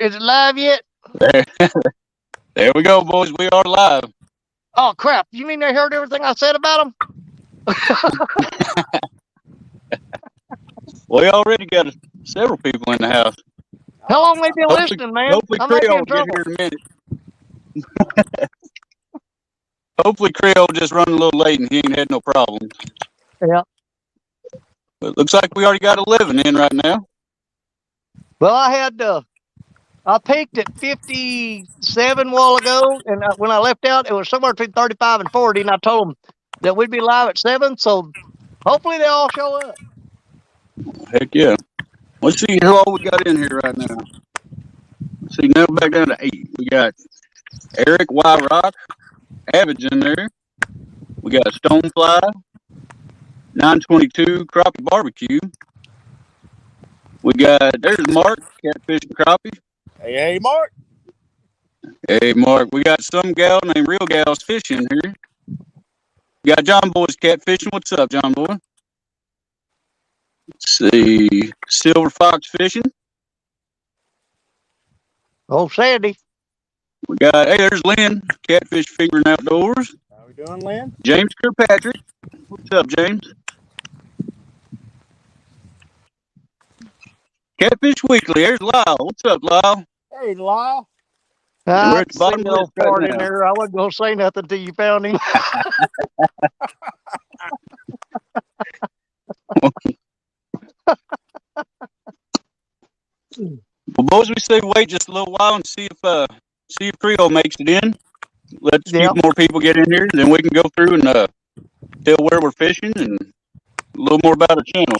Is it live yet? There, there we go, boys. We are live. Oh crap! You mean they heard everything I said about them? We already got several people in the house. How long they been listening, man? Hopefully I might be Creole in will get trouble. here in a minute. Hopefully Creole just run a little late and he ain't had no problems. Yeah. But it looks like we already got 11 in right now. Well, I peaked at 57 a while ago, and when I left out, it was somewhere between 35 and 40, and I told them that we'd be live at 7, so hopefully they all show up. Heck yeah. Let's see who all we got in here right now. Let's see, now back down to 8. We got Eric Y. Rock, Avid's in there. We got Stonefly, 922 Crappie Barbecue. We got, there's Mark, Catfish and Crappie. Hey, Mark. Hey, Mark. We got some gal named Real Gals Fishing here. We got John Boy's Catfishing. What's up, John Boy? Let's see. Silver Fox Fishing. Oh, Sandy. We got, hey, there's Lynn, Catfish Fingering Outdoors. How we doing, Lynn? James Kirkpatrick. What's up, James? Catfish Weekly. There's Lyle. What's up, Lyle? Hey, Lyle. We're at the bottom of the this right part now. in there. I wasn't going to say nothing till you found him. Well, boys, we say wait just a little while and see if Creole makes it in. Let's Yep. get more people get in here, then we can go through and tell where we're fishing and a little more about our channel.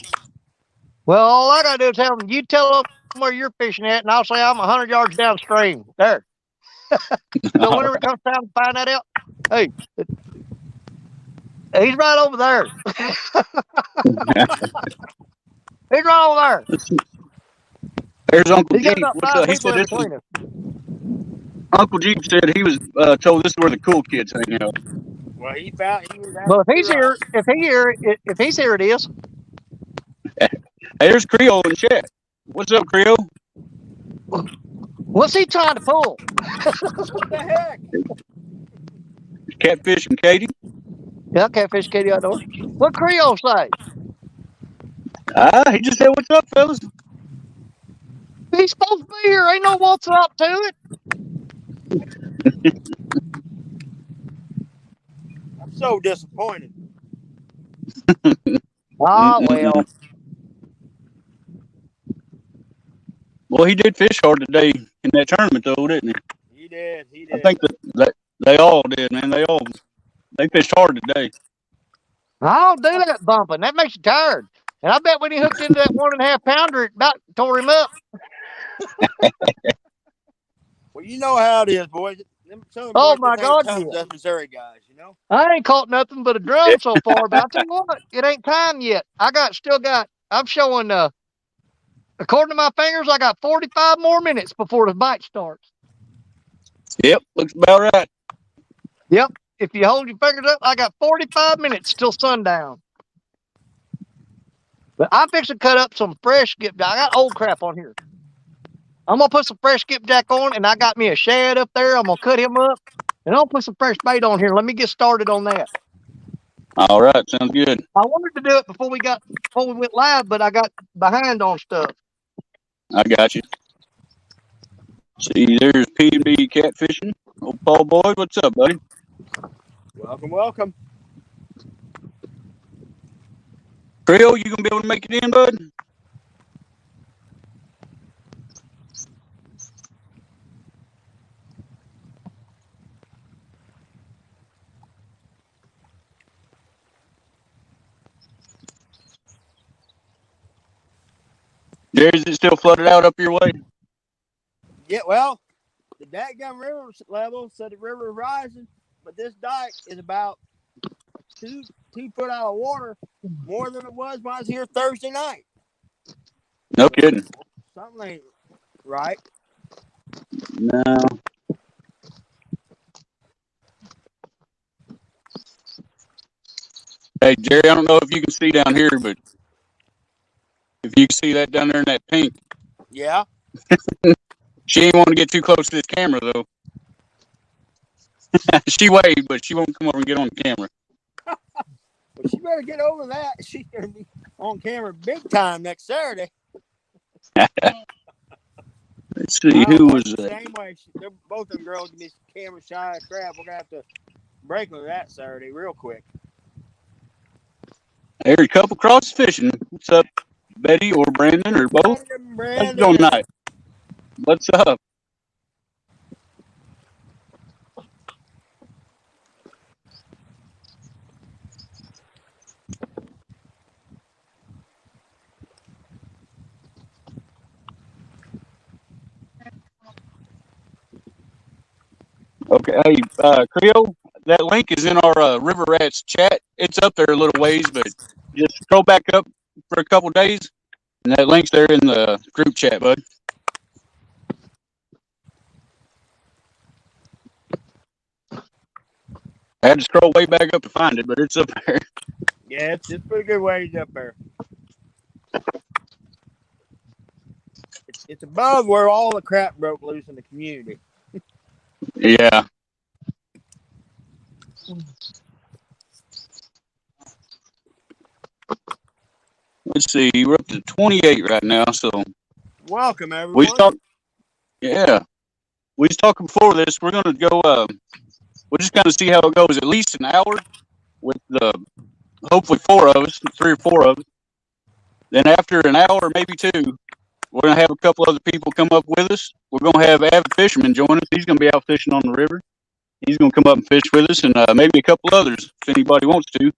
Well, all I got to do is tell them, you tell them where you're fishing at, and I'll say I'm 100 yards downstream. There. So whenever it comes time to find that out, hey, he's right over there. He's right over there. There's Uncle He got Jeep. about What's 5 up? He people said in this was, between us. Uncle Jeep said he was told this is where the cool kids hang out. Well, he was Well, if he's here, if he's here, it is. Hey, there's Creole in chat. What's up, Creole? What's he trying to pull? What the heck? Catfish and Katie. Yeah, Catfish Katie Outdoors. What Creole say? He just said, "What's up, fellas?" He's supposed to be here. Ain't no what's up to it. I'm so disappointed. Ah, well. Well, he did fish hard today in that tournament, though, didn't he? He did. I think that they all did, man. They fished hard today. I don't do that bumping. That makes you tired. And I bet when he hooked into that 1.5 pounder, it about tore him up. Well, you know how it is, boys. Oh, my God, Us Missouri guys, you know. I ain't caught nothing but a drum so far, but I tell you what, it ain't time yet. I'm showing, according to my fingers, I got 45 more minutes before the bite starts. Yep, looks about right. Yep. If you hold your fingers up, I got 45 minutes till sundown. But I'm fixing to cut up some fresh skipjack. I got old crap on here. I'm going to put some fresh skipjack on, and I got me a shad up there. I'm going to cut him up, and I'll put some fresh bait on here. Let me get started on that. All right, sounds good. I wanted to do it before we went live, but I got behind on stuff. I got you. See, there's P&B Catfishing. Old Paul Boyd, what's up, buddy? Welcome. Creole, you gonna be able to make it in, bud? Jerry, is it still flooded out up your way? Yeah, well, the Dadgum River level said the river is rising, but this dike is about 2 foot out of water, more than it was when I was here Thursday night. No kidding. Something ain't right. No. Hey, Jerry, I don't know if you can see down here, but if you can see that down there in that pink. Yeah. She ain't want to get too close to this camera though. She waved, but she won't come over and get on the camera. Well, she better get over that. She's gonna be on camera big time next Saturday. Let's see who was the same way. They're both them girls can be camera shy as crap. We're gonna have to break with that Saturday real quick. There's a couple cross fishing. What's up, Betty or Brandon or both? How's it going tonight? What's up? Okay, hey, Creole, that link is in our River Rats chat. It's up there a little ways, but just scroll back up for a couple days, and that link's there in the group chat, bud. I had to scroll way back up to find it, but it's up there. Yeah, it's pretty good ways up there. It's above where all the crap broke loose in the community. Yeah. Let's see, we're up to 28 right now, so welcome everyone. We was talking before this. We're gonna go. We'll just kind of see how it goes. At least an hour with hopefully 4 of us, 3 or 4 of us. Then after an hour, maybe 2, we're gonna have a couple other people come up with us. We're gonna have avid fisherman join us. He's gonna be out fishing on the river. He's gonna come up and fish with us, and maybe a couple others if anybody wants to.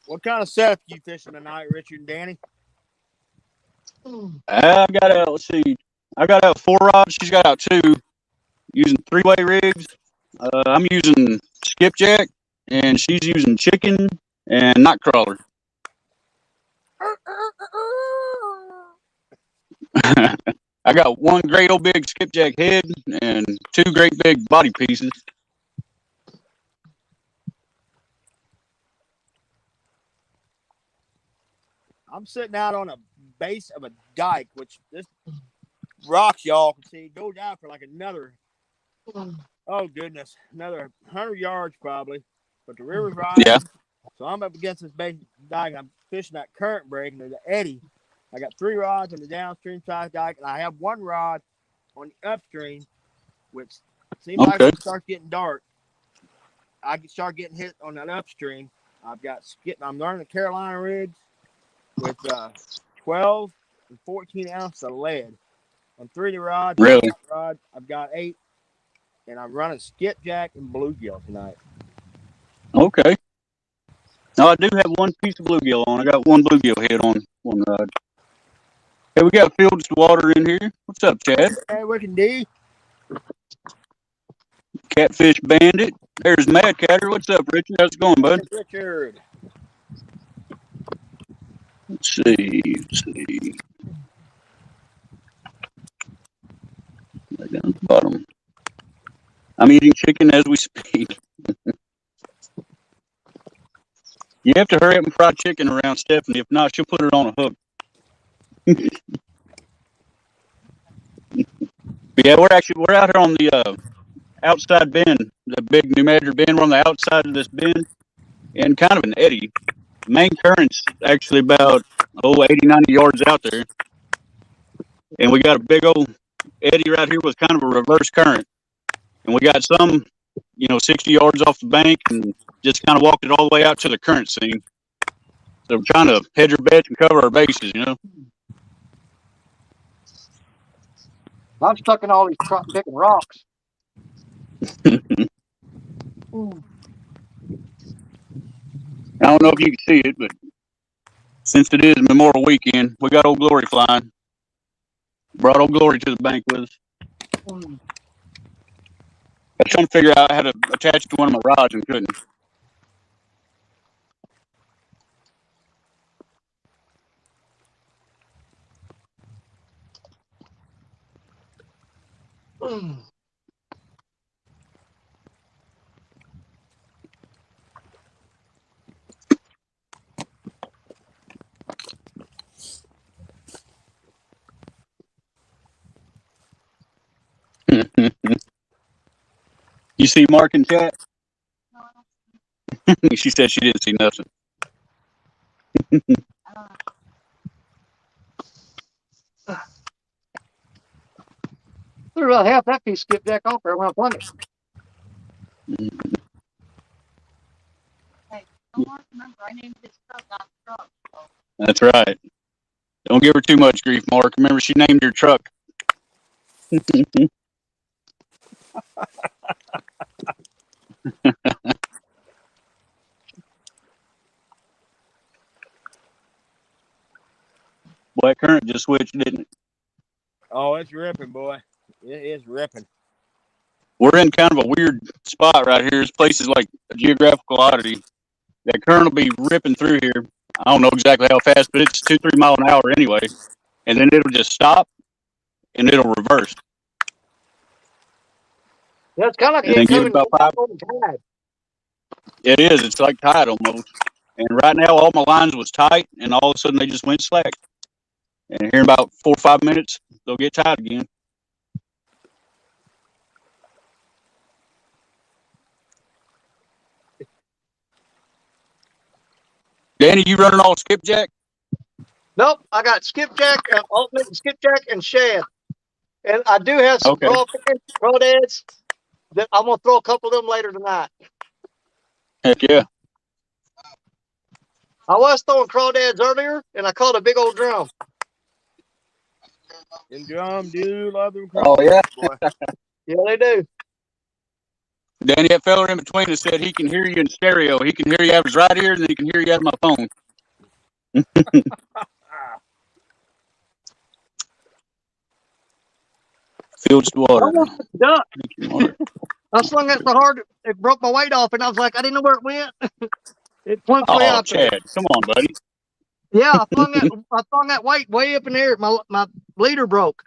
What kind of setup you fishing tonight, Richard and Danny? I got out. Let's see. I got out 4 rods. She's got out 2. Using 3-way rigs. I'm using skipjack, and she's using chicken and night crawler. I got 1 great old big skipjack head and 2 great big body pieces. I'm sitting out on a base of a dike, which this rocks y'all can see go down for like another, oh goodness, another 100 yards probably. But the river's rising, Yeah. So I'm up against this base dike. I'm fishing that current break and there's an eddy. I got 3 rods on the downstream side dike, and I have 1 rod on the upstream, which seems like when it starts getting dark, I can start getting hit on that upstream. I'm learning the Carolina rigs with 12 and 14 ounces of lead on 3 rods. Really? I've got 8, and I'm running skipjack and bluegill tonight. Okay. Now I do have 1 piece of bluegill on. I got 1 bluegill head on 1 rod. Hey, we got Fields to Water in here. What's up, Chad? Hey, Wicked D. Catfish Bandit. There's Mad Catter. What's up, Richard? How's it going, bud? Richard. Let's see. Right down at the bottom. I'm eating chicken as we speak. You have to hurry up and fry chicken around Stephanie. If not, she'll put it on a hook. Yeah, we're out here on the outside bend, the big New Madrid bend. We're on the outside of this bend, and kind of an eddy. The main current's actually about 80, 90 yards out there, and we got a big old eddy right here with kind of a reverse current, and we got some, 60 yards off the bank, and just kind of walked it all the way out to the current scene. So we're trying to hedge our bets and cover our bases, I'm stuck in all these picking rocks. I don't know if you can see it, but since it is Memorial Weekend, we got Old Glory flying. Brought Old Glory to the bank with us. I was trying to figure out how to attach it to one of my rods and couldn't. You see Mark in chat? She said she didn't see nothing. Threw about half that piece skipjack off there when I flung it. Hey, don't remember, I named this truck not truck. That's right. Don't give her too much grief, Mark. Remember, she named your truck. Black Current just switched, didn't it? Oh, it's ripping, boy. It is ripping. We're in kind of a weird spot right here. This place is like a geographical oddity. That current will be ripping through here. I don't know exactly how fast, but it's 2-3 miles an hour anyway. And then it'll just stop and it'll reverse. Yeah, it's kind of like And then give it incoming about 5. tide. It is. It's like tide almost. And right now, all my lines was tight, and all of a sudden they just went slack. And here in about 4 or 5 minutes, they'll get tight again. Danny, you running all skipjack? Nope, I got skipjack, alternate skipjack, and shad. And I do have some Okay. crawdads that I'm gonna throw a couple of them later tonight. Heck yeah. I was throwing crawdads earlier, and I caught a big old drum. Them drum do love them Oh, crawdads, yeah? boy. Yeah, they do. Danny, that fella in between us said he can hear you in stereo. He can hear you out of his right ear, and then he can hear you out of my phone. Filched water. Duck. I slung that so hard it broke my weight off, and I was like, I didn't know where it went. It plunked way Oh, out there. Chad, come on, buddy. Yeah, I flung that weight way up in the air. My leader broke.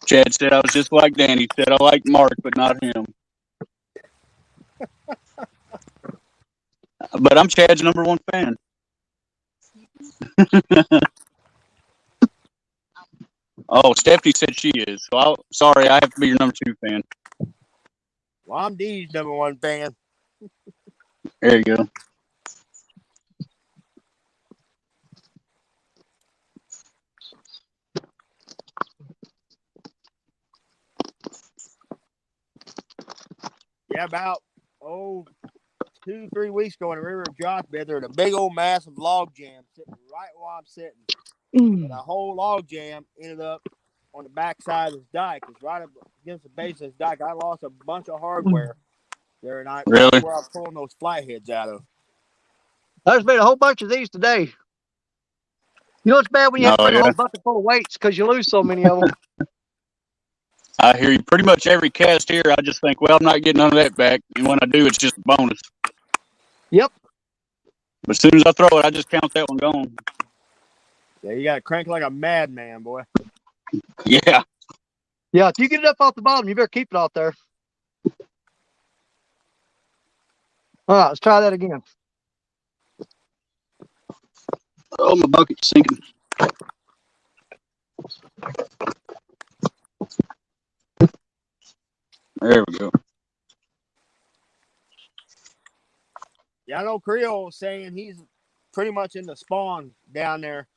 Chad said I was just like Danny. Said I like Mark, but not him. But I'm Chad's #1 fan. Oh, Stephanie said she is. So sorry, I have to be your #2 fan. Well, I'm D's #1 fan. There you go. Yeah, about 2-3 weeks ago in the river of Josh Bed, there was a big old massive log jam sitting right where I'm sitting. And the whole log jam ended up on the backside of this dike. It's right up against the base of this dike. I lost a bunch of hardware there, and Really? that's where I was pulling those flatheads out of. There's been a whole bunch of these today. You know it's bad when you have to Oh, bring a yeah. whole bucket full of weights because you lose so many of them. I hear you. Pretty much every cast here, I just think, well, I'm not getting none of that back. And when I do, it's just a bonus. Yep. But as soon as I throw it, I just count that one gone. Yeah, you got to crank like a madman, boy. Yeah. Yeah, if you get it up off the bottom, you better keep it off there. All right, let's try that again. Oh, my bucket's sinking. There we go. Yeah, I know Creole was saying he's pretty much in the spawn down there.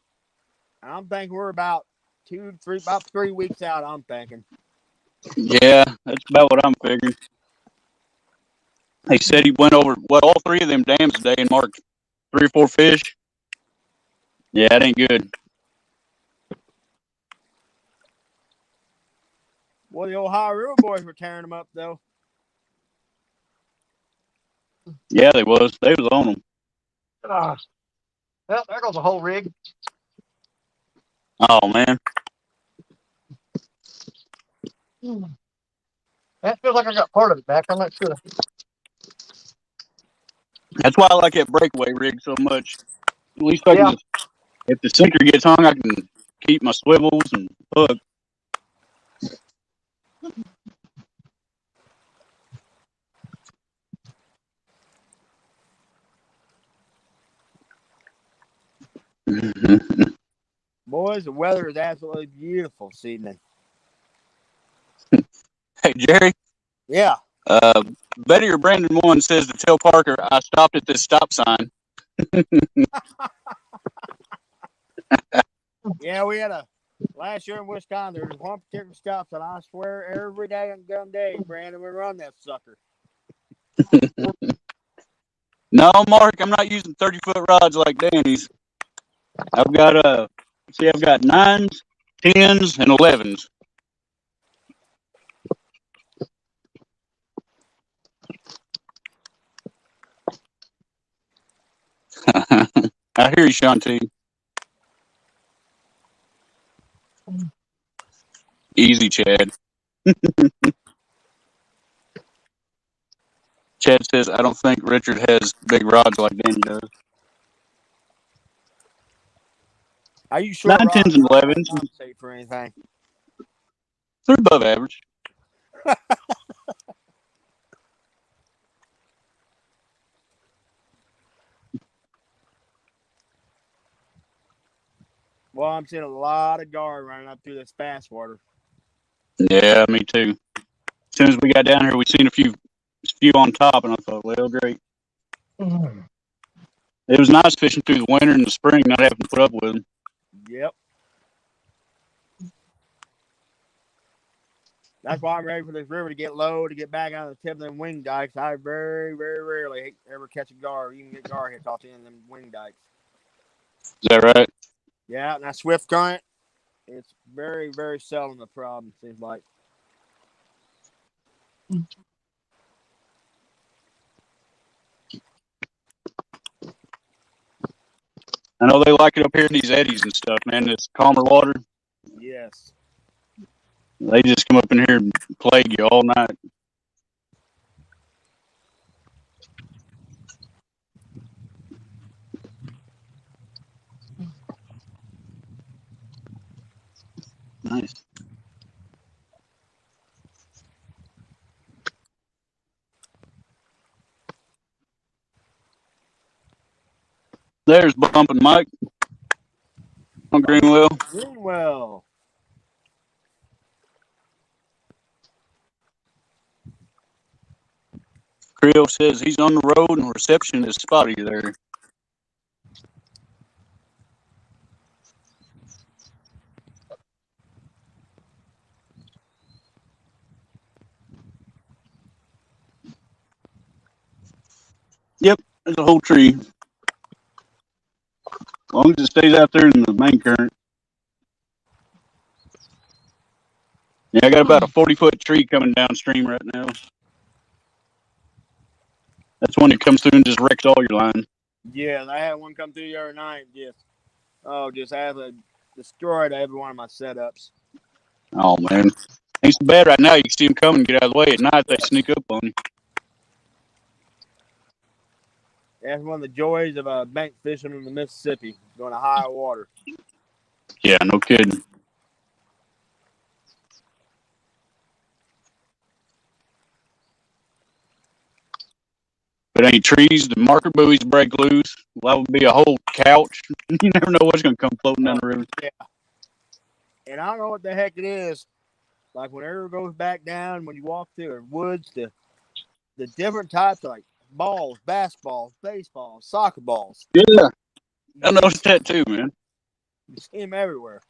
I'm thinking we're about 3 weeks out, I'm thinking. Yeah, that's about what I'm figuring. He said he went over, all 3 of them dams today and marked 3 or 4 fish. Yeah, it ain't good. Well, the Ohio River boys were tearing them up, though. Yeah, they was. They was on them. Well, there goes a whole rig. Oh, man. That feels like I got part of it back. I'm not sure. That's why I like that breakaway rig so much. At least I can Yeah. just, if the sinker gets hung, I can keep my swivels and hook. Boy, boys. The weather is absolutely beautiful this evening. Hey, Jerry. Yeah. Betty or Brandon One says to tell Parker I stopped at this stop sign. Yeah, we had last year in Wisconsin, there was one particular stop sign. I swear every day on gun day, Brandon, we run that sucker. No, Mark, I'm not using 30-foot rods like Danny's. I've got I've got 9s, 10s, and 11s. I hear you, Shanti. Easy, Chad. Chad says, I don't think Richard has big rods like Danny does. Are you sure 9, 10s, and 11s. compensate for anything? They're above average. Well, I'm seeing a lot of guard running up through this fast water. Yeah, me too. As soon as we got down here, we seen a few on top, and I thought, well, great. It was nice fishing through the winter and the spring, not having to put up with them. Yep. That's why I'm ready for this river to get low, to get back on the tip of them wing dikes. I very, very rarely ever catch a gar, even get gar hits off the end of them wing dikes. Is that right? Yeah, and that swift current, it's very, very seldom a problem, seems like. I know they like it up here in these eddies and stuff, man. This calmer water. Yes. They just come up in here and plague you all night. Nice. There's Bumping Mike on Greenwell. Greenwell. Creole says he's on the road and reception is spotty there. Yep, there's a whole tree. As long as it stays out there in the main current. Yeah, I got about a 40-foot tree coming downstream right now. That's one that comes through and just wrecks all your line. Yeah, I had one come through the other night. Just absolutely destroyed every one of my setups. Oh, man. Ain't so bad right now. You can see them coming, get out of the way. At night, they sneak up on you. That's one of the joys of bank fishing in the Mississippi, going to high water. Yeah, no kidding. If it ain't trees, the marker buoys break loose. Well, that would be a whole couch. You never know what's going to come floating down the river. Yeah. And I don't know what the heck it is. Like when the river goes back down, when you walk through the woods, the different types of like balls, basketballs, baseballs, soccer balls. Yeah, I noticed that too, man. You see them everywhere.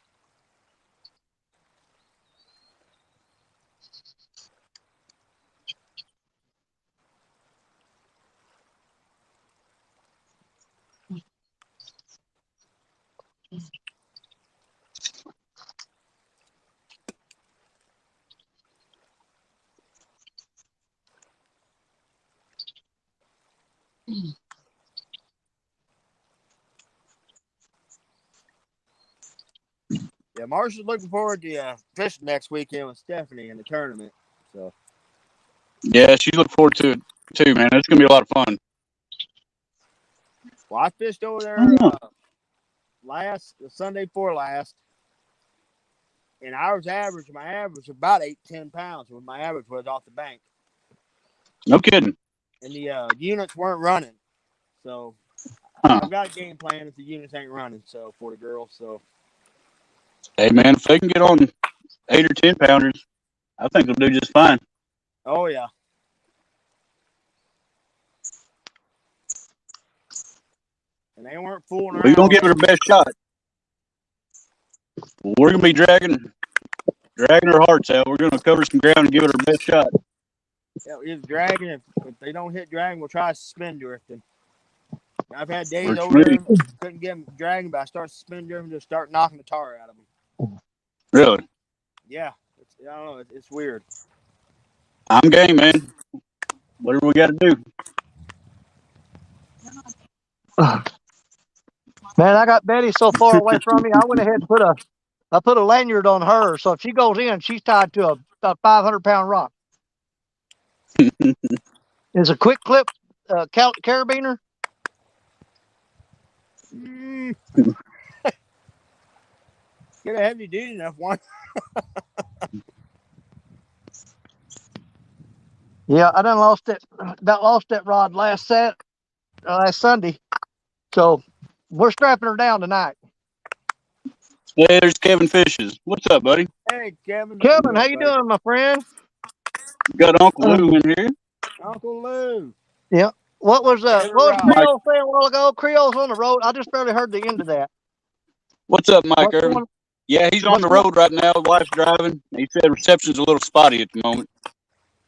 Yeah, Marshall's looking forward to fishing next weekend with Stephanie in the tournament. So Yeah, she's looking forward to it too, man. It's going to be a lot of fun. well, I fished over there the Sunday before last, and my average was about 8-10 pounds when my average was off the bank. No kidding. And the units weren't running, so Huh. I've got a game plan if the units ain't running. So for the girls, so Hey, man, if they can get on 8 or 10 pounders, I think they'll do just fine. Oh yeah. And they weren't fooling around. We're going to give it our best shot. We're going to be dragging our hearts out. We're going to cover some ground and give it our best shot. Yeah, it's dragging. If they don't hit dragging, we'll try suspend drifting. I've had days over there, couldn't get them dragging, but I start suspend drifting, just start knocking the tar out of them. Really? Yeah. I don't know. It's weird. I'm game, man. Whatever we got to do. Man, I got Betty so far away from me. I went ahead and put a lanyard on her, so if she goes in, she's tied to a 500-pound rock. It's a quick clip carabiner. Get a heavy duty enough one. Yeah, I done lost that rod last Sunday. So we're strapping her down tonight. Hey, there's Kevin Fishes. What's up, buddy? Hey, Kevin. Kevin, how you doing, my friend? Got Uncle Lou in here. Uncle Lou. Yeah. What was Rock. Creole saying a while ago? Creole's on the road. I just barely heard the end of that. What's up, Mike Irvin? Yeah, he's on the road right now. Wife's driving. He said reception's a little spotty at the moment.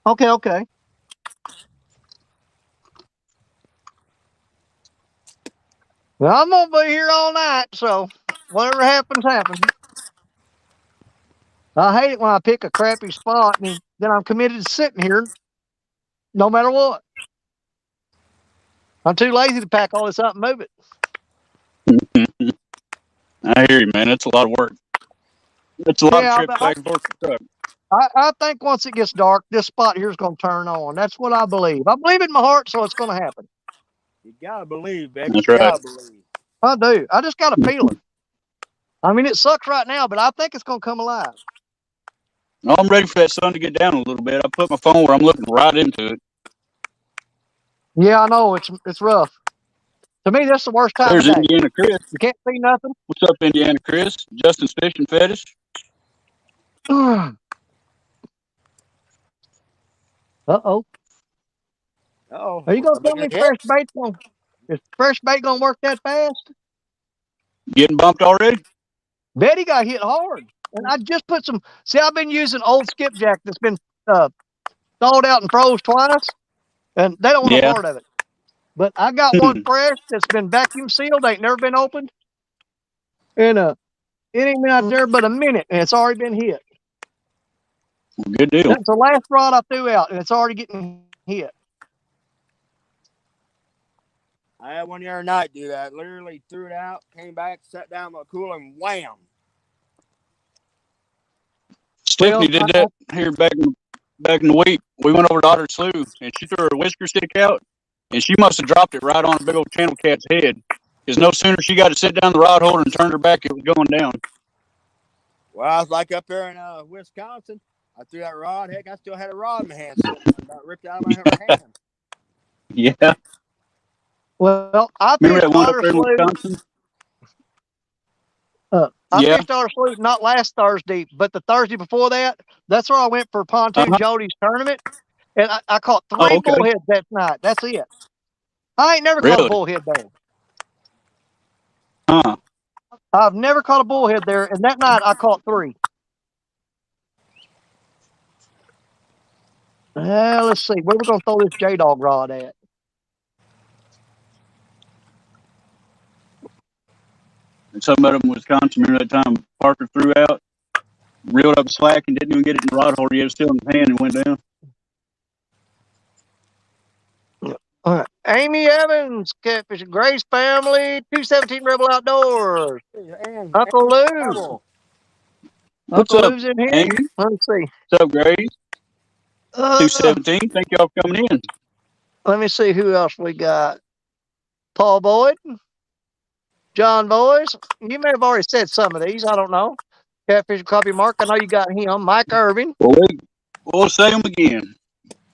Okay. Well, I'm gonna be here all night, so whatever happens, happens. I hate it when I pick a crappy spot and then I'm committed to sitting here no matter what. I'm too lazy to pack all this up and move it. I hear you, man. It's a lot of work. It's a lot of trips back and forth to the truck. I think once it gets dark, this spot here is going to turn on. That's what I believe. I believe in my heart, so it's going to happen. You gotta believe, baby. That's you right. Gotta believe. I do. I just got a feeling. I mean, it sucks right now, but I think it's going to come alive. No, I'm ready for that sun to get down a little bit. I put my phone where I'm looking right into it. Yeah, I know. It's rough. To me, that's the worst time There's of day. Indiana Chris. You can't see nothing. What's up, Indiana Chris? Justin's Fishing Fetish. Uh-oh. Are you going to tell me is fresh bait going to work that fast? Getting bumped already? Betty got hit hard. And I just put I've been using old skipjack that's been thawed out and froze twice, and they don't want no part of it. But I got one fresh that's been vacuum sealed, ain't never been opened. And it ain't been out there but a minute, and it's already been hit. Good deal. That's the last rod I threw out, and it's already getting hit. I had one the other night do that. Literally threw it out, came back, sat down on the cooler, and wham. Stephanie did that here back in the week. We went over to Otter Slough, and she threw her whisker stick out, and she must have dropped it right on a big old channel cat's head. Because no sooner she got to sit down the rod holder and turned her back, it was going down. Well, I was like up there in Wisconsin. I threw that rod. Heck, I still had a rod in my hand. So I about ripped out of my hand. Yeah. Well, I remember fished that one up Otter there in Wisconsin? I fished Otter Slough not last Thursday, but the Thursday before that. That's where I went for Pontoon Jody's tournament. And I caught 3 bullheads that night. That's it. I ain't never caught a bullhead there. Huh. I've never caught a bullhead there, and that night I caught 3. Let's see. Where we going to throw this J-Dog rod at? And something about up in Wisconsin, remember that time Parker threw out, reeled up slack, and didn't even get it in the rod holder. He had it still in his hand and went down. All right. Amy Evans, Catfish and Grace family, 217 Rebel Outdoors. Uncle Lou. What's Uncle up, Lou's in here. Amy? Let me see. What's up, Grace? 217. Thank y'all for coming in. Let me see who else we got. Paul Boyd. John Boys. You may have already said some of these. I don't know. Catfish Copy Mark. I know you got him. Mike Irving. We'll say them again.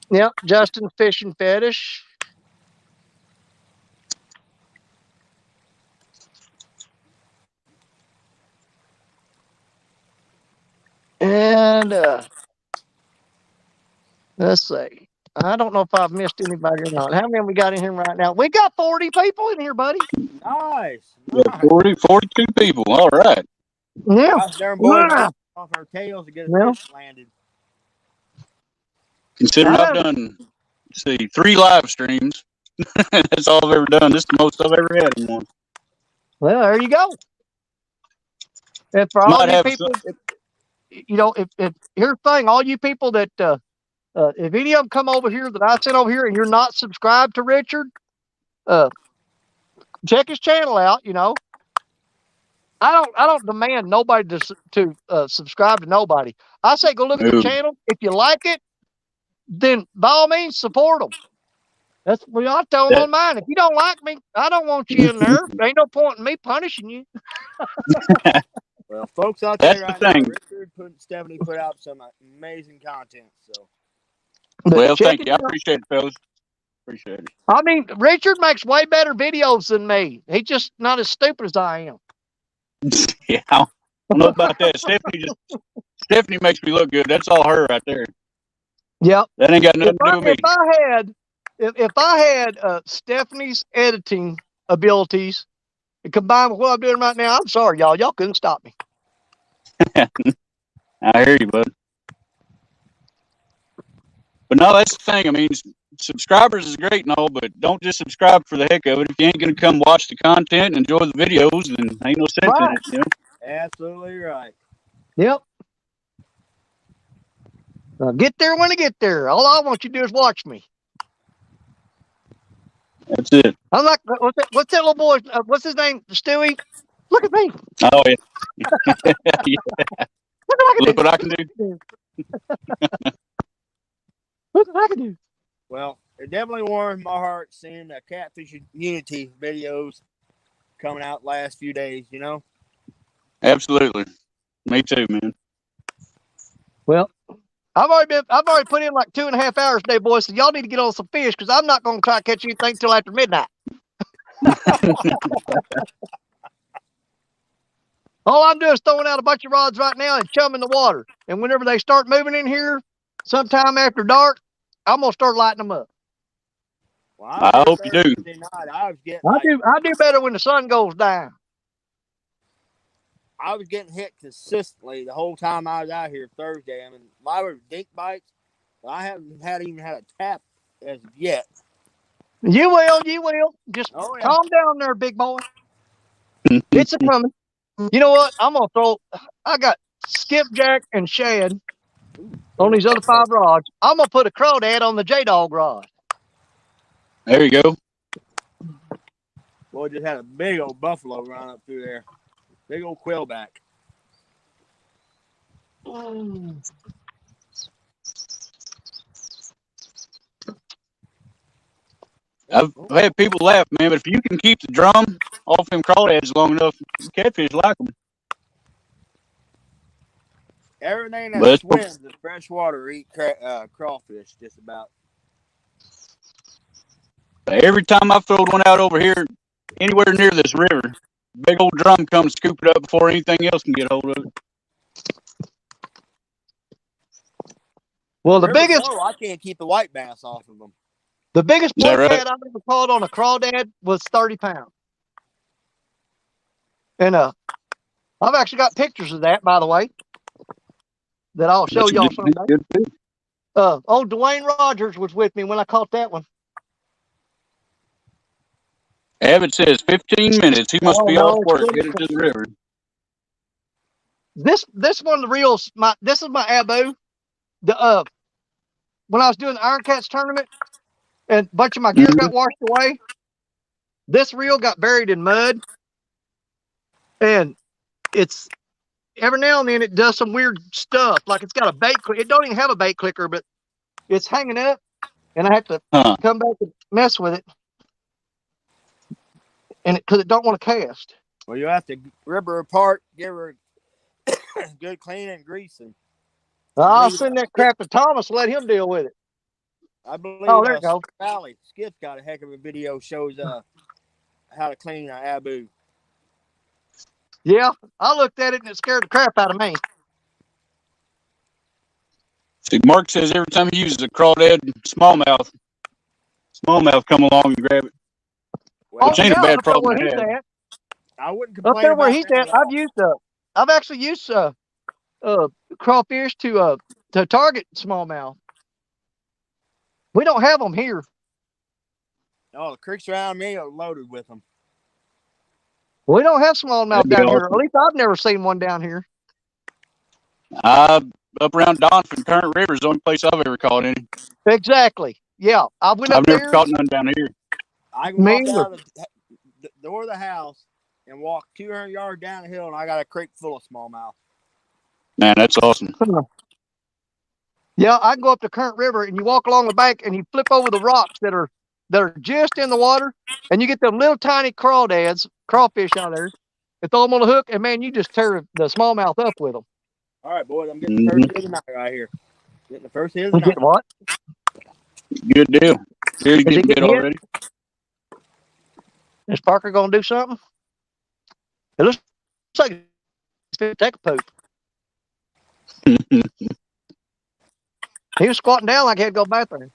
Yep. Justin Fishing Fetish. And let's see. I don't know if I've missed anybody or not. How many we got in here right now? We got 40 people in here, buddy. Nice. Yeah, 42 people. All right. Yeah. Gosh darn boys Wow. off our tails to get a Well, fish landed. Considering I I've done, let's see, 3 live streams. That's all I've ever done. This is the most I've ever had in one. well, there you go. And for all Might you have some. people, if here's the thing, all you people that if any of them come over here that I sent over here and you're not subscribed to Richard, check his channel out. I don't demand nobody to subscribe to nobody. I say go look at the No. channel. If you like it, then by all means support them. That's what I tell them That, on mine. If you don't like me, I don't want you in there. There ain't no point in me punishing you. Well, folks, I'll tell that's you the right now, thing. Richard and Stephanie put out some amazing content. So But Well, check thank it you. I out. appreciate it, fellas. Appreciate it. I mean, Richard makes way better videos than me. He's just not as stupid as I am. Yeah, I don't know about that. Stephanie makes me look good. That's all her right there. Yep. That ain't got nothing to do with me. If I had Stephanie's editing abilities and combined with what I'm doing right now, I'm sorry, y'all. Y'all couldn't stop me. I hear you, bud. But no, that's the thing. I mean, subscribers is great and all, but don't just subscribe for the heck of it. If you ain't gonna come watch the content and enjoy the videos, then ain't no sense in Right. it. absolutely right. Yep. Get there when I get there. All I want you to do is watch me. That's it. I'm like, what's that little boy? What's his name? Stewie? Look at me. Oh yeah. Yeah. Look what I can Look do. what I can do. Look what I can do. Well, it definitely warmed my heart seeing the Catfish Unity videos coming out last few days. Absolutely. Me too, man. Well, I've already put in like 2.5 hours today, boys. So y'all need to get on some fish because I'm not going to try to catch anything till after midnight. All I'm doing is throwing out a bunch of rods right now and chumming the water. And whenever they start moving in here, sometime after dark, I'm gonna start lighting them up. Well, I hope you do. Night, I was getting I do better when the sun goes down. I was getting hit consistently the whole time I was out here Thursday. I mean, a lot of dink bites, but I haven't even had a tap as of yet. You will. Just calm down there, big boy. It's a coming. You know what? I got skipjack and shad on these other 5 rods. I'm gonna put a crawdad on the J-Dog rod. There you go. Boy, just had a big old buffalo run up through there. Big old quillback. I've had people laugh, man, but if you can keep the drum off them crawdads long enough, catfish like them. Everything that swims in fresh water eat crawfish, just about. Every time I've thrown one out over here, anywhere near this river, big old drum comes scoop it up before anything else can get hold of it. Well, the biggest, I can't keep the white bass off of them. The biggest polecat right? I've ever caught on a crawdad was 30 pounds. And I've actually got pictures of that, by the way, that I'll show y'all someday. Old Dwayne Rogers was with me when I caught that one. Abbott says 15 minutes. He must be off work. Get it to the river. This one, this is my Abu. When I was doing the Iron Cats tournament and a bunch of my gear got washed away, this reel got buried in mud. And it's every now and then it does some weird stuff. Like it's got a bait clicker. It don't even have a bait clicker, but it's hanging up and I have to come back and mess with it. And because it don't want to cast. Well, you have to rip her apart, give her good cleaning and greasing. I'll send that crap to Thomas. Let him deal with it. I believe. There you go. Valley Skip's got a heck of a video shows how to clean an Abu. Yeah, I looked at it and it scared the crap out of me. See, Mark says every time he uses a crawdad smallmouth come along and grab it. Well, Which ain't a yeah, bad up there problem where to he's have. at. I wouldn't Up complain there where about he's that at, at all. I've actually used crawfish to target smallmouth. We don't have them here. Oh, the creeks around me are loaded with them. We don't have smallmouth That'd be down here. At awesome. least I've never seen one down here. Up around Donphan, Current River is the only place I've ever caught any. Exactly. Yeah, I went up I've never there. caught none down here. I can Me walk either. out of the door of the house and walk 200 yards down the hill, and I got a creek full of smallmouth. Man, that's awesome. Yeah, I can go up to Current River and you walk along the bank and you flip over the rocks that are just in the water, and you get them little tiny crawfish out there. You throw them on the hook, and man, you just tear the smallmouth up with them. All right, boys, I'm getting the first hit of the night right here. Getting the first hit of the You night. get what? Good deal. Here's Is he getting bit getting hit? already. Is Parker gonna do something? It looks like he's gonna take a poop. He was squatting down like he had to go bathroom.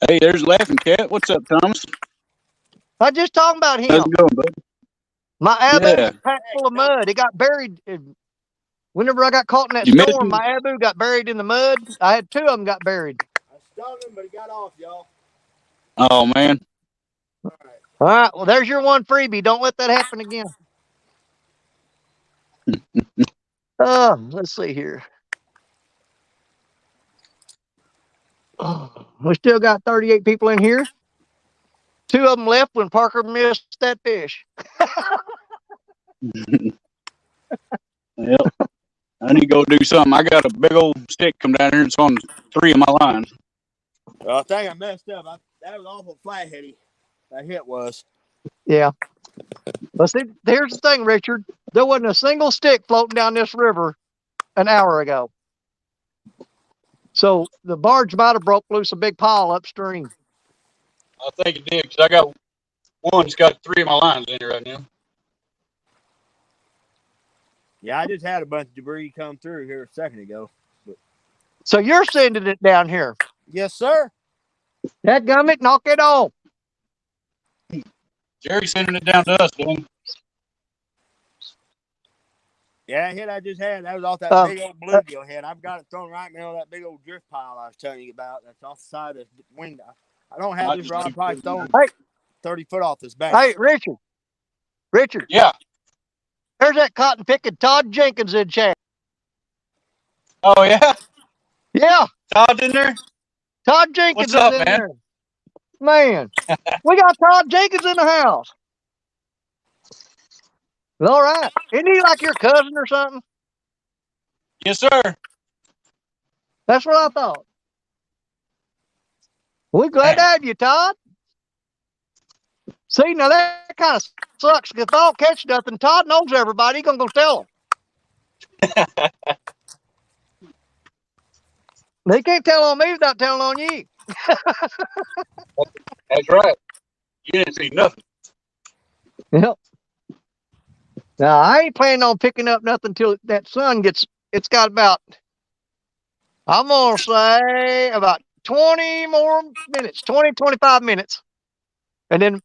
Hey, there's Laughing Cat. What's up, Thomas? I just talking about How's him. it going, bud? My abu Yeah. packed full of mud. It got buried. Whenever I got caught in that You missed storm, him? my abu got buried in the mud. I had 2 of them got buried. I stung him, but he got off, y'all. Oh, man. All right. All right, well, there's your one freebie. Don't let that happen again. Let's see here. We still got 38 people in here. 2 of them left when Parker missed that fish. Yep. I need to go do something. I got a big old stick come down here. It's on 3 of my lines. Well, I think I messed up. That was awful flat-heady. That hit was. Yeah. But see, here's the thing, Richard. There wasn't a single stick floating down this river an hour ago. So the barge might have broke loose a big pile upstream. I think it did, because I got one that's got 3 of my lines in here right now. Yeah, I just had a bunch of debris come through here a second ago. So you're sending it down here. Yes, sir. That gummit, knock it off. Jerry's sending it down to us, didn't he? Yeah, that hit I just had, that was off that big old bluegill head. I've got it thrown right in the middle of that big old drift pile I was telling you about. That's off the side of the window. I don't have this rod probably thrown 30 foot off this bank. Hey, Richard. Yeah. There's that cotton picking Todd Jenkins in chat. Oh, yeah? Yeah, Todd's in there? Todd Jenkins What's up, is in man? there. Man, we got Todd Jenkins in the house. All right. Isn't he like your cousin or something? Yes, sir. That's what I thought. We're glad to have you, Todd. See, now that kind of sucks. If I don't catch nothing, Todd knows everybody. He's going to go tell them. They can't tell on me without telling on you. That's right. You didn't see nothing. Yep. Now, I ain't planning on picking up nothing till that sun gets, it's got about, I'm going to say about 20 more minutes, 20, 25 minutes. And then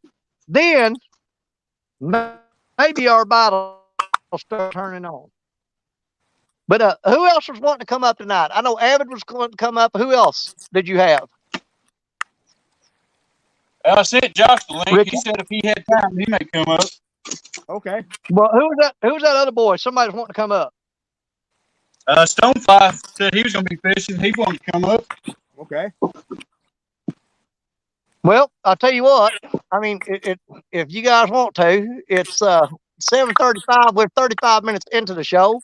maybe our bite will start turning on. But who else was wanting to come up tonight? I know Avid was going to come up. Who else did you have? I sent Josh the link. Ricky? He said if he had time, he may come up. Okay. Well, who was that? Who was that other boy? Somebody's wanting to come up. Stonefly said he was going to be fishing. He wanted to come up. Okay. Well, I'll tell you what. I mean, if you guys want to, it's 7:35. We're 35 minutes into the show.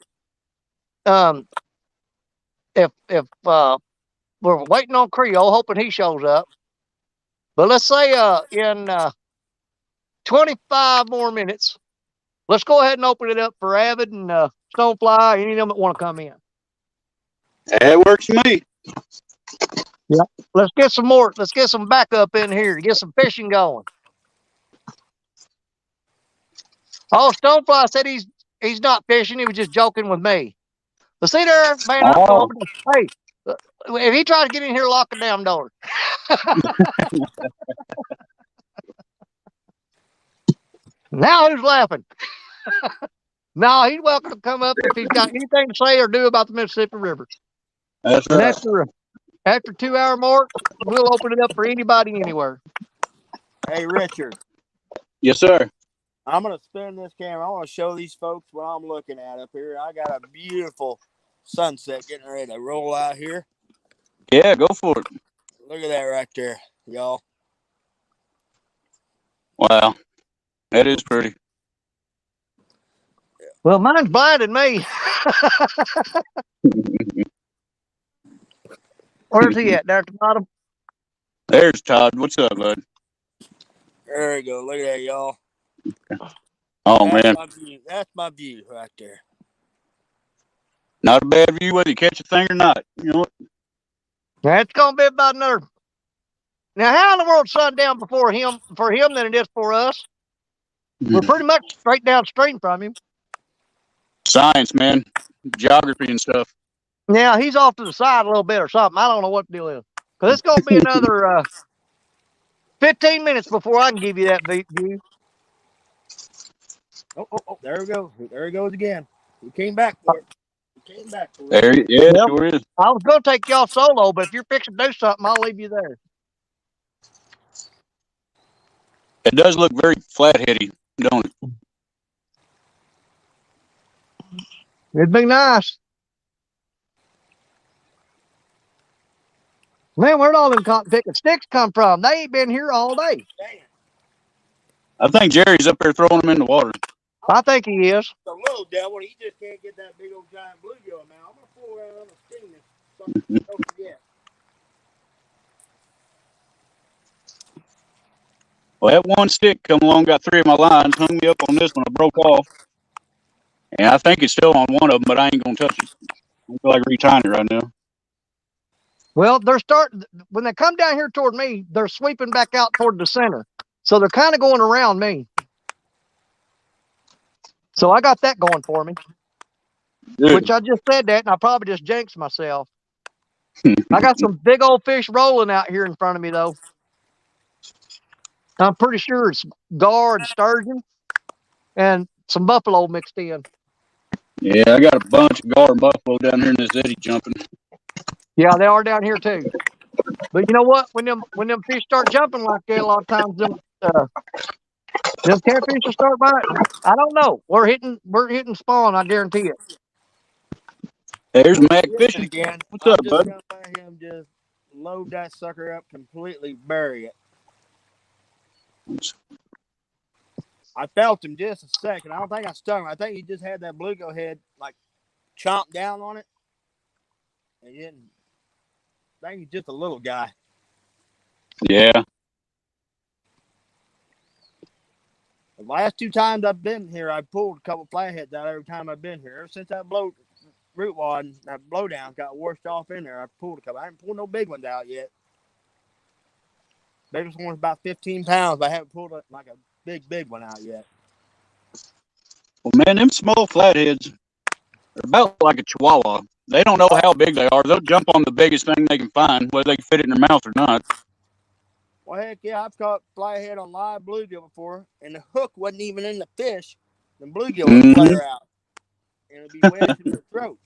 If we're waiting on Creole, hoping he shows up. But let's say in 25 more minutes, let's go ahead and open it up for Avid and Stonefly, any of them that want to come in. That works for me. Yeah. Let's get some more. Let's get some backup in here to get some fishing going. Oh, Stonefly said he's not fishing. He was just joking with me. But see there, man, I Oh, told him, hey, if he tries to get in here, lock the damn door. Now who's laughing? No, he's welcome to come up if he's got anything to say or do about the Mississippi River. that's And right. after 2 hour mark, we'll open it up for anybody anywhere. Hey, Richard, Yes, sir. I'm going to spin this camera. I want to show these folks what I'm looking at up here. I got a beautiful sunset getting ready to roll out here. Yeah, go for it. Look at that right there, y'all. Wow, that is pretty. Well, mine's blinding me. Where's he at? There at the bottom? There's Todd. What's up, bud? There we go. Look at that, y'all. Oh That's man, my view. That's my view right there. not a bad view whether you catch a thing or not. You know what? Now, it's going to be about another. Now, how in the world sundown for him than it is for us? We're pretty much straight downstream from him. Science, man, geography and stuff. Now, he's off to the side a little bit or something. I don't know what the deal is. Because it's going to be another 15 minutes before I can give you that view. Oh, there we go. There he goes again. He came back for it. He came back for it. There, yeah, Yep. sure is. I was going to take y'all solo, but if you're fixing to do something, I'll leave you there. It does look very flat-heady, don't it? It'd be nice. Man, where'd all them cotton picking sticks come from? They ain't been here all day. Dang. I think Jerry's up there throwing them in the water. I think he is. The little devil, he just can't get that big old giant bluegill now. I'm going to pull around and sting this sucker. Don't forget. Well, that one stick come along, got 3 of my lines, hung me up on this one. I broke off. And I think it's still on one of them, but I ain't going to touch it. I feel like retying it right now. Well, they're starting, when they come down here toward me, they're sweeping back out toward the center. So they're kind of going around me. So I got that going for me. Good. Which I just said that, and I probably just jinxed myself. I got some big old fish rolling out here in front of me, though. I'm pretty sure it's gar and sturgeon and some buffalo mixed in. Yeah, I got a bunch of gar and buffalo down here in this eddy jumping. Yeah, they are down here too. But you know what? When them fish start jumping like that, a lot of times them catfish will start biting. I don't know. We're hitting spawn. I guarantee it. There's Mac fishing again. What's I'm up, just bud? going to let him just load that sucker up, completely bury it. I felt him just a second. I don't think I stung him. I think he just had that bluegill head like chomped down on it. And he didn't. I think he's just a little guy. Yeah. The last 2 times I've been here, I pulled a couple flatheads out every time I've been here. Ever since that root wad and that blowdown got washed off in there, I pulled a couple. I haven't pulled no big ones out yet. Biggest one's about 15 pounds, but I haven't pulled like a big one out yet. Well, man, them small flatheads are about like a chihuahua. They don't know how big they are. They'll jump on the biggest thing they can find, whether they can fit it in their mouth or not. Well, heck yeah, I've caught flathead on live bluegill before, and the hook wasn't even in the fish. The bluegill would flare out, and it'd be wedged in their throat.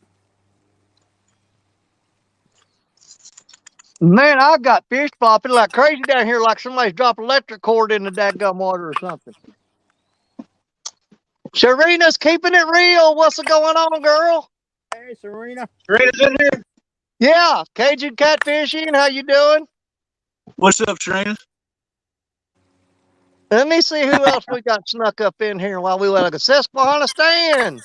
Man, I got fish flopping like crazy down here, like somebody's dropped electric cord in the dadgum water or something. Serena's keeping it real. What's going on, girl? Hey, Serena. Serena's in here. Yeah, Cajun catfishing. How you doing? What's up, Serena? Let me see who else we got snuck up in here while we were like a Susquehanna Stan.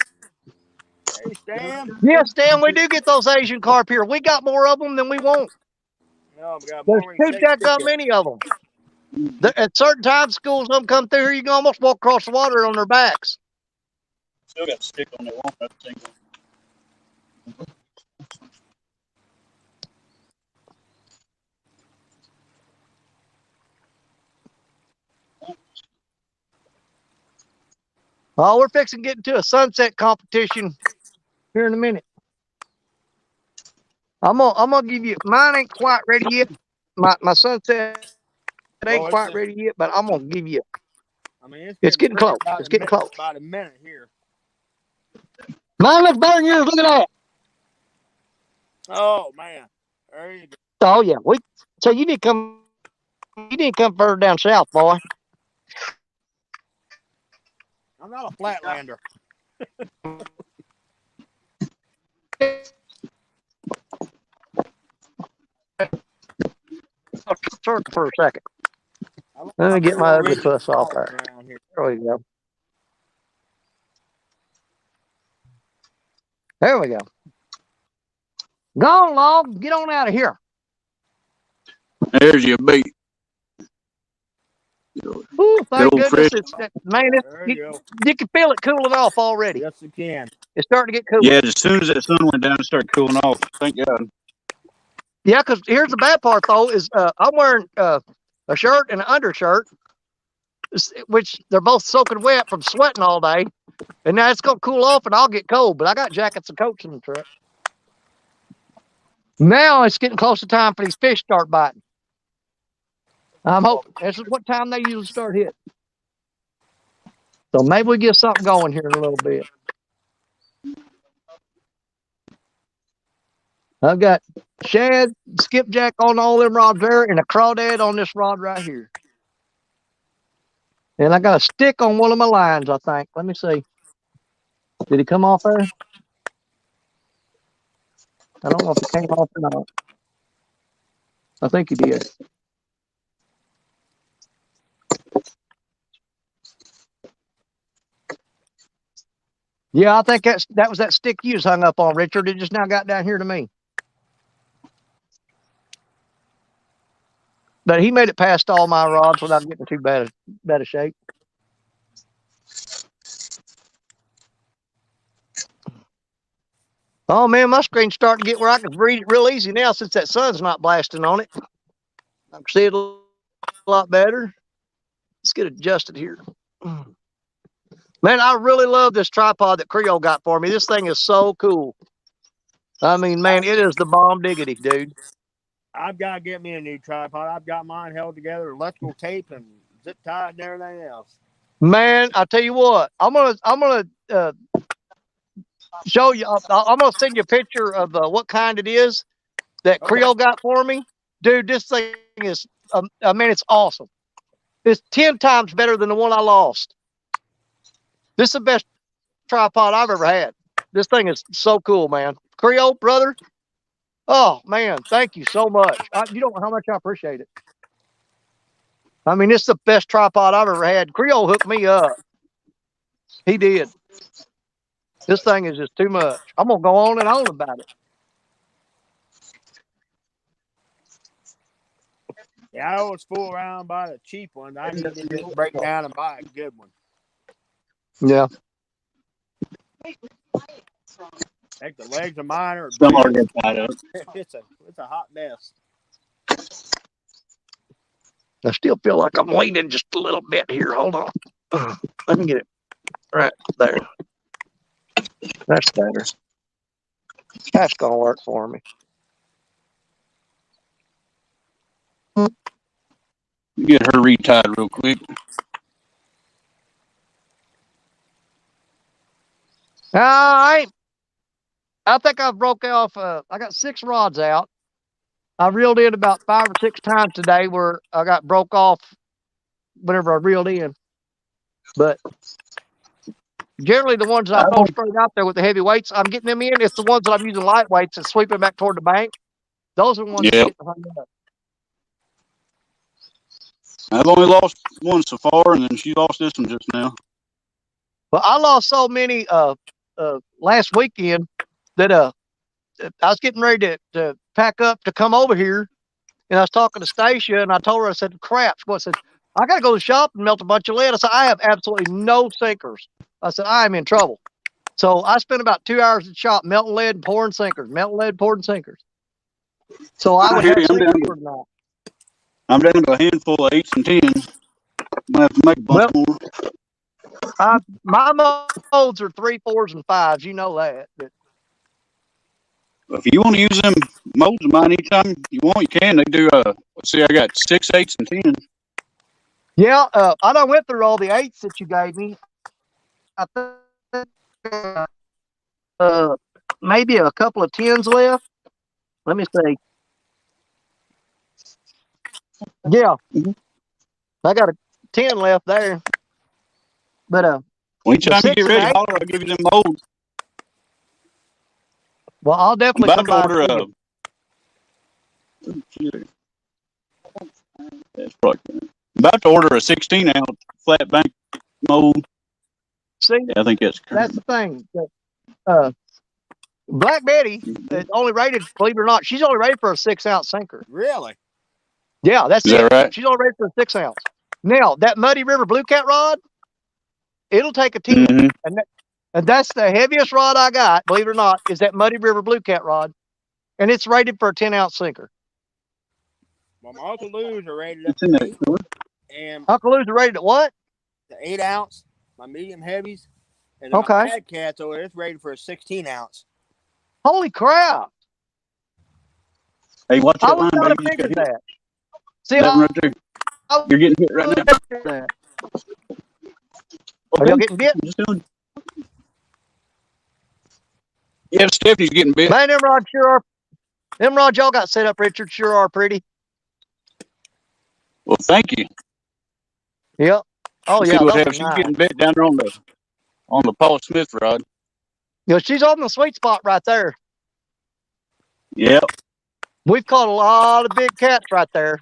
Hey, Stan. Yeah, Stan, we do get those Asian carp here. We got more of them than we want. No, we got There's more too dadgum many of them. At certain times, schools them come through here, you can almost walk across the water on their backs. Still got a stick on that one. Oh, we're fixing to get into a sunset competition here in a minute. I'm gonna give you mine ain't quite ready yet. My sunset ain't Oh, quite ready yet, but I'm gonna give you. I mean, it's It's getting getting ready close. It's getting close. about a minute here. Mine looks better than yours. Look at that. Oh man, there you go. Oh yeah, so you need to come. You need to come further down south, boy. I'm not a flatlander. Circle for a second. I'm Let me get my ugly original puss off there. around here. There we go. There we go. Go on, log. Get on out of here. There's your bait. Ooh, thank old goodness fresh. it's man. There you go. You can feel it cooling off already. Yes, you can. It's starting to get cooler. Yeah, as soon as that sun went down, it started cooling off. Thank God. Yeah, because here's the bad part though is I'm wearing a shirt and an undershirt, which they're both soaking wet from sweating all day, and now it's gonna cool off and I'll get cold. But I got jackets and coats in the truck. Now it's getting close to time for these fish to start biting. I'm hoping this is what time they usually start hitting. So maybe we get something going here in a little bit. I've got shad, skipjack on all them rods there, and a crawdad on this rod right here. And I got a stick on one of my lines, I think. Let me see. Did he come off there? I don't know if it came off or not. I think he did. Yeah, I think that was that stick you was hung up on, Richard. It just now got down here to me. But he made it past all my rods without getting too bad a shape. Oh man, my screen's starting to get where I can read it real easy now since that sun's not blasting on it. I can see it a lot better. Let's get adjusted here. Man, I really love this tripod that Creole got for me. This thing is so cool. I mean, man, it is the bomb diggity, dude. I've got to get me a new tripod. I've got mine held together, electrical tape and zip tied and everything else. Man, I tell you what, I'm gonna show you. I'm gonna send you a picture of what kind it is that Creole got for me, dude. This thing is, I mean, it's awesome. It's 10 times better than the one I lost. This is the best tripod I've ever had. This thing is so cool, man. Creole, brother. Oh man, thank you so much. You don't know how much I appreciate it. I mean, it's the best tripod I've ever had. Creole hooked me up. He did. This thing is just too much. I'm gonna go on and on about it. Yeah, I always fool around by the cheap one. I need to just break down and buy a good one. Yeah. Heck, the legs of mine are Some are getting tied up. it's a hot mess. I still feel like I'm leaning just a little bit here. Hold on. Let me get it right there. That's better. That's gonna work for me. Get her retied real quick. I think I broke off. I got 6 rods out. I reeled in about 5 or 6 times today where I got broke off whenever I reeled in. But generally, the ones that I throw straight out there with the heavy weights, I'm getting them in. It's the ones that I'm using light weights and sweeping back toward the bank. Those are the ones that get hung up. I've only lost one so far, and then she lost this one just now. But I lost so many last weekend that I was getting ready to pack up to come over here, and I was talking to Stacia, and I told her, I said, crap. I said, I got to go to the shop and melt a bunch of lead. I said, I have absolutely no sinkers. I said, I am in trouble. So I spent about 2 hours at the shop melting lead and pouring sinkers, melting lead, pouring sinkers. So I would have sinkers or not. I'm down to a handful of 8s and 10s. I'm going to have to make a bunch more. My molds are 3, 4s, and 5s. You know that. But If you want to use them molds of mine anytime you want, you can. They do. Let's see, I got 6, 8s, and 10s. yeah, I done went through all the 8s that you gave me. I think uh, maybe a couple of 10s left. Let me see. Yeah, Mhm. I got a 10 left there. But the Anytime you get 6 and ready, 8, holler. I'll give you them molds. well, I'll I'm definitely about come to by and order see a. you. That's probably. I'm about to order a 16-ounce flat bank mold. See, Yeah, I think that's that's current. the thing. Uh, Black Betty is only rated, believe it or not, she's only rated for a 6-ounce sinker. Really? Yeah, that's Is that it. right? She's only rated for a 6-ounce. Now, that Muddy River Blue Cat rod, it'll take a 10. Mm-hmm. And that's the heaviest rod I got, believe it or not, is that Muddy River Blue Cat rod. And it's rated for a 10-ounce sinker. Well, my Uncle Lou's are rated up It's in to that 8, cooler. and Uncle Lou's are rated at what? the 8-ounce, my medium heavies, and then my Okay. Mad Cat's over there, it's rated for a 16-ounce. Holy crap. Hey, watch I that would line, not buddy. have You just got figured hit. that. See, That one right there. I You're getting hit right would now. have figured that. Are Okay. y'all getting bit? I'm just telling you. Yeah, Stephanie's getting bit. Man, them rods y'all got set up, Richard, sure are pretty. Well, thank you. Yep. Oh Let's see yeah, what those are happens. She's nice. getting bit down there on the Paul Smith rod. You know, she's on the sweet spot right there. Yep. We've caught a lot of big cats right there.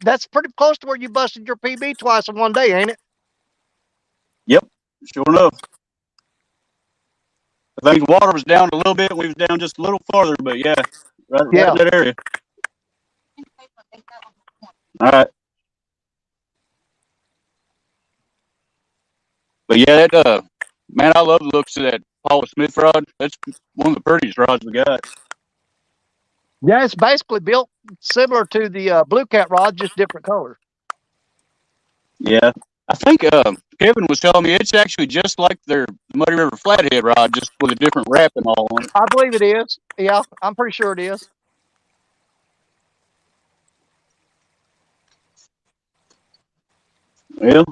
That's pretty close to where you busted your PB twice in one day, ain't it? Yep. Sure enough. I think the water was down a little bit. We was down just a little farther, but yeah, right Yeah. in that area. All right. But yeah, that man, I love the looks of that Paul Smith rod. That's one of the prettiest rods we got. Yeah, it's basically built similar to the blue cat rod, just different colors. Yeah. I think Kevin was telling me it's actually just like their Muddy River Flathead rod, just with a different wrap and all on it. I believe it is. Yeah, I'm pretty sure it is. Well,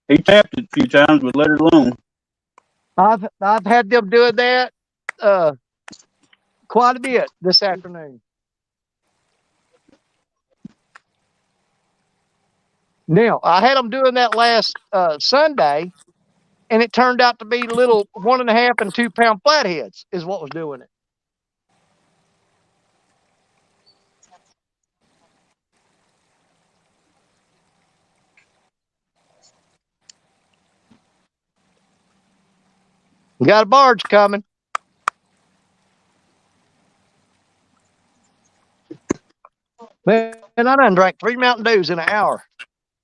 he tapped it a few times, but let it alone. I've had them doing that uh, quite a bit this afternoon. Now I had them doing that last Sunday, and it turned out to be little 1.5 and 2 pound flatheads is what was doing it. We got a barge coming. Man, I done drank 3 Mountain Dews in an hour,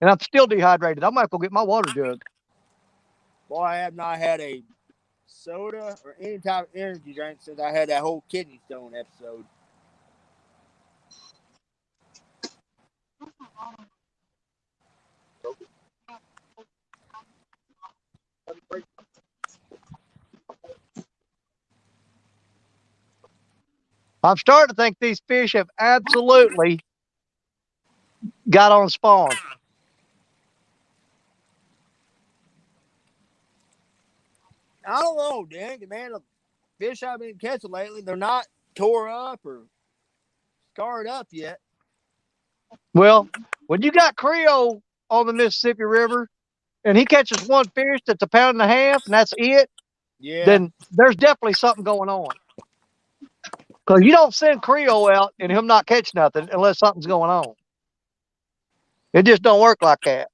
and I'm still dehydrated. I might go get my water jug. Boy, I have not had a soda or any type of energy drink since I had that whole kidney stone episode. I'm starting to think these fish have absolutely got on spawn. I don't know, dang, man. The fish I've been catching lately, they're not tore up or scarred up yet. Well, when you got Creole on the Mississippi River and he catches one fish that's 1.5 pounds and that's it, Yeah. then there's definitely something going on. Because you don't send Creole out and him not catch nothing unless something's going on. It just don't work like that.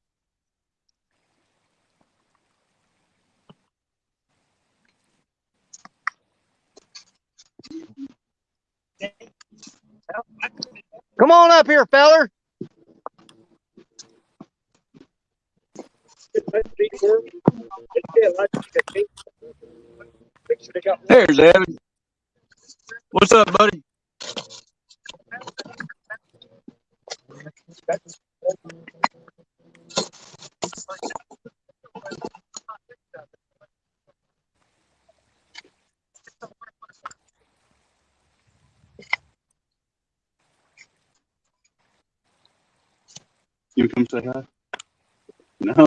Come on up here, feller. There's Evan. What's up, buddy? You come say hi? No.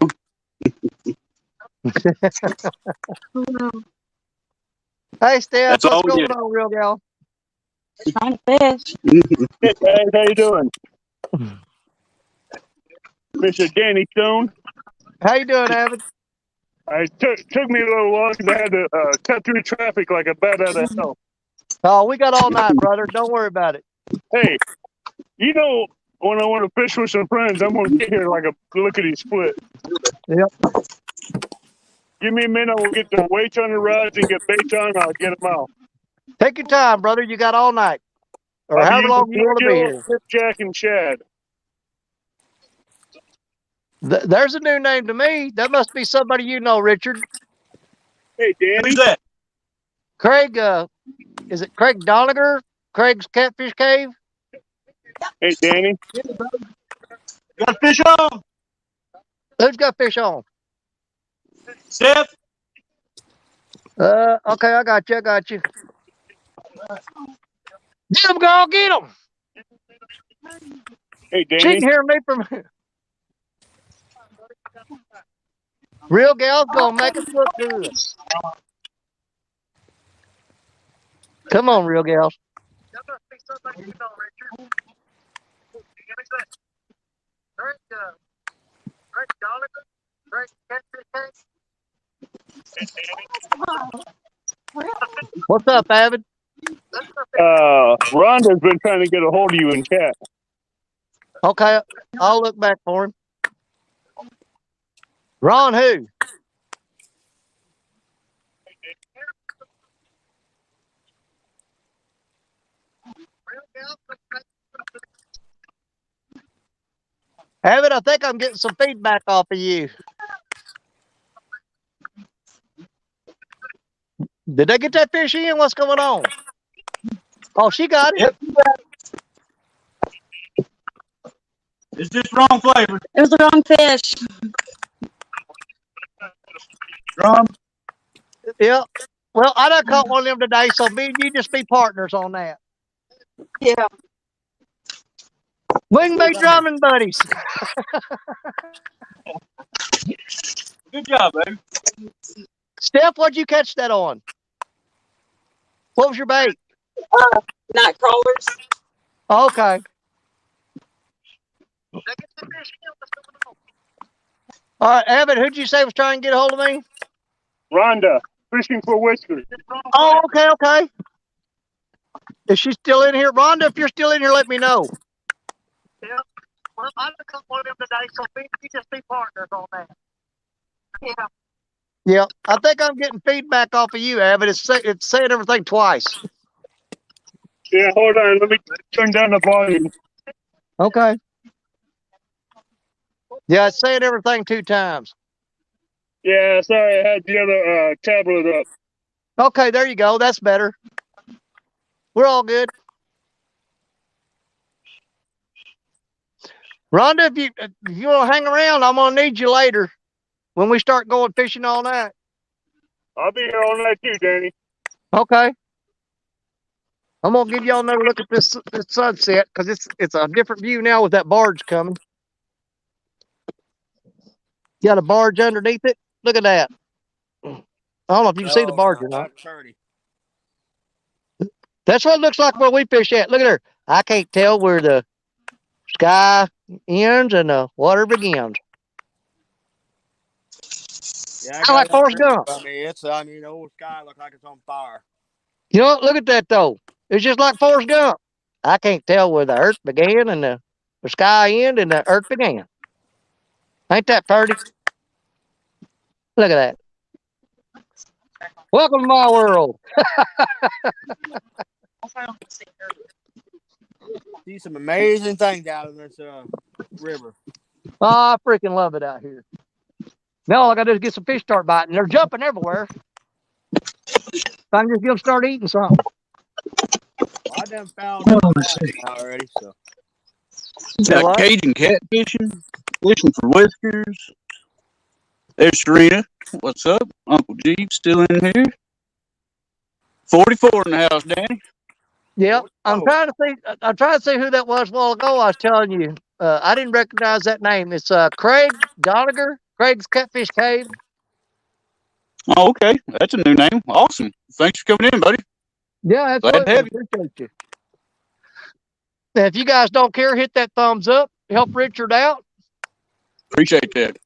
Hey, Steph, That's what's all we going get. on, real gal? Trying to fish. Hey, guys, how you doing? Mr. Danny Stone. How you doing, Avid? It took me a little while because I had to cut through traffic like a bat out of hell. Oh, we got all night, brother. Don't worry about it. Hey, you know, when I want to fish with some friends, I'm going to get here like a lickety split. Yep. Give me a minute. We'll get the weights on the rods and get baits on. I'll get them out. Take your time, brother. You got all night, or I'll be however using long you want to be bluegill, here. skipjack, and shad. There's a new name to me. That must be somebody you know, Richard. Hey, Danny. Who's that? Craig, is it Craig Doniger? Craig's Catfish Cave? Hey, Danny. Got fish on? Who's got fish on? Steph? Okay, I got you. Get him, girl, get him. Hey, She Danny. can hear me from here. Real gal's gonna make us look good. Come on, real gals. That must be somebody you know, Richard. Craig Doniger? Craig Catfish Cave? What's up, Avid? Rhonda's been trying to get a hold of you in chat. Okay, I'll look back for him. Ron who? Avid, I think I'm getting some feedback off of you. Did they get that fish in? What's going on? Oh, she got it. Yep. It's just wrong flavor. It was the wrong fish. Wrong. Yeah. Well, I done caught one of them today, so me and you just be partners on that. Yeah. We can be drumming buddies. Good job, baby. Steph, what'd you catch that on? What was your bait? Night crawlers. Okay. All right, Avid, who'd you say was trying to get a hold of me? Rhonda, fishing for whiskers. Oh, okay. Is she still in here? Rhonda, if you're still in here, let me know. Yeah. Well, I took up one of them today, so we just be partners on that. Yeah. Yeah. I think I'm getting feedback off of you, Avid. It's saying everything twice. Yeah, hold on. Let me turn down the volume. Okay. Yeah, it's saying everything 2 times. Yeah, sorry, I had the other tablet up. Okay, there you go. That's better. We're all good. Rhonda, if you want to hang around, I'm going to need you later when we start going fishing all night. I'll be here all night too, Danny. Okay. I'm going to give y'all another look at this sunset because it's a different view now with that barge coming. Got a barge underneath it. Look at that. I don't know if you can see the barge or not. That's what it looks like where we fish at. Look at her. I can't tell where the sky ends and the water begins. Yeah, I like Forrest Gump. Old sky looks like it's on fire. You know, look at that though. It's just like Forrest Gump. I can't tell where the earth began and the sky ended and the earth began. Ain't that pretty? Look at that. Welcome to my world. See some amazing things out of this river. Oh, I freaking love it out here. Now all I gotta do is get some fish start biting. They're jumping everywhere. I can just get them start eating something. I done found them already, so. Got Cajun catfishing, fishing for whiskers. There's Serena. What's up? Uncle Jeep still in here. 44 in the house, Danny. Yep. I'm trying to see who that was a while ago. I was telling you. I didn't recognize that name. It's Craig Goniger, Craig's Catfish Cave. Oh, okay. That's a new name. Awesome. Thanks for coming in, buddy. Yeah, Glad to absolutely. have you. Appreciate you. Now, if you guys don't care, hit that thumbs up. Help Richard out. Appreciate that.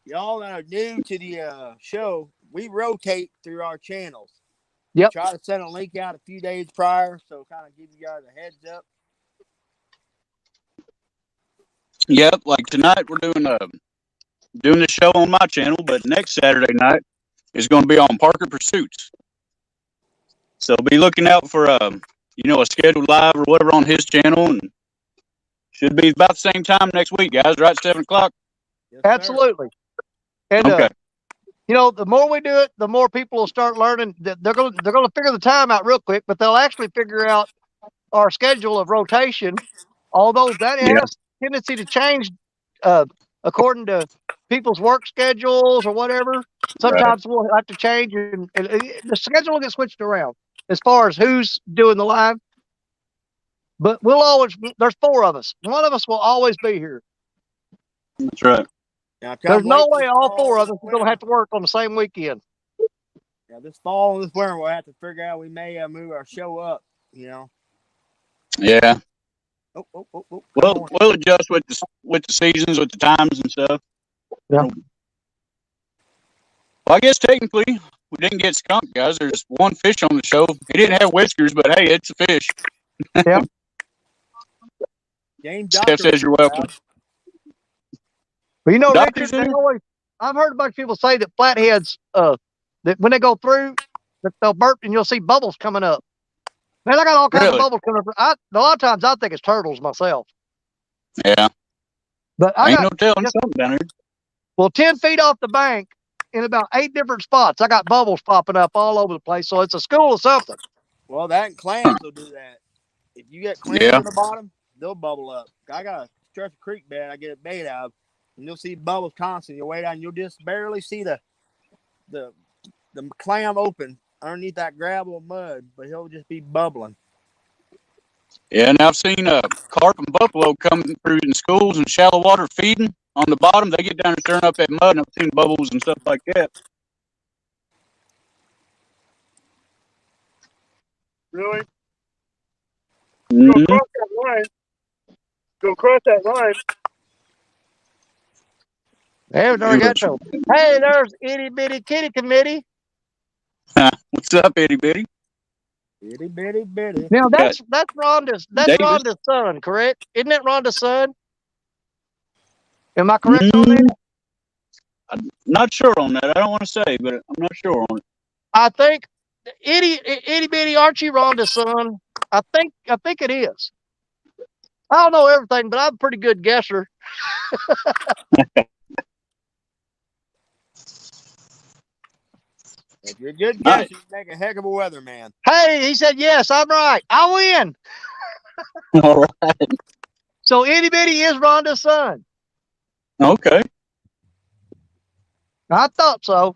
Y'all that are new to the show, we rotate through our channels. Yep. Try to send a link out a few days prior, so kind of give you guys a heads up. Yep. Like tonight, we're doing the show on my channel, but next Saturday night is going to be on Parker Pursuits. So be looking out for a scheduled live or whatever on his channel, and should be about the same time next week, guys. Right, 7 o'clock. Yes, Absolutely. And Okay. the more we do it, the more people will start learning. That they're going to figure the time out real quick, but they'll actually figure out our schedule of rotation. Although that Yeah. has tendency to change according to people's work schedules or whatever. Sometimes we'll have to change, and the schedule will get switched around as far as who's doing the live. But there's 4 of us. One of us will always be here. That's right. Now, There's no way this all fall 4 of and us are going to have to work on the same weekend. Yeah, this fall and this winter, we'll have to figure out. We may move our show up. Yeah. Oh. We'll adjust with the seasons, with the times and stuff. Yeah. Well, I guess technically we didn't get skunked, guys. There's one fish on the show. He didn't have whiskers, but hey, it's a fish. Yeah. James Steph Doctor says you're welcome. But Doctor's Richard, in I've heard a bunch of people say that flatheads, that when they go through, that they'll burp and you'll see bubbles coming up. Man, I got all kinds of Really? bubbles coming up. A lot of times I think it's turtles myself. Yeah. But I Ain't got, no telling something down here. 10 feet off the bank in about 8 different spots, I got bubbles popping up all over the place. So it's a school of something. Well, that and clams will do that. If you get clams Yeah. on the bottom, they'll bubble up. I got a stretch of creek bed I get it bait out of, and you'll see bubbles constantly. You'll wait out, and you'll just barely see the clam open underneath that gravel mud, but he'll just be bubbling. Yeah, and I've seen carp and buffalo coming through in schools and shallow water feeding on the bottom. They get down and stirring up that mud, and I've seen bubbles and stuff like that. Really? Mhm. Go across that line. Go across that line. There we got to. Hey, there's Itty Bitty Kitty Committee. What's up, itty bitty? Bitty, bitty, bitty. Now that's Rhonda's Davis. Rhonda's son, correct? Isn't that Rhonda's son? Am I correct on that? I'm not sure on that. I don't want to say, but I'm not sure on it. I think Itty Bitty, aren't you Rhonda's son? I think it is. I don't know everything, but I'm a pretty good guesser. If you're a good All guess, right. you make a heck of a weatherman. Hey, he said yes, I'm right. I win. All right. So Itty Bitty is Rhonda's son. Okay. I thought so.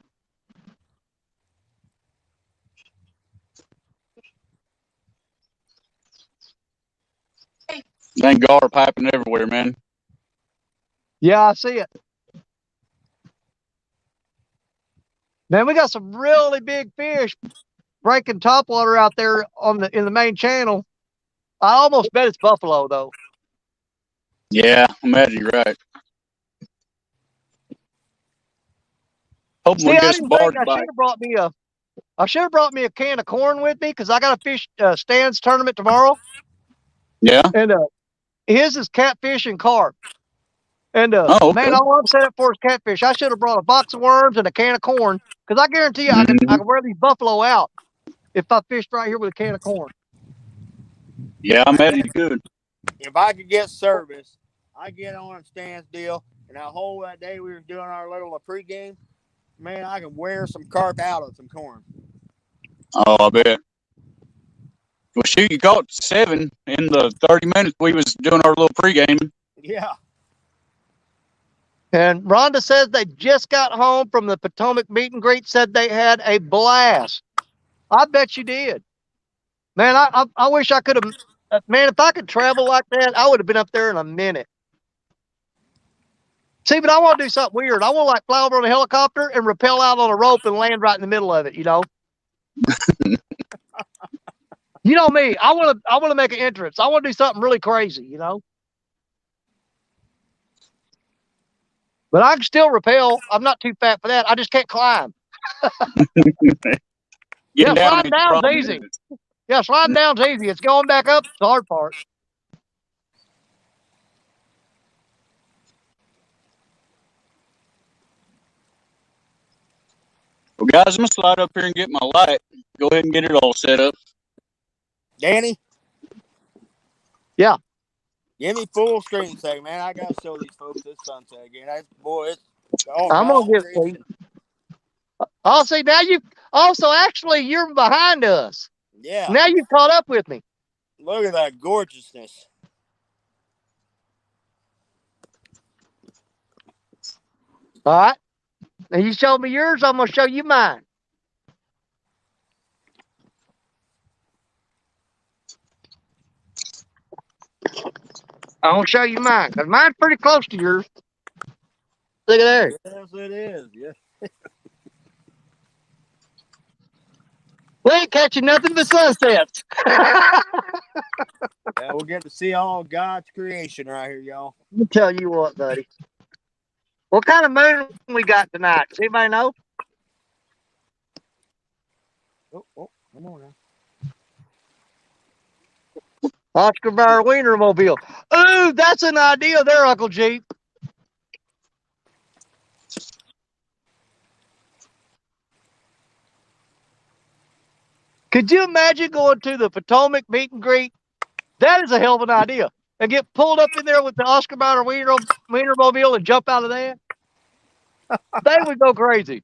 Dang gar piping everywhere, man. Yeah, I see it. Man, we got some really big fish breaking topwater out there in the main channel. I almost bet it's buffalo though. Yeah, I imagine you're right. Hoping See, we I get some didn't think barge I bite. should have brought me a can of corn with me because I got a fish stands tournament tomorrow. Yeah. And his is catfish and carp. And Oh, okay. man, all I'm set up for is catfish. I should have brought a box of worms and a can of corn because I guarantee you I can wear these buffalo out if I fished right here with a can of corn. Yeah, I imagine you could. If I could get service, I get on Stan's deal, and that whole that day we were doing our little pregame, man, I can wear some carp out of some corn. Oh, I bet. Well, shoot, you caught 7 in the 30 minutes we was doing our little pregame. Yeah. And Rhonda says they just got home from the Potomac meet and greet, said they had a blast. I bet you did. Man, I wish I could have man, if I could travel like that, I would have been up there in a minute. See, but I want to do something weird. I want to like fly over on a helicopter and rappel out on a rope and land right in the middle of it. You know. You know me. I want to make an entrance. I want to do something really crazy. You know. But I can still rappel. I'm not too fat for that. I just can't climb. Yeah, sliding down's easy. Yeah, sliding down's easy. It's going back up the hard part. Well, guys, I'm going to slide up here and get my light. Go ahead and get it all set up. Danny? Yeah. Give me full screen second, man. I got to show these folks this sunset again. I'm going to get you. Oh, see, now you also actually you're behind us. Yeah. Now you've caught up with me. Look at that gorgeousness. All right. Now you showed me yours, I'm going to show you mine. I'm going to show you mine, because mine's pretty close to yours. Look at there. Yes, it is. Yeah. We ain't catching nothing but sunsets. Yeah, we'll get to see all God's creation right here, y'all. Let me tell you what, buddy. What kind of moon we got tonight? Does anybody know? Oh, come on now. Oscar Mayer Wienermobile. Ooh, that's an idea there, Uncle Jeep. Could you imagine going to the Potomac meet and greet? That is a hell of an idea. And get pulled up in there with the Oscar Mayer Wienermobile and jump out of that. They would go crazy.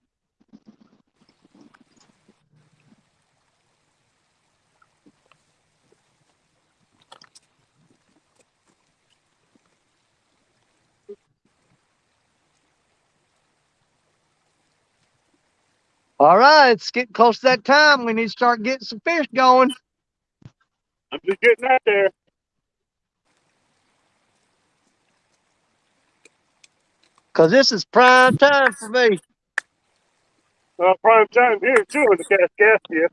All right, it's getting close to that time. We need to start getting some fish going. I'm just getting out there. Because this is prime time for me. Prime time here too in the Cascadia.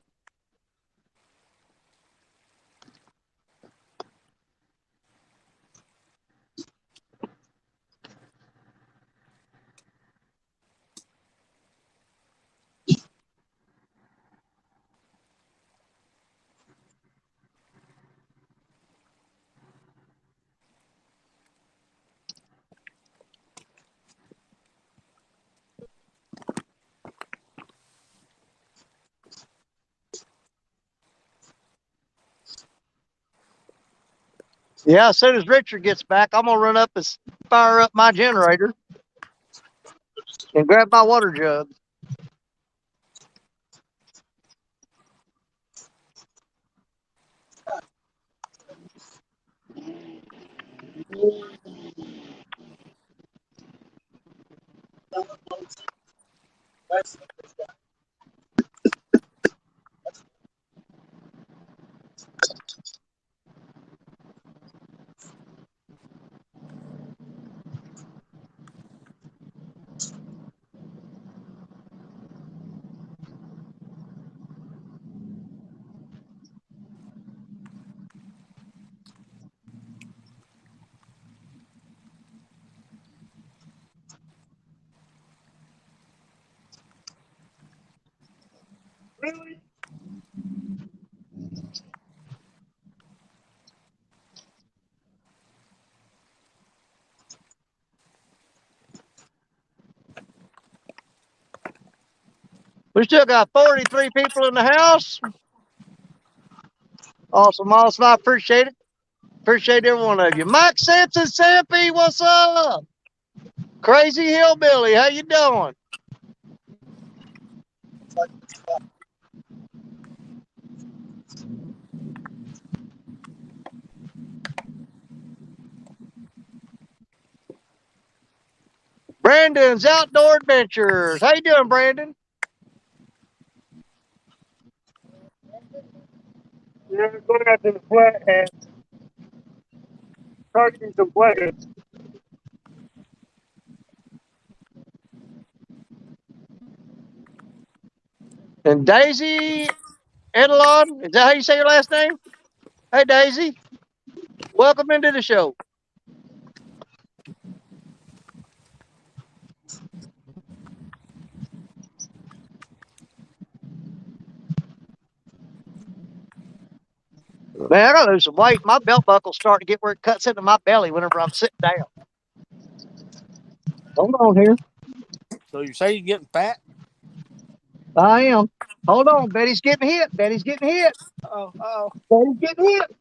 Yeah, as soon as Richard gets back, I'm going to run up and fire up my generator and grab my water jug. Really? We still got 43 people in the house. Awesome, awesome. I appreciate it. Appreciate every one of you. Mike Sampson, Sampy, what's up? Crazy Hillbilly, how you doing? Brandon's Outdoor Adventures. How you doing, Brandon? Yeah, going out to the flathead. targeting some flathead. And Daisy Edelon, is that how you say your last name? Hey, Daisy, welcome into the show. Man, I gotta lose some weight. My belt buckle's starting to get where it cuts into my belly whenever I'm sitting down. Hold on here. So you say you're getting fat? I am. Hold on. Betty's getting hit. Betty's getting hit. Oh. Betty's getting hit.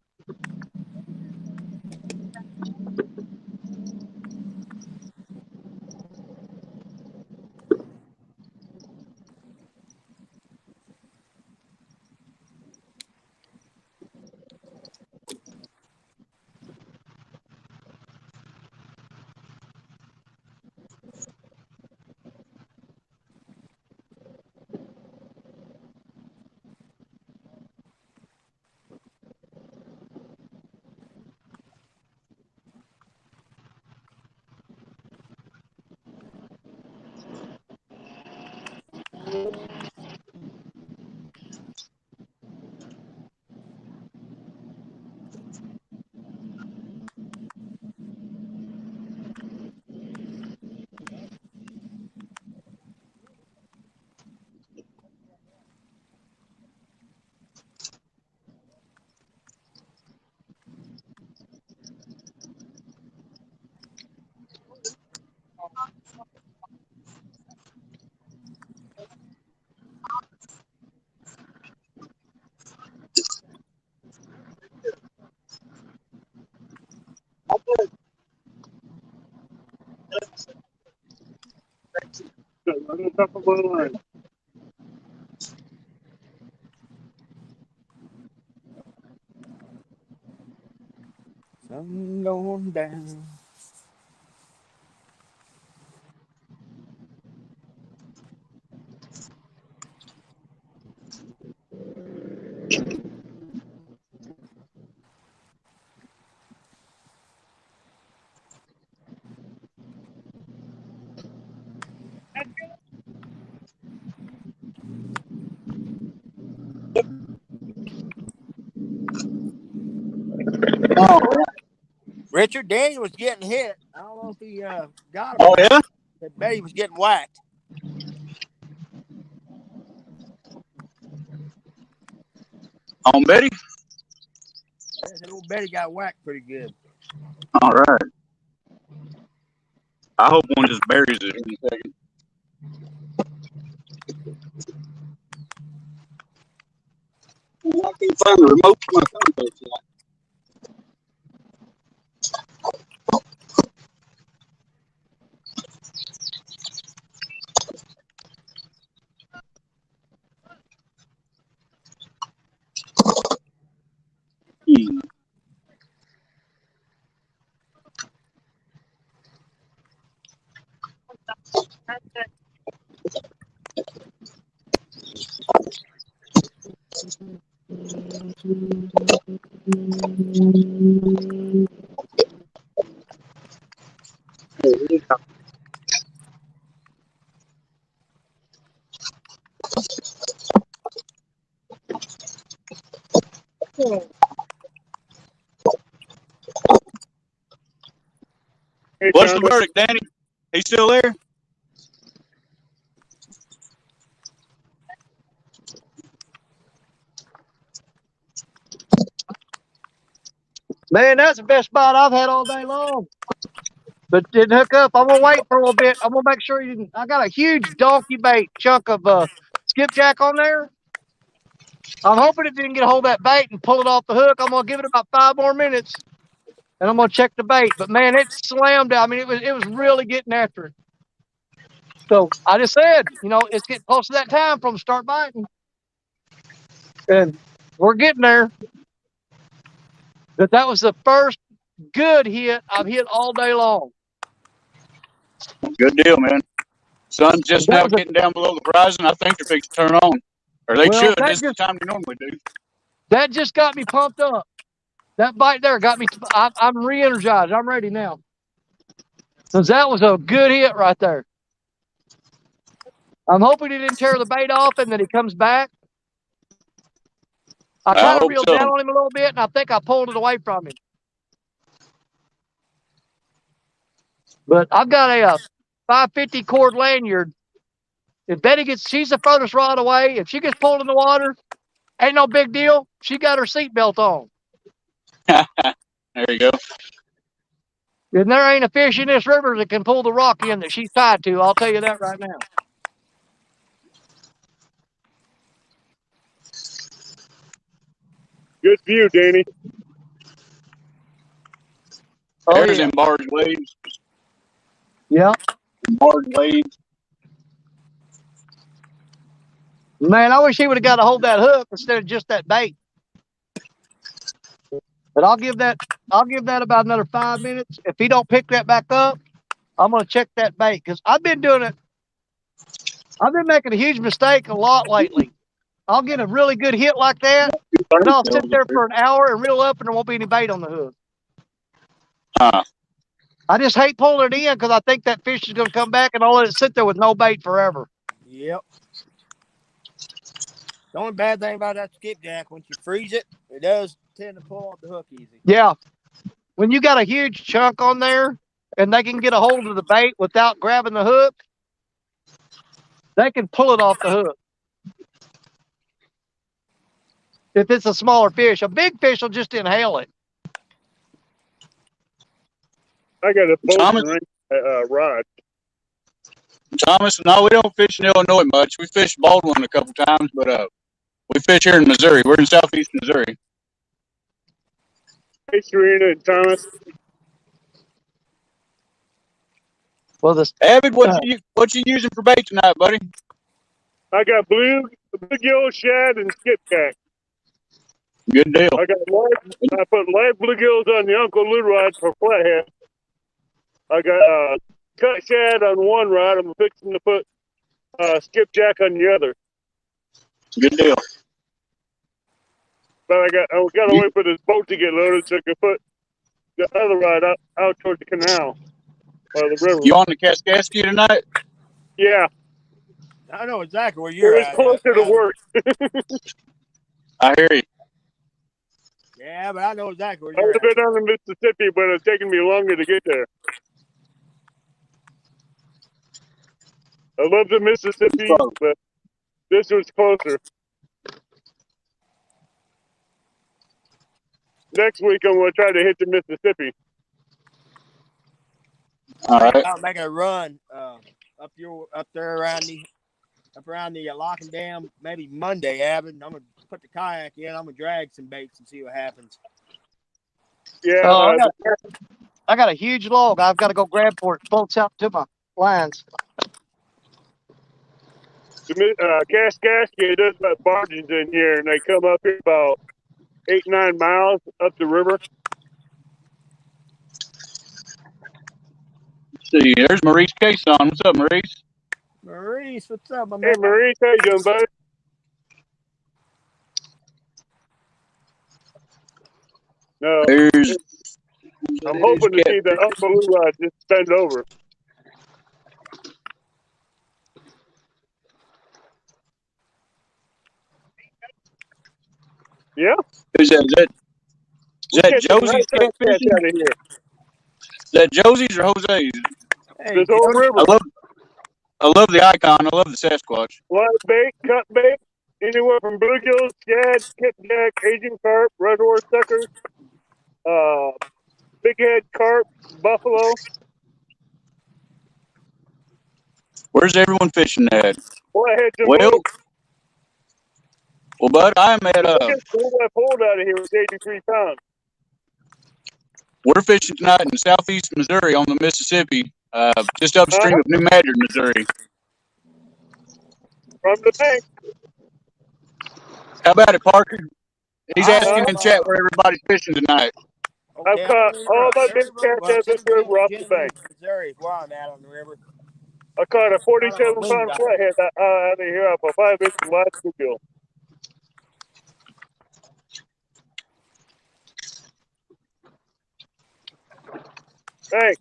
Right on top of my line. Sun going down. Oh, Richard, Danny was getting hit. I don't know if he got him. oh yeah? I bet he was getting whacked. On Betty? Yeah, that old Betty got whacked pretty good. All right. I hope one just buries it in a second. I can't find the remote for my phone. Hmm. Hey, What's the Thomas. verdict, Danny? He still there? Man, that's the best spot I've had all day long. But didn't hook up. I'm gonna wait for a little bit. I'm gonna make sure you didn't. I got a huge donkey bait chunk of skipjack on there. I'm hoping it didn't get a hold of that bait and pull it off the hook. I'm gonna give it about 5 more minutes, and I'm gonna check the bait. But man, it slammed out. I mean, it was really getting after it. So I just said, it's getting close to that time for them to start biting, and we're getting there. But that was the first good hit I've hit all day long. Good deal, man. Sun's just That now was a, getting down below the horizon. I think they're fixing to turn on. Or they well, should. This is the time they normally do. that just got me pumped up. That bite there got me. I'm re-energized. I'm ready now. Because that was a good hit right there. I'm hoping he didn't tear the bait off and that he comes back. I I kind of hope reeled so. down on him a little bit, and I think I pulled it away from him. But I've got a 550 cord lanyard. If Betty gets, she's the furthest rod away. If she gets pulled in the water, ain't no big deal. She got her seatbelt on. There you go. And there ain't a fish in this river that can pull the rock in that she's tied to. I'll tell you that right now. Good view, Danny. Oh, There's yeah. them barge waves. Yeah. Barge waves. Man, I wish he would have got a hold of that hook instead of just that bait. But I'll give that about another 5 minutes. If he don't pick that back up, I'm gonna check that bait because I've been doing it. I've been making a huge mistake a lot lately. I'll get a really good hit like that, and I'll sit there for an hour and reel up, and there won't be any bait on the hook. I just hate pulling it in because I think that fish is going to come back, and I'll let it sit there with no bait forever. Yep. The only bad thing about that skipjack, once you freeze it, it does tend to pull off the hook easy. Yeah. When you got a huge chunk on there and they can get a hold of the bait without grabbing the hook, they can pull it off the hook. If it's a smaller fish, a big fish will just inhale it. I got a Thomas? boat rod. Thomas, no, we don't fish in Illinois much. We fished Baldwin a couple times, but we fish here in Missouri. We're in southeast Missouri. Hey, Serena and Thomas. Well, this Avid, what you using for bait tonight, buddy? I got bluegill, shad, and skipjack. Good deal. I put live bluegills on the Uncle Lou rod for flathead. I got cut shad on one rod. I'm fixing to put skipjack on the other. Good deal. But I got to wait for this boat to get loaded so I can put the other rod out towards the canal or the river. You on the Kaskaskia tonight? Yeah. I know exactly where you're It's at. closer to work. I hear you. Yeah, but I know exactly where I you're would at. have been on the Mississippi, but it's taking me longer to get there. I love the Mississippi, but this was closer. Next week, I'm going to try to hit the Mississippi. All right. I'm making a run up there around the locking dam maybe Monday, Abbott. I'm gonna put the kayak in. I'm gonna drag some baits and see what happens. Yeah, I got a huge log. I've got to go grab for it. Bolts out to my lines. the Kaskaskia does got barges in here, and they come up here about 8-9 miles up the river. Let's see, there's Maurice Case on. What's up, Maurice? Maurice, what's up, my Hey, man? Maurice, how you doing, buddy? No, I'm hoping to see the Uncle Lou rod just bend over. Yeah? Who's that? Is that Josie's catfishing? Out of here. Is that Josie's or Jose's? Hey, This whole river. I love the icon. I love the Sasquatch. Live bait, cut bait, anywhere from bluegills, shad, skipjack, Asian carp, reservoir suckers, big head carp, buffalo. Where's everyone fishing at? Well, Bud, I'm at just pull that pole out of here with 83 pounds. we're fishing tonight in southeast Missouri on the Mississippi, just upstream of New Madrid, Missouri. From the bank. How about it, Parker? He's asking in chat where everybody's fishing tonight. Okay, I've caught all my big cats at this river off the bank. Missouri is where I'm at on the river. I caught a 47-pound flathead out of here off a 5-inch live bluegill. Hey.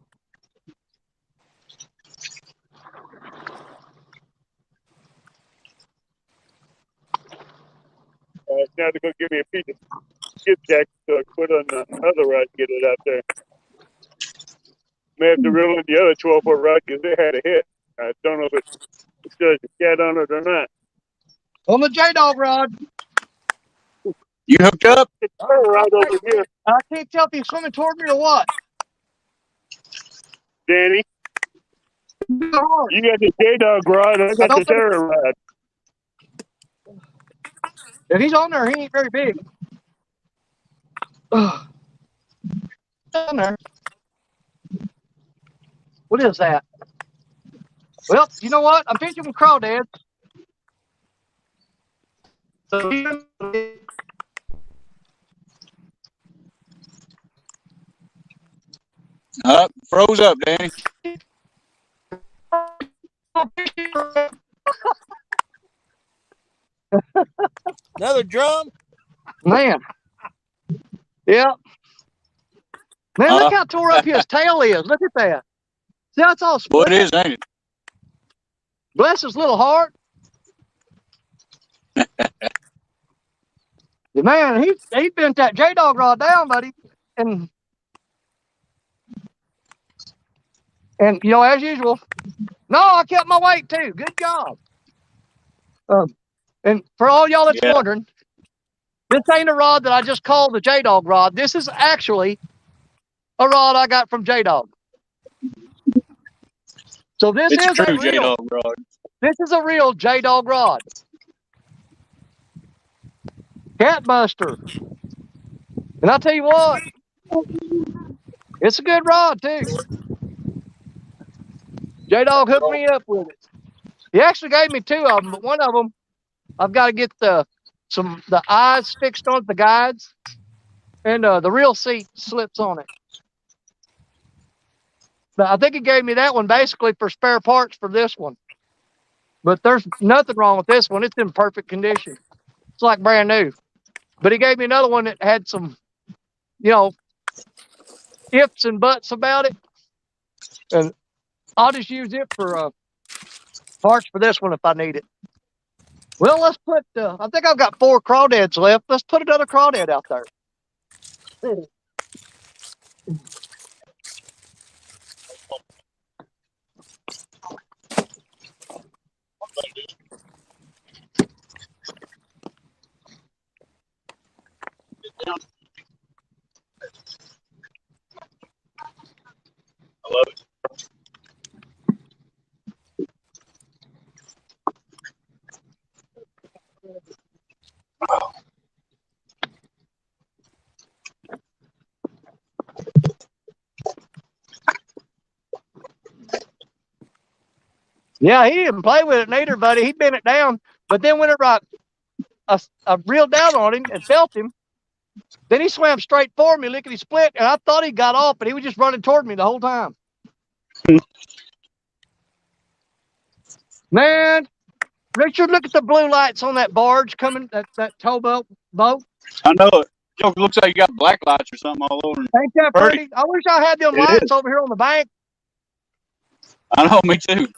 Now to go give me a piece of skipjack so I can put on the other rod and get it out there. May have to reel in the other 12-foot rod because they had a hit. I don't know if it still has a cat on it or not. On the J-Dog rod. You hooked up? It's right over here, I can't tell if he's swimming toward me or what. Danny. You got the J-Dog rod, I got the Terror rod. If he's on there, he ain't very big. On there. What is that? Well, you know what? I'm fishing with crawdads. So Froze up, Danny. Another drum? Man. Yeah. Man, look how tore up his tail is. Look at that. See how it's all split? Well, it is, ain't it? Bless his little heart. Man, he bent that J-Dog rod down, buddy. And you know, as usual, no, I kept my weight too. Good job. And for all y'all that's wondering, this ain't a rod that I just called the J-Dog rod. This is actually a rod I got from J-Dog. So this It's is a true a real J-Dog rod. This is a real J-Dog rod. Cat buster. And I'll tell you what, it's a good rod too. J-Dog hooked me up with it. He actually gave me two of them, but one of them, I've got to get the eyes fixed on the guides, and the reel seat slips on it. But I think he gave me that one basically for spare parts for this one. But there's nothing wrong with this one. It's in perfect condition. It's like brand new. But he gave me another one that had some, you know, ifs and buts about it. And I'll just use it for parts for this one if I need it. Well, let's put, I think I've got 4 crawdads left. Let's put another crawdad out there. I love it. Yeah, he didn't play with it neither, buddy. He bent it down, but then when it rocked, I reeled down on him and felt him. Then he swam straight for me, lickety split, and I thought he got off, but he was just running toward me the whole time. Man, Richard, look at the blue lights on that barge coming, that towboat boat. I know it. It looks like you got black lights or something all over. Ain't that pretty? I wish I had them lights over here on the bank. I know, me too.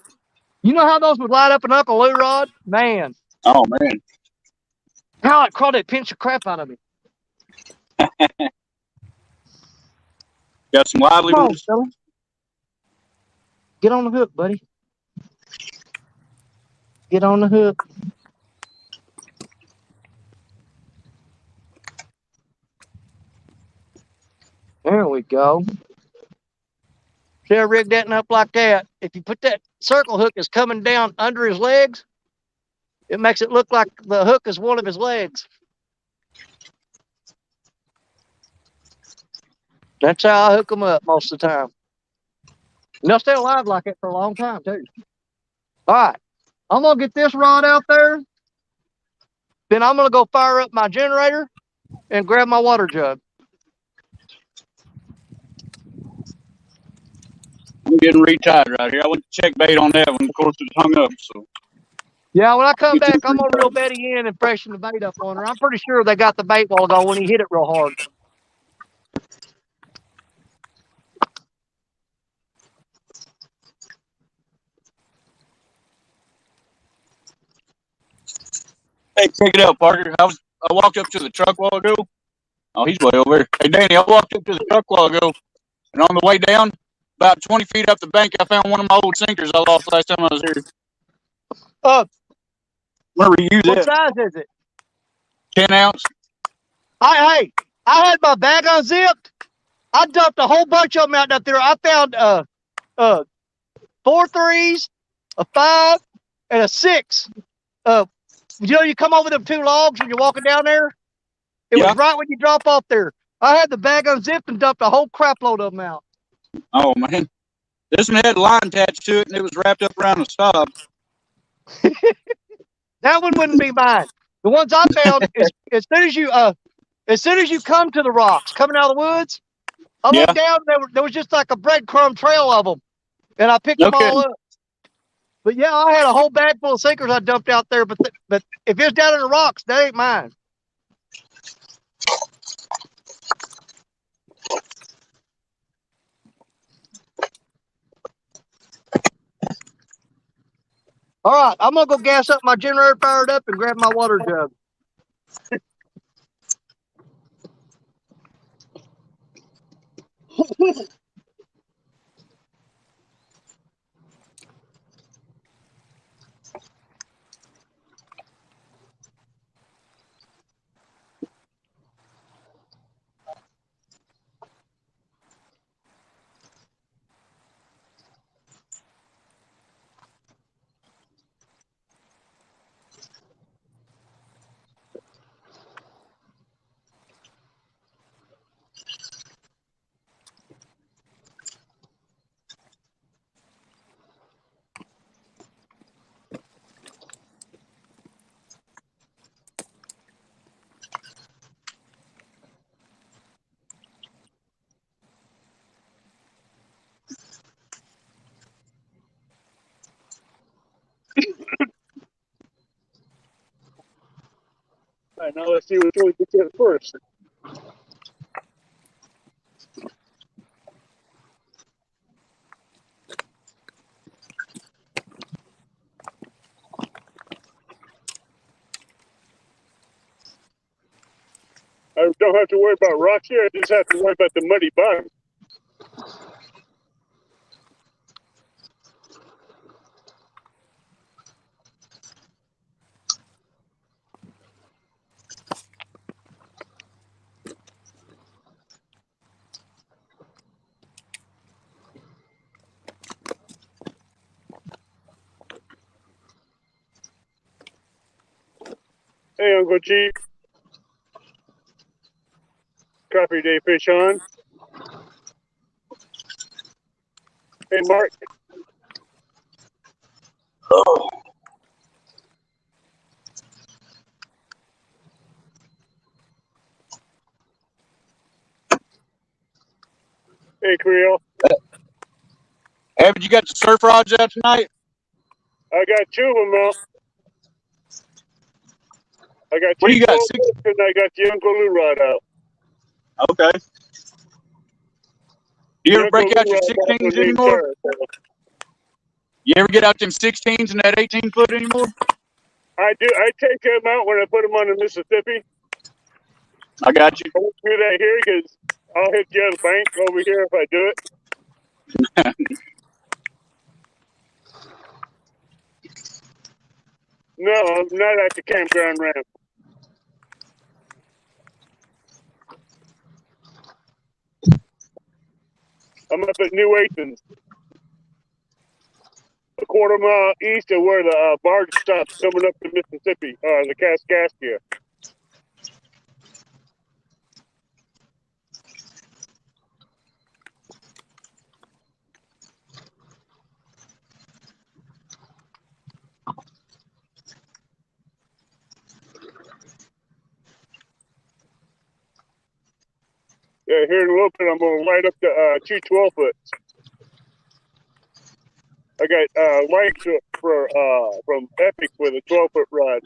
You know how those would light up an Uncle Lou rod? Man. Oh, man. How it crawdad pinched the crap out of me. Got some lively ones. Fella. Get on the hook, buddy. Get on the hook. There we go. See, I rigged that up like that. If you put that circle hook is coming down under his legs, it makes it look like the hook is one of his legs. That's how I hook them up most of the time. And they'll stay alive like it for a long time, too. All right. I'm going to get this rod out there. Then I'm going to go fire up my generator and grab my water jug. I'm getting retied right here. I went to check bait on that one. Of course, it hung up. So Yeah, when I come back, I'm going to reel Betty in and freshen the bait up on her. I'm pretty sure they got the bait while ago when he hit it real hard. Hey, check it out, Parker. I walked up to the truck a while ago. Oh, he's way over there. Hey, Danny, I walked up to the truck a while ago, and on the way down, about 20 feet up the bank, I found one of my old sinkers I lost last time I was here. Uh, I'm going to reuse what it. size is it? 10 ounce. I had my bag unzipped. I dumped a whole bunch of them out there. I found 4 3s, a 5, and a 6. You come over them 2 logs when you're walking down there? It was right when you drop off there. I had the bag unzipped and dumped a whole crap load of them out. Oh, man. This one had a line attached to it, and it was wrapped up around the stop. That one wouldn't be mine. The ones I found, as soon as you come to the rocks, coming out of the woods, I looked down, there was just like a breadcrumb trail of them, and I picked them all up. But yeah, I had a whole bag full of sinkers I dumped out there, but if it's down in the rocks, that ain't mine. All right, I'm gonna go gas up my generator, fired up, and grab my water jug. All right, now let's see which one gets hit first. I don't have to worry about rocks here. I just have to worry about the muddy bottom. Hey, Uncle Chief. Coffee day fish on. Hey, Mark. Oh. Hey, Creole. Haven't you got the surf rods out tonight? I got 2 of them now. I got 2 What do you got? and I got the Uncle Lou rod out. Okay. Do you ever break out your 16s anymore? You ever get out them 16s in that 18-foot anymore? I do. I take them out when I put them on the Mississippi. I got you. I won't do that here because I'll hit the other bank over here if I do it. No, I'm not at the campground ramp. I'm up at New Athens, a quarter mile east of where the barge stops coming up to Mississippi, the Kaskaskia. Yeah, here in a little bit, I'm going to light up the 2 12-foots. I got lights from Epic with a 12-foot rod.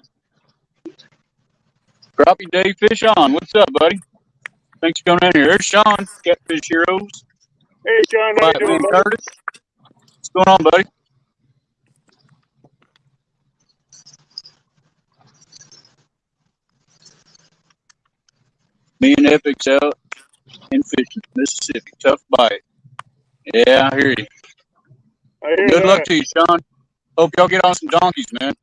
Crappie Day Fish on. What's up, buddy? Thanks for coming in here. There's Sean, Catfish Heroes. Hey, Sean, how you doing, buddy? Curtis. What's going on, buddy? Me and Epic's out in fishing, Mississippi. Tough bite. Yeah, I hear you. I hear Good that. luck to you, Sean. Hope y'all get on some donkeys, man.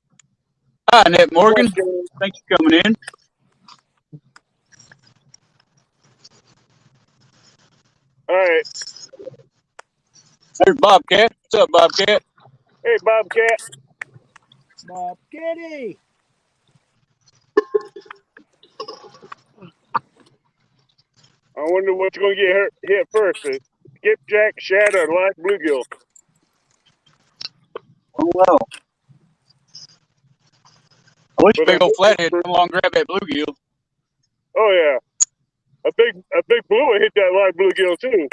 Hi, Annette Morgan. Thanks for coming in. All right. There's Bobcat. What's up, Bobcat? Hey, Bobcat. Bob Kitty. I wonder what's going to get hit first. The skipjack, shad, or live bluegill. Oh, well. I wish But big old flathead come along and grab that bluegill. Oh yeah, a big blue will hit that live bluegill too.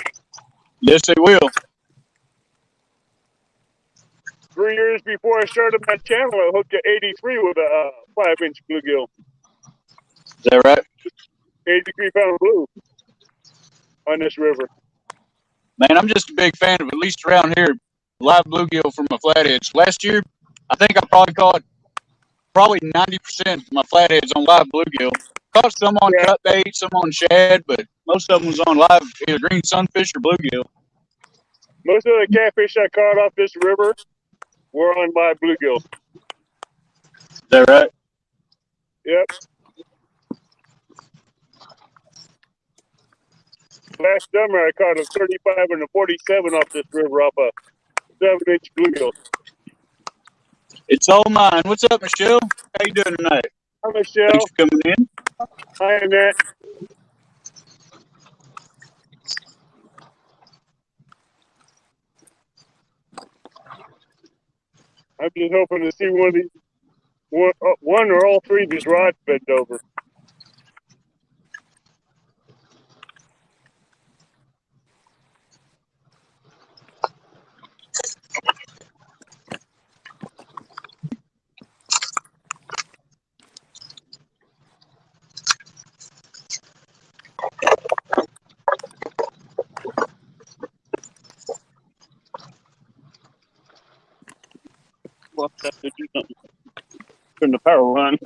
Yes, they will. 3 years before I started my channel, I hooked an 83 with a 5-inch bluegill. Is that right? 83-pound blue on this river. Man, I'm just a big fan of, at least around here, live bluegill from my flatheads. Last year, I think I probably caught 90% of my flatheads on live bluegill. Caught some on cut bait, some on shad, but most of them was on live, either green sunfish or bluegill. Most of the catfish I caught off this river were on live bluegill. Is that right? Yep. Last summer, I caught a 35 and a 47 off this river off a 7-inch bluegill. It's all mine. What's up, Michelle? How you doing tonight? Hi, Michelle. Thanks for coming in. Hi, Annette. I'm just hoping to see one or all three of these rods bend over. Well, I have to do something. Turn the power on.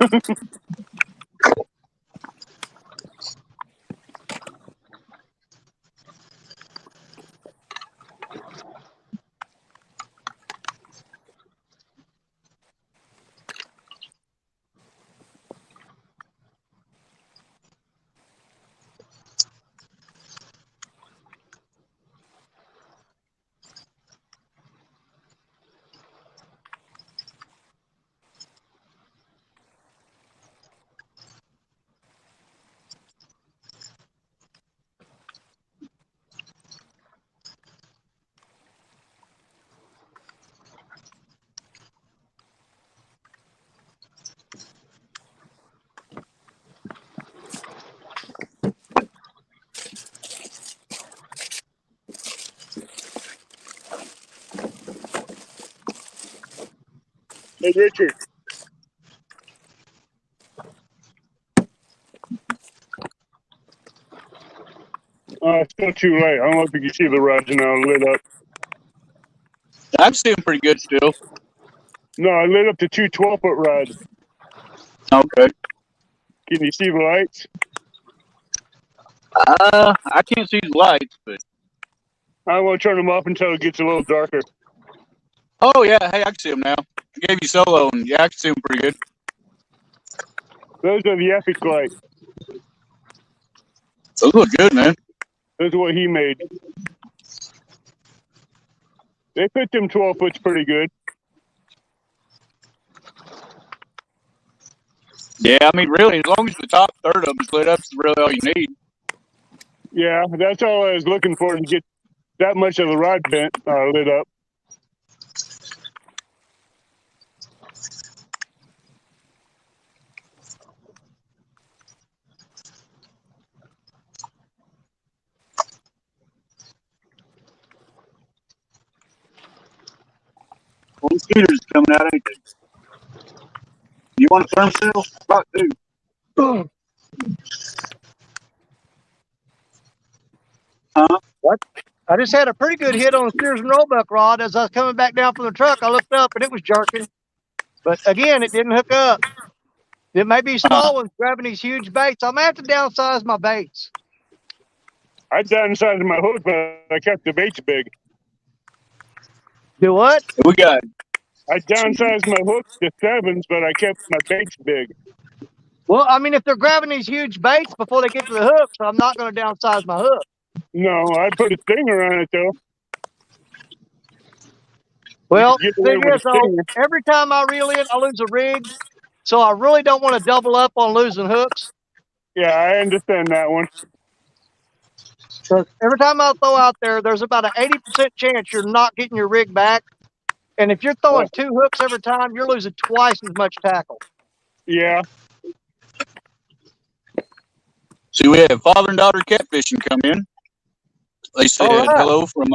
Hey, Richard. It's still too late. I don't know if you can see the rods now lit up. I'm seeing pretty good still. No, I lit up the two 12-foot rods. Okay. Can you see the lights? I can't see the lights, but. I won't turn them off until it gets a little darker. Oh, yeah. Hey, I can see them now. I gave you solo, and yeah, I can see them pretty good. Those are the Epic lights. Those look good, man. That's what he made. They fit them 12-foots pretty good. Yeah, I mean, really, as long as the top third of them is lit up, it's really all you need. Yeah, that's all I was looking for, to get that much of the rod bent lit up. Well, mosquitoes coming out, ain't they? You want a firm seal? Rock too. Huh? What? I just had a pretty good hit on a Spears and Roebuck rod. As I was coming back down from the truck, I looked up and it was jerking. But again, it didn't hook up. It may be small ones grabbing these huge baits. I'm gonna have to downsize my baits. I downsized my hook, but I kept the baits big. Do what? We got I downsized my hook to 7s, but I kept my baits big. Well, I mean, if they're grabbing these huge baits before they get to the hook, so I'm not going to downsize my hook. No, I put a stinger on it though. Well, Get the away thing with is, a though, stinger. every time I reel in, I lose a rig. So I really don't want to double up on losing hooks. Yeah, I understand that one. So every time I throw out there, there's about an 80% chance you're not getting your rig back. And if you're throwing 2 hooks every time, you're losing twice as much tackle. Yeah. See, we had father and daughter catfishing come in. They said All right. hello from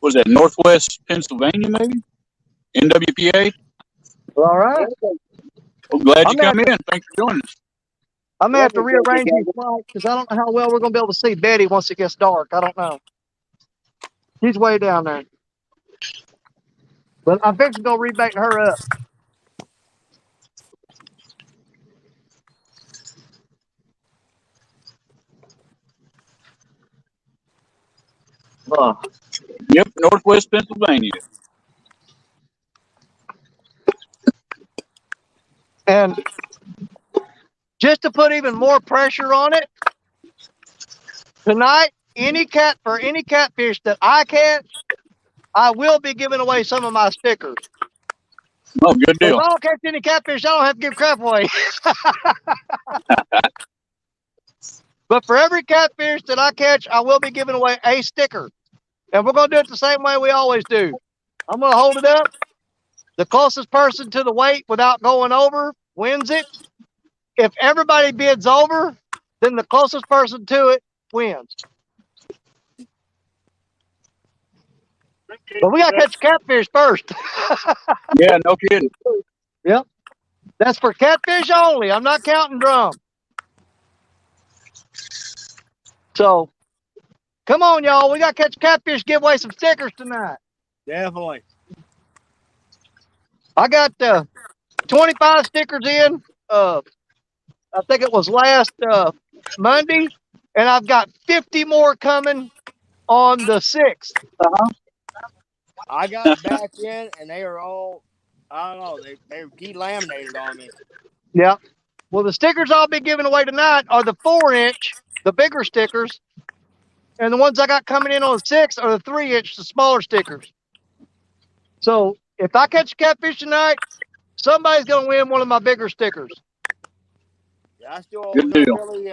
was that Northwest Pennsylvania, maybe? NWPA. All right. Well, glad I'm you come in. Thanks for joining us. I'm going to have to rearrange these flights because I don't know how well we're going to be able to see Betty once it gets dark. I don't know. She's way down there. But I'm fixing to go rebait her up. Yep, Northwest Pennsylvania. And just to put even more pressure on it, tonight, any catfish that I catch, I will be giving away some of my stickers. Oh, good If deal. I don't catch any catfish, I don't have to give crap away. But for every catfish that I catch, I will be giving away a sticker. And we're going to do it the same way we always do. I'm going to hold it up. The closest person to the weight without going over wins it. If everybody bids over, then the closest person to it wins. But we got to catch catfish first. Yeah, no kidding. Yep. That's for catfish only. I'm not counting drum. So, come on, y'all. We got to catch catfish, give away some stickers tonight. Definitely. I got 25 stickers in. I think it was last Monday. And I've got 50 more coming on the 6th. I got back in, and they are all, I don't know, they delaminated on me. Yeah. Well, the stickers I'll be giving away tonight are the 4-inch, the bigger stickers. And the ones I got coming in on the 6th are the 3-inch, the smaller stickers. So if I catch catfish tonight, somebody's going to win one of my bigger stickers. Yeah, I still Good deal. really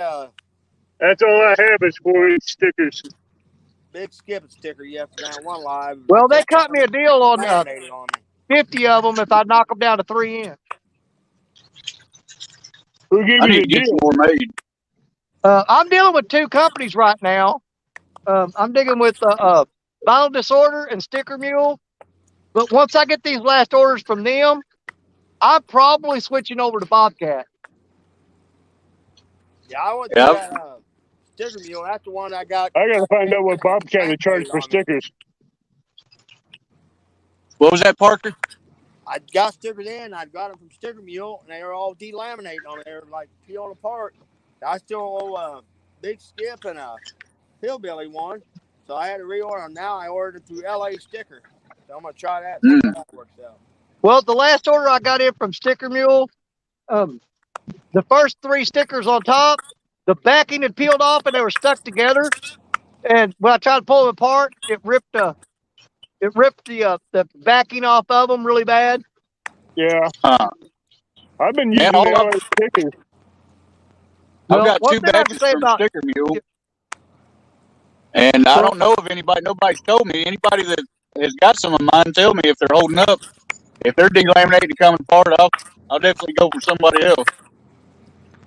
That's all I have is 4-inch stickers. big skipping sticker. You have to down one live. Well, they cut me a deal on Laminated on me. 50 of them if I knock them down to 3-inch. Who gave I you need the to get some deal? more made. I'm dealing with 2 companies right now. I'm digging with Vinyl Disorder and Sticker Mule. But once I get these last orders from them, I'm probably switching over to Bobcat. Yeah, I went Yep. to that sticker mule. That's the one I got. I gotta find out what Bobcat is charged for stickers. What was that, Parker? I got stickers in. I got them from Sticker Mule, and they were all delaminated on there, like peeling apart. I still owe a Big Skip and a Hillbilly one, so I had to reorder them. Now I ordered it through LA Sticker, so I'm gonna try that. See how that works out. Well, the last order I got in from Sticker Mule, the first 3 stickers on top, the backing had peeled off and they were stuck together. And when I tried to pull them apart, it ripped the backing off of them really bad. Yeah. I've been using all LA stickers. I've Well, got one 2 thing I can batches say from about Sticker Mule. And I don't know if nobody's told me. Anybody that has got some of mine, tell me if they're holding up. If they're delaminated and coming apart, I'll definitely go for somebody else.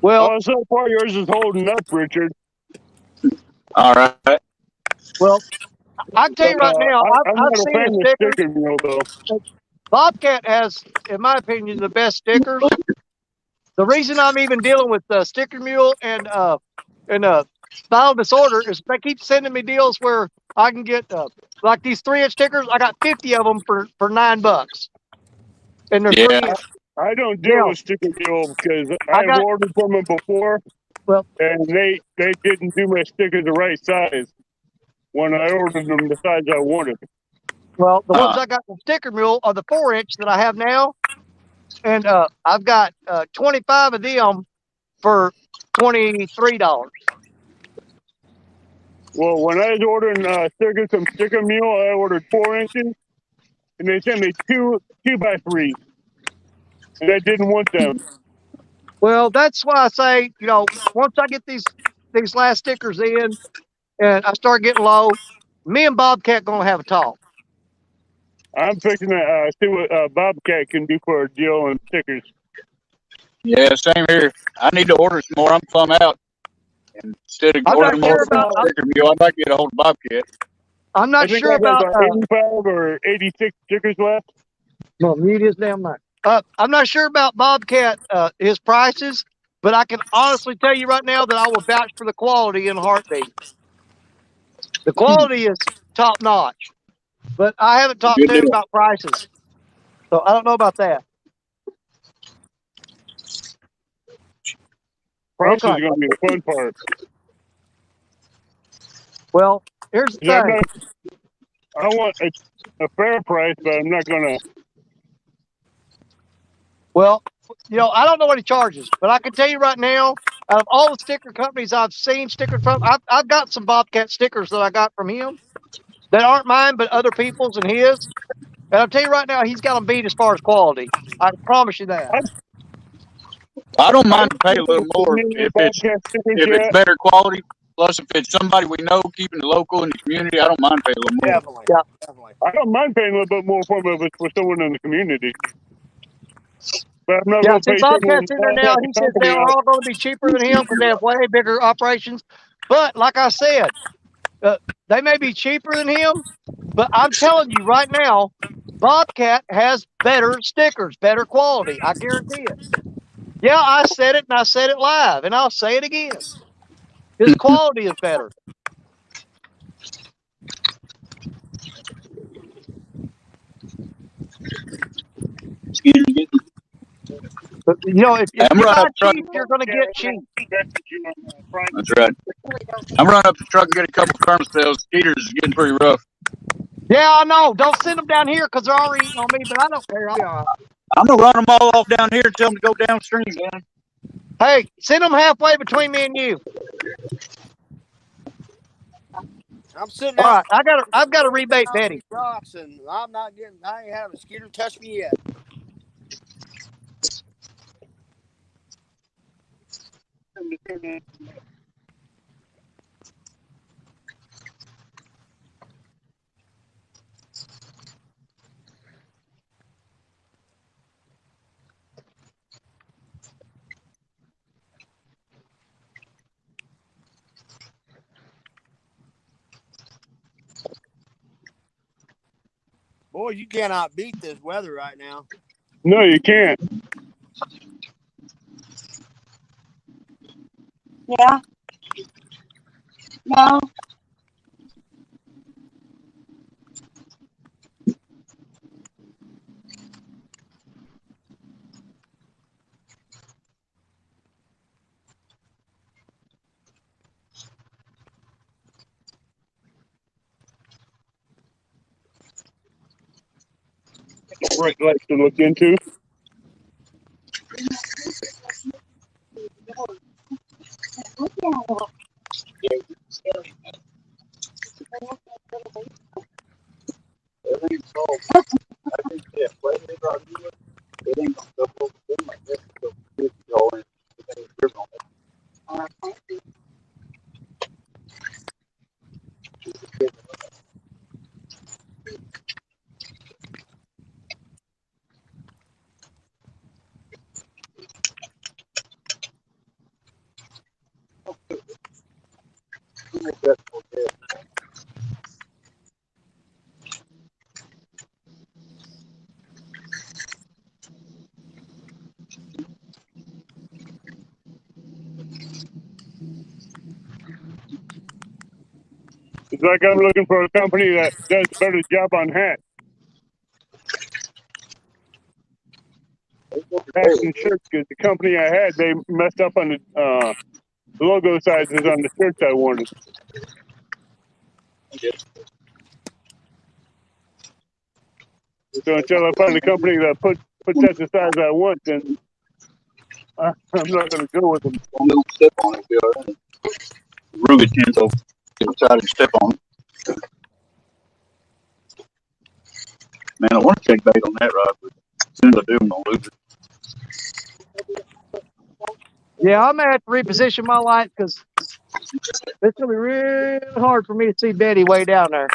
well, Oh, so far yours is holding up, Richard. All right. well, I can tell you right now, I'm I've not a seen fan the of stickers. Sticker Mule though. Bobcat has, in my opinion, the best stickers. The reason I'm even dealing with Sticker Mule and Vinyl Disorder is they keep sending me deals where I can get like these 3-inch stickers. I got 50 of them for $9, and they're Yeah. 3-inch. I don't deal Now, with Sticker Mule because I I've got ordered from them before, well, and they didn't do my stickers the right size when I ordered them the size I wanted. well, the ones I got from Sticker Mule are the 4-inch that I have now, and I've got 25 of them for $23. Well, when I was ordering stickers from Sticker Mule, I ordered 4 inches, and they sent me two by 3, and I didn't want them. Well, that's why I say, once I get these last stickers in and I start getting low, me and Bobcat gonna have a talk. I'm fixing to see what Bobcat can do for a deal on stickers. Yeah, same here. I need to order some more. I'm plumb out. And instead of I'm not ordering more sure about Sticker Mule, I'd like to get a hold of Bobcat. I'm I not think sure I got about about 85 or 86 stickers left. well, mute his damn mic. I'm not sure about Bobcat his prices, but I can honestly tell you right now that I will vouch for the quality in a heartbeat. The quality is top notch, but I haven't talked Good to him deal. about prices, so I don't know about that. Price is Okay. going to be the fun part. Well, here's the 'Cause thing. I want a fair price, but I'm not going to. Well, I don't know what he charges, but I can tell you right now, out of all the sticker companies I've seen stickers from, I've got some Bobcat stickers that I got from him that aren't mine, but other people's and his. And I'll tell you right now, he's got them beat as far as quality. I promise you that. I don't I mind to haven't pay a little more seen any if Bobcat stickers it's yet. better quality. Plus, if it's somebody we know, keeping it local in the community, I don't mind paying a little more. Definitely. Yeah. Definitely. I don't mind paying a little bit more for them if it's for someone in the community. But I'm not Yeah, going to see, pay someone Bobcat's in there now. like He a says they company. are all going to be cheaper than him because they have way bigger operations. But like I said, they may be cheaper than him, but I'm telling you right now, Bobcat has better stickers, better quality. I guarantee it. Yeah, I said it and I said it live, and I'll say it again. His quality is better. But, if I'm you running buy up the truck. cheap, you're going to get cheap. That's right. I'm running up the truck and get a couple farm sales. Skeeters is getting pretty rough. Yeah, I know. Don't send them down here because they're already eating on me, but I don't care. I'll be all right. I'm gonna run them all off down here and tell them to go downstream, man. Hey, send them halfway between me and you. I'm sitting All out. right, I've got to rebate Betty. Rocks, and I'm not getting. I ain't having a Skeeter touch me yet. Boy, you cannot beat this weather right now. No, you can't. Yeah. No. Right, like to look into. It's like I'm looking for a company that does a better job on hats. matching shirts because the company I had, they messed up on the logo sizes on the shirts I wanted. So until I find a company that puts that the size I want, then I'm not going to go with them. One little step on it, be all right. Ruby tends to try to step on it. Man, I want to check bait on that rod, but as soon as I do, I'm going to lose it. Yeah, I'm gonna have to reposition my light because it's gonna be real hard for me to see Betty way down there.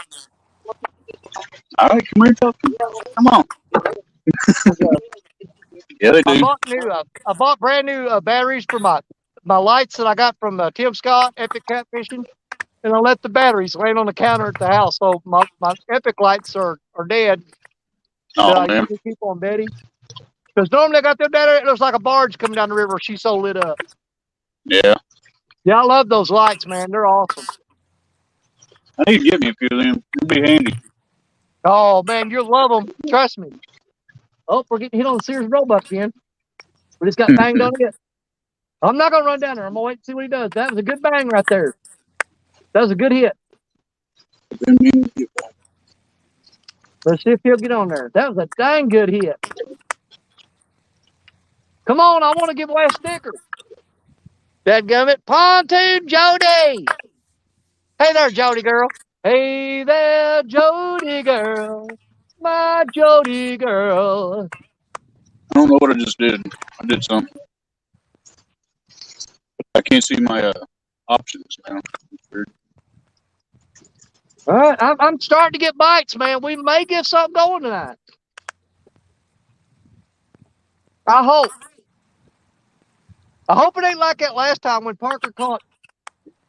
All right, come here, talk to me. Come on. Yeah, they do. I bought brand new batteries for my lights that I got from Tim Scott, Epic Catfishing, and I left the batteries laying on the counter at the house. So my Epic lights are dead. That I usually keep on Betty. Because normally I got them down there, it looks like a barge coming down the river. She's so lit up. Yeah. Yeah, I love those lights, man. They're awesome. I need to get me a few of them. It'd be handy. Oh, man, you'll love them. Trust me. Oh, we're getting hit on the Sears Roebuck again. We just got banged on it. I'm not going to run down there. I'm going to wait and see what he does. That was a good bang right there. That was a good hit. Let's see if he'll get on there. That was a dang good hit. Come on, I want to give away a sticker. Dadgummit. Pontoon Jody. Hey there, Jody girl. Hey there, Jody girl. My Jody girl. I don't know what I just did. I did something. I can't see my options now. All right, I'm starting to get bites, man. We may get something going tonight. I hope. I hope it ain't like that last time when Parker caught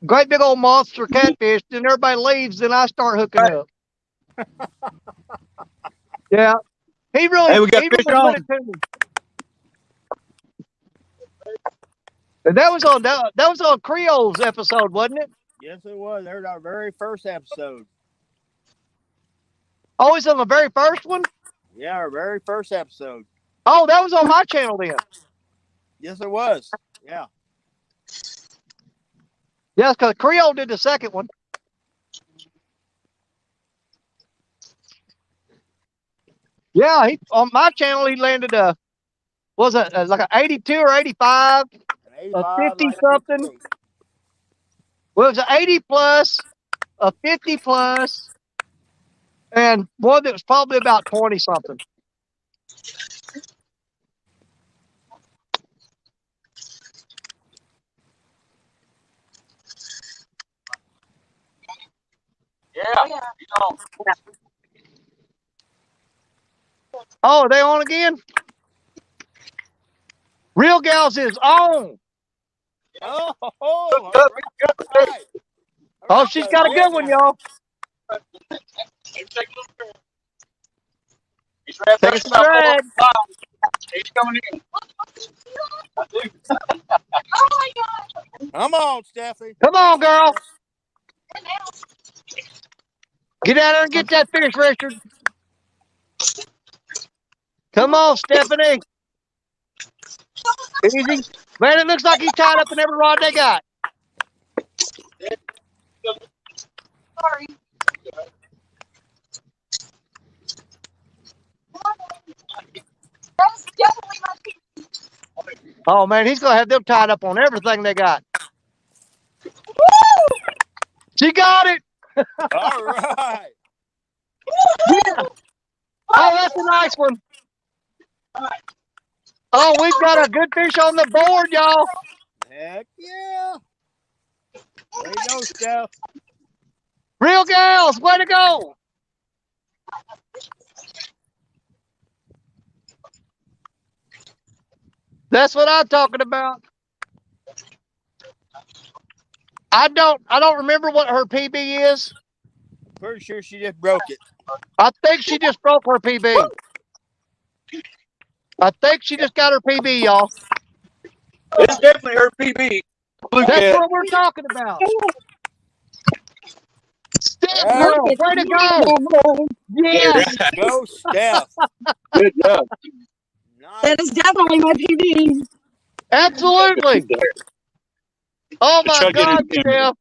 great big old monster catfish, then everybody leaves, then I start hooking up. Yeah. He really, we got fish on. put it to me. And that was on Creole's episode, wasn't it? Yes, it was. That was our very first episode. Oh, it's on the very first one? Yeah, our very first episode. Oh, that was on my channel then. Yes, it was. Yeah. Yes, because Creole did the second one. Yeah, on my channel he landed was it like an 82 or 85, a 50 something. Well, it was an 80 plus, a 50 plus, and one that was probably about 20 something. Yeah. Oh, are they on again? Real Gals is on. Oh, she's got a good one, y'all. He's wrapped up drag. He's coming in. Come on, Stephanie. Come on, girl. Get out there and get that fish, Richard. Come on, Stephanie. Easy. Man, it looks like he's tied up in every rod they got. Sorry. That's definitely my piece. Oh, man, he's going to have them tied up on everything they got. Woo! She got it. All right. Yeah. Oh, that's a nice one. Oh, we've got a good fish on the board, y'all. Heck yeah. There you go, Steph. Real Gals, way to go. That's what I'm talking about. I don't remember what her PB is. Pretty sure she just broke it. I think she just broke her PB. I think she just got her PB, y'all. It's definitely her PB. That's what we're talking about. Steph, girl, way to go. Yes. Go, Steph. Good job. That is definitely my PB. Absolutely. Oh my Chuck it in God, the camera.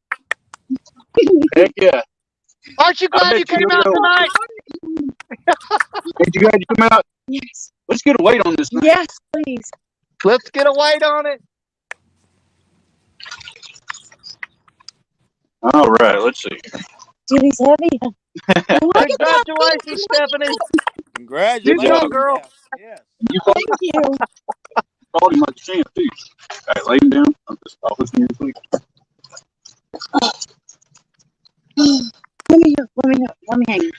Steph. Heck yeah. Aren't you I glad bet you came you'll out go. tonight? Ain't you glad you come out? Yes. Let's get a weight on this thing. Yes, please. Let's get a weight on it. All right, let's see. Dude, he's heavy. Congratulations, Stephanie. Congratulations. Good job, girl. Yes. You Thank you. called him like a champ, too. All right, lay him down. I'll put you in your sleep. Let me hang.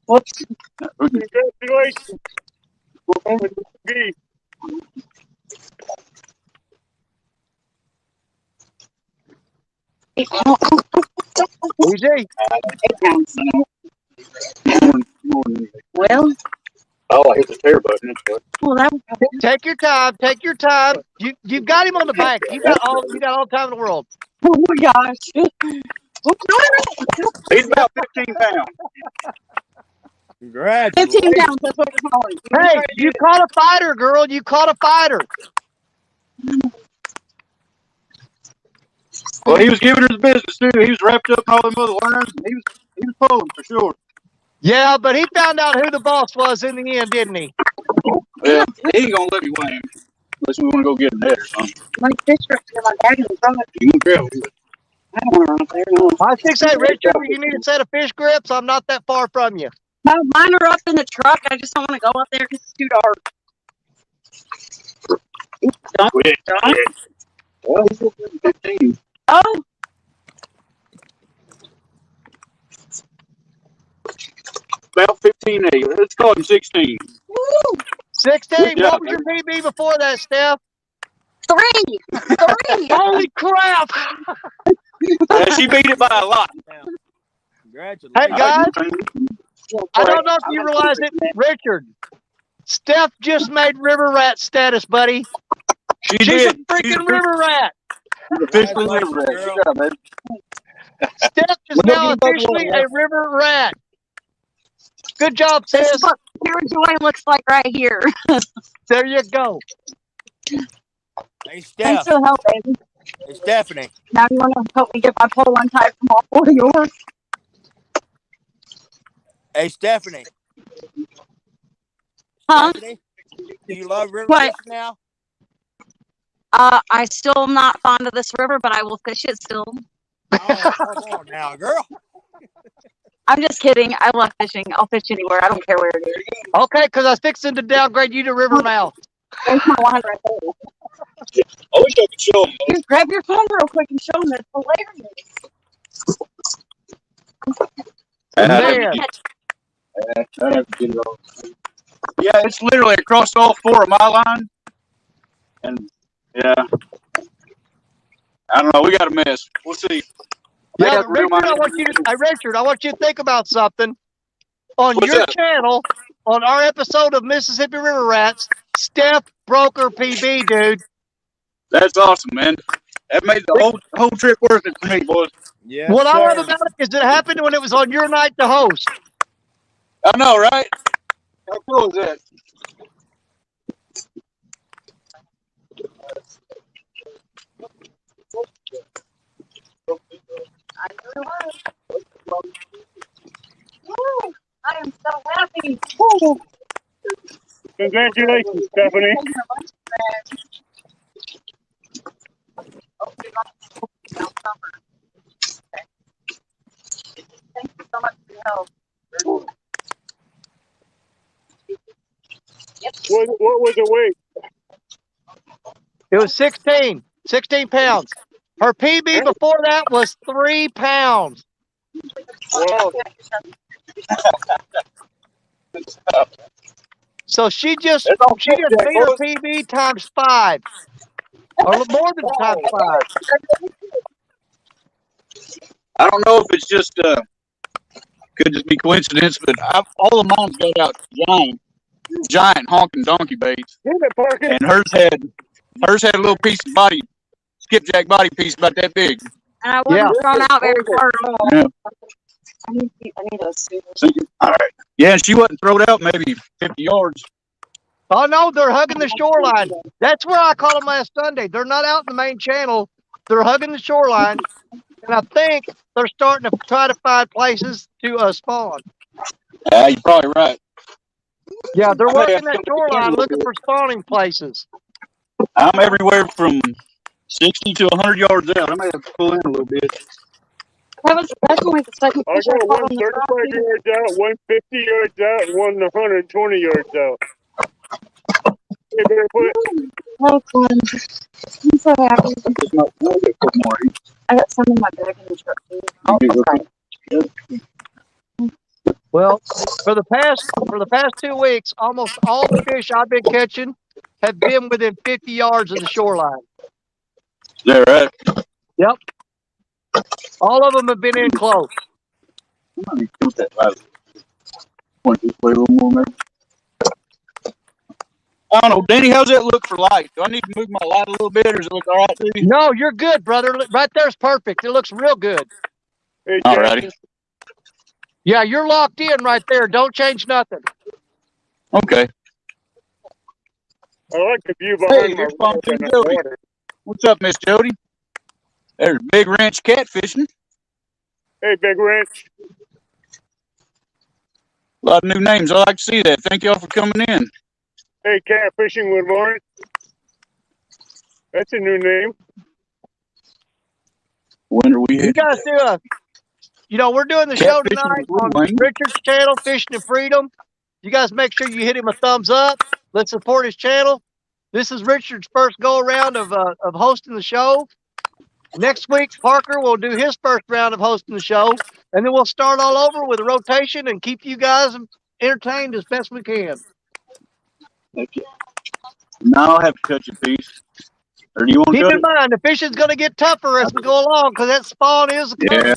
Whoops. Congratulations. Be. Easy. 8 pounds. More than Well, oh, I hit the share button. well, that was probably. Take your time. Take your time. You've got him on the bank. You got all the time in the world. Oh my gosh. He's about 15 pounds. Congratulations. 15 pounds. That's what we're calling. Hey, you caught a fighter, girl. You caught a fighter. Well, he was giving her the business, too. He was wrapped up in all them other lines. And he was pulling for sure. Yeah, but he found out who the boss was in the end, didn't he? Well, he ain't going to let me win. Unless we want to go get a net or something. My fish grip to my bag in the front. You can grab it. I don't want to run up there. No. I think, say, Richard, you need a set of fish grips. I'm not that far from you. Mine are up in the truck. I just don't want to go up there because it's too dark. Quit. Well, he's still 15. Oh, About 15-8. Let's call him 16. woo! 16. Good What job, was your PB before that, Steph? 3. Holy crap! Yeah, she beat it by a lot. Congratulations. Hey, guys, I don't know if you realize it, Richard. Steph just made river rat status, buddy. She's She's a did. freaking river rat. Officially river rat. Girl. Good job, baby. Steph is now officially a river rat. Good job, This sis. is what pure joy looks like right here. There you go. Hey, Thanks Steph. for the help, baby. Hey, Stephanie. Now you want to help me get my pole untied from all 4 of yours? Hey, Stephanie. Huh? Stephanie, do you love river What? fishing now? I still am not fond of this river, but I will fish it still. Oh, come on now, girl. I'm just kidding. I love fishing. I'll fish anywhere. I don't care where it is. Okay, because I was fixing to downgrade you to river mouth. There's my line right there. I wish I could show him. Just grab your phone real quick and show them. It's hilarious. Man. I'd have to get it all. Yeah, it's literally across all 4 of my line. And, yeah. I don't know. We got a mess. We'll see. Yeah, Richard, Richard, I want you to think about something. On What's your that? channel, on our episode of Mississippi River Rats, Steph broke her PB, dude. That's awesome, man. That made the whole trip worth it for me, boys. Yes, What I love sir. about it is it happened when it was on your night to host. I know, right? How cool is that? I am so happy. Congratulations, Stephanie. Thank you so much for your help. What was the weight? It was 16 pounds. Her PB before that was 3 pounds. Wow. So she just beat her PB times 5. Or more than times 5. I don't know if it's just could just be coincidence, but all of mine's got out giant honking donkey baits, and hers had a little piece of skipjack body piece about that big. And I Yeah. wasn't thrown out very far at all. Yeah. I need a suit. All right. Yeah, she wasn't thrown out maybe 50 yards. Oh no, they're hugging the shoreline. That's where I caught them last Sunday. They're not out in the main channel. They're hugging the shoreline, and I think they're starting to try to find places to spawn. Yeah, you're probably right. Yeah, they're I may have working to that come back in a shoreline little looking bit. for spawning places. I'm everywhere from 60 to 100 yards out. I may have to pull in a little bit. That's only the second I fish I got caught one on the 35 property. yards out, one 50 yards out, and one 120 yards out. Hey, Barefoot. Oh, fun. I'm so happy. Just not, I'll get a couple more. I got some in my bag in the truck too. You get real quick. Well, for the past 2 weeks, almost all the fish I've been catching have been within 50 yards of the shoreline. Is that right? Yep. All of them have been in close. I might need to tilt that light. Point this way a little more, maybe. I don't know, Danny. How's that look for light? Do I need to move my light a little bit, or does it look all right to you? No, you're good, brother. Right there's perfect. It looks real good. Hey, Alrighty. Jackson. Yeah, you're locked in right there. Don't change nothing. Okay. I like the view Hey, behind my here's rod Pontoon and that Jody. water. What's up, Miss Jody? There's Big Ranch catfishing. Hey, Big Ranch. A lot of new names. I like to see that. Thank y'all for coming in. Hey, Catfishing with Lawrence. That's a new name. When are we You headed? guys we're doing the show Catfishing tonight with on Wayne. Richard's channel, Fishing and Freedom. You guys make sure you hit him a thumbs up. Let's support his channel. This is Richard's first go around of hosting the show. Next week, Parker will do his first round of hosting the show, and then we'll start all over with a rotation and keep you guys entertained as best we can. Okay. Now I'll have to cut you a piece. Or do you want to Keep cut in it? mind, the fishing's going to get tougher as we go along because that spawn is coming. Yeah.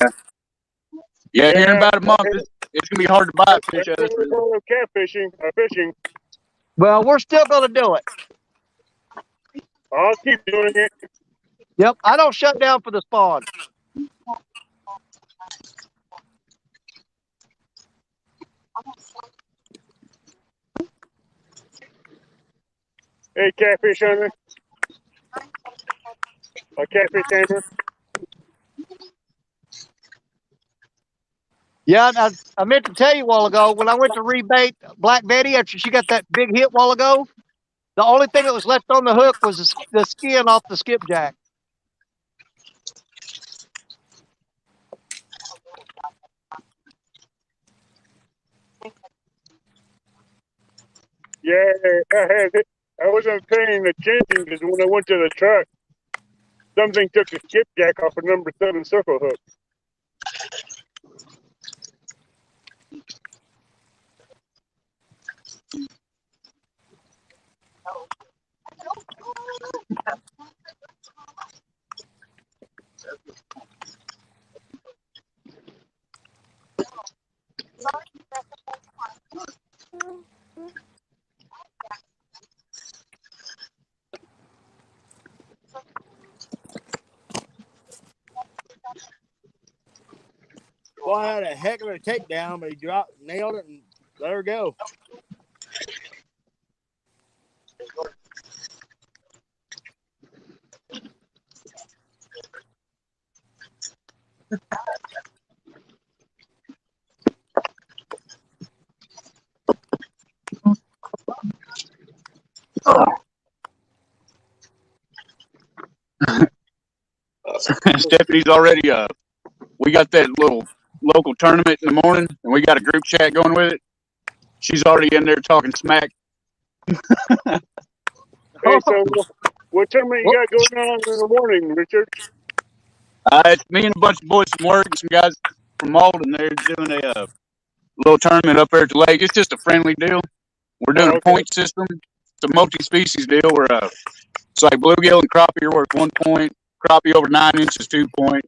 Yeah, here in about a month, it's going to be hard to buy a fish out of That's what we call catfishing, fishing. Well, we're still going to do it. I'll keep doing it. Yep, I don't shut down for the spawn. Hey, catfish hunter. A catfish hammer. Yeah, I meant to tell you a while ago, when I went to rebait Black Betty after she got that big hit a while ago, the only thing that was left on the hook was the skin off the skipjack. Yeah, I had it. I wasn't paying attention because when I went to the truck, something took the skipjack off a number 7 circle hook. Well, I had a heck of a takedown, but he nailed it, and let her go. Stephanie's already we got that little local tournament in the morning, and we got a group chat going with it. She's already in there talking smack. Hey, so what tournament you got going on in the morning, Richard? It's me and a bunch of boys from work and some guys from Malden. They're doing a little tournament up there at the lake. It's just a friendly deal. We're doing a point system. It's a multi-species deal where it's like bluegill and crappie are worth 1 point. Crappie over 9 inches, 2 point.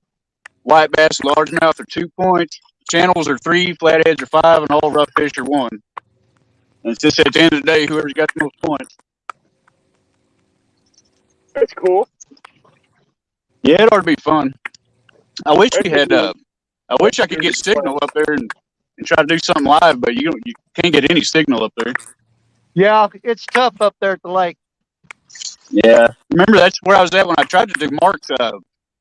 White bass, largemouth are 2 points. Channels are 3, flatheads are 5, and all rough fish are 1. And it's just at the end of the day, whoever's got the most points. That's cool. Yeah, it ought to be fun. I wish we That's had. I wish I could get signal up there and try to do something live, but you can't get any signal up there. Yeah, it's tough up there at the lake. Yeah, remember that's where I was at when I tried to do Mark's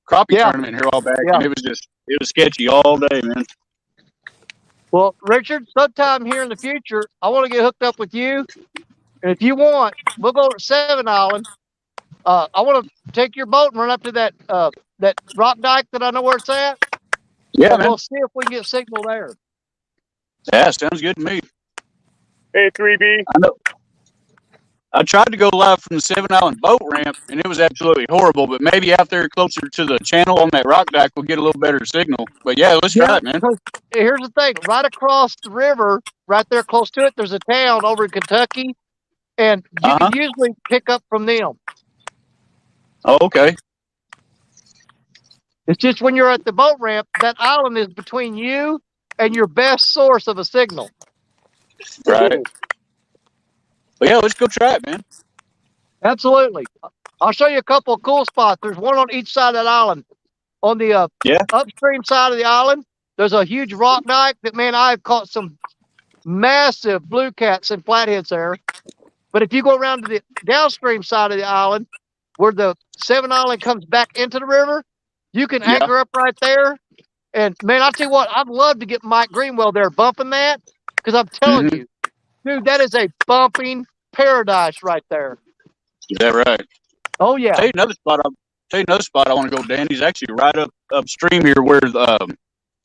crappie Yeah. tournament here a while back, Yeah. and it was sketchy all day, man. Well, Richard, sometime here in the future, I want to get hooked up with you. And if you want, we'll go to 7 Island. I want to take your boat and run up to that rock dike that I know where it's at. Yeah, And man. we'll see if we can get signal there. Yeah, sounds good to me. Hey, 3B. I know. I tried to go live from the 7 Island boat ramp, and it was absolutely horrible. But maybe out there closer to the channel on that rock dike, we'll get a little better signal. But yeah, let's try it, man. Here's the thing: right across the river, right there close to it, there's a town over in Kentucky, and you can usually pick up from them. Oh, okay. It's just when you're at the boat ramp, that island is between you and your best source of a signal. Right. But yeah, let's go try it, man. Absolutely. I'll show you a couple of cool spots. There's one on each side of that island. On the upstream side of the island, there's a huge rock dike that, man, I've caught some massive blue cats and flatheads there. But if you go around to the downstream side of the island, where the 7 Island comes back into the river, you can anchor up right there. And, man, I'll tell you what, I'd love to get Mike Greenwell there bumping that, because I'm telling you, dude, that is a bumping paradise right there. Is that right? Oh, yeah. Tell you another spot I want to go, Danny's actually right upstream here where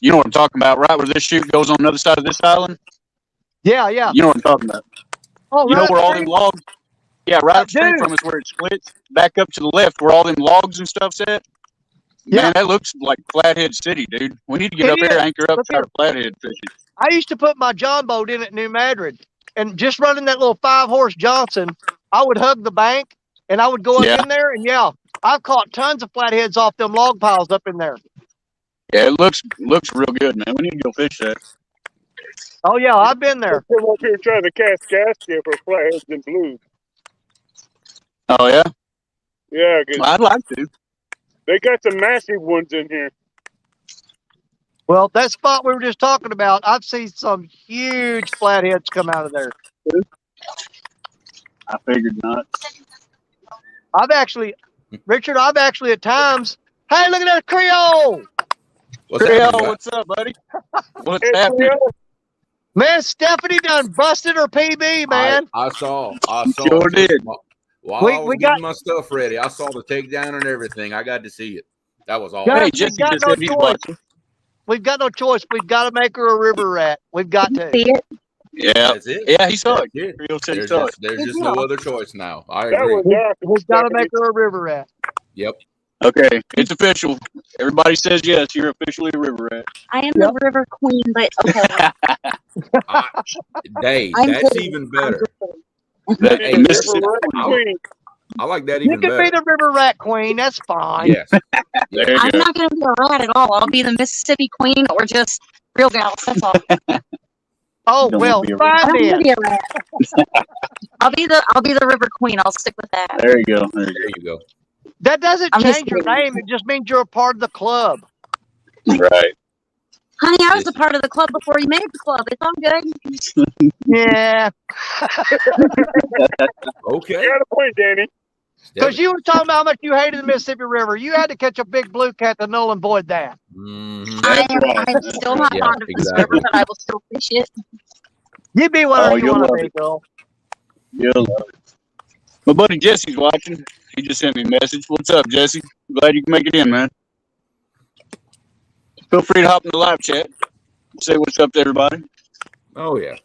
you know what I'm talking about, right? Where this chute goes on the other side of this island. Yeah. You know what I'm talking about. Oh, you right know where all them logs? Yeah, right upstream from us where it splits. Back up to the left where all them logs and stuff's at. Yeah. Man, that looks like Flathead City, dude. We need to get up there, anchor up, try to flathead fishing. I used to put my John boat in at New Madrid, and just running that little 5-horse Johnson, I would hug the bank, and I would go up in there, and I've caught tons of flatheads off them log piles up in there. Yeah, it looks real good, man. We need to go fish that. Oh, yeah, I've been there. I'm up here trying to cast gas here for flatheads and blues. Oh, yeah? Yeah, I'd like to. They got some massive ones in here. Well, that spot we were just talking about, I've seen some huge flatheads come out of there. I figured not. Richard, I've actually at times, hey, look at that Creole. Creole, what's up, buddy? What's happening? Man, Stephanie done busted her PB, man. I saw. Sure did. While I was getting my stuff ready, I saw the takedown and everything. I got to see it. That was awesome. Hey, Jesse just said he's watching. We've got no choice. We've got to make her a river rat. We've got to. See it? Yeah. That's it. Yeah, he saw it. There's just no other choice now. I agree. We've got to make her a river rat. Yep. Okay, it's official. Everybody says yes. You're officially a river rat. I am the river queen, but okay. That's even better. Hey, Mississippi Queen. I like that even better. You can be the river rat queen. That's fine. Yes. I'm not going to be a rat at all. I'll be the Mississippi queen or just real gals. That's all. Oh, well, fine then. Be a rat. I'll be the river queen. I'll stick with that. There you go. There you go. That doesn't change your name. It just means you're a part of the club. Right. Honey, I was a part of the club before you made the club. It's all good. Yeah. Okay. You got a point, Danny. Because you were talking about how much you hated the Mississippi River. You had to catch a big blue cat to null and void that. Mm-hmm. I'm still not fond of this river, but I will still fish it. You be whatever you want to be, girl. You'll love it. My buddy Jesse's watching. He just sent me a message. What's up, Jesse? Glad you can make it in, man. Feel free to hop in the live chat. Say what's up to everybody. Oh, yeah.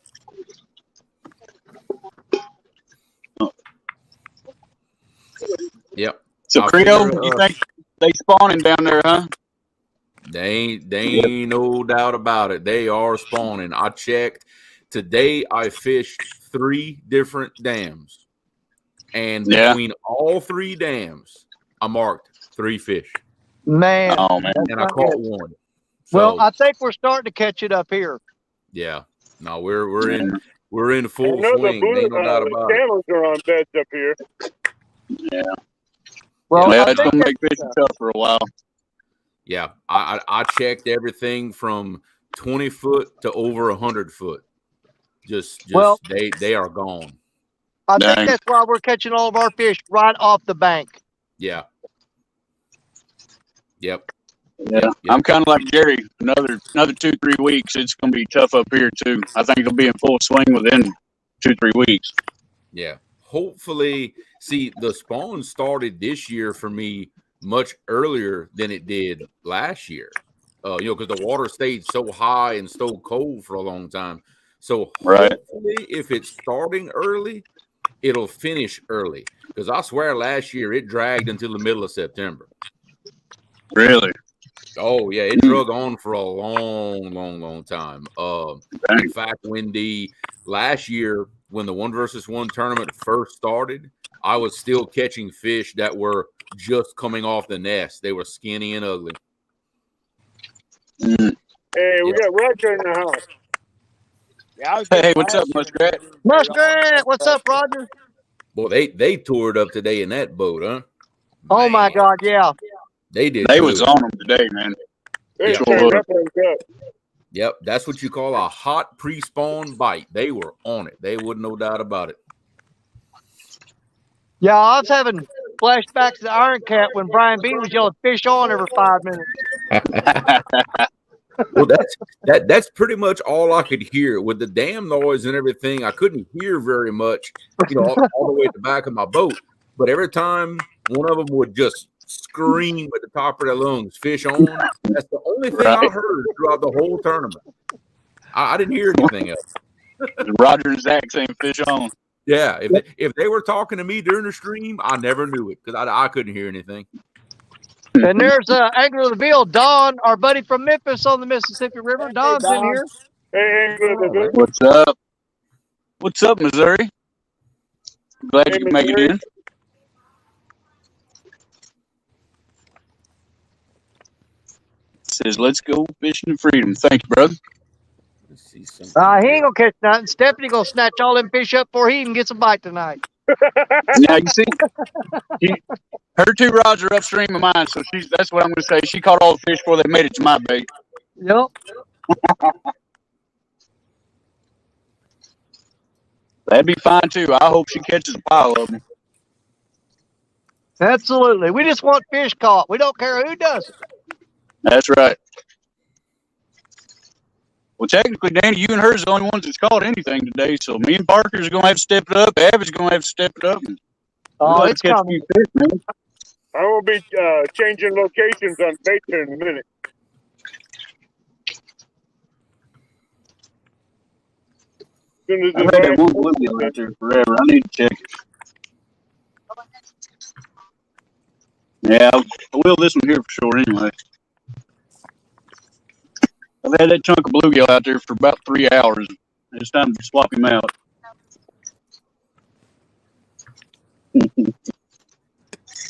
Yep. So, Creole, you think they spawning down there, huh? They ain't no doubt about it. They are spawning. I checked. Today, I fished 3 different dams. And between all 3 dams, I marked 3 fish. Man. Oh, man. And I caught 1. So, well, I think we're starting to catch it up here. Yeah. No, we're in full I know swing. Ain't no doubt about it. Channels are on beds up here. Yeah. Well, yeah, it's going to make fishing tough for a while. Yeah, I checked everything from 20 foot to over 100 foot. Just Well, they are gone. I Dang. think that's why we're catching all of our fish right off the bank. Yeah. Yep. Yeah, Yep. I'm kind of like Jerry. Another 2-3 weeks, it's going to be tough up here too. I think it'll be in full swing within 2-3 weeks. Yeah. Hopefully, see, the spawn started this year for me much earlier than it did last year. Because the water stayed so high and so cold for a long time. So Right. hopefully, if it's starting early, it'll finish early. Because I swear last year it dragged until the middle of September. Really? Oh yeah, it drug on for a long time. In fact, when the last year when the 1-versus-1 tournament first started, I was still catching fish that were just coming off the nest. They were skinny and ugly. Hey, we got Roger in the house. Yeah, Hey, what's up, Muskrat? Muskrat, what's up, Roger? Boy, they toured up today in that boat, huh? Oh my God, yeah. They did. They good. was on them today, man. They Yeah. turned up and up. Yep, that's what you call a hot pre-spawn bite. They were on it. They wouldn't, no doubt about it. Yeah, I was having flashbacks to the Iron Cat when Brian B was yelling "fish on" every 5 minutes. Well, that's pretty much all I could hear with the dam noise and everything. I couldn't hear very much, all the way at the back of my boat. But every time one of them would just scream at the top of their lungs, "Fish on!" That's the only thing I heard throughout the whole tournament. I didn't hear anything else. Roger and Zach saying "fish on." Yeah, if they were talking to me during the stream, I never knew it because I couldn't hear anything. And there's Angler of the Ville, Don, our buddy from Memphis on the Mississippi River. Don's in here. Hey, Angler, What's up? What's up, Missouri? Glad you could make it in. Says, let's go fishing in freedom. Thank you, brother. Let's see something. He ain't gonna catch nothing. Stephanie gonna snatch all them fish up before he even gets a bite tonight. Now you see, her 2 rods are upstream of mine, so that's what I'm going to say. She caught all the fish before they made it to my bait. Yep. That'd be fine too. I hope she catches a pile of them. Absolutely. We just want fish caught. We don't care who does it. That's right. Well, technically, Danny, you and her is the only ones that's caught anything today. So me and Parker's going to have to step it up. Avid's going to have to step it up. Oh, it's catch a coming. few fish, man. I will be changing locations on bait here in a minute. As soon as I've had that one bluegill out there forever. I need to check it. Yeah, I will this one here for sure anyway. I've had that chunk of bluegill out there for about 3 hours. It's time to swap him out.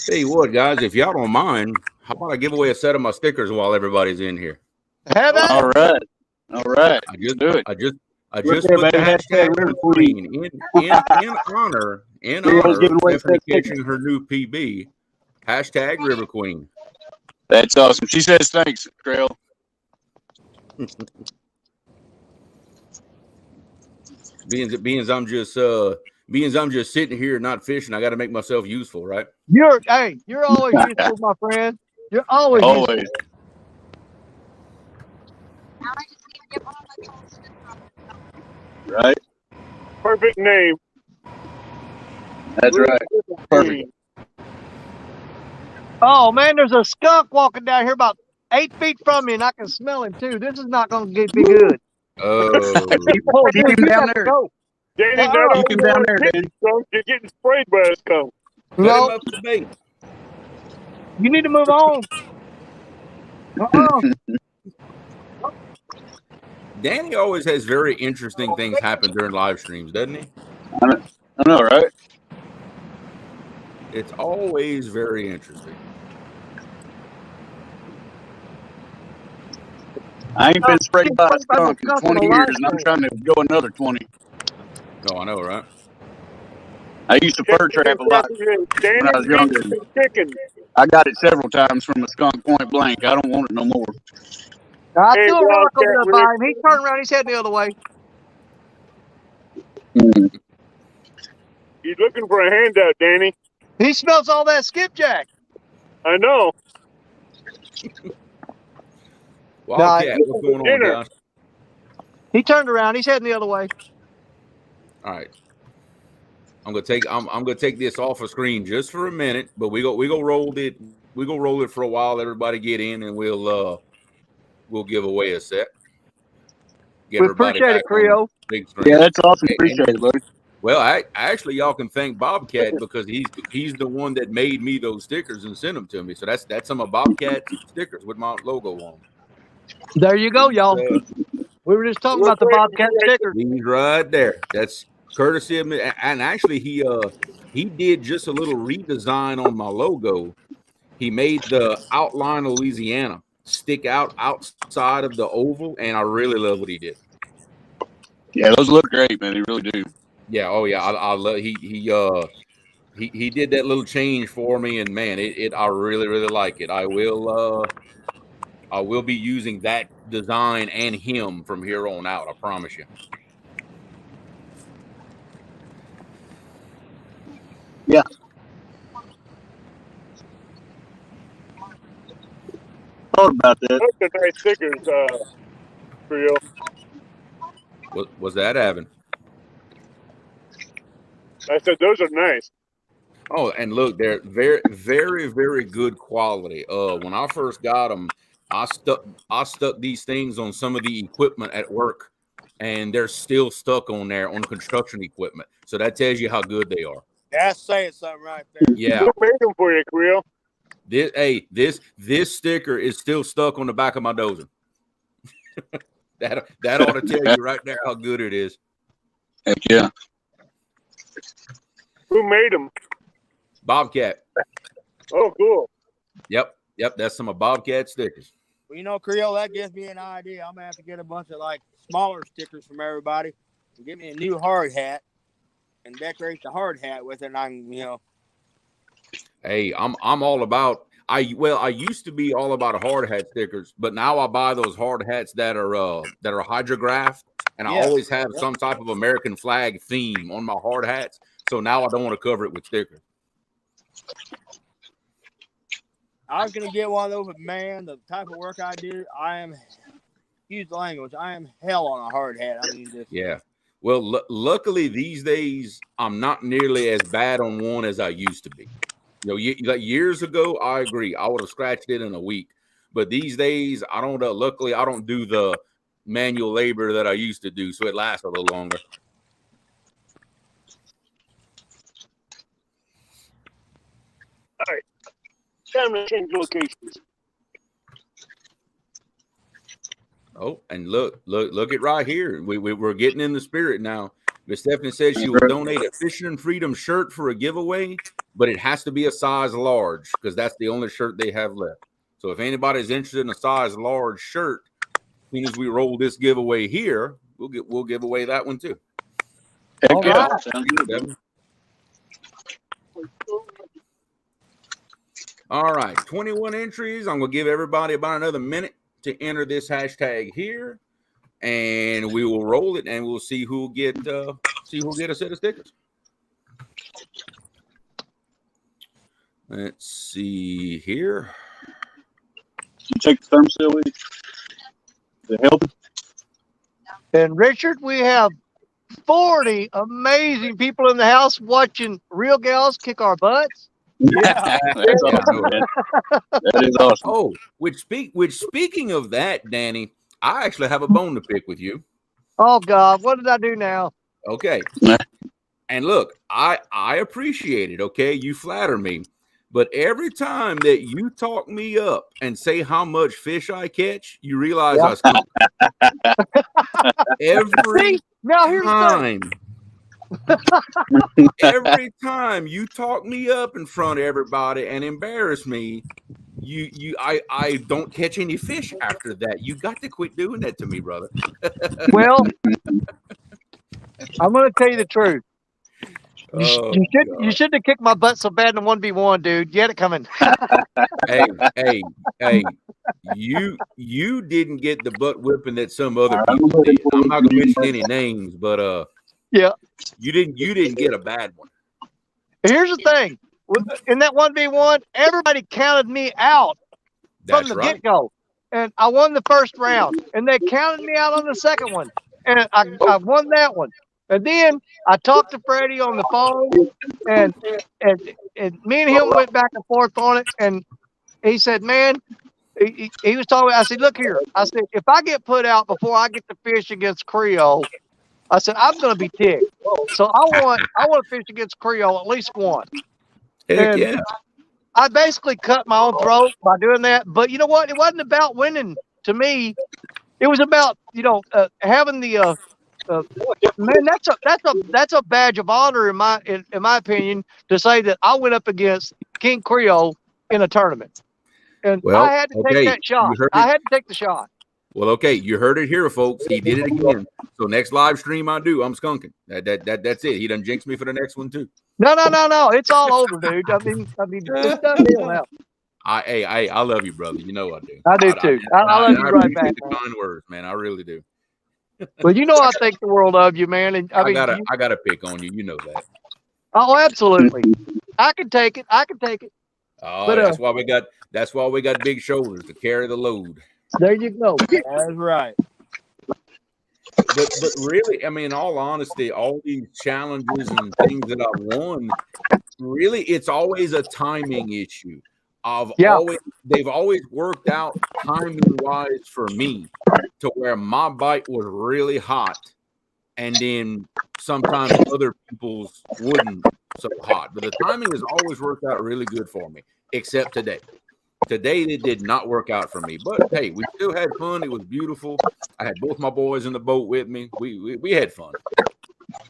Tell you what, guys, if y'all don't mind, how about I give away a set of my stickers while everybody's in here? Have that? All right. All right. I just do it. I just Look put there, the baby. hashtag Hashtag River Queen in honor of giving away Stephanie stickers. catching her new PB. Hashtag River Queen. That's awesome. She says thanks, Creole. Being as I'm just sitting here not fishing, I got to make myself useful, right? You're always useful, my friend. You're always useful. Always. Now I just need to get one of my calls. Right? Perfect name. That's right. Perfect. Oh man, there's a skunk walking down here about 8 feet from me, and I can smell him too. This is not going to be good. Oh, Keep him down there. Danny, Uh-oh. not Keep him down there, Danny. You're getting sprayed by a skunk. cut him No, up to bait. you need to move on. Danny always has very interesting things happen during live streams, doesn't he? I know, right? It's always very interesting. I ain't been sprayed by a skunk in 20 years, and I'm trying to go another 20. Oh, I know, right? I used to fur trap a lot Danny, when I was younger. chicken. I got it several times from a skunk point blank. I don't want it no more. I Hey, threw a rock over Wildcat, there by him. He turned around. He's heading the other way. he's looking for a handout, Danny. He smells all that skipjack. I know. Wildcat, what's going on, Dinner. Josh? He turned around. He's heading the other way. All right. I'm gonna take this off of screen just for a minute, but we go roll it. We go roll it for a while. Everybody get in, and we'll give away a set. Get We everybody appreciate back it, Creole. on big screen. Yeah, that's awesome. Appreciate it, buddy. Well, actually, y'all can thank Bobcat because he's the one that made me those stickers and sent them to me. So that's some of Bobcat's stickers with my logo on them. There you go, y'all. We were just talking about the Bobcat stickers. He's right there. That's courtesy of me. And actually, he did just a little redesign on my logo. He made the outline of Louisiana stick out outside of the oval, and I really love what he did. Yeah, those look great, man. They really do. Yeah, oh yeah, I love he did that little change for me, and man, I really like it. I will be using that design and him from here on out. I promise you. Yeah. Thought about that. Those are nice stickers, Creole. What was that, Evan? I said those are nice. Oh, and look, they're very good quality. When I first got them, I stuck these things on some of the equipment at work, and they're still stuck on there on construction equipment. So that tells you how good they are. That's saying something right there. Yeah. Who made them for you, Creole? This sticker is still stuck on the back of my dozer. that ought to tell you right there how good it is. Heck yeah. Who made them? Bobcat. Oh, cool. Yep. That's some of Bobcat stickers. Well, you know, Creole, that gives me an idea. I'm gonna have to get a bunch of like smaller stickers from everybody and get me a new hard hat and decorate the hard hat with it. And I can, Hey, I'm all about. I used to be all about hard hat stickers, but now I buy those hard hats that are hydrographed, and I always have some type of American flag theme on my hard hats. So now I don't want to cover it with stickers. I was gonna get one of those, but man, the type of work I do, use the language. I am hell on a hard hat. I mean, just yeah. Well, luckily these days I'm not nearly as bad on one as I used to be. Like years ago, I agree. I would have scratched it in a week. But these days, I don't. Luckily, I don't do the manual labor that I used to do, so it lasts a little longer. All right. Time to change locations. Oh, and look it right here. We're getting in the spirit now. Miss Stephanie says she will donate a Fishing Freedom shirt for a giveaway, but it has to be a size large because that's the only shirt they have left. So if anybody's interested in a size large shirt, as soon as we roll this giveaway here, we'll give away that one too. Heck yeah. All right, 21 entries. I'm gonna give everybody about another minute to enter this hashtag here, and we will roll it, and we'll see who'll get a set of stickers. Let's see here. You take the thermostat with you? Is it helping? And Richard, we have 40 amazing people in the house watching real gals kick our butts. Yeah, that's awesome, man. That is awesome. Oh, which speaking of that, Danny, I actually have a bone to pick with you. Oh God, what did I do now? Okay. And look, I appreciate it. Okay, you flatter me, but every time that you talk me up and say how much fish I catch, you realize I scoop. Every now here's time. Every time you talk me up in front of everybody and embarrass me, I don't catch any fish after that. You got to quit doing that to me, brother. Well, I'm going to tell you the truth. Oh, You shouldn't have kicked my butt so bad in the 1v1, dude. You had it coming. hey, you didn't get the butt whipping that some other people did. I'm not gonna mention any names, but Yeah. you didn't get a bad one. Here's the thing. In that 1v1, everybody counted me out from That's the right. get-go. And I won the first round. And they counted me out on the second one. And I won that one. And then I talked to Freddie on the phone, and me and him went back and forth on it. And he said, man, he was talking. I said, look here. I said, if I get put out before I get to fish against Creole, I said, I'm going to be ticked. So I want to fish against Creole at least once. Heck And yeah. I basically cut my own throat by doing that. But you know what? It wasn't about winning to me. It was about, having the man. That's a badge of honor in my opinion, to say that I went up against King Creole in a tournament, and Well, I had to take okay, that shot. you heard I it. had to take the shot. Well, okay, you heard it here, folks. He did it again. So next live stream I do, I'm skunking. That's it. He done jinxed me for the next one too. No. It's all over, dude. I mean, it's done deal now. I love you, brother. You know I do. I do too. I love you right back, appreciate the man. kind words, man. I really do. Well, I think the world of you, man. And I gotta pick on you. You know that. Oh, absolutely. I can take it. Oh, But, that's why we got big shoulders to carry the load. There you go. That's right. But really, I mean, in all honesty, all these challenges and things that I've won, really, it's always a timing issue. They've always worked out timing wise for me to where my bite was really hot, and then sometimes other people's wouldn't so hot. But the timing has always worked out really good for me, except today. Today it did not work out for me, but hey, we still had fun. It was beautiful. I had both my boys in the boat with me. We had fun.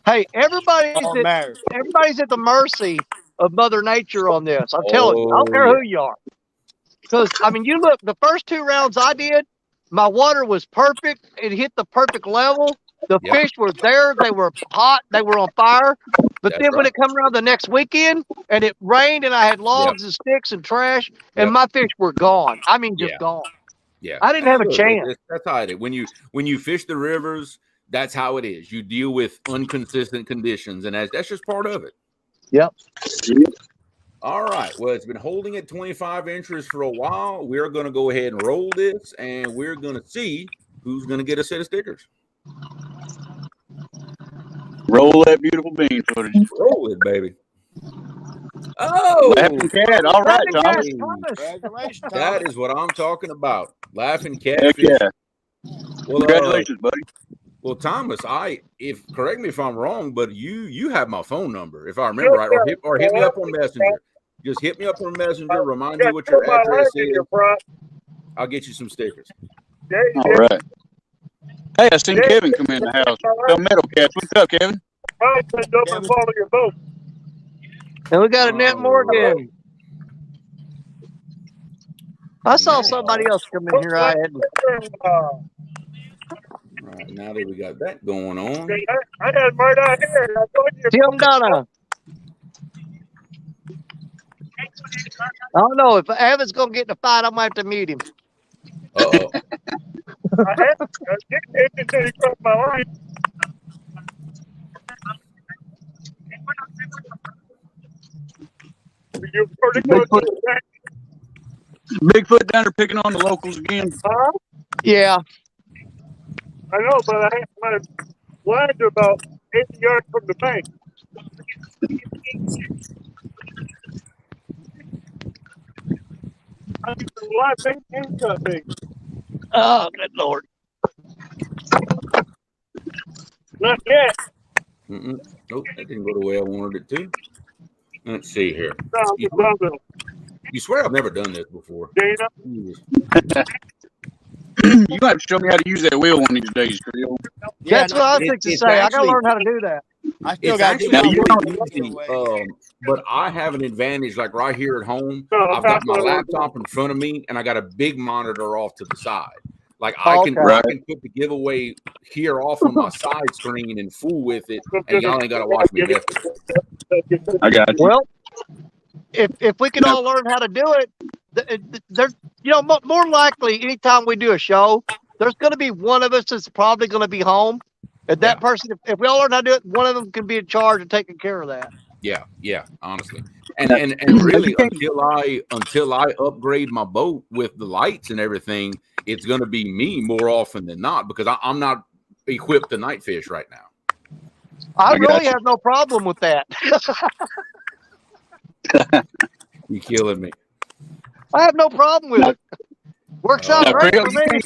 Hey, everybody's All matters. at the mercy of Mother Nature on this. I'm telling you, I don't care who you are. Because I mean, you look, the first two rounds I did, my water was perfect. It hit the perfect level. The fish were there. They were hot. They were on fire. But That's then when right. it come around the next weekend and it rained and I had logs and sticks and trash and my fish were gone. I mean, just gone. Yeah, I didn't have a chance. That's how it is. When you fish the rivers, that's how it is. You deal with inconsistent conditions, and that's just part of it. Yep. All right. Well, it's been holding at 25 inches for a while. We're going to go ahead and roll this, and we're going to see who's going to get a set of stickers. Roll that beautiful bean footage. Roll it, baby. Oh, Laughing cat. All right, Thomas. Congratulations, Thomas. That is what I'm talking about. Laughing Heck Catfish. yeah. Well, Congratulations, buddy. Well, Thomas, correct me if I'm wrong, but you have my phone number, if I remember right, or hit me up on Messenger. Just hit me up on Messenger, remind me what your address is. I'll get you some stickers. All right. Hey, I seen Kevin come in the house. Tell Metal Cats. What's up, Kevin? Follow your boat. And we got Annette Morgan. I saw somebody else come in here. I hadn't. All right, now that we got that going on. I had him right out here. I told you. Tim Donna. I don't know. If Evan's going to get in a fight, I might have to mute him. Uh-oh. I had to get it until he crossed my line. You're pretty close to the bank. Bigfoot down there picking on the locals again. Huh? Yeah. I know, but I had my lines are about 80 yards from the bank. I need some live bank handcuffing. Oh, good Lord. Not yet. Nope, that didn't go the way I wanted it to. Let's see here. No, You swear I've never done this before. Dana. You have to show me how to use that wheel one of these days, Creole. Yeah, That's what I was fixing to say. I got to learn how to do that. I still It's got actually to do really easy, but I have an advantage. Like right here at home, I've got my laptop in front of me, and I got a big monitor off to the side. Like Oh, I okay. can put the giveaway here off on my side screen and fool with it, and y'all ain't gotta watch me mess with it. I got you. Well, if we could all learn how to do it, there's more likely anytime we do a show, there's going to be one of us that's probably going to be home. And that person, if we all learn how to do it, one of them can be in charge of taking care of that. Yeah, honestly. And really until I upgrade my boat with the lights and everything, it's gonna be me more often than not because I'm not equipped to night fish right now. I really have no problem with that. You killing me. I have no problem with it. Works out great Creole, for me.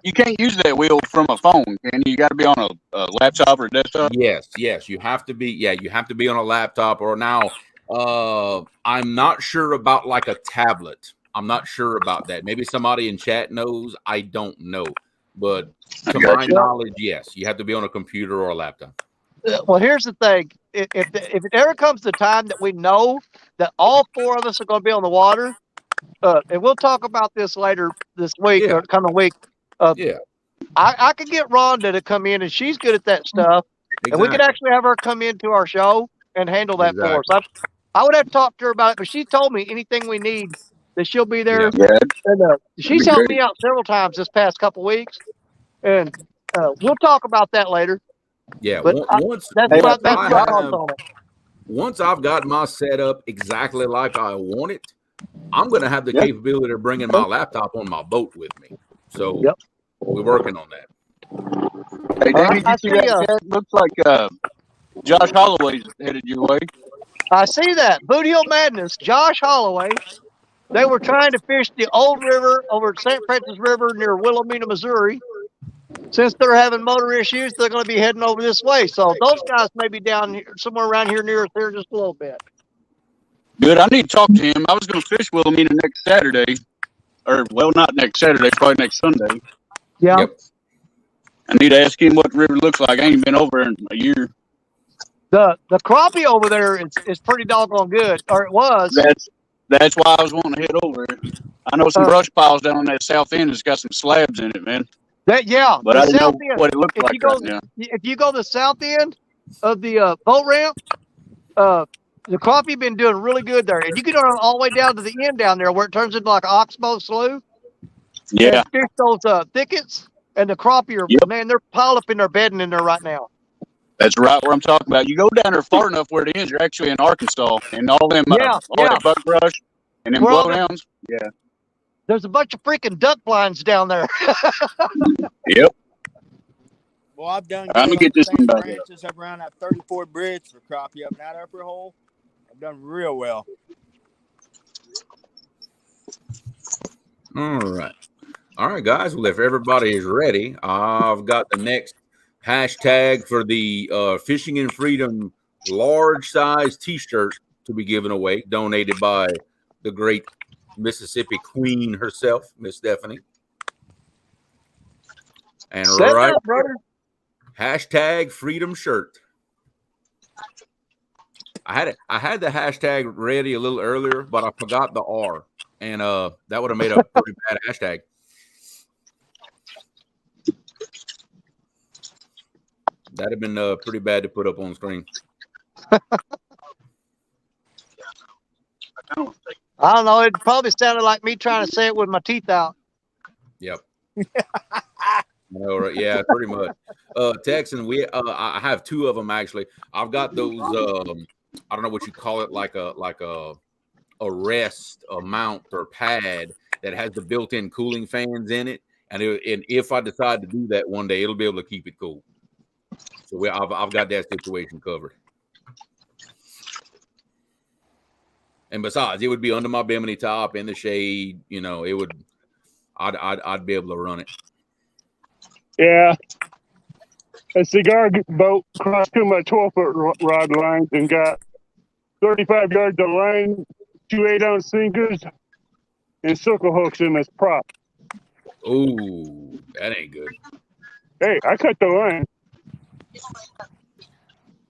you can't use that wheel from a phone, and you got to be on a laptop or desktop. Yes, you have to be. Yeah, you have to be on a laptop or now. I'm not sure about like a tablet. I'm not sure about that. Maybe somebody in chat knows. I don't know, but to my knowledge, yes, you have to be on a computer or a laptop. Well, here's the thing: if it ever comes the time that we know that all four of us are going to be on the water, and we'll talk about this later this week or coming week. I could get Rhonda to come in, and she's good at that stuff, and we could actually have her come into our show and handle that for us. I would have to talk to her about it, but she told me anything we need that she'll be there. Yeah. And she's helped me out several times this past couple weeks, and we'll talk about that later. Yeah, but once I've got my setup exactly like I want it, I'm going to have the capability of bringing my laptop on my boat with me. So we're working on that. Hey, David, you see that? Looks like Josh Holloway's headed your way. I see that. Boot Hill Madness, Josh Holloway. They were trying to fish the old river over at St. Francis River near Wilhelmina, Missouri. Since they're having motor issues, they're going to be heading over this way. So those guys may be down here, somewhere around here near us here just a little bit. Good. I need to talk to him. I was going to fish Wilhelmina next Saturday. Or, well, not next Saturday, probably next Sunday. Yeah. Yep. I need to ask him what the river looks like. I ain't been over in a year. The crappie over there is pretty doggone good, or it was. That's why I was wanting to head over. I know some brush piles down on that south end that's got some slabs in it, man. But I don't know what it looks like right now. If you go to the south end of the boat ramp, the crappie been doing really good there. And you can go all the way down to the end down there where it turns into like an oxbow slough. Yeah. And fish those thickets, and the crappie are, man, they're piled up in their bedding in there right now. That's right where I'm talking about. You go down there far enough where it ends, you're actually in Arkansas. And all them that buckbrush and them blowdowns. Yeah. There's a bunch of freaking duck blinds down there. Yep. Well, I've done. I'm gonna get this one back. I've around that 34 bridge for crappie up in that upper hole. I've done real well. All right, guys. Well, if everybody is ready, I've got the next hashtag for the Fishing in Freedom large size T-shirt to be given away, donated by the great Mississippi Queen herself, Miss Stephanie. And hashtag Freedom Shirt. I had the hashtag ready a little earlier, but I forgot the R, and that would have made a pretty bad hashtag. That'd have been pretty bad to put up on screen. I don't know. It probably sounded like me trying to say it with my teeth out. Yep. I know, right? Yeah, pretty much. Texan, I have two of them actually. I've got those. I don't know what you call it, like a rest, a mount or pad that has the built-in cooling fans in it, and if I decide to do that one day, it'll be able to keep it cool. So I've got that situation covered. And besides, it would be under my bimini top in the shade. You know, it would. I'd be able to run it. Yeah. A cigar boat crossed through my 12-foot rod lines and got 35 yards of line, 2 8-ounce sinkers, and circle hooks in this prop. Ooh, that ain't good. Hey, I cut the line.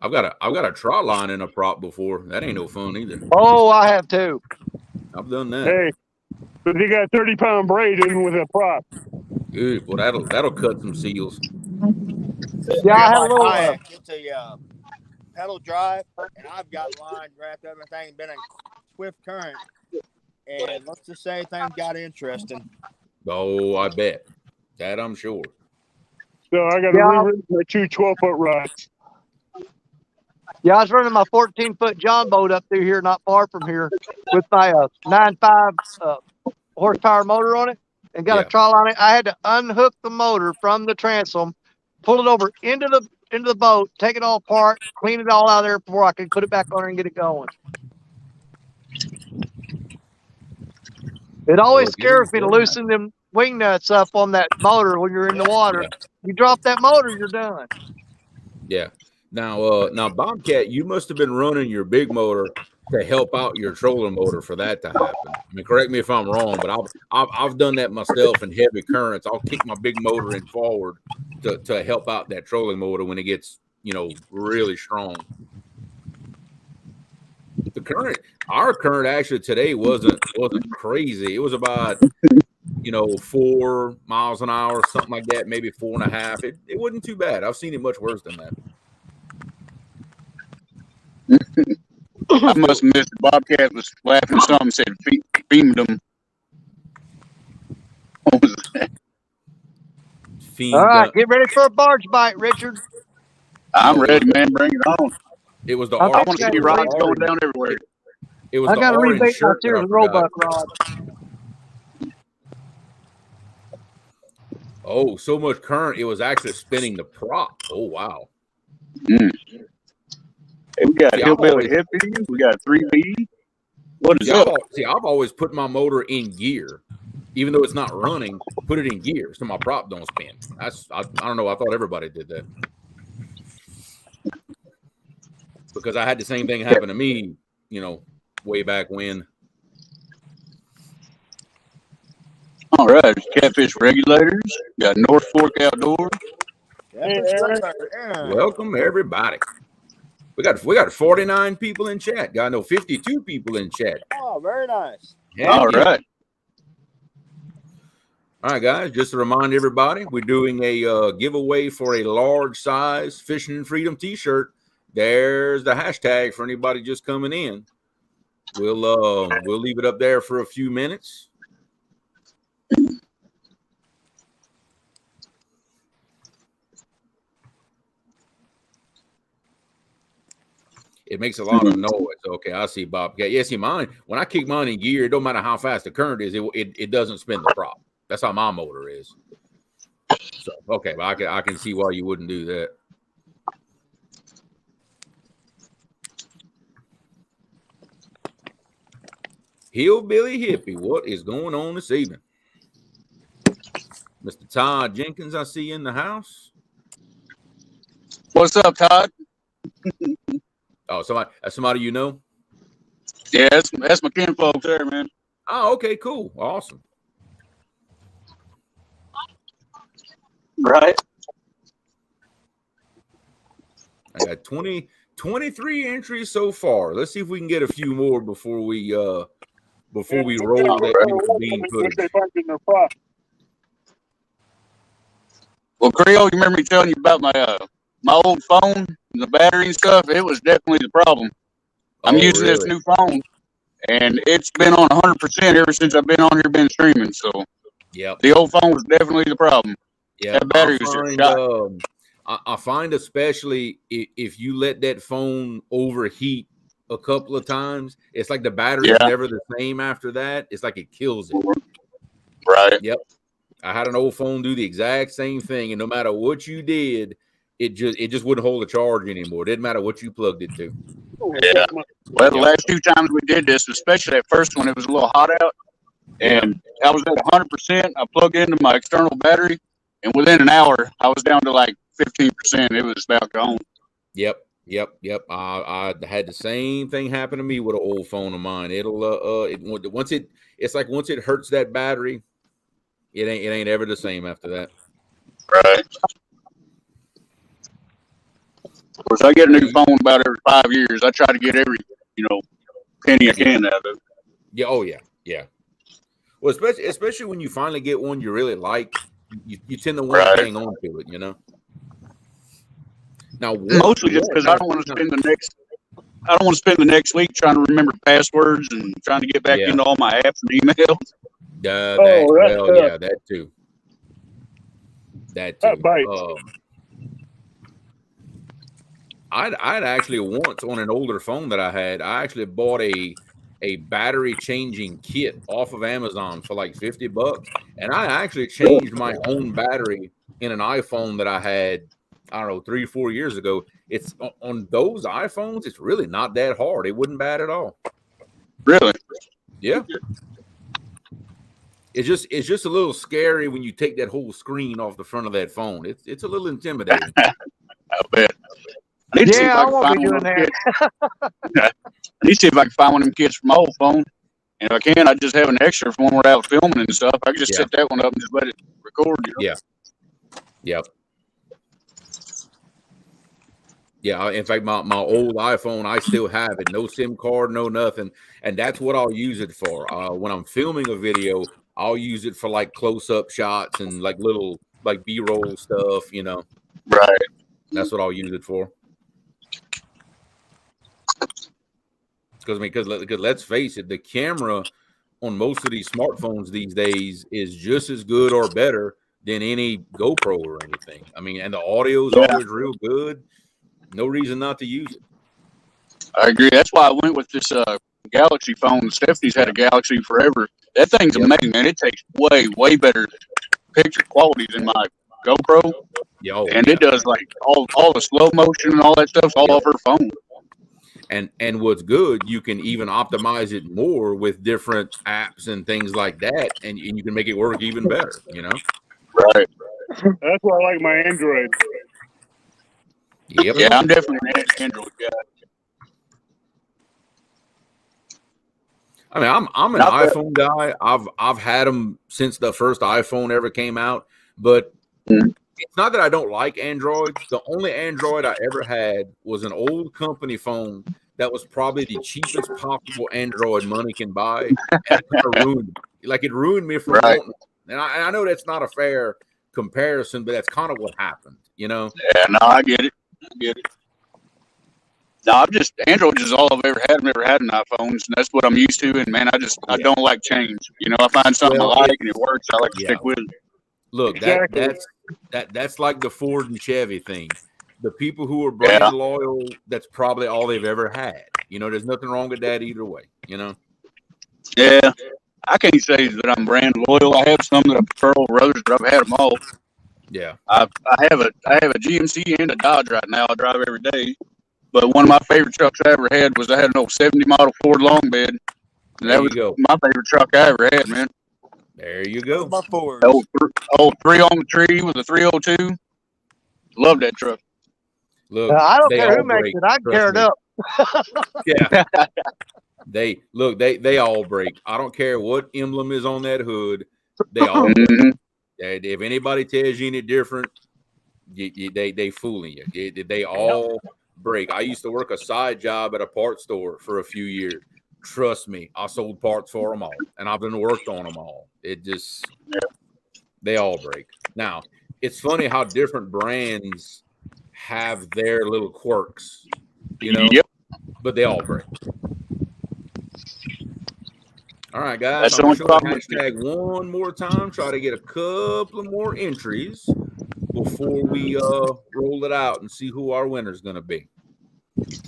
I've got a trot line in a prop before. That ain't no fun either. Oh, I have too. I've done that. Hey, but they got 30-pound braid in with a prop. Good. Well, that'll cut some seals. Yeah, I had a My little. kayak, it's a pedal drive, and I've got line wrapped up. Everything been in swift current, and let's just say things got interesting. Oh, I bet. That I'm sure. So I got to reroute my two 12-foot rods. Yeah, I was running my 14-foot John boat up through here, not far from here, with my 9.5 horsepower motor on it, and got a trawl on it. I had to unhook the motor from the transom, pull it over into the boat, take it all apart, clean it all out of there before I could put it back on there and get it going. It always scares me to loosen them wing nuts up on that motor when you're in the water. You drop that motor, you're done. Yeah. Now, Bobcat, you must have been running your big motor to help out your trolling motor for that to happen. I mean, correct me if I'm wrong, but I've done that myself in heavy currents. I'll kick my big motor in forward to help out that trolling motor when it gets, really strong. Our current actually today wasn't crazy. It was about 4 miles an hour, something like that, maybe 4.5. It wasn't too bad. I've seen it much worse than that. I must have missed. Bobcat was laughing at something, said beamed them. What was that? All right, get ready for a barge bite, Richard. I'm ready, man. Bring it on. It was the I want to see rods going down everywhere. It was I got to orange rebait my shirt Sears that I and forgot. Roebuck rod. Oh, so much current, it was actually spinning the prop. Oh, wow. Hey, we got Hillbilly Hippie. We got 3B. What is up? I've always put my motor in gear. Even though it's not running, put it in gear so my prop don't spin. I don't know. I thought everybody did that. Because I had the same thing happen to me, way back when. All right, Catfish regulators. Got North Fork Outdoor. Welcome everybody. We got 49 people in chat. Got 52 people in chat. Oh, very nice. All right. All right, guys. Just to remind everybody, we're doing a giveaway for a large size Fishing and Freedom T-shirt. There's the hashtag for anybody just coming in. We'll leave it up there for a few minutes. It makes a lot of noise. Okay, I see, Bob. Yeah, see, mine, when I kick mine in gear, it don't matter how fast the current is, it doesn't spin the prop. That's how my motor is. So, okay, but I can see why you wouldn't do that. Hillbilly Hippie, what is going on this evening? Mr. Todd Jenkins, I see you in the house. What's up, Todd? Oh, somebody you know? Yeah, that's my kinfolk there, man. Oh, okay, cool. Awesome. Right. I got 23 entries so far. Let's see if we can get a few more before we roll that bean footage. Well, Creole, you remember me telling you about my old phone, the battery and stuff? It was definitely the problem. I'm using this new phone, and it's been on 100% ever since I've been on here, been streaming. So, the old phone was definitely the problem. Yeah, that battery was just shot. I find especially if you let that phone overheat a couple of times, it's like the battery is never the same after that. It's like it kills it. Right. Yep. I had an old phone do the exact same thing, and no matter what you did, it just wouldn't hold a charge anymore. It didn't matter what you plugged it to. Yeah. Well, the last 2 times we did this, especially that first one, it was a little hot out, and I was at 100%. I plugged into my external battery, and within an hour, I was down to like 15%. It was about gone. Yep. I had the same thing happen to me with an old phone of mine. Once it hurts that battery, it ain't ever the same after that. Right. Of course, I get a new phone about every 5 years. I try to get every penny I can out of it. Yeah. Oh yeah. Yeah. Well, especially when you finally get one you really like, you tend to want to hang on to it, you know. Now, mostly just because I don't want to spend the next week trying to remember passwords and trying to get back into all my apps and emails. That too. That too. That bites. I'd actually once on an older phone that I had, I actually bought a battery changing kit off of Amazon for like $50, and I actually changed my own battery in an iPhone that I had, I don't know, 3 or 4 years ago. It's on those iPhones, it's really not that hard. It wasn't bad at all. Really? Yeah. It's just a little scary when you take that whole screen off the front of that phone. It's a little intimidating. I bet. I won't be doing that. I need to see if I can find one of them kits from my old phone. And if I can, I just have an extra for when we're out filming and stuff. I can just set that one up and just let it record. You know? Yeah. Yeah. In fact, my old iPhone, I still have it. No SIM card, no nothing. And that's what I'll use it for. When I'm filming a video, I'll use it for like close-up shots and like little like B-roll stuff, you know. Right. That's what I'll use it for. Because let's face it, the camera on most of these smartphones these days is just as good or better than any GoPro or anything. I mean, and the audio is always real good. No reason not to use it. I agree. That's why I went with this Galaxy phone. Stephanie's had a Galaxy forever. That thing's amazing, man. It takes way better picture quality than my GoPro. It does like all the slow motion and all that stuff's all off her phone. And what's good, you can even optimize it more with different apps and things like that, and you can make it work even better, you know? Right. That's why I like my Android. Yep. Yeah, I'm definitely an Android guy. I mean, I'm an iPhone guy. I've had them since the first iPhone ever came out, but it's not that I don't like Androids. The only Android I ever had was an old company phone that was probably the cheapest possible Android money can buy, and it kind of ruined me. Like, it ruined me from wanting it. And I know that's not a fair comparison, but that's kind of what happened, you know? Yeah, no, I get it. No, Android is all I've ever had. I've never had an iPhone, and that's what I'm used to. And man, I don't like change. You know, I find something I like and it works, I like to stick with it. Look, that's like the Ford and Chevy thing. The people who are brand loyal, that's probably all they've ever had. You know, there's nothing wrong with that either way, you know? Yeah. I can't say that I'm brand loyal. I have some that I prefer over others, but I've had them all. Yeah. I have a GMC and a Dodge right now. I drive every day. But one of my favorite trucks I ever had was I had an old 70 model Ford long bed. And that was my favorite truck I ever had, man. There you go. My Ford. Old 3 on the tree with a 302. Love that truck. Look, I don't care who makes it. I can tear it up. Yeah. They all break. I don't care what emblem is on that hood. They all break. If anybody tells you any different, they fooling you. They all break. I used to work a side job at a parts store for a few years. Trust me, I sold parts for them all, and I've been worked on them all. It just, they all break. Now, it's funny how different brands have their little quirks, you know, but they all break. All right, guys, I'm going to show the hashtag one more time, try to get a couple of more entries before we roll it out and see who our winner is going to be.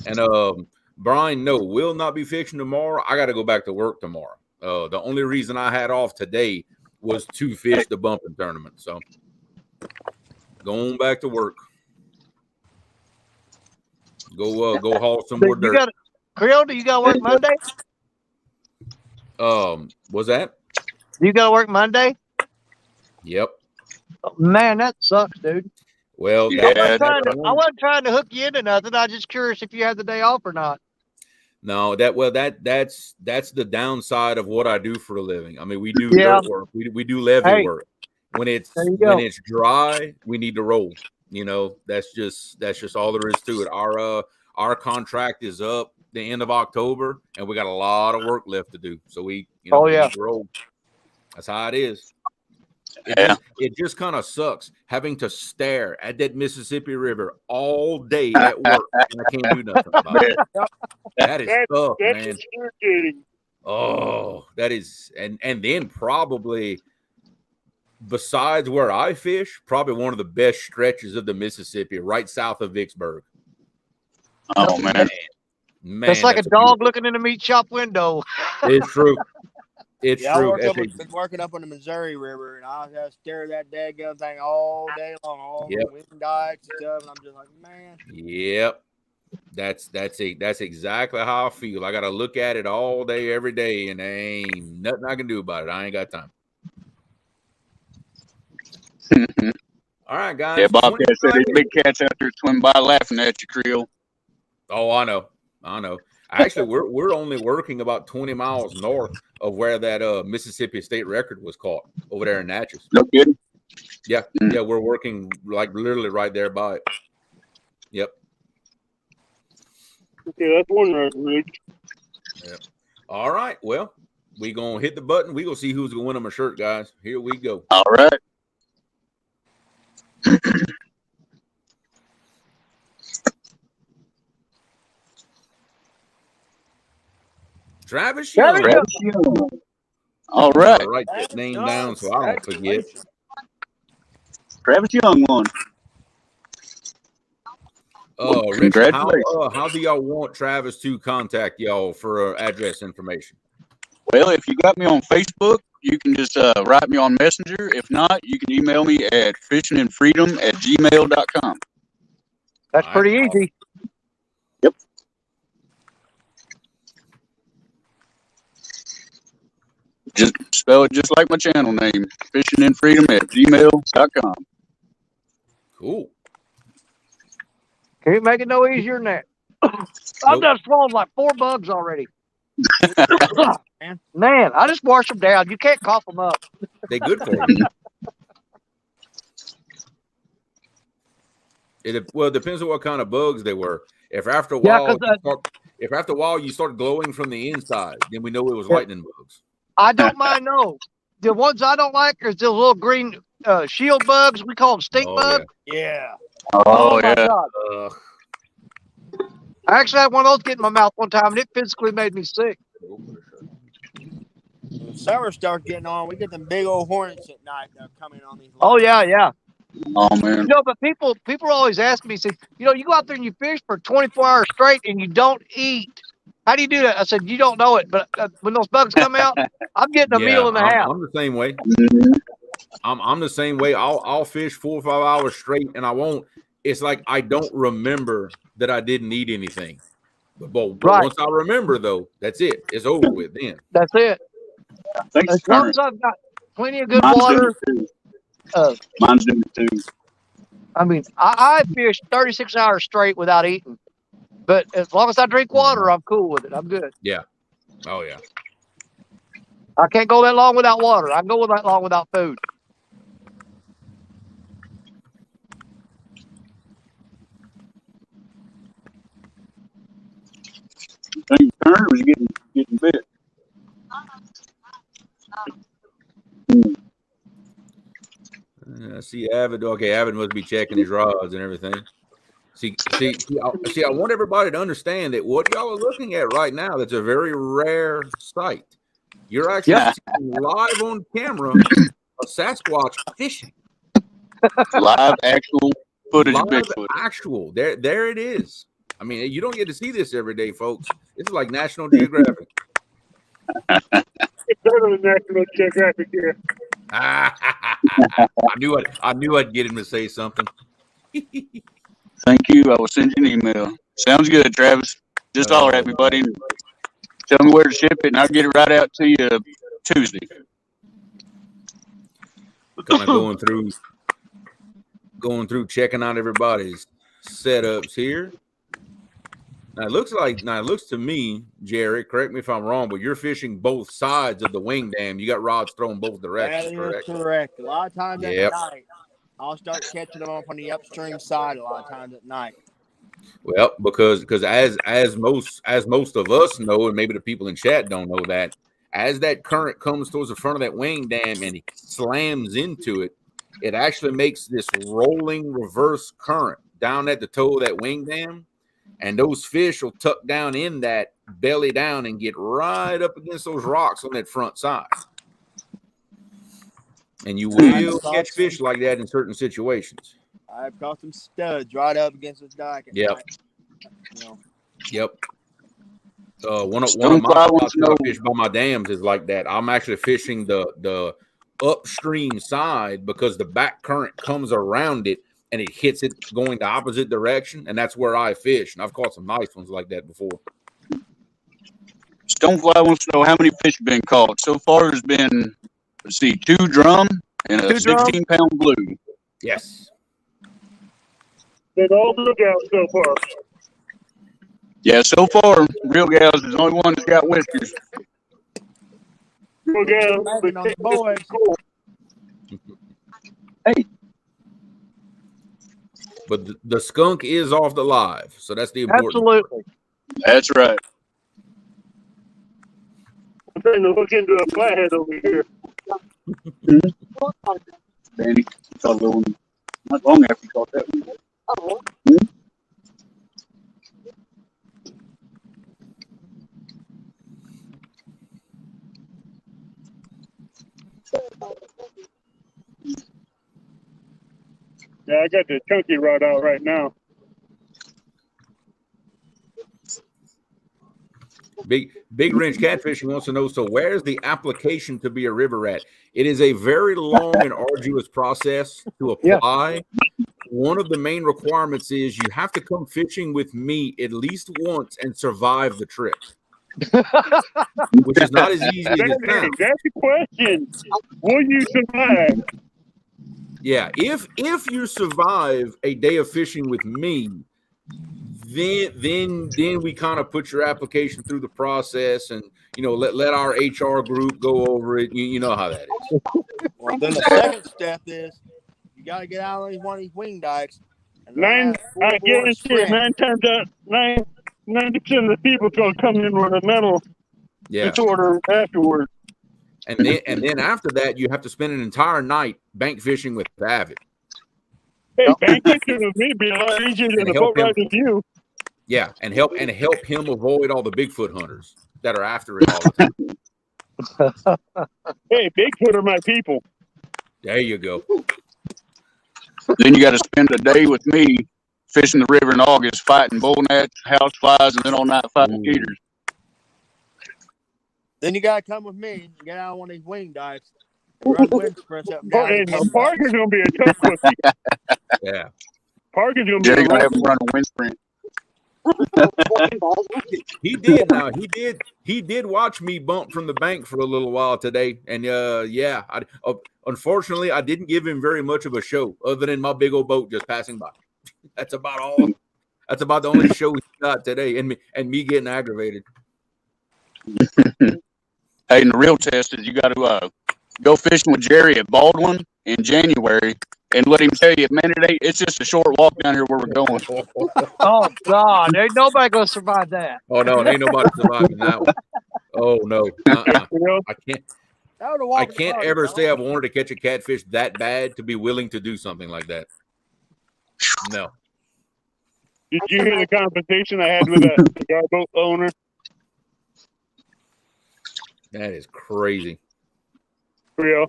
And Brian, no, will not be fishing tomorrow. I got to go back to work tomorrow. The only reason I had off today was to fish the bumping tournament. So going back to work. Go haul some more dirt. Creole, do you got to work Monday? Was that? You got to work Monday? Yep. Oh, man, that sucks, dude. Well, I wasn't trying to hook you into nothing. I was just curious if you had the day off or not. No, that's the downside of what I do for a living. I mean, we do dirt work. We do levee work. When it's dry, we need to roll. You know, that's just all there is to it. Our contract is up the end of October, and we got a lot of work left to do. So we need to roll. That's how it is. It just kind of sucks having to stare at that Mississippi River all day at work, and I can't do nothing about it. That is tough, man. Excruciating. Oh, that is, and then probably besides where I fish, probably one of the best stretches of the Mississippi, right south of Vicksburg. Oh man, It's like a dog looking in the meat shop window. It's true. It's true. Been working up on the Missouri River, and I just stare at that daggone thing all day long, all the wind dikes and stuff, and I'm just like, man. Yep. That's exactly how I feel. I got to look at it all day, every day, and there ain't nothing I can do about it. I ain't got time. All right, guys. Yeah, Bobcat said these big cats out there swimming by laughing at you, Creole. Oh, I know. Actually, we're only working about 20 miles north of where that Mississippi state record was caught over there in Natchez. No kidding. Yeah, yeah, we're working like literally right there by it. Yep. Okay, that's one record. Yep. All right. Well, we gonna hit the button. We gonna see who's gonna win them a shirt, guys. Here we go. All right. Travis Young. All right. I'll write that name down so I don't forget. Travis Young won. Richard, how do y'all want Travis to contact y'all for address information? Well, if you got me on Facebook, you can just write me on Messenger. If not, you can email me at fishingandfreedom@gmail.com. That's pretty easy. Yep. Just spell it just like my channel name, fishingandfreedom@gmail.com. Cool. Can't make it no easier than that. I've done swallowed like 4 bugs already. Man, I just wash them down. You can't cough them up. They good for you. It depends on what kind of bugs they were. If after a while, you start glowing from the inside, then we know it was lightning bugs. I don't mind those. The ones I don't like is the little green shield bugs. We call them stink bugs. Yeah. Oh my yeah. God. I actually had one of those get in my mouth one time, and it physically made me sick. When summer starts getting on, we get them big old hornets at night that come in on these. Oh yeah, yeah. Oh man. But people always ask me, say, you go out there and you fish for 24 hours straight and you don't eat. How do you do that? I said, you don't know it, but when those bugs come out, I'm getting a meal and a half. I'm the same way. I'm the same way. I'll fish 4 or 5 hours straight, and I won't. It's like I don't remember that I didn't eat anything. But once I remember, though, that's it. It's over with then. That's it. Thanks, as long as I've got plenty of good water. Mine's doing it too. I mean, I fish 36 hours straight without eating. But as long as I drink water, I'm cool with it. I'm good. Yeah. Oh, yeah. I can't go that long without water. I can go that long without food. I think Turner was getting bit. I see Avid. Okay, Avid must be checking his rods and everything. See, I want everybody to understand that what y'all are looking at right now, that's a very rare sight. You're actually seeing live on camera a Sasquatch fishing. Live actual footage of Bigfoot. Actual. There it is. I mean, you don't get to see this every day, folks. This is like National Geographic. It's better than National Geographic here. I knew I'd get him to say something. Thank you. I will send you an email. Sounds good, Travis. Just holler at me, buddy. Tell me where to ship it, and I'll get it right out to you Tuesday. Kind of going through checking out everybody's setups here. Now it looks to me, Jerry, correct me if I'm wrong, but you're fishing both sides of the wing dam. You got rods thrown both directions, correct? That is correct. A lot of times at night, I'll start catching them off on the upstream side a lot of times at night. Well, because as most of us know, and maybe the people in chat don't know that, as that current comes towards the front of that wing dam and it slams into it, it actually makes this rolling reverse current down at the toe of that wing dam. And those fish will tuck down in that belly down and get right up against those rocks on that front side. And you will catch fish like that in certain situations. I've caught some studs right up against this dike. Yep. You know. Yep. One of my spots where I fish by my dams is like that. I'm actually fishing the upstream side because the back current comes around it and it hits it going the opposite direction, and that's where I fish. And I've caught some nice ones like that before. Stonefly wants to know how many fish have been caught. So far, there's been, let's see, 2 drum and a 16-pound blue. Yes. Been all lookouts so far. Yeah, so far, Real Gals is the only one that's got whiskers. Real Gals, on the boys. Hey. But the skunk is off the live, so that's the important. Absolutely. That's right. I'm trying to look into a flathead over here. Danny, you caught a little one not long after you caught that one. Oh. Yeah, I got the chunky rod out right now. Big Wrench Catfishing wants to know, so where's the application to be a river rat? It is a very long and arduous process to apply. Yeah. One of the main requirements is you have to come fishing with me at least once and survive the trip, which is not as easy as it sounds. That's the question. Will you survive? Yeah, if you survive a day of fishing with me, then we kind of put your application through the process, and let our HR group go over it. You know how that is. Well, then the second step is you got to get out on one of these wing dikes. And I guarantee it, 90% of the people gonna come in with a mental disorder afterwards. And then after that, you have to spend an entire night bank fishing with Avid. Hey, bank fishing with me be a lot easier than a boat ride with you. Yeah, and help him avoid all the Bigfoot hunters that are after it all the time. Hey, Bigfoot are my people. There you go. Then you got to spend a day with me fishing the river in August, fighting bull gnats, house flies, and then all night fighting mosquitoes. Then you got to come with me and get out on one of these wing dikes. Run wind sprints up and down. Hey, Parker's going to be a tough cookie. Yeah. Parker's going to be Jerry's going to have him run a wind sprint. He did. Now he did watch me bump from the bank for a little while today, and unfortunately I didn't give him very much of a show other than my big old boat just passing by. That's about all. That's about the only show he got today, and me getting aggravated. Hey, and the real test is you got to go fishing with Jerry at Baldwin in January. And let him tell you, man, it's just a short walk down here where we're going. Oh, God. Ain't nobody going to survive that. Oh, no. Ain't nobody surviving that one. Oh, no. I can't ever say I've wanted to catch a catfish that bad to be willing to do something like that. No. Did you hear the conversation I had with a cigar boat owner? That is crazy. Real.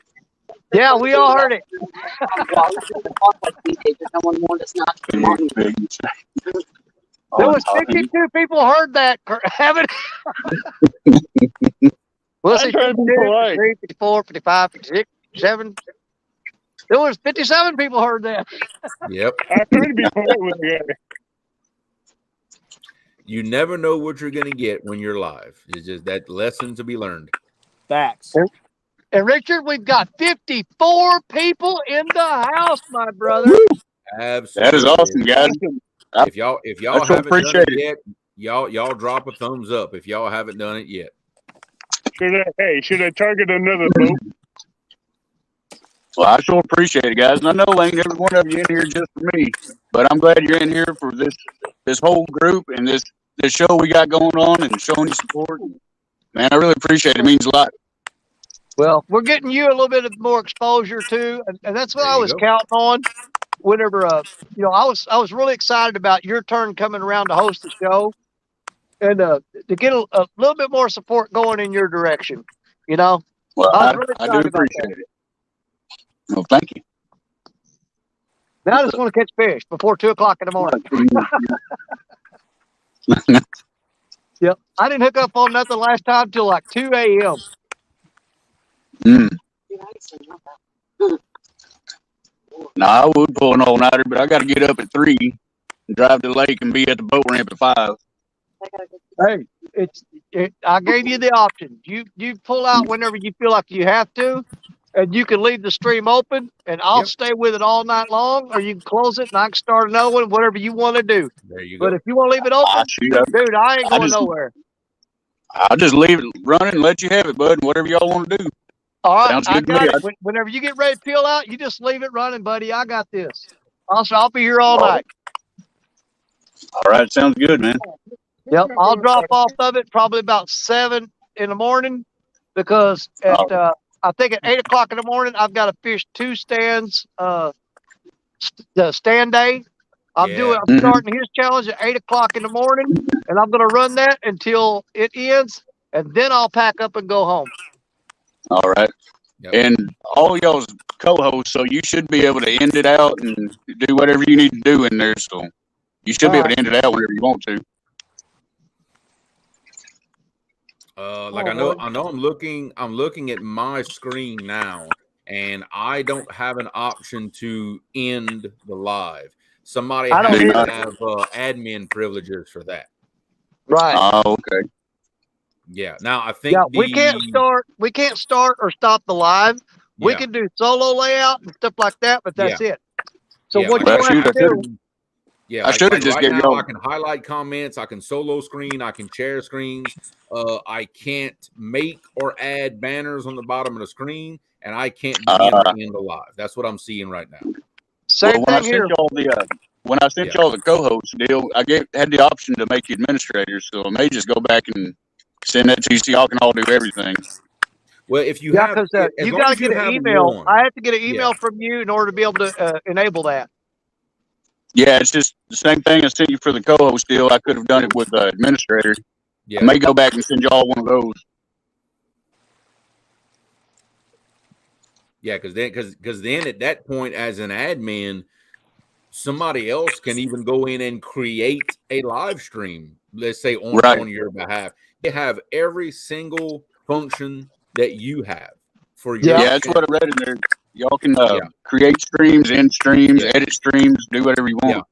Yeah, we all heard it. There was 52 people heard that. Haven't? Well, let's see, 53, 54, 55, 56, 57. There was 57 people heard that. Yep. I tried to be polite with the guy. You never know what you're going to get when you're live. It's just that lesson to be learned. Facts. And Richard, we've got 54 people in the house, my brother. Absolutely. That is awesome, guys. If y'all haven't done it yet, y'all drop a thumbs up if y'all haven't done it yet. Should I target another boat? Well, I sure appreciate it, guys. And I know ain't every one of you in here just for me, but I'm glad you're in here for this whole group and this show we got going on and showing you support. man. I really appreciate it. It means a lot. Well, we're getting you a little bit of more exposure too, and that's what There I you was go. counting on. Whenever I was really excited about your turn coming around to host the show, and to get a little bit more support going in your direction. You know, Well, I was really I do excited about that. appreciate it. Well, thank you. Now I just want to catch fish before 2:00 in the morning. Yep, I didn't hook up on nothing last time till like 2 a.m. Mm. No, I would pull an all-nighter, but I got to get up at 3 and drive to the lake and be at the boat ramp at 5. Hey, I gave you the option. You pull out whenever you feel like you have to, and you can leave the stream open, and I'll Yep. stay with it all night long, or you can close it and I can start another one, whatever you want to do. There you But go. if you want to leave it open, dude, I ain't going nowhere. I'll just leave it running and let you have it, bud, and whatever y'all want to do. All right, Sounds I good to got me. it. Whenever you get ready to peel out, you just leave it running, buddy. I got this. I'll be here all night. All right, sounds good, man. Yep, I'll drop off of it probably about 7 in the morning, because at I think at 8:00 in the morning I've got to fish 2 stands. The stand day. I'm starting his challenge at 8:00 in the morning, and I'm gonna run that until it ends, and then I'll pack up and go home. All right. Yep. And all y'all's co-hosts, so you should be able to end it out and do whatever you need to do in there. So you should be able to end it out whenever you want to. Like I know I'm looking at my screen now, and I don't have an option to end the live. Somebody I don't has to either. have admin privileges for that. Right. Oh, okay. Yeah. Now I think we can't start or stop the live. We can do solo layout and stuff like that, but that's it. So what you want to do? Yeah, I should have just right gave now y'all. I can highlight comments, I can solo screen, I can share screens. I can't make or add banners on the bottom of the screen, and I can't begin to end the live. That's what I'm seeing right now. Same thing here. When I sent y'all the co-host deal, I had the option to make you administrators, so I may just go back and send that to you so y'all can all do everything. Well, if you have, because you got to get an email. I have to get an email from you in order to be able to enable that. Yeah, it's just the same thing I sent you for the co-host deal. I could have done it with the administrator. Yeah. I may go back and send y'all one of those. Yeah, because then at that point, as an admin, somebody else can even go in and create a live stream. Let's say on your behalf. They have every single function that you have for your. Yeah, that's what I read in there. Y'all can create streams, end streams, edit streams, do whatever you want. Yeah.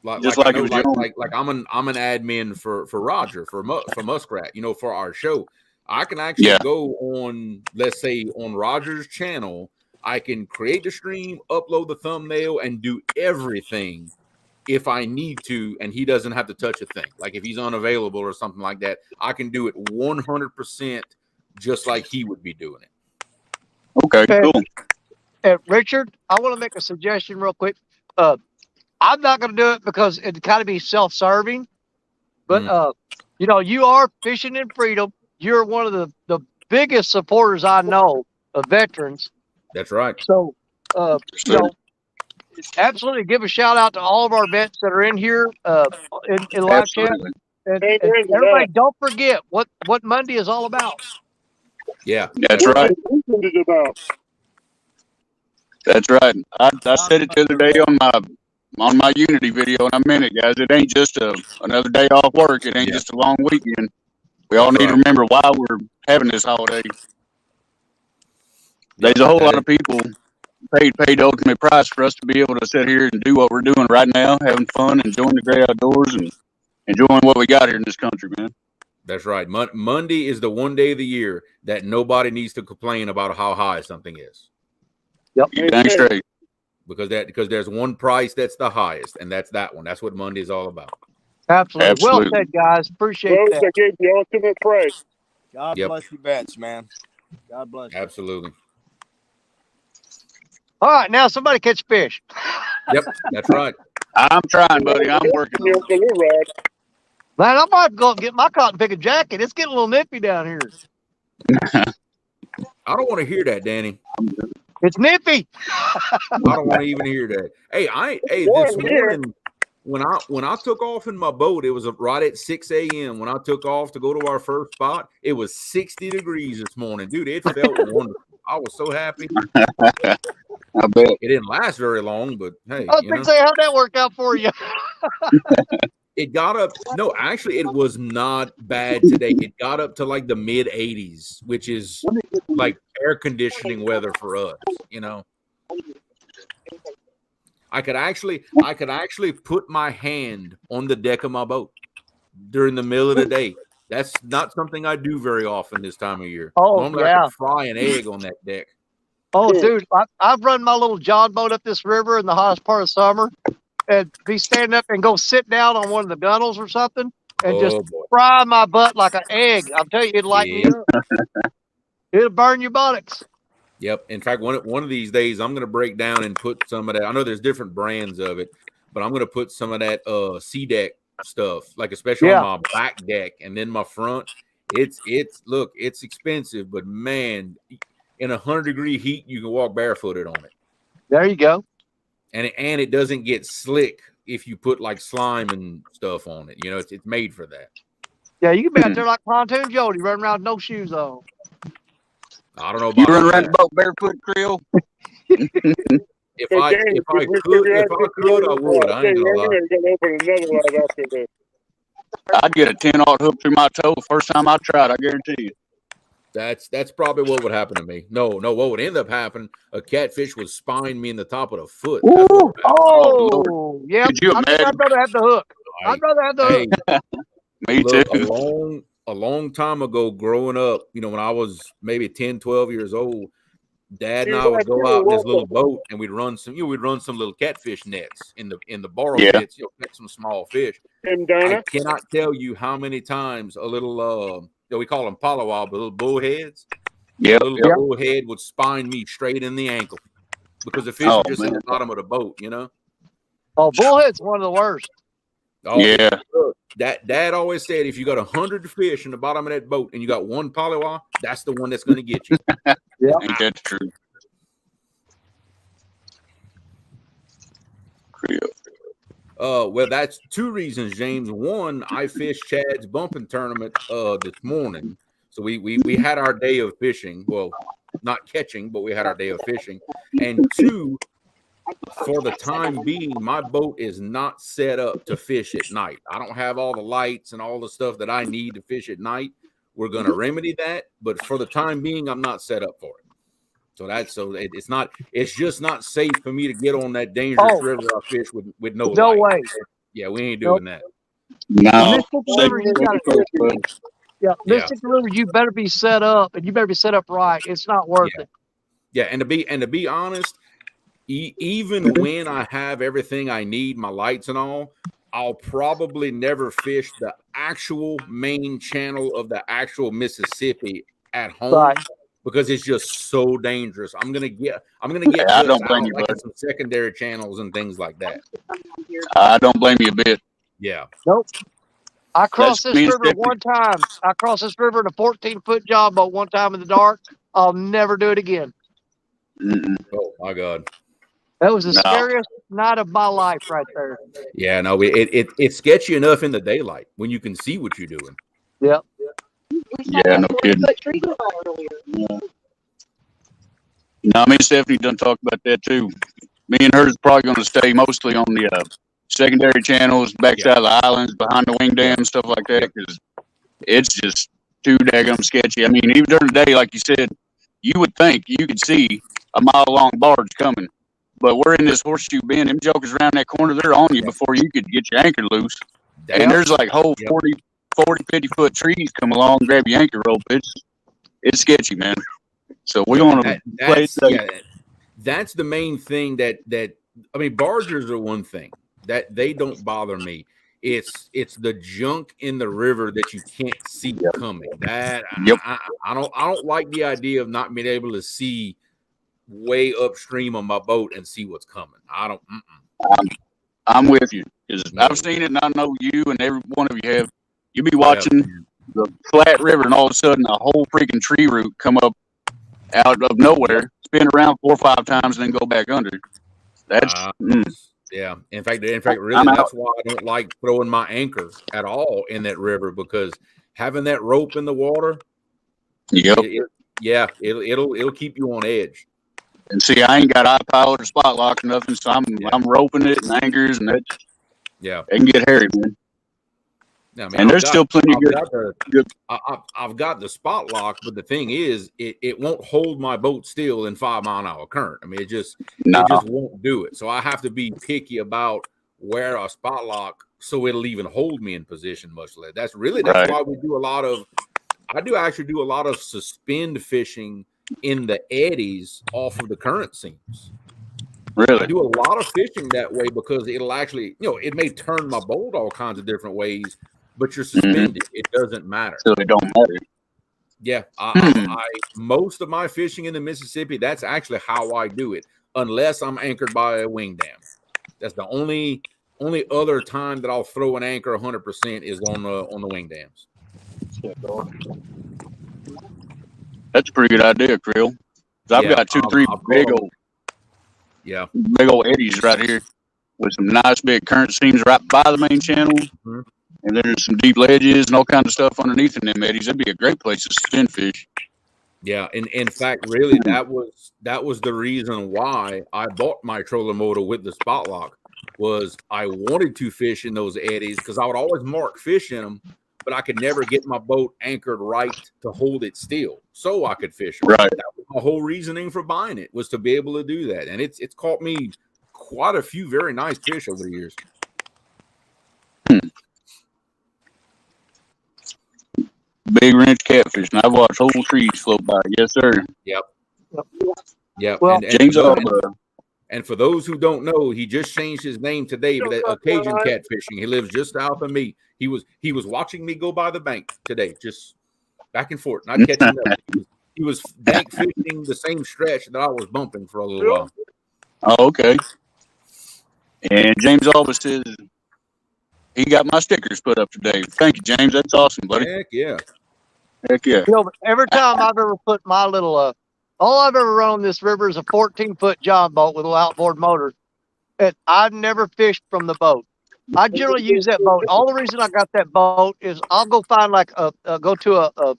Like I'm an admin for Roger for Muskrat, for our show. I can actually go on, let's say, on Roger's channel. I can create the stream, upload the thumbnail, and do everything if I need to, and he doesn't have to touch a thing. Like if he's unavailable or something like that, I can do it 100% just like he would be doing it. Okay, cool. Richard, I want to make a suggestion real quick. I'm not going to do it because it'd kind of be self-serving, but you are Fishing in Freedom. You're one of the biggest supporters I know of veterans. That's right. So, absolutely give a shout out to all of our vets that are in here in live chat. And everybody, don't forget what Monday is all about. Yeah, that's right. That's right. I said it the other day on my Unity video, and I meant it, guys. It ain't just another day off work. It ain't just a long weekend. We all need to remember why we're having this holiday. There's a whole lot of people paid the ultimate price for us to be able to sit here and do what we're doing right now, having fun, enjoying the great outdoors, and enjoying what we got here in this country, man. That's right. Monday is the one day of the year that nobody needs to complain about how high something is. Yep. Dang straight. Because there's one price that's the highest, and that's that one. That's what Monday is all about. Absolutely. Well said, guys. Appreciate that. I gave the ultimate price. God bless you, vets, man. God bless you. Absolutely. All right, now somebody catch fish. Yep, that's right. I'm trying, buddy. I'm working on it. Man, I might go get my cotton picking jacket. It's getting a little nippy down here. I don't want to hear that, Danny. It's nippy. I don't want to even hear that. Hey, this morning when I took off in my boat, it was right at 6 a.m. When I took off to go to our first spot, it was 60 degrees this morning. Dude, it felt wonderful. I was so happy. I bet. It didn't last very long, but hey, I was going to say, how'd that work out for you? it got up. No, actually, it was not bad today. It got up to like the mid 80s, which is like air conditioning weather for us, you know. I could actually put my hand on the deck of my boat during the middle of the day. That's not something I do very often this time of year. Oh, Normally yeah. I could fry an egg on that deck. Oh, dude, I've run my little John boat up this river in the hottest part of summer and be standing up and go sit down on one of the gunnels or something and just fry my butt like an egg. I'll tell you, it'd light me up. It'll burn your buttocks. Yep. In fact, one of these days, I'm going to break down and put some of that. I know there's different brands of it, but I'm going to put some of that sea deck stuff, like especially on my back deck and then my front. It's expensive, but man, in 100-degree heat, you can walk barefooted on it. There you go. And it doesn't get slick if you put like slime and stuff on it. You know, it's made for that. Yeah, you can be out there like Pontoon Jody, running around with no shoes on. I don't know about you run around the boat barefoot, Creole. If I could, I would. I ain't gonna lie. I'd get a 10-aught hook through my toe the first time I tried. I guarantee you. That's probably what would happen to me. No, what would end up happening? A catfish would spine me in the top of the foot. Yeah. I'd rather have the hook. I'd rather have the hook. Me too. A long time ago, growing up, you know, when I was maybe 10, 12 years old, Dad and I would go out in this little boat and we'd run some little catfish nets in the borrow nets, catch some small fish. I cannot tell you how many times a little we call them palawa, but little bullheads. Yeah, a little bullhead would spine me straight in the ankle because the fish are just in the bottom of the boat, you know. Oh, bullhead's one of the worst. Oh, yeah. Dad always said if you got 100 fish in the bottom of that boat and you got one palawa, that's the one that's going to get you. Yeah, I think that's true. Well, that's two reasons, James. One, I fished Chad's bumping tournament this morning, so we had our day of fishing. Well, not catching, but we had our day of fishing. And two, for the time being, my boat is not set up to fish at night. I don't have all the lights and all the stuff that I need to fish at night. We're going to remedy that, but for the time being, I'm not set up for it. It's just not safe for me to get on that dangerous river I fish with no light. Way. Yeah, we ain't doing that. No. Mystic River, you better be set up, and you better be set up right. It's not worth it. Yeah, and to be honest, even when I have everything I need, my lights and all, I'll probably never fish the actual main channel of the actual Mississippi at home because it's just so dangerous. I'm gonna get. I don't blame you, like some secondary channels and things like that. I don't blame you a bit. Yeah. Nope. I crossed this river one time. I crossed this river in a 14-foot job boat one time in the dark. I'll never do it again. Oh my God. That was the scariest night of my life right there. Yeah, no, it's sketchy enough in the daylight when you can see what you're doing. Yep. Yeah, no kidding. No, me and Stephanie done talk about that too. Me and her is probably going to stay mostly on the secondary channels, backside of the islands, behind the wing dam, stuff like that, because it's just too daggum sketchy. I mean, even during the day, like you said, you would think you could see a mile-long barge coming. But we're in this horseshoe bend. Them jokers around that corner, they're on you before you could get your anchor loose. And there's like whole 40, 50-foot trees come along and grab your anchor rope. It's sketchy, man. So we want to play safe. That's the main thing that I mean, bargers are one thing that they don't bother me. It's the junk in the river that you can't see coming. That I don't like the idea of not being able to see way upstream on my boat and see what's coming. I don't. I'm with you because I've seen it, and I know you and every one of you have. You be watching the flat river, and all of a sudden, a whole freaking tree root come up out of nowhere, spin around 4 or 5 times, and then go back under. That's yeah. In fact, really, that's why I don't like throwing my anchor at all in that river, because having that rope in the water, it'll keep you on edge. And see, I ain't got iPilot or spot lock or nothing, so I'm roping it and anchors, and it can get hairy, man. Yeah, man, and there's still plenty of good. I've got the spot lock, but the thing is, it won't hold my boat still in 5 mile an hour current. I mean, it just won't do it. So I have to be picky about where a spot lock so it'll even hold me in position much less. That's why we do a lot of. I do actually do a lot of suspend fishing in the eddies off of the current seams. Really? I do a lot of fishing that way because it'll actually, it may turn my boat all kinds of different ways, but you're suspended. It doesn't matter. So it don't matter. Yeah. I most of my fishing in the Mississippi, that's actually how I do it, unless I'm anchored by a wing dam. That's the only other time that I'll throw an anchor 100% is on the wing dams. That's a pretty good idea, Creole. I've got 2, 3 big old eddies right here with some nice big current seams right by the main channel. Mm-hmm. And then there's some deep ledges and all kinds of stuff underneath in them eddies. That'd be a great place to spin fish. Yeah, and in fact, really, that was the reason why I bought my trolling motor with the spot lock. Was I wanted to fish in those eddies because I would always mark fish in them, but I could never get my boat anchored right to hold it still, so I could fish them. Right. That was my whole reasoning for buying it, was to be able to do that, and it's caught me quite a few very nice fish over the years. Big wrench catfish, and I've watched whole trees float by. Yes, sir. Yep. Well, James, and for those who don't know, he just changed his name today, but Occasion Catfishing. He lives just south of me. He was watching me go by the bank today, just back and forth, not catching up. He was bank fishing the same stretch that I was bumping for a little while. Oh, okay. And James always says he got my stickers put up today. Thank you, James. That's awesome, buddy. Heck yeah. Every time I've ever put my little all I've ever run on this river is a 14-foot John boat with a little outboard motor. And I've never fished from the boat. I generally use that boat. All the reason I got that boat is I'll go find go to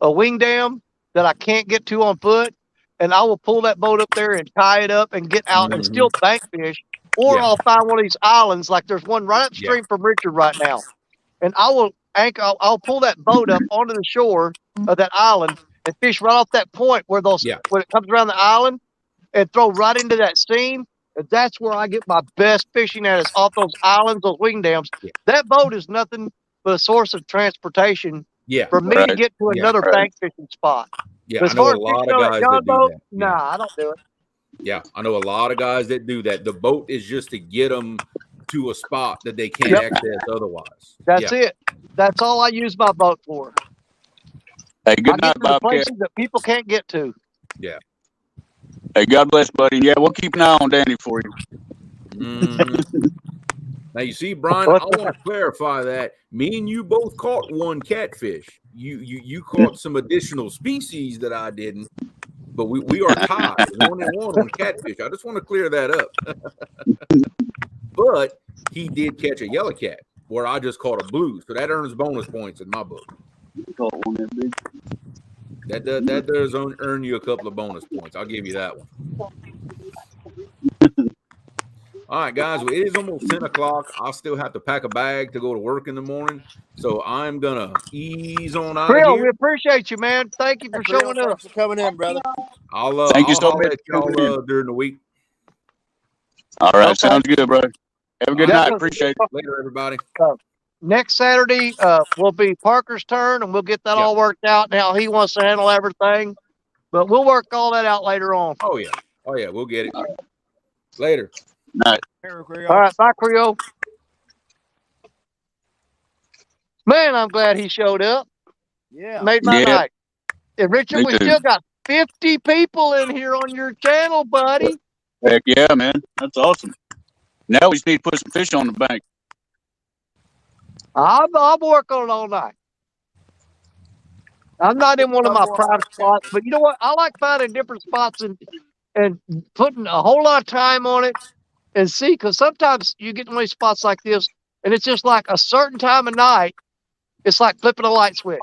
a wing dam that I can't get to on foot, and I will pull that boat up there and tie it up and get out and still bank fish. Or I'll find one of these islands, like there's one right upstream from Richard right now, and I will anchor. I'll pull that boat up onto the shore of that island and fish right off that point where when it comes around the island, and throw right into that seam. And that's where I get my best fishing at, is off those islands, those wing dams. That boat is nothing but a source of transportation for me to get to another bank fishing spot. Yeah, I know a lot of guys that do that. Nah, I don't do it. Yeah, I know a lot of guys that do that. The boat is just to get them to a spot that they can't access otherwise. That's it. That's all I use my boat for. Hey, good night, Bobcat. Places that people can't get to. Yeah. Hey, God bless, buddy. Yeah, we'll keep an eye on Danny for you. Mm-hmm. Now, you see, Brian, I want to clarify that. Me and you both caught one catfish. You caught some additional species that I didn't, but we are tied 1-1 on catfish. I just want to clear that up. But he did catch a yellow cat, where I just caught a blue, so that earns bonus points in my book. Caught one that big. That does earn you a couple of bonus points. I'll give you that one. All right, guys. Well, it is almost 10 o'clock. I still have to pack a bag to go to work in the morning, so I'm gonna ease on out of here. We appreciate you, man. Thank you for showing up. Thanks for coming in, brother. Thank you so much y'all during the week. All right, sounds good, brother. Have a good night. Appreciate it. Later, everybody. Next Saturday will be Parker's turn, and we'll get that all worked out. Now he wants to handle everything, but we'll work all that out later on. Oh yeah, we'll get it. Later. Night. All right, bye, Creole. Man, I'm glad he showed up. Yeah, made my night. And Richard, we still got 50 people in here on your channel, buddy. Heck yeah, man, that's awesome. Now we just need to put some fish on the bank. I'm working on it all night. I'm not in one of my prime spots, but you know what? I like finding different spots and putting a whole lot of time on it and see, because sometimes you get in these spots like this, and it's just like a certain time of night. It's like flipping a light switch.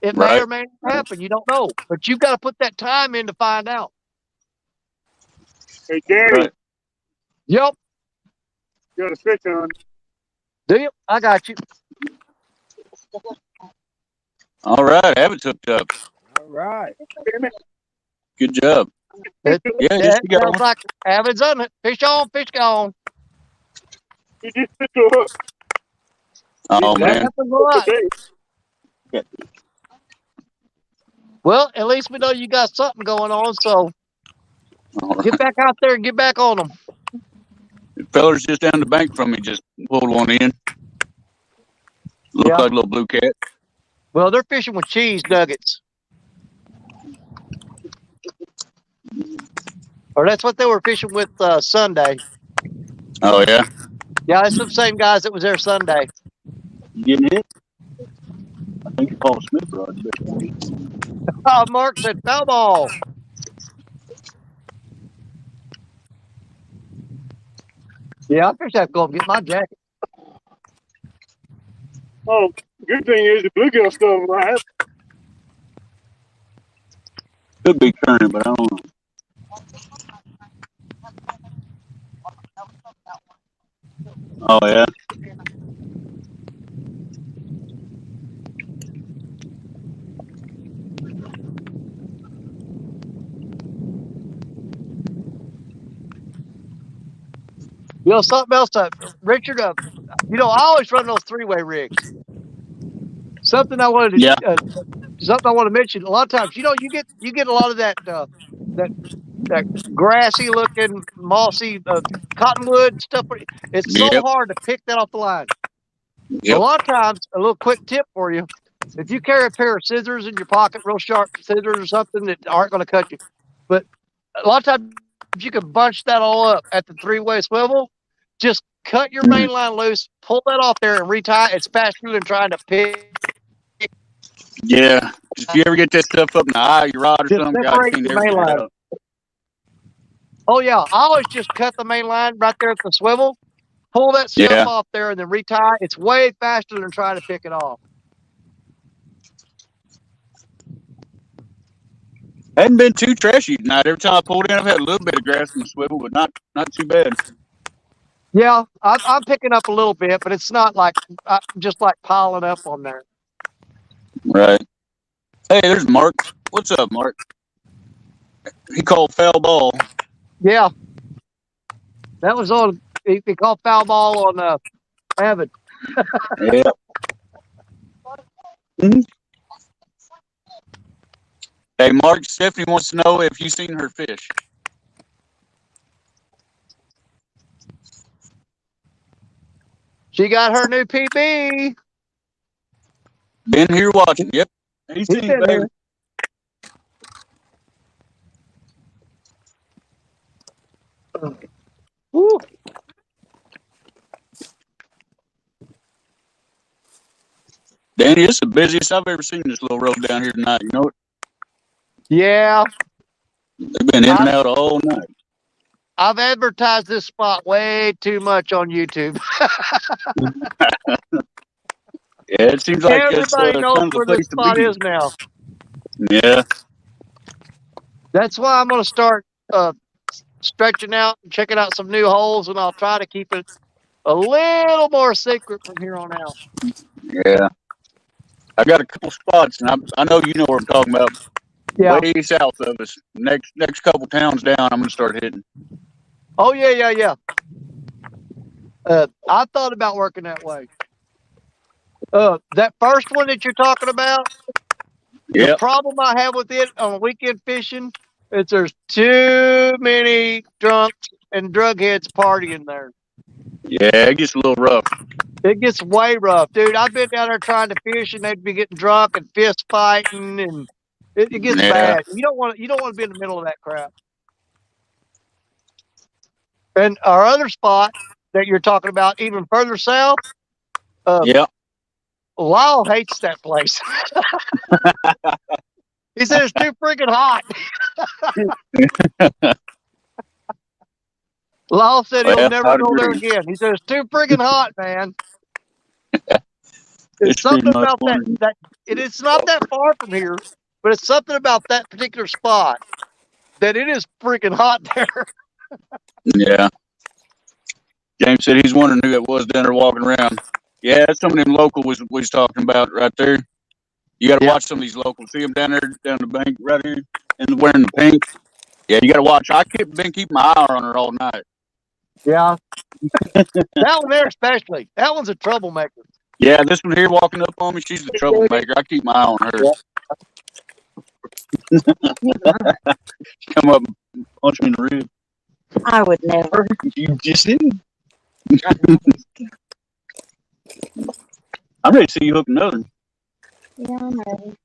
It may or may not happen. You don't know, but you've got to put that time in to find out. Hey, Gary, Right. Yep. you got a fish on. Do you? I got you. All right, Abbott's hooked up. All right. Good job. Yeah, just you got Sounds one. like Avid's on it. Fish on, fish gone. You just put your hook. Oh That man, happens a lot. Today. Well, at least we know you got something going on. So all right. get back out there and get back on them. The fellas just down the bank from me just pulled one in. Looked Yeah. like a little blue cat. Well, they're fishing with cheese nuggets. Or that's what they were fishing with Sunday. Oh yeah. Yeah, it's the same guys that was there Sunday. You getting hit? I think you called Smith rod. Oh, Mark said foul ball. Yeah, I first have to go and get my jacket. Oh, good thing is the bluegill still alive. Could be turning, but I don't know. Oh yeah. You know, something else, Richard, you know, I always run those three-way rigs. Something I wanted to, something I want to mention. A lot of times, you know, you get a lot of that grassy looking, mossy cottonwood stuff. It's so hard to pick that off the line. Yep. A lot of times, a little quick tip for you: if you carry a pair of scissors in your pocket, real sharp scissors or something that aren't going to cut you, but a lot of times you can bunch that all up at the three-way swivel. Just cut your main line loose, pull that off there, and retie. It's faster than trying to pick. Yeah. If you ever get that stuff up in the eye of your rod or Just something, God, separate you can't the ever main get it line. out. Oh yeah, I always just cut the main line right there at the swivel, pull that stuff off there, and then retie. It's way faster than trying to pick it off. Hadn't been too trashy tonight. Every time I pulled in, I've had a little bit of grass in the swivel, but not too bad. Yeah, I'm picking up a little bit, but it's not like just like piling up on there. Right. Hey, there's Mark. What's up, Mark? He called foul ball. Yeah, that was on. He called foul ball on Avid. Yeah. Mm-hmm. Hey, Mark, Stephanie wants to know if you've seen her fish. She got her new PB. Been here watching. Yep. He's seen been baby. Woo. Danny, it's the busiest I've ever seen this little road down here tonight. You know it? Yeah. They've been in and out all night. I've advertised this spot way too much on YouTube. Yeah, it seems like everybody knows kind of where the this place to spot be. is now. Yeah. That's why I'm going to start stretching out and checking out some new holes, and I'll try to keep it a little more secret from here on out. Yeah. I got a couple spots, and I know you know where I'm talking about. Yeah. Way south of us. Next couple towns down, I'm going to start hitting. Oh, yeah. I thought about working that way. That first one that you're talking about, the problem I have with it on weekend fishing is there's too many drunks and drug heads partying there. Yeah, it gets a little rough. It gets way rough, dude. I've been down there trying to fish, and they'd be getting drunk and fist fighting, and it gets bad. You don't want to be in the middle of that crap. And our other spot that you're talking about, even further south, Lyle hates that place. He said it's too freaking hot. Lyle said he'll Well, never I'd go there agree. again. He said it's too freaking hot, man. It's It's pretty something much about one. it's not that far from here, but it's something about that particular spot that it is freaking hot there. Yeah. James said he's wondering who it was down there walking around. Yeah, that's some of them local was talking about right there. You got to watch some of these locals. See them down there, down the bank right here, and wearing the pink. Yeah, you got to watch. Been keeping my eye on her all night. Yeah. That one there especially. That one's a troublemaker. Yeah, this one here walking up on me, she's the troublemaker. I keep my eye on her. Come up and punch me in the rib. I would never. You just did. I'm ready to see you hook another. Yeah, I'm ready.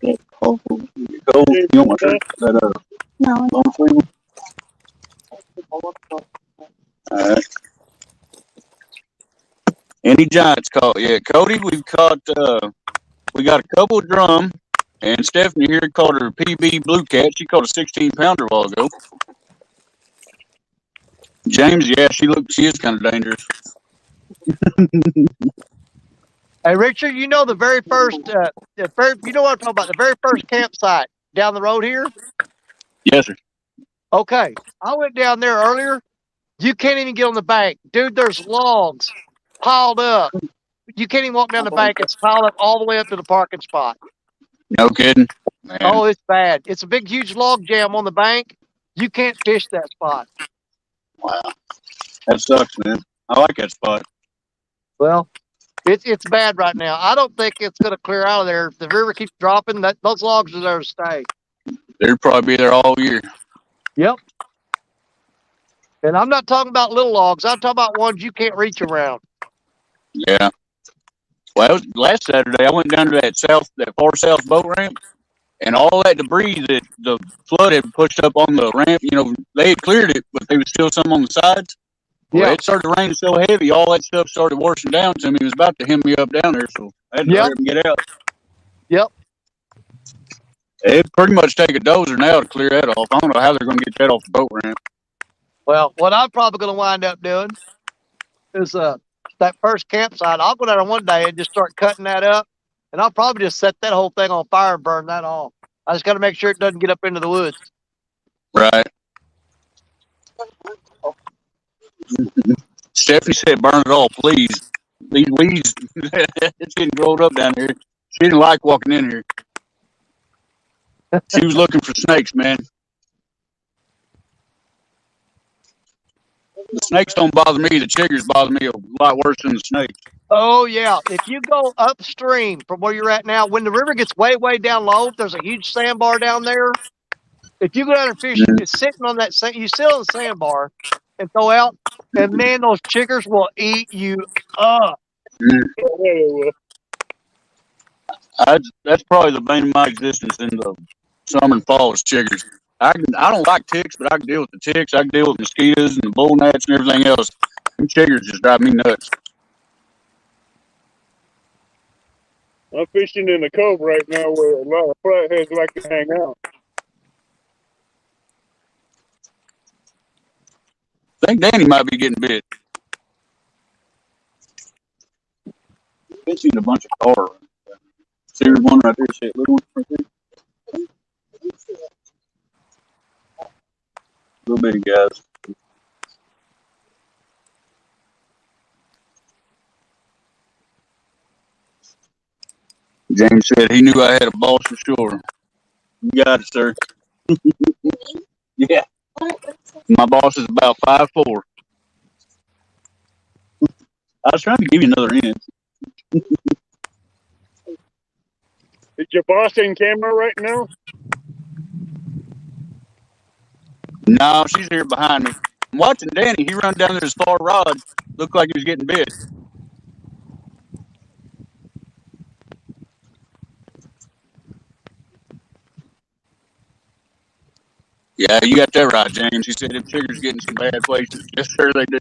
Get cold. You don't want her. No, I don't. All right. Any giants caught yet? Cody, we've caught. We got a couple of drum, and Stephanie here caught her PB blue cat. She caught a 16-pounder a while ago. James, yeah, she is kind of dangerous. Hey, Richard, you know the very first, you know what I'm talking about, the very first campsite down the road here? Yes, sir. Okay. I went down there earlier. You can't even get on the bank. Dude, there's logs piled up. You can't even walk down the bank. It's piled up all the way up to the parking spot. No kidding. Man. Oh, it's bad. It's a big, huge log jam on the bank. You can't fish that spot. Wow. That sucks, man. I like that spot. Well, it's bad right now. I don't think it's going to clear out of there. If the river keeps dropping, those logs are there to stay. They'll probably be there all year. Yep. And I'm not talking about little logs. I'm talking about ones you can't reach around. Yeah. Well, last Saturday I went down to that far south boat ramp, and all that debris that the flood had pushed up on the ramp, they had cleared it, but there was still some on the sides. Well, it started raining so heavy, all that stuff started washing down to me. It was about to hem me up down there, so I had to hurry up and get out. Yep. It'd pretty much take a dozer now to clear that off. I don't know how they're going to get that off the boat ramp. Well, what I'm probably going to wind up doing is that first campsite. I'll go down there one day and just start cutting that up, and I'll probably just set that whole thing on fire and burn that off. I just got to make sure it doesn't get up into the woods. Right. Stephanie said, burn it all, please. These weeds, it's getting grown up down here. She didn't like walking in here. She was looking for snakes, man. The snakes don't bother me. The chiggers bother me a lot worse than the snakes. Oh, yeah. If you go upstream from where you're at now, when the river gets way, way down low, there's a huge sandbar down there. If you go down and fish, it's sitting on that you sit on the sandbar and throw out, and man, those chiggers will eat you up. That's probably the bane of my existence in the summer and fall is chiggers. I don't like ticks, but I can deal with the ticks. I can deal with mosquitoes and the bull gnats and everything else. Them chiggers just drive me nuts. I'm fishing in the cove right now where a lot of flatheads like to hang out. I think Danny might be getting bit. Been seeing a bunch of cars. See there's one right there, see that little one right there? Little bitty guys. James said he knew I had a boss for sure. You got it, sir. Yeah. My boss is about 5'4". I was trying to give you another hint. Is your boss in camera right now? No, she's here behind me. I'm watching Danny. He run down there his far rod. Looked like he was getting bit. Yeah, you got that right, James. He said them chiggers getting some bad places. Yes, sir, they do.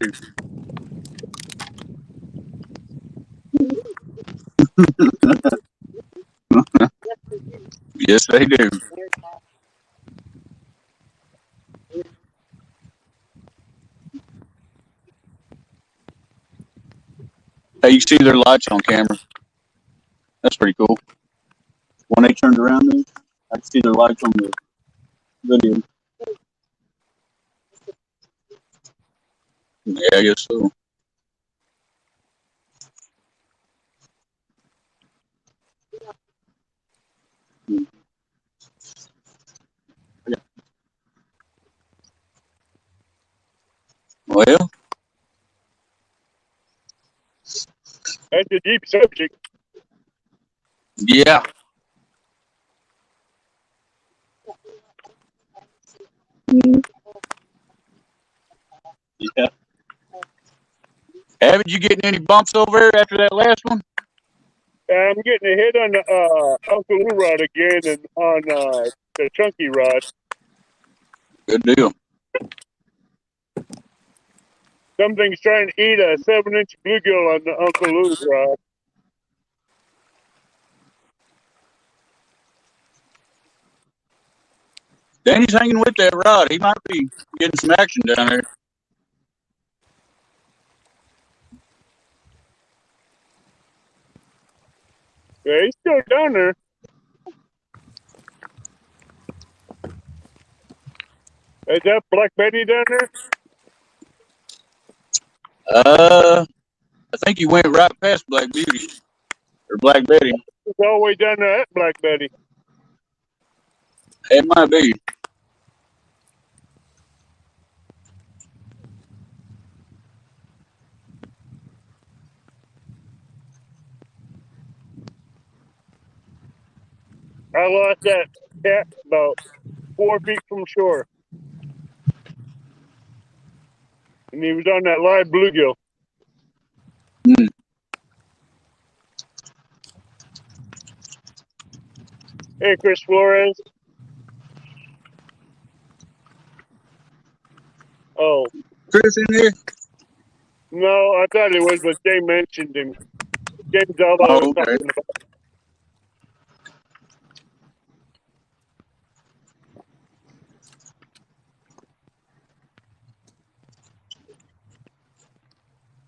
Yes, they do. Hey, you see their lights on camera. That's pretty cool. When they turned around there, I can see their lights on the video. Yeah, I guess so. Well, That's a deep subject. yeah. Yeah. Haven't you getting any bumps over there after that last one? I'm getting a hit on the Uncle Lou rod again and on the chunky rod. Good deal. Something's trying to eat a 7-inch bluegill on the Uncle Lou's rod. Danny's hanging with that rod. He might be getting some action down there. Yeah, he's still down there. Is that Black Betty down there? I think he went right past Black Beauty or Black Betty. He's all the way down there at Black Betty. It might be. I lost that cat about 4 feet from shore. And he was on that live bluegill. Mm. Hey, Chris Flores. Oh, Chris in there? no, I thought it was, but Jay mentioned him. James Alba was Oh, okay. talking about.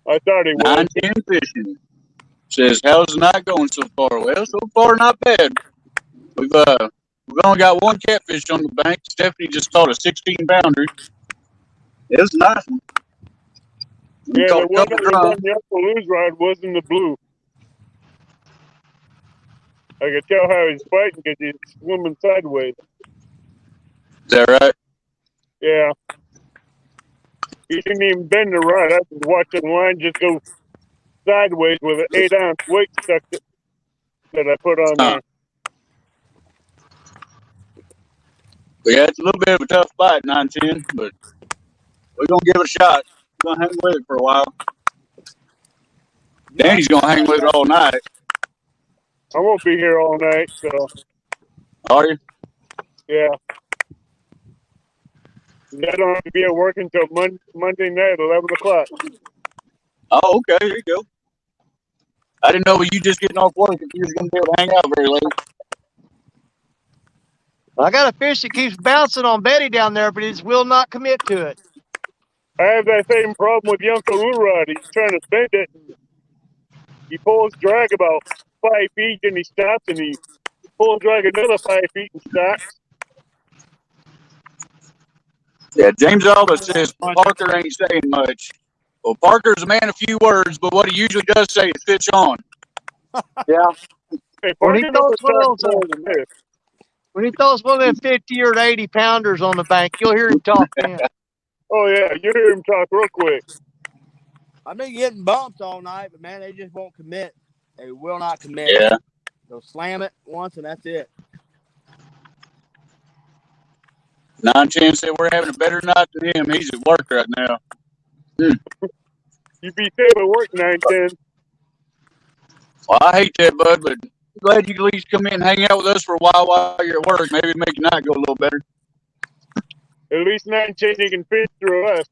I thought he was. 910 fishing. Says, how's the night going so far? Well, so far not bad. We've only got one catfish on the bank. Stephanie just caught a 16-pounder. It was a nice one. We Yeah, caught the a one couple that was on drums. the Uncle Lou's rod was in the blue. I could tell how he's fighting because he's swimming sideways. Is that right? Yeah. He didn't even bend the rod. I was watching the line just go sideways with an 8-ounce weight stuck that I put on there. But yeah, it's a little bit of a tough fight, 910, but we're going to give it a shot. We're going to hang with it for a while. Danny's going to hang with it all night. I won't be here all night, so Are you? yeah. I don't have to be at work until Monday night at 11 o'clock. Oh, okay. There you go. I didn't know you just getting off work if you was going to be able to hang out very late. I got a fish that keeps bouncing on Betty down there, but he will not commit to it. I have that same problem with the Uncle Lou rod. He's trying to bend it. He pulls drag about 5 feet and he stops, and he pulls drag another 5 feet and stops. Yeah, James Alba says Parker ain't saying much. Well, Parker's a man of few words, but what he usually does say is pitch on. Yeah. Hey, When he Parker throws never one of talks more those, than this. when he throws one of them 50 or 80 pounders on the bank, you'll hear him talk then. Oh, yeah, you hear him talk real quick. I've been getting bumped all night, but man, they just won't commit. They will not commit. Yeah. They'll slam it once and that's it. 910 said we're having a better night than him. He's at work right now. You be safe at work, 910. Well, I hate that, bud, but I'm glad you can at least come in and hang out with us for a while you're at work. Maybe make your night go a little better. At least 910 you can fish through us.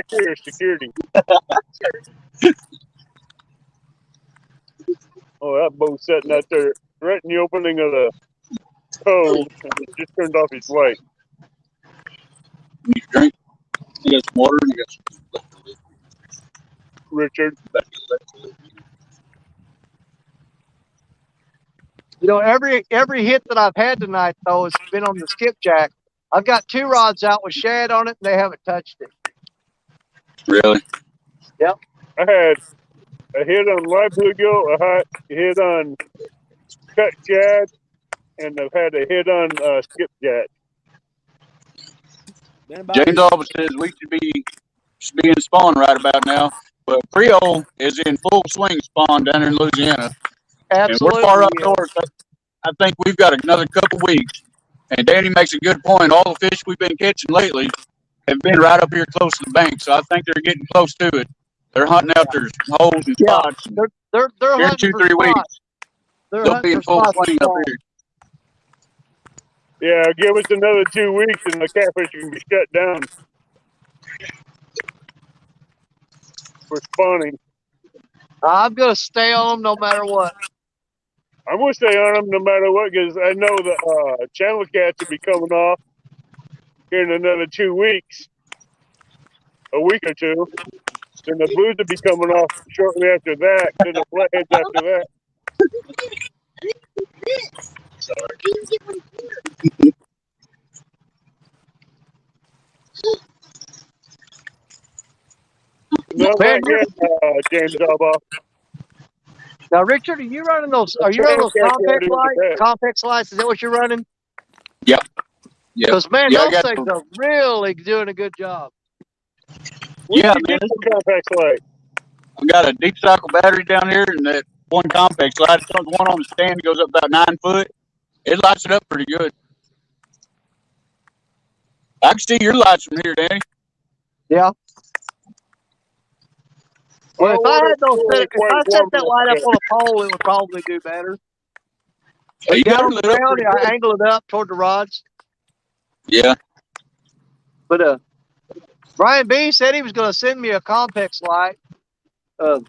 back here is security. Oh, that boat's sitting out there right in the opening of the cove, and it just turned off its light. You need a drink? You got some water? You got some Richard, You know, every hit that I've had tonight though has been on the skipjack. I've got 2 rods out with shad on it, and they haven't touched it. Really? Yep. I had a hit on live bluegill, a hit on cut shad, and I've had a hit on skipjack. James always says we should be in spawn right about now, but Creole is in full swing spawn down in Louisiana. Absolutely. And we're far up north. I think we've got another couple weeks. And Danny makes a good point. All the fish we've been catching lately have been right up here close to the bank, so I think they're getting close to it. They're hunting out their holes and spots. They're Here in hunting 2-3 weeks, they'll be in full swing up here. Yeah, give us another 2 weeks, and the catfish can be shut down for spawning. I'm gonna stay on them no matter what. I'm gonna stay on them no matter what, because I know the channel cats will be coming off here in another 2 weeks, a week or two. Then the blues will be coming off shortly after that. Then the flatheads after that. No, Man, not yet, James Alba. Now, Richard, are you running those? Are you running those complex lights? Complex lights? Is that what you're running? Yep. Because man, those things are really doing a good job. Yeah, man. Complex light. I've got a deep cycle battery down here, and that one complex light. It's one on the stand that goes up about 9 foot. It lights it up pretty good. I can see your lights from here, Danny. Yeah. Well, if I had those, if I set that light up on a pole, it would probably do better. You got on the ground, I angle it up toward the rods. Yeah. But Brian B said he was going to send me a complex light. I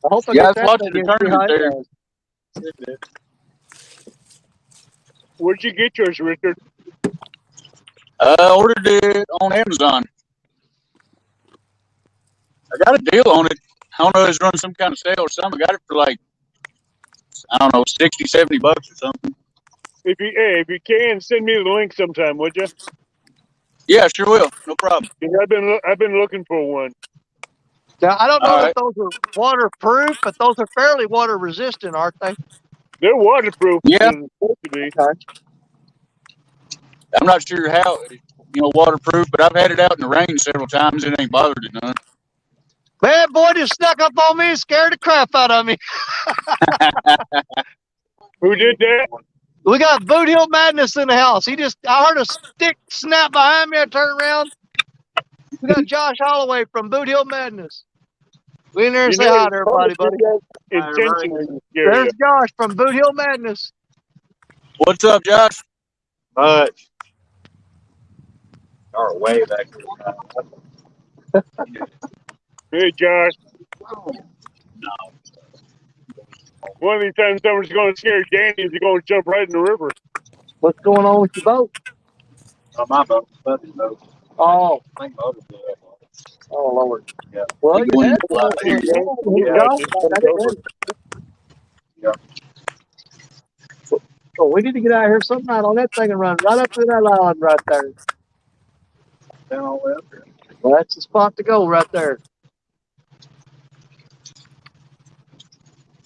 hope I get that. Watching the tournament there. Where'd you get yours, Richard? I ordered it on Amazon. I got a deal on it. I don't know if it's running some kind of sale or something. I got it for like, I don't know, $60, $70 or something. If you can, send me the link sometime, would you? Yeah, sure will. No problem. I've been looking for one. Now I don't know if those are waterproof, but those are fairly water resistant, aren't they? They're waterproof. Yeah. They're supposed to be. Okay. I'm not sure how, waterproof, but I've had it out in the rain several times. It ain't bothered it none. Man, boy just snuck up on me and scared the crap out of me. Who did that? We got Boot Hill Madness in the house. I heard a stick snap behind me. I turned around. We got Josh Holloway from Boot Hill Madness. We in there and say hi to everybody, buddy. There's Josh from Boot Hill Madness. What's up, Josh? Much. Or way back there. Hey, Josh. One of these times someone's going to scare Danny, he's going to jump right in the river. What's going on with your boat? Oh, my boat. Buddy's boat. Oh. I think boat is there. Oh, Lord. Yeah. Well, Yeah. So we need to get out of here some night on that thing and run right up to that island right there. Down all the way up there. Well, that's the spot to go right there.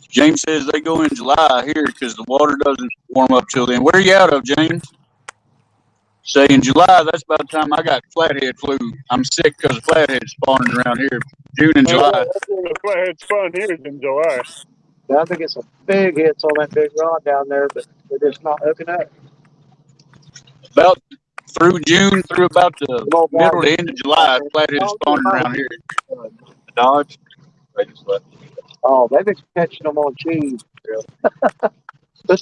James says they go in July here because the water doesn't warm up till then. Where are you out of, James? Say in July, that's about the time I got flathead flu. I'm sick because of flathead spawning around here. June and July. That's when the flathead spawn here is in July. Yeah, I think it's some big hits on that big rod down there, but they're just not hooking up. About through June, through about the middle to end of July, flathead spawning around here. Dodge. They just left. Oh, they've been catching them on cheese. They're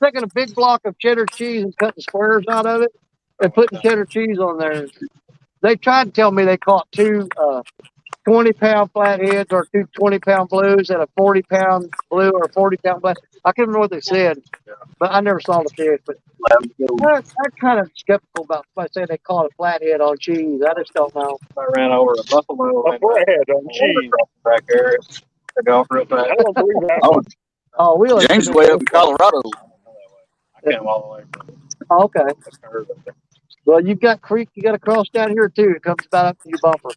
taking a big block of cheddar cheese and cutting squares out of it and putting cheddar cheese on there. They tried to tell me they caught two 20-pound flatheads or two 20-pound blues and a 40-pound blue or a 40-pound black. I can't remember what they said, but I never saw the fish. But I'm kind of skeptical about somebody saying they caught a flathead on cheese. I just don't know. I ran over a buffalo A flathead on cheese. back there. I go off real fast. I don't believe that. Oh, Oh, we live James way up in Colorado. I came all the way from Oh, okay. the curve up there. Well, you've got creek you got to cross down here too. It comes about up to your bumper.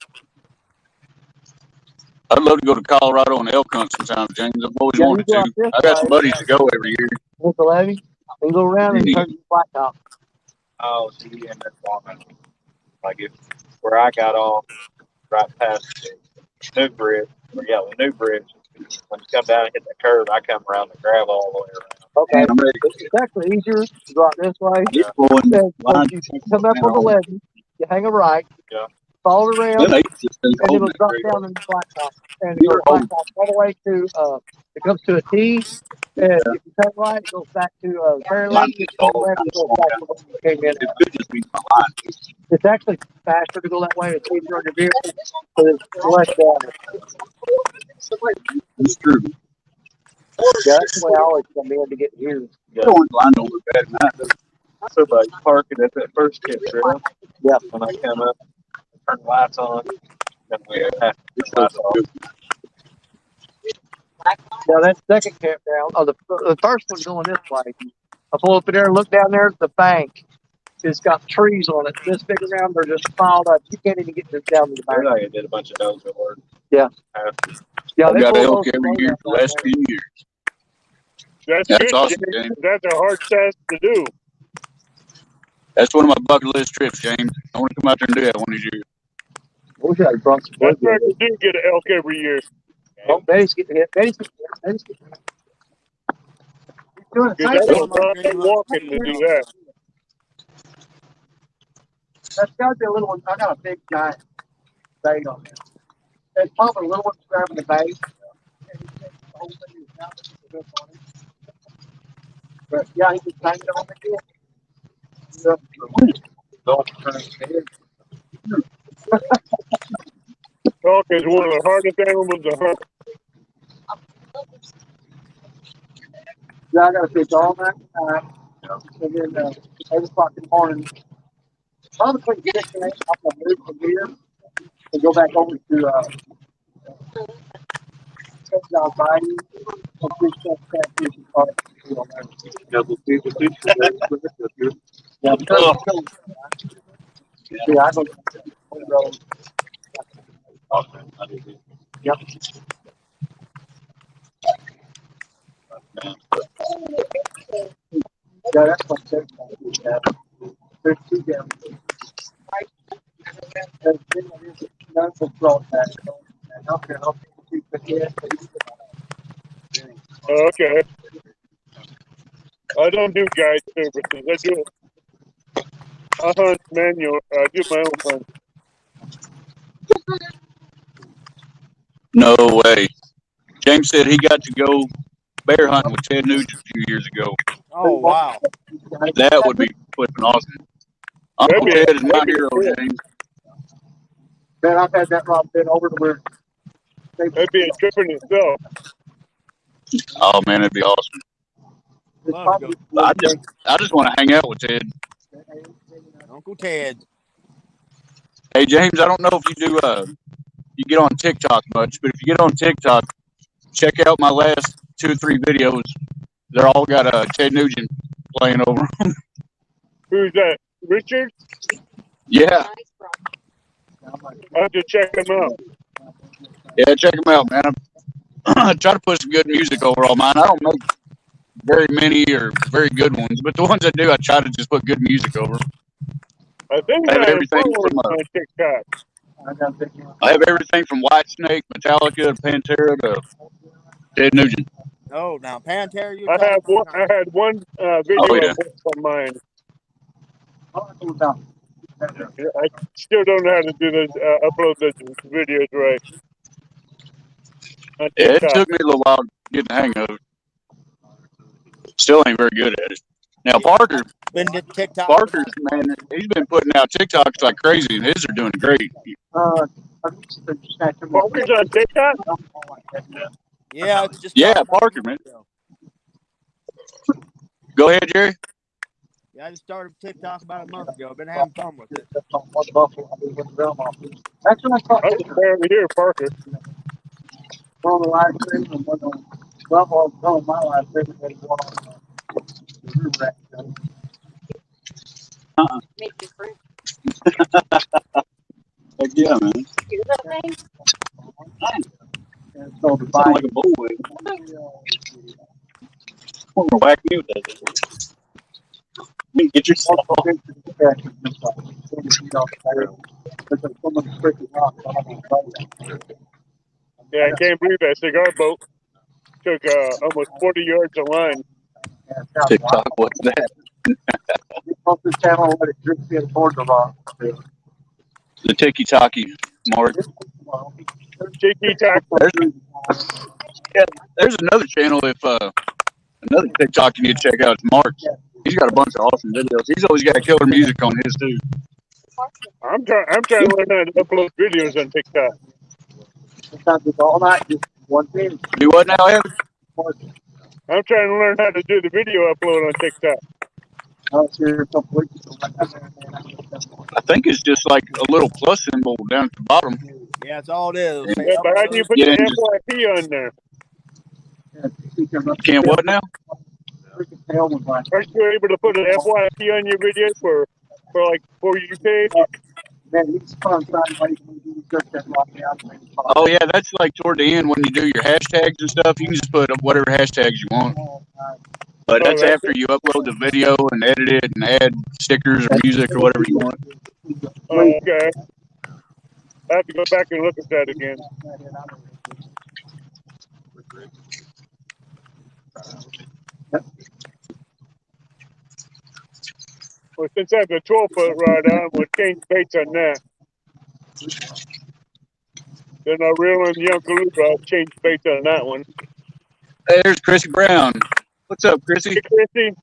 I'd love to go to Colorado on elk hunt sometime, James. I've always Yeah, wanted you go to. up this I got some way. buddies to go every year. With the levee, and go around and turn to the blacktop. Oh, so you end up walking. Like if where I got off right past the new bridge, or yeah, the new bridge. When you come down and hit the curve, I come around the gravel all the way around. Okay, I'm ready. it's actually easier to go out this way. It's pulling And line. you come up on the levee, you hang a right, Yeah. follow it around, Them eights just been and it'll holding it drop very down well. in the blacktop. And it goes blacktop all the way to it comes to a T. And if you turn right, it goes back to fair lane. If you turn left, it goes back to where you came in. It could just be my line. It's actually faster to go that way. It's easier on your vehicle, so it's less damage. It's true. Yeah, that's the way I always come in to get here. I don't want the line to look bad tonight. So by parking at that first tip trail, Yeah. when I come up, turn the lights on, then we have to turn the lights off. Now that second campground, the first one going this way. I pull up in there and look down there at the bank. It's got trees on it. This big around, they're just piled up. You can't even get this down to the They're bank. like I did a bunch of those at work. Yeah. Yeah, they got pull elk those every roads year out for the last there. 10 years. That's That's good, awesome, James. James. That's a hard task to do. That's one of my bucket list trips, James. I want to come out there and do that one of these years. Wish I had brought some That's wood where with you me. do get an elk every year. Oh, Betty's getting hit. Betty's getting hit. Betty's getting hit. He's doing the Because same that's thing. a lot of walking to do that. That's got to be a little one. I got a big giant bait on there. It's probably a little one grabbing the bait. And he takes the whole thing is down to the hook on it. But yeah, he just banged it on the head. Don't turn his head. Elk is one of the hardest animals to hunt. Yeah, I got to fish all night tonight. And then 8 o'clock in the morning. Probably between 6 and 8, I'm going to move from here and go back over to Texas Bayou and fish some catfish and carp. Double people fish. Yeah, because it's cold. Yeah, I go on the road. Yep. Yeah, that's what Texas Bayou. There's two down there. And then there's none for broadcast. And up here, I'll keep the head. Okay. I don't do guide services. I hunt manual. I do my own hunt. No way. James said he got to go bear hunting with Ted Nugent a few years ago. Oh, wow. That would be flipping awesome. Uncle That'd be- Ted is my that'd be hero, cool. James. Man, I've had that rod bit over to where That'd be a trip in itself. Oh man, that'd be awesome. it's probably I just want to hang out with Ted. Uncle Ted. Hey James, I don't know if you do you get on TikTok much, but if you get on TikTok, check out my last 2 or 3 videos. They're all got Ted Nugent playing over them. Who's that? Richard? Yeah, I have to check him out. yeah, check them out, man. I try to put some good music over all mine. I don't make very many or very good ones, but the ones I do, I try to just put good music over. I think I have I everything follow from him on TikTok. I have everything from Whitesnake, Metallica, to Pantera to Ted Nugent. Oh, now Pantera, you I had one video Oh, yeah. of mine. I still don't know how to do this, upload the videos right. On Yeah, it TikTok. took me a little while to get the hang of it. Still ain't very good at it. Now Parker Been to TikTok. Parker's, man, he's been putting out TikToks like crazy, and his are doing great. Parker's on TikTok? Yeah, it's just Yeah, Parker, man. Go ahead, Jerry. Yeah, I just started TikTok about a month ago. I've been having fun with it. I just barely hear Parker. Heck yeah, man. Sound like a bullwhip. I'm gonna whack me with that. Get yourself off. Yeah, I can't believe that cigar boat took almost 40 yards of line. TikTok, what's that? The Tiki Taki, Mark. Tiki Talk. There's another channel. If another TikTok you need to check out, it's Mark's. He's got a bunch of awesome videos. He's always got killer music on his too. I'm trying to learn how to upload videos on TikTok. Do what now, Evan? I'm trying to learn how to do the video upload on TikTok. I think it's just like a little plus symbol down at the bottom. Yeah, that's all it is. Yeah, but how do you put Yeah, the FYP on there? Can't what now? Aren't you able to put an FYP on your video for your page? Oh yeah, that's like toward the end when you do your hashtags and stuff. You can just put whatever hashtags you want. But that's after you upload the video and edit it and add stickers or music or whatever you want. Oh, okay. I have to go back and look at that again. Well, since I have the 12-foot rod on, we'll change baits on that. Then I'll reel in the Uncle Luke. I'll change baits on that one. There's Chrissy Brown. What's up, Chrissy? Hey, Chrissy.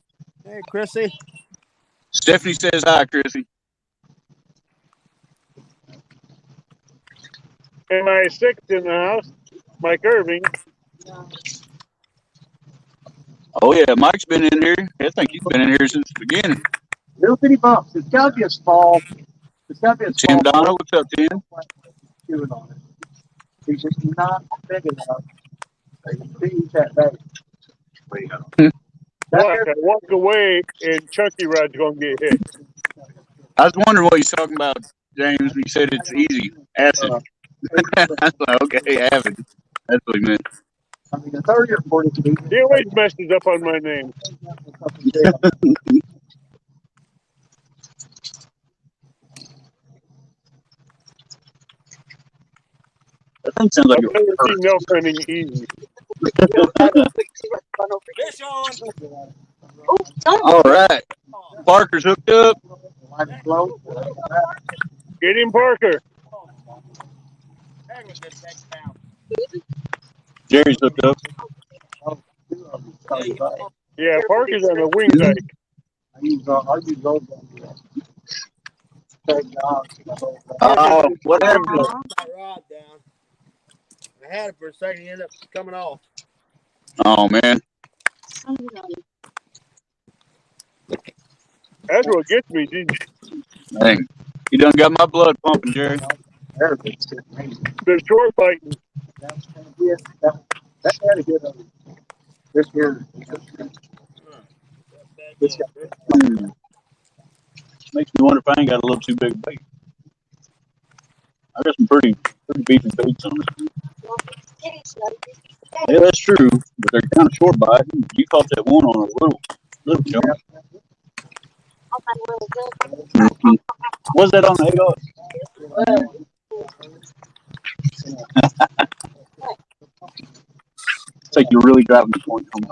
Hey, Chrissy. Stephanie says hi, Chrissy. And my sixth in the house, Mike Irving. Oh yeah, Mike's been in here. I think he's been in here since the beginning. Little bitty bumps. It's got to be a small. It's got to be a Tim small. Dono, what's up, Tim? He's just not big enough. He's that big. I walk away and Chunky Rod's gonna get hit. I was wondering what he's talking about, James. He said it's easy. Acid. I was like, okay, avid. That's what he meant. I mean, the 30 or 40 feet. He always messes up on my name. That thing sounds like I've never seen milk running easy. Fish on. All right. Parker's hooked up. Get him, Parker. Jerry's hooked up. Yeah, Parker's on the wing dyke. What happened? My rod down. I had it for a second. It ended up coming off. Oh, man. That's what gets me, dude. Dang. You done got my blood pumping, Jerry. The short biting. Makes me wonder if I ain't got a little too big a bait. I got some pretty beefy baits on it. Yeah, that's true, but they're kind of short biting. You caught that one on a little jump. Was that on the 8-aught? It's like you're really driving the point home.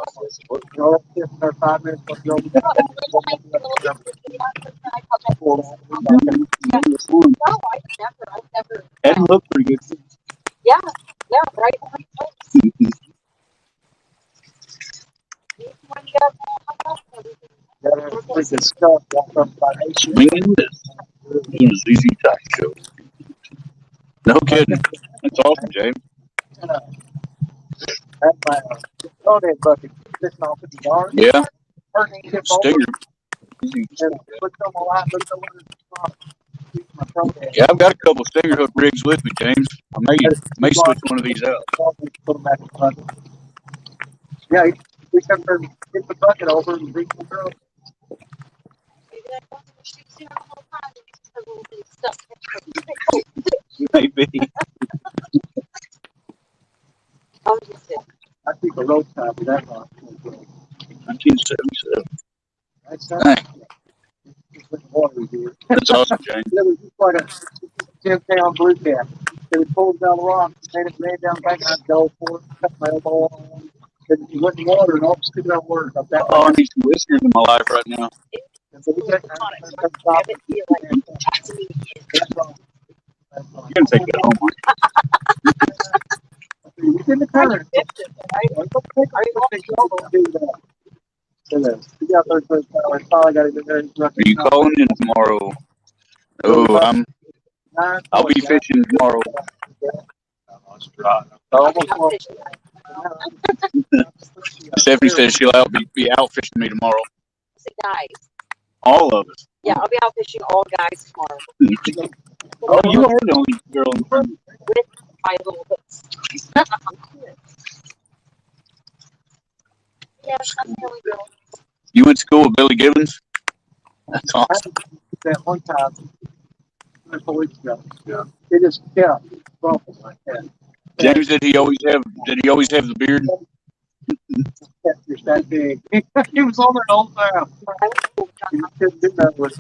Had him look pretty good. Yeah, right. Freaking stuff walked up by nation. ZZ Top Show. No kidding. That's awesome, James. That's my crawdad bucket sitting off in the yard. Yeah. Hurricane tip Stinger. and put some on light, looked over my crawdad. Yeah, I've got a couple stinger hook rigs with me, James. I may switch one of these out. Put them back in the bucket. Yeah, we come there and get the bucket over and reach the girl. Maybe. I keep a road copy that long. 1977. That's Dang. Just with the water here. That's awesome, James. It was just like a 10-pound blue cap. It was pulled down the rock, and it ran down the bank, and I'd go for it, cut my elbow on. And you went in the water, and all the stupid out words up that Oh, I need some whiskers in my life right now. And so we got You can take that home. we did the corner. Are you calling in tomorrow? Oh, I'll be fishing tomorrow. Stephanie says she'll be out fishing me tomorrow. Guys. All of us. Yeah, I'll be out fishing all guys tomorrow. Oh, you are the only girl in front of me. With my little hooks. Yes, I'm the only girl. You went to school with Billy Gibbons? That's awesome. That one time, 4 weeks ago. Yeah. It just kept bumping like that. James, did he always have the beard? Catfish that big. He was on there the whole time. He couldn't do that with it.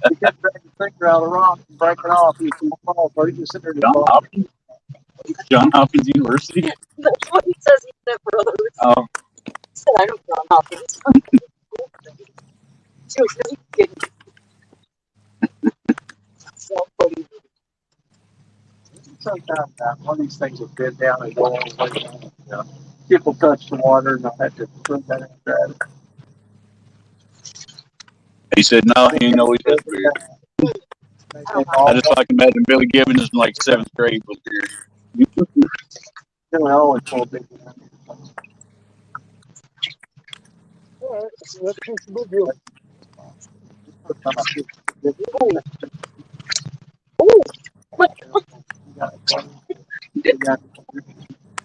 He kept dragging his finger out of the rock and breaking off. He was going to fall, so he just sitting there. John Hopkins University? That's what he says he's there for others. Oh. He said, I don't know Hopkins. So funny. Sometimes one of these things will bend down and go all the way down. Yeah. People touch the water and I'll have to put that in there. He said, no, he ain't always had a beard. I just like imagine Billy Gibbons in like 7th grade with a beard. I always pull big.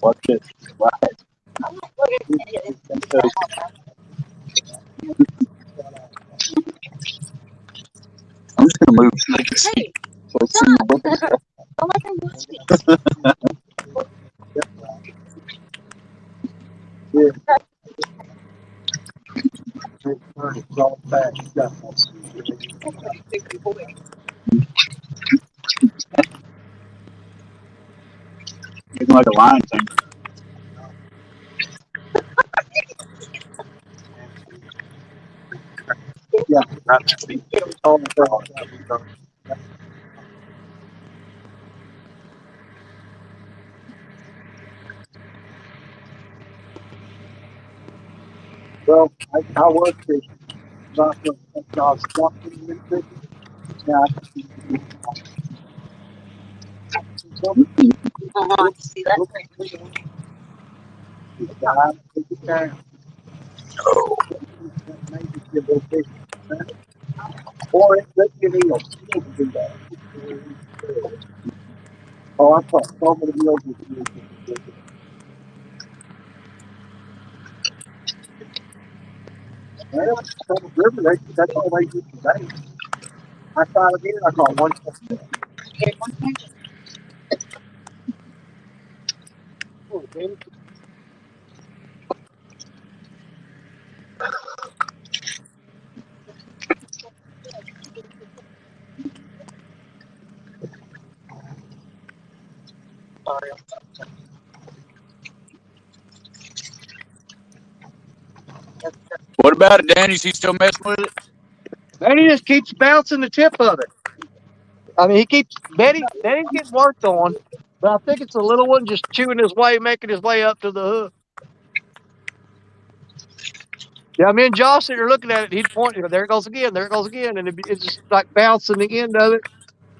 Watch it. I'm just gonna move so they can see. Hey, So stop. Don't let them watch me. It's like a lion thing. Yeah. Well, I was fishing. I was jumping fishing. Yeah. See that? Or let's get eels. Do that. Oh, I caught so many eels with you. Well, river, that's all they do today. I caught again. I caught one. What about it, Danny? Is he still messing with it? And he just keeps bouncing the tip of it. I mean, he keeps Betty's getting worked on, but I think it's a little one just chewing his way, making his way up to the hook. Yeah, me and Josh are looking at it. He'd point, there it goes again, there it goes again, and it's just like bouncing the end of it.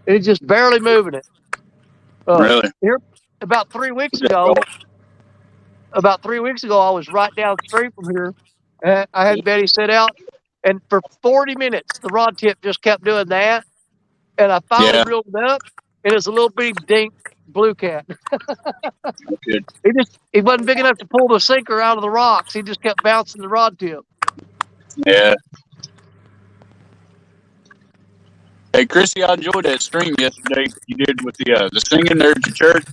And it's just barely moving it. Really? Here, about 3 weeks Yeah, ago, I was right down the street from here. And I had Betty sit out, and for 40 minutes, the rod tip just kept doing that. And I finally yeah, reeled it up, and it's a little bitty dink blue cat. good. He wasn't big enough to pull the sinker out of the rocks. He just kept bouncing the rod tip. Yeah. Hey, Chrissy, I enjoyed that stream yesterday you did with the singing there at your church.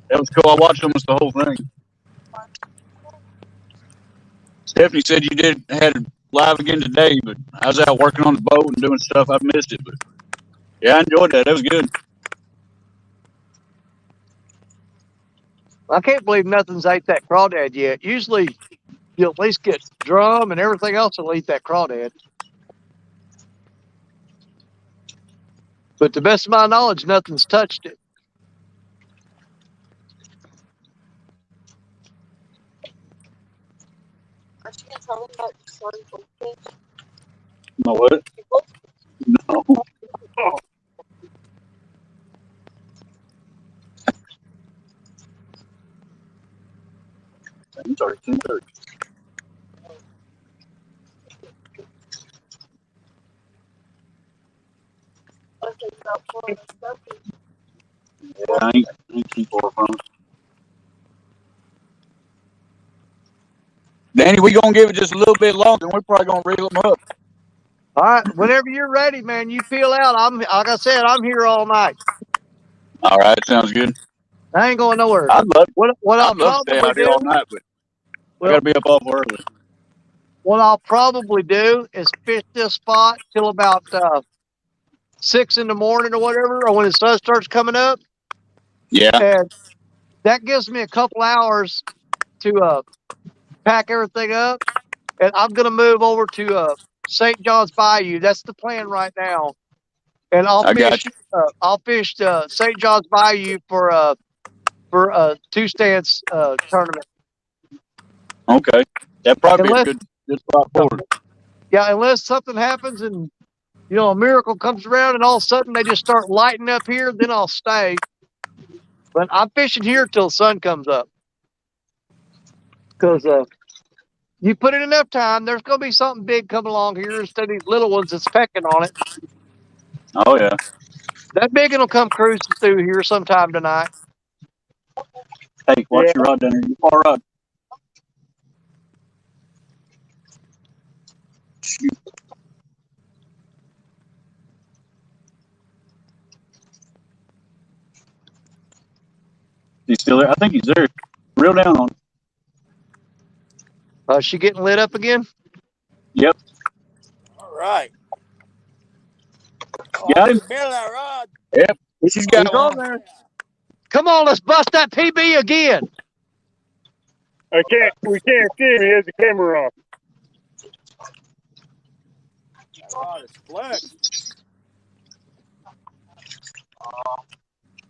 That was cool. I watched almost the whole thing. Stephanie said you had it live again today, but I was out working on the boat and doing stuff. I missed it, but yeah, I enjoyed that. That was good. I can't believe nothing's ate that crawdad yet. Usually, you'll at least get drum and everything else will eat that crawdad. But to the best of my knowledge, nothing's touched it. Aren't you going to tell them about your story for kids? No what? No. Oh, I'm sorry, 10:30. Okay, about Florida stuff. Yeah, I ain't too far from it. Danny, we gonna give it just a little bit longer, and we're probably gonna reel them up. All right, whenever you're ready, man, you peel out. I'm like I said, I'm here all night. All right, sounds good. I ain't going nowhere. I'd love What I'll to stay probably out here all do, night, but I well, gotta be up off early. what I'll probably do is fish this spot till about 6 in the morning or whatever, or when the sun starts coming up, Yeah, and that gives me a couple hours to pack everything up. And I'm gonna move over to St. John's Bayou. That's the plan right now. And I got you. I'll fish St. John's Bayou for a two stance tournament. Okay, that'd probably Unless be a good spot for it. Yeah, unless something happens and a miracle comes around and all of a sudden they just start lighting up here, then I'll stay. But I'm fishing here till the sun comes up. Because you put in enough time, there's going to be something big coming along here instead of these little ones that's pecking on it. Oh yeah. That big one will come cruising through here sometime tonight. Hey, watch yeah. your rod down here. You far up. Shoot. He's still there. I think he's there. Reel down on him. Is she getting lit up again? Yep. All right. Got him. Bill that rod. Yep. She's got He's on there. Come on, let's bust that PB again. We can't see him. He has the camera off. That rod is flexed.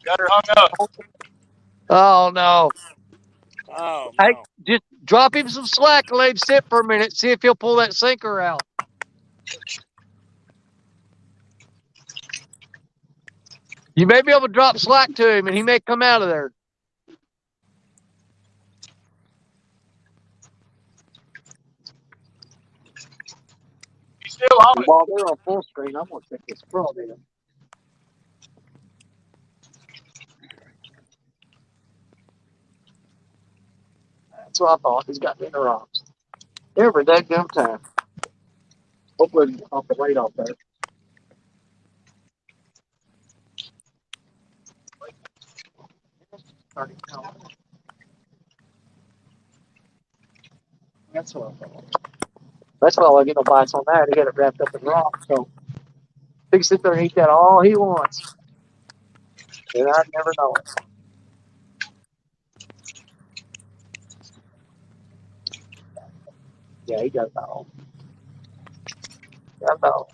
Got her hung up. Oh, no. Oh, Hey, no. just drop him some slack and let him sit for a minute. See if he'll pull that sinker out. You may be able to drop slack to him and he may come out of there. He's still on it. While they're on full screen, I'm going to check this front in. That's what I thought. He's got inner rocks. Every daggum time. Hopefully, off the weight off there. That's what I thought. That's why I get no bites on that. He got it wrapped up in rock. So he can sit there and eat that all he wants. And I'd never know it. Yeah, he got it all. Got it all.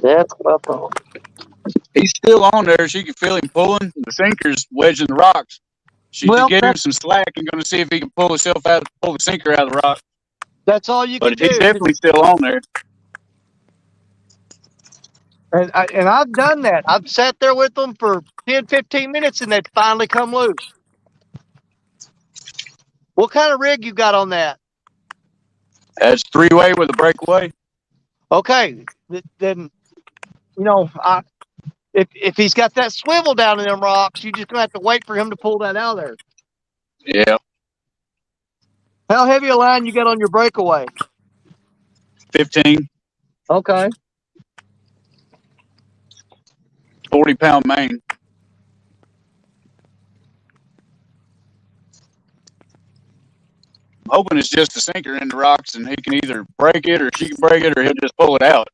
That's what I thought. He's still on there. She can feel him pulling. The sinker's wedging the rocks. She's just giving him some slack and going to see if he can pull the sinker out of the rock. That's all you can But he's do. definitely still on there. And I've done that. I've sat there with them for 10, 15 minutes, and they'd finally come loose. What kind of rig you got on that? That's 3-way with a breakaway. Okay, then if he's got that swivel down in them rocks, you just gonna have to wait for him to pull that out of there. Yeah. How heavy a line you got on your breakaway? 15, Okay. 40-pound main. I'm hoping it's just a sinker in the rocks, and he can either break it, or she can break it, or he'll just pull it out.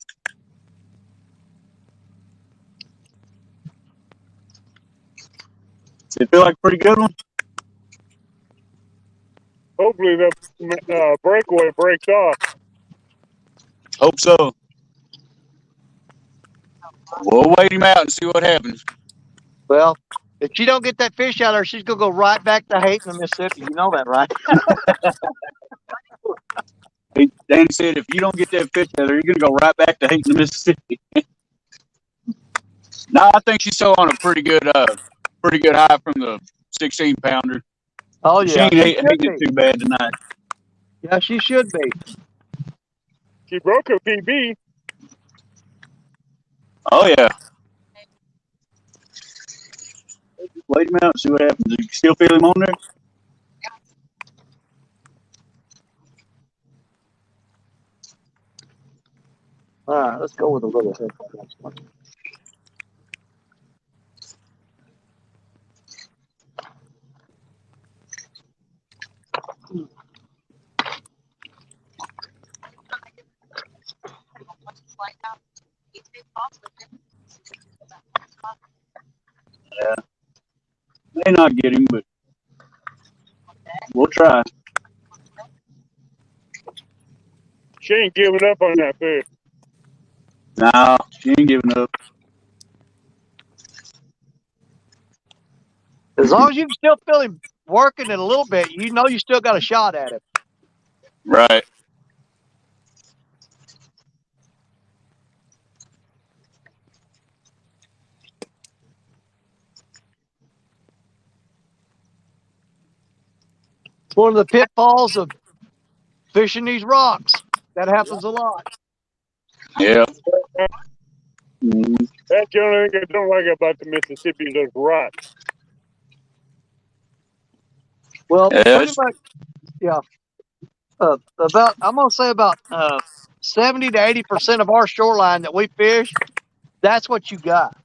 Does it feel like a pretty good one? Hopefully the breakaway breaks off. Hope so. We'll wait him out and see what happens. Well, if she don't get that fish out of her, she's gonna go right back to hating the Mississippi. You know that, right? Dan said, if you don't get that fish out of there, you're going to go right back to hating the Mississippi. No, I think she's still on a pretty good high from the 16-pounder. Oh She yeah, ain't hating it too bad tonight. Yeah, she should be. She broke her PB. Oh yeah. Wait him out and see what happens. Do you still feel him on there? All right, let's go with a little head. Yeah. May not get him, but we'll try. She ain't giving up on that fish. Nah, she ain't giving up. As long as you can still feel him working it a little bit, you know you still got a shot at it. Right. It's one of the pitfalls of fishing these rocks. That happens a lot. Yeah. That's the only thing I don't like about the Mississippi, those rocks. Well, Yes. pretty much, yeah. I'm gonna say about 70 to 80% of our shoreline that we fish, that's what you got.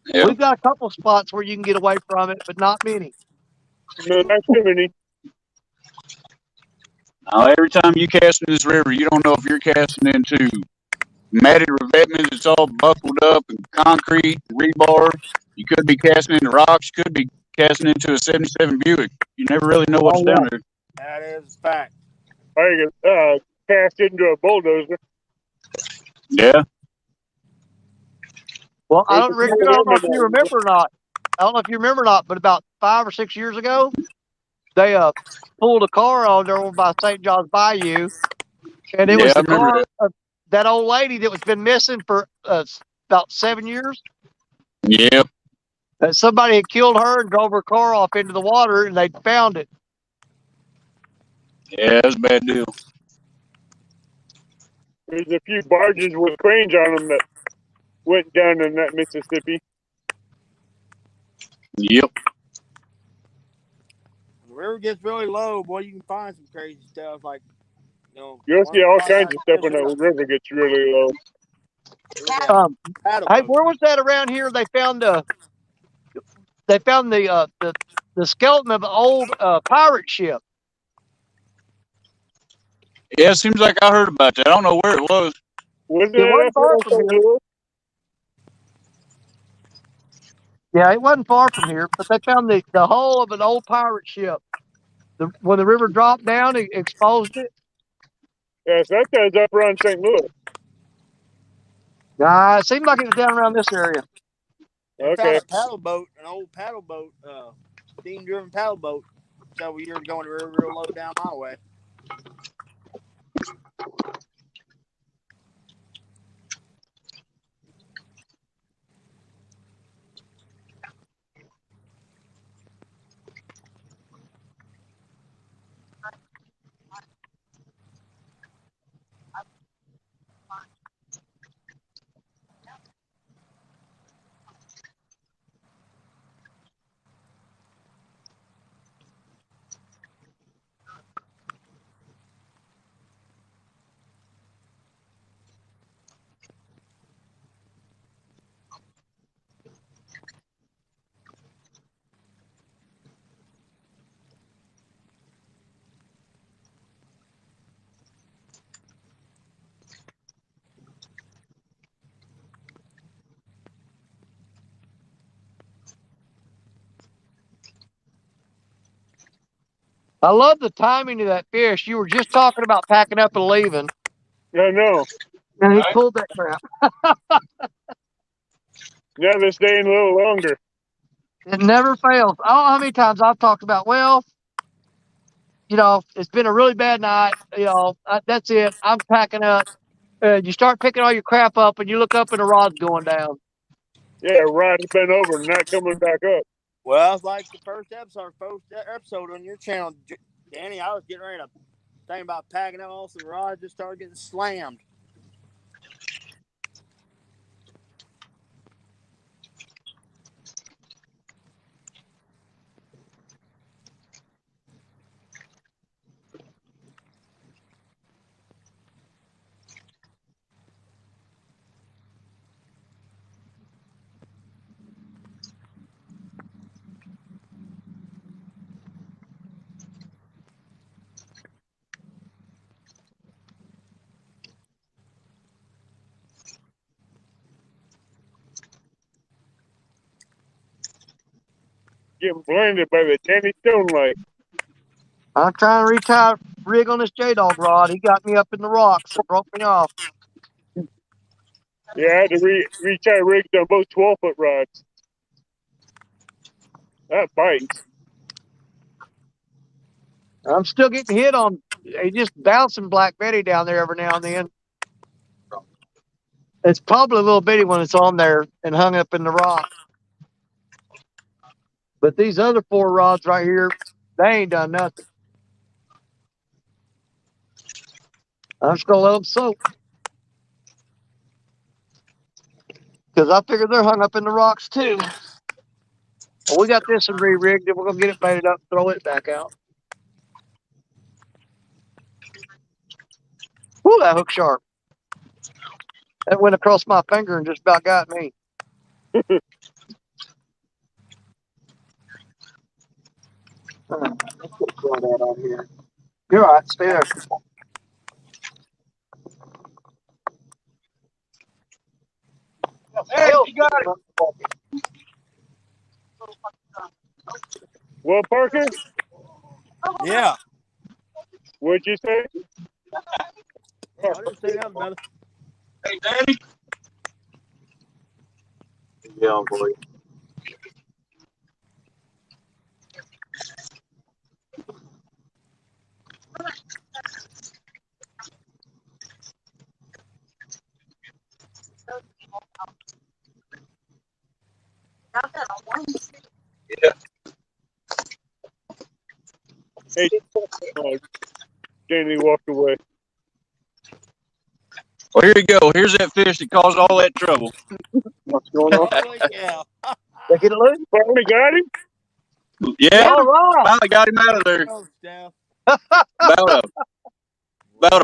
Yeah. We've got a couple spots where you can get away from it, but not many. No, not too many. Now, every time you cast in this river, you don't know if you're casting into matted revetment that's all buckled up and concrete, rebar. You could be casting into rocks. You could be casting into a 77 Buick. You never really know what's down there. That is a fact. I can cast into a bulldozer. Yeah. Well, I don't know if you remember or not. I don't know if you remember or not, but about 5 or 6 years ago, they pulled a car on there over by St. John's Bayou, and it was the car of that old lady that was been missing for about 7 years. Yep. And somebody had killed her and drove her car off into the water, and they found it. Yeah, that's a bad deal. There's a few barges with cranes on them that went down in that Mississippi. Yep. When the river gets really low, boy, you can find some crazy stuff like, You'll see all kinds of stuff when the river gets really low. Hey, where was that around here? They found the skeleton of an old pirate ship. Yeah, it seems like I heard about that. I don't know where it was. Wasn't It wasn't far from here. Yeah, it wasn't far from here, but they found the hull of an old pirate ship. When the river dropped down, it exposed it. Yes, that guy's up around St. Louis. Nah, it seemed like it was down around this area. They found a paddle boat, an old paddle boat, steam-driven paddle boat several years ago in the river real low down my way. I love the timing of that fish. You were just talking about packing up and leaving, I know. and he pulled that crap. Now they're staying a little longer. It never fails. I don't know how many times I've talked about, well, you know, it's been a really bad night. You know, that's it. I'm packing up. You start picking all your crap up, and you look up, and the rod's going down. Yeah, rod's been over and not coming back up. Well, it's like the first episode on your channel, Danny. I was getting ready to think about packing up, all the rods just started getting slammed. Getting blinded by the Danny Stone light. I'm trying to retie rig on this J-Dog rod. He got me up in the rocks and broke me off. Yeah, I had to retie rigs on both 12-foot rods. That bites. I'm still getting hit on. He's just bouncing Black Betty down there every now and then. It's probably a little bitty when it's on there and hung up in the rock. But these other 4 rods right here, they ain't done nothing. I'm just going to let them soak. Because I figure they're hung up in the rocks too. Well, we got this one re-rigged, and we're going to get it baited up and throw it back out. Whew, that hook sharp. That went across my finger and just about got me. Let's throw that on here. You're all right, stay there. Hey, you got it. Well, Parker, Yeah. what'd you say? I didn't say nothing, brother. Hey, Danny. Yeah, boy. Yeah. Hey, Danny walked away. Well, here you go. Here's that fish that caused all that trouble. What's going on? Holy cow. They get it loose? Finally got him? Yeah, All right. finally got him out of there. Oh, Steph. About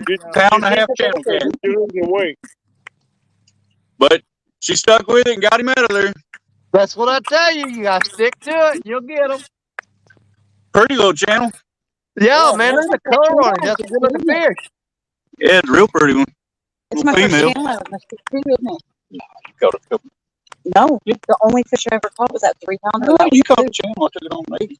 a Did- pound and a half channel cat. You're losing weight. But she stuck with it and got him out of there. That's what I tell you. You got to stick to it. You'll get them. Pretty little channel. Yeah, man. Look at the color on it. That's a good looking fish. Yeah, it's a real pretty one. It's Little my first female. channel. It must be too, isn't it? You caught a couple. No, the only fish I ever caught was that 3 pounder. No, you caught the channel. I took it on 80.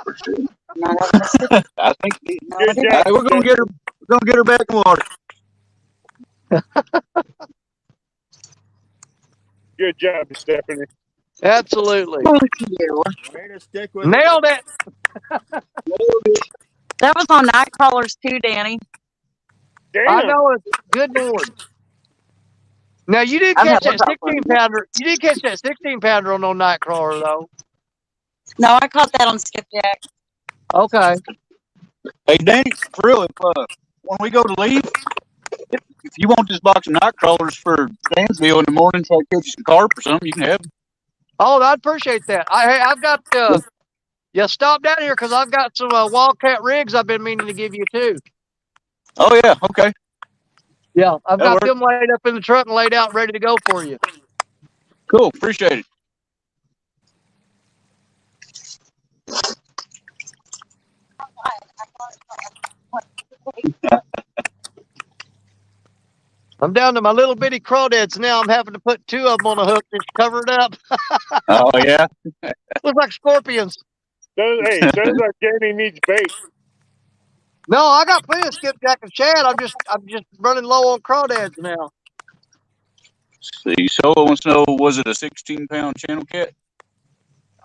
For sure. Not out of Mississippi. I think it is. No, Good I didn't. job. Hey, we're gonna get her. We're gonna get her back in the water. Good job, Stephanie. Absolutely. Thank you. Way to stick with it. Nailed it. That was on night crawlers too, Danny. I Damn. know it. Good Lord. Now, you did I've catch had that one problem. 16 pounder. You did catch that 16 pounder on no night crawler, though. No, I caught that on skipjack. Okay. Hey, Danny, for real, when we go to leave, if you want this box of night crawlers for Dansville in the morning, so I catch you some carp or something, you can have them. Oh, I'd appreciate that. I've got, stop down here because I've got some Wildcat rigs I've been meaning to give you, too. Oh, yeah, okay. Yeah, I've That'll got them laid up in the truck and laid out ready to go for you. Cool, appreciate it. I'm down to my little bitty crawdads now. I'm having to put 2 of them on a hook just cover it up. Oh, yeah. Looks like scorpions. Sounds like Danny needs bait. No, I got plenty of skipjack and shad. I'm just running low on crawdads now. See, Solo wants to know, was it a 16-pound channel cat?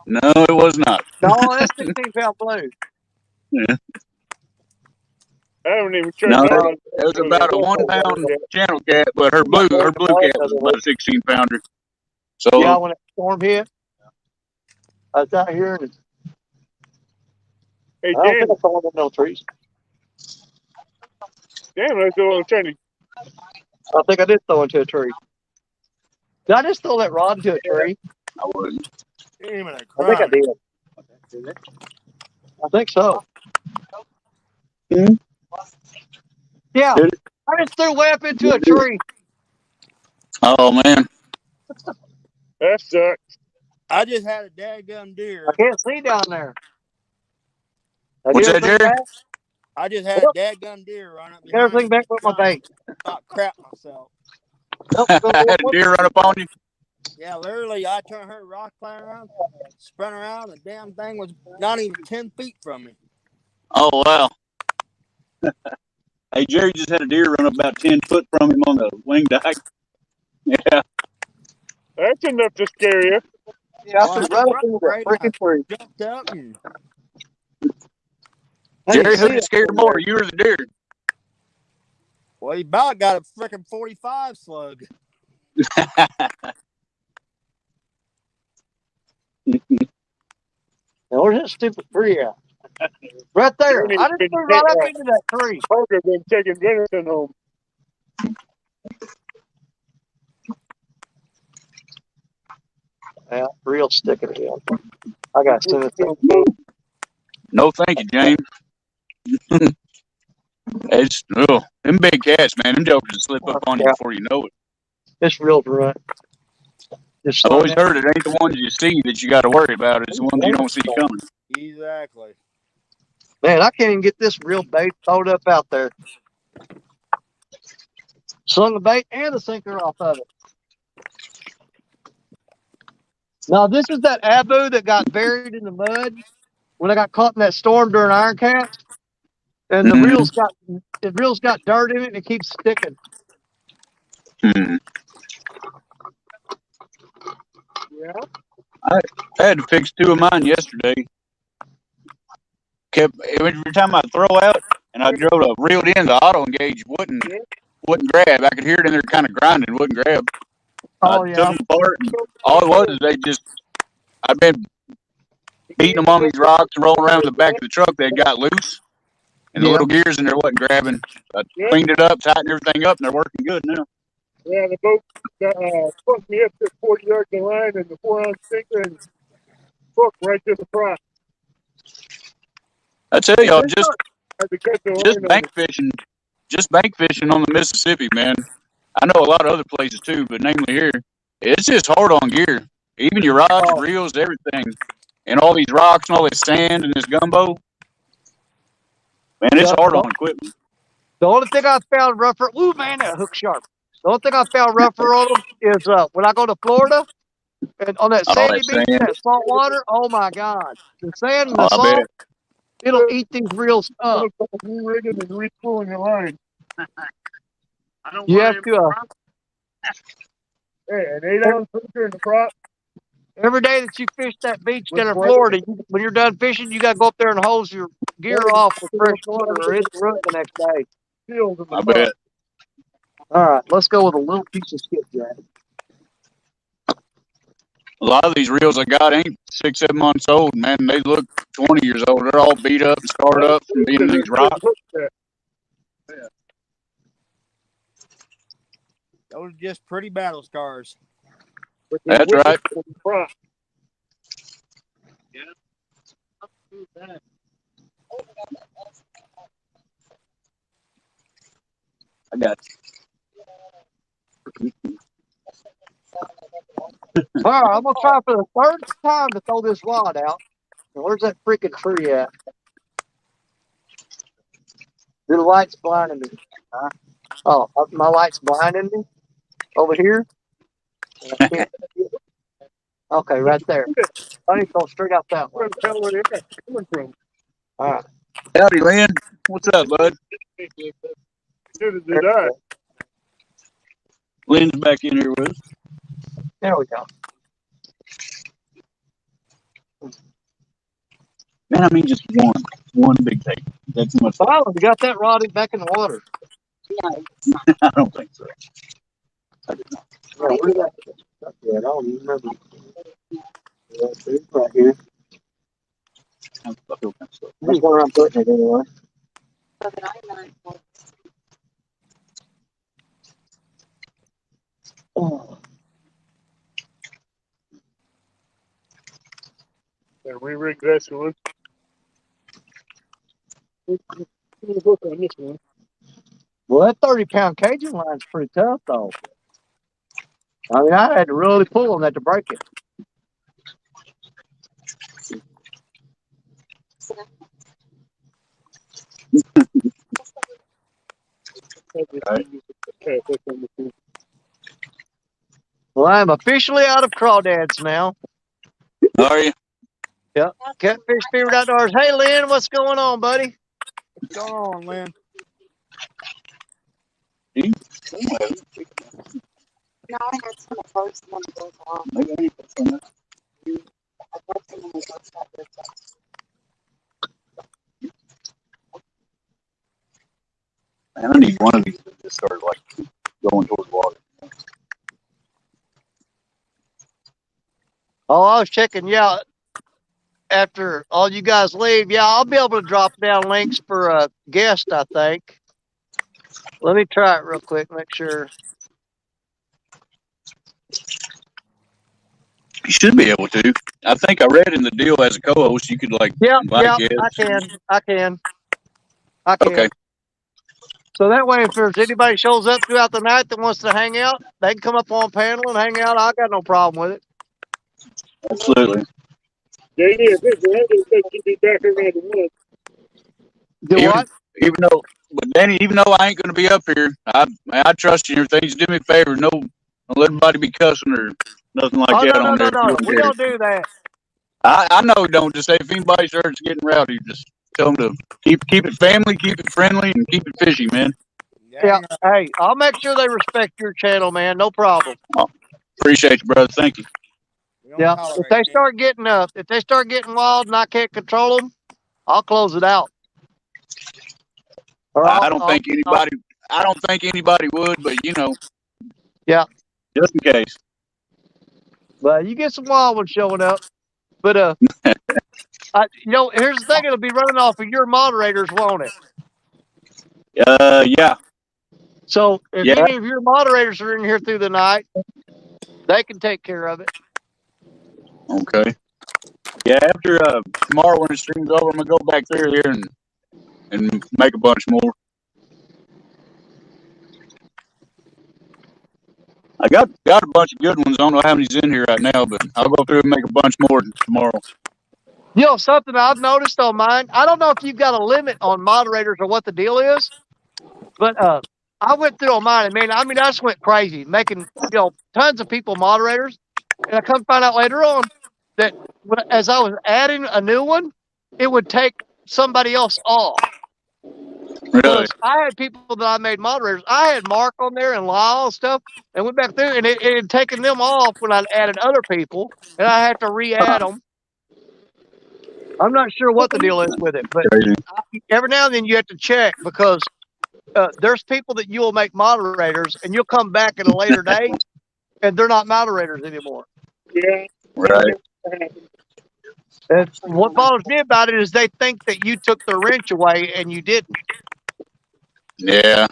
No, it was not. No, that's 16-pound blue. Yeah. I haven't even tried No, that. it was about a 1-pound channel cat, but her blue cat was about a 16-pounder. So Yeah, when it storm hit, I was out here and Hey, I don't think I saw one in no trees. damn, that's a little shiny. I think I did throw into a tree. Did I just throw that rod into a tree? I wouldn't. Damn it, I think I did. I think so. Hmm? Yeah, I just threw way up into a tree. Oh, man. That sucks. I just had a dadgum deer. I can't see down there. What's that, Jerry? I just had a dadgum deer run up behind Everything back with my bait. About crap myself. I had a deer run up on you. Yeah, literally, I turned her rock flying around, spun around, the damn thing was not even 10 feet from me. Oh, wow. Hey, Jerry just had a deer run up about 10 foot from him on the wing dike. Yeah. That's enough to scare you. Yeah, I threw right up into that freaking tree. Jumped up and Jerry, who did scare more, you or the deer? well, he about got a freaking 45 slug. Now, where's that stupid tree at? Right there. I just threw right up into that tree. Parker been taking venison home. Yeah, real sticking it in. I got to send it to No, thank you, James. It's them big cats, man. Them jokers will slip up on you before you know it. It's real dry. I've always heard it ain't the ones you see that you got to worry about. It's the ones you don't see coming. Exactly. Man, I can't even get this real bait throwed up out there. Slung the bait and the sinker off of it. Now, this is that abu that got buried in the mud when I got caught in that storm during Iron Cats. And the reel's got dirt in it and it keeps sticking. Hmm. Yeah. I had to fix 2 of mine yesterday. Every time I throw out and I drove to reeled in, the auto engage wouldn't grab. I could hear it in there kind of grinding, wouldn't grab. Oh, I yeah. took them apart, and all it was is I've been beating them on these rocks and rolling around the back of the truck. They got loose, and the little gears in there wasn't grabbing. I cleaned it up, tightened everything up, and they're working good now. Yeah, the boat fucked me up to 40 yards of line and the 4-ounce sinker and hook right to the front. I tell y'all, just bank fishing on the Mississippi, man. I know a lot of other places too, but namely here, it's just hard on gear. Even your rods, your reels, everything, and all these rocks and all this sand and this gumbo. Man, it's hard on equipment. The only thing I found rougher, ooh man, that hook sharp. The only thing I found rougher on them is when I go to Florida and on that sandy beach, that salt water. Oh my God, the sand and the salt, it'll eat these reels up. Re-rigging and re-spooling your line. You have to. Hey, an 8-ounce sinker in the prop. Every day that you fish that beach down in Florida, when you're done fishing, you got to go up there and hose your gear off with fresh water, or it's ruined the next day. I bet. All right, let's go with a little piece of skipjack. A lot of these reels I got ain't 6-7 months old, man. They look 20 years old. They're all beat up and scarred up from being in these rocks. Those are just pretty battle scars. That's right. I got you. All right, I'm going to try for the 3rd time to throw this rod out. Now, where's that freaking tree at? The light's blinding me. Huh? Oh, my light's blinding me? Over here? Okay, right there. I need to go straight out that way. Couldn't tell where they're coming from. All right. Howdy, Lynn. What's up, bud? Neither did I. Lynn's back in here with us. There we go. Man, I mean, just one big take. That's much. Finally, we got that rod back in the water. I don't think so. I did not. Yeah, where did that? Yeah, I don't even remember. Yeah, it's right here. I feel kind of slow. That's where I'm putting it anyway. Oh. And we rigged this one. Hook on this one. Well, that 30-pound Cajun line's pretty tough, though. I mean, I had to really pull on that to break it. Well, I'm officially out of crawdads now. Are you? Yep. Catfish Fever Outdoors. Hey, Lynn, what's going on, buddy? What's going on, Lynn? No, I had some at first, and then it goes off. I got some when it goes off. Man, I need one of these that just started like going towards water. Oh, I was checking you out after all you guys leave. Yeah, I'll be able to drop down links for a guest, I think. Let me try it real quick, make sure. You should be able to. I think I read in the deal as a co-host, you could like invite guests. I can. Okay. So that way, if there's anybody shows up throughout the night that wants to hang out, they can come up on panel and hang out. I got no problem with it. Absolutely. Yeah, you'd be back around the woods. Do what? Even though, but Danny, even though I ain't going to be up here, I trust you and everything. Just do me a favor. Don't let anybody be cussing or nothing like that on there. No. We don't do that. I know don't. Just say if anybody starts getting rowdy, just tell them to keep it family, keep it friendly, and keep it fishy, man. Yeah. Hey, I'll make sure they respect your channel, man. No problem. Oh, appreciate you, brother. Thank you. Yeah. If they start getting wild and I can't control them, I'll close it out. I don't think anybody would, but you know. Yeah. Just in case. But you get some wild ones showing up. But here's the thing: it'll be running off of your moderators, won't it? Yeah. So if any of your moderators are in here through the night, they can take care of it. Okay. Yeah, after tomorrow when the stream's over, I'm gonna go back through here and make a bunch more. I got a bunch of good ones. I don't know how many's in here right now, but I'll go through and make a bunch more tomorrow. You know, something I've noticed on mine, I don't know if you've got a limit on moderators or what the deal is, but I went through on mine, and man, I just went crazy, making tons of people moderators, and I come to find out later on that as I was adding a new one, it would take somebody else off. Really? I had people that I made moderators. I had Mark on there and Lyle and stuff, and went back through, and it had taken them off when I added other people, and I had to re-add them. I'm not sure what the deal is with it, but every now and then you have to check because there's people that you will make moderators, and you'll come back at a later date, and they're not moderators anymore. Yeah. Right. And what bothers me about it is they think that you took the wrench away, and you didn't. Yeah.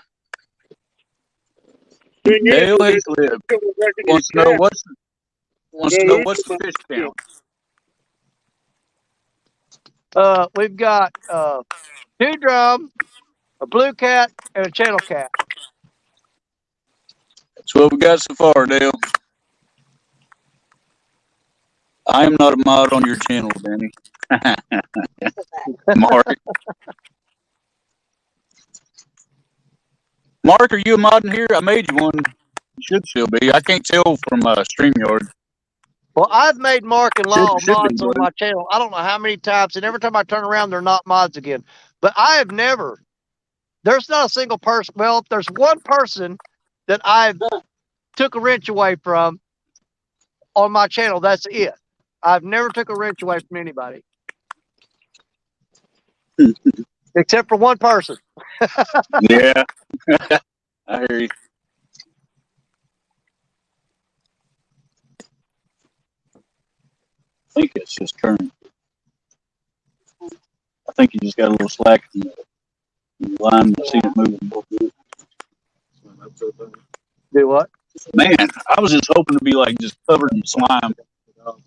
Dale Hayes wants to know what's the fish count. We've got 2 drum, a blue cat, and a channel cat. That's what we got so far, Dale. I am not a mod on your channel, Danny. Mark. Mark, are you a mod in here? I made you one. You should still be. I can't tell from StreamYard. Well, I've made Mark and Law Should be mods on good. my channel. I don't know how many times, and every time I turn around, they're not mods again. But I have never. There's not a single person. Well, there's one person that I took a wrench away from on my channel. That's it. I've never took a wrench away from anybody. Except for one person. Yeah. I hear you. I think it's just current. I think you just got a little slack in the line to see it moving a little bit. Do what? Man, I was just hoping to be like just covered in slime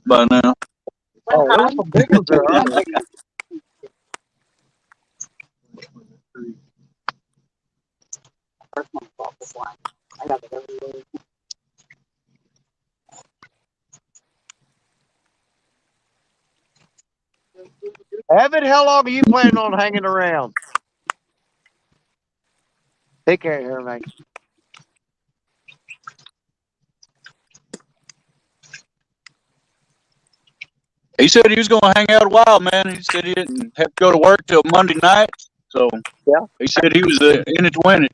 by now. Oh, there's some big ones there, aren't there? I got it everywhere. Evan, how long are you planning on hanging around? He can't hear me. He said he was going to hang out a while, man. He said he didn't have to go to work till Monday night. So yeah, he said he was in it to win it.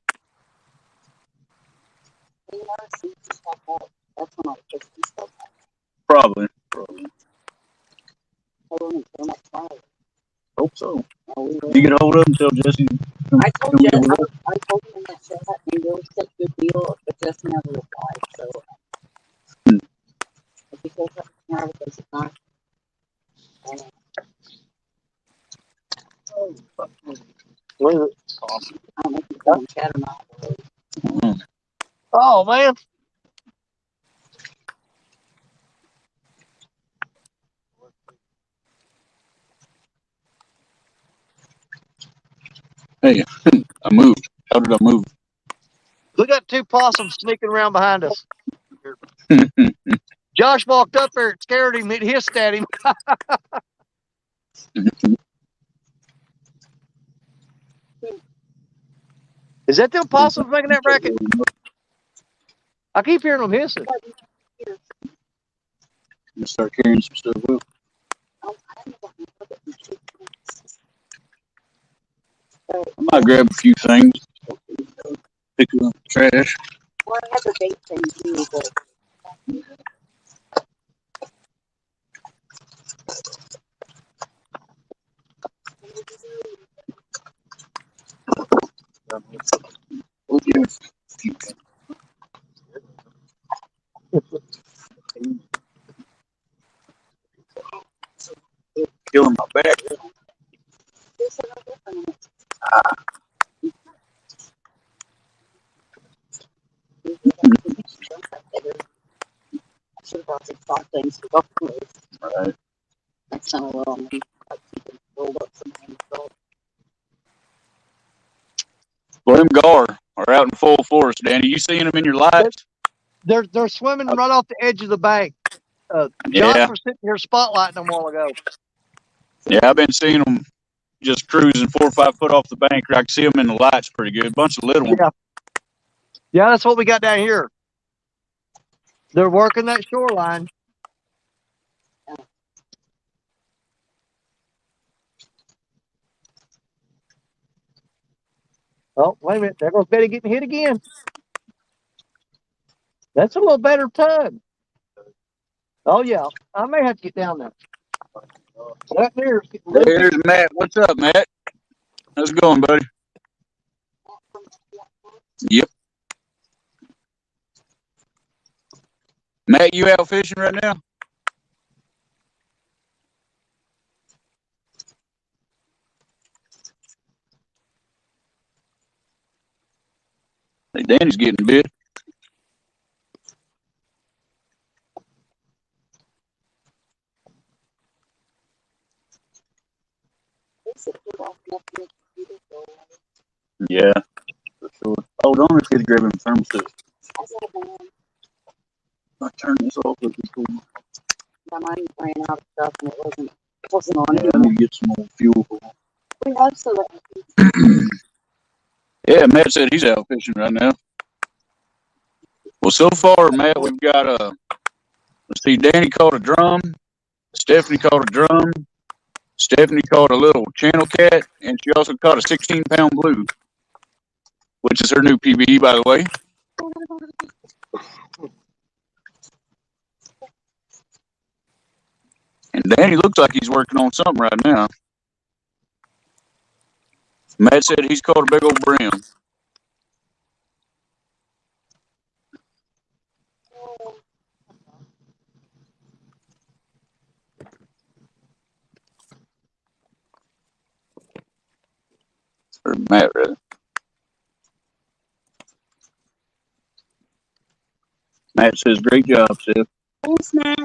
Probably. Hope so. You get a hold of him, tell Jesse. I told him in that chat, and there was such a good deal, but Jesse never replied. So if he goes up tomorrow, because it's not. what is it? I don't know if he's going to chat or not. Oh, man. Hey, I moved. How did I move? We got two possums sneaking around behind us. Josh walked up there and scared him. It hissed at him. Is that them possums making that racket? I keep hearing them hissing. You start carrying some stuff up. I might grab a few things. Pick up trash. Well, I have a bait thing too, but. Killing my back. I should have brought some soft things to go with. Right. Next time I will, I'm going to roll up some things. Well, them gar are out in full force, Danny. You seeing them in your lights? They're swimming right off the edge of the bank. Josh was sitting here spotlighting them a while ago. Yeah, I've been seeing them just cruising 4 or 5 foot off the bank. I can see them in the lights pretty good. Bunch of little ones. Yeah, that's what we got down here. They're working that shoreline. Oh, wait a minute. There goes Betty getting hit again. That's a little better tug. Oh, yeah. I may have to get down there. Right there. There's Matt. What's up, Matt? How's it going, buddy? Yep. Matt, you out fishing right now? Hey, Danny's getting bit. Yeah, for sure. Oh, don't forget to grab him thermostat. I turned this off. It'd be cool. My mind ran out of stuff and it wasn't on Yeah, I need to get some more fuel for him. We have so Yeah, Matt said he's out fishing right now. Well, so far, Matt, we've got Let's see, Danny caught a drum. Stephanie caught a drum. Stephanie caught a little channel cat, and she also caught a 16-pound blue, which is her new PB, by the way. And Danny looks like he's working on something right now. Matt said he's caught a big old brim. Or Matt, rather. Matt says, great job, Seth. Thanks, Matt.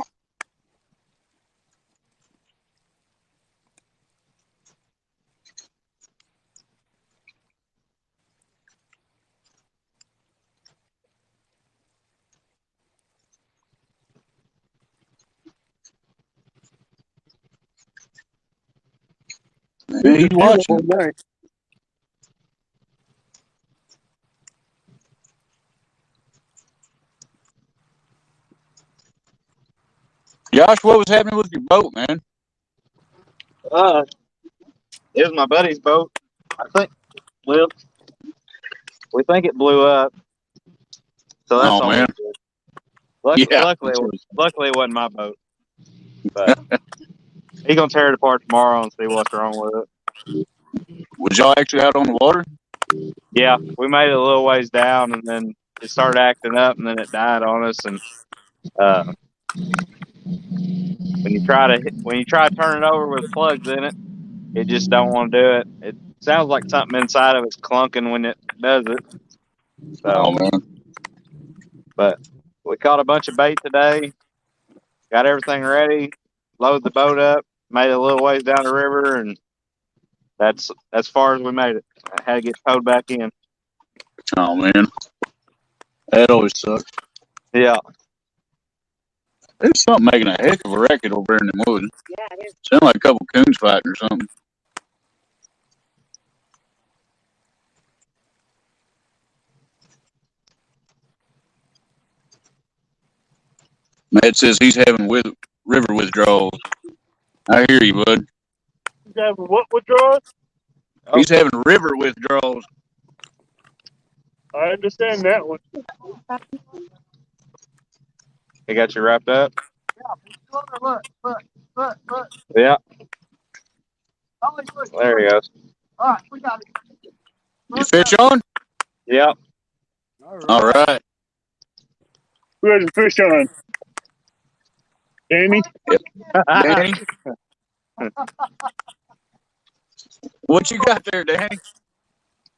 Yeah, he's watching. Josh, what was happening with your boat, man? It was my buddy's boat. I think. Well, we think it blew up. So that's all. Man. Yeah. Luckily, it wasn't my boat. But he's gonna tear it apart tomorrow and see what's wrong with it. Was y'all actually out on the water? Yeah, we made it a little ways down, and then it started acting up, and then it died on us. And when you try to turn it over with plugs in it, it just don't want to do it. It sounds like something inside of it's clunking when it does it. So, man. But we caught a bunch of bait today. Got everything ready. Loaded the boat up. Made it a little ways down the river, and that's as far as we made it. I had to get towed back in. Oh man, that always sucks. Yeah. There's something making a heck of a racket over there in the woods. Yeah, it is. Sound like a couple coons fighting or something. Matt says he's having river withdrawals. I hear you, bud. He's having what withdrawals? He's having river withdrawals. I understand that one. They got you wrapped up? Look. Yeah. There he goes. All right, we got it. You fish on? Yeah. All right. Who has the fish on? Danny? Danny? What you got there, Danny?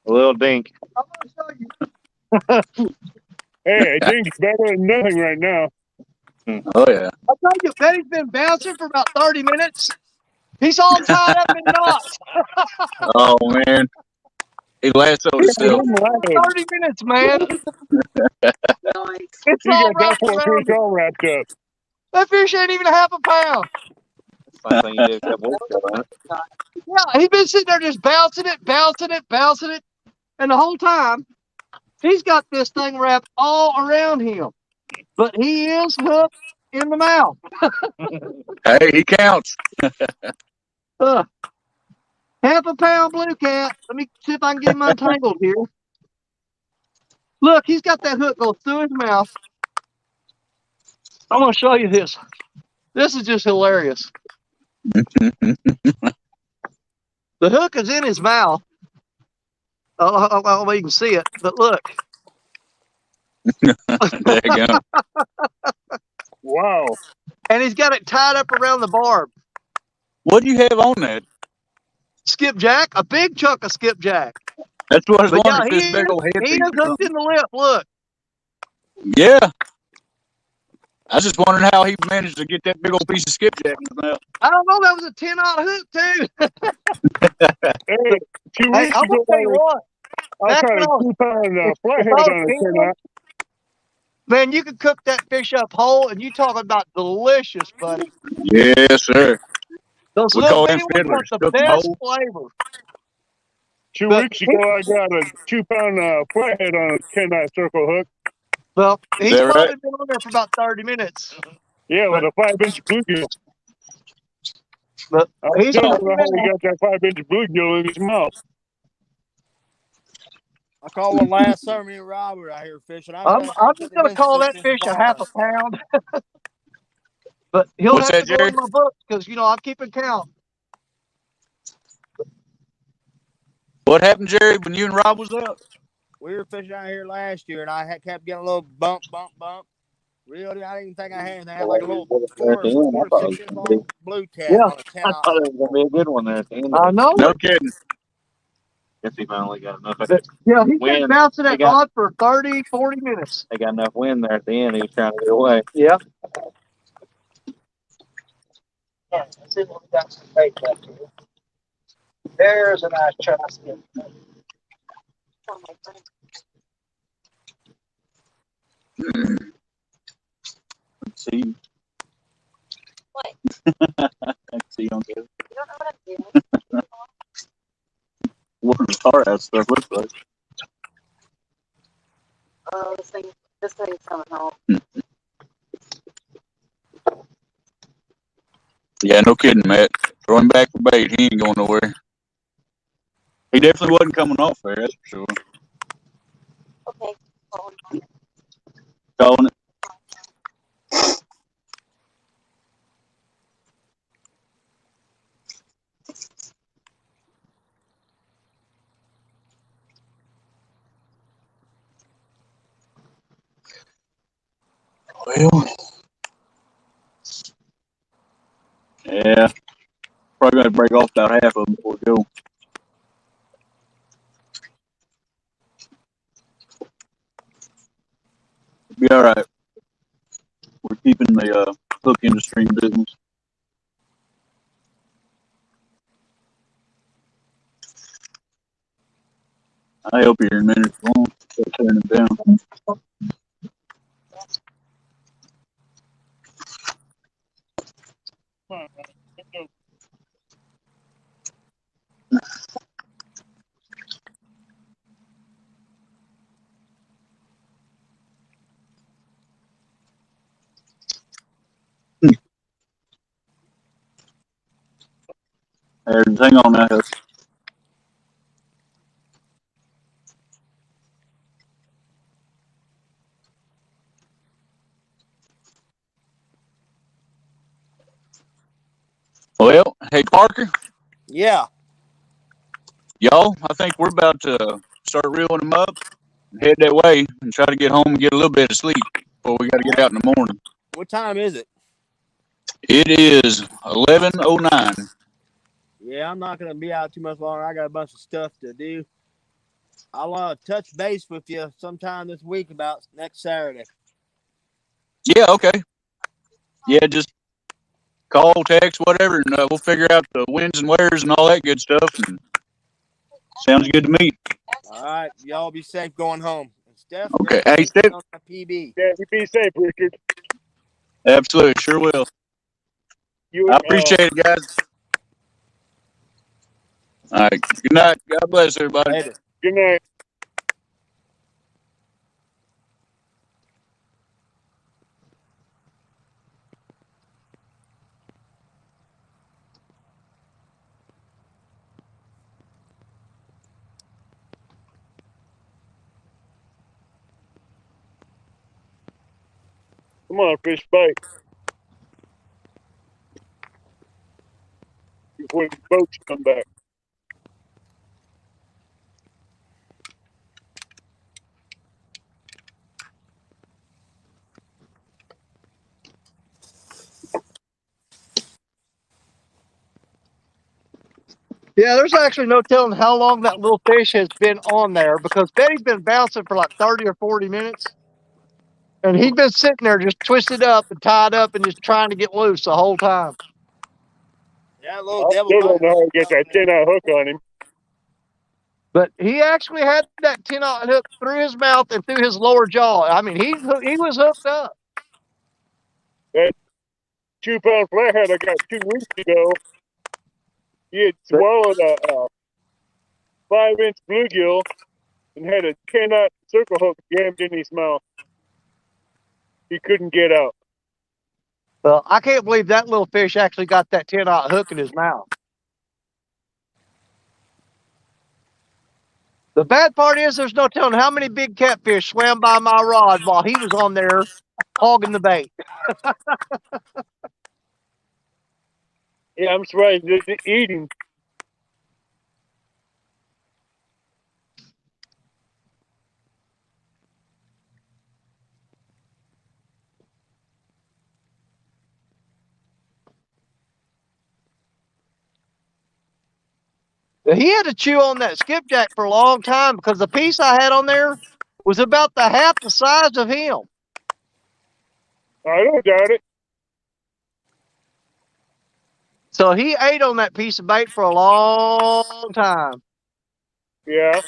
A little dink. I'm gonna show you. Hey, I think it's better than nothing right now. Oh, yeah. I told you, Betty's been bouncing for about 30 minutes. He's all tied up in knots. Oh, man. He lassoed himself. 30 minutes, man. It's You all got that wrapped poor around fish him. all wrapped up. That fish ain't even half a pound. Same thing you did a couple weeks ago, man. Yeah, he's been sitting there just bouncing it. And the whole time, he's got this thing wrapped all around him. But he is hooked in the mouth. Hey, he counts. Half a pound blue cat. Let me see if I can get him untangled here. Look, he's got that hook go through his mouth. I'm going to show you this. This is just hilarious. The hook is in his mouth. Oh, you can see it. But look. There you go. Wow. And he's got it tied up around the barb. What do you have on that? Skipjack, a big chunk of skipjack. That's what I was But yeah, wondering. This big old head he piece is or hooked something. in the lip. Look. Yeah. I was just wondering how he managed to get that big old piece of skipjack in his mouth. I don't know. That was a 10-aught hook, too. Hey, 2 Hey, weeks I'm ago, going to tell you what. I Back caught when I a was 2-pound flathead on a 10-aught. Man, you could cook that fish up whole, and you talking about delicious, buddy. Yes, sir. Those We little call bitty them ones fiddlers. got the Cook 'em best whole. flavor. 2 But weeks ago, I got a 2-pound flathead on a 10-aught circle hook. Well, Is he's that probably right? been on there for about 30 minutes. Yeah, with a 5-inch bluegill. But I he's still got don't know how he got that 5-inch bluegill in his mouth. I caught one last summer. Me and Rob were out here fishing. I'm just gonna call that fish a half a pound. But he'll What's have that, to go Jerry? in my book because I'm keeping count. What happened, Jerry, when you and Rob was out? We were fishing out here last year, and I kept getting a little bump. Real, I didn't even think I had anything. I had like a little 4 to 6 inch long blue cat Yeah, on a 10 I aught thought it hook. was gonna be a good one there at the end. I know. No kidding. Guess he finally got enough. Yeah, he's been Wind. bouncing that They got- rod for 30, 40 minutes. They got enough wind there at the end. He was trying to get away. Yeah. Yeah, let's see what we got some bait left here. There's a nice chassis. Let's see. What? Let's see on this. You don't know what I'm doing. What does tar out stuff look like? Oh, this thing's coming home. Yeah, no kidding, Matt. Throw him back for bait. He ain't going nowhere. He definitely wasn't coming off there, that's for sure. Okay. Calling it. Well, yeah, probably gonna break off about half of them before we go. Be all right. We're keeping the hook industry in business. I'll help you here in a minute if you want. Start tearing them down. Come on, man. Let's go. Hang on that hook. Well, hey Parker, Yeah. y'all, I think we're about to start reeling them up and head that way and try to get home and get a little bit of sleep before we got to get out in the morning. What time is it? It is 11:09. Yeah, I'm not going to be out too much longer. I got a bunch of stuff to do. I'll touch base with you sometime this week about next Saturday. Yeah, okay. Yeah, just call, text, whatever, and we'll figure out the wins and wears and all that good stuff. And sounds good to me. All right. Y'all be safe going home. And Steph, Okay. Hey, Steph. on that PB. Yeah, you be safe, Richard. Absolutely, sure will. You I appreciate it, guys. All right. Good night. God bless everybody. Later. Good night. Come on, fish bite. Before the boats come back. Yeah, there's actually no telling how long that little fish has been on there because Betty's been bouncing for like 30 or 40 minutes. And he's been sitting there just twisted up and tied up and just trying to get loose the whole time. Yeah, little I devil still don't know how to bite. get that 10-out hook on him. But he actually had that 10-aught hook through his mouth and through his lower jaw. I mean, he was hooked up. That 2-pound flathead I got 2 weeks ago, he had swallowed a 5-inch bluegill and had a 10-aught circle hook jammed in his mouth. He couldn't get out. Well, I can't believe that little fish actually got that 10-aught hook in his mouth. The bad part is there's no telling how many big catfish swam by my rod while he was on there hogging the bait. Yeah, I'm surprised they're eating. He had to chew on that skipjack for a long time because the piece I had on there was about the half the size of him. I don't doubt it. So he ate on that piece of bait for a long time. Yeah.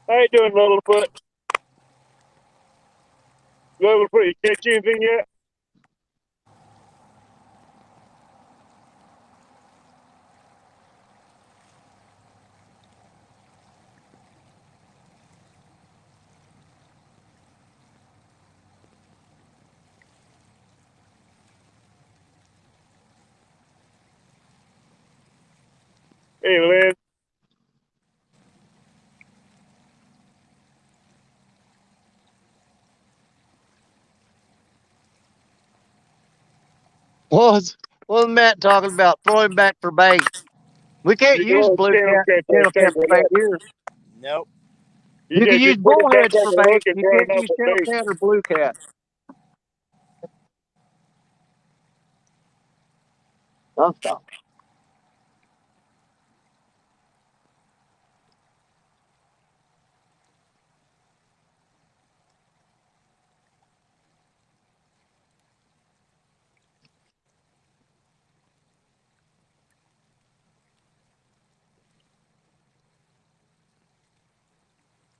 How you doing, Littlefoot? Littlefoot, you catch anything yet? Hey, Lynn. What was Matt talking about? Throwing back for bait. We can't You use know, blue channel cat, catch channel that cat tank for with bait that. here. Nope. You can use just put it back bullheads on for the hook bait. and You run can't off use a channel bait. cat or blue cat. I'll stop.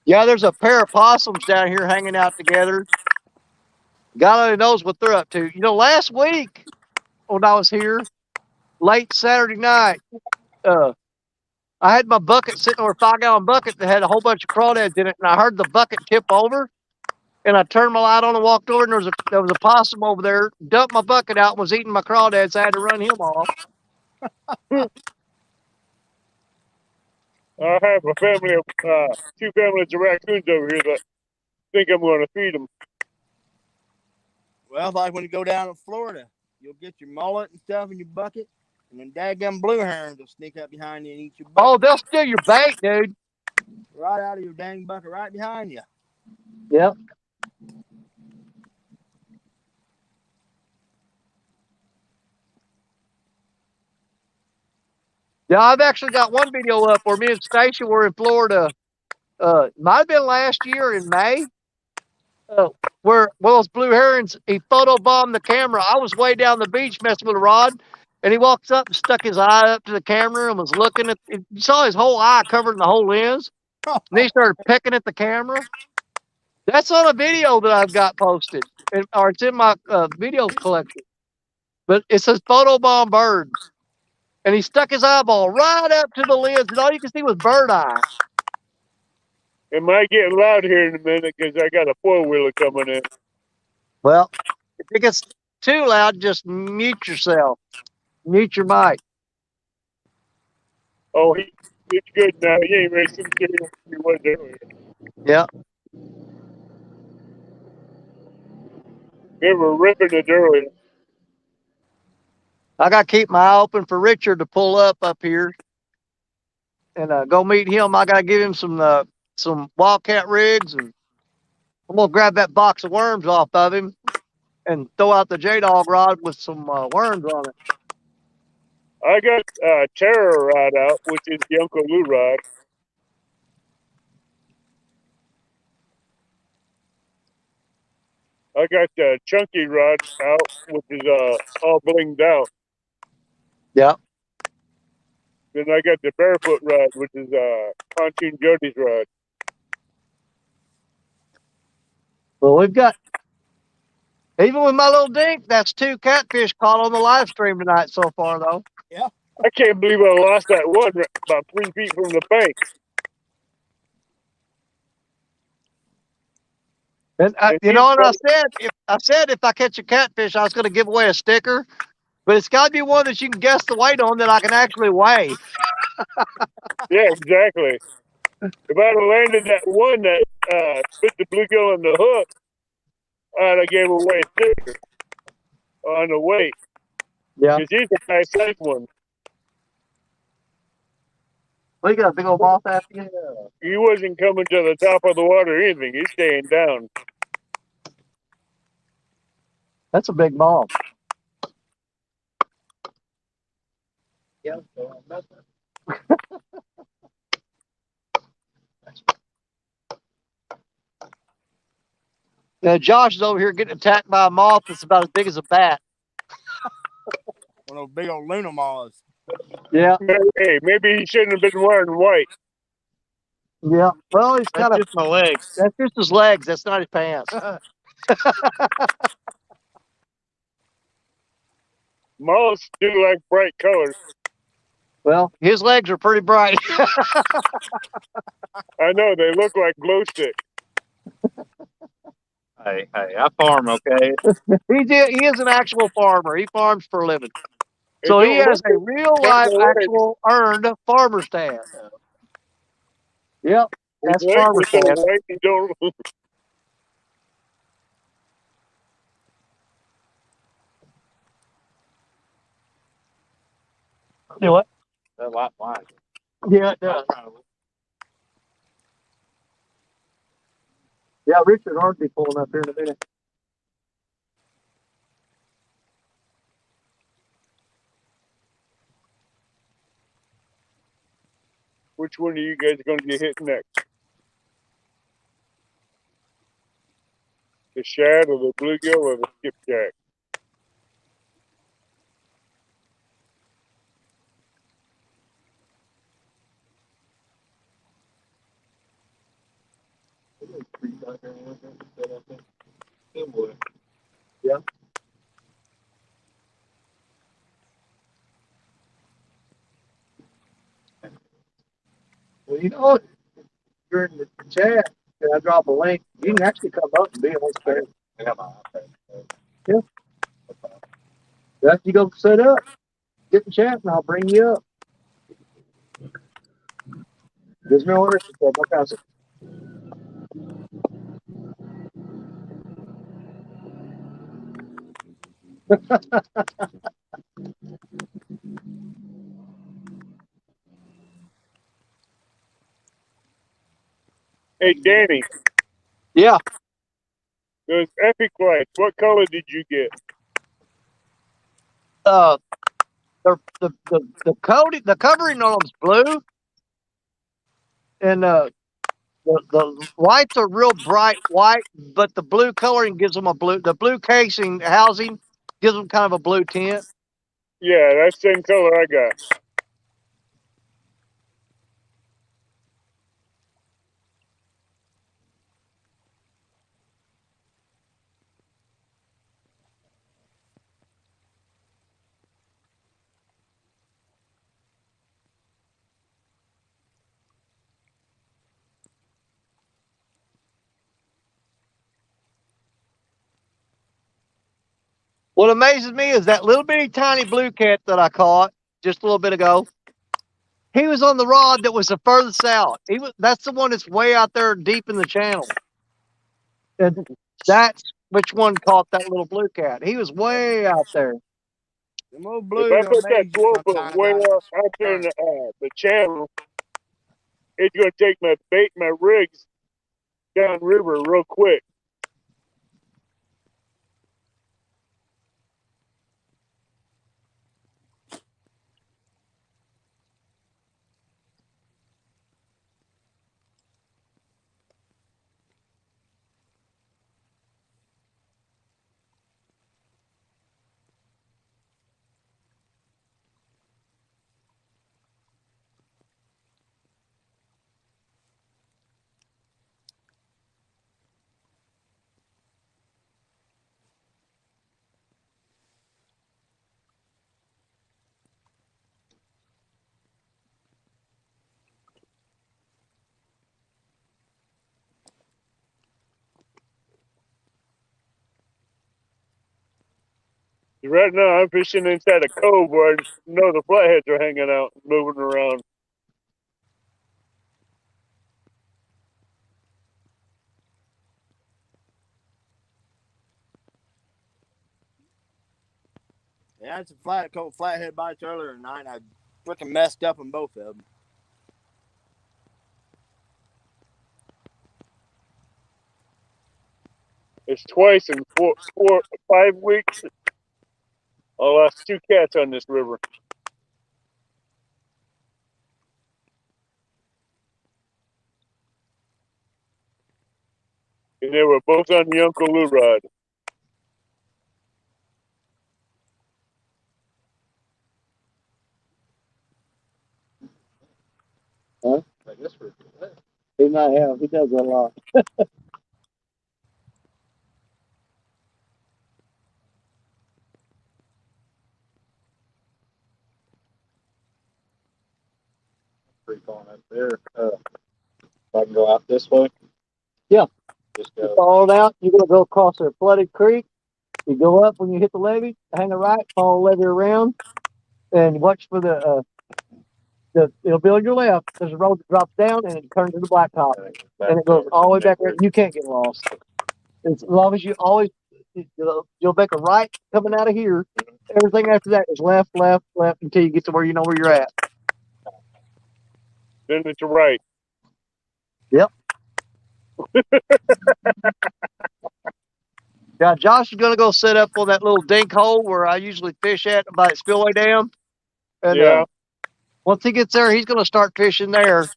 Yeah, there's a pair of possums down here hanging out together. God only knows what they're up to. You know, last week when I was here, late Saturday night, I had my bucket sitting on a 5-gallon bucket that had a whole bunch of crawdads in it, and I heard the bucket tip over, and I turned my light on and walked over, and there was a possum over there, dumped my bucket out, and was eating my crawdads. So I had to run him off. I have a family of, 2 families of raccoons over here that think I'm going to feed them. Well, like when you go down to Florida, you'll get your mullet and stuff in your bucket, and then daggum blue herons will sneak up behind you and eat your bucket. Oh, they'll steal your bait, dude. Right out of your dang bucket, right behind you. Yep. Yeah, I've actually got one video up where me and Stacia were in Florida. Might have been last year in May. Where those blue herons, he photobombed the camera. I was way down the beach messing with a rod, and he walks up and stuck his eye up to the camera and was looking at it. You saw his whole eye covered in the whole lens. And he started pecking at the camera. That's on a video that I've got posted, or it's in my video collection. But it says photobomb birds. And he stuck his eyeball right up to the lens, and all you can see was bird eye. It might get loud here in a minute because I got a 4-wheeler coming in. Well, if it gets too loud, just mute yourself. Mute your mic. Oh, it's good now. He ain't racing serious as he was earlier. Yeah. They were ripping it earlier. I got to keep my eye open for Richard to pull up here and go meet him. I got to give him some Wildcat rigs, and I'm going to grab that box of worms off of him and throw out the J-Dog rod with some worms on it. I got Terror Rod out, which is the Uncle Lou rod. I got the Chunky rod out, which is all blinged out. Yeah. Then I got the Barefoot rod, which is Pontoon Jody's rod. Well, we've got, even with my little dink, that's 2 catfish caught on the live stream tonight so far, though. Yeah. I can't believe I lost that one about 3 feet from the bank. And And you he's know what got, I said if I catch a catfish, I was going to give away a sticker, but it's got to be one that you can guess the weight on that I can actually weigh. yeah, exactly. If I'd have landed that one that bit the bluegill on the hook, I'd have gave away a sticker on the weight. Yeah. Because he's a nice size one. Well, you got a big old moth after you. He wasn't coming to the top of the water or anything. He's staying down. That's a big moth. Yeah. Now Josh is over here getting attacked by a moth that's about as big as a bat. One of those big old Luna moths. Yeah. Hey, maybe he shouldn't have been wearing white. Yeah. Well, he's That's kind of. just my legs. That's just his legs. That's not his pants. Moths do like bright colors. Well, his legs are pretty bright. I know, they look like glow sticks. Hey, I farm, okay? He is an actual farmer. He farms for a living. It So he don't has look a real like life, my legs. actual earned farmer stand. Yep, His that's legs farmer are so stand. white you don't. Do what? That white line. Yeah, it does. Yeah, Richard Hart be pulling up here in a minute. Which one of you guys are going to get hit next? The shad or the bluegill or the skipjack? Yeah. Well, you know, during the chat, and I drop a link, you can actually come up and be on stage. I got my iPad. Yeah. After you go set up, get the chat and I'll bring you up. There's no order. What kind of Hey, Danny, Yeah. those epic lights, what color did you get? The coating, the covering on them's blue, and the whites are real bright white, but the blue coloring gives them a blue. The blue casing housing gives them kind of a blue tint. Yeah, that's the same color I got. What amazes me is that little bitty tiny blue cat that I caught just a little bit ago. He was on the rod that was the furthest out. That's the one that's way out there deep in the channel. And that's which one caught that little blue cat. He was way out there. Them old If I blues put that amaze you 12-foot sometimes way out out there in the channel, it's going to take my bait, my rigs down river real quick. Right now, I'm fishing inside a cove where I know the flatheads are hanging out, moving around. Yeah, I had some couple flathead bites earlier tonight. I freaking messed up on both of them. It's twice in 5 weeks. I lost 2 cats on this river. And they were both on the Uncle Lou rod. Huh? I guess we're good. He might have. He does that a lot. Creek on up there. If I can go out this way. Yeah. Just You go. follow it out. You're going to go across a flooded creek. You go up when you hit the levee, hang a right, follow the levee around, and watch for it'll be on your left. There's a road that drops down and it turns into blacktop. And it goes all the way back there. You can't get lost. As long as you always, you'll make a right coming out of here. Everything after that is left, left, left until you get to where you know where you're at. Then it's right. Yep. Yeah, Josh is going to go set up on that little dink hole where I usually fish at by the Spillway Dam. And Yeah. once he gets there, he's going to start fishing there.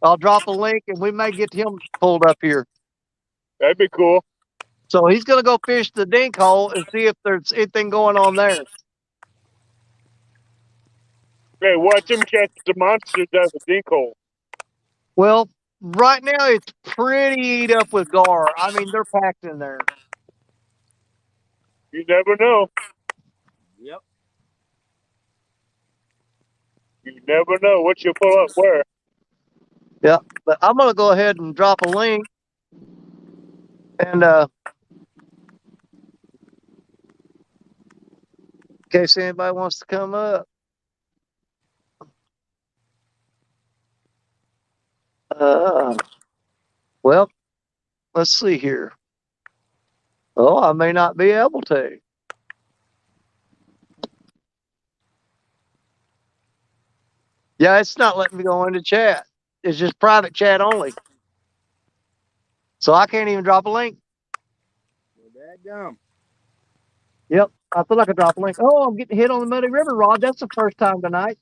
I'll drop a link and we may get him pulled up here. That'd be cool. So he's going to go fish the dink hole and see if there's anything going on there. Hey, watch him catch the monsters out of the dink hole. Well, right now it's pretty eat up with gar. I mean, they're packed in there. You never know. Yep. You never know what you'll pull up where. Yeah, but I'm going to go ahead and drop a link. And in case anybody wants to come up. Well, let's see here. Oh, I may not be able to. Yeah, it's not letting me go into chat. It's just private chat only. So I can't even drop a link. Well, dadgum. Yep, I feel like I drop a link. Oh, I'm getting hit on the Muddy River rod. That's the first time tonight.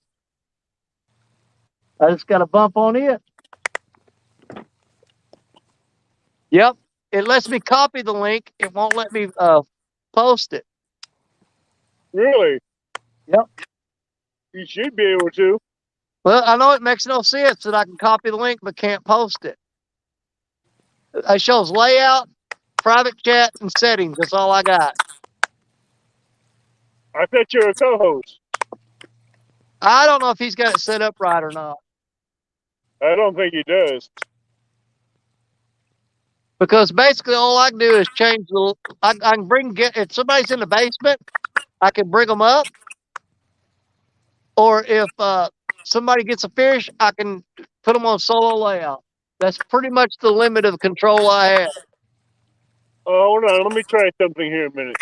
I just got a bump on it. Yep, it lets me copy the link. It won't let me post it. Really? Yep. You should be able to. Well, I know it makes no sense that I can copy the link but can't post it. It shows layout, private chat, and settings. That's all I got. I thought you were a co-host. I don't know if he's got it set up right or not. I don't think he does. Because basically all I can do is change the. I can if somebody's in the basement, I can bring them up. Or if somebody gets a fish, I can put them on solo layout. That's pretty much the limit of control I have. Oh, hold on. Let me try something here a minute.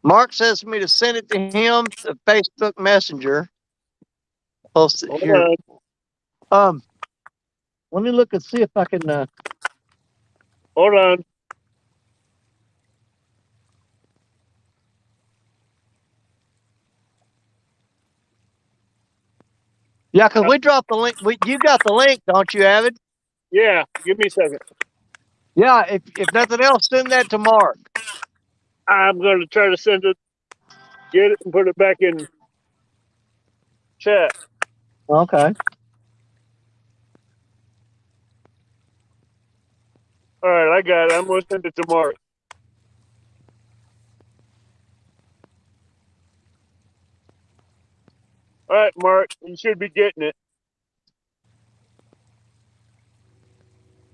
Mark says for me to send it to him to Facebook Messenger. Post it here. Let me look and see if I can. Hold on. Yeah, because we dropped the link. You got the link, don't you, Avid? Yeah, give me a second. Yeah, if nothing else, send that to Mark. I'm going to try to send it. Get it and put it back in chat. Okay. All right, I got it. I'm gonna send it to Mark. All right, Mark, you should be getting it.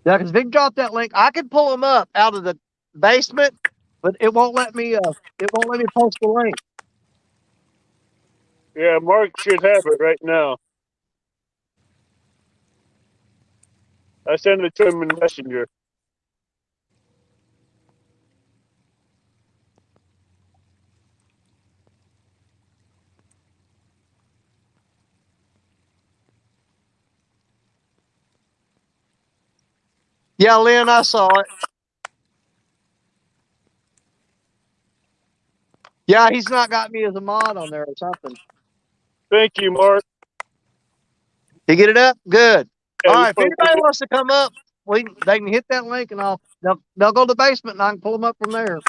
Yeah, because Vic dropped that link. I can pull them up out of the basement, but it won't let me. It won't let me post the link. Yeah, Mark should have it right now. I sent it to him in Messenger. Yeah, Lynn, I saw it. Yeah, he's not got me as a mod on there or something. Thank you, Mark. You get it up? Good. Yeah, All you right. If posted anybody it. wants to come up, they can hit that link and they'll go to the basement and I can pull them up from there.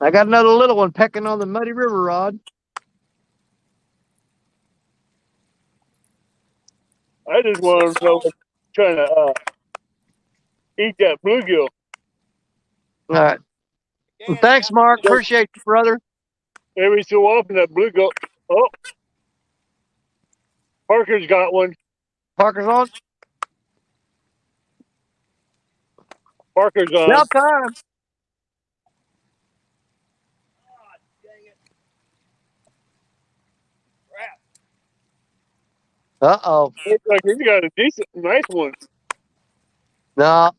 I got another little one pecking on the muddy river rod. I just want to know what's trying to eat that bluegill. All right. Well, thanks, Mark. Appreciate you, brother. Every so often, that bluegill. Oh, Parker's got one. Parker's on. Parker's on. About time. Uh-oh. Looks like he's got a decent, nice one. No.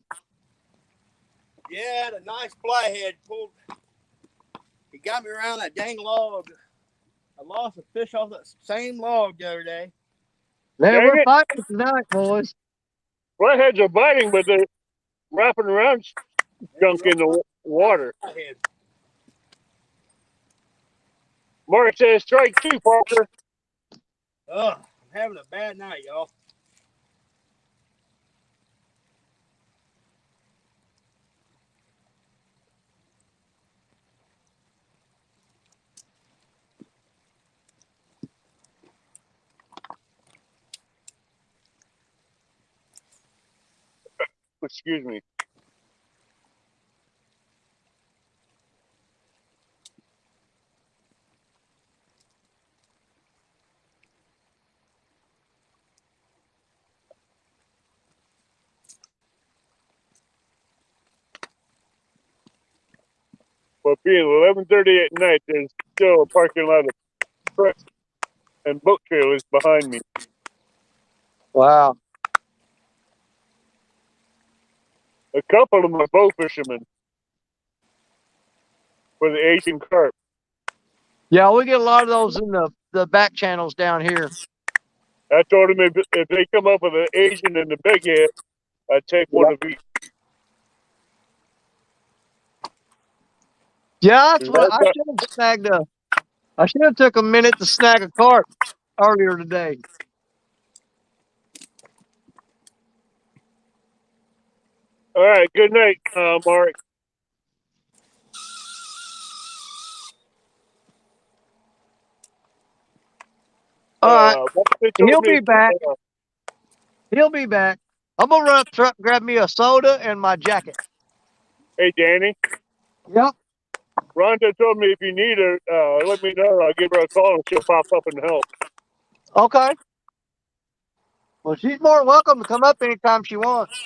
Yeah, the nice flathead pulled. He got me around that dang log. I lost a fish off that same log the other day. Man, Dang we're it. fighting tonight, boys. Flatheads are biting, but they're wrapping around junk in the water. Flathead. Mark says strike two, Parker. Ugh, I'm having a bad night, y'all. Excuse me. But being 11:30 at night, there's still a parking lot of trucks and boat trailers behind me. Wow. A couple of them are bow fishermen for the Asian carp. Yeah, we get a lot of those in the back channels down here. I told them if they come up with an Asian and the big head, I'd take one of each. Yeah, that's what I should have snagged I should have took a minute to snag a carp earlier today. All right, good night, Mark. All right. They told He'll me, be back. He'll be back. I'm gonna run up truck, grab me a soda and my jacket. hey, Danny, Yep. Rhonda told me if you need her, let me know. I'll give her a call and she'll pop up and help. Okay. Well, she's more than welcome to come up anytime she wants.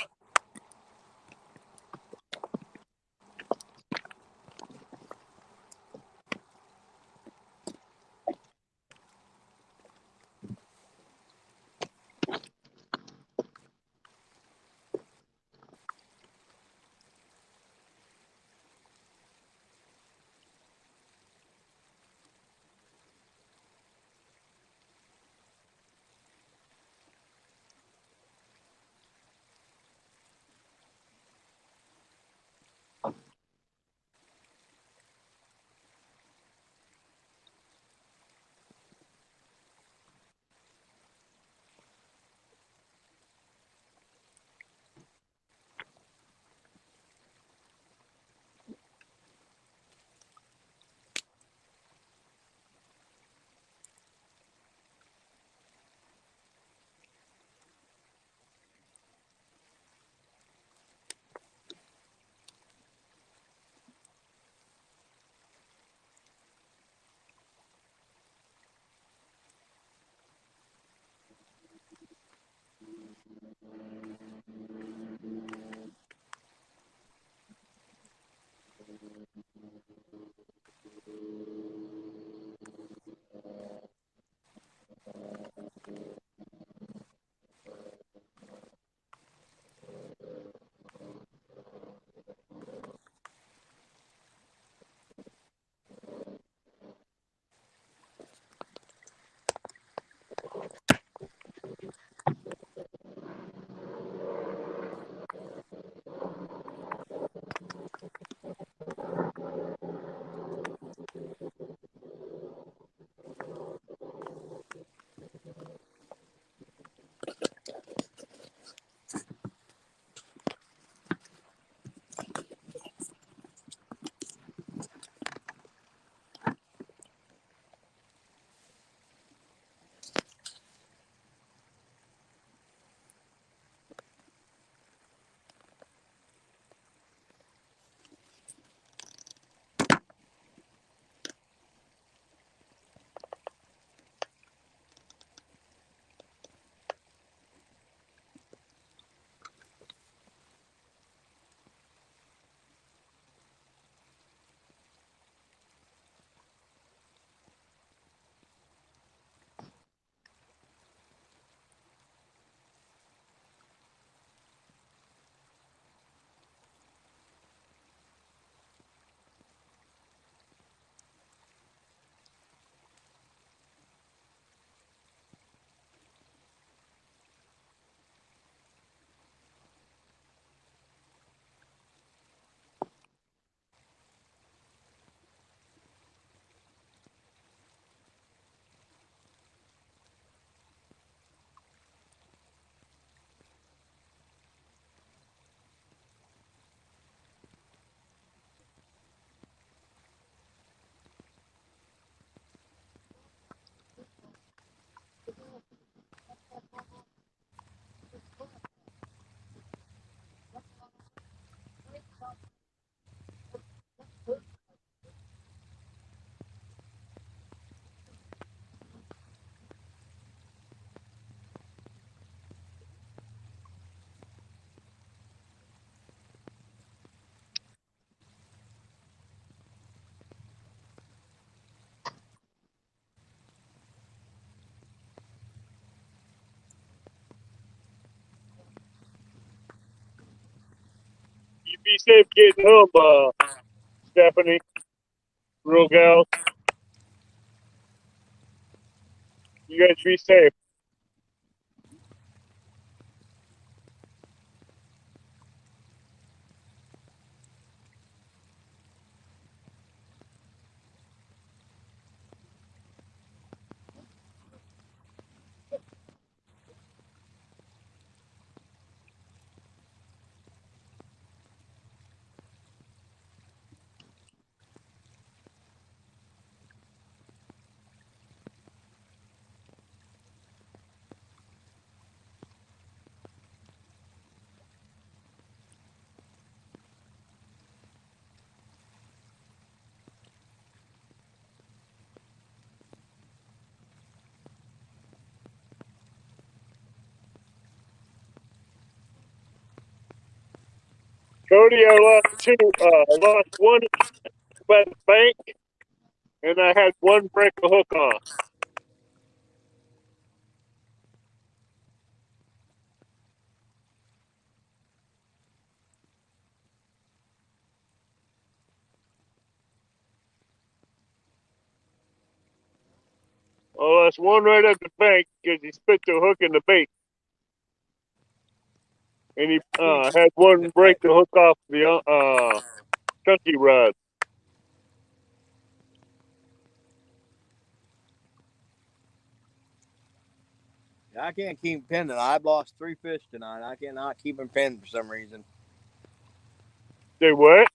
You be safe getting home, Stephanie. Real gal. You guys be safe. Cody, I lost one by the bank, and I had one break a hook on. I lost one right at the bank because he spit the hook in the bait. And he had one break the hook off the chunky rod. I can't keep him pinned tonight. I've lost 3 fish tonight. I cannot keep him pinned for some reason. Say what?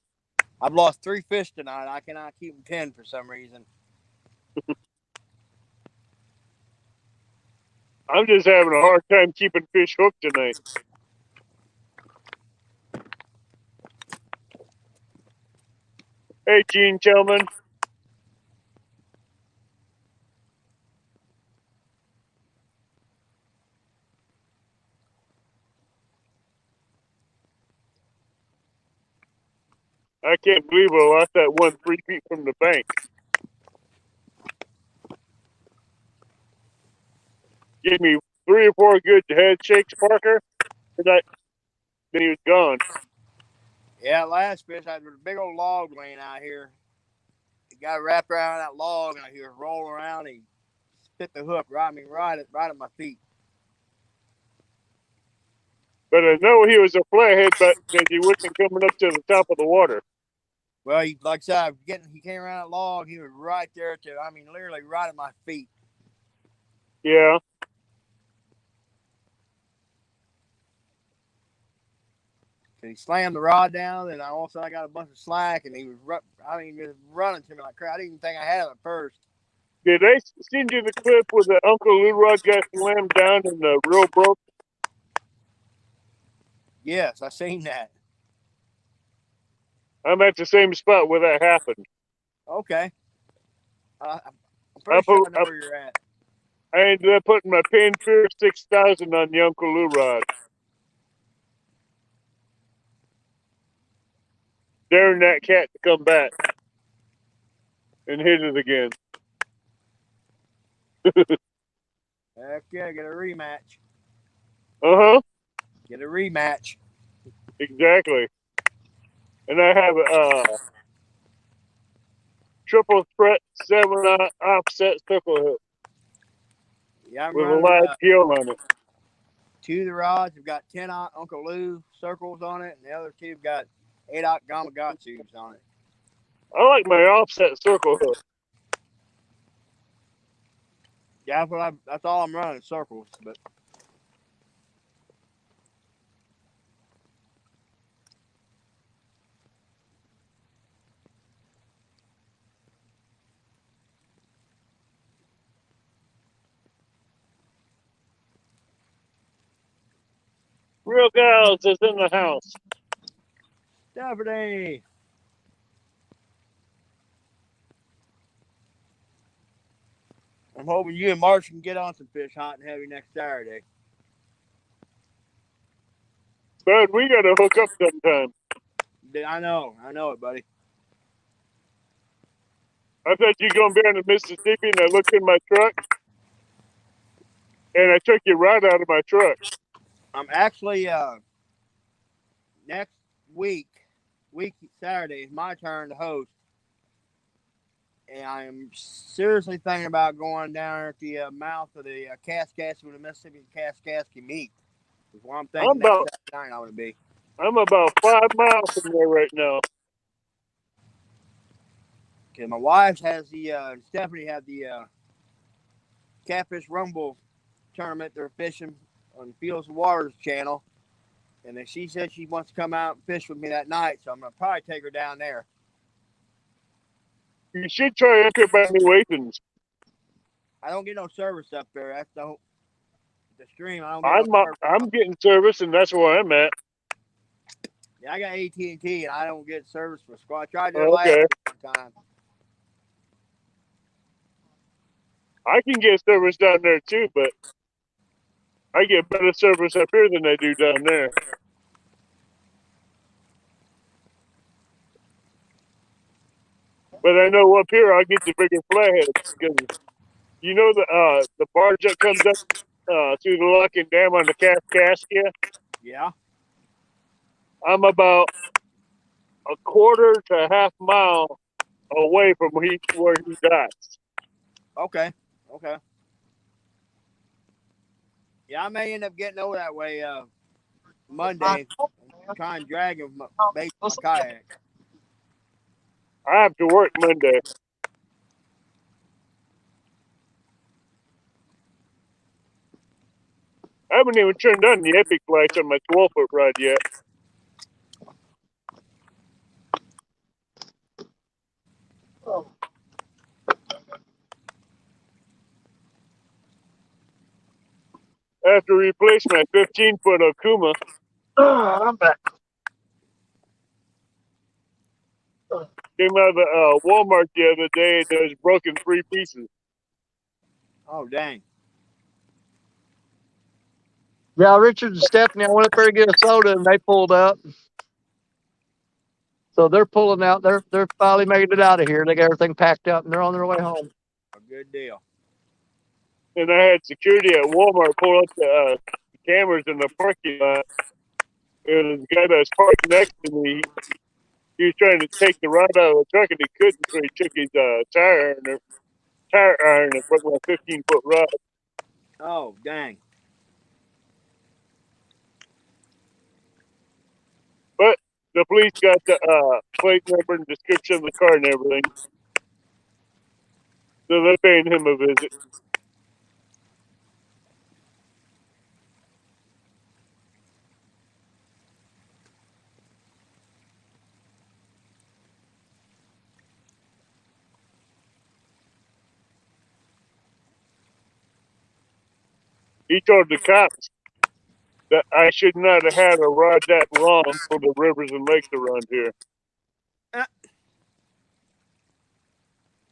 I've lost 3 fish tonight. I cannot keep him pinned for some reason. I'm just having a hard time keeping fish hooked tonight. Hey, Gene Tillman. I can't believe I lost that one 3 feet from the bank. Gave me 3 or 4 good head shakes, Parker, and then he was gone. Yeah, last fish, I had a big old log laying out here. He got wrapped around that log, and he was rolling around. He spit the hook right at my feet. But I know he was a flathead, but because he wasn't coming up to the top of the water. Well, like I said, he came around that log. He was right there literally right at my feet. Yeah. He slammed the rod down, and all of a sudden I got a bunch of slack, and he was just running to me like crap. I didn't even think I had him at first. Did they send you the clip where the Uncle Lou Rod got slammed down and the reel broke? Yes, I seen that. I'm at the same spot where that happened. Okay. I'm pretty sure I know where you're at. I ended up putting my Pin Fear 6000 on the Uncle Lou Rod. Daring that cat to come back. And hit it again. Heck yeah, get a rematch. Uh-huh. Get a rematch. Exactly. And I have a triple threat 7 offset circle hook. Yeah, I'm with running a live gill on it. 2 of the rods have got 10-aught Uncle Lou circles on it, and the other 2 have got 8-aught Gamakatsus on it. I like my offset circle hook. Yeah, that's all I'm running, circles. But Real Gals is in the house. Stephanie. I'm hoping you and Marsh can get on some fish hot and heavy next Saturday. Bud, we got to hook up sometime. I know it, buddy. I thought you were going to be on the Mississippi, and I looked in my truck, and I took you right out of my truck. I'm actually next week Saturday is my turn to host, and I am seriously thinking about going down at the mouth of the Kaskaskia with the Mississippi Kaskaskia meet. That's what I'm thinking next Saturday night I want to be. I'm about 5 miles from there right now. Because my wife has Stephanie had the Catfish Rumble tournament they're fishing on Fields and Waters channel. And then she said she wants to come out and fish with me that night, so I'm going to probably take her down there. You should try up here by New Athens. I don't get no service up there. That's the stream. I don't get no service. I'm getting service, and that's where I'm at. Yeah, I got AT&T, and I don't get service for squad. I tried to do it last time. I can get service down there too, but I get better service up here than I do down there. But I know up here I'll get the bigger flatheads because you know the barge that comes up through the lock and dam on the Kaskaskia? Yeah. I'm about a quarter to a half mile away from where he docks. Okay. Yeah, I may end up getting over that way Monday and try and drag him bait my kayak. I have to work Monday. I haven't even turned on the Epic lights on my 12-foot rod yet. I have to replace my 15-foot Okuma. I'm back. Came out of the Walmart the other day and it was broken 3 pieces. Oh, dang. Yeah, Richard and Stephanie, I went up there to get a soda and they pulled up. So they're pulling out. They're finally made it out of here. They got everything packed up and they're on their way home. A good deal. And I had security at Walmart pull up the cameras in the parking lot. And the guy that was parked next to me, he was trying to take the rod out of the truck and he couldn't, so he took his tire iron and put a 15-foot rod. Oh, dang. But the police got the plate number and description of the car and everything. So they're paying him a visit. He told the cops that I should not have had a rod that long for the rivers and lakes around here.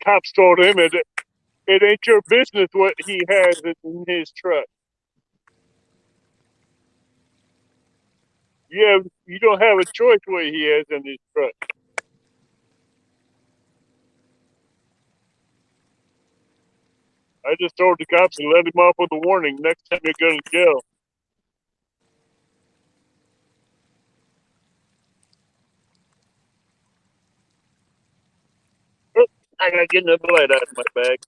Cops told him it ain't your business what he has in his truck. You don't have a choice what he has in his truck. I just told the cops and let him off with a warning. Next time you go to jail. Oh, I gotta get another light out of my bag.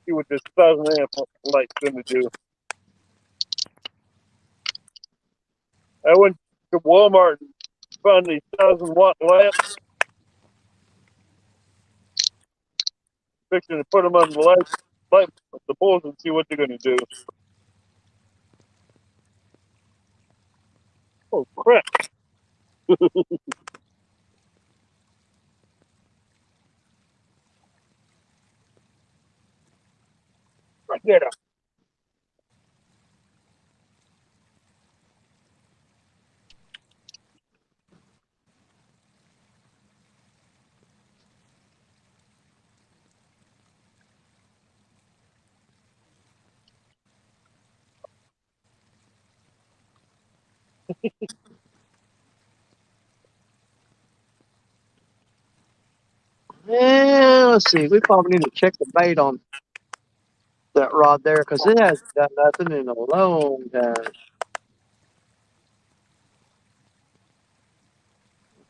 See what this 1,000 amp light's gonna do. I went to Walmart and found these 1,000-watt lamps. Fixing to put them on the light the poles and see what they're gonna do. Oh crap! Right there. Yeah, let's see. We probably need to check the bait on that rod there because it hasn't done nothing in a long time.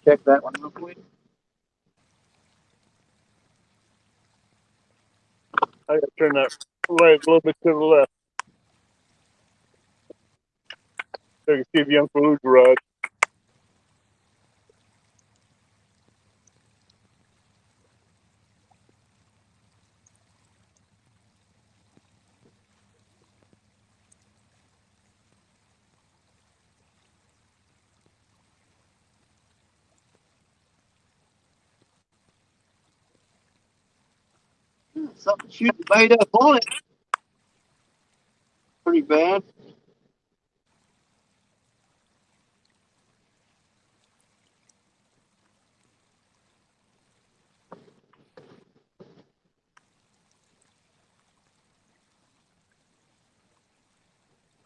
Check that one real quick. I gotta turn that light a little bit to the left so I can see the Uncle Lou's rod. Something shooting bait up on it. Pretty bad.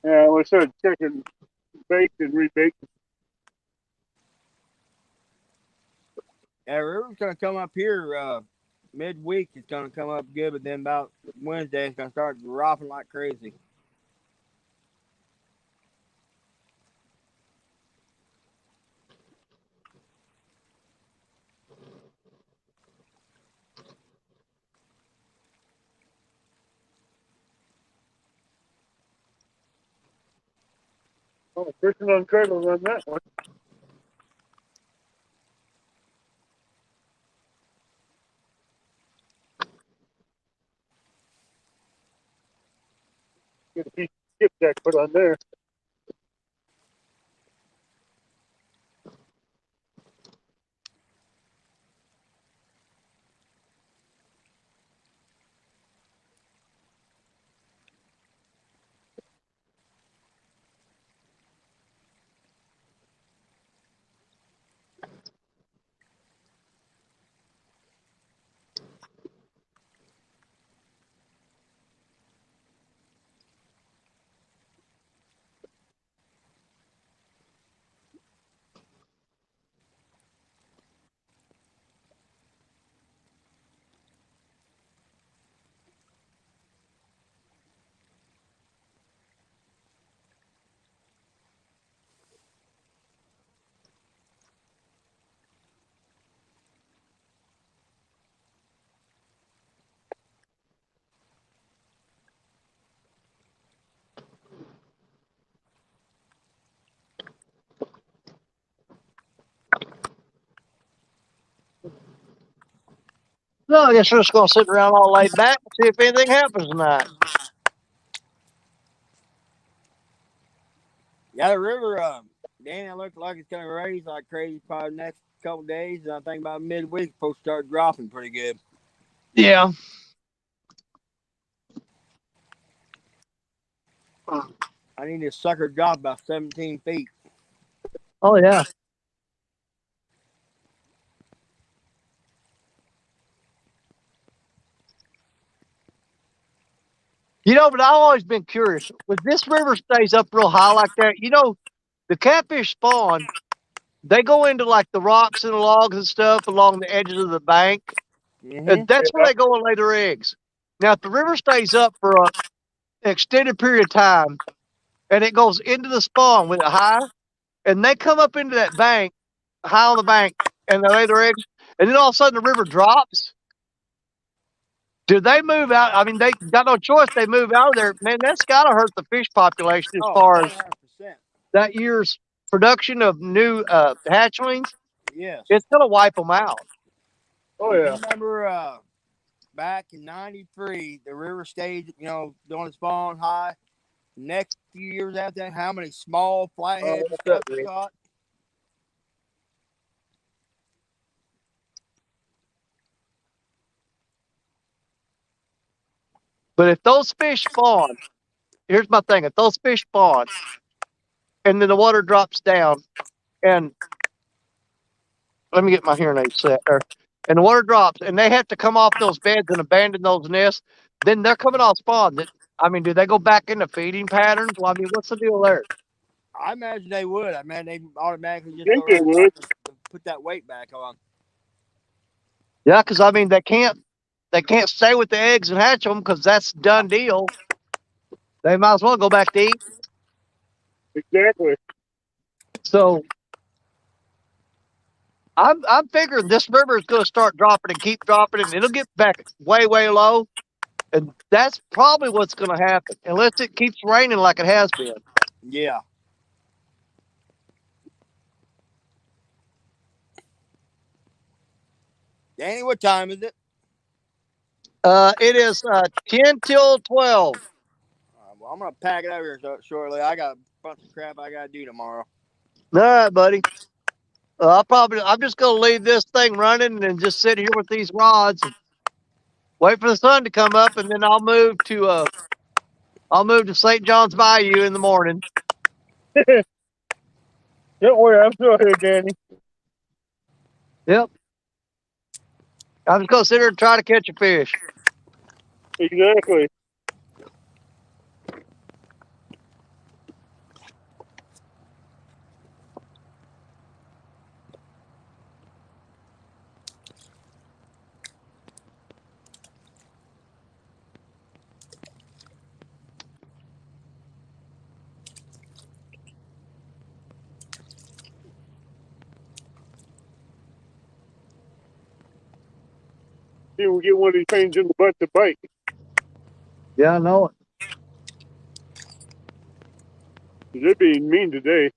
Yeah, we started checking bait and rebait. Yeah, river's gonna come up here midweek. It's gonna come up good, but then about Wednesday it's gonna start dropping like crazy. Oh, fishing on cradles on that one. Get a piece of skipjack put on there. No, I guess we're just gonna sit around all laid back and see if anything happens tonight. Yeah, the river, Danny, it looks like it's gonna raise like crazy probably the next couple days, and I think about midweek it's supposed to start dropping pretty good. Yeah. I need this sucker drop about 17 feet. Oh yeah. But I've always been curious. When this river stays up real high like that, the catfish spawn, they go into like the rocks and the logs and stuff along the edges of the bank. And that's where they go and lay their eggs. Now, if the river stays up for an extended period of time and it goes into the spawn with it high, and they come up into that bank, high on the bank, and they lay their eggs, and then all of a sudden the river drops, do they move out? I mean, they got no choice. They move out of there. Man, that's got to hurt the fish population as far as 100%. that year's production of new hatchlings. Yes. It's going to wipe them out. Oh yeah. You remember back in '93, the river stayed, doing the spawn high. Next few years after that, how many small flatheads and stuff you caught? But if those fish spawn, here's my thing: if those fish spawn, and then the water drops down, and let me get my hearing aid set there, and the water drops, and they have to come off those beds and abandon those nests, then they're coming off spawn. I mean, do they go back into feeding patterns? Well, I mean, what's the deal there? I imagine they would. I mean, they automatically just Think go they right would. back and put that weight back on. Yeah, because I mean, they can't stay with the eggs and hatch them because that's done deal. They might as well go back to eat. Exactly. So I'm figuring this river is going to start dropping and keep dropping, and it'll get back way low, and that's probably what's going to happen unless it keeps raining like it has been. Yeah. Danny, what time is it? It is 10 till 12. Well, I'm gonna pack it over here shortly. I got a bunch of crap I gotta do tomorrow. All right, buddy. I'm just going to leave this thing running and just sit here with these rods and wait for the sun to come up, and then I'll move to St. John's Bayou in the morning. Don't worry, I'm still here, Danny. Yep. I'm just going to sit here and try to catch a fish. Exactly. See, we get one of these things in the butt to bite. Yeah, I know it. They're being mean today.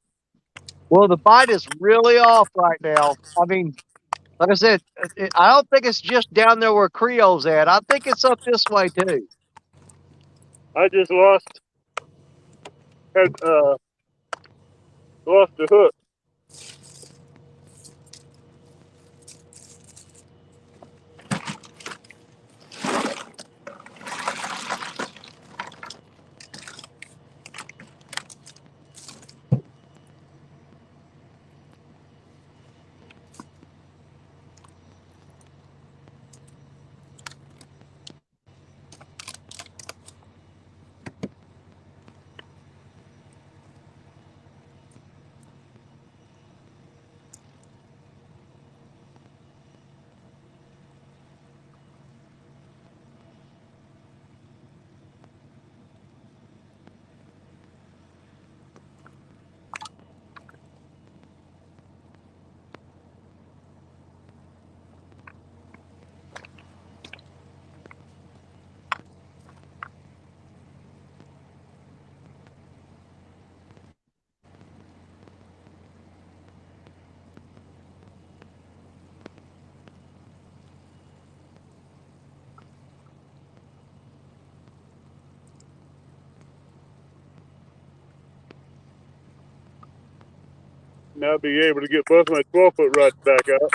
Well, the bite is really off right now. I mean, like I said, I don't think it's just down there where Creole's at. I think it's up this way too. I just lost the hook. And I'll be able to get both my 12-foot rods back out.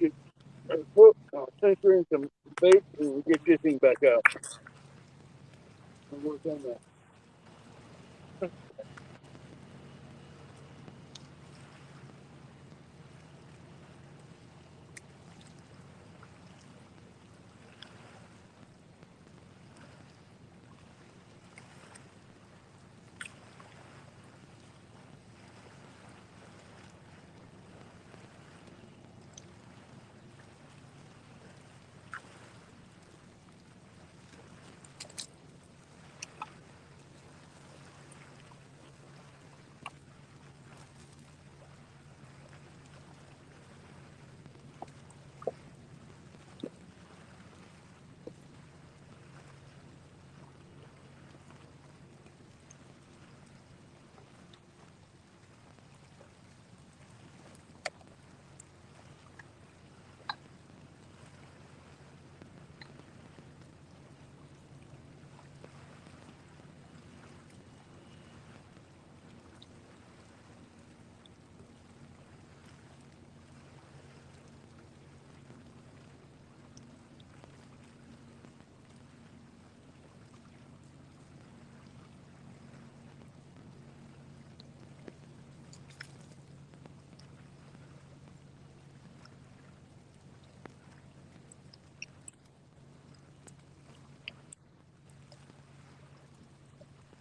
Get a hook, I'll anchor in some bait, and we'll get this thing back out. I'll work on that.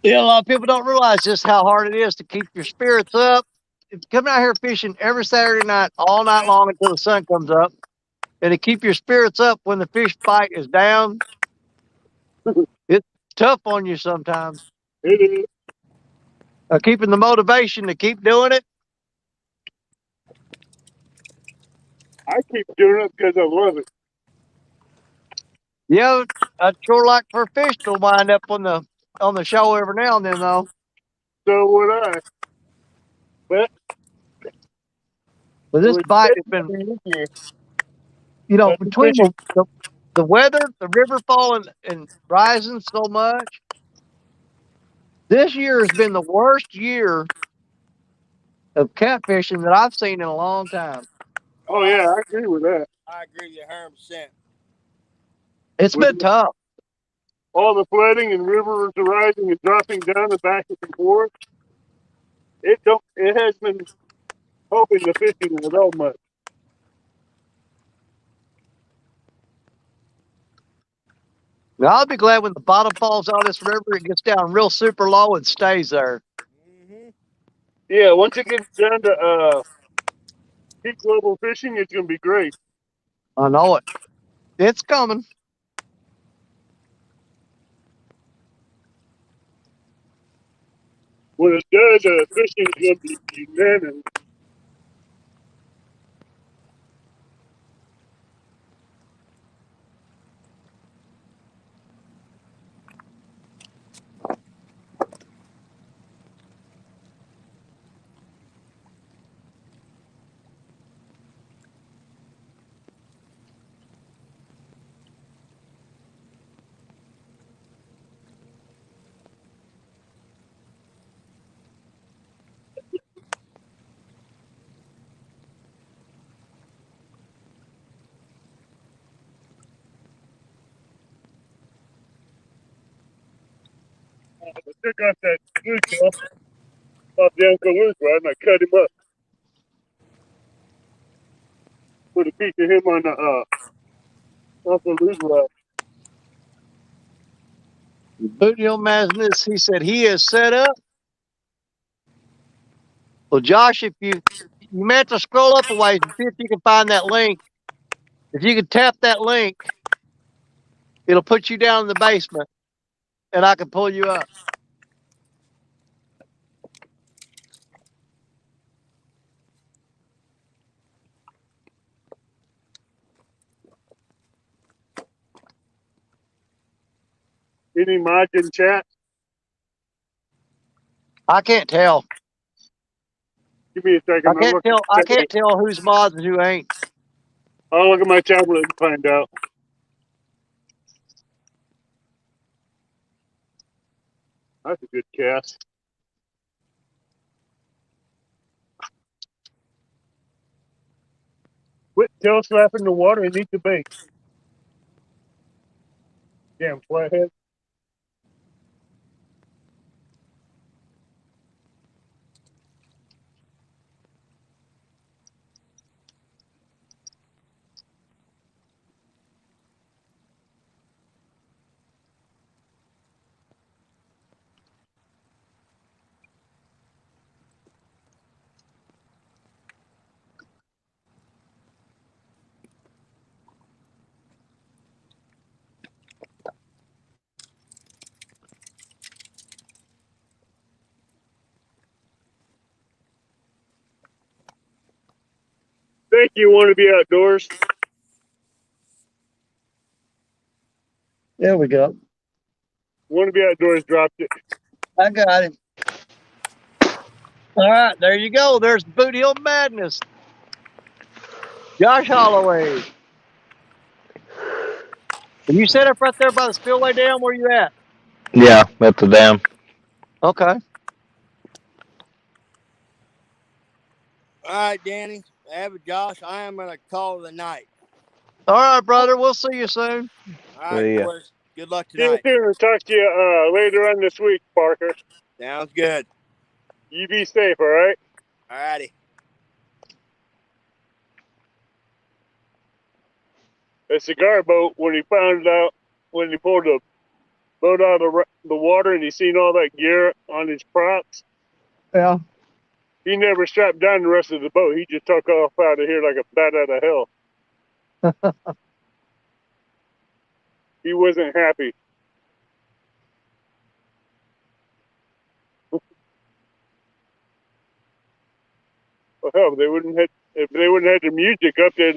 Yeah, a lot of people don't realize just how hard it is to keep your spirits up. If you come out here fishing every Saturday night, all night long until the sun comes up, and to keep your spirits up when the fish bite is down, it's tough on you sometimes. It is. Keeping the motivation to keep doing it. I keep doing it because I love it. Yeah, I'd sure like for a fish to wind up on the show every now and then, though. So would I. But But it this was bite has been, this year. But the between fishing, the weather, the river falling and rising so much, this year has been the worst year of catfishing that I've seen in a long time. oh yeah, I agree with that. I agree with you 100%. It's With been tough. all the flooding and rivers rising and dropping down and back and forth, it has been helping the fishing at all much. Now, I'll be glad when the bottom falls out of this river, it gets down real super low and stays there. Mm-hmm. Yeah, once it gets down to peak level fishing, it's gonna be great. I know it. It's coming. When it does, fishing is gonna be unanimous. I took off that goose off the Uncle Luke rod and I cut him up. Put a piece of him on the Uncle Luke rod. Boothill Magnus, he said he is set up. Well, Josh, if you may have to scroll up a ways and see if you can find that link. If you can tap that link, it'll put you down in the basement, and I can pull you up. Any mods in chat? I can't tell. Give me a second. I can't tell who's mods and who ain't. I'll look at my tablet and find out. That's a good cast. Quit tail slapping the water and eat the bait. Damn flathead. Thank you, Want to Be Outdoors. There we go. Want to Be Outdoors dropped it. I got him. All right, there you go. There's Boot Hill Madness. Josh Holloway. And you set up right there by the spillway dam. Where you at? Yeah, at the dam. Okay. All right, Danny, Abbott, Josh, I am going to call the night. All right, brother. We'll see you soon. All right, See ya. boys. Good luck See you tonight. soon. Talk to you later on this week, Parker. Sounds good. You be safe, all right? All righty. A cigar boat, when he pulled the boat out of the water and he seen all that gear on his props, Yeah. he never strapped down the rest of the boat. He just took off out of here like a bat out of hell. He wasn't happy. Well, hell, if they wouldn't have the music up there,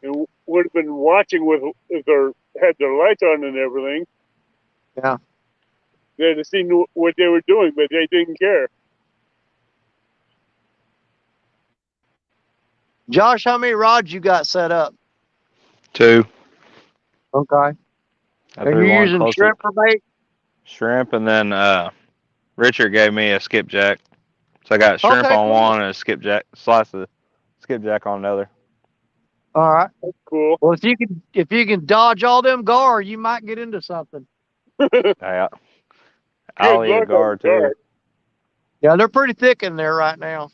and would have been watching if they had their lights on and everything. Yeah. They'd have seen what they were doing, but they didn't care. Josh, how many rods you got set up? 2. Okay. I Are threw you one using closer. shrimp for bait? Shrimp, and then Richard gave me a skipjack. So I got shrimp Okay, on cool. one and a slice of skipjack on another. All right. That's cool. Well, if you can dodge all them gar, you might get into something. Yeah. I'll eat a luck on gar the gar. too. Yeah, they're pretty thick in there right now.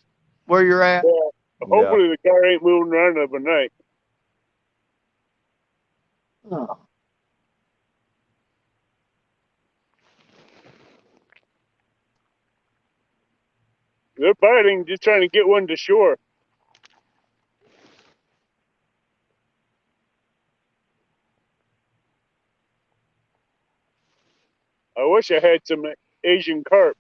Where you're at. Yeah. Hopefully the car ain't moving around overnight. Oh. They're biting, just trying to get one to shore. I wish I had some Asian carp.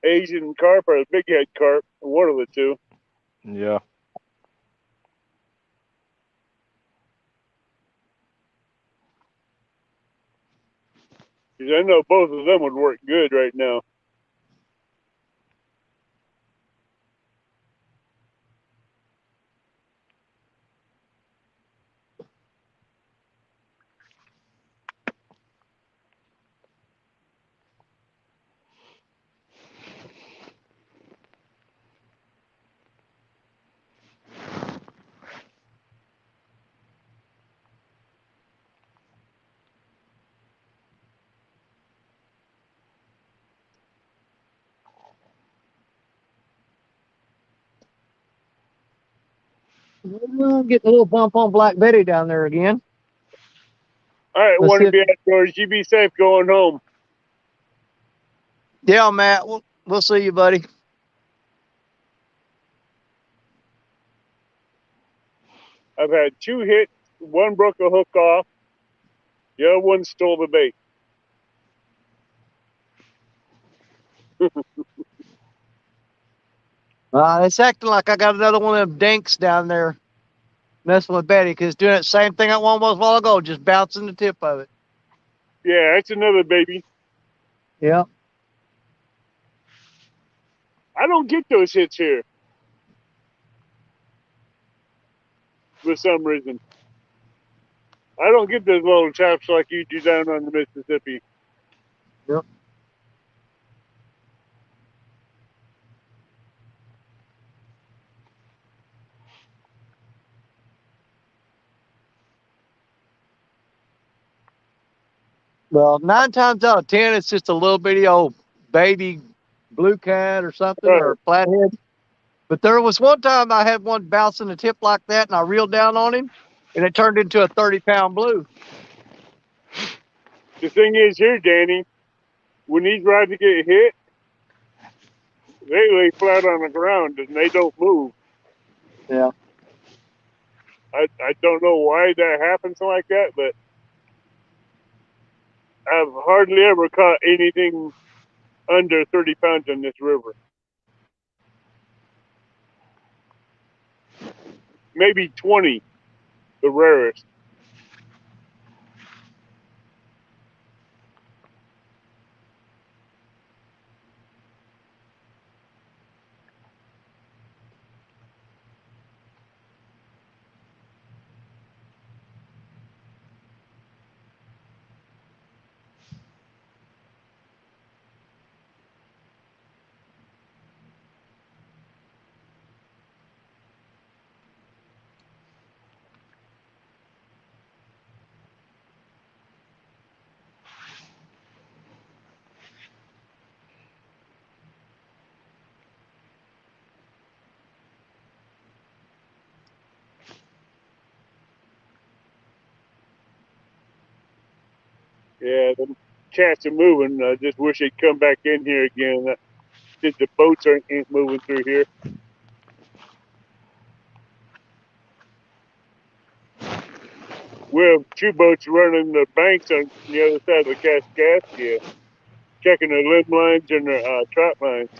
Asian carp or a big head carp, one of the two. Yeah. Because I know both of them would work good right now. I'm getting a little bump on Black Betty down there again. All right, Let's Want to see Be Outdoors. You be safe going home. Yeah, Matt. We'll see you, buddy. I've had 2 hits. One broke a hook off. The other one stole the bait. It's acting like I got another one of them dinks down there messing with Betty because doing that same thing that one was a while ago, just bouncing the tip of it. Yeah, that's another baby. Yeah. I don't get those hits here for some reason. I don't get those little chops like you do down on the Mississippi. Yep. Well, 9 times out of 10, it's just a little bitty old baby blue cat or something Right. or flathead. But there was one time I had one bouncing the tip like that, and I reeled down on him, and it turned into a 30-pound blue. The thing is here, Danny, when these rods get hit, they lay flat on the ground and they don't move. Yeah. I don't know why that happens like that, but I've hardly ever caught anything under 30 pounds in this river. Maybe 20, the rarest. Yeah, the cats are moving. I just wish they'd come back in here again. Since the boats ain't moving through here. We have 2 boats running the banks on the other side of the Cascadia, checking their limb lines and their trot lines.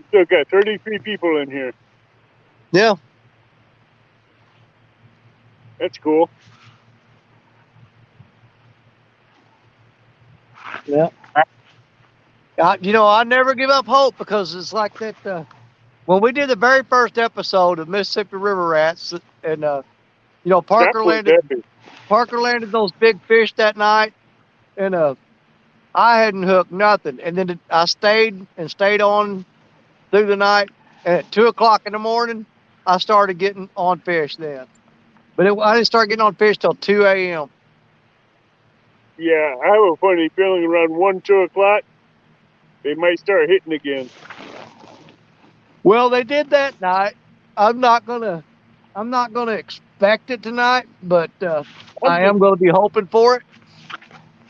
Still got 33 people in here. Yeah. That's cool. Yeah. I never give up hope because it's like that. When we did the very first episode of Mississippi River Rats, and That was epic. Parker landed those big fish that night, and I hadn't hooked nothing, and then I stayed on through the night, and at 2 o'clock in the morning, I started getting on fish then, but I didn't start getting on fish till 2 a.m. Yeah, I have a funny feeling around 1, 2 o'clock, they might start hitting again. Well, they did that night. I'm not gonna expect it tonight, but I am gonna be hoping for it.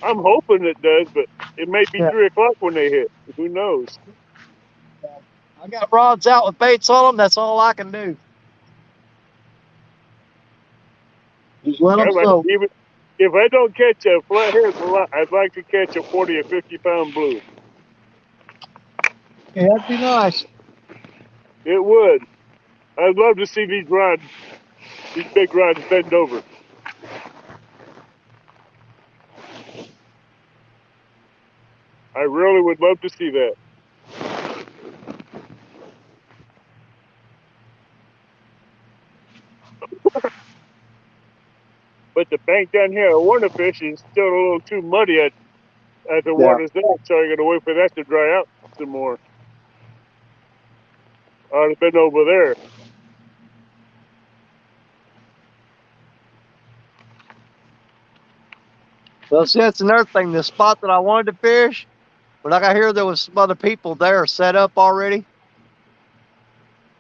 I'm hoping it does, but it may be Yeah. 3 o'clock when they hit. Who knows? I got rods out with baits on them. That's all I can do. Just let them soak. Even if I don't catch a flathead, I'd like to catch a 40 or 50-pound blue. Yeah, that'd be nice. It would. I'd love to see these big rods bend over. I really would love to see that. But the bank down here at Warnerfish is still a little too muddy at the water's there, so I gotta wait for that to dry out some more. I'd have been over there. Well, see, that's another thing. The spot that I wanted to fish, but like I hear there was some other people there set up already,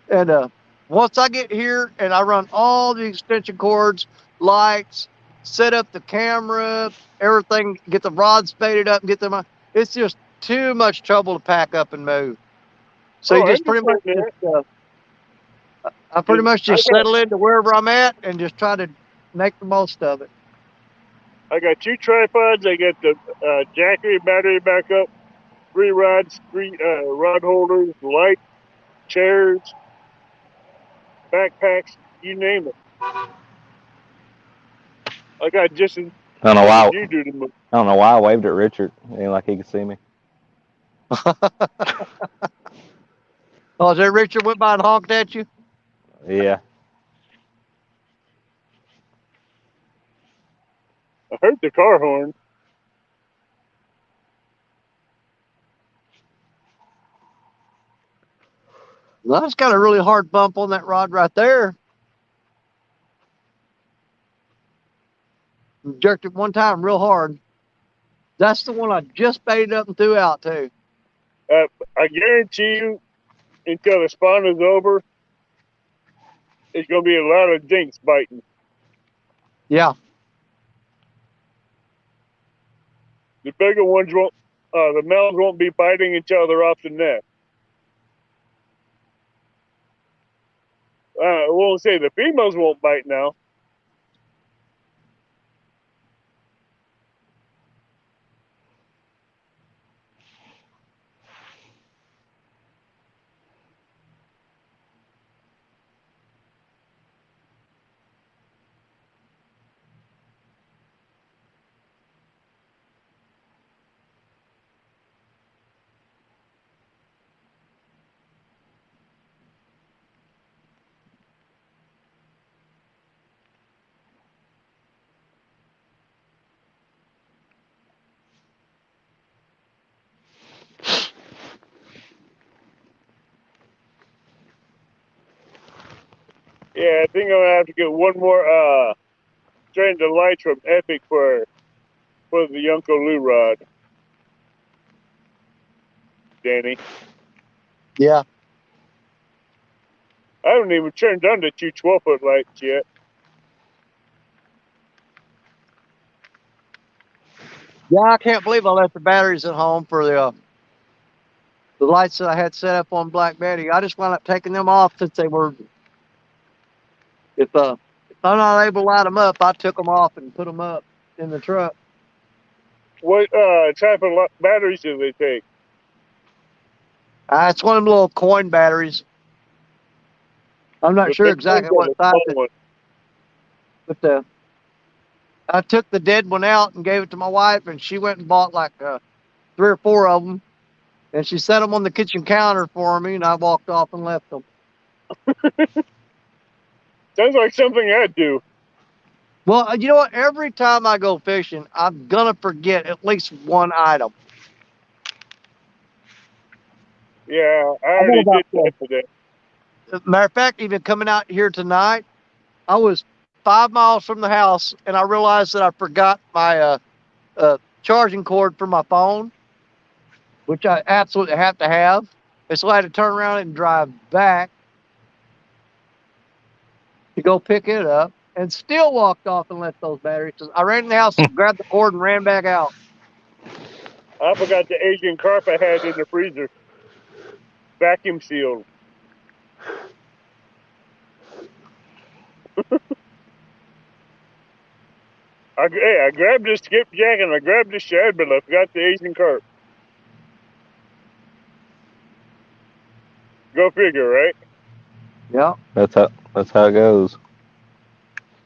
and Once I get here and I run all the extension cords, lights, set up the camera, everything, get the rods spaded up, get them. It's just too much trouble to pack up and move. So you Oh, I just pretty much understand just, that. I pretty much I just got settle into wherever I'm at and just try to make the most of it. I got 2 tripods. I got the Jackery battery backup, 3 rods, 3 rod holders, lights, chairs, backpacks, you name it. I got just as I don't know much as why. you do to move. I don't know why I waved at Richard. It ain't like he could see me. Oh, is that Richard went by and honked at you? Yeah. I heard the car horn. Well, that's got a really hard bump on that rod right there. Jerked it one time real hard. That's the one I just spaded up and threw out too. I guarantee you, until the spawn is over, it's going to be a lot of dinks biting. Yeah. The bigger ones won't, the males won't be biting until they're off the nest. I won't say the females won't bite now. Yeah, I think I'm going to have to get one more strand of lights from Epic for the Uncle Lou rod. Danny. Yeah. I haven't even turned on the 2 12-foot lights yet. Yeah, I can't believe I left the batteries at home for the lights that I had set up on Black Betty. I just wound up taking them off since they were. If I'm not able to light them up, I took them off and put them up in the truck. What type of batteries do they take? It's one of them little coin batteries. I'm not sure exactly what size it, but I took the dead one out and gave it to my wife, and she went and bought like 3 or 4 of them, and she set them on the kitchen counter for me, and I walked off and left them. Sounds like something I'd do. Well, you know what? Every time I go fishing, I'm gonna forget at least one item. Yeah, I already did that today. Matter of fact, even coming out here tonight, I was 5 miles from the house, and I realized that I forgot my charging cord for my phone, which I absolutely have to have. And so I had to turn around and drive back to go pick it up, and still walked off and left those batteries. I ran in the house, grabbed the cord, and ran back out. I forgot the Asian carp I had in the freezer. Vacuum sealed. I grabbed the skipjack and I grabbed the shad, but I forgot the Asian carp. Go figure, right? Yeah. That's how it goes.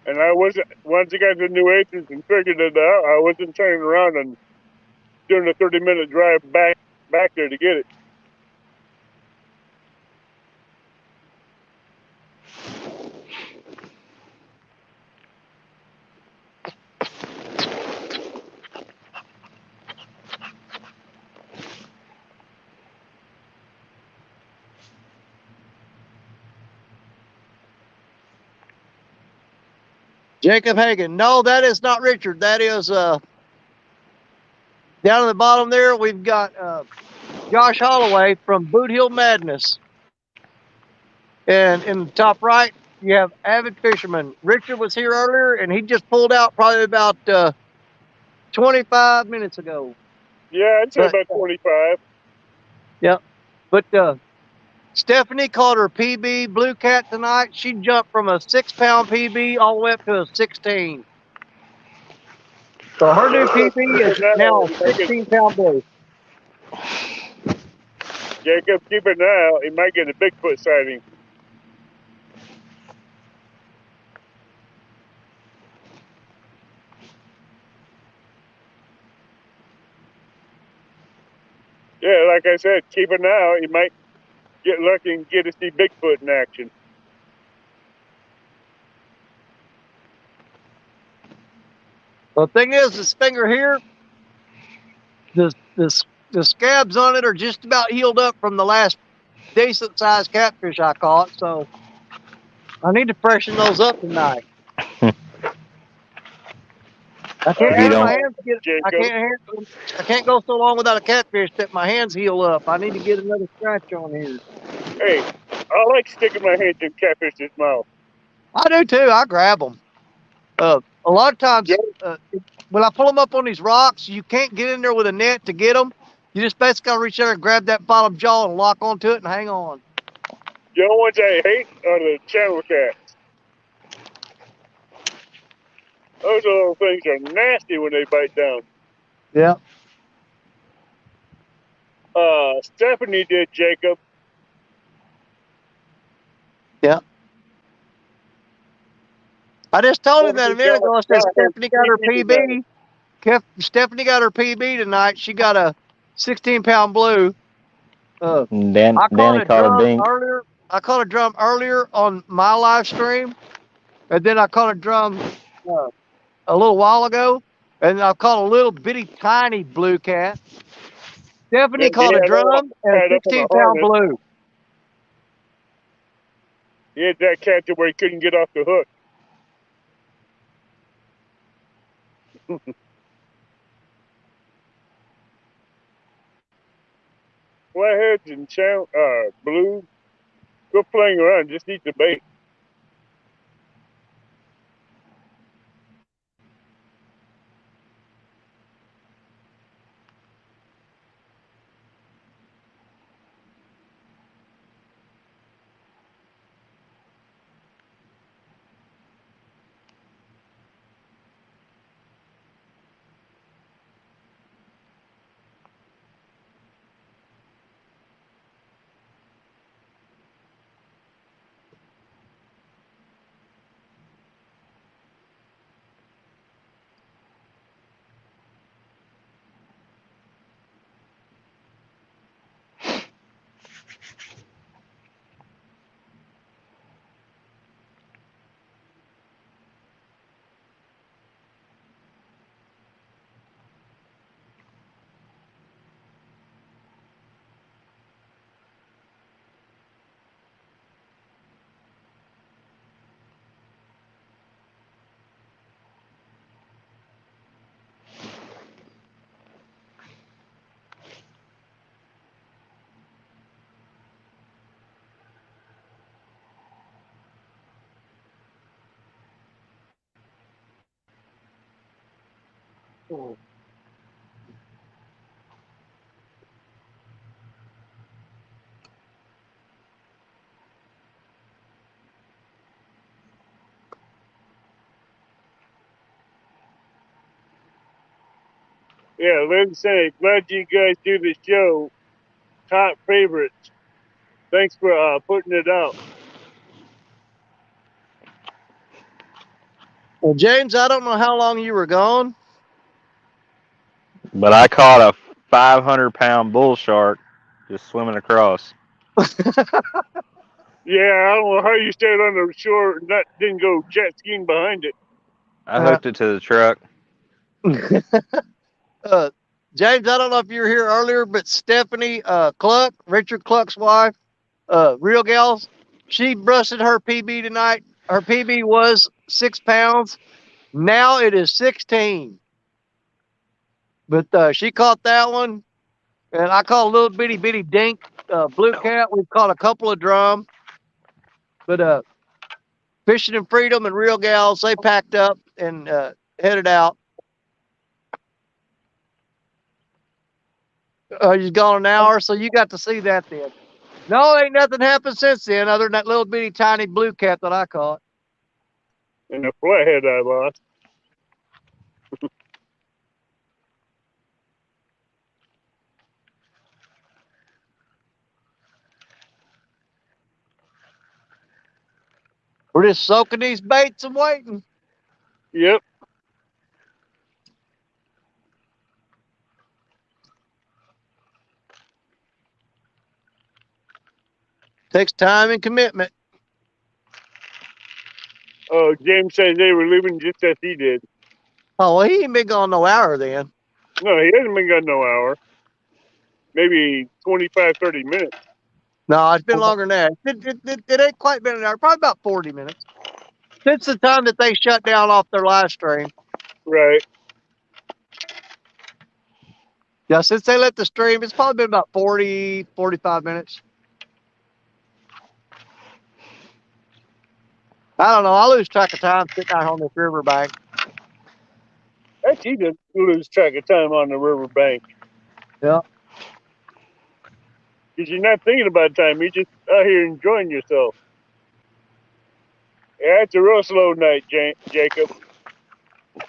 And I wasn't, once I got the new agents and figured it out, I wasn't turning around and doing a 30-minute drive back there to get it. Jacob Hagan. No, that is not Richard. That is down at the bottom there. We've got Josh Holloway from Boot Hill Madness. And in the top right, you have avid fisherman. Richard was here earlier, and he just pulled out probably about 25 minutes ago. Yeah, I'd say But about 25. yeah, but Stephanie caught her PB blue cat tonight. She jumped from a 6-pound PB all the way up to a 16. So her new PB is Keep an eye now out. a He might get, 16-pound blue. Jacob, keep an eye out. He might get a Bigfoot sighting. Yeah, like I said, keep an eye out. He might get lucky and get to see Bigfoot in action. The thing is, this finger here, the scabs on it are just about healed up from the last decent sized catfish I caught. So I need to freshen those up tonight. I can't You have my don't. hands get. Jacob. I can't go so long without a catfish that my hands heal up. I need to get another scratch on here. Hey, I like sticking my hands in catfish's mouth. I do too. I grab them. A lot of times, Yeah. when I pull them up on these rocks, you can't get in there with a net to get them. You just basically gotta reach there and grab that bottom jaw and lock onto it and hang on. The only ones I hate are the channel cats. Those little things are nasty when they bite down. Yeah. Stephanie did, Jacob. Yeah. I just told him that a minute ago. I said Got her Stephanie got her tonight. PB. Stephanie got her PB tonight. She got a 16-pound blue. I caught Danny a caught a drum dink. earlier. I caught a drum earlier on my live stream, and then I caught a drum a little while ago, and I caught a little bitty tiny blue cat. Stephanie He caught a had all drum and a tied up in a 16-pound harness. blue. He had that cat to where he couldn't get off the hook. Flatheads and blue, go playing around. Just eat the bait. Yeah, Lynn saying, glad you guys do the show. Top favorites. Thanks for putting it out. Well, James, I don't know how long you were gone. But I caught a 500-pound bull shark just swimming across. Yeah, I don't know how you stayed on the shore and didn't go jet skiing behind it. I hooked it to the truck. James, I don't know if you were here earlier, but Stephanie Cluck, Richard Cluck's wife, Real Gals, she busted her PB tonight. Her PB was 6 pounds. Now it is 16. But she caught that one, and I caught a little bitty dink blue cat. We've caught a couple of drum. But Fishing and Freedom and Real Gals, they packed up and headed out. He's gone an hour, so you got to see that then. No, ain't nothing happened since then other than that little bitty tiny blue cat that I caught. And the flathead I lost. We're just soaking these baits and waiting. Yep. Takes time and commitment. Oh, James says they were leaving just as he did. Oh, well, he ain't been gone no hour then. No, he hasn't been got no hour. Maybe 25, 30 minutes. No, it's been longer than that. It ain't quite been an hour. Probably about 40 minutes. Since the time that they shut down off their live stream. Right. Yeah, since they let the stream, it's probably been about 40, 45 minutes. I don't know. I lose track of time sitting out on this riverbank. That's easy to lose track of time on the riverbank. Yeah. Because you're not thinking about time. You're just out here enjoying yourself. Yeah, it's a real slow night, Jacob.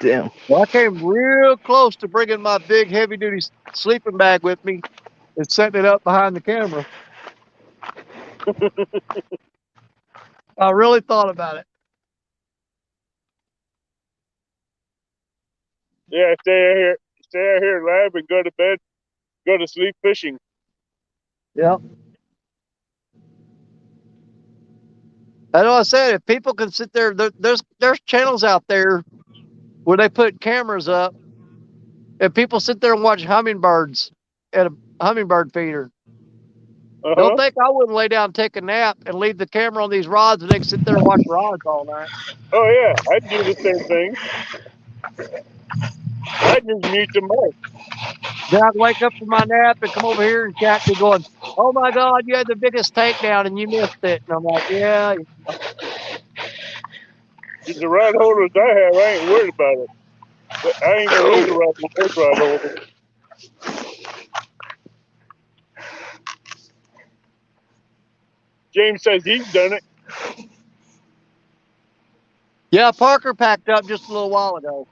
Damn. Well, I came real close to bringing my big heavy-duty sleeping bag with me and setting it up behind the camera. I really thought about it. Yeah, stay out here live and go to bed, go to sleep fishing. Yep. I know I said if people can sit there, there's channels out there where they put cameras up and people sit there and watch hummingbirds at a hummingbird feeder. Don't think I wouldn't lay down and take a nap and leave the camera on these rods and they can sit there and watch rods all night. Oh yeah, I'd do the same thing. I'd just mute them up. Then I'd wake up from my nap and come over here and chat me going, "Oh my God, you had the biggest takedown and you missed it." And I'm like, "Yeah." The rod holders I have, I ain't worried about it. But I ain't gonna lose a rod with those rod holders. James says he's done it. Yeah, Parker packed up just a little while ago.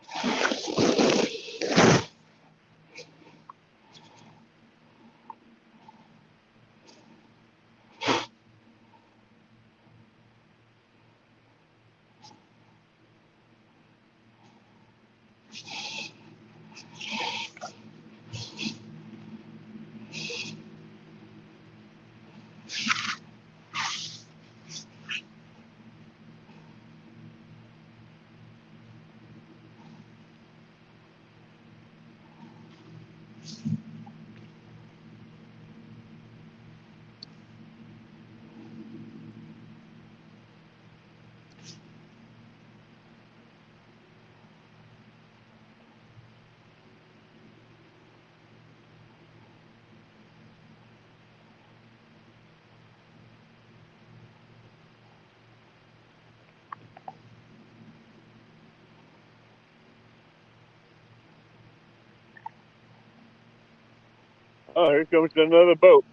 Oh, here comes another boat.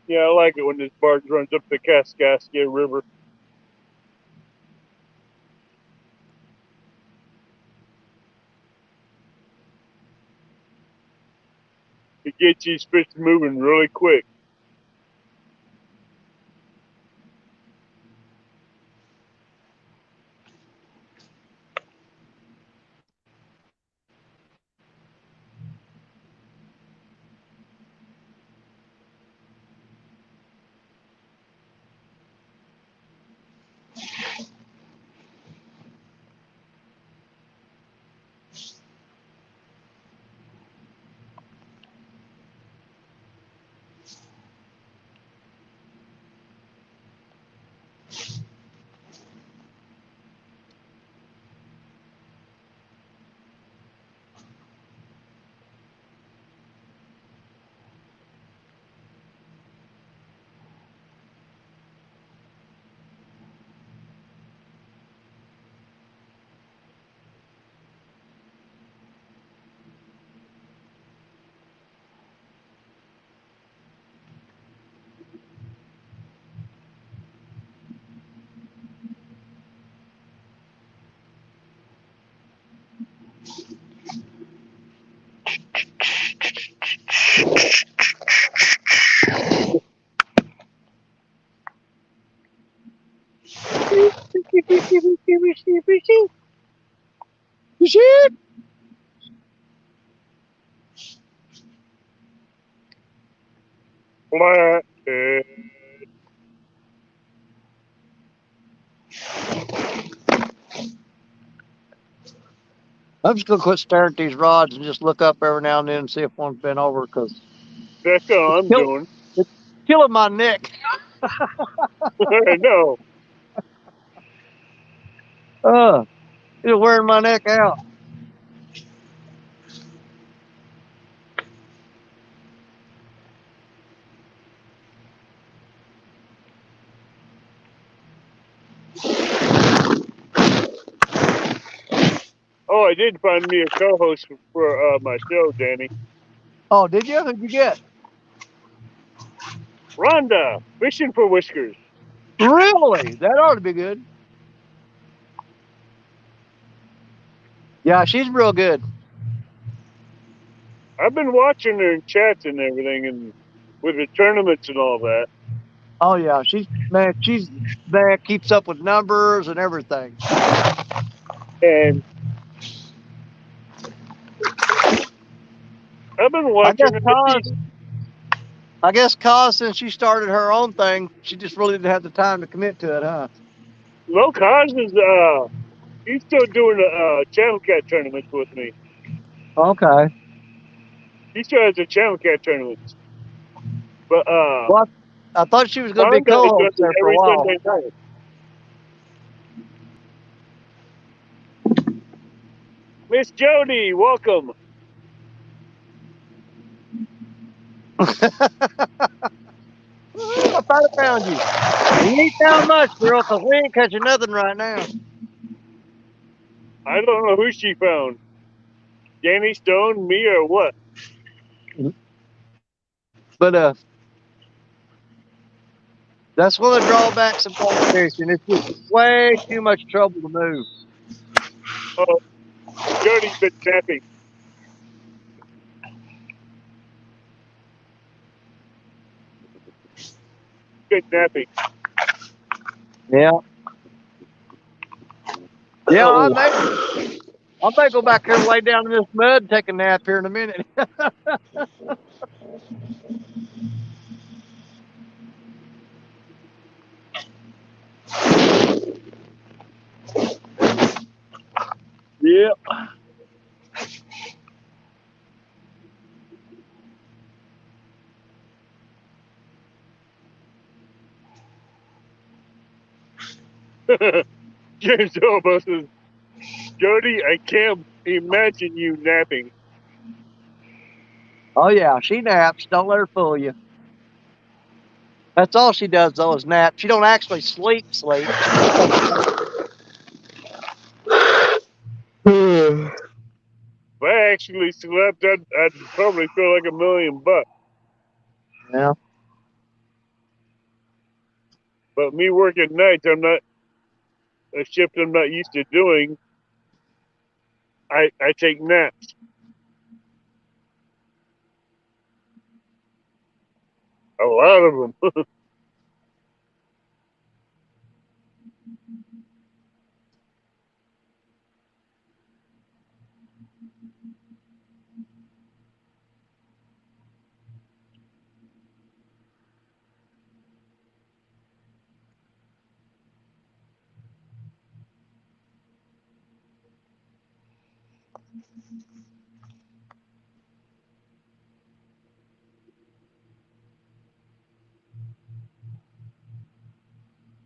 Yeah, I like it when this barge runs up the Kaskaskia River. It gets these fish moving really quick. Flathead. I'm just gonna quit staring at these rods and just look up every now and then and see if one's been over because That's all it's, I'm doing. it's killing my neck. No. It's wearing my neck out. Oh, I did find me a co-host for my show, Danny. Oh, did you? Who'd you get? Rhonda, fishing for whiskers. Really? That ought to be good. Yeah, she's real good. I've been watching her in chats and everything, and with the tournaments and all that. Oh yeah, she's keeps up with numbers and everything. And I've been I guess watching her. cause since she started her own thing, she just really didn't have the time to commit to it, huh? Low Cos is he's still doing the Channel Cat tournaments with me. Okay. He still has the Channel Cat tournaments. But Well, I thought she was going to be Rhonda does co-host it there for a every while. Sunday night. Miss Jody, welcome. I thought I found you. You ain't found much, girl, because we ain't catching nothing right now. I don't know who she found. Danny Stone, me, or what? But that's one of the drawbacks of boat fishing. It's just way too much trouble to move. Oh, Jody's been napping. Good napping. Yeah. Yeah, Oh. I may go back here and lay down in this mud and take a nap here in a minute. Yeah. James Elbow says, Jody, I can't imagine you napping. Oh yeah, she naps. Don't let her fool you. That's all she does though is nap. She don't actually sleep. She just takes a nap. If I actually slept, I'd probably feel like $1,000,000. Yeah. But me working nights, I'm not a shift I'm not used to doing. I take naps. A lot of them.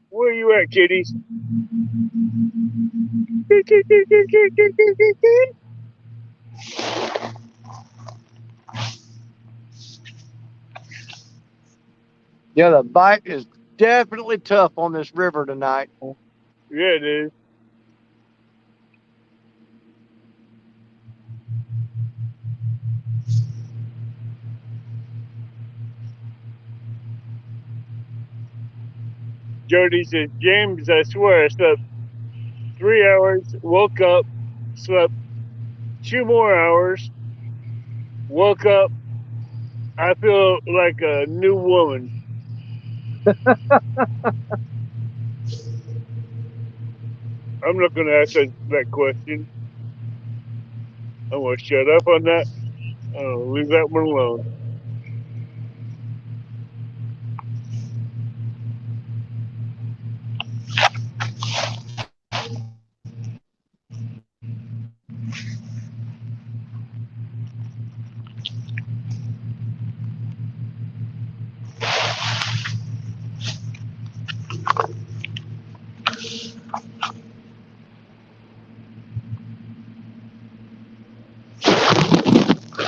Where you at, kitties? Yeah, the bite is definitely tough on this river tonight. Yeah, it is. Jody says, James, I swear I slept 3 hours, woke up, slept 2 more hours, woke up. I feel like a new woman. I'm not going to ask that question. I'm going to shut up on that. I'll leave that one alone.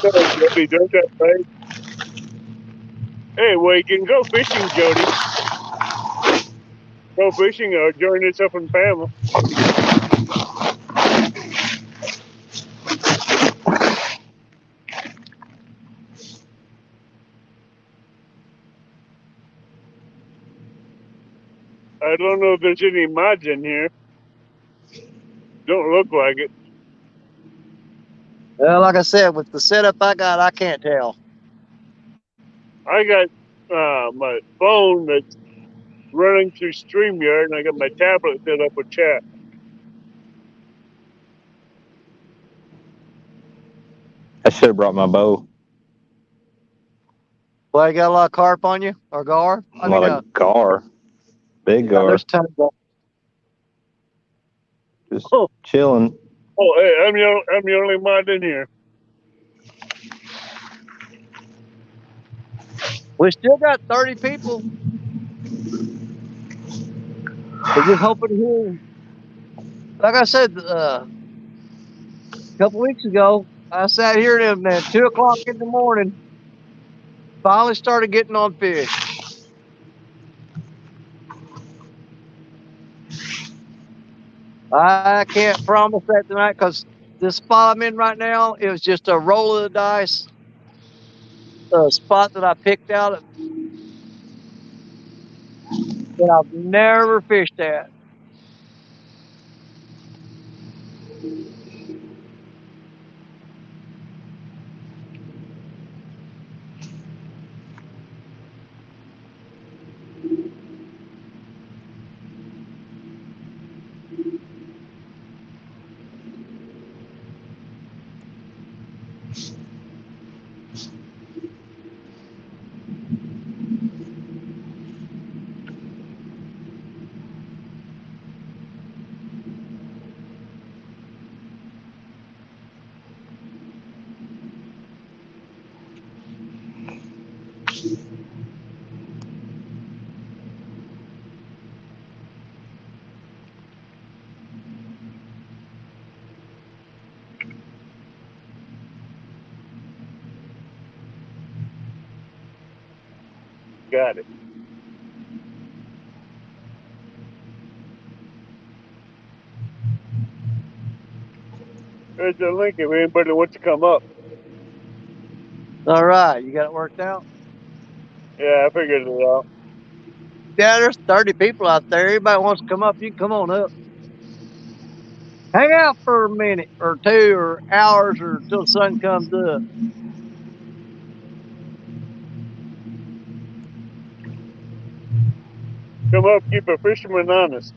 No, Jody, don't that right? Hey, well, you can go fishing, Jody. Go fishing or join us up in family. I don't know if there's any mods in here. Don't look like it. Well, like I said, with the setup I got, I can't tell. I got my phone that's running through StreamYard, and I got my tablet set up with chat. I should have brought my bow. Well, you got a lot of carp on you or gar? A lot of gar. Big gar. There's tons of. Just chilling. Oh, hey, I'm the only mod in here. We still got 30 people. We're just hoping to hear. Like I said, a couple weeks ago, I sat here and at 2 o'clock in the morning, finally started getting on fish. I can't promise that tonight because this spot I'm in right now, it was just a roll of the dice. A spot that I picked out that I've never fished at. Got it. There's the link if anybody wants to come up. All right, you got it worked out? Yeah, I figured it out. Yeah, there's 30 people out there. Everybody wants to come up, you can come on up. Hang out for a minute or two or hours or until the sun comes up. Come up, keep a fisherman honest.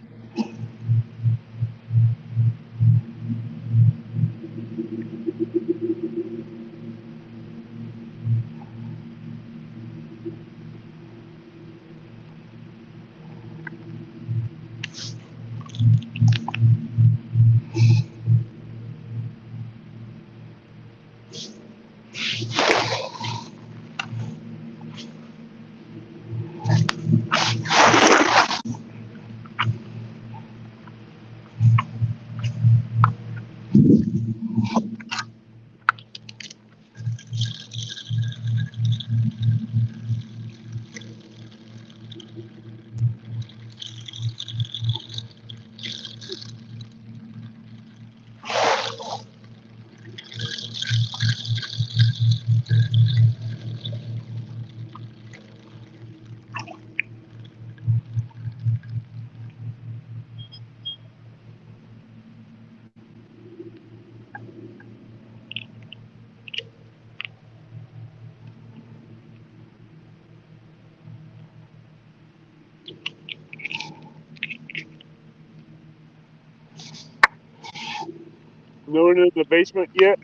No one in the basement yet?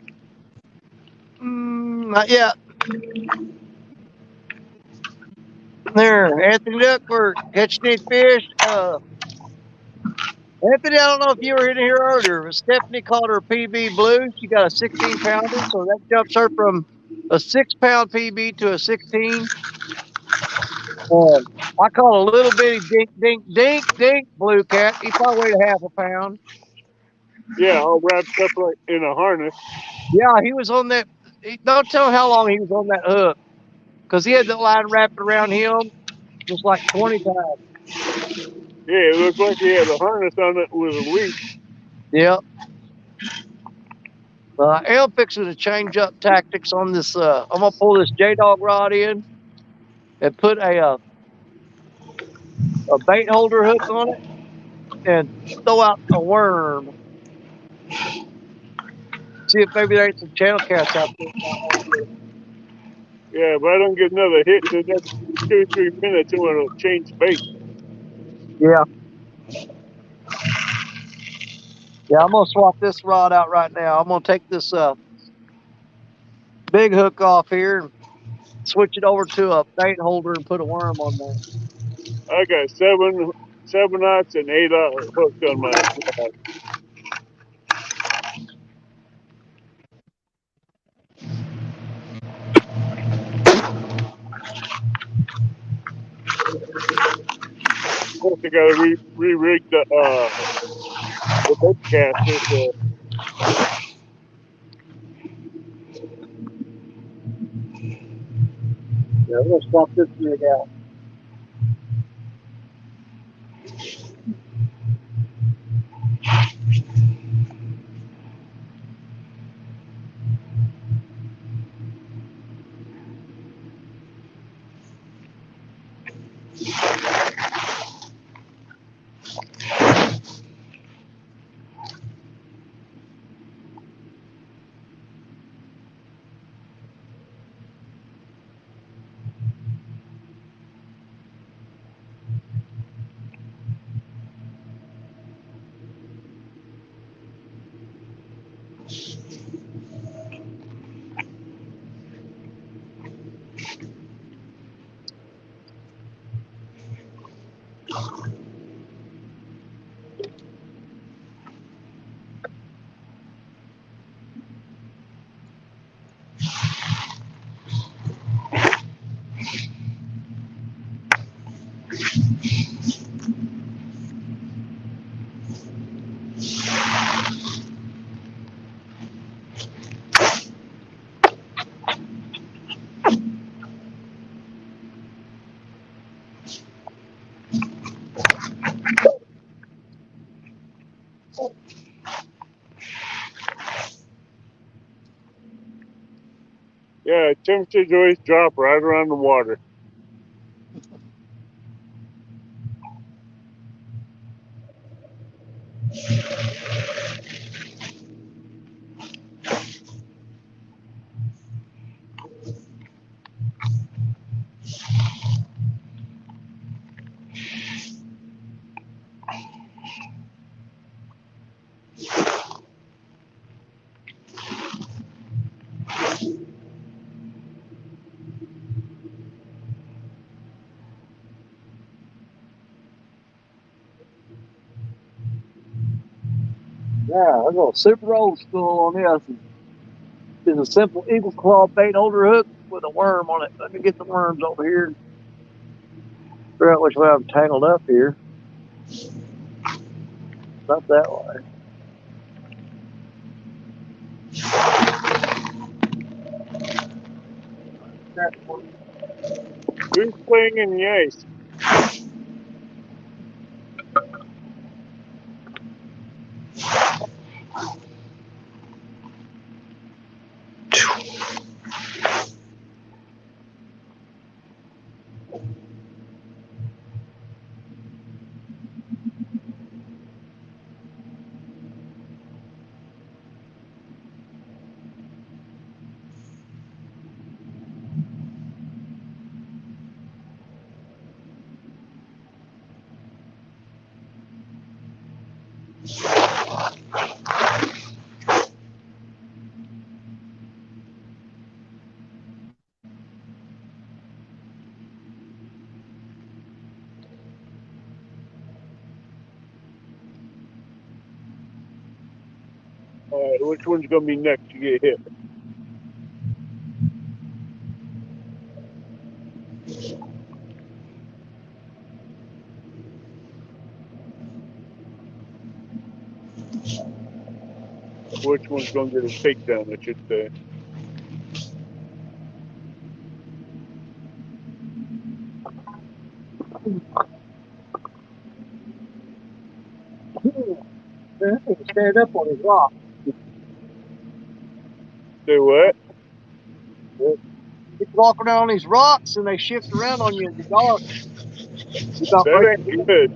Not yet. There, Anthony Duckworth, catching any fish. Anthony, I don't know if you were in here earlier, but Stephanie caught her PB blue. She got a 16 pounder, so that jumps her from a 6-pound PB to a 16. I caught a little bitty dink blue cat. He probably weighed a half a pound. Yeah, all wrapped up like in a harness. Yeah, he was on that. Don't tell how long he was on that hook, because he had the line wrapped around him just like 20 times. Yeah, it looked like he had a harness on it with a leash. Yep. I am fixing to change up tactics on this. I'm gonna pull this J-Dog rod in and put a bait holder hook on it and throw out a worm. See if maybe there ain't some channel cats out there. Yeah, if I don't get another hit in the next 2-3 minutes, I'm gonna change bait. Yeah. Yeah, I'm gonna swap this rod out right now. I'm gonna take this big hook off here and switch it over to a bait holder and put a worm on there. I got 7/0 and 8/0 hooked on my rod. Of course, I gotta re-rig the bait caster. So Yeah, I'm gonna swap this rig out. yeah, temperatures always drop right around the water. Yeah, I'm going super old school on this. It's a simple eagle claw bait holder hook with a worm on it. Let me get the worms over here and figure out which way I'm tangled up here. Not that way. That one. Who's playing in the ice? All right, which one's gonna be next to get hit? Which one's gonna get a takedown? I should say. Stand up on his rock. Say what? He's walking down on these rocks and they shift around on you in the dark. You got That ain't good.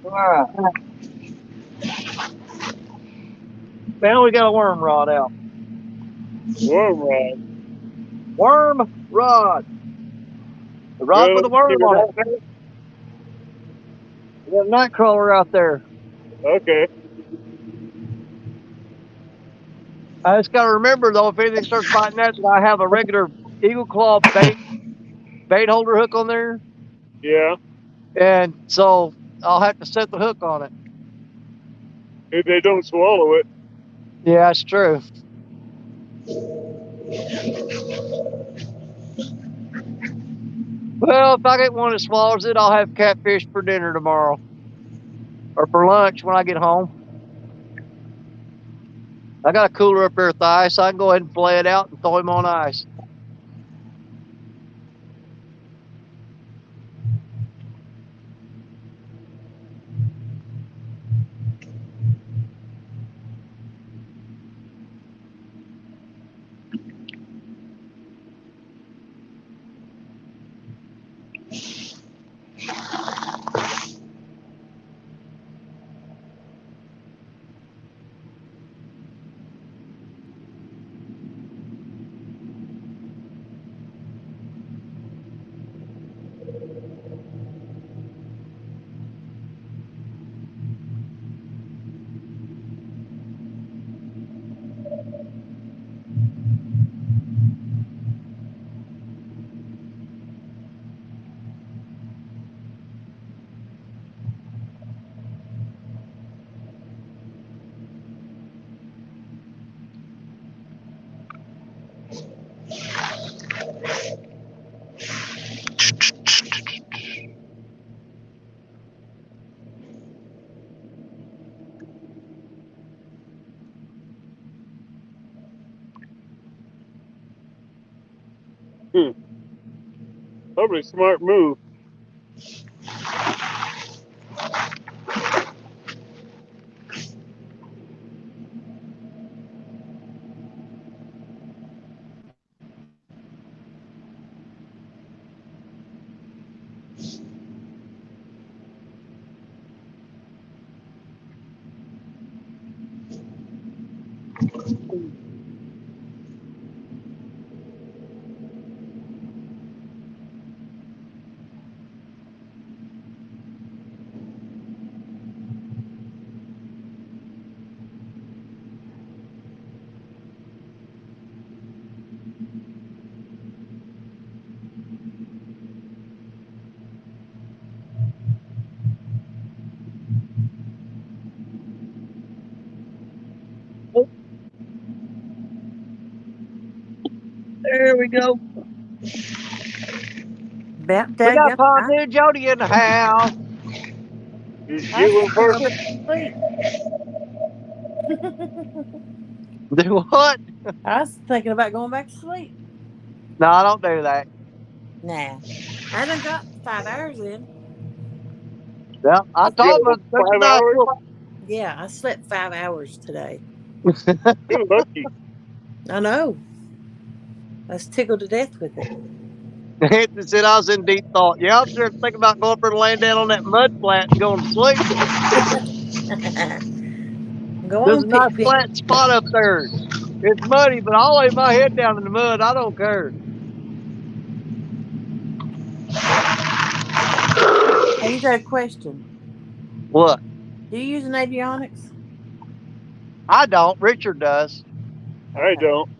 All right. Now we got a worm rod out. Worm rod. Worm rod. The rod with the worm on it. We got a night crawler out there. Okay. I just got to remember though, if anything starts biting that I have a regular eagle claw bait holder hook on there, Yeah. and so I'll have to set the hook on it. If they don't swallow it. Yeah, that's true. Well, if I get one that swallows it, I'll have catfish for dinner tomorrow, or for lunch when I get home. I got a cooler up there with the ice. I can go ahead and flay it out and throw him on ice. Probably a smart move. There we go. About We got daggum. Pontoon Jody in the house. You I get one go first. back to sleep. Do what? I was thinking about going back to sleep. No, I don't do that. Nah. I done got 5 hours in. Yeah, I You told got him that's a 5 nice hours? Yeah, I slept 5 hours today. You're lucky. I know. was tickled to death with it. Anthony said I was in deep thought. Yeah, I'm sure thinking about going for the laying down on that mud flat and going to sleep. Go There's on, a nice Pip Pip. flat spot up there. It's muddy, but I'll lay my head down in the mud. I don't care. Hey, you got a question. What? Do you use an avionics? I don't. Richard does. I don't.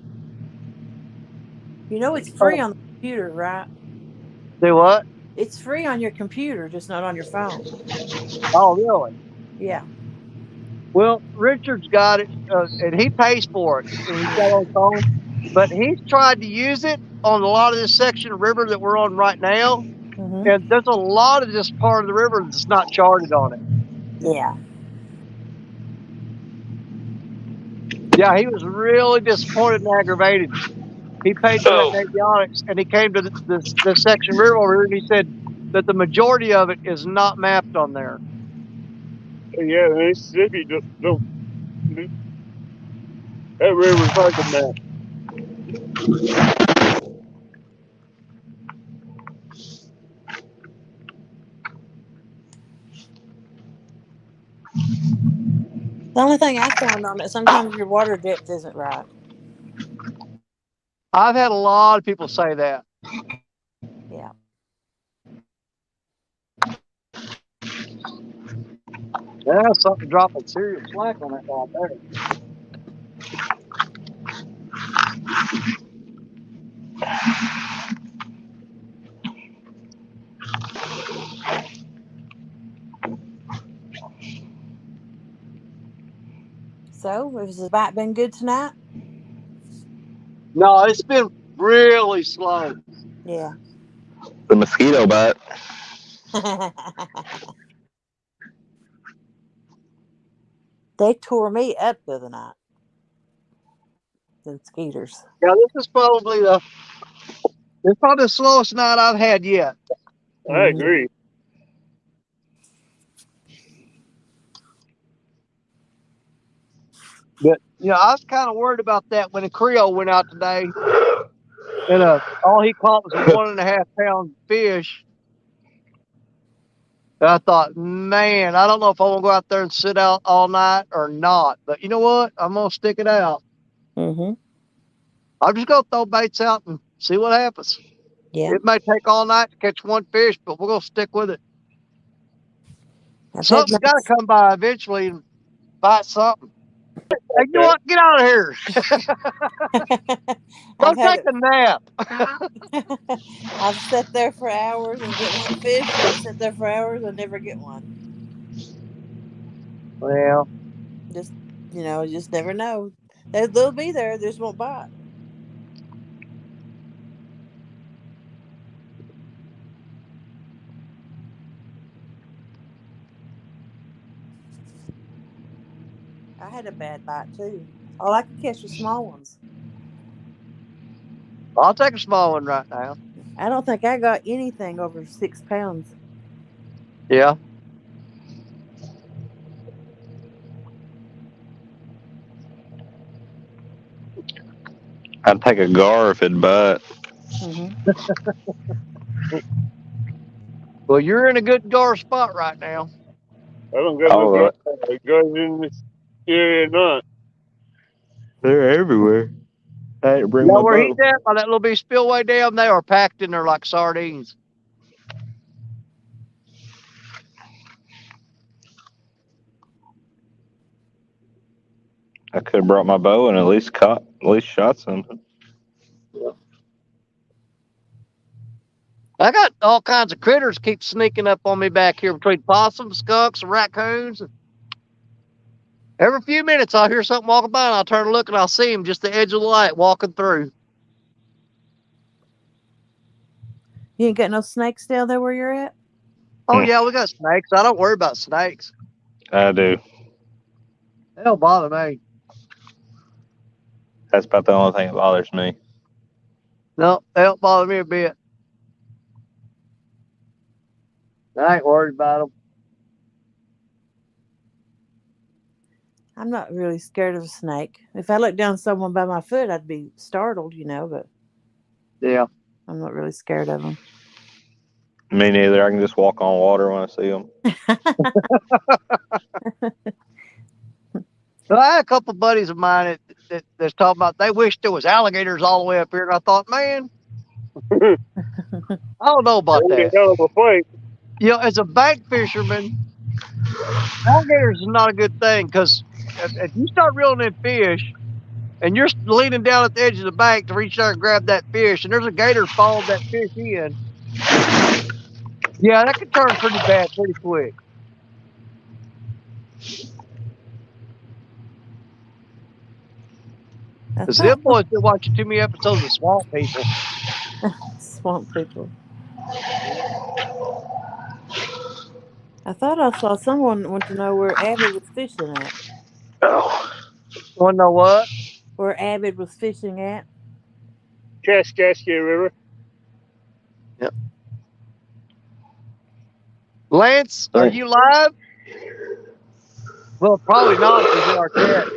You know it's free Oh, on the computer, right? do what? It's free on your computer, just not on your phone. Oh, really? Yeah. Well, Richard's got it, and he pays for it, and he's got it on his phone. But he's tried to use it on a lot of this section of river that we're on right now, Mm-hmm. and there's a lot of this part of the river that's not charted on it. Yeah. Yeah, he was really disappointed and aggravated. He paid for that in avionics, and he came to this section river over here, and he said that the majority of it is not mapped on there. Yeah, Mississippi don't. That river's hard to map. The only thing I found on it, sometimes your water depth isn't right. I've had a lot of people say that. Yeah. Yeah, something dropping serious slack on that down there. So, has the bite been good tonight? No, it's been really slow. Yeah. The mosquito bite. They tore me up the other night. The mosquitoes. Yeah, this is probably the slowest night I've had yet. I Mm-hmm. agree. But I was kind of worried about that when the Creole went out today, and all he caught was a 1.5 pound fish. And I thought, man, I don't know if I want to go out there and sit out all night or not. But you know what? I'm gonna stick it out. Mm-hmm. I'm just gonna throw baits out and see what happens. Yeah. It may take all night to catch one fish, but we're gonna stick with it. I've had Something's got to come by eventually and bite something. Hey, you know what? Get out of here. Go I've had take a nap. I've sat there for hours and get one fish, and I've sat there for hours and never get one. Well, Just you just never know. They'll be there. They just won't bite. I had a bad bite too. All I could catch was small ones. I'll take a small one right now. I don't think I got anything over 6 pounds. Yeah. I'd take a gar if it bite. Mm-hmm. Well, you're in a good gar spot right now. I don't got no guys. Guys in this area, not. They're everywhere. I had to bring You know my where bow. he's at? By that little big spillway dam, they are packed in there like sardines. I could have brought my bow and at least shot something. I got all kinds of critters keep sneaking up on me back here between possums, skunks, and raccoons. Every few minutes, I'll hear something walking by, and I'll turn and look, and I'll see him just the edge of the light walking through. You ain't got no snakes down there where you're at? Oh, yeah, we got snakes. I don't worry about snakes. I do. They don't bother me. That's about the only thing that bothers me. No, they don't bother me a bit. I ain't worried about them. I'm not really scared of a snake. If I looked down someone by my foot, I'd be startled, but Yeah. I'm not really scared of them. Me neither. I can just walk on water when I see them. Well, I had a couple buddies of mine that's talking about they wish there was alligators all the way up here, and I thought, man, I don't know about That'd be a that. hell of a fight. You know, as a bank fisherman, alligators is not a good thing because if you start reeling in fish and you're leaning down at the edge of the bank to reach there and grab that fish, and there's a gator following that fish in, yeah, that could turn pretty bad pretty quick. I Because thought them boys been watching too many episodes of Swamp People. swamp people. I thought I saw someone want to know where Avid was fishing at. Oh. Want to know what? Where Avid was fishing at. Kaskaskia River. Yep. Lance, are you live? Well, probably not if he's in our chat.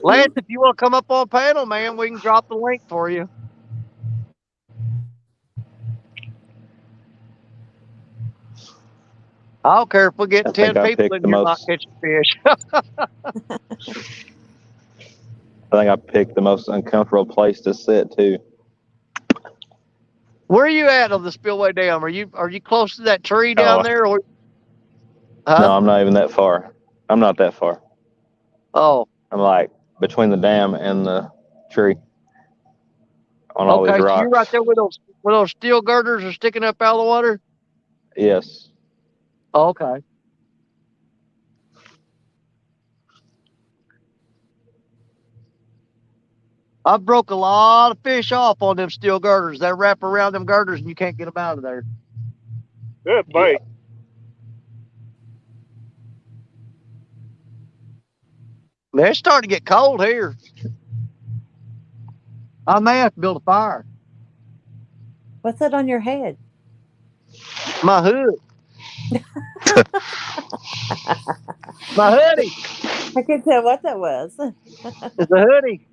Lance, if you want to come up on panel, man, we can drop the link for you. I don't care if we get 10 people in here not catching fish. I think I picked the most uncomfortable place to sit too. Where are you at on the Spillway Dam? Are you close to that tree down there? Or, No, I'm not even that far. I'm not that far. Oh. I'm like between the dam and the tree on all these rocks. So you're right there where those steel girders are sticking up out of the water? Yes. Oh, okay. I broke a lot of fish off on them steel girders. They wrap around them girders and you can't get them out of there. Good bite. Man, it's starting to get cold here. I may have to build a fire. What's that on your head? My hood. My hoodie. I couldn't tell what that was. It's a hoodie.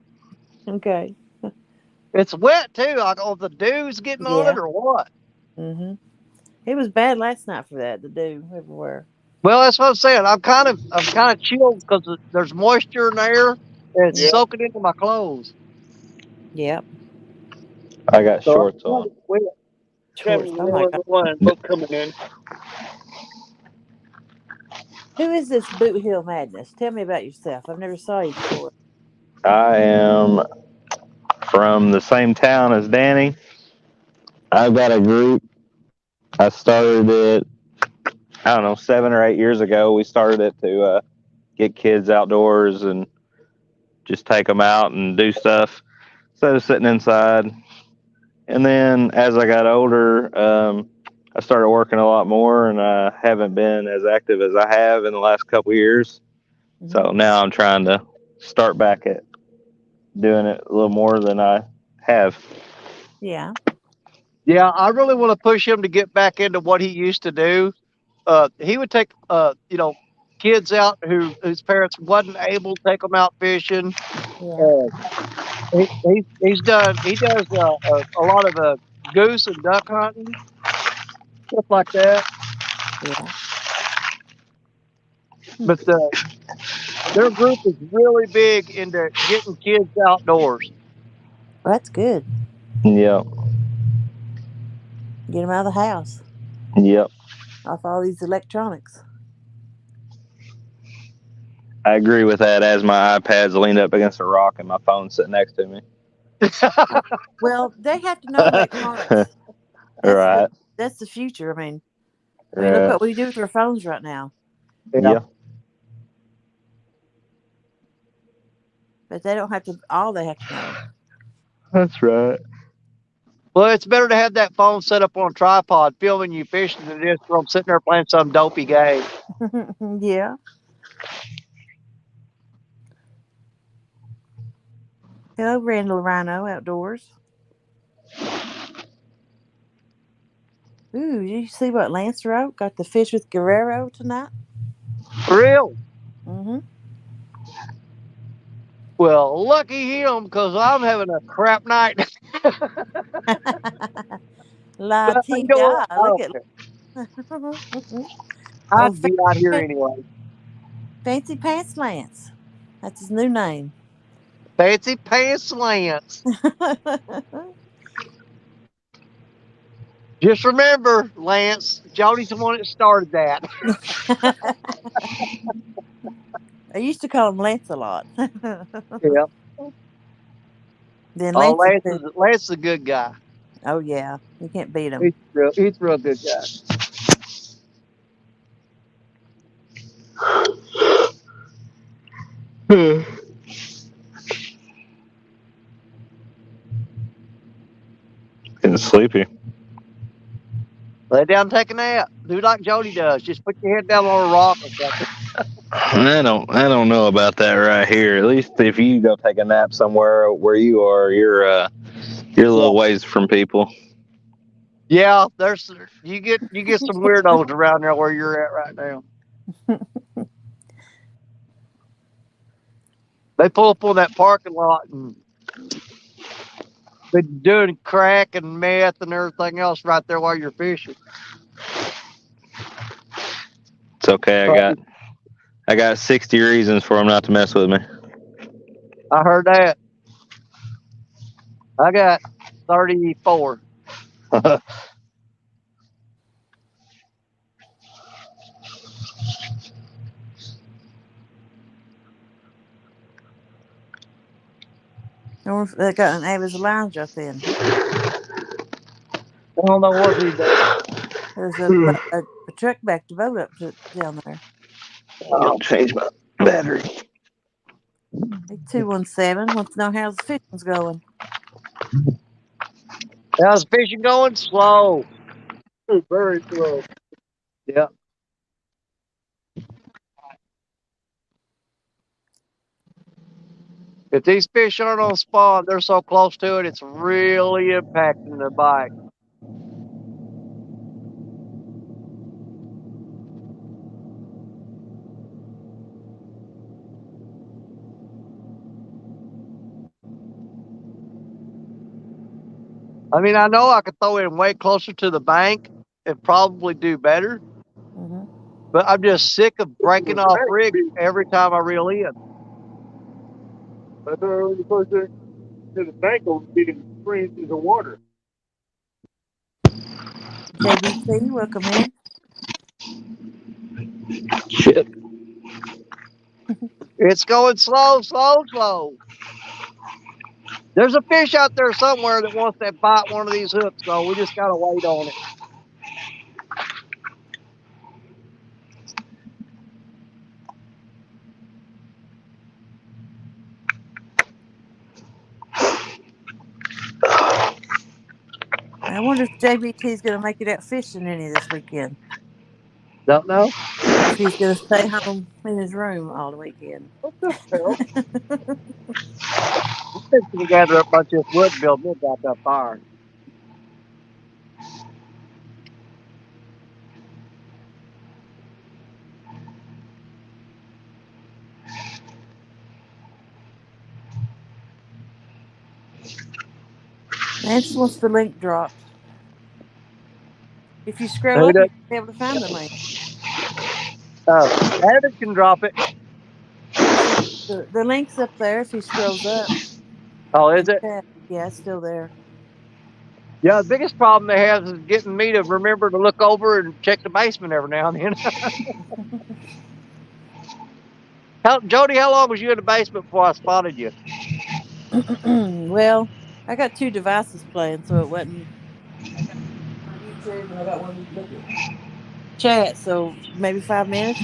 Okay. It's wet too. I don't know if the dew's getting on it or what. Mm-hmm. It was bad last night for that. The dew everywhere. Well, that's what I'm saying. I'm kind of chilled because there's moisture in the air and it's soaking into my clothes. Yep. I got shorts on. Shorts. Oh my God. Boat coming in. Who is this Boot Hill Madness? Tell me about yourself. I've never saw you before. I am from the same town as Danny. I've got a group. I started it, I don't know, 7 or 8 years ago. We started it to get kids outdoors and just take them out and do stuff instead of sitting inside. And then as I got older, I started working a lot more, and I haven't been as active as I have in the last couple of years. Mm-hmm. So now I'm trying to start back at doing it a little more than I have. Yeah. Yeah, I really want to push him to get back into what he used to do. He would take, kids out whose parents wasn't able to take them out fishing. Yeah. He does a lot of goose and duck hunting, stuff like that. Yeah. But their group is really big into getting kids outdoors. Well, that's good. Yep. Get them out of the house. Yep. Off all these electronics. I agree with that as my iPad's leaned up against a rock and my phone's sitting next to me. Well, they have to know electronics. Right. That's the future. I mean, look what we do with our phones right now. Yeah. But they don't have to, all they have to know. That's right. Well, it's better to have that phone set up on a tripod filming you fishing than it is from sitting there playing some dopey game. Yeah. Hello, Randall Rhino Outdoors. Ooh, did you see what Lance wrote? Got the fish with Guerrero tonight? For real? Mm-hmm. Well, lucky him, because I'm having a crap night. La But you know what? Tia, I look don't at care. oh, I'd be out here anyway. Fancy Pants Lance. That's his new name. Fancy Pants Lance. Just remember, Lance, Jody's the one that started that. I used to call him Lancelot. Yeah. Then Oh, Lance is, Lance is a good guy. oh yeah, you can't beat him. He's a real good guy. Getting sleepy. Lay down and take a nap. Do like Jody does. Just put your head down on a rock or something. I don't know about that right here. At least if you go take a nap somewhere where you are, you're a little ways from people. Yeah, you get some weirdos around there where you're at right now. They pull up on that parking lot and they're doing crack and meth and everything else right there while you're fishing. It's okay. I got 60 reasons for them not to mess with me. I heard that. I got 34. I wonder if they got an Ava's lounge up then. I don't know what he does. There's a truck back to boat up down there. I'll change my battery. 217 wants to know how the fishing's going. How's fishing going? Slow. Very slow. Yeah. If these fish aren't on spawn, they're so close to it, it's really impacting the bite. I mean, I know I could throw it way closer to the bank and probably do better, but I'm just sick of breaking off rigs every time I reel in. I thought it was closer to the bank will be in 3 inches of water. JBT, welcome in. Shit. It's going slow, slow, slow. There's a fish out there somewhere that wants to bite one of these hooks, so we just gotta wait on it. I wonder if JBT's going to make it out fishing any this weekend. Don't know. If he's going to stay home in his room all the weekend. What the hell? I'm going to gather up a bunch of wood and build me about that fire. Lance wants the link dropped. If you scroll up, you'll be able to find the link. Abbott can drop it. The link's up there if he scrolls up. Oh, is it? Yeah, it's still there. Yeah, the biggest problem they have is getting me to remember to look over and check the basement every now and then. Jody, how long was you in the basement before I spotted you? Well, I got 2 devices playing, so it wasn't. I got one on YouTube and I got one looking chat, so maybe 5 minutes.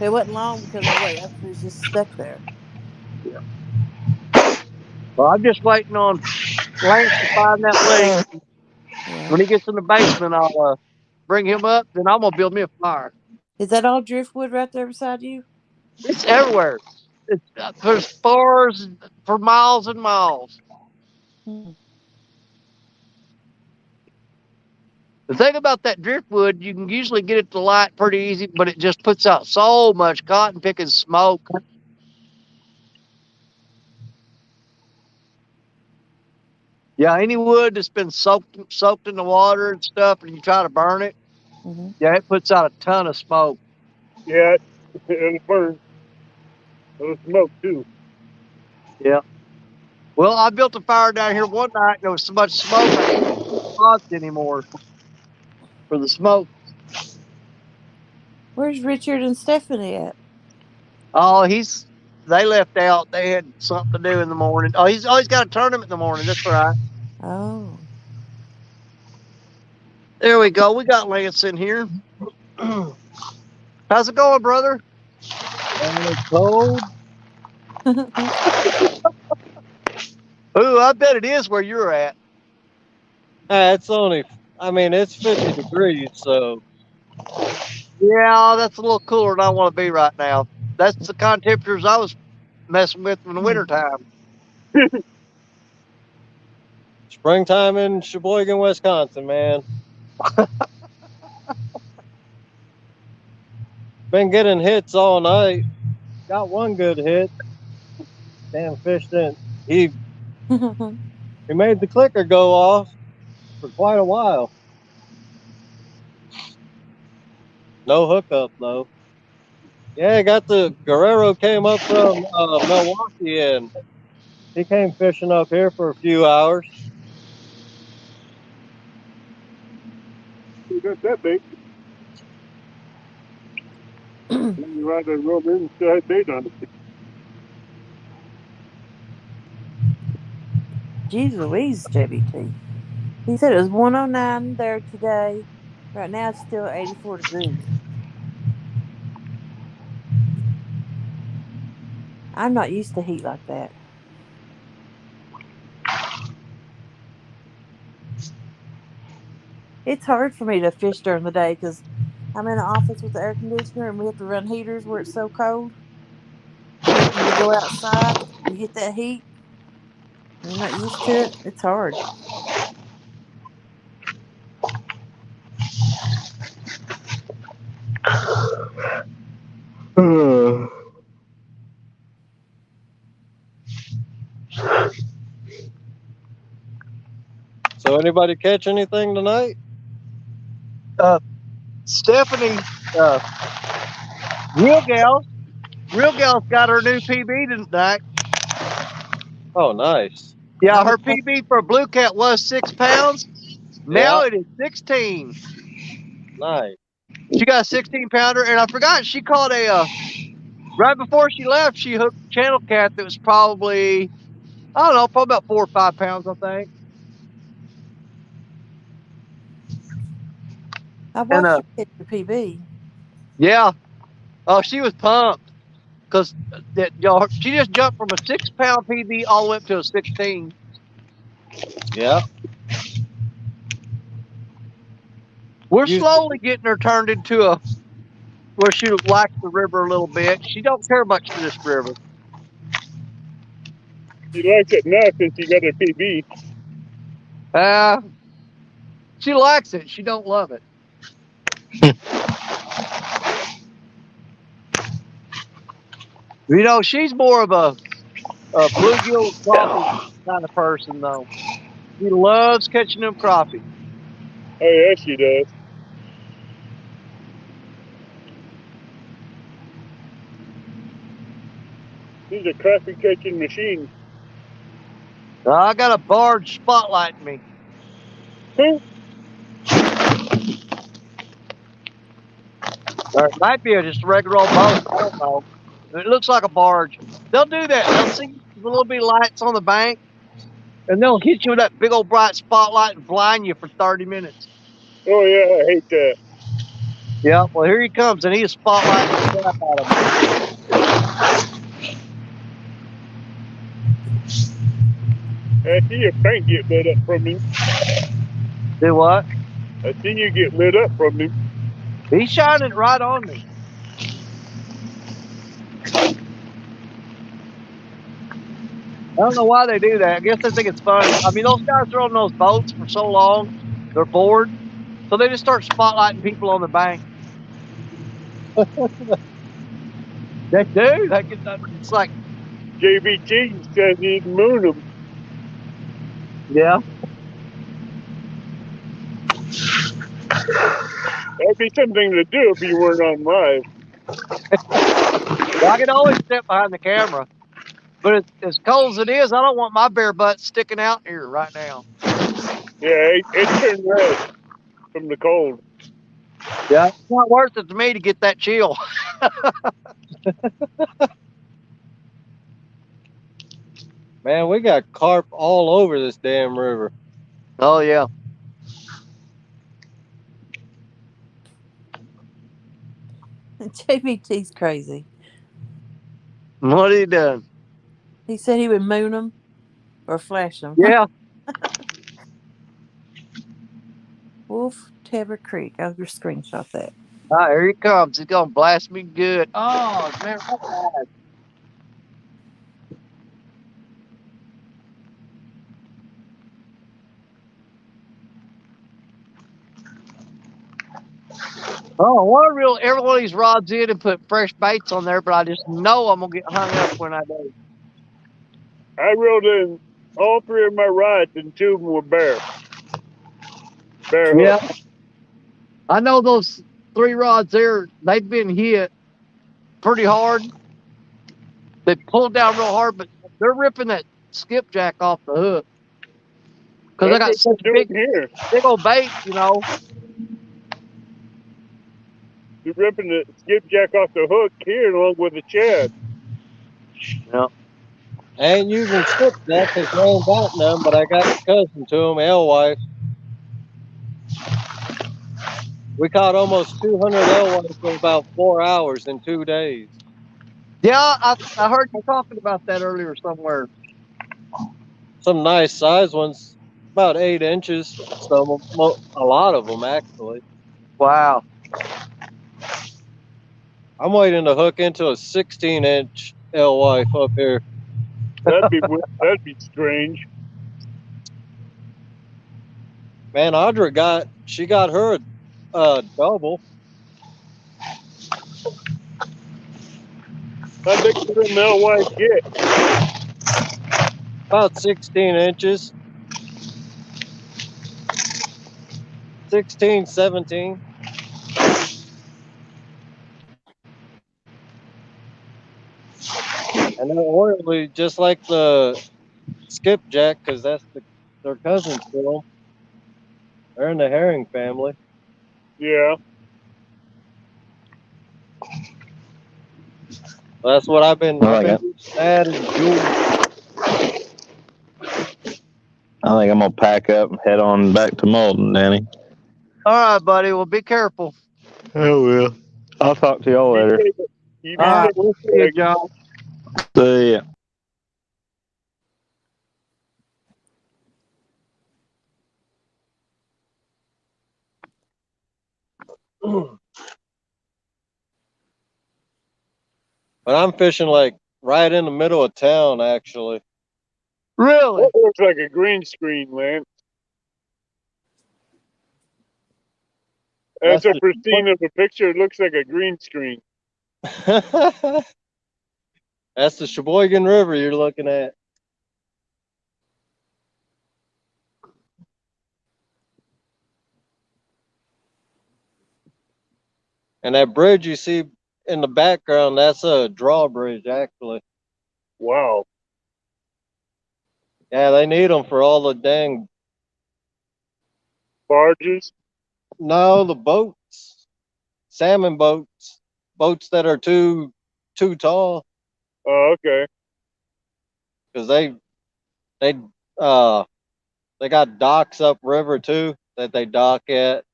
It wasn't long because I was just stuck there. Yeah. Well, I'm just waiting on Lance to find that link. Yeah. When he gets in the basement, I'll bring him up. Then I'm gonna build me a fire. Is that all driftwood right there beside you? It's everywhere. It's there's spars for miles and miles. The thing about that driftwood, you can usually get it to light pretty easy, but it just puts out so much cotton picking smoke. Yeah, any wood that's been soaked in the water and stuff, and you try to burn it, Mm-hmm. yeah, it puts out a ton of smoke. Yeah, it'll burn. It'll smoke too. Yeah. Well, I built a fire down here one night, and there was so much smoke I couldn't see the spots anymore for the smoke. Where's Richard and Stephanie at? Oh, they left out. They had something to do in the morning. Oh, he's always got a tournament in the morning. That's right. Oh. There we go. We got Lance in here. How's it going, brother? Cold. Ooh, I bet it is where you're at. It's only, I mean, it's 50 degrees, so Yeah, that's a little cooler than I want to be right now. That's the kind of temperatures I was messing with in the wintertime. springtime in Sheboygan, Wisconsin, man. Been getting hits all night. Got one good hit. Damn fish didn't. He made the clicker go off for quite a while. No hookup though. Yeah, got the Guerrero came up from Milwaukee and he came fishing up here for a few hours. You got that big. You rather roll in and still had bait on it. Jeez Louise, JBT. He said it was 109 there today. Right now it's still 84 degrees. I'm not used to heat like that. It's hard for me to fish during the day because I'm in the office with the air conditioner and we have to run heaters where it's so cold. And then you go outside, you hit that heat, and you're not used to it. It's hard. So anybody catch anything tonight? Stephanie, Real Gal's got her new PB tonight. Oh, nice. Yeah, her PB for a blue cat was 6 pounds. Now Yeah. it is 16. Nice. She got a 16 pounder, and I forgot she caught right before she left, she hooked a channel cat that was probably, I don't know, probably about 4 or 5 pounds, I think. I watched her hit the PB. Yeah. Oh, she was pumped because she just jumped from a 6 pound PB all the way up to a 16. Yeah. We're slowly getting her turned into where she likes the river a little bit. She don't care much for this river. She likes it now since she got her PB. She likes it. She don't love it. You know, she's more of a bluegill crappie kind of person, though. She loves catching them crappie. Oh, yeah, she does. She's a crappie catching machine. I got a barge spotlighting me. Who? Or it might be just a regular old boat. I don't know. It looks like a barge. They'll do that. They'll see a little bit of lights on the bank, and they'll hit you with that big old bright spotlight and blind you for 30 minutes. Oh, yeah, I hate that. Yeah, well, here he comes, and he's spotlighting the crap out of me. I see your paint get lit up from him. Do what? I seen you get lit up from him. He's shining right on me. I don't know why they do that. I guess they think it's fun. I mean, those guys are on those boats for so long, they're bored. So they just start spotlighting people on the bank. They do. It's like JVT says he'd moon him. Yeah. That'd be something to do if you weren't on live. Well, I can always step behind the camera, but as cold as it is, I don't want my bare butt sticking out here right now. Yeah, it turned red from the cold. Yeah, it's not worth it to me to get that chill. Man, we got carp all over this damn river. Oh yeah. JVT's crazy. What are you doing? He said he would moon them or flash them. Yeah. Wolf Tabor Creek. I'll just screenshot that. Here he comes. He's gonna blast me good. Oh man, what bad. Oh, I want to reel every one of these rods in and put fresh baits on there, but I just know I'm gonna get hung up when I do. I reeled in all three of my rods, and two of them were bare. Bare Yeah. hook. I know those 3 rods there, they've been hit pretty hard. They pulled down real hard, but they're ripping that skipjack off the hook. Because I That's got what such they're doing here. big old bait, you know. You're ripping the skipjack off the hook here along with the shad. Yeah. I ain't using skipjack because I ain't got none, but I got the cousin to him, alewife. We caught almost 200 alewife in about 4 hours in 2 days. Yeah, I heard you talking about that earlier somewhere. Some nice size ones, about 8 inches. Some, a lot of them actually. Wow. I'm waiting to hook into a 16-inch alewife up here. That'd be strange. Man, Audra got her a double. How big do them alewives get? About 16 inches. 16, 17. And they're oily just like the skipjack, because that's their cousins to them. They're in the herring family. Yeah. That's what I've been I using that as jewels. think I'm gonna pack up and head on back to Malden, Danny. All right, buddy. Well, be careful. I will. I'll talk to y'all later. You All be right. safe, We'll see you, Greg. John. See ya. But I'm fishing like right in the middle of town, actually. Really? That looks like a green screen, man. That's a pristine of a picture. It looks like a green screen. That's the Sheboygan River you're looking at. And that bridge you see in the background, that's a drawbridge, actually. Wow. Yeah, they need them for all the dang. Barges? No, the boats. Salmon boats. Boats that are too tall. Oh, okay. Because they got docks upriver too that they dock at.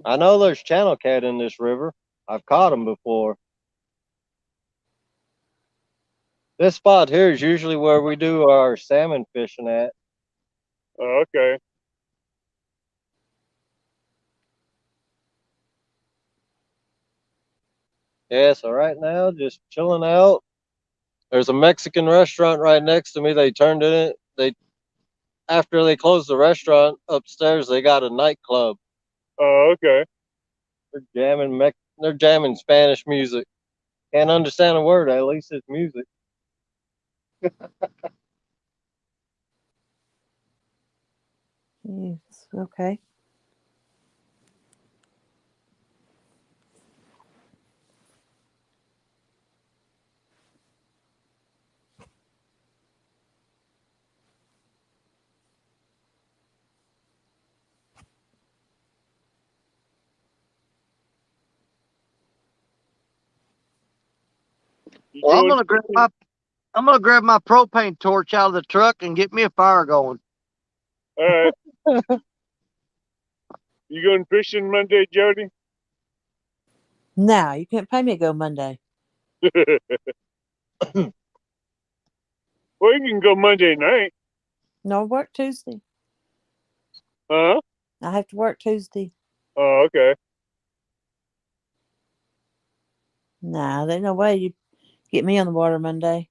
I know there's channel cat in this river. I've caught them before. This spot here is usually where we do our salmon fishing at. Oh, okay. Yeah, so right now, just chilling out. There's a Mexican restaurant right next to me. They turned it in. after they closed the restaurant upstairs, they got a nightclub. Oh, okay. They're jamming Spanish music. Can't understand a word. At least it's music. Yes. Okay. You Well, going fishing? I'm gonna grab my propane torch out of the truck and get me a fire going. All right. You going fishing Monday, Jody? Now you can't pay me to go Monday. Well, you can go Monday night. No, I work Tuesday. Huh? I have to work Tuesday. Oh, okay. Nah, there's no way you get me on the water Monday.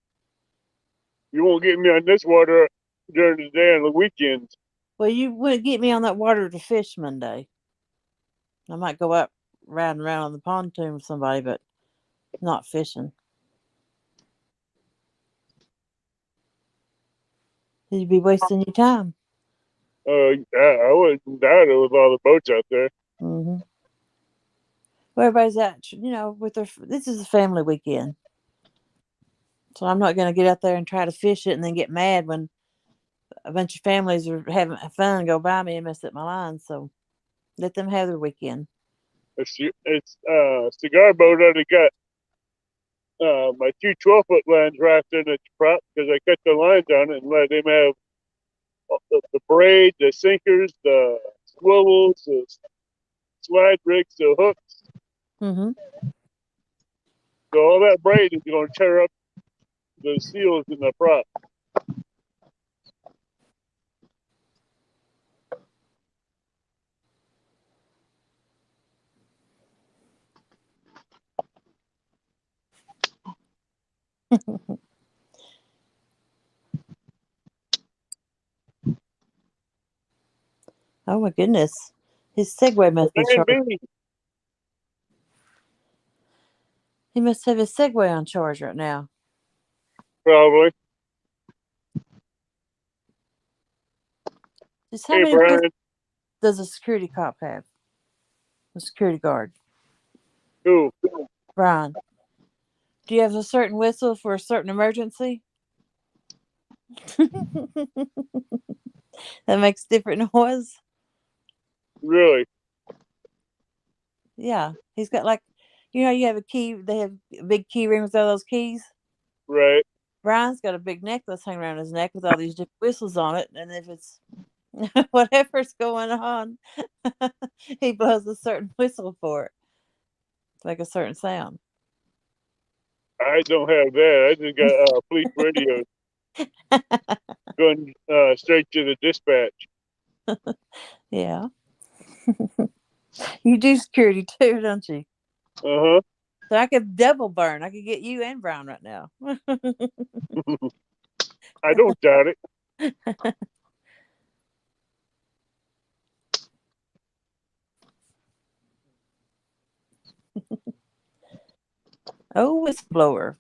You won't get me on this water during the day and the weekends. Well, you wouldn't get me on that water to fish Monday. I might go up riding around on the pontoon with somebody, but not fishing. You'd be wasting your time. I wouldn't doubt it with all the boats out there. Mm-hmm. Well, everybody's out, with their. This is a family weekend, so I'm not going to get out there and try to fish it and then get mad when a bunch of families are having fun go by me and mess up my line. So let them have their weekend. It's cigar boat already got my two 12-foot lines wrapped in its prop because I cut the lines on it and let him have the braid, the sinkers, the swivels, the slide rigs, the hooks. Mm-hmm. So all that braid is going to tear up the seals in the prop. Oh my goodness, his Segway must be charged. He must have his Segway on charge right now. Probably. Just how Hey, many Brian. does a security cop have? A security guard. Who? Brian. Do you have a certain whistle for a certain emergency? That makes different noise. Really? Yeah, he's got you have a key. They have a big key ring with all those keys. Right. Brian's got a big necklace hanging around his neck with all these different whistles on it, and if it's whatever's going on, he blows a certain whistle for it, like a certain sound. I don't have that. I just got police radio going straight to the dispatch. Yeah. You do security too, don't you? Uh-huh. So I could double burn. I could get you and Brian right now. I don't doubt it. Oh, whistleblower.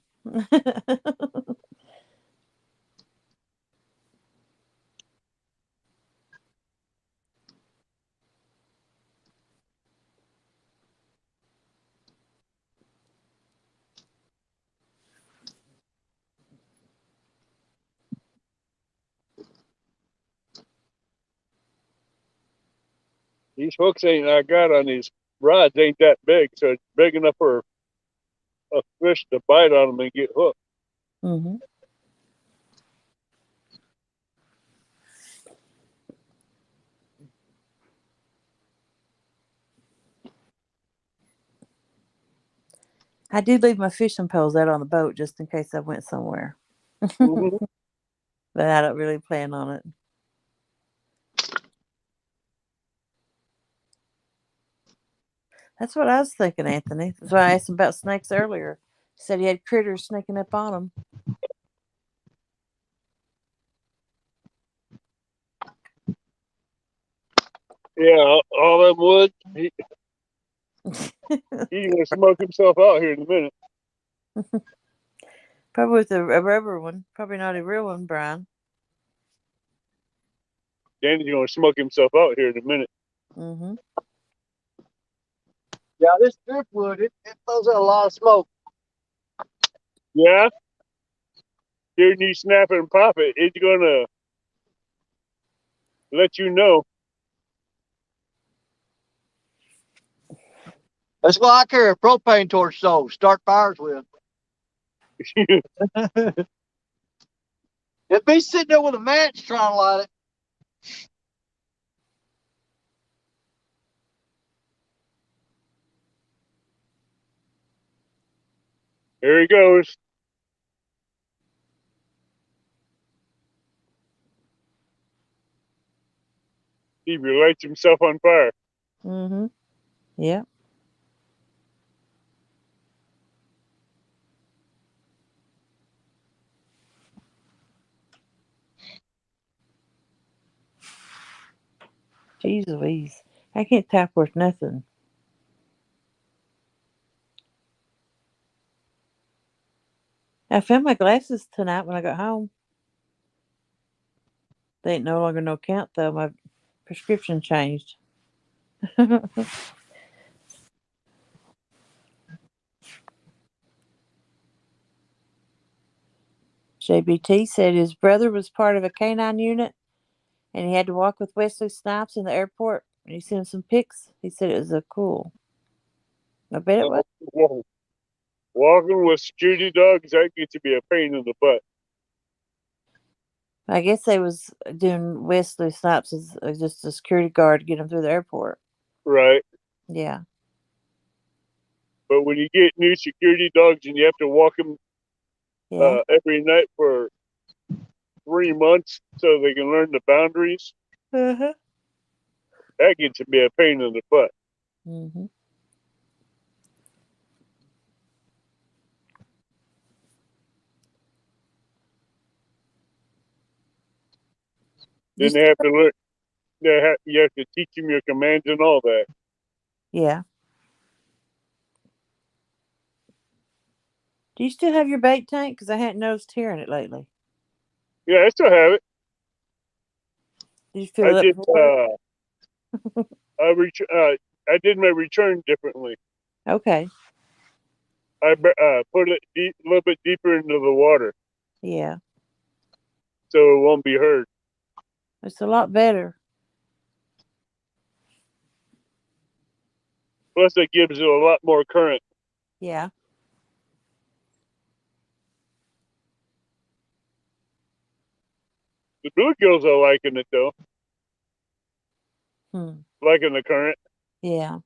These hooks I got on these rods ain't that big, so it's big enough for a fish to bite on them and get hooked. Mm-hmm. I do leave my fishing poles out on the boat just in case I went somewhere. Mm-hmm. But I don't really plan on it. That's what I was thinking, Anthony. That's why I asked him about snakes earlier. He said he had critters sneaking up on him. Yeah, all that wood. He's gonna smoke himself out here in a minute. Probably with a rubber one. Probably not a real one, Brian. Danny's gonna smoke himself out here in a minute. Mm-hmm. Yeah, this driftwood, it throws out a lot of smoke. Yeah. Hearing you snap it and pop it, it's gonna let you know. That's why I carry a propane torch, so start fires with. If me sitting there with a match trying to light it. Here he goes. He lights himself on fire. Mm-hmm. Yeah. Jeez Louise. I can't tap worth nothing. I found my glasses tonight when I got home. They ain't no longer no count though. My prescription changed. JBT said his brother was part of a canine unit and he had to walk with Wesley Snipes in the airport. And he sent him some pics. He said it was a cool. I bet it was. Whoa. Walking with security dogs, that gets to be a pain in the butt. I guess they was doing Wesley Snipes as just a security guard to get him through the airport. Right. Yeah. But when you get new security dogs and you have to walk them every night for 3 months so they can learn the boundaries, Uh-huh. that gets to be a pain in the butt. Mm-hmm. Then they have to learn. You have to teach them your commands and all that. Yeah. Do you still have your bait tank? Because I hadn't noticed hearing it lately. Yeah, I still have it. Did you fill I it up? I did my return differently. Okay. I put it a little bit deeper into the water. Yeah. So it won't be heard. It's a lot better. Plus, it gives it a lot more current. Yeah. The bluegills are liking it though. Liking the current. Yeah.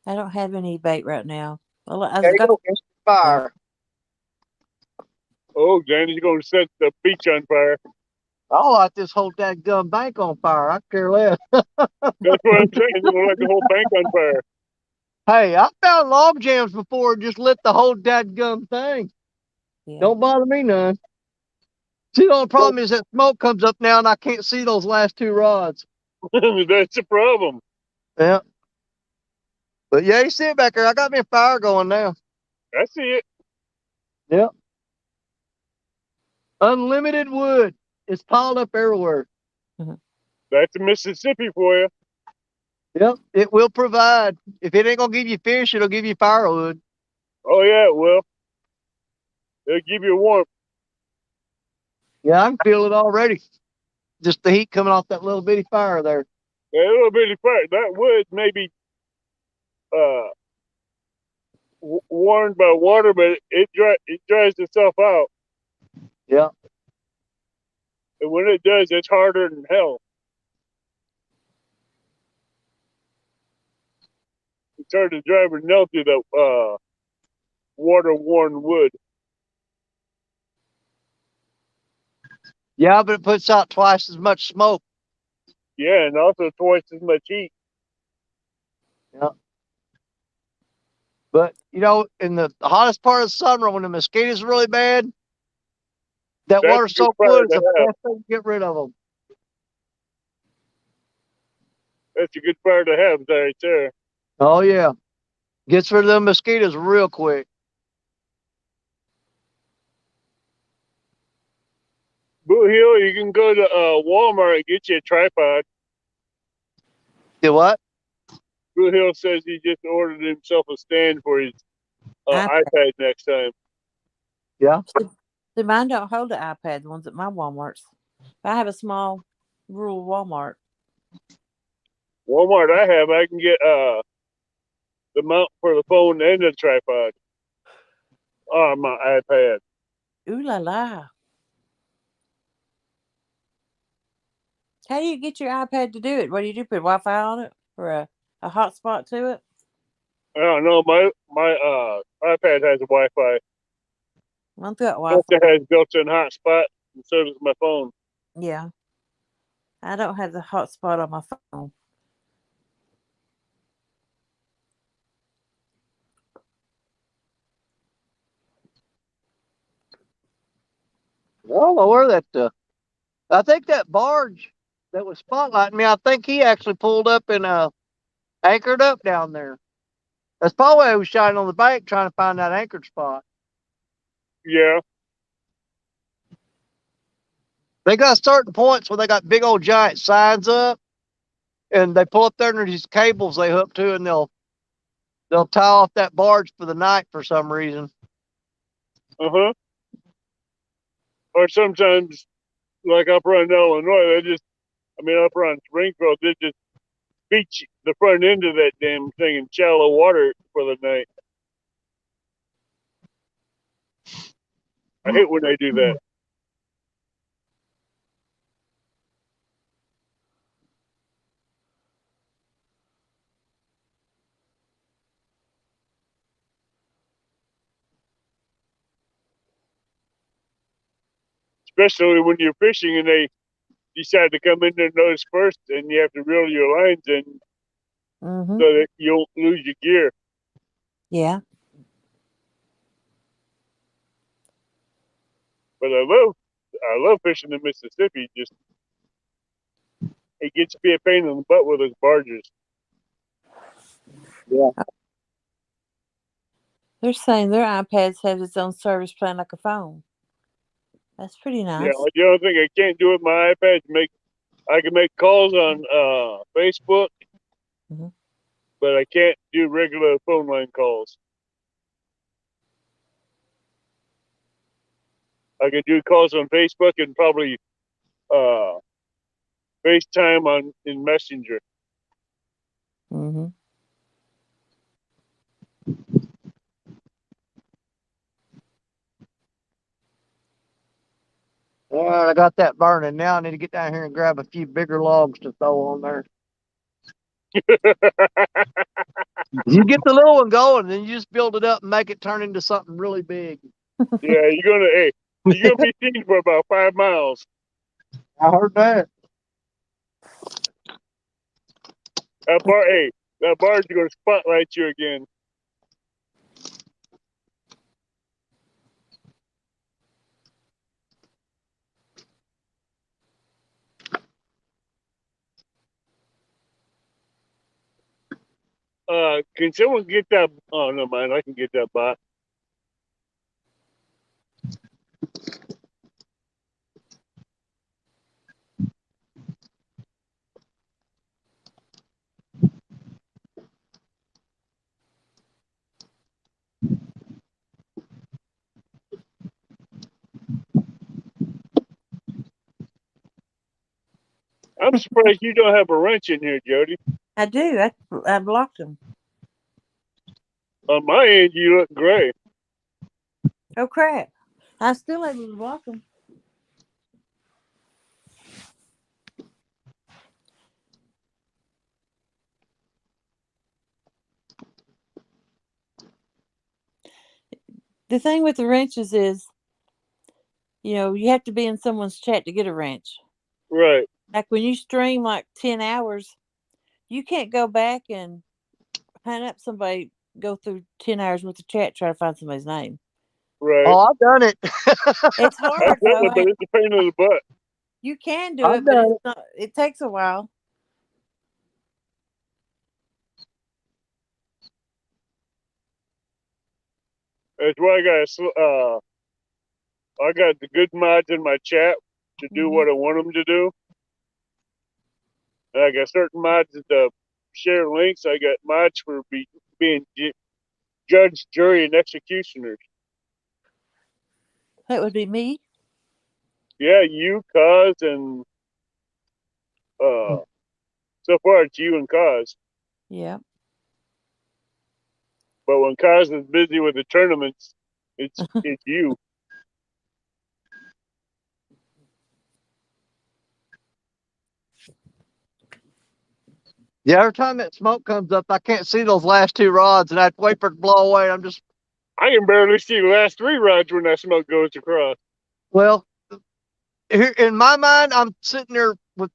I don't have any bait right now. Well, I got fire. Oh, Danny's going to set the beach on fire. I'll light this whole dadgum bank on fire. I care less. That's what I'm saying. You're going to light the whole bank on fire. Hey, I found log jams before and just lit the whole dadgum thing. Yeah. Don't bother me none. See, the only problem is that smoke comes up now and I can't see those last two rods. That's the problem. Yeah. But yeah, you see it back there. I got me a fire going now. I see it. Yep. Unlimited wood. It's piled up everywhere. That's Mississippi for you. Yep. It will provide. If it ain't going to give you fish, it'll give you firewood. Oh, yeah, it will. It'll give you warmth. Yeah, I can feel it already. Just the heat coming off that little bitty fire there. Yeah, a little bitty fire. That wood may be warmed by water, but it dries itself out. Yeah. And when it does, it's harder than hell. It's hard to drive a nail through that water-worn wood. Yeah, but it puts out twice as much smoke. Yeah, and also twice as much heat. Yeah. But, you know, in the hottest part of the summer, when the mosquitoes are really bad, that water soaked wood is the best thing to get rid of them. That's a good fire to have right there. Oh yeah, gets rid of them mosquitoes real quick. Boot Hill, you can go to Walmart and get you a tripod. Do what? Boot Hill says he just ordered himself a stand for his iPad next time. Yeah. See, mine don't hold the iPad, the ones at my Walmarts. I have a small rural Walmart. Walmart I can get the mount for the phone and the tripod on my iPad. Ooh la la. How do you get your iPad to do it? What do you do? Put Wi-Fi on it or a hotspot to it? I don't know. My iPad has a Wi-Fi. Mine's got Plus Wi-Fi. it has built-in hotspot, and so does my phone. Yeah. I don't have the hotspot on my phone. I don't know where that. I think that barge that was spotlighting me. I think he actually pulled up and anchored up down there. That's probably why he was shining on the bank trying to find that anchored spot. Yeah. They got certain points where they got big old giant signs up, and they pull up there and these cables they hook to, and they'll tie off that barge for the night for some reason. Uh-huh. Or sometimes, like up around Illinois, up around Springfield, they just beach the front end of that damn thing in shallow water for the night. I hate when they do that. Especially when you're fishing and they decide to come in there nose first, and you have to reel your lines in so that you don't lose your gear. Yeah. But I love fishing in Mississippi. Just it gets to be a pain in the butt with those barges. Yeah. They're saying their iPads have its own service plan like a phone. That's pretty nice. Yeah, the only thing I can't do with my iPad is I can make calls on Facebook, but I can't do regular phone line calls. I can do calls on Facebook and probably FaceTime in Messenger. All right, I got that burning. Now I need to get down here and grab a few bigger logs to throw on there. You get the little one going, then you just build it up and make it turn into something really big. Yeah, you're gonna be seen for about 5 miles. I heard that. That barge is gonna spotlight you again. Can someone get that? Oh, no, mind. I can get that bot. I'm surprised you don't have a wrench in here, Jody. I do. I blocked them. On my end, you look gray. Oh crap! I'm still able to block them. The thing with the wrenches is, you have to be in someone's chat to get a wrench. Right. Like when you stream like 10 hours, you can't go back and hunt up somebody, go through 10 hours worth of chat, try to find somebody's name. Right. Oh, I've done it. It's hard, I've done it, but it's a pain in the butt. You can do it, but it takes a while. That's why I got the good mods in my chat to do what I want them to do. And I got certain mods to share links. I got mods for being judge, jury, and executioners. That would be me. Yeah, you, Cause, and so far it's you and Cause. Yeah. But when Cause is busy with the tournaments, it's you. Yeah, every time that smoke comes up, I can't see those last two rods, and I have to wait for it to blow away. I'm just, I can barely see the last three rods when that smoke goes across. well, here in my mind, I'm sitting there with,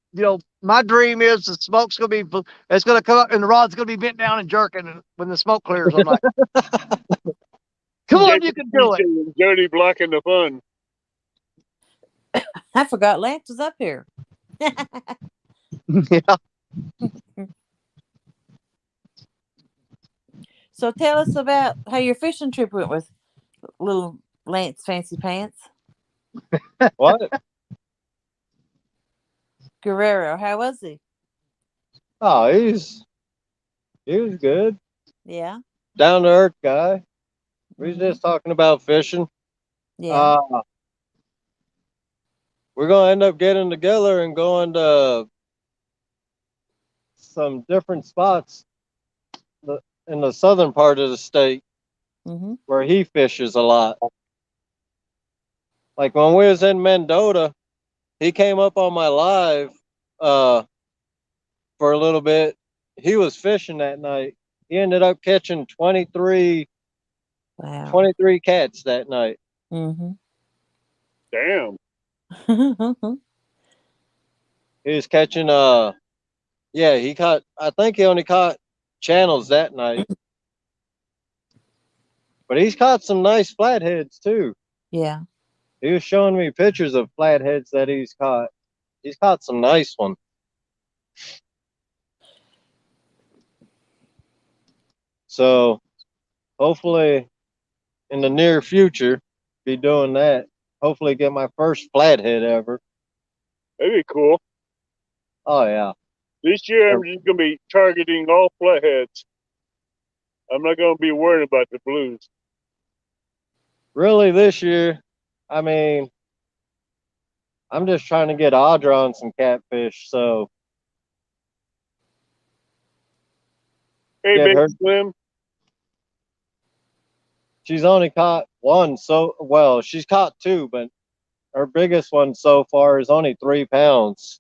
my dream is the smoke's going to be, it's going to come up and the rod's going to be bent down and jerking. And when the smoke clears, I'm like, come on, you can do it. Jody blocking the fun. I forgot Lance was up here. Yeah. So tell us about how your fishing trip went with little Lance Fancy Pants. What? Guerrero, how was he? Oh, he was good. Yeah. Down to earth guy. We was just talking about fishing. Yeah. We're gonna end up getting together and going to some different spots in the southern part of the state where he fishes a lot. Like when we was in Mendota, he came up on my live for a little bit. He was fishing that night. He ended up catching 23 cats that night. Damn. He was catching I think he only caught channels that night. But he's caught some nice flatheads too. Yeah. He was showing me pictures of flatheads that he's caught. He's caught some nice ones. So hopefully in the near future, be doing that. Hopefully get my first flathead ever. That'd be cool. Oh yeah. This year I'm just gonna be targeting all flatheads. I'm not gonna be worried about the blues. Really this year, I mean, I'm just trying to get Audra on some catfish, so Hey, get Big her. Slim. She's only caught one, she's caught two, but her biggest one so far is only 3 pounds.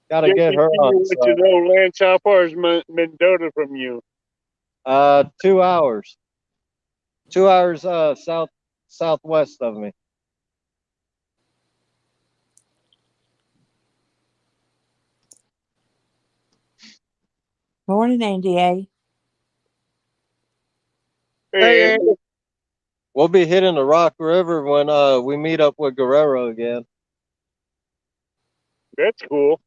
Gotta get her on. Let you know, Lance, how far is Mendota from you? 2 hours. 2 hours southwest of me. Morning, Andy A. Hey, we'll be hitting the Rock River when we meet up with Guerrero again. That's cool.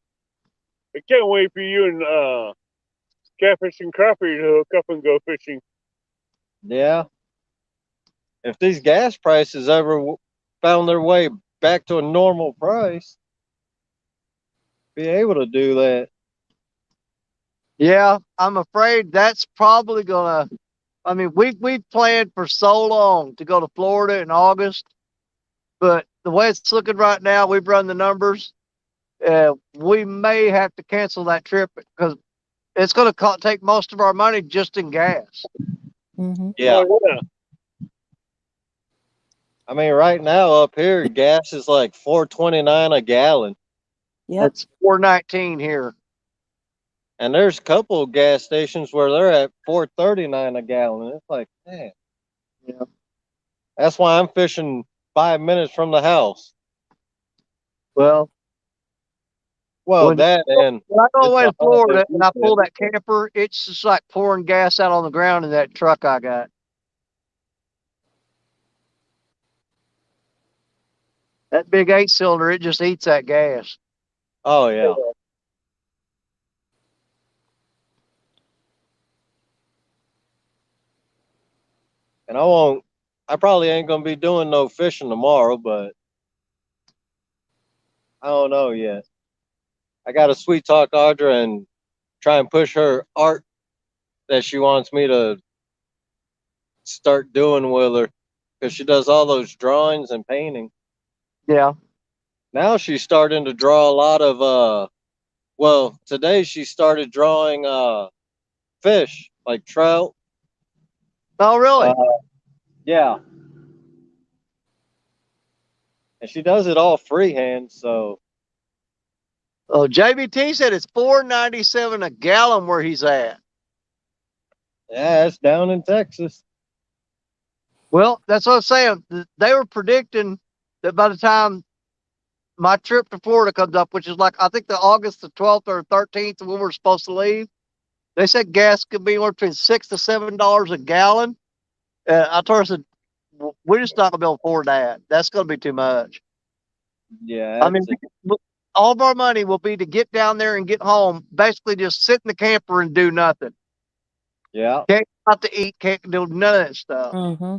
I can't wait for you and Catfish and Crappie to hook up and go fishing. Yeah. If these gas prices ever found their way back to a normal price, be able to do that. Yeah, I'm afraid that's probably gonna. I mean, we've planned for so long to go to Florida in August, but the way it's looking right now, we've run the numbers. We may have to cancel that trip because it's going to take most of our money just in gas. Yeah. Oh, yeah. I mean, right now up here, gas is like $4.29 a gallon. Yeah, it's $4.19 here. And there's a couple of gas stations where they're at $4.39 a gallon. It's like, man. Yeah. That's why I'm fishing 5 minutes from the house. Well, that and when I go away to Florida and I pull that camper, it's just like pouring gas out on the ground in that truck I got. That big 8-cylinder, it just eats that gas. Oh yeah. And I probably ain't gonna be doing no fishing tomorrow, but I don't know yet. I gotta sweet talk Audra and try and push her art that she wants me to start doing with her, because she does all those drawings and painting. Yeah. Now she's starting to draw a lot of well, today she started drawing fish, like trout. Oh, really? Yeah. And she does it all freehand, so Oh, JBT said it's $4.97 a gallon where he's at. yeah, it's down in Texas. Well, that's what I'm saying. They were predicting that by the time my trip to Florida comes up, which is like I think the August the 12th or 13th when we're supposed to leave, they said gas could be anywhere between $6 to $7 a gallon. I told her, I said, we're just not gonna be able to afford that. That's gonna be too much. Yeah, I mean, all of our money will be to get down there and get home, basically just sit in the camper and do nothing. yeah. Can't go out to eat, can't do none of that stuff. Mm-hmm.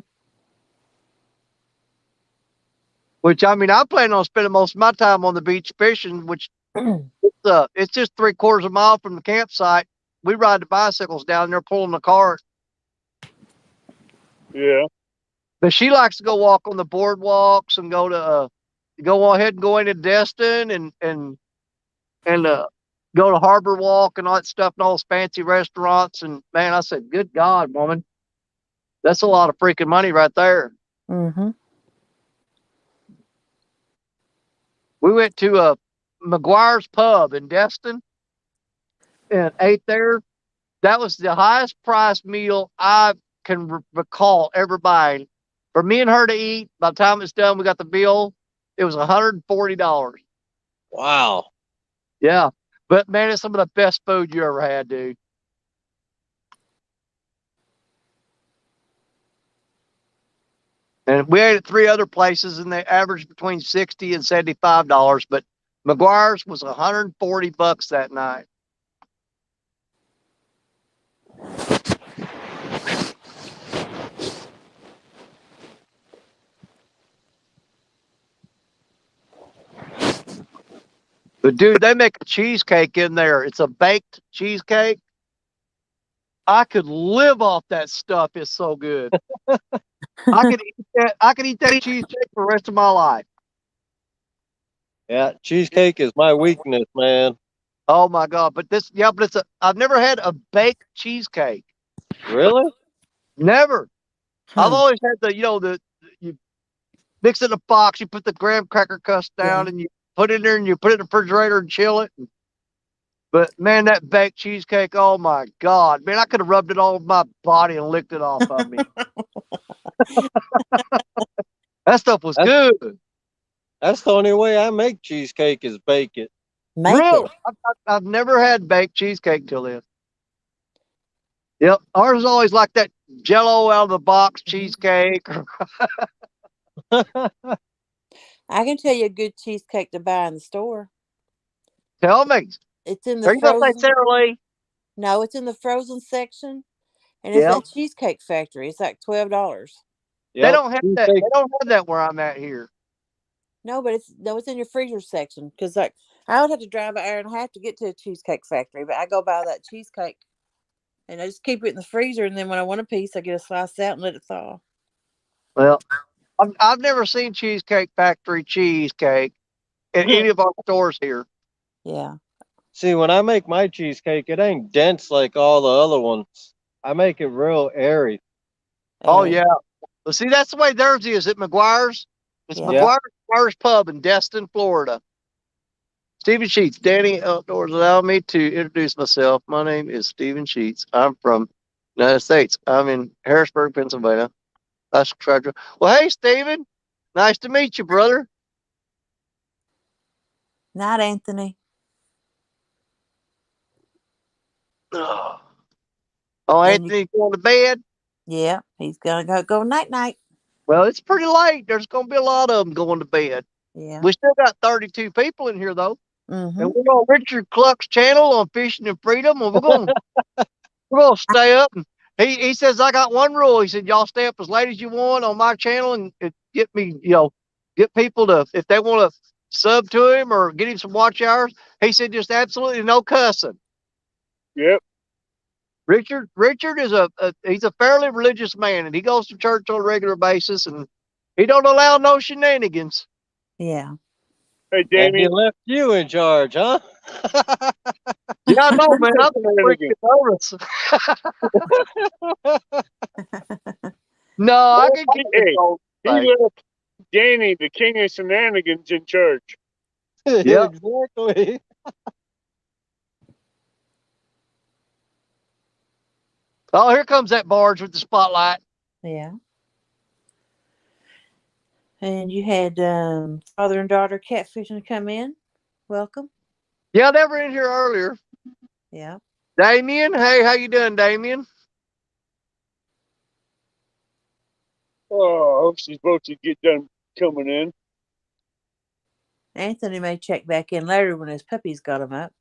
Which I mean, I plan on spending most of my time on the beach fishing, which it's just 3/4 of a mile from the campsite. We ride the bicycles down there, pulling the cart. Yeah. But she likes to go walk on the boardwalks and go ahead and go into Destin and go to Harbor Walk and all that stuff and all those fancy restaurants. And man, I said, good God, woman, that's a lot of freaking money right there. Mm-hmm. We went to McGuire's Pub in Destin and ate there. That was the highest priced meal I can recall ever buying. For me and her to eat, by the time it's done, we got the bill. It was $140. Wow. Yeah. But man, it's some of the best food you ever had, dude. And we ate at 3 other places and they averaged between $60 and $75. But McGuire's was $140 that night. But dude, they make a cheesecake in there. It's a baked cheesecake. I could live off that stuff. It's so good. I could eat that. I could eat that cheesecake for the rest of my life. Yeah, cheesecake is my weakness, man. Oh my God. But I've never had a baked cheesecake. Really? Never. I've Hmm. always had you mix it in a box, you put the graham cracker crust down and you put it in there and you put it in the refrigerator and chill it. But man, that baked cheesecake, oh my God. Man, I could have rubbed it all over my body and licked it off of me. That stuff was good. That's the only way I make cheesecake is bake it. Make Really? it. I've never had baked cheesecake till then. Yep. Ours is always like that Jello out of the box cheesecake. I can tell you a good cheesecake to buy in the store. Tell me. It's in the Are you going to say frozen. Sarah Lee? No, it's in the frozen section, and it's Yeah. at Cheesecake Factory. It's like $12. They Yep, don't have that. cheesecake. They don't have that where I'm at here. No, but it's in your freezer section because like I would have to drive an hour and a half to get to a Cheesecake Factory, but I go buy that cheesecake and I just keep it in the freezer, and then when I want a piece, I get a slice out and let it thaw. Well, I've never seen Cheesecake Factory cheesecake in any of our stores here. Yeah. See, when I make my cheesecake, it ain't dense like all the other ones. I make it real airy. Oh yeah. Well, see, that's the way theirs is at McGuire's. It's Yeah. Yeah. McGuire's Pub in Destin, Florida. Stephen Sheets, Danny Outdoors. Allow me to introduce myself. My name is Stephen Sheets. I'm from the United States. I'm in Harrisburg, Pennsylvania. That's treasure. Well, hey, Stephen. Nice to meet you, brother. Night, Anthony. Oh, And Anthony's going to bed. yeah, he's gonna go night night. Well, it's pretty late. There's going to be a lot of them going to bed. Yeah. We still got 32 people in here, though. Mm-hmm. And we're on Richard Cluck's channel on Fishing and Freedom. And we're going to stay up and he says, I got one rule. He said, y'all stay up as late as you want on my channel and get me, get people to, if they want to sub to him or get him some watch hours. He said, just absolutely no cussing. Yep. Richard is he's a fairly religious man, and he goes to church on a regular basis, and he don't allow no shenanigans. Yeah. Hey, And he Damien. left you in charge, huh? Yeah, I know, man. I'm Shenanigans. nervous. No, I can keep Hey, control. he left Danny, the king of shenanigans, in church. Yep. Exactly. Oh, here comes that barge with the spotlight. Yeah. And you had father and daughter catfishing come in. Welcome. Yeah, they were in here earlier. Yeah. Damien, hey, how you doing, Damien? Oh, I hope she's supposed to get done coming in. Anthony may check back in later when his puppies got him up.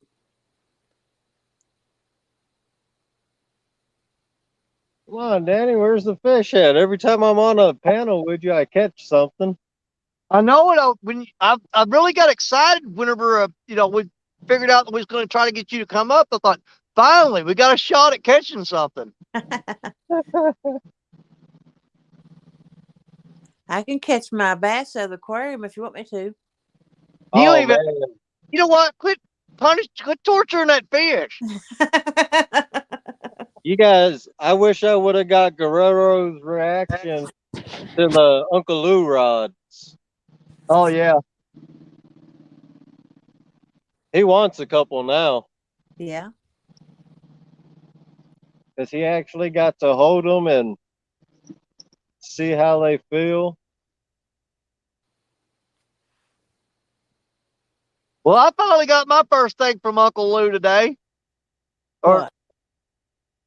Come on, Danny, where's the fish at? Every time I'm on a panel with you, I catch something. I know it. I really got excited whenever we figured out that we was going to try to get you to come up. I thought, finally, we got a shot at catching something. I can catch my bass out of the aquarium if you want me to. Man. You know what? Quit torturing that fish. You guys, I wish I would have got Guerrero's reaction to the Uncle Lou rods. Oh, yeah. He wants a couple now. Yeah. Because he actually got to hold them and see how they feel. Well, I finally got my first thing from Uncle Lou today. What?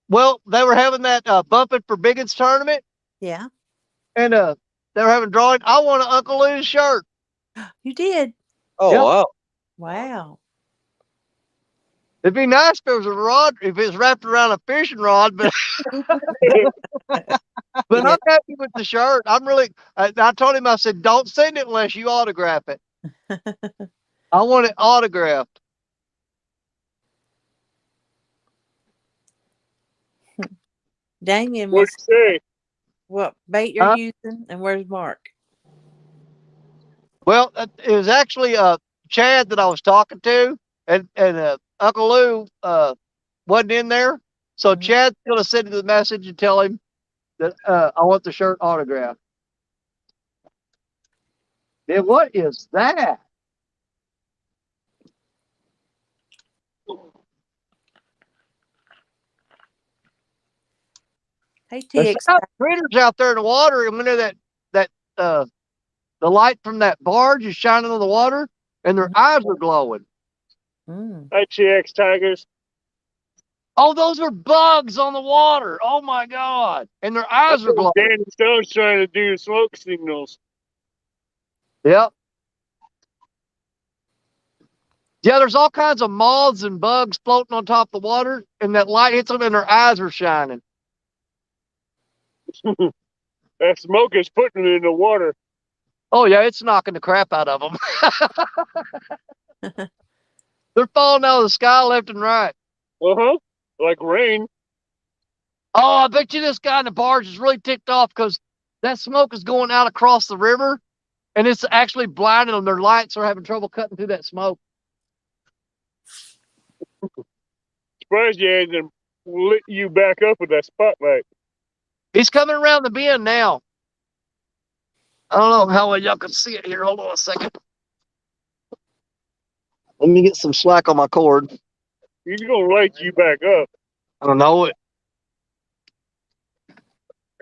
Well, they were having that Bumping for Biggins tournament. Yeah. And they were having drawing. I won an Uncle Lou's shirt. You did? Oh, Yep. wow. Wow. It'd be nice if it was a rod, if it was wrapped around a fishing rod, but but Yeah. I'm happy with the shirt. I'm really. I told him, I said, don't send it unless you autograph it. I want it autographed. Damien What'd was you say? what bait you're using, and where's Mark? Well, it was actually Chad that I was talking to, and Uncle Lou wasn't in there, so Chad's gonna send him the message and tell him that I want the shirt autographed. Yeah, what is that? Hey, There's TX. some critters out there in the water, and when that the light from that barge is shining on the water, and their eyes are glowing. Hi, TX Tigers. Oh, those are bugs on the water. Oh my God! And their eyes are glowing. Danny Stone's trying to do smoke signals. Yep. Yeah, there's all kinds of moths and bugs floating on top of the water, and that light hits them, and their eyes are shining. That smoke is putting it in the water. Oh yeah, it's knocking the crap out of them. They're falling out of the sky left and right. Like rain. Oh, I bet you this guy in the barge is really ticked off because that smoke is going out across the river, and it's actually blinding them. Their lights are having trouble cutting through that smoke. Surprised you hasn't lit you back up with that spotlight. He's coming around the bend now. I don't know how well y'all can see it here. Hold on a second. Let me get some slack on my cord. He's gonna light you back up. I don't know it.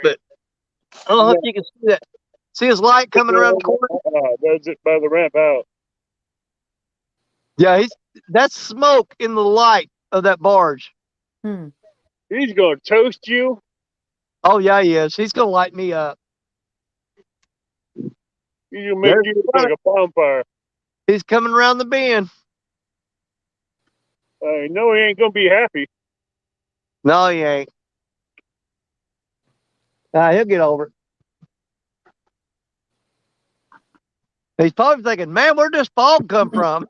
But I don't know if you can see that. See his light coming around the corner? That's it by the ramp out. Yeah, that's smoke in the light of that barge. He's gonna toast you. Oh yeah, he is. He's gonna light me up. He's gonna make you look like a bonfire. He's coming around the bend. I know he ain't gonna be happy. No, he ain't. He'll get over it. He's probably thinking, man, where'd this fog come from?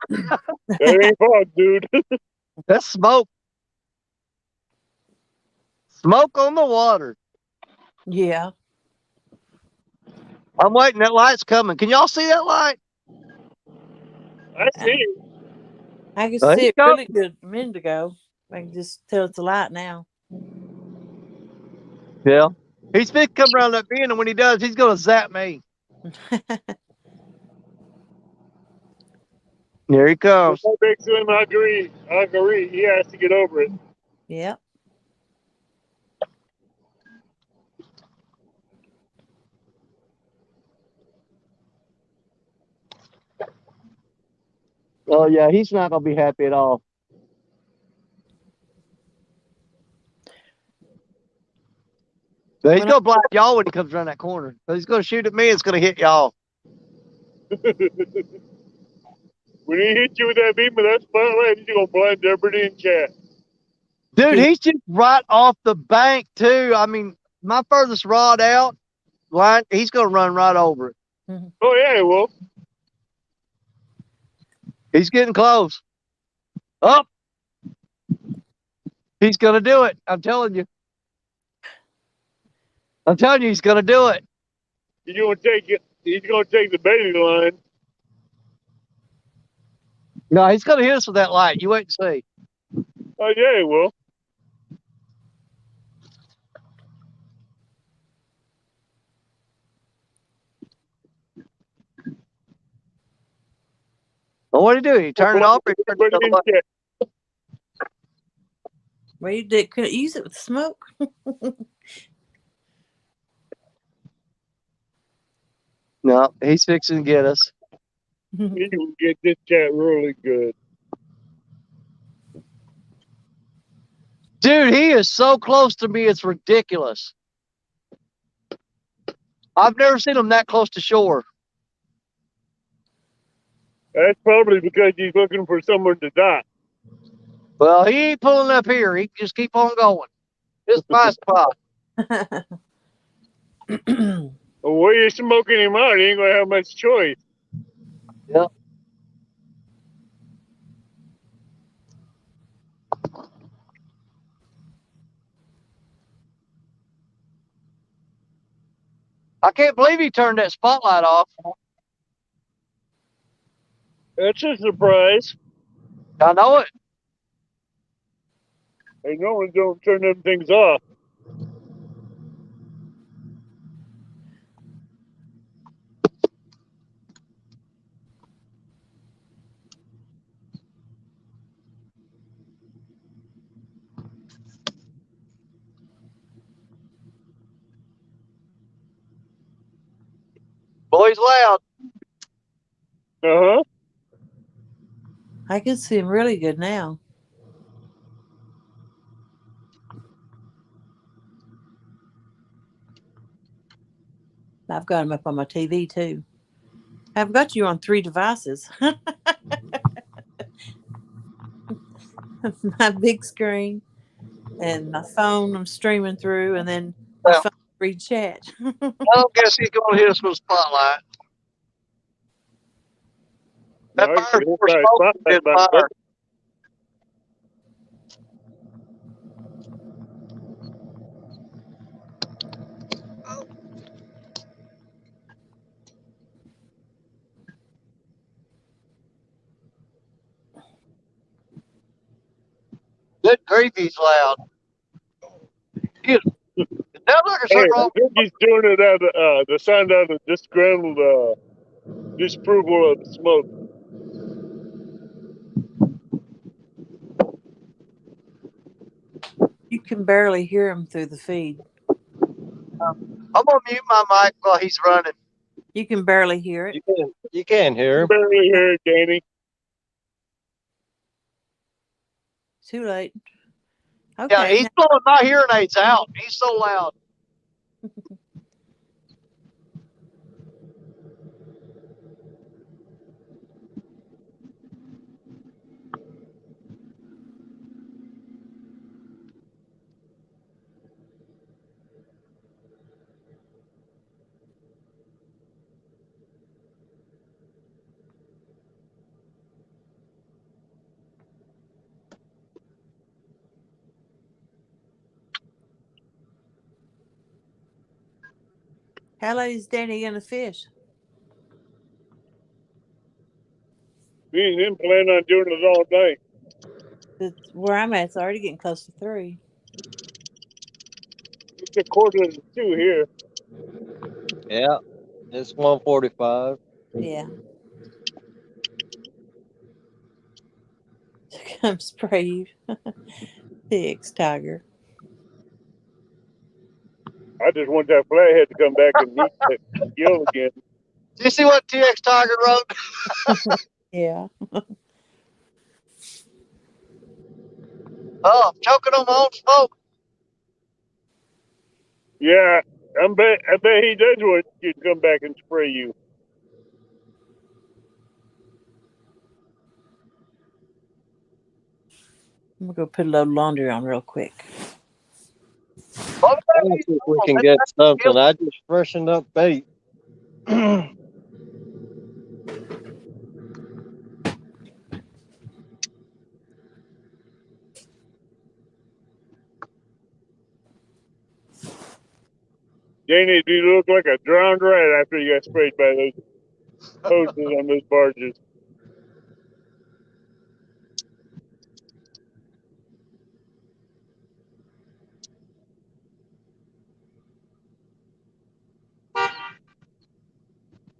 That ain't fog, dude. That's smoke. Smoke on the water. Yeah. I'm waiting. That light's coming. Can y'all see that light? I see it. I could There see you it go. really good a minute ago. I can just tell it's a light now. Yeah. He's fixing to come around that bend, and when he does, he's going to zap me. Here he comes. That makes him agree. He has to get over it. Yep. Oh, yeah, he's not going to be happy at all. But he's When going to block y'all when he comes around that corner. So he's going to shoot at me. It's going to hit y'all. When he hits you with that beam of that spotlight, he's gonna blind everybody in chat. Dude, he's just right off the bank, too. I mean, my furthest rod out, line, he's going to run right over it. Oh, yeah, he will. He's getting close. Up. He's going to do it. I'm telling you. I'm telling you, he's going to do it. He's gonna take it. He's gonna take the baiting line. No, he's going to hit us with that light. You wait and see. Oh, yeah, he will. Well, what did he do? He turned it off or he turned it Everybody in the other way? chat. well, you did couldn't use it with smoke. No, he's fixing to get us. He will get this chat really good. Dude, he is so close to me, it's ridiculous. I've never seen him that close to shore. That's probably because he's looking for someone to die. Well, he ain't pulling up here. He can just keep on going. This is my spot. The way you're smoking him out, he ain't gonna have much choice. Yep. I can't believe he turned that spotlight off. That's a surprise. I know it. They normally don't turn them things off. Boy's loud. Uh-huh. I can see him really good now. I've got him up on my TV too. I've got you on 3 devices. My big screen and my phone I'm streaming through, and then my Well, phone read chat. I don't guess he's going to hit us with a spotlight. That No, fire's more by smoke than spotlight, fire. Good grief, he's loud. It sounds like there's Hey, something I wrong. think he's doing it out of the sound out of disgruntled disapproval of the smoke. You can barely hear him through the feed. I'm going to mute my mic while he's running. You can barely hear it. You can hear him. Barely hear it, Danny. Too late. Yeah, Okay. he's blowing my hearing aids out. He's so loud. How late is Danny gonna fish? Me and him plan on doing it all day. Where I'm at, it's already getting close to 3. It's a quarter to 2 here. Yeah, it's 1:45. Yeah. Come spray you. Thanks, Tiger. I just want that flathead to come back and eat that gill again. Do you see what TX Tiger wrote? Yeah. Oh, I'm choking on my own smoke. Yeah, I bet he does want you to come back and spray you. I'm gonna go put a load of laundry on real quick. What I about don't these think we balls? can They get make something. gill- I just freshened up bait. Danny, do you look like a drowned rat after you got sprayed by those hoses on those barges?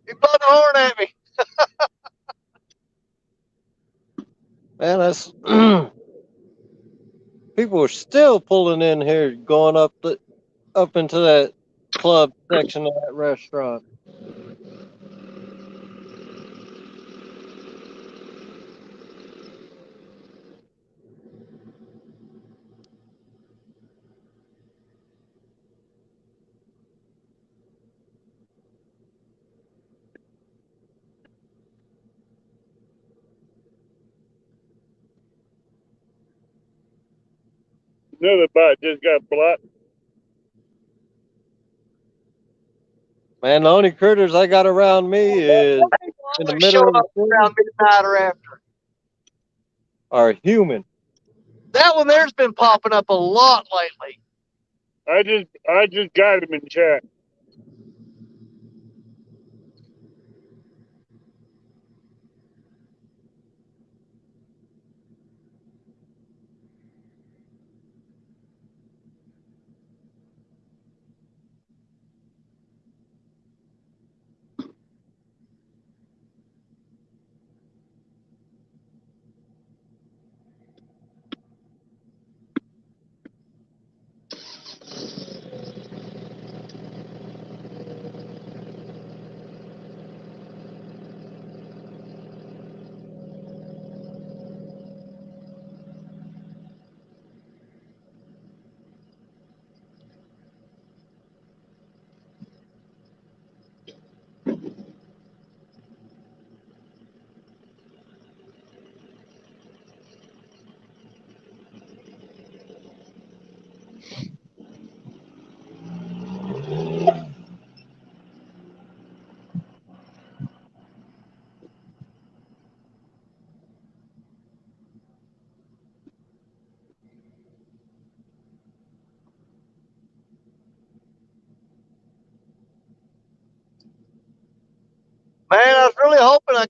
You blowing the horn at me. Man, that's people are still pulling in here, going up into that club section of that restaurant. Another bite just got blocked. Man, the only critters I got around me is in the Always middle show of the up around city midnight or after. are human. That one there's been popping up a lot lately. I just got him in chat. Man, I was really hoping I'd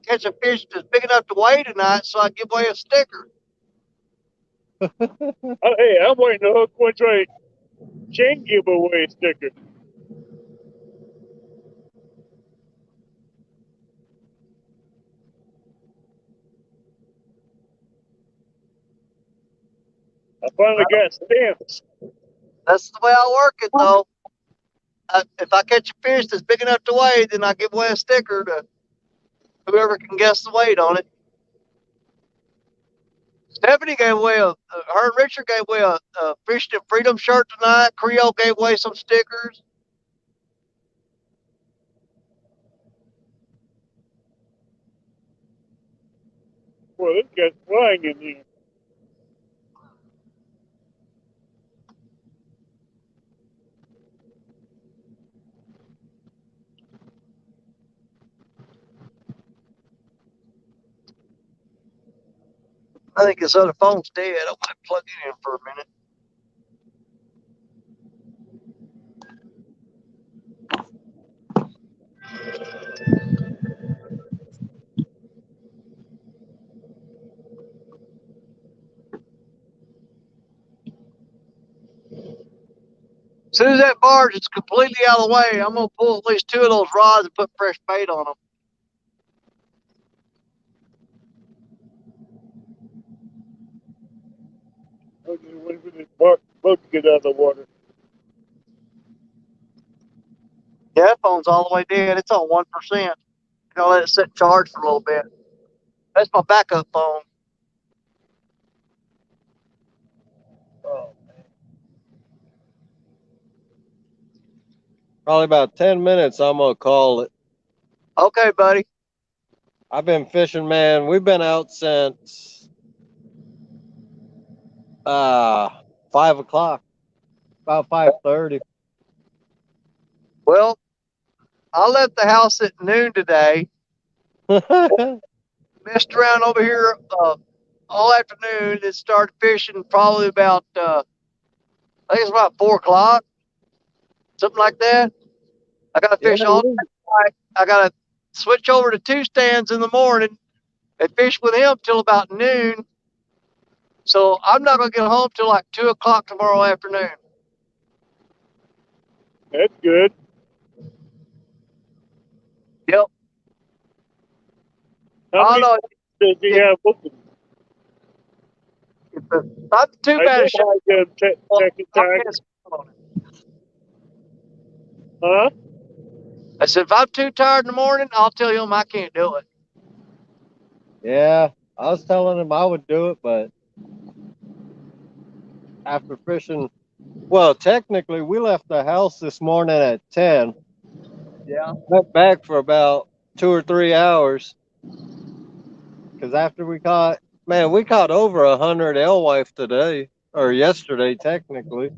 catch a fish that's big enough to weigh tonight so I give away a sticker. Oh, hey, I'm waiting to hook one so I can give away a sticker. I finally got stamps. That's the way I work it, though. If I catch a fish that's big enough to weigh, then I give away a sticker to whoever can guess the weight on it. Stephanie gave away her and Richard gave away a Fish to Freedom shirt tonight. Creole gave away some stickers. Well, this guy's flying in here. I think this other phone's dead. I might plug it in for a minute. As soon as that barge is completely out of the way, I'm gonna pull at least 2 of those rods and put fresh bait on them. Okay, wait for this boat to get out of the water. Yeah, that phone's all the way dead. It's on 1%. Gonna let it sit and charge for a little bit. That's my backup phone. Oh, probably about 10 minutes. I'm gonna call it. Okay, buddy. I've been fishing, man. We've been out since 5 o'clock, about 5:30. Well, I left the house at noon today. Messed around over here all afternoon and started fishing probably about I think it's about 4 o'clock, something like that. I got to Yeah, fish all night. I got to switch over to 2 stands in the morning and fish with him till about noon. So I'm not going to get home till like 2 o'clock tomorrow afternoon. That's good. Yep. How many know. does he have booking? Not too bad a shot. Second time. Huh? I said, if I'm too tired in the morning, I'll tell him I can't do it. Yeah, I was telling him I would do it, but after fishing, well, technically, we left the house this morning at 10. Yeah. Went back for about 2 or 3 hours. Because after we caught over 100 alewife today, or yesterday, technically.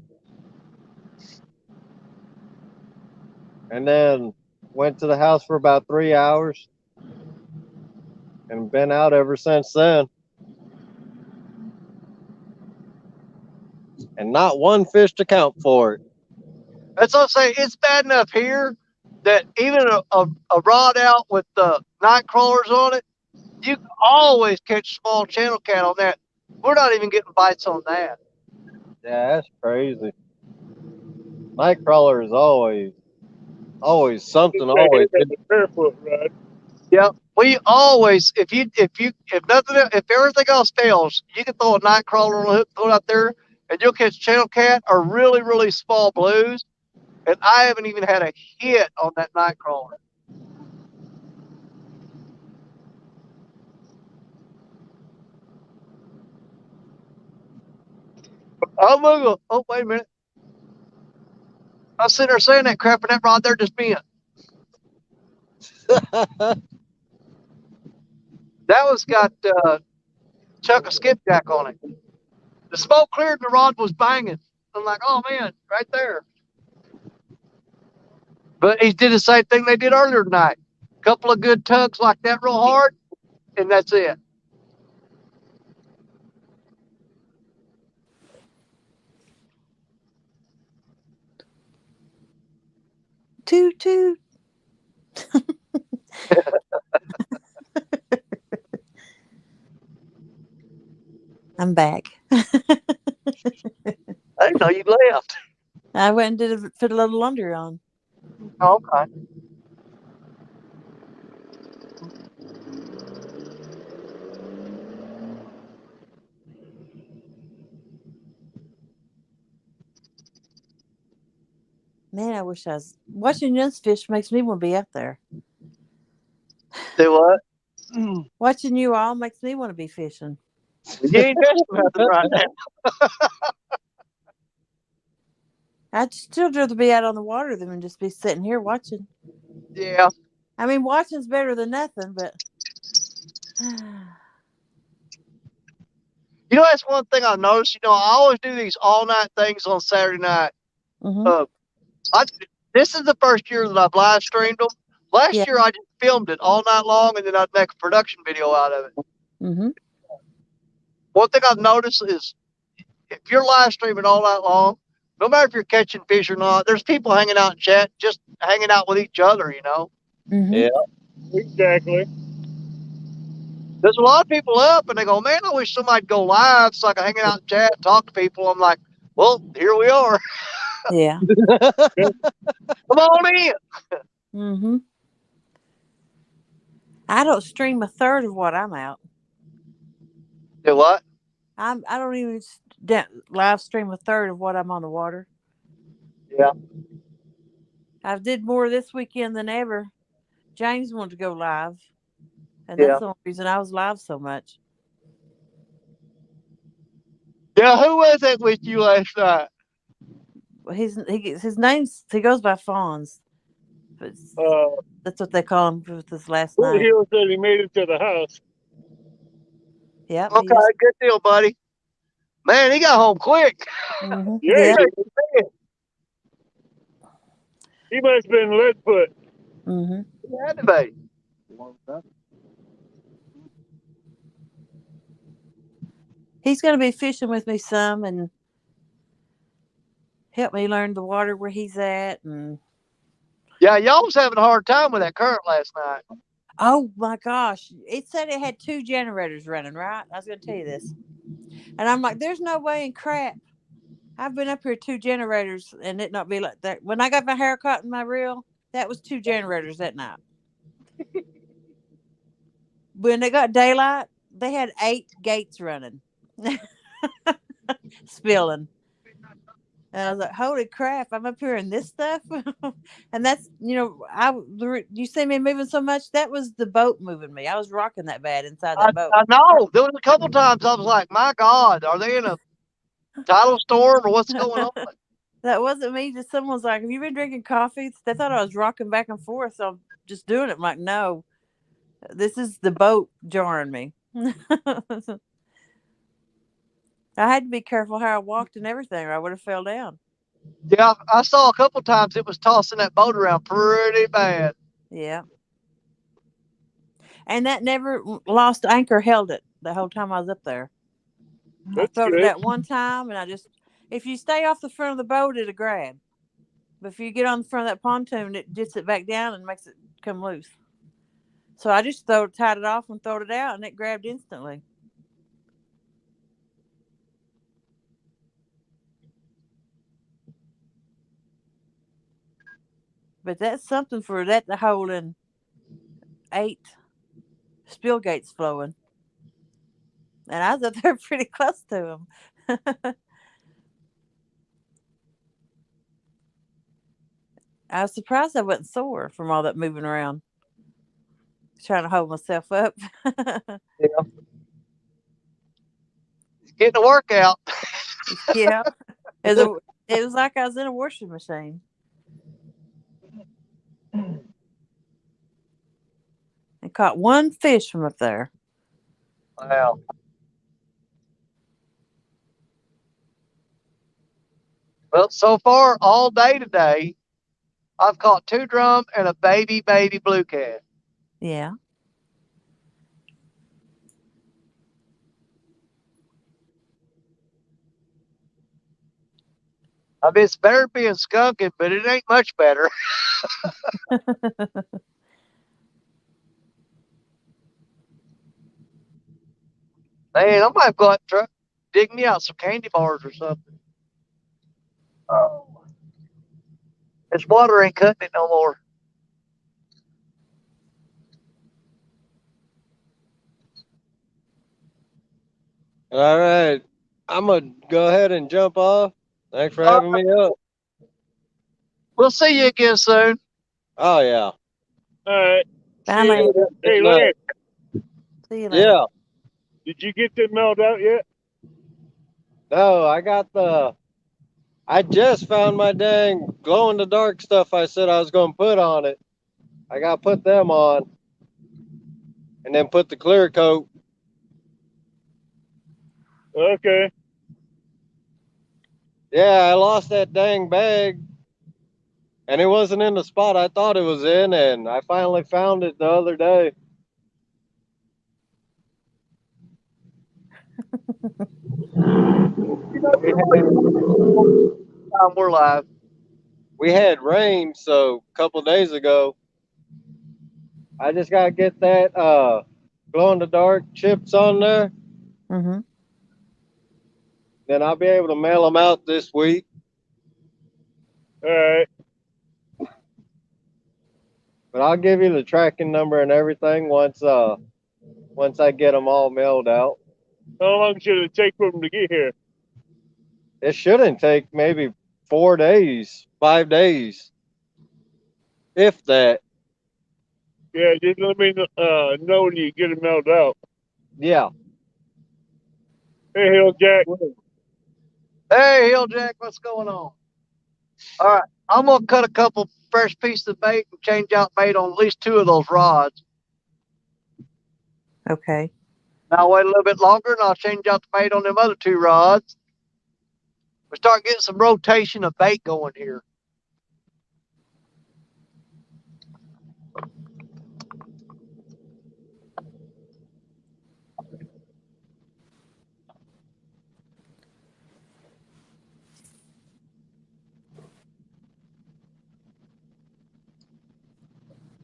And then went to the house for about 3 hours and been out ever since then. And not one fish to count for it. That's what I'm saying. It's bad enough here that even a rod out with the night crawlers on it, you can always catch small channel cat on that. We're not even getting bites on that. Yeah, that's crazy. Nightcrawler is always something. Always. Barefoot rod. Yeah, we always if nothing if everything else fails, you can throw a night crawler on a hook, throw it out there, and you'll catch channel cat or really really small blues. And I haven't even had a hit on that night crawler. Oh, wait a minute. I was sitting there saying that crap, and that rod there just bent. That was got chuck of skipjack on it. The smoke cleared and the rod was banging. I'm like, oh man, right there. But he did the same thing they did earlier tonight. A couple of good tugs like that real hard, and that's it. Toot toot. I'm back. I didn't know you left. I went and put a little laundry on. Oh, okay. Man, I wish I was watching yours fish. Makes me want to be out there. Do what? Watching you all makes me want to be fishing. You ain't fishing nothing right now. I'd still rather be out on the water than just be sitting here watching. Yeah. I mean, watching's better than nothing, but you know, that's one thing I've noticed. You know, I always do these all night things on Saturday night. Mm-hmm. This is the first year that I've live streamed them. Last year I just filmed it all night long, and then I'd make a production video out of it. Mm-hmm. One thing I've noticed is if you're live streaming all night long, no matter if you're catching fish or not, there's people hanging out in chat, just hanging out with each other, you know. Mm-hmm. Yeah. Exactly. There's a lot of people up, and they go, "Man, I wish somebody'd go live so I could hang out and chat, and talk to people." I'm like, "Well, here we are. Yeah. Come on in." Mm-hmm. I don't stream a third of what I'm out. Do what? I don't even live stream a third of what I'm on the water. Yeah. I did more this weekend than ever. James wanted to go live, and that's Yeah. the only reason I was live so much. Yeah. Who was that with you last night? His name's he goes by Fonz, but that's what they call him with his last name. Julio said he made it to the house. Yep. Okay, good deal, buddy. Man, he got home quick. Mm-hmm. Yeah, Yeah. he must have been lead foot. Mm-hmm. He had to be. He's going to be fishing with me some and help me learn the water where he's at. And Yeah, y'all was having a hard time with that current last night. oh my gosh, it said it had 2 generators running. Right? I was going to tell you this, and I'm like, "There's no way in crap. I've been up here 2 generators and it not be like that." When I got my hair cut in my reel, that was 2 generators that night. When they got daylight, they had 8 gates running, spilling. And I was like, "Holy crap! I'm up here in this stuff," and that's you see me moving so much. That was the boat moving me. I was rocking that bad inside that boat. I know. There was a couple times I was like, "My God, are they in a tidal storm or what's going on?" That wasn't me. Just someone's like, "Have you been drinking coffee?" They thought I was rocking back and forth, so I'm just doing it. I'm like, "No, this is the boat jarring me." I had to be careful how I walked and everything, or I would have fell down. Yeah, I saw a couple times it was tossing that boat around pretty bad. Yeah. And that never lost anchor, held it the whole time I was up there. That's I floated good. that one time, and if you stay off the front of the boat, it'll grab. But if you get on the front of that pontoon, it gets it back down and makes it come loose. So I just tied it off and throwed it out, and it grabbed instantly. But that's something for that to hold in 8 spill gates flowing. And I was up there pretty close to them. I was surprised I wasn't sore from all that moving around. Trying to hold myself up. Yeah. Getting a workout. Yeah. It was like I was in a washing machine. And caught 1 fish from up there. Wow. Well, so far all day today, I've caught 2 drum and a baby blue cat. Yeah. I mean, it's better being skunking, but it ain't much better. Man, I might go out and dig me out some candy bars or something. Oh. This water ain't cutting it no more. All right. I'm going to go ahead and jump off. Thanks for having me up. We'll see you again soon. Oh, yeah. All right. Bye, Lance. Hey, Lance. See you later. Yeah. Did you get them mailed out yet? No, I just found my dang glow in the dark stuff I said I was going to put on it. I got to put them on. And then put the clear coat. Okay. Yeah, I lost that dang bag. And it wasn't in the spot I thought it was in. And I finally found it the other day. We're live. We had rain, so a couple days ago. I just gotta get that glow in the dark chips on there. Mm-hmm. Then I'll be able to mail them out this week. All right. But I'll give you the tracking number and everything once I get them all mailed out. How long should it take for them to get here? It shouldn't take maybe 4 days, 5 days, if that. Yeah, just let me know when you get them mailed out. Yeah. Hey, Hill Jack. Hey, Hill Jack, what's going on? All right, I'm gonna cut a couple fresh pieces of bait and change out bait on at least 2 of those rods. Okay. Now I'll wait a little bit longer and I'll change out the bait on them other 2 rods. We start getting some rotation of bait going here.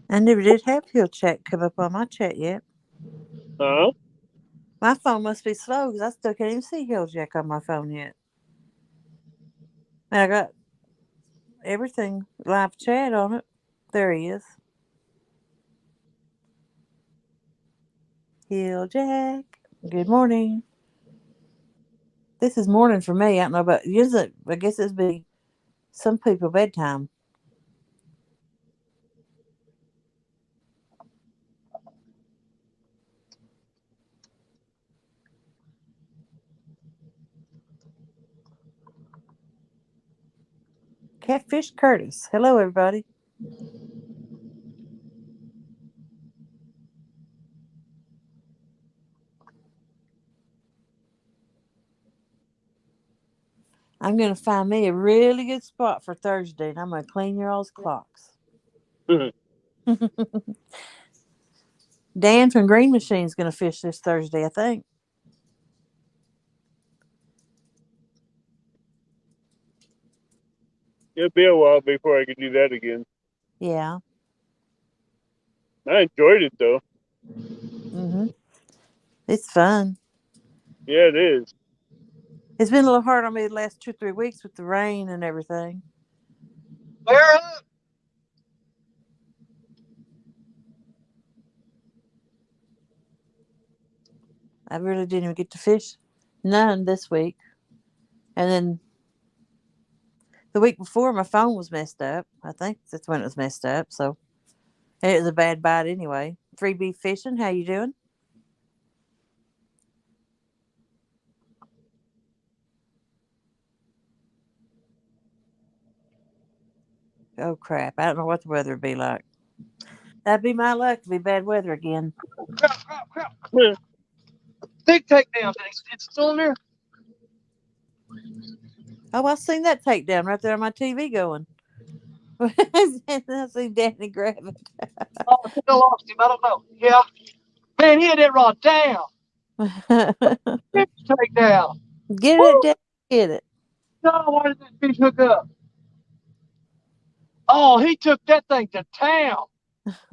I never did have Hill Chat come up on my chat yet. Huh? My phone must be slow because I still can't even see Hill Jack on my phone yet. And I got everything live chat on it. There he is. Hill Jack. Good morning. This is morning for me. I don't know about you. I guess it'd be some people bedtime. Catfish Curtis. Hello, everybody. I'm going to find me a really good spot for Thursday, and I'm going to clean your all's clocks. Dan from Green Machine's going to fish this Thursday, I think. It'll be a while before I can do that again. Yeah. I enjoyed it, though. Mm-hmm. It's fun. Yeah, it is. It's been a little hard on me the last 2 or 3 weeks with the rain and everything. Bear up. I really didn't even get to fish none this week. And then the week before, my phone was messed up. I think that's when it was messed up. So and it was a bad bite anyway. 3B Fishing, how you doing? Oh, crap. I don't know what the weather would be like. That'd be my luck to be bad weather again. Crap. Big takedown. It's still in there. Oh, I seen that takedown right there on my TV going. I seen Danny grab it. Oh, I think I lost him. I don't know. Yeah. Man, he had that rod down. Big takedown. Get Woo! it, Danny. Get it. No, why did that fish hook up? Oh, he took that thing to town.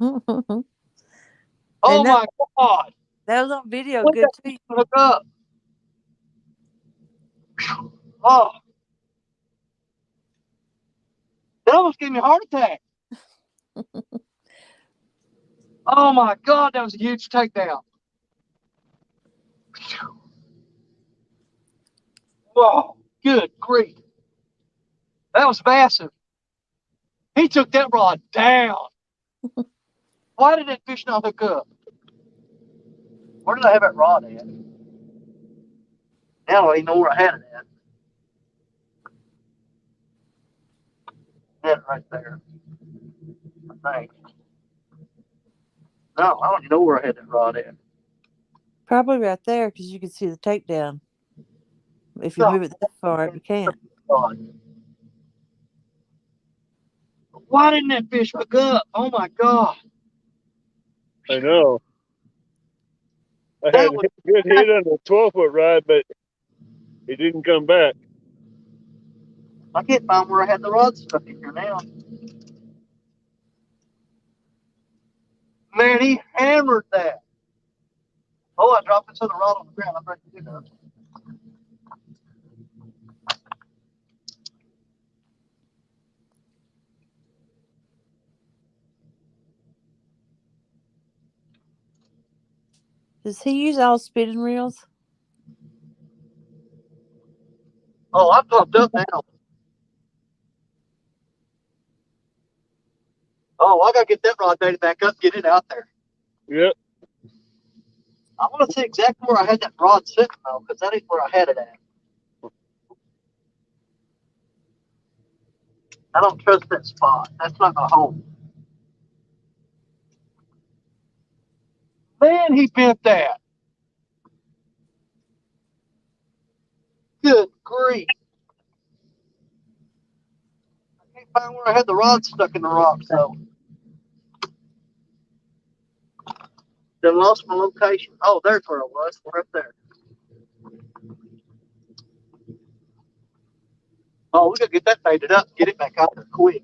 Oh And my God. that was on video When good that too. hook up. Oh. That almost gave me a heart attack. Oh my God, that was a huge takedown. Whoa, good grief. That was massive. He took that rod down. Why did that fish not hook up? Where did I have that rod at? Now I don't even know where I had it at. That right there. I think. No, I don't even know where I had that rod at. Probably right there because you can see the takedown. If you No. move it that far up, you can't. Rod. Why didn't that fish hook up? Oh my God. I know. I That had was a good hit on the 12-foot rod, but it didn't come back. I can't find where I had the rod stuck in here now. Man, he hammered that. Oh, I dropped this other rod on the ground. I'm ready to do that. Does he use all spinning reels? Oh, I'm pumped up now. Oh, I gotta get that rod baited back up, get it out there. Yep. I want to see exactly where I had that rod sitting though, because that ain't where I had it at. I don't trust that spot. That's not my home. Man, he bent that. Good grief. I can't find where I had the rod stuck in the rock, so then lost my location. Oh, there's where it was. Right there. Oh, we gotta get that baited up, get it back out there quick.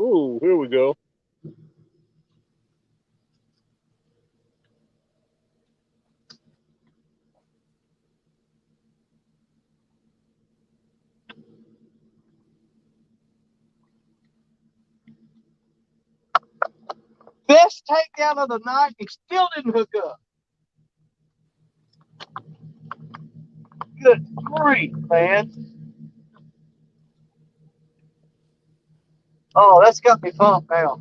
Ooh, here we go. Best takedown of the night. He still didn't hook up. Good grief, man. Oh, that's got me pumped now.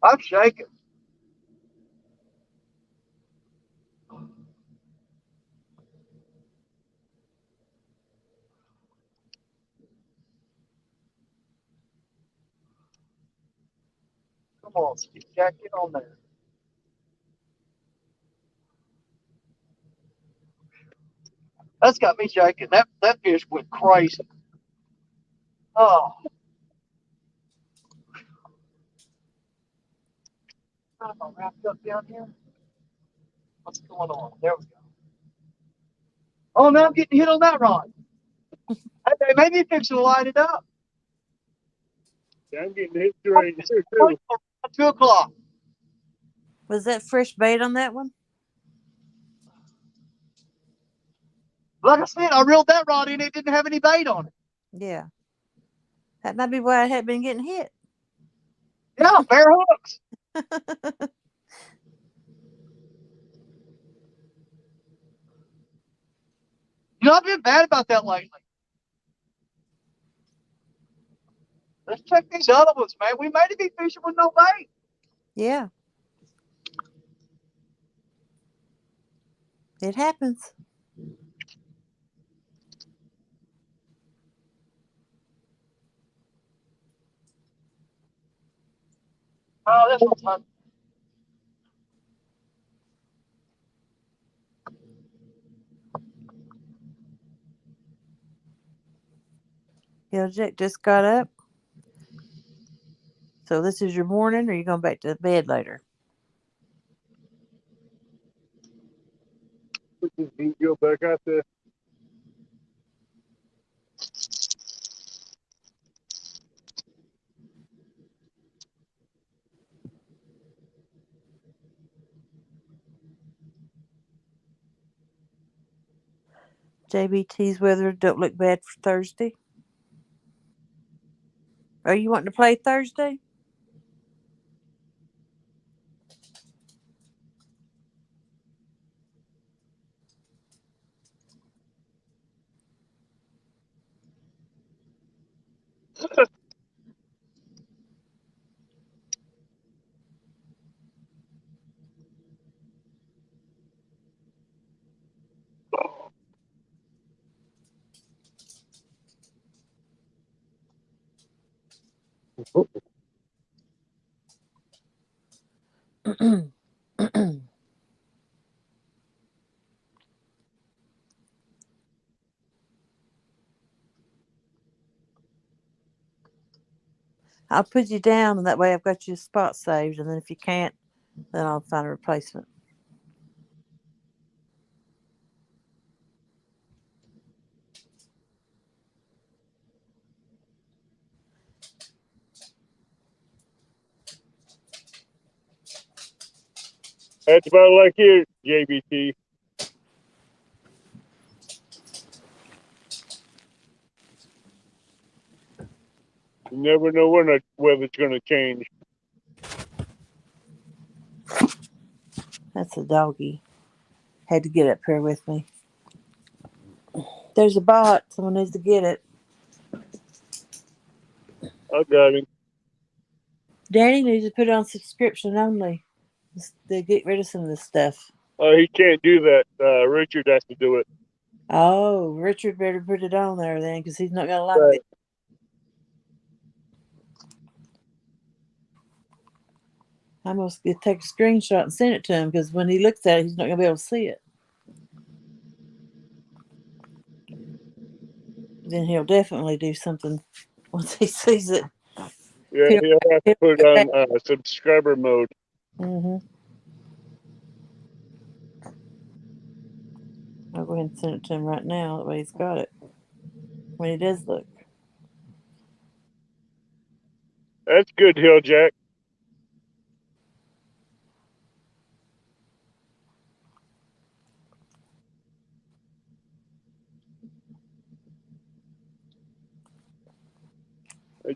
I'm shaking. Come on, Steve Jack, get on there. That's got me shaking. That fish went crazy. Oh. Am I wrapped up down here? What's going on? There we go. Oh, now I'm getting hit on that rod. Hey, maybe fixing to light it up. Yeah, I'm getting hit right here too. 2 o'clock. Was that fresh bait on that one? Like I said, I reeled that rod in. It didn't have any bait on it. Yeah. That might be why it had been getting hit. Yeah, bare hooks. I've been bad about that lately. Let's check these other ones, man. We may be fishing with no bait. Yeah. It happens. Oh, this one's fun. Jack just got up. So this is your morning, or are you going back to bed later? Go back out there. JBT's weather don't look bad for Thursday. Are you wanting to play Thursday? I'll put you down, and that way I've got your spot saved. And then if you can't, then I'll find a replacement. That's about like here, JBT. You never know when the weather's going to change. That's a doggy. Had to get up here with me. There's a bot. Someone needs to get it. I got him. Danny needs to put it on subscription only. Just to get rid of some of this stuff. Oh, he can't do that. Richard has to do it. Oh, Richard better put it on there then, because he's not gonna like Right. it. I'm gonna take a screenshot and send it to him, because when he looks at it, he's not gonna be able to see it. Then he'll definitely do something once he sees it. Yeah, he'll have to put it on subscriber mode. Mm-hmm. I'll go ahead and send it to him right now. That way he's got it when he does look. That's good, Hill Jack.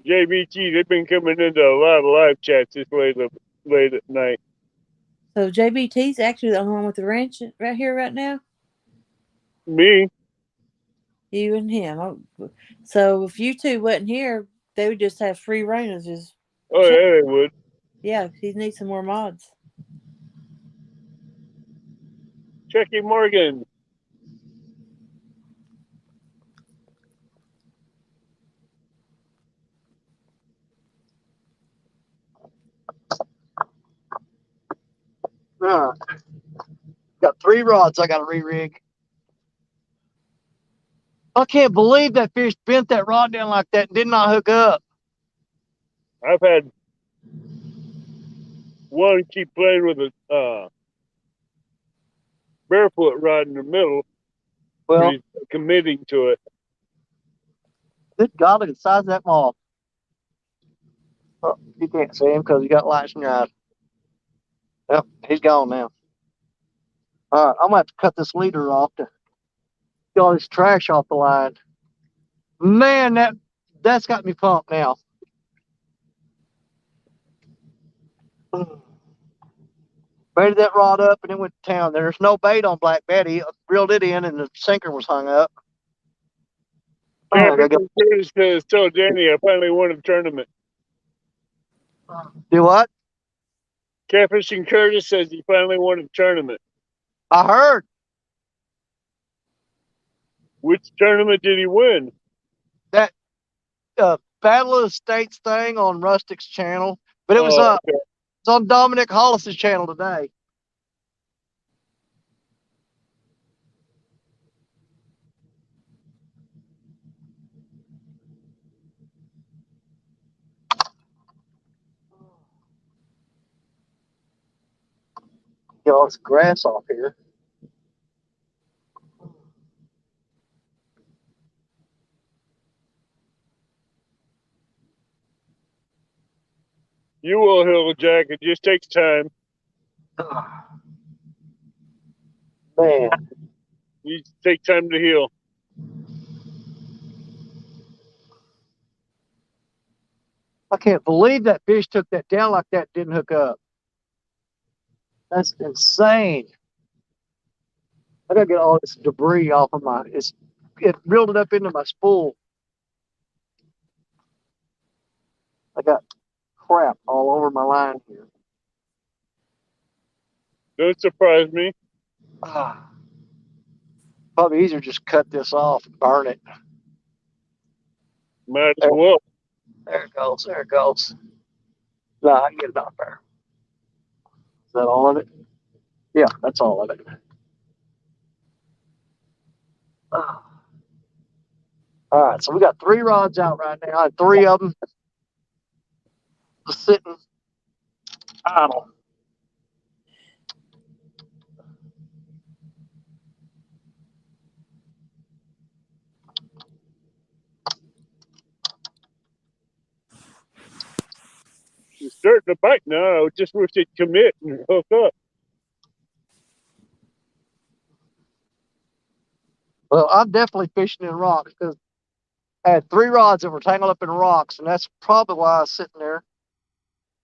JBT, they've been coming into a lot of live chats this late at night. So JBT's actually the only one with the ranch right here right now? Me? You and him. So if you two wasn't here, they would just have free reign of his. Oh, yeah, they would. Yeah, he needs some more mods. Chucky Morgan. Got 3 rods I got to re-rig. I can't believe that fish bent that rod down like that and did not hook up. I've had one keep playing with a barefoot rod in the middle. Well, he's committing to it. Good God, look at the size of that moth. Oh, you can't see him because you got lights in your eyes. Yep, he's gone now. All right, I'm going to have to cut this leader off to get all this trash off the line. Man, that's got me pumped now. Baited that rod up and it went to town. There's no bait on Black Betty. I reeled it in and the sinker was hung up. Yeah, Curtis told Danny I finally won a tournament. Do what? Catfishing Curtis says he finally won a tournament. I heard. Which tournament did he win? That Battle of the States thing on Rustic's channel. But it was okay. It's on Dominic Hollis's channel today. Get all this grass off here. You will, Hill Jack. It just takes time. Man. You take time to heal. I can't believe that fish took that down like that, didn't hook up. That's insane. I gotta get all this debris off of it reeled it up into my spool. I got crap all over my line here. Don't surprise me. Probably easier just cut this off and burn it. Might as well. There it goes. There it goes. No, I can get it off there. Is that all of it? Yeah, that's all of it. All right, so we got 3 rods out right now, and 3 of them just sitting idle. You're starting to bite now. I just wish they'd commit and hook up. Well, I'm definitely fishing in rocks because I had 3 rods that were tangled up in rocks, and that's probably why I was sitting there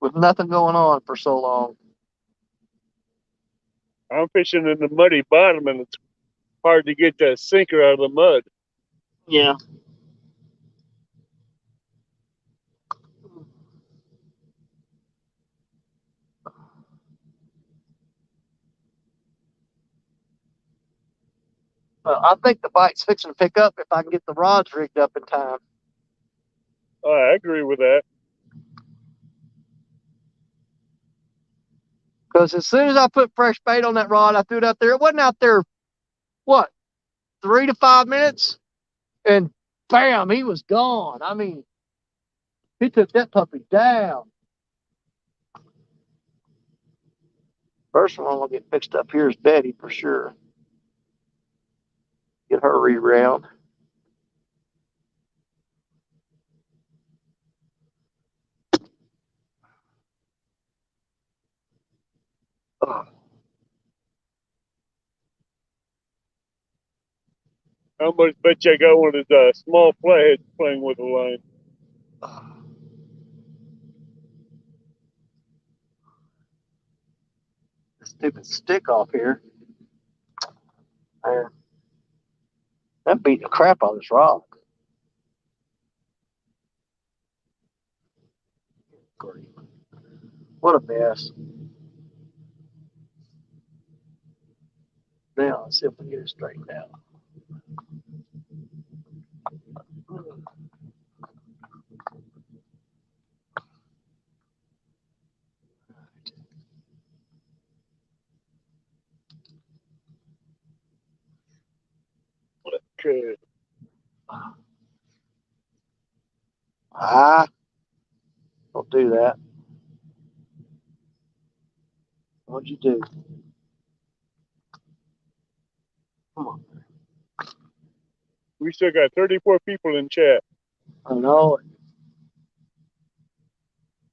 with nothing going on for so long. I'm fishing in the muddy bottom, and it's hard to get that sinker out of the mud. Yeah. Well, I think the bite's fixing to pick up if I can get the rods rigged up in time. Oh, I agree with that. Because as soon as I put fresh bait on that rod, I threw it out there. It wasn't out there, what, 3 to 5 minutes? And bam, he was gone. I mean, he took that puppy down. First one I'm going to get fixed up here is Betty for sure. Get her reround. Oh. I almost bet you I got one of those small flatheads playing with the line. Stupid stick off here. Man, that beat the crap out of this rock. What a mess. Now, let's see if we can get it straightened out. Okay. Ah, don't do that. What'd you do? Come on. We still got 34 people in chat. I know it.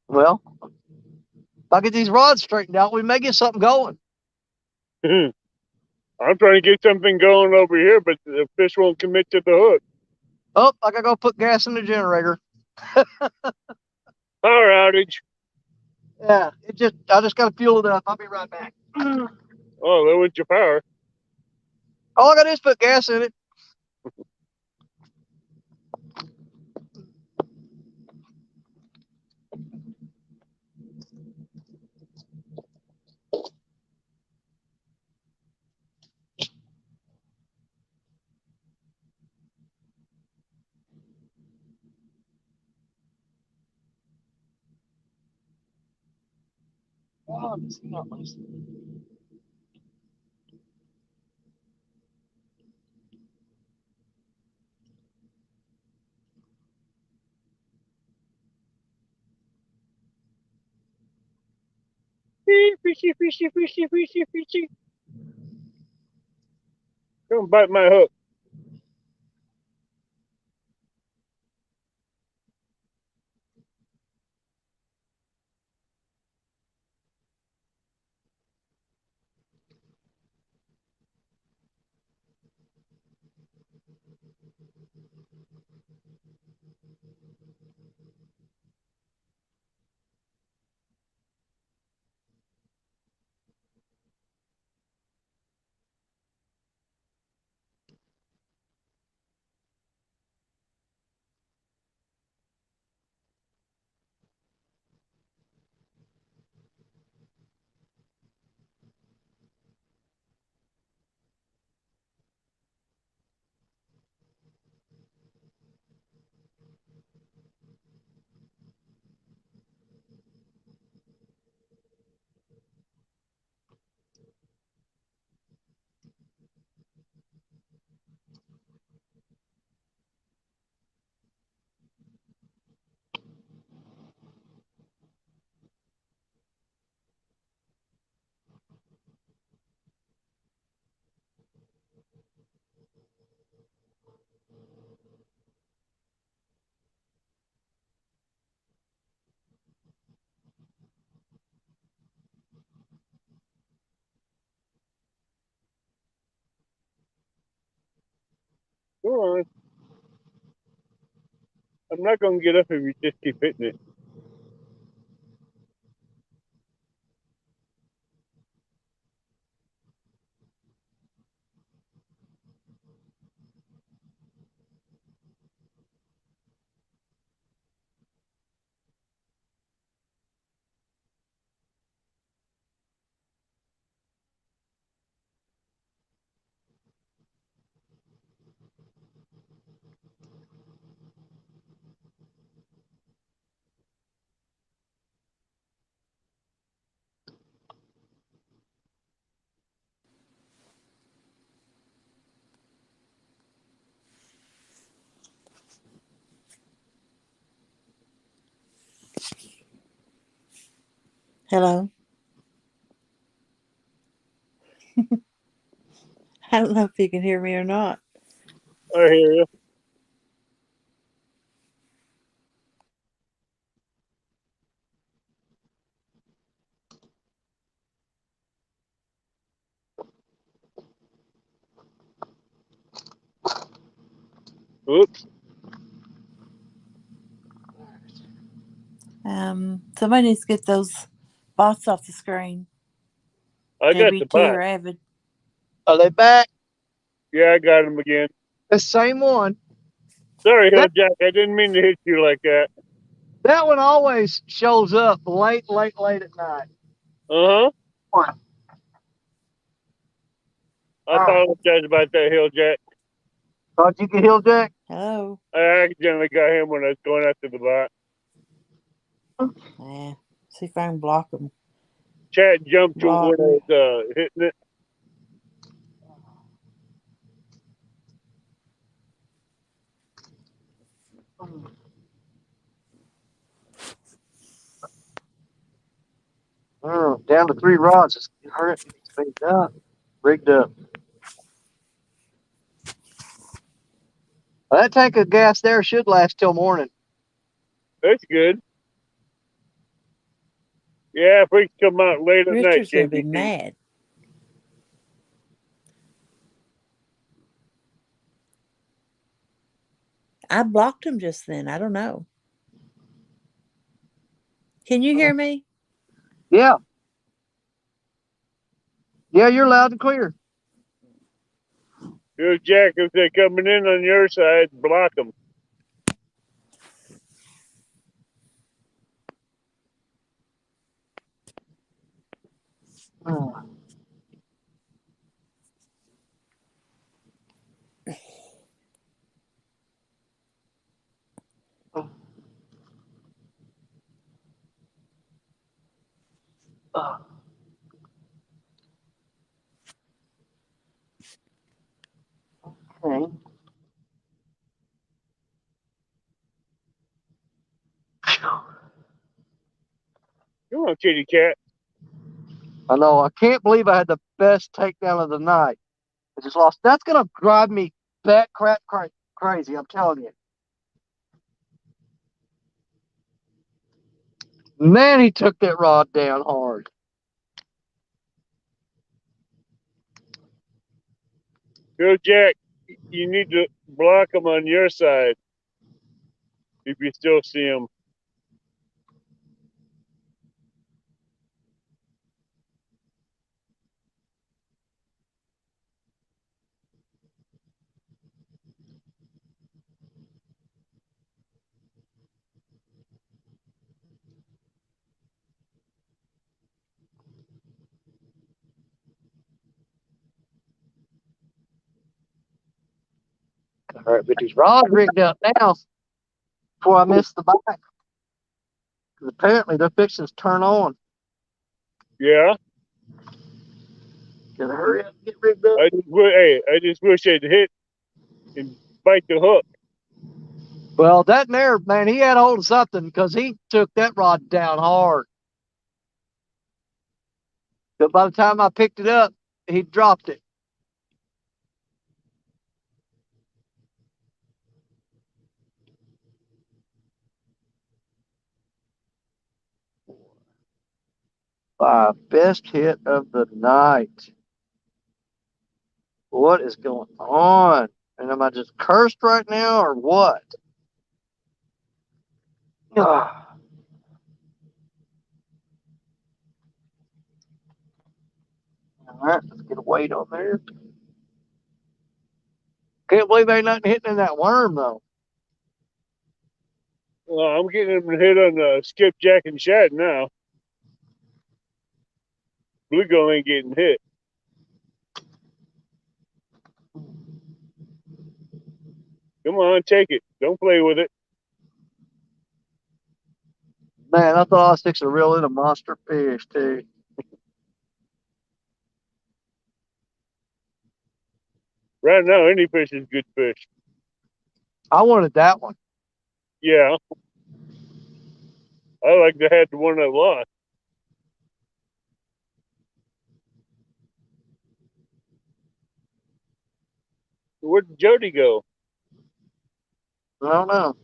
Well, if I get these rods straightened out, we may get something going. I'm trying to get something going over here, but the fish won't commit to the hook. Oh, I gotta go put gas in the generator. Power outage. Yeah, I just gotta fuel it up. I'll be right back. Oh, there went your power. All I gotta do is put gas in it. Oh, it's not nice. Fishy, fishy, fishy, fishy, fishy. Don't bite my hook. Go on. I'm not gonna get up if you just keep hitting it. Hello. I don't know if you can hear me or not. I hear you. Oops. Somebody needs to get those bots off the screen. I got the JBT bot. or Avid. Are they back? Yeah, I got him again. The same one. Sorry, Hill That Jack. I didn't mean to hit you like that. that one always shows up late, late, late at night. Uh huh. What? I apologize about that, Hill Jack. Thought you could heal Jack? Hello. I accidentally got him when I was going after the bot. See if I can block them. Chat jumped to when Block. I was hitting it. Down to 3 rods. It's hurt. Rigged up. Rigged up. Well, that tank of gas there should last till morning. That's good. Yeah, if we come out late at night, Richard's gonna be JBT. mad. I blocked him just then. I don't know. Can you hear me? Yeah. Yeah, you're loud and clear. Hill Jack, if they're coming in on your side, block them. Okay. Come on, kitty cat. I know. I can't believe I had the best takedown of the night. I just lost. That's going to drive me bat crap crazy. I'm telling you. Man, he took that rod down hard. Hill Jack, you need to block them on your side if you still see them. All right, but these rods rigged up now before I miss the bite. Because apparently they're fixing to turn on. Yeah. Gotta hurry up and get rigged up. I just wish I'd hit and bite the hook. Well, that there, man, he had hold of something because he took that rod down hard. But by the time I picked it up, he dropped it. Best hit of the night. What is going on? And am I just cursed right now or what? Ah. All right, let's get a weight on there. Can't believe ain't nothing hitting in that worm though. Well, I'm getting him hit on the skipjack and shad now. Bluegill ain't getting hit. Come on, take it. Don't play with it. Man, I thought I was fixing to reel in a monster fish too. Right now, any fish is good fish. I wanted that one. Yeah. I like to have the one I lost. Where'd Jody go? I don't know.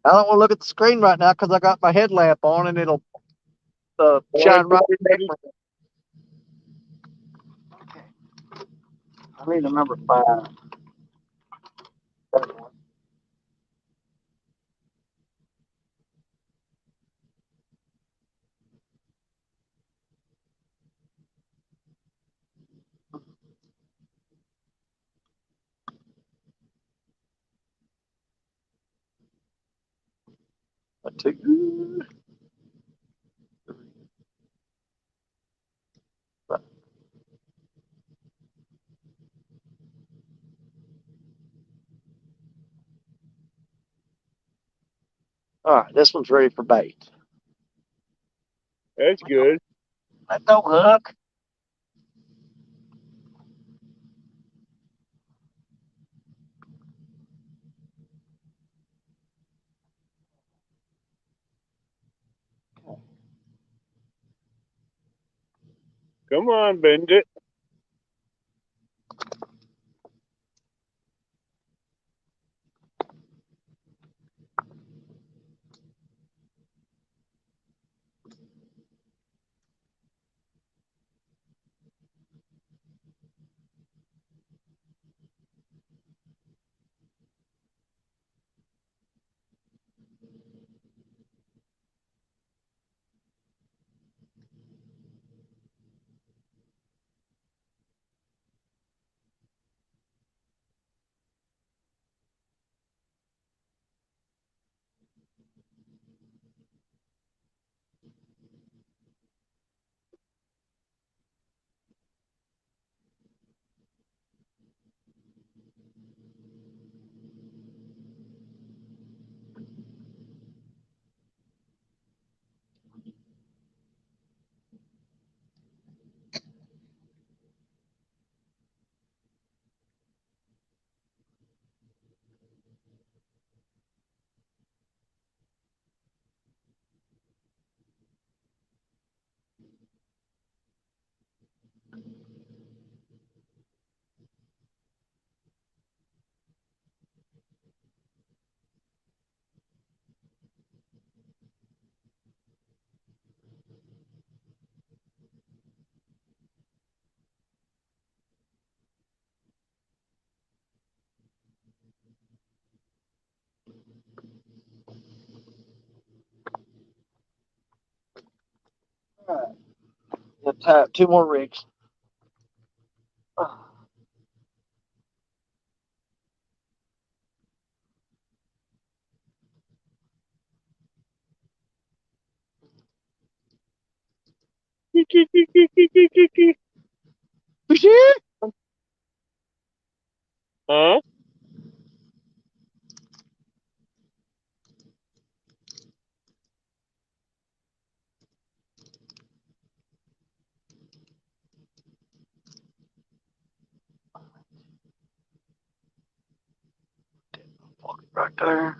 I don't want to look at the screen right now because I got my headlamp on and it'll shine right back. Okay. I need a number 5. That one. A 2. All right, this one's ready for bait. That's good. That don't hook. Come on, bend it. All right. Let's have 2 more rigs. Huh? Right there.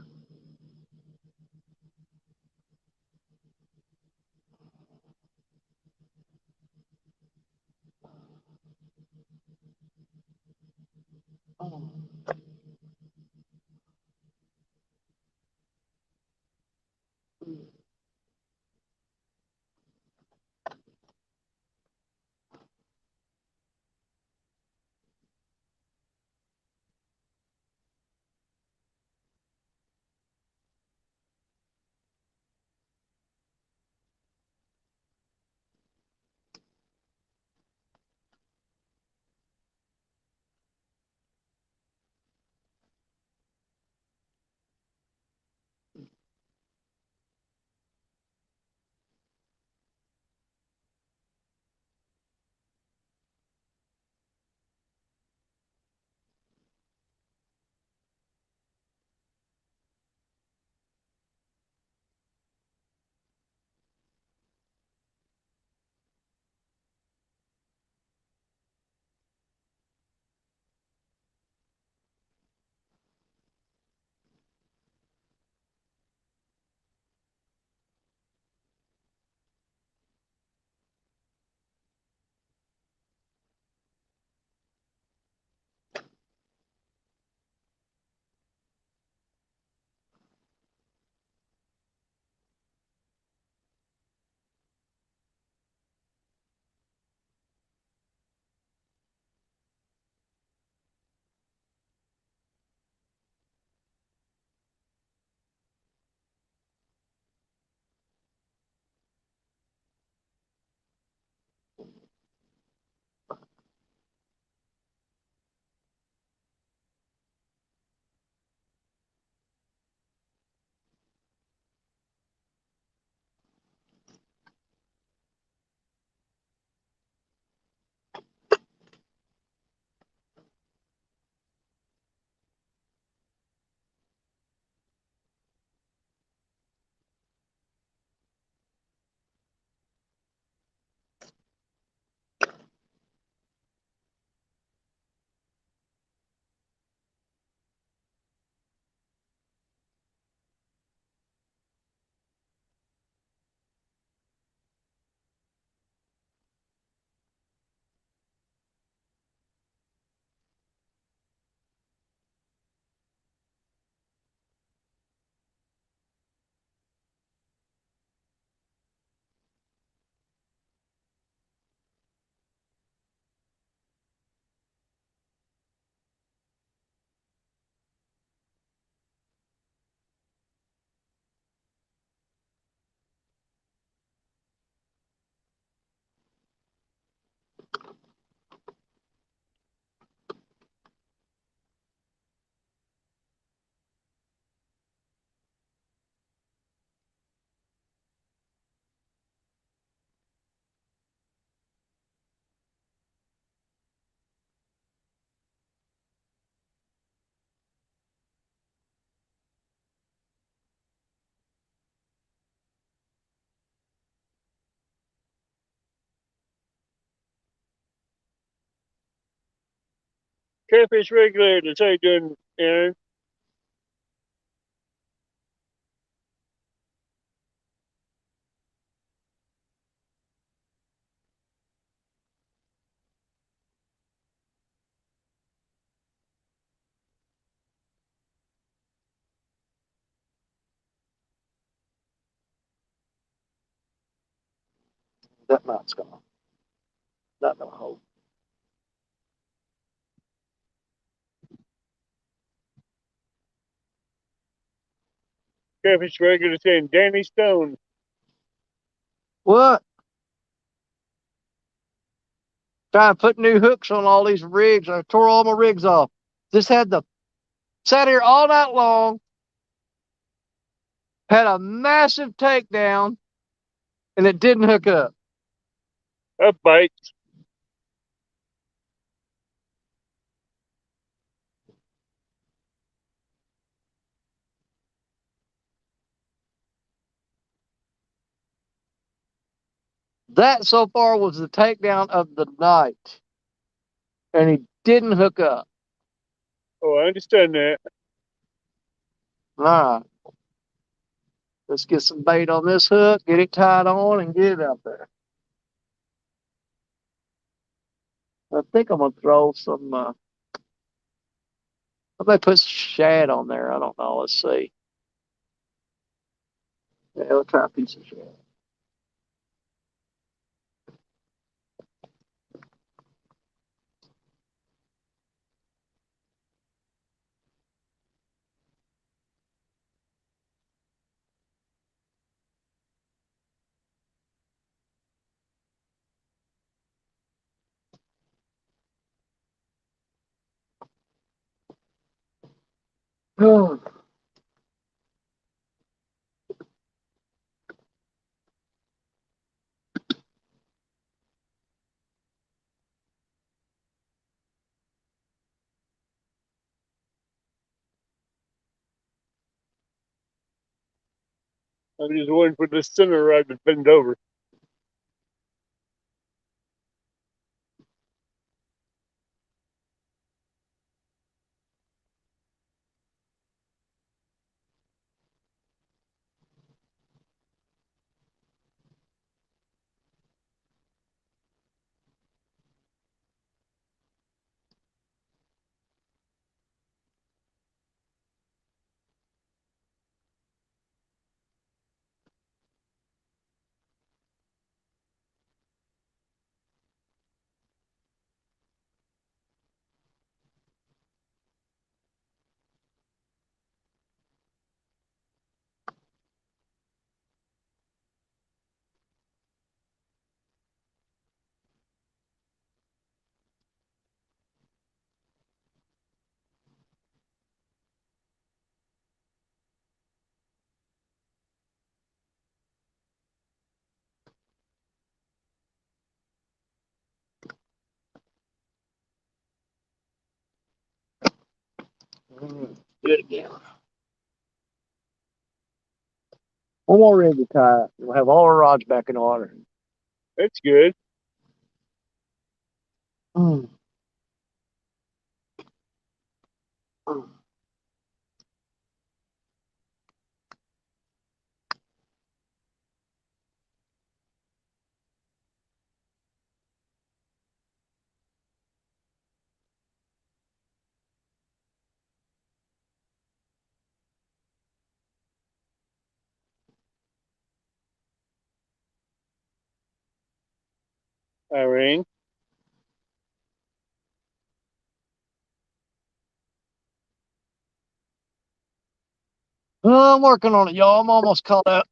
Catfish regulators, how you doing, Aaron? That knot's not gonna hold. Catfish regular saying Danny Stone. What? Trying to put new hooks on all these rigs. I tore all my rigs off. Just had the sat here all night long. Had a massive takedown, and it didn't hook up. A bite. That so far was the takedown of the night, and he didn't hook up. Oh, I understand that. All right, let's get some bait on this hook, get it tied on, and get it out there. I think I'm gonna throw some. I may put some shad on there. I don't know. Let's see. Yeah, we'll try a piece of shad. Oh, I'm just waiting for the center rod to bend over. do it again. One more rig to tie. We'll have all our rods back in order. That's good. Mm. Irene. I'm working on it, y'all. I'm almost caught up.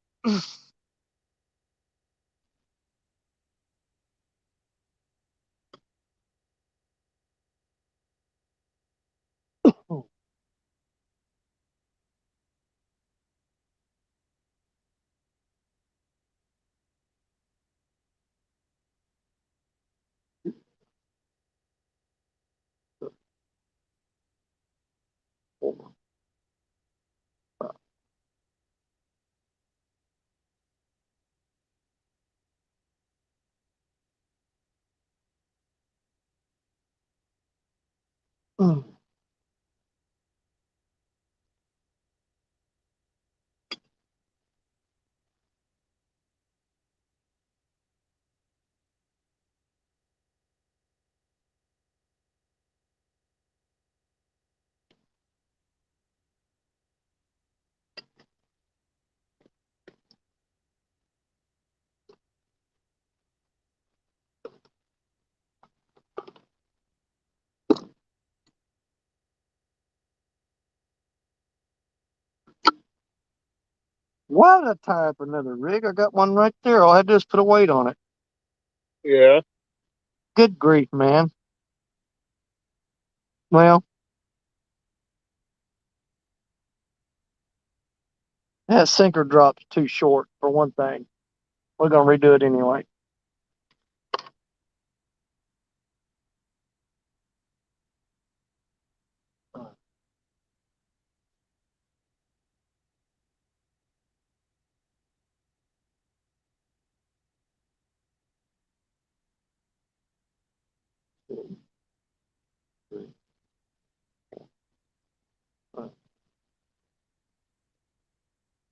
Mm. Why did I tie up another rig? I got one right there. All I had to do is put a weight on it. Yeah. Good grief, man. Well, that sinker drop's too short for one thing. We're gonna redo it anyway.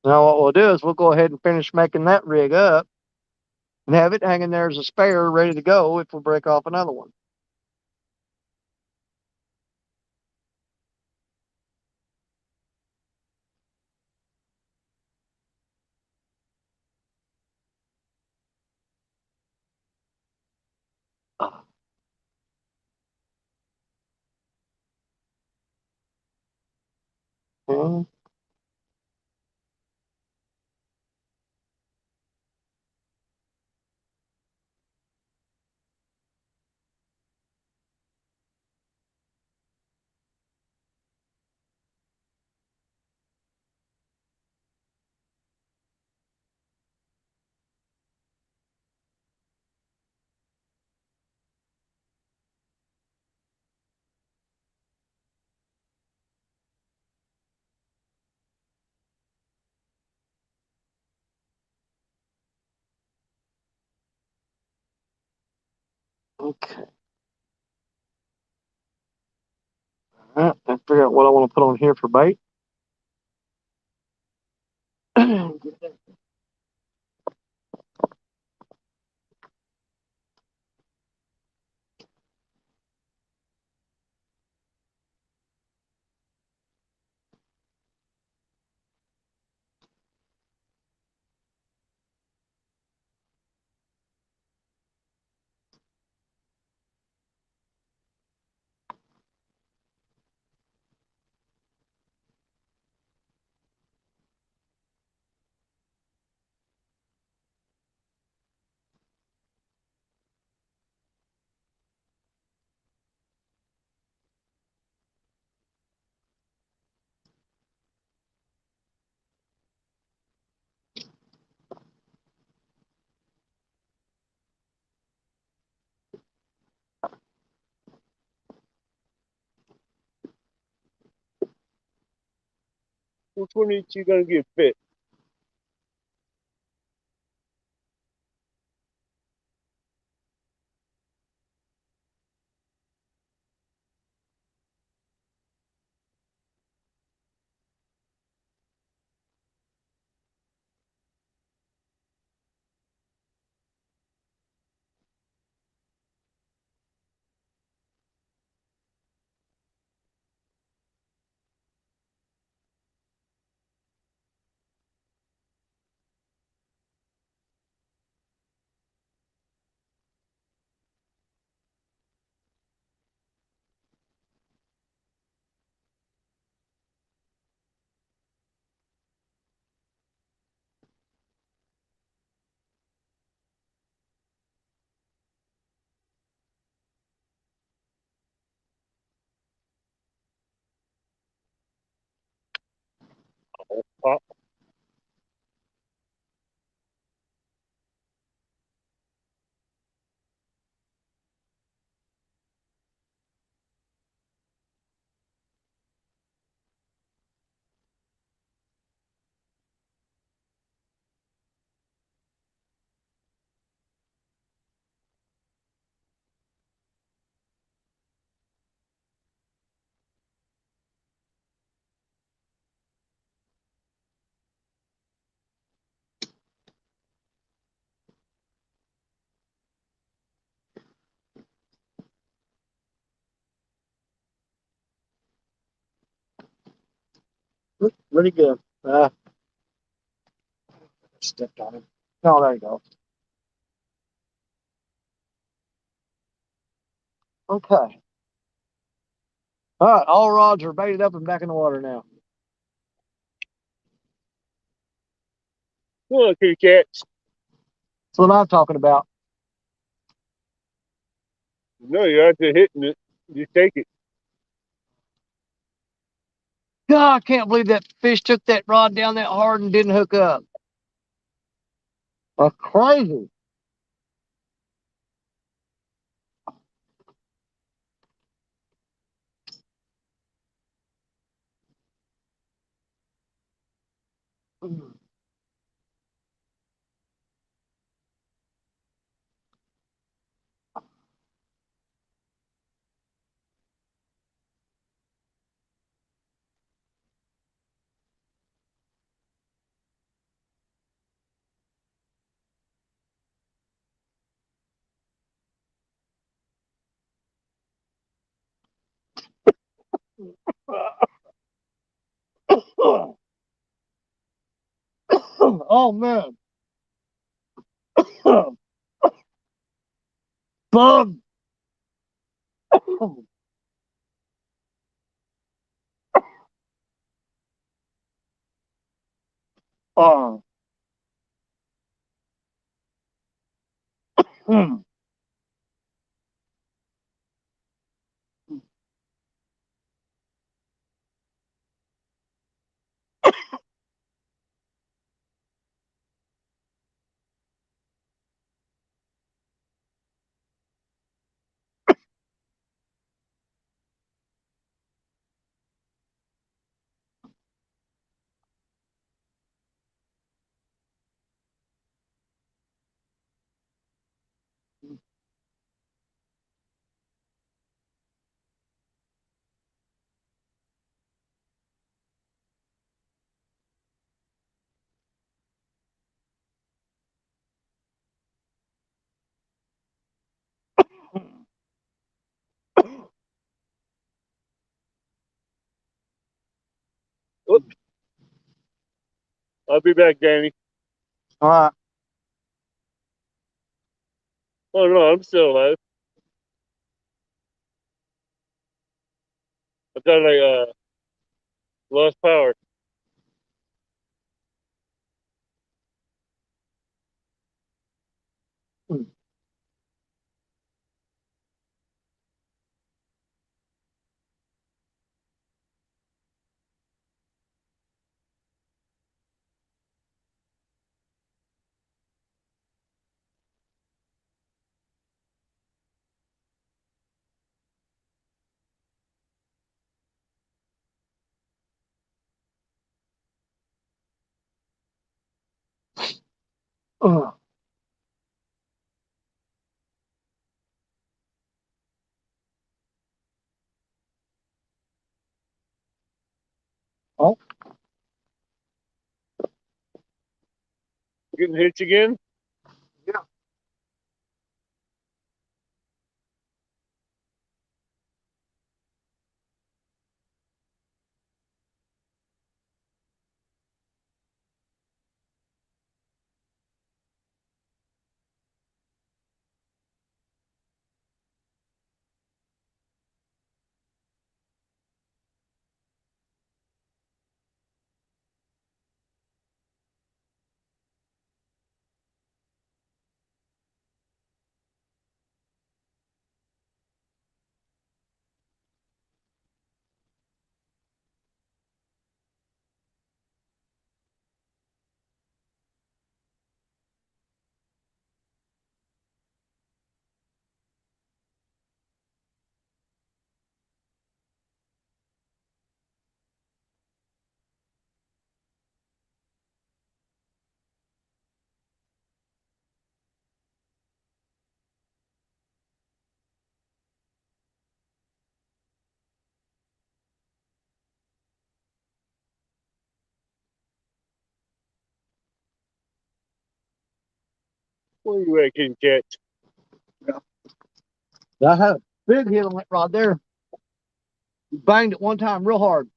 Now what we'll do is we'll go ahead and finish making that rig up and have it hanging there as a spare, ready to go if we break off another one. Mhm. Okay. All right, I figure out what I want to put on here for bait. Which one is you gonna get fit? Pretty good. Stepped on him. Oh, there you go. Okay. All right, all rods are baited up and back in the water now. Look, here, cats. That's what I'm talking about. No, you're out there hitting it. You take it. God, I can't believe that fish took that rod down that hard and didn't hook up. That's crazy. Oh man. Bug. Oh. Whoops. I'll be back, Danny. All right. Oh, no, I'm still alive. I thought I lost power. Oh. Getting hits again? Yeah. Where you at, King Cat? I had a big hit on that rod there. Banged it one time real hard.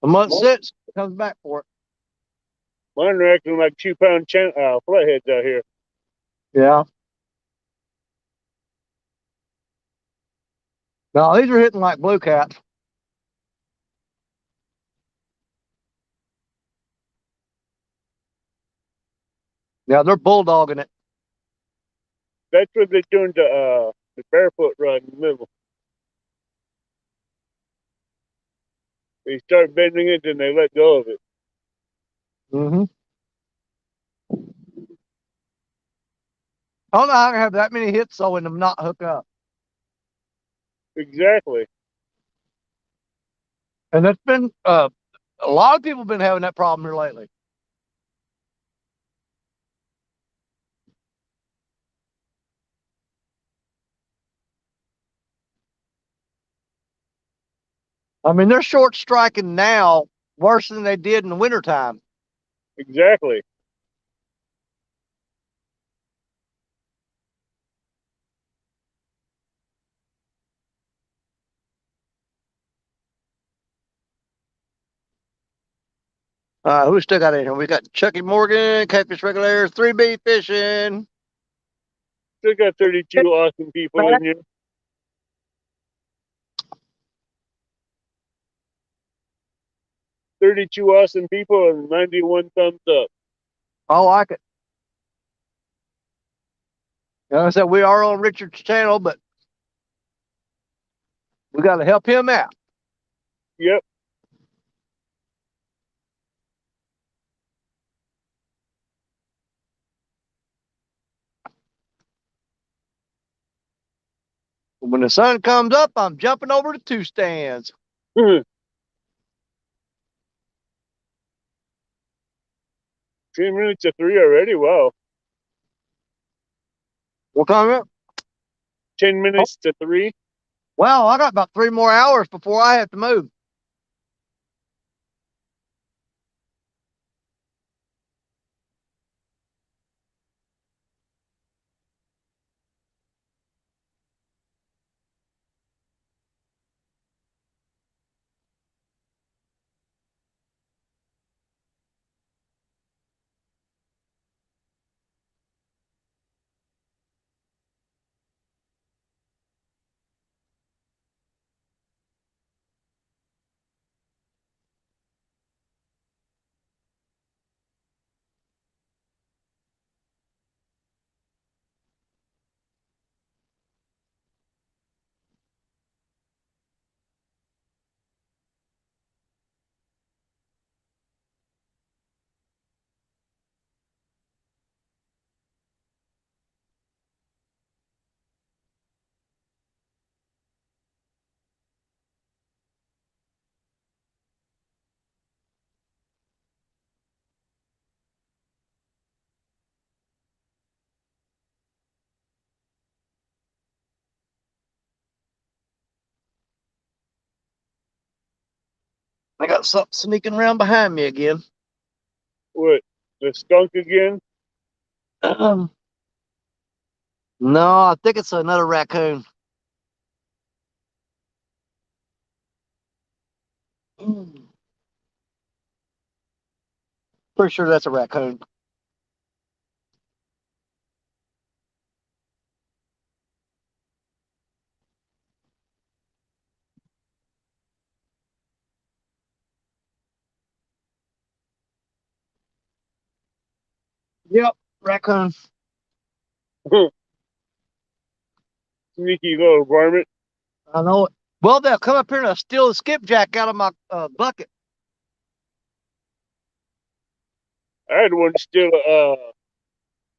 A month sits, comes back for it. Mine are acting like 2-pound flatheads out here. Yeah. No, these are hitting like blue cats. Yeah, they're bulldogging it. That's what they're doing to the barefoot rod in the middle. They start bending it, then they let go of it. Mm-hmm. I don't know how I can have that many hits though and them not hook up. Exactly. And that's been a lot of people have been having that problem here lately. I mean, they're short striking now worse than they did in the wintertime. Exactly. Who we still got in here? We got Chucky Morgan, Catfish Regulators, 3B Fishing. Still got 32 awesome people in here. "32 awesome people and 91 thumbs up." I like it. Like I said, we are on Richard's channel, but we got to help him out. Yep. When the sun comes up, I'm jumping over to 2 stands. 10 minutes to 3 already. Wow. What time is it? 10 minutes to 3. Well, I got about 3 more hours before I have to move. I got something sneaking around behind me again. What? The skunk again? No, I think it's another raccoon. Pretty sure that's a raccoon. Yep, raccoon. Sneaky little varmint. I know it. Well, they'll come up here and steal the skipjack out of my bucket. I had one steal a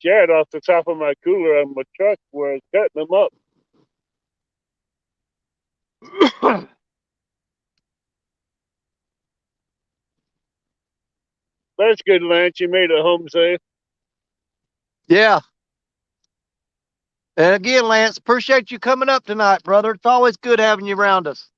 cat off the top of my cooler on my truck where I was cutting them up. That's good, Lance. You made it home safe. Yeah. And again, Lance, appreciate you coming up tonight, brother. It's always good having you around us.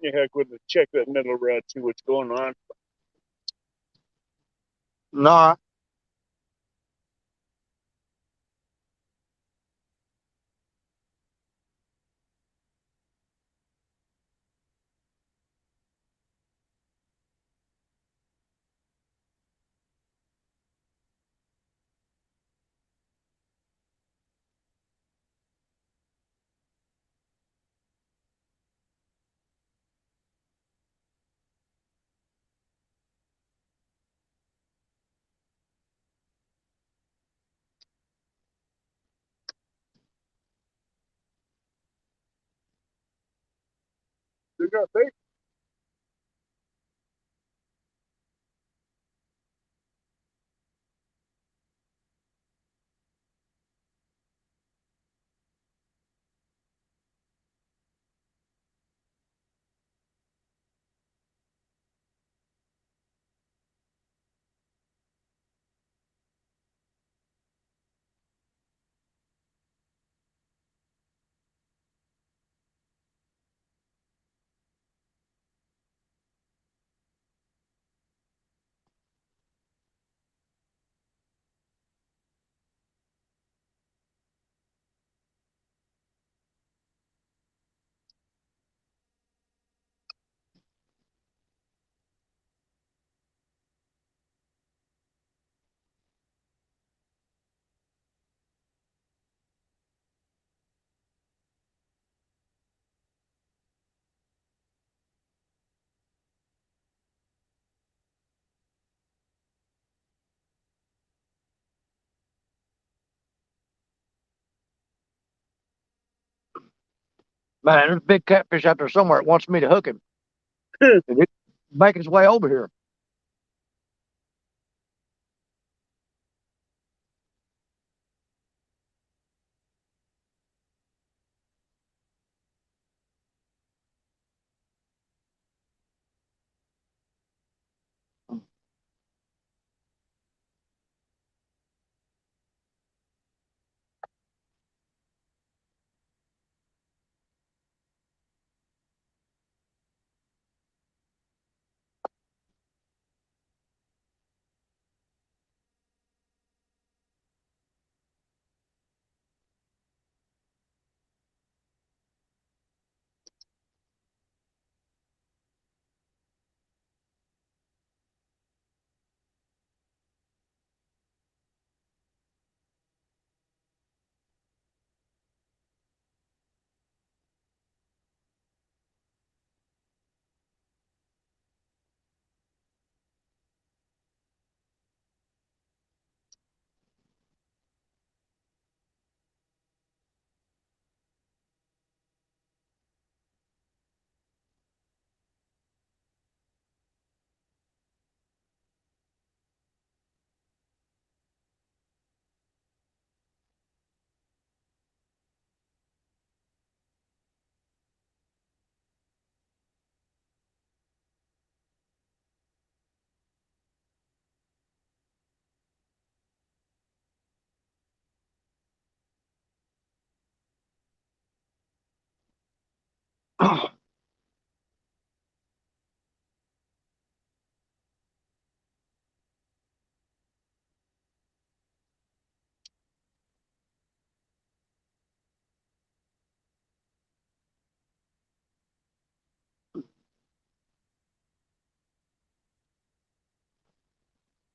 you heck with it. Check that middle rod, see what's going on. No. You got bait? Man, there's a big catfish out there somewhere that wants me to hook him. And it's making his way over here.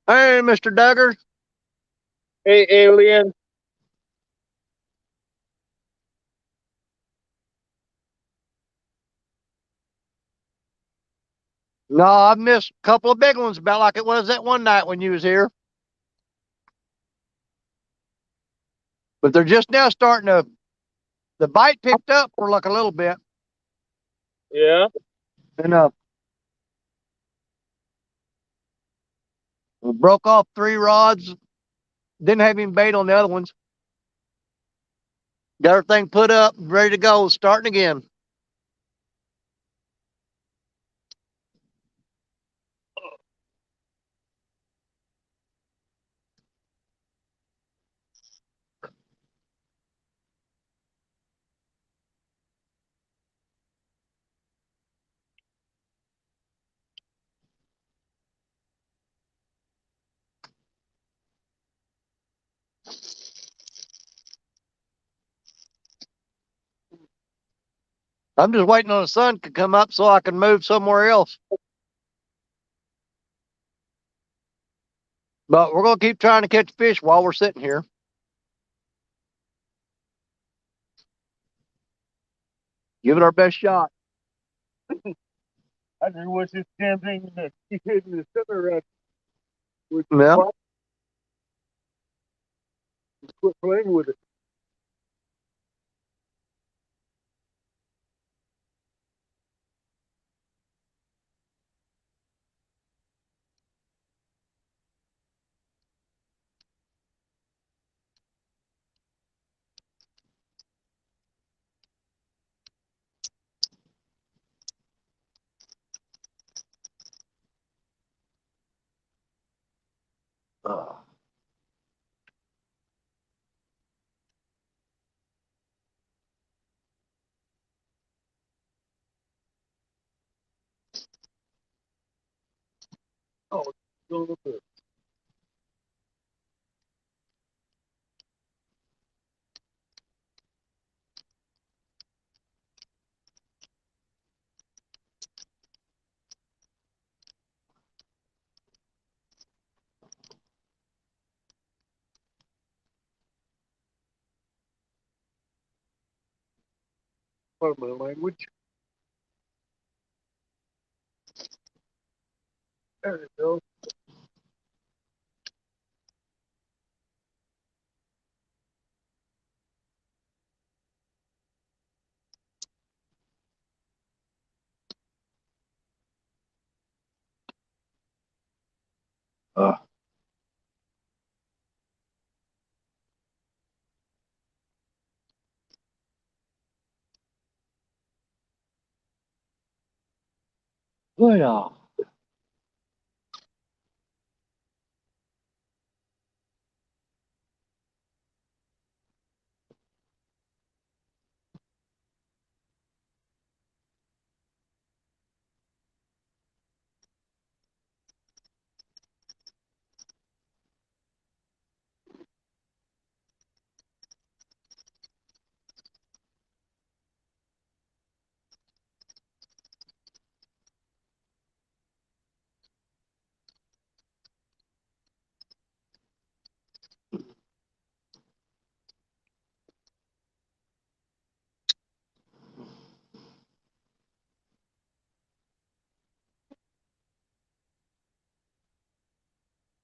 Hey, Mr. Duggar. Hey, alien. No, I've missed a couple of big ones about like it was that one night when you was here. But they're just now starting to, the bite picked up for like a little bit. Yeah. And we broke off 3 rods. Didn't have any bait on the other ones. Got everything put up, ready to go, starting again. I'm just waiting on the sun to come up so I can move somewhere else. But we're going to keep trying to catch fish while we're sitting here. Give it our best shot. I just wish this damn thing that he hit in the center would Yeah. quit playing with it. Oh, son of a bitch. Pardon my language. There you go. Yeah.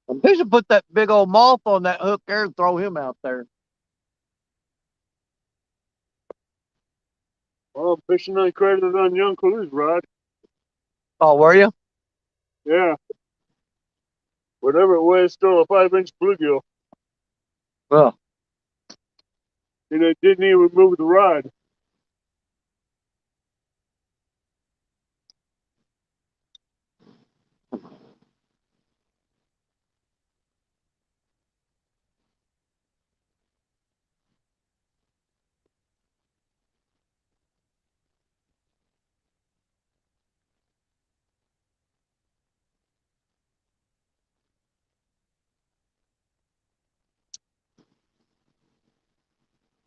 I'm fixing to put that big old moth on that hook there and throw him out there. Well, I'm fishing uncredited on young Clues rod. Oh, were you? Yeah. Whatever it was, still a 5-inch bluegill. Well, And it didn't even move the rod.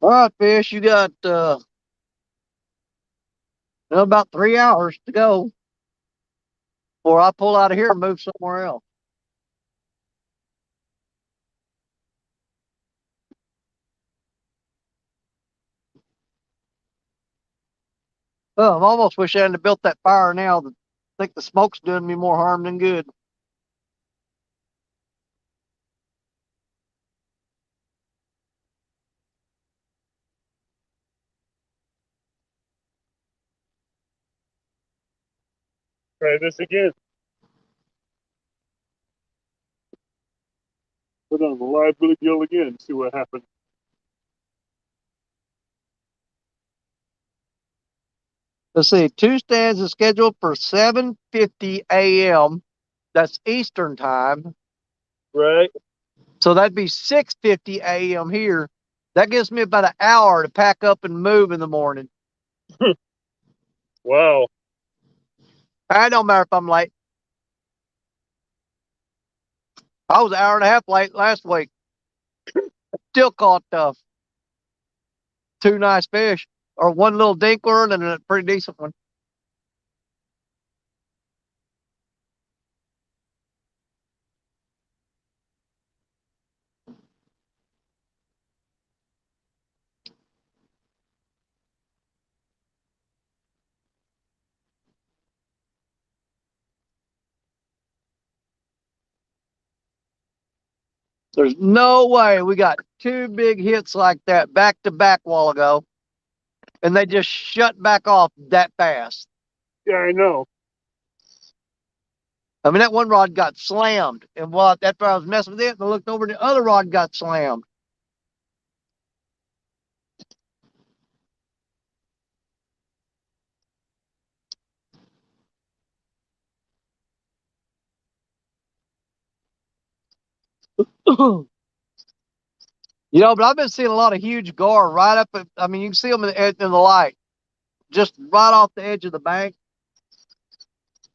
all right, fish. You got about 3 hours to go before I pull out of here and move somewhere else. Oh, I almost wish I hadn't built that fire now. I think the smoke's doing me more harm than good. Try this again. Put on the live bluegill again. See what happens. Let's see. 2 stands is scheduled for 7:50 a.m. That's Eastern time. Right. So that'd be 6:50 a.m. here. That gives me about an hour to pack up and move in the morning. Wow. I don't matter if I'm late. I was an hour and a half late last week. Still caught 2 nice fish. or one little dinkler and a pretty decent one. There's no way we got two big hits like that back to back a while ago, and they just shut back off that fast. Yeah, I know. I mean, that one rod got slammed, and after I was messing with it, and I looked over, the other rod got slammed. But I've been seeing a lot of huge gar right up at, I mean, you can see them in the light, just right off the edge of the bank.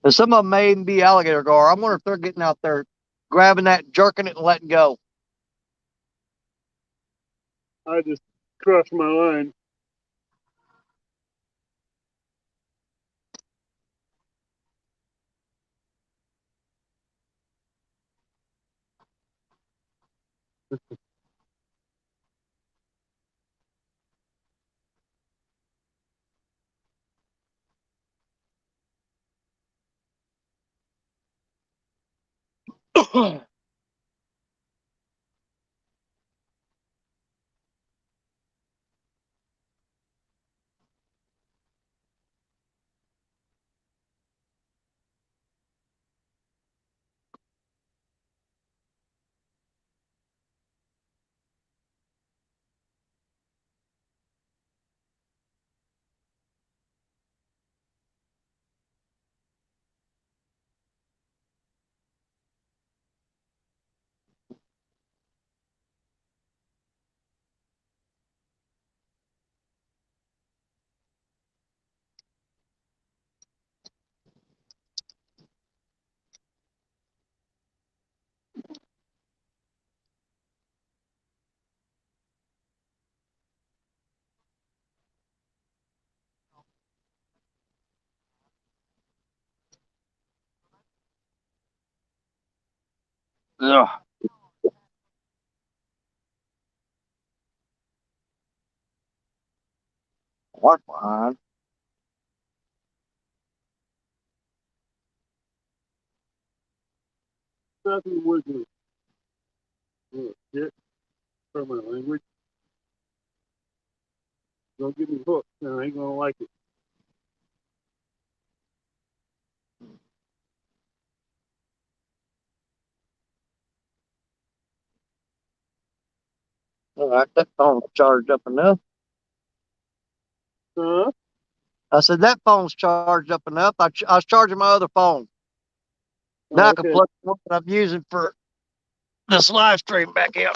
And some of them may even be alligator gar. I wonder if they're getting out there, grabbing that, jerking it, and letting go. I just crossed my line. Ugh. What behind? Nothing working. Oh, shit. For my language. Don't get me hooked, and I ain't gonna like it. All right, that phone's charged up enough. Huh? I said, that phone's charged up enough. I was charging my other phone. Now Oh, I can okay. plug the one that I'm using for this live stream back in.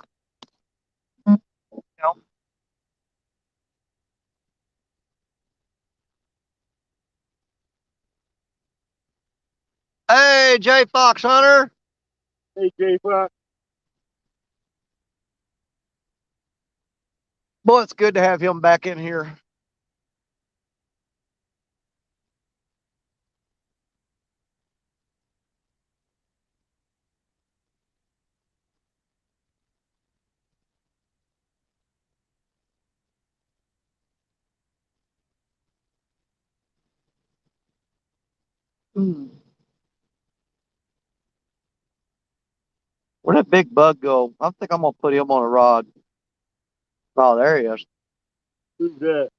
Hey, Jay Fox Hunter. Hey, J Fox. Boy, it's good to have him back in here. Where'd that big bug go? I think I'm gonna put him on a rod. Oh, there he is. Who's that?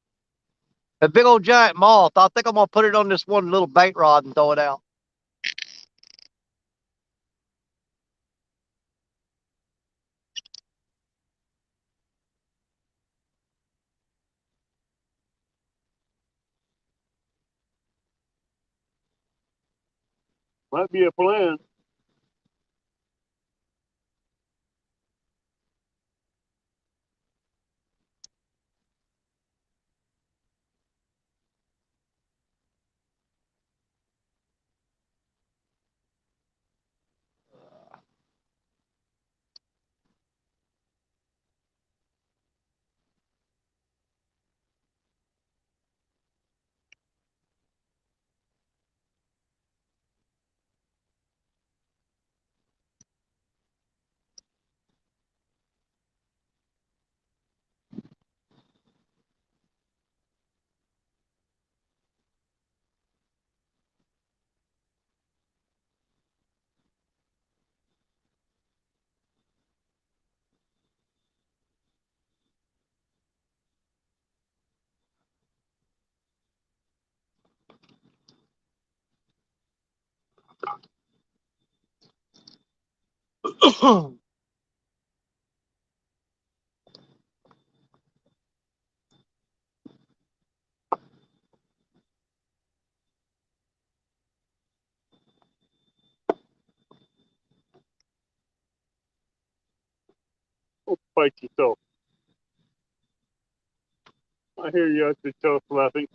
A big old giant moth. I think I'm gonna put it on this one little bait rod and throw it out. Might be a plan. Oh, fight yourself. I hear you out there tail slapping.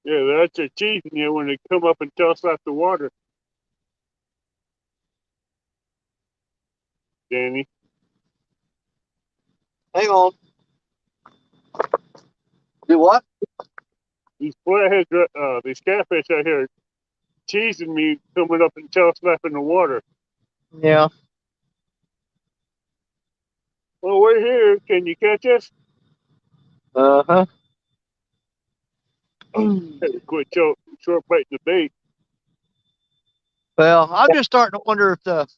Yeah, that's a teasing you when they come up and tail slap the water, Danny. Hang on. Do what? These flatheads, these catfish out here teasing me, coming up and tail slapping the water. Yeah. Well, we're here. Can you catch us? Uh-huh. Had to quit short biting the bait. Well, I'm just starting to wonder if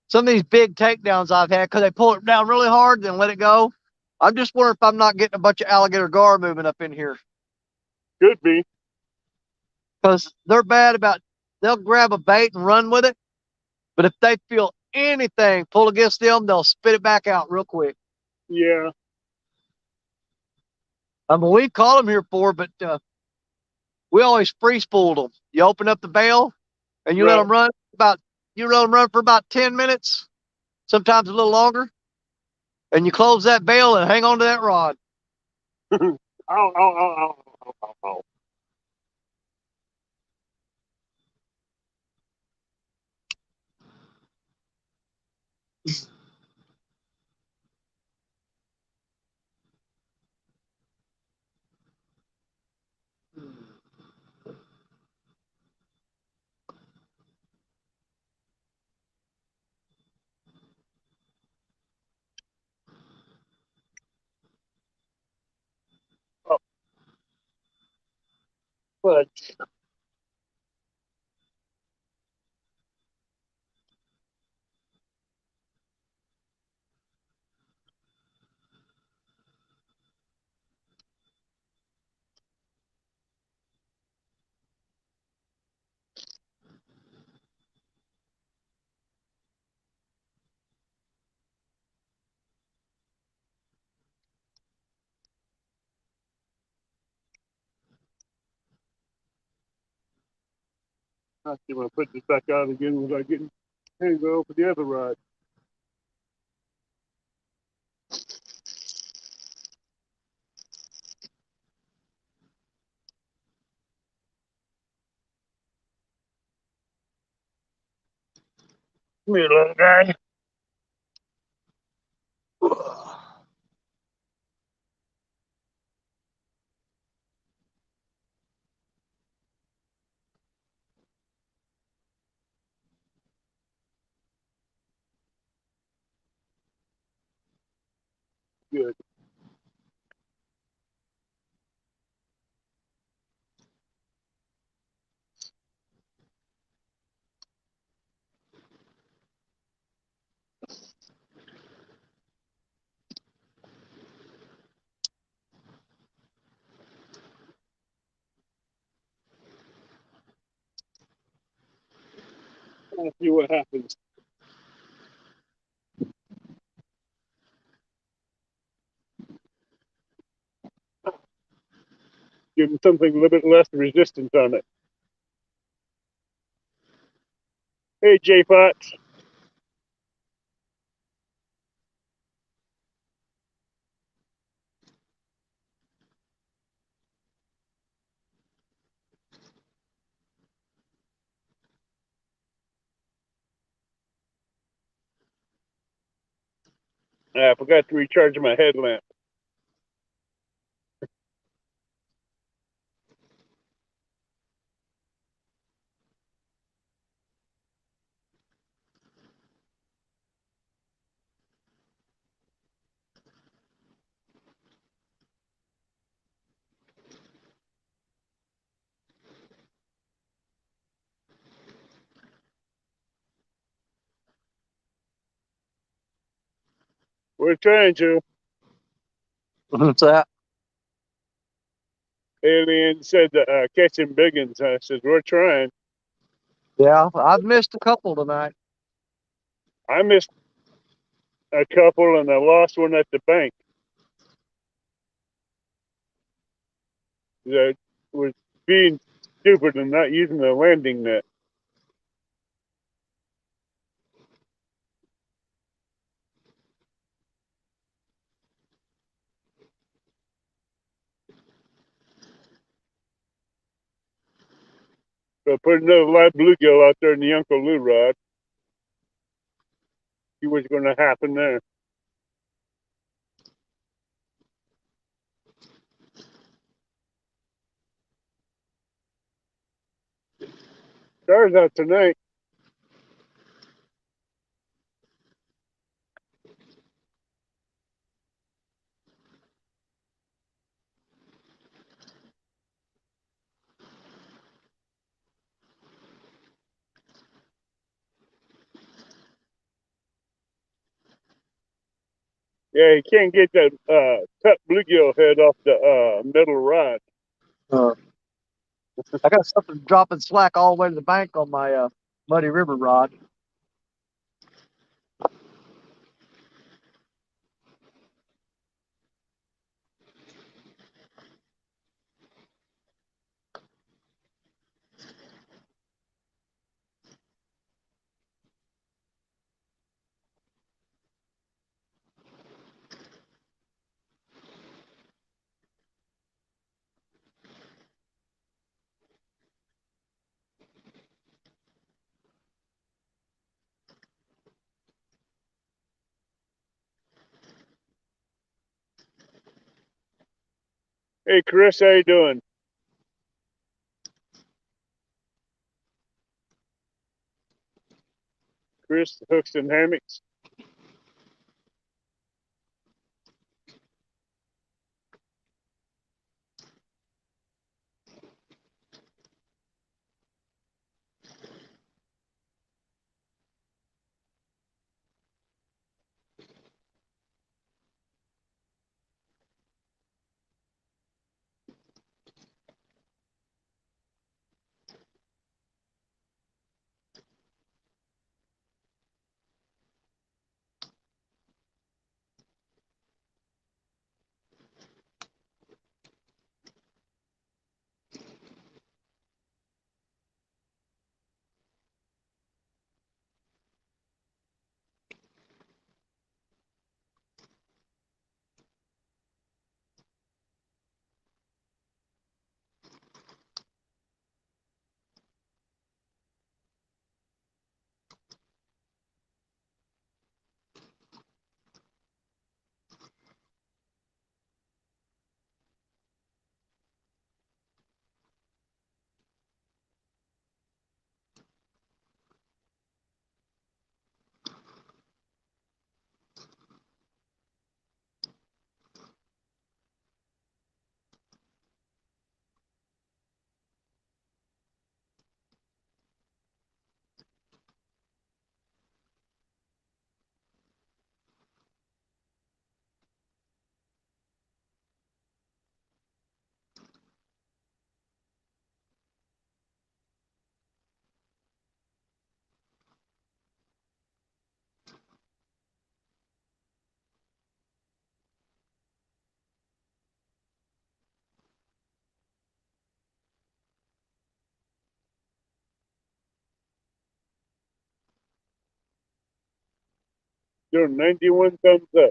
some of these big takedowns I've had, because they pull it down really hard, then let it go. I'm just wondering if I'm not getting a bunch of alligator gar moving up in here. Could be. Because they're bad about, they'll grab a bait and run with it. But if they feel anything pull against them, they'll spit it back out real quick. Yeah. I mean, we've caught them here before, but we always free spooled them. You open up the bail and you let them run for about 10 minutes, sometimes a little longer. And you close that bail and hang on to that rod. Ow, ow, ow, ow, ow, ow. Oh, but I see when I put this back out again without getting go for the other rod. Come here, little guy. Good. I'll see what happens. Give him something a little bit less resistance on it. Hey, J Fox. I forgot to recharge my headlamp. We're trying to. What's that? Alien said catching biggins. I said, we're trying. Yeah, I've missed a couple tonight. I missed a couple and I lost one at the bank. That was being stupid and not using the landing net. So I put another live bluegill out there in the Uncle Lou rod. See what's going to happen there. Stars out tonight. Yeah, you can't get that cut bluegill head off the middle rod. I got something dropping slack all the way to the bank on my Muddy River rod. Hey, Chris, how you doing? Chris, hooks and hammocks. Doing 91 thumbs up.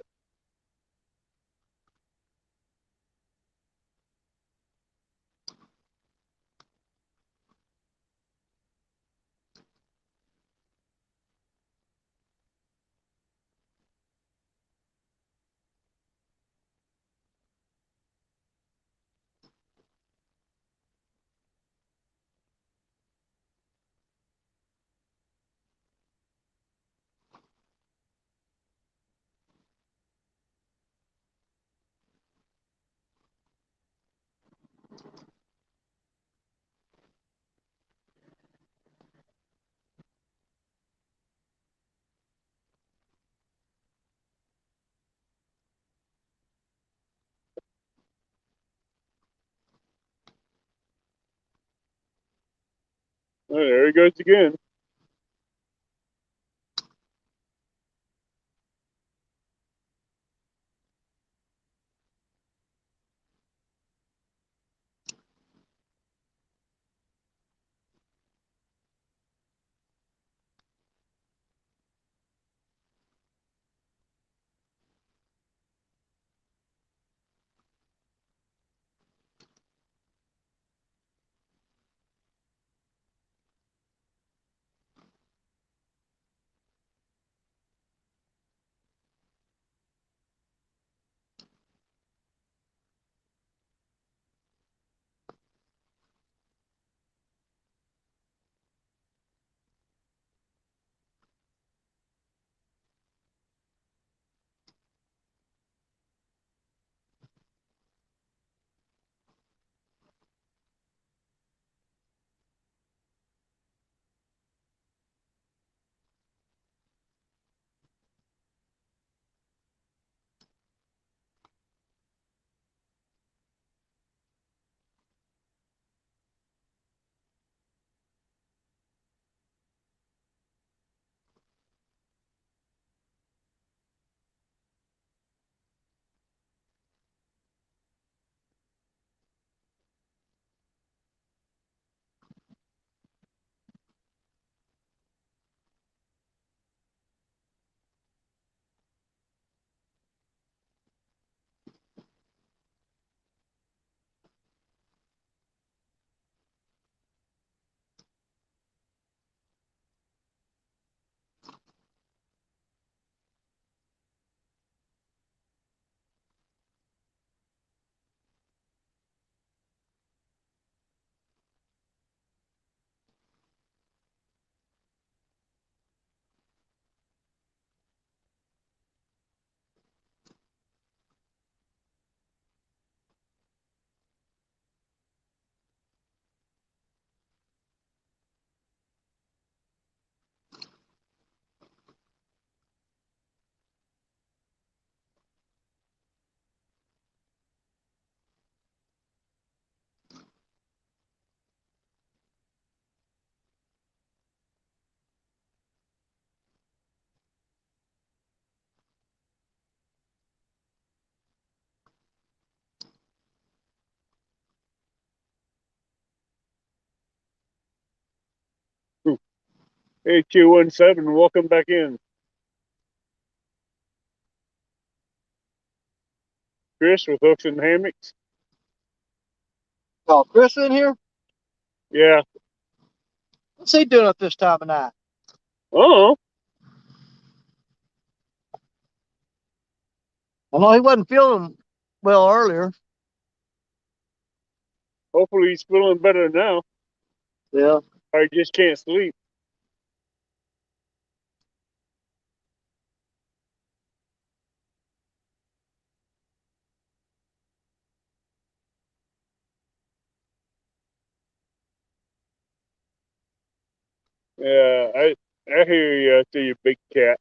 Oh, there he goes again. Hey, Q17, welcome back in. Chris with Hooks and Hammocks. Oh, Chris in here? Yeah. What's he doing at this time of night? Oh. I know he wasn't feeling well earlier. Hopefully he's feeling better now. Yeah. I just can't sleep. Yeah, I hear you. I see you, big cat.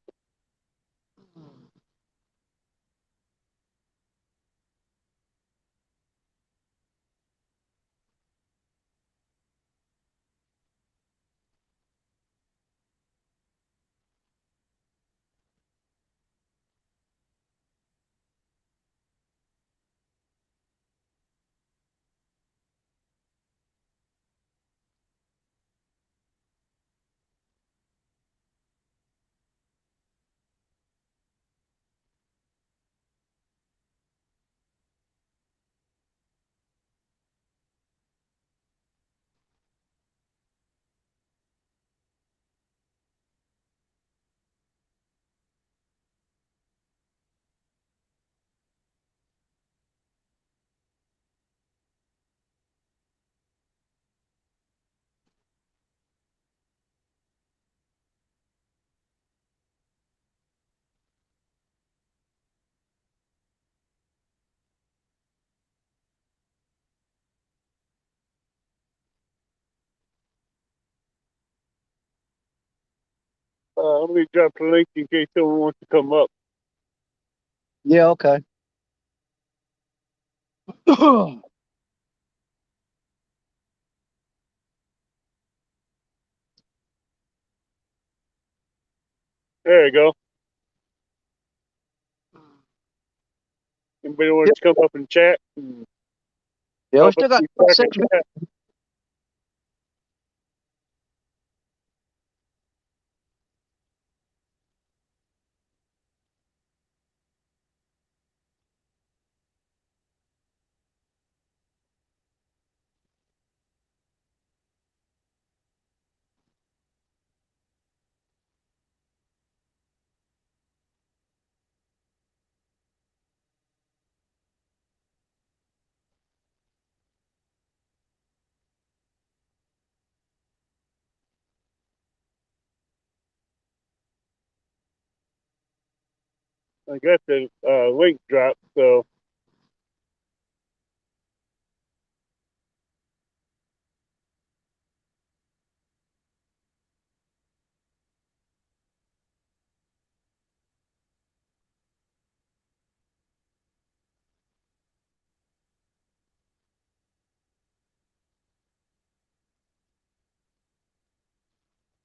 Let me drop the link in case someone wants to come up. Yeah, okay. There you go. Anybody want Yep. to come up and chat? And Yeah, we help us still got keep track of 7 chat? I got the link dropped, so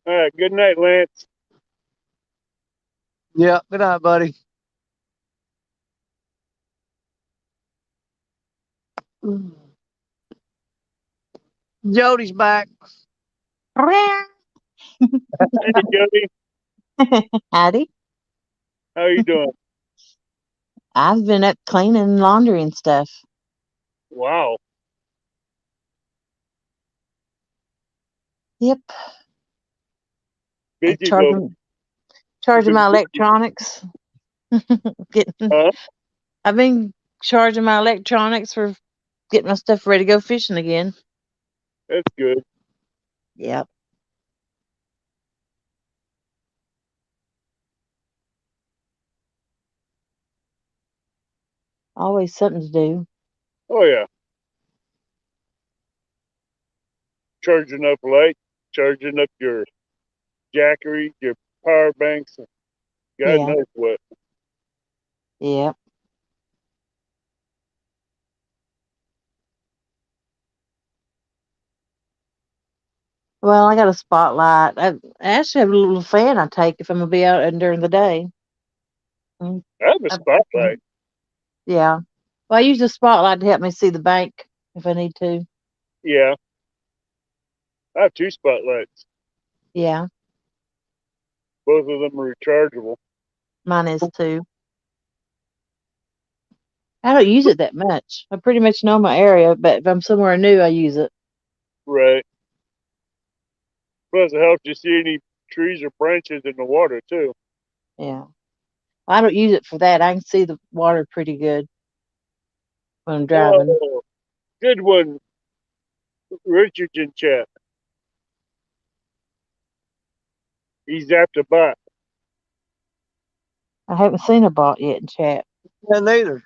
all right. Good night, Lance. Yeah, good night, buddy. Jody's back. Hey, Jody, Howdy. how you doing? I've been up cleaning laundry and stuff. Wow, Yep. And busy though. You charging been my busy? electronics. Getting Huh? I've been charging my electronics for getting my stuff ready to go fishing again. That's good. Yep. Always something to do. Oh yeah, charging up lights, charging up your jackery, your power banks. God Yeah. knows what. Yep. Well, I got a spotlight. I actually have a little fan I take if I'm gonna be out and during the day. Mm, I have a I- spotlight. yeah. Well, I use the spotlight to help me see the bank if I need to. Yeah, I have 2 spotlights. Yeah. Both of them are rechargeable. Mine is too. I don't use it that much. I pretty much know my area, but if I'm somewhere new, I use it. Right. Plus, it helps you see any trees or branches in the water too. Yeah. I don't use it for that. I can see the water pretty good when I'm driving. Oh, good one, Richardson chat. He zapped a bot. I haven't seen a bot yet in chat. Yeah, neither.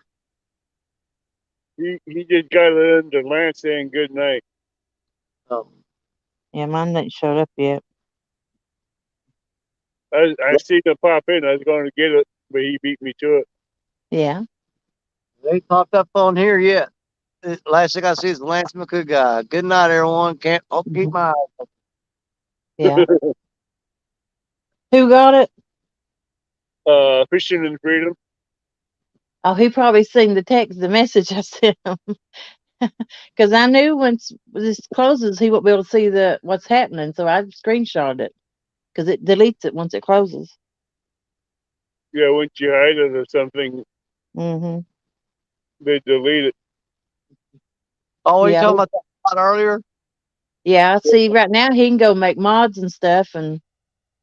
He just got it into Lance saying good night. Oh. Yeah, mine ain't showed up yet. I seen him pop in. I was going to get it, but he beat me to it. Yeah. They ain't popped up on here yet. Last thing I see is the Lance McCoo guy. Good night, everyone. Can't keep Mhm. my eye open. Yeah. Who got it? Fishing and freedom. Oh, he probably seen the message I sent him. Because I knew once this closes, he won't be able to see what's happening. So I screenshot it because it deletes it once it closes. Yeah, once you hide it or something, Mm-hmm. they delete it. Oh, you Yeah. talking about that spot earlier? Yeah. See, right now he can go make mods and stuff and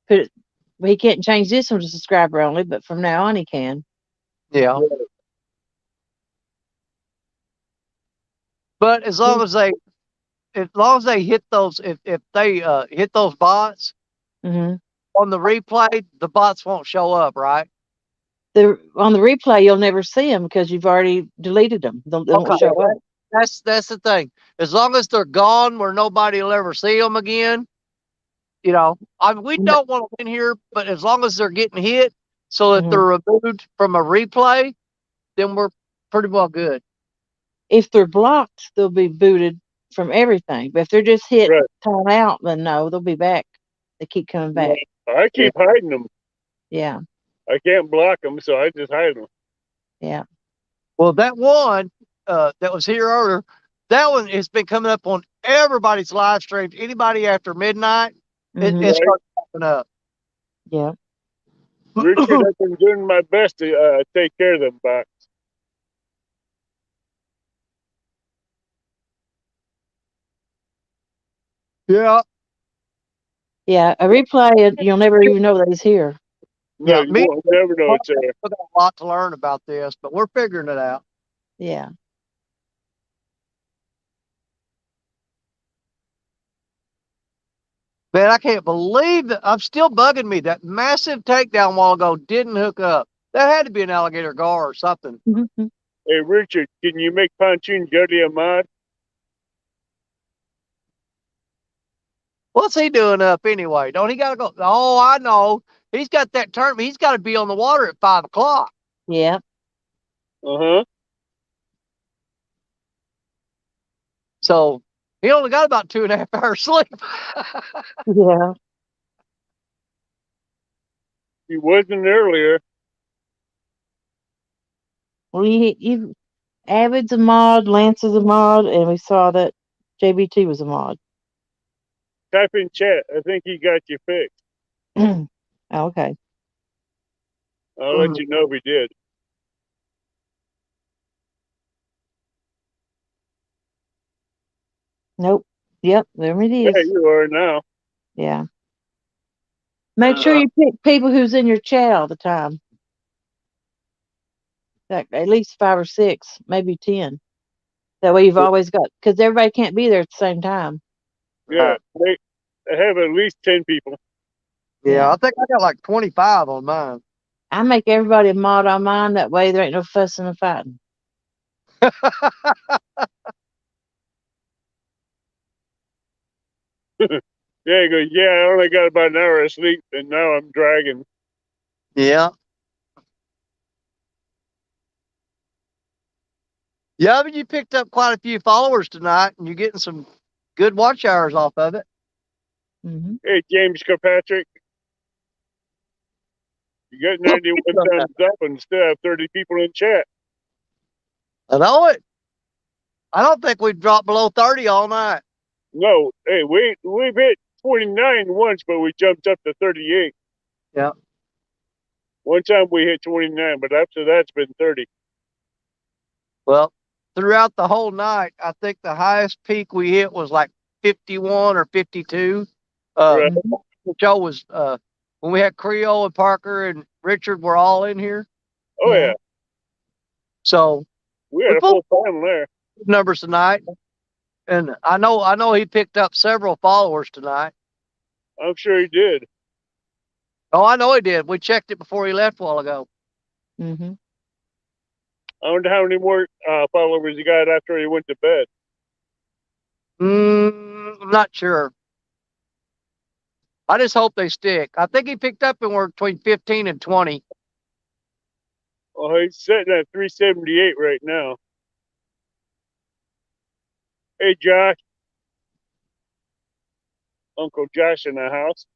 put it. Well, he can't change this one to subscriber only, but from now on he can. Yeah. But as long as they hit those, if they hit those bots Mm-hmm. on the replay, the bots won't show up, right? On the replay, you'll never see them because you've already deleted them. They won't Okay, show up. that's the thing. As long as they're gone, where nobody will ever see them again, we don't want them in here. But as long as they're getting hit, so that Mhm. they're removed from a replay, then we're pretty well good. If they're blocked, they'll be booted from everything. But if they're just hit Right. time out, then no, they'll be back. They keep coming back. I keep hiding them. Yeah. I can't block them, so I just hide them. Yeah. Well, that one that was here earlier, that one has been coming up on everybody's live streams. Anybody after midnight, it Mhm. starts popping up. Yeah. Richard, I've been doing my best to take care of them box. Yeah. Yeah. A replay, you'll never even know that he's here. No, Yeah, you me. won't never know it's there. We've got a lot to learn about this, but we're figuring it out. Yeah. Man, I can't believe that. I'm still bugging me. That massive takedown a while ago didn't hook up. That had to be an alligator gar or something. Hey, Richard, can you make Pontoon Jody a mod? What's he doing up anyway? Don't he got to go? Oh, I know. He's got that tournament. He's got to be on the water at 5 o'clock. Yeah. Uh-huh. So he only got about 2.5 hours sleep. Yeah. He wasn't earlier. Well, Avid's a mod, Lance is a mod, and we saw that JBT was a mod. Type in chat. I think he got you fixed. Okay. I'll let you know if he did. Nope. Yep, there it is. Yeah, you are now. Yeah. Make sure you pick people who's in your chat all the time. Like at least 5 or 6, maybe 10. That way you've always got, because everybody can't be there at the same time. Yeah, I have at least 10 people. Yeah, I think I got like 25 on mine. I make everybody a mod on mine. That way there ain't no fussing and fighting. Yeah, he goes, yeah, I only got about an hour of sleep, and now I'm dragging. Yeah. Yeah, but you picked up quite a few followers tonight, and you're getting some good watch hours off of it. Mm-hmm. Hey, James Kirkpatrick. You got 91 thumbs up and still have 30 people in chat. I know it. I don't think we've dropped below 30 all night. No, hey, we've hit 29 once, but we jumped up to 38. Yeah. One time we hit 29, but after that's been 30. Well, throughout the whole night, I think the highest peak we hit was like 51 or 52. Right. The show was when we had Creole and Parker and Richard were all in here. Oh, yeah. So we had a full time there. Numbers tonight. And I know he picked up several followers tonight. I'm sure he did. Oh, I know he did. We checked it before he left a while ago. Mm-hmm. I wonder how many more followers he got after he went to bed. I'm not sure. I just hope they stick. I think he picked up anywhere between 15 and 20. Oh, he's sitting at 378 right now. Hey, Josh. Uncle Josh in the house.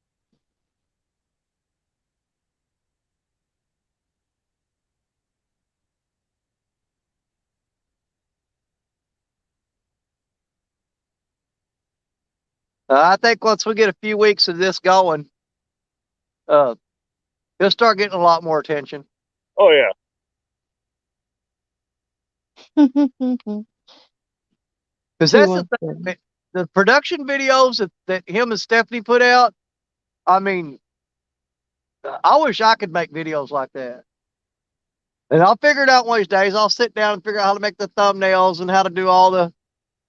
I think once we get a few weeks of this going, he'll start getting a lot more attention. Oh, yeah. Because that's the thing. The production videos that him and Stephanie put out, I mean, I wish I could make videos like that. And I'll figure it out one of these days. I'll sit down and figure out how to make the thumbnails and how to do all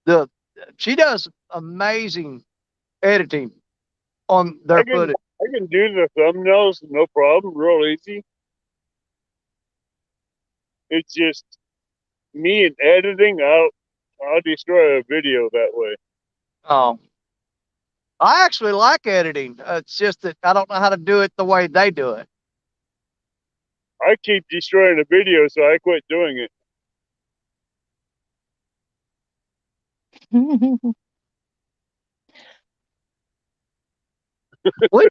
the she does amazing editing on their footage. I can do the thumbnails, no problem, real easy. It's just me and editing, I'll destroy a video that way. Oh. I actually like editing. It's just that I don't know how to do it the way they do it. I keep destroying the video, so I quit doing it. What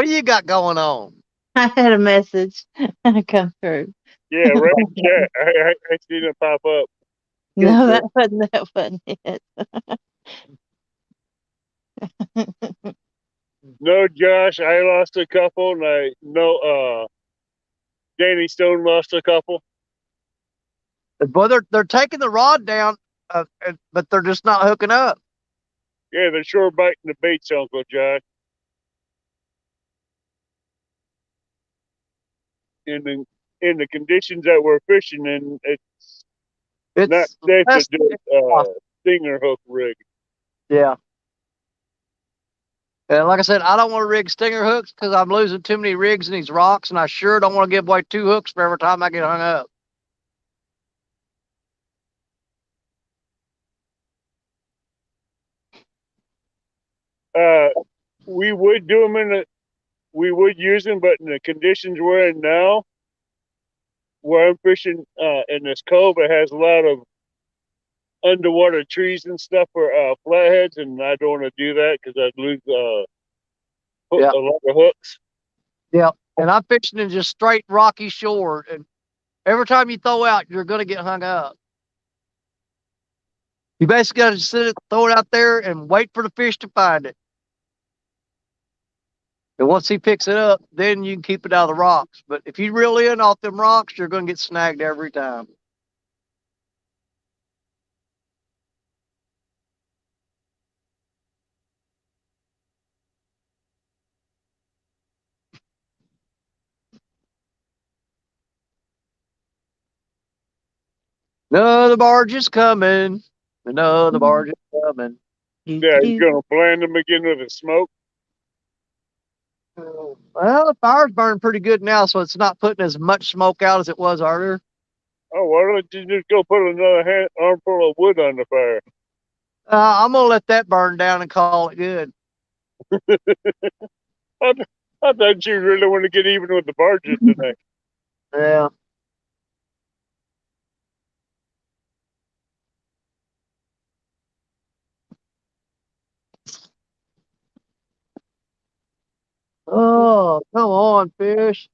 do you got going on? I had a message come through. Yeah, right in chat. I seen it pop up. No, that wasn't it. No, Josh, I lost a couple, and I no, Danny Stone lost a couple. Boy, they're taking the rod down, but they're just not hooking up. Yeah, they're sure biting the baits, Uncle Josh. In the conditions that we're fishing in, it's not It's safe to less do than stinger hook rig. yeah. And like I said, I don't want to rig stinger hooks because I'm losing too many rigs in these rocks, and I sure don't want to give away 2 hooks for every time I get hung up. We would do them we would use them, but in the conditions we're in now, where I'm fishing in this cove, it has a lot of underwater trees and stuff for flatheads, and I don't want to do that because I'd lose a lot of hooks. Yeah, and I'm fishing in just straight rocky shore, and every time you throw out, you're going to get hung up. You basically got to sit it, throw it out there, and wait for the fish to find it. And once he picks it up, then you can keep it out of the rocks. But if you reel in off them rocks, you're going to get snagged every time. Another barge is coming. Another barge is coming. Yeah, you're gonna blend them again with the smoke. Well, the fire's burning pretty good now, so it's not putting as much smoke out as it was earlier. Oh, why don't you just go put another armful of wood on the fire? I'm gonna let that burn down and call it good. I thought you really want to get even with the barges tonight. Yeah. Oh, come on, fish.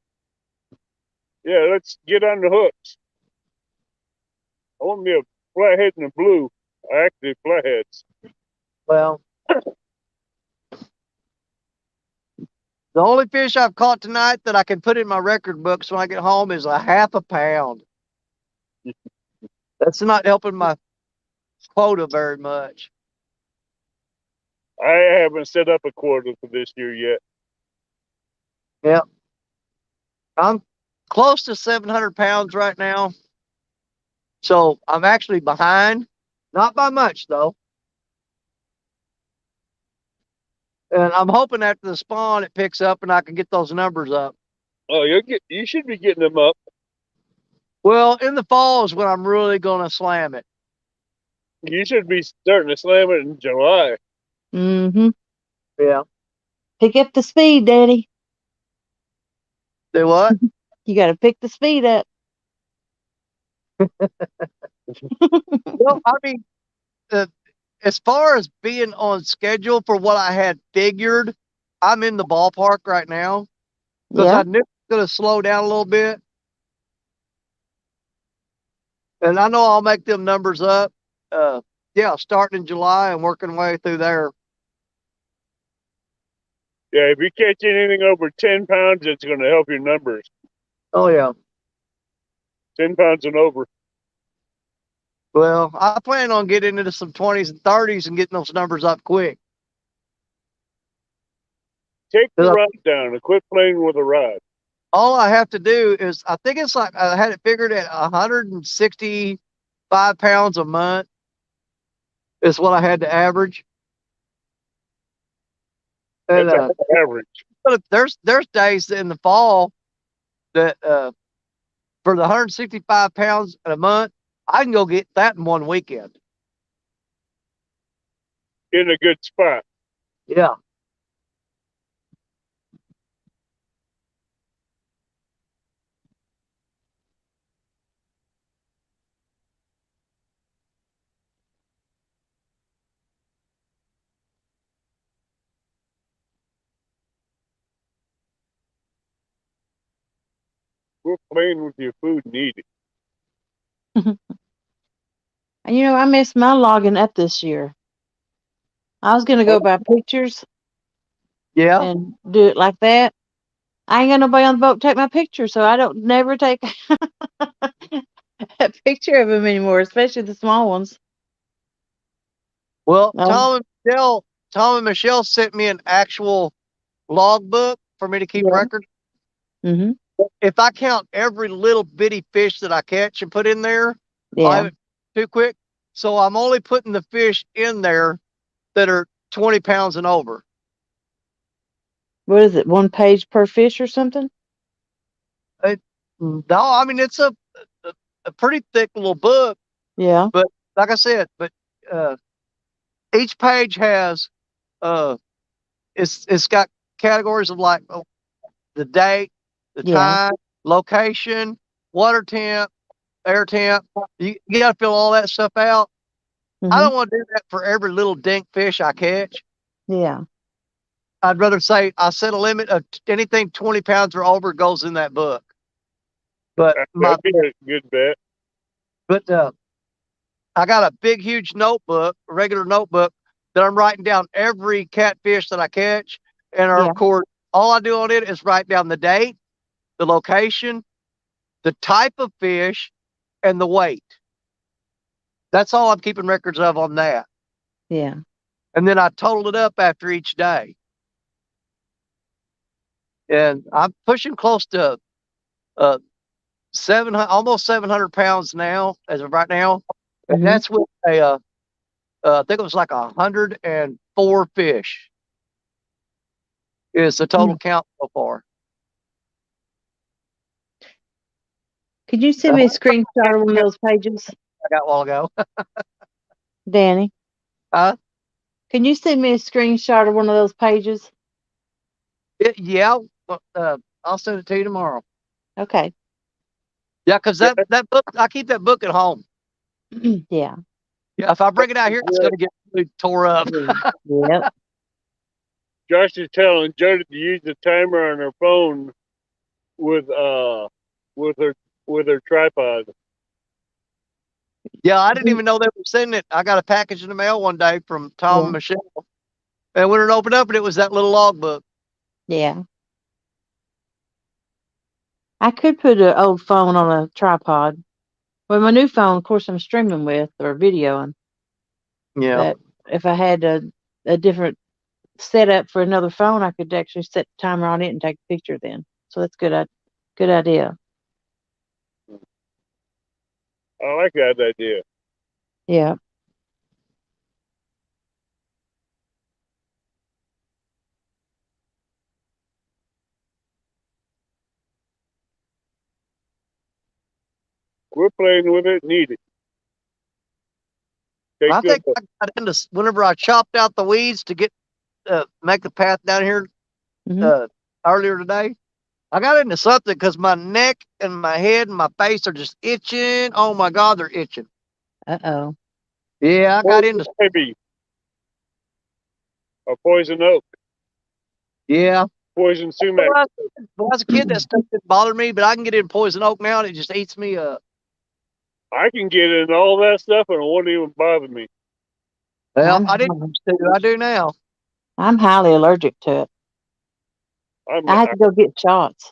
Yeah, let's get on the hooks. I want me a flathead and a blue. Actually, flatheads. Well, the only fish I've caught tonight that I can put in my record books when I get home is a half a pound. That's not helping my quota very much. I haven't set up a quota for this year yet. Yep. I'm close to 700 pounds right now. So I'm actually behind. Not by much, though. And I'm hoping after the spawn it picks up and I can get those numbers up. Oh, you should be getting them up. Well, in the fall is when I'm really going to slam it. You should be starting to slam it in July. Mm-hmm. Yeah. Pick up the speed, Daddy. Do what? You got to pick the speed up. Well, I mean, as far as being on schedule for what I had figured, I'm in the ballpark right now because I knew it was going to slow down a little bit. And I know I'll make them numbers up. Yeah, starting in July and working way through there. Yeah, if you catch anything over 10 pounds, it's going to help your numbers. Oh, yeah. 10 pounds and over. Well, I plan on getting into some 20s and 30s and getting those numbers up quick. Take the rod down and quit playing with the rod. All I have to do is, I think it's like, I had it figured at 165 pounds a month is what I had to average. And, that's average. But there's days in the fall that for the 165 pounds in a month, I can go get that in one weekend. In a good spot. Yeah. Quit playing with your food and eat it. And I messed my logging up this year. I was gonna go by pictures Yeah. and do it like that. I ain't got nobody on the boat to take my picture, so I don't never take a picture of them anymore, especially the small ones. Well, Um, Tom and Michelle sent me an actual logbook for me to keep yeah. records. Mm-hmm. If I count every little bitty fish that I catch and put in there, I'll have Yeah. it too quick. So I'm only putting the fish in there that are 20 pounds and over. What is it? 1 page per fish or something? No, I mean it's a pretty thick little book, Yeah. but like I said, uh, each page has it's got categories of like the date, the Yeah. time, location, water temp, air temp. You got to fill all that stuff out. I Mm-hmm. don't want to do that for every little dink fish I catch. Yeah. I'd rather say I set a limit of anything 20 pounds or over goes in that book. But That'd be a good bet. but I got a big, huge notebook, a regular notebook that I'm writing down every catfish that I catch, and I Yeah. record. All I do on it is write down the date, the location, the type of fish, and the weight. That's all I'm keeping records of on that. Yeah. And then I total it up after each day. And I'm pushing close to 700, almost 700 pounds now, as of right now. And Mm-hmm. that's with I think it was like 104 fish is the total count so far. Could you send me a screenshot of one of those pages, I got a while ago. Danny? Huh? Can you send me a screenshot of one of those pages? Yeah, I'll send it to you tomorrow. Okay. Yeah, because that book, I keep that book at home. Yeah. Yeah, if I bring it out here, it's going to get really tore up. Yep. Josh is telling Jody to use the timer on her phone with her tripod. Yeah, I didn't even know they were sending it. I got a package in the mail one day from Tom and Michelle. And when it opened up, it was that little logbook. Yeah. I could put an old phone on a tripod. Well, my new phone, of course, I'm streaming with or videoing. Yeah. But if I had a different setup for another phone, I could actually set the timer on it and take a picture then. So that's good. Good idea. I like that idea. Yeah. We're playing with it, need it. I think I got into whenever I chopped out the weeds to get make the path down here earlier today. I got into something because my neck and my head and my face are just itching. Oh my God, they're itching. Uh-oh. Yeah, I got into maybe a poison oak. Yeah. Poison sumac. When I was a kid, that stuff didn't bother me, but I can get in poison oak now and it just eats me up. I can get in all that stuff and it won't even bother me. Well, I didn't used to. I do now. I'm highly allergic to it. I have to go get shots.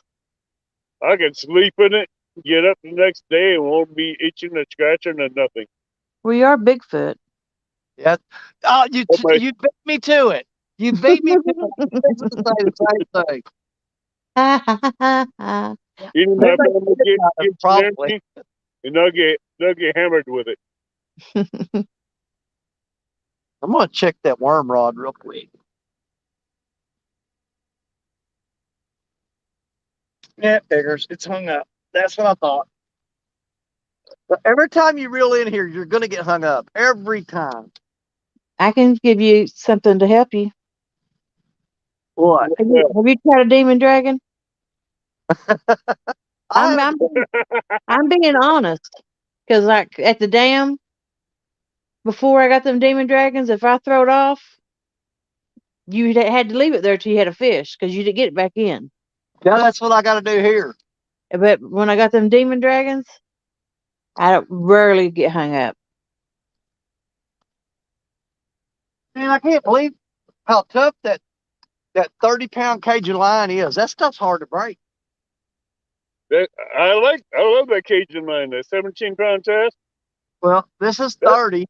I can sleep in it, get up the next day, and won't be itching or scratching or nothing. We are Bigfoot. Yeah. Oh, you beat me to it. You beat me to it. It's the same thing. Even my family gets probably, and they'll get hammered with it. I'm gonna check that worm rod real quick. Yeah, it figures. It's hung up. That's what I thought. But every time you reel in here, you're gonna get hung up. Every time. I can give you something to help you. What? Have you tried a demon dragon? I'm being honest. Because like at the dam, before I got them demon dragons, if I throw it off, you had to leave it there till you had a fish because you didn't get it back in. Yeah, that's what I got to do here. But when I got them demon dragons, I don't rarely get hung up. Man, I can't believe how tough that 30-pound Cajun line is. That stuff's hard to break. I love that Cajun line, that 17-pound test. Well, this is 30.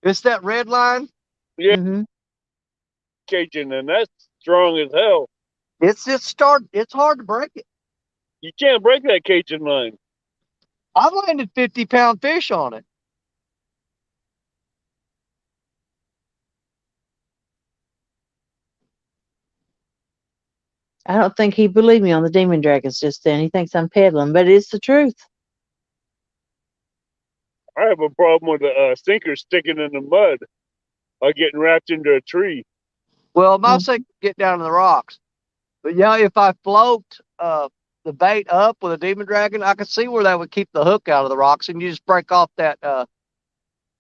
It's that red line. Yeah, Mm-hmm. Cajun, and that's strong as hell. It's hard to break it. You can't break that Cajun line. I've landed 50-pound fish on it. I don't think he believed me on the demon dragons just then. He thinks I'm peddling, but it's the truth. I have a problem with a sinker sticking in the mud or getting wrapped into a tree. Well, my sink get down to the rocks. But yeah, if I float the bait up with a demon dragon, I could see where that would keep the hook out of the rocks, and you just break off that.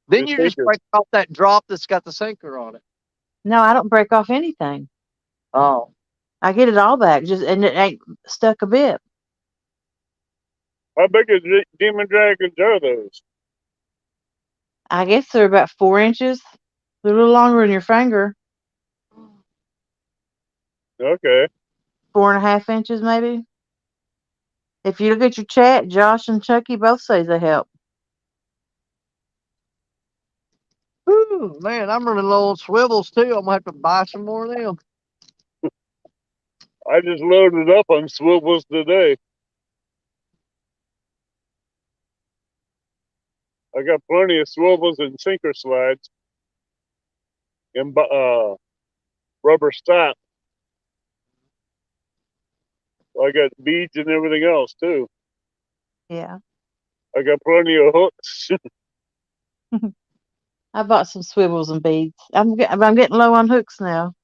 Then you just break off that drop that's got the sinker on it. No, I don't break off anything. Oh, I get it all back, and it ain't stuck a bit. How big is demon dragons are those? I guess they're about 4 inches. They're a little longer than your finger. Okay. 4.5 inches, maybe. If you look at your chat, Josh and Chucky both say they help. Ooh, man, I'm running low on swivels too. I'm gonna have to buy some more of them. I just loaded up on swivels today. I got plenty of swivels and sinker slides and rubber stop. I got beads and everything else too. Yeah. I got plenty of hooks. I bought some swivels and beads. I'm getting low on hooks now.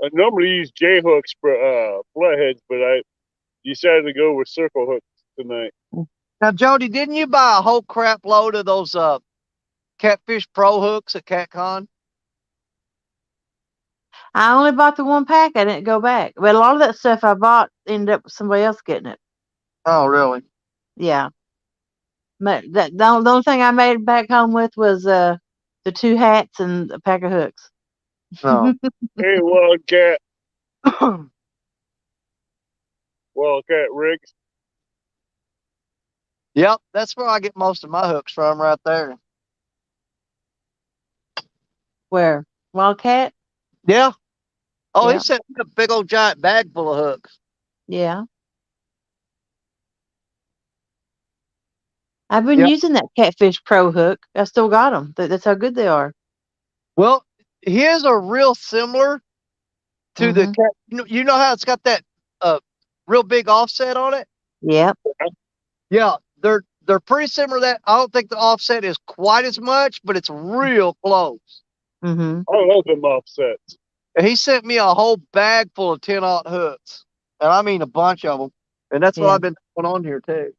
I normally use J hooks for flatheads, but I decided to go with circle hooks tonight. Now, Jody, didn't you buy a whole crap load of those Catfish Pro hooks at CatCon? I only bought the 1 pack. I didn't go back. But a lot of that stuff I bought ended up with somebody else getting it. Oh, really? Yeah. But the only thing I made back home with was the 2 hats and a pack of hooks. No. Hey, Wildcat. Wildcat rigs. Yep, that's where I get most of my hooks from, right there. Where? Wildcat? Yeah. Oh, Yeah. he sent me a big old giant bag full of hooks. Yeah. I've been using that Catfish Pro hook. I still got them. That's how good they are. Well, his are real similar to the cat. You know how it's got that real big offset on it? Yep. Yeah, they're pretty similar to that. I don't think the offset is quite as much, but it's real close. Mm-hmm. I love them offsets. And he sent me a whole bag full of 10-aught hooks. And I mean a bunch of them. And that's what I've been putting on here too.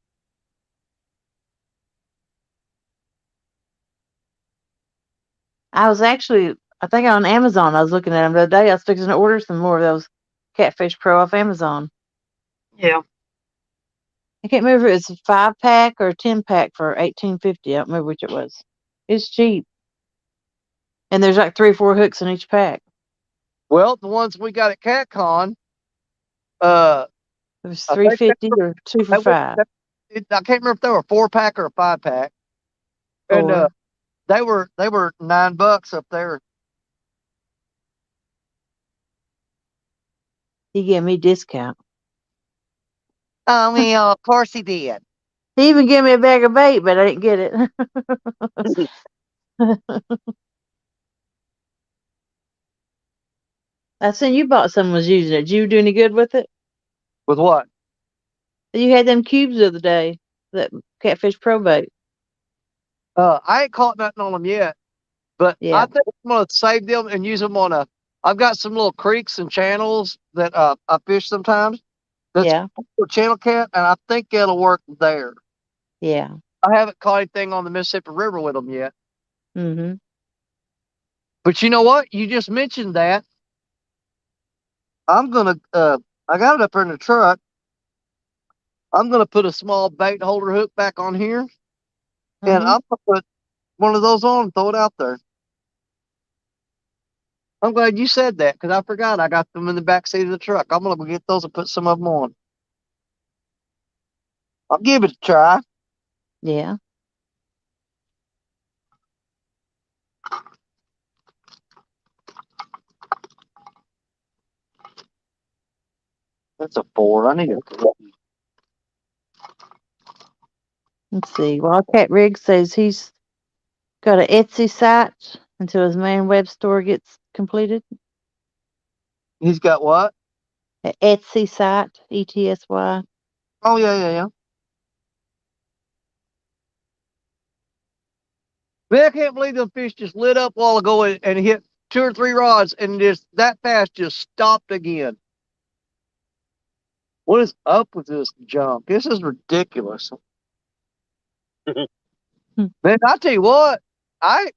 I think on Amazon, I was looking at them the other day. I was fixing to order some more of those Catfish Pro off Amazon. Yeah. I can't remember if it's a 5-pack or a 10-pack for $18.50. I don't remember which it was. It's cheap. And there's like 3 or 4 hooks in each pack. Well, the ones we got at CatCon, it was $3.50 or 2 for $5. I can't remember if they were a 4-pack or a 5-pack. And they were $9 up there. He gave me a discount. I mean, of course he did. He even gave me a bag of bait, but I didn't get it. I seen you bought someone was using it. Did you do any good with it? With what? You had them cubes the other day, that Catfish Pro bait. I ain't caught nothing on them yet, but Yeah. I think I'm gonna save them and use them on I've got some little creeks and channels that I fish sometimes. That's for channel cat, and I think it'll work there. Yeah. I haven't caught anything on the Mississippi River with them yet. Mm-hmm. But you know what? You just mentioned that. I'm gonna I got it up here in the truck. I'm gonna put a small bait holder hook back on here, and I'm gonna put one of those on and throw it out there. I'm glad you said that because I forgot I got them in the back seat of the truck. I'm gonna go get those and put some of them on. I'll give it a try. Yeah. That's a 4. I need a 3. Let's see. Wildcat Rig says he's got an Etsy site until his main web store gets completed. He's got what? An Etsy site, ETSY. Oh yeah. Man, I can't believe the fish just lit up a while ago and hit 2 or 3 rods and just that fast just stopped again. What is up with this junk? This is ridiculous. Man, I tell you what, I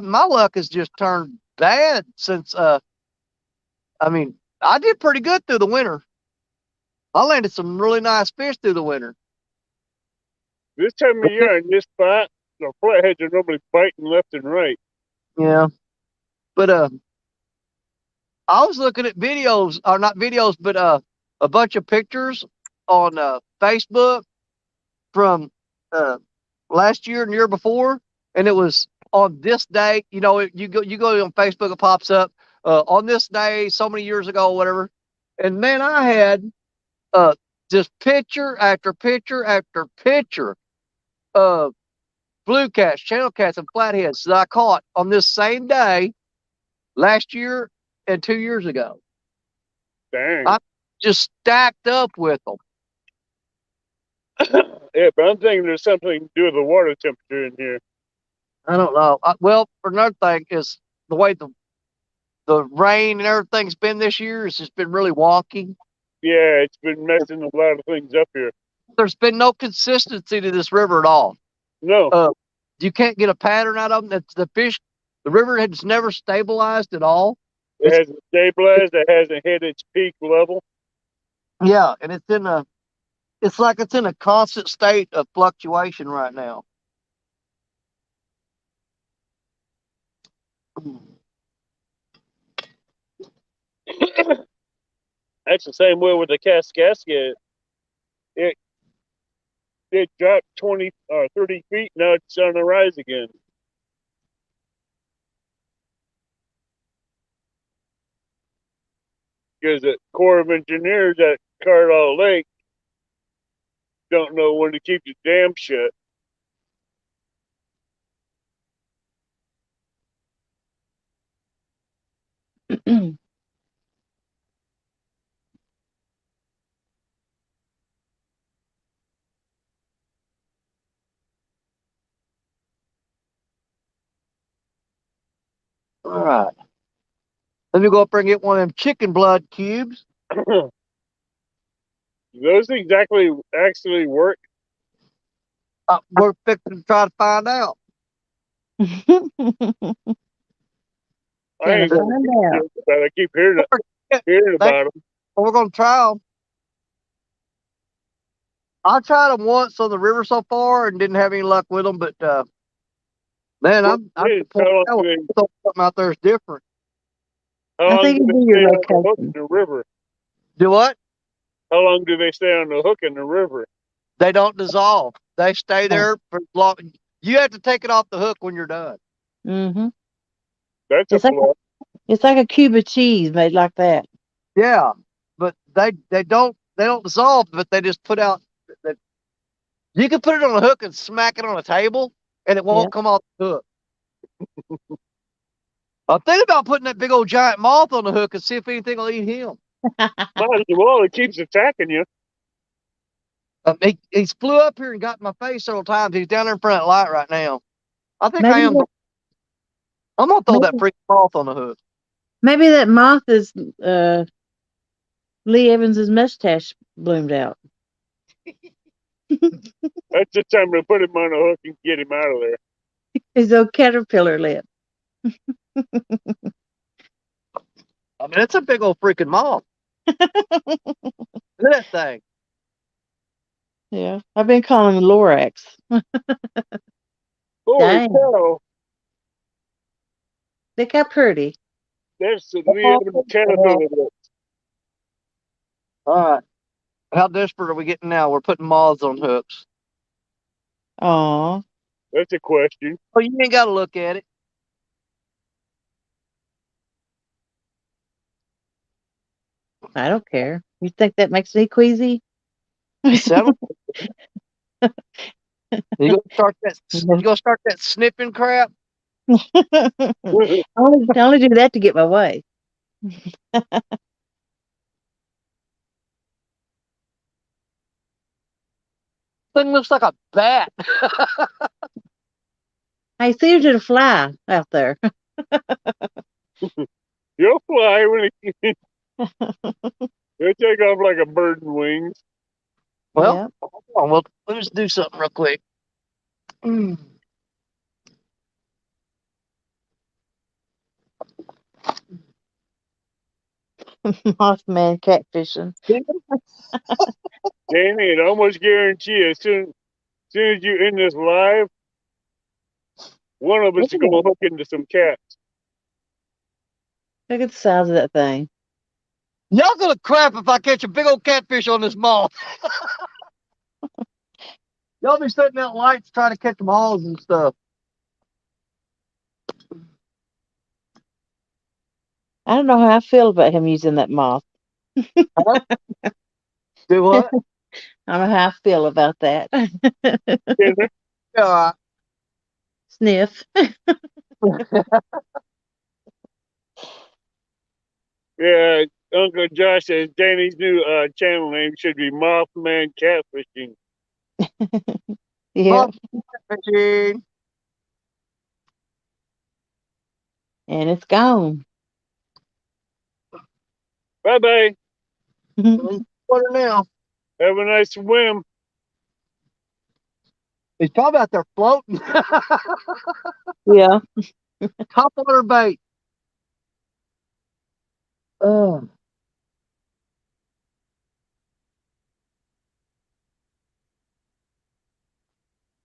my luck has just turned bad since I mean, I did pretty good through the winter. I landed some really nice fish through the winter. This time of year in this spot, the flatheads are normally biting left and right. Yeah. But I was looking at videos, or not videos, but a bunch of pictures on Facebook from last year and the year before, and it was on this day. You know, you go on Facebook, it pops up on this day, so many years ago, or whatever. And man, I had just picture after picture after picture of blue cats, channel cats, and flatheads that I caught on this same day last year and 2 years ago. Dang. I just stacked up with them. Yeah, but I'm thinking there's something to do with the water temperature in here. I don't know. Well, for another thing is the way the rain and everything's been this year. It's just been really wonky. Yeah, it's been messing a lot of things up here. There's been no consistency to this river at all. No. You can't get a pattern out of them. The fish, the river has never stabilized at all. It hasn't stabilized. It hasn't hit its peak level. Yeah, and it's like it's in a constant state of fluctuation right now. That's the same way with the Kaskaskia. It dropped 20 or 30 feet. Now it's on the rise again. Because the Corps of Engineers at Cardall Lake don't know when to keep the dam shut. All right. Let me go up there and get one of them chicken blood cubes. Those things actually work. We're fixing to try to find out. I ain't gonna but I keep hearing about them. We're gonna try them. I tried them once on the river so far and didn't have any luck with them, but man, I'm something out there is different. How long do they stay on the hook in the river? Do what? How long do they stay on the hook in the river? They don't dissolve. They stay there for long. You have to take it off the hook when you're done. Mm-hmm. That's it's like a cube of cheese made like that. Yeah, but they don't dissolve, but they just put out. You can put it on a hook and smack it on a table, and it won't come off the hook. I'm thinking about putting that big old giant moth on the hook and see if anything will eat him. Well, it keeps attacking you. He flew up here and got in my face several times. He's down there in front of that light right now. I think Maybe I am. I'm gonna throw that freaking moth on the hook. Maybe that moth is Lee Evans's mustache bloomed out. That's the time to put him on the hook and get him out of there. His old caterpillar lip. I mean, it's a big old freaking moth. Look at that thing. Yeah, I've been calling them Lorax. Holy Dang, cow! look how pretty. That's the Leon caterpillar. All right. How desperate are we getting now? We're putting moths on hooks. Aw, That's a question. Oh, you ain't got to look at it. I don't care. You think that makes me queasy? Settle. You gonna start that? You gonna start that sniffing crap? I only do that to get my way. Thing looks like a bat. I see you did a fly out there. You'll fly when it, you'll take off like a bird in wings. Well, Yeah. hold on. Well, let me just do something real quick. Mm. Mothman catfishing. Danny, it almost guarantee as soon as you end this live, one of us is gonna hook into some cats. Look at the size of that thing. Y'all gonna crap if I catch a big old catfish on this moth. Y'all be setting out lights trying to catch moths and stuff. I don't know how I feel about him using that moth. Huh? Do what? I don't know how I feel about that. Yeah. Sniff. Yeah, Uncle Josh says Danny's new channel name should be Mothman Catfishing. Yep. Moth catfishing. And it's gone. Bye bye. Water now. Have a nice swim. He's probably out there floating. Yeah. Top water bait. Oh.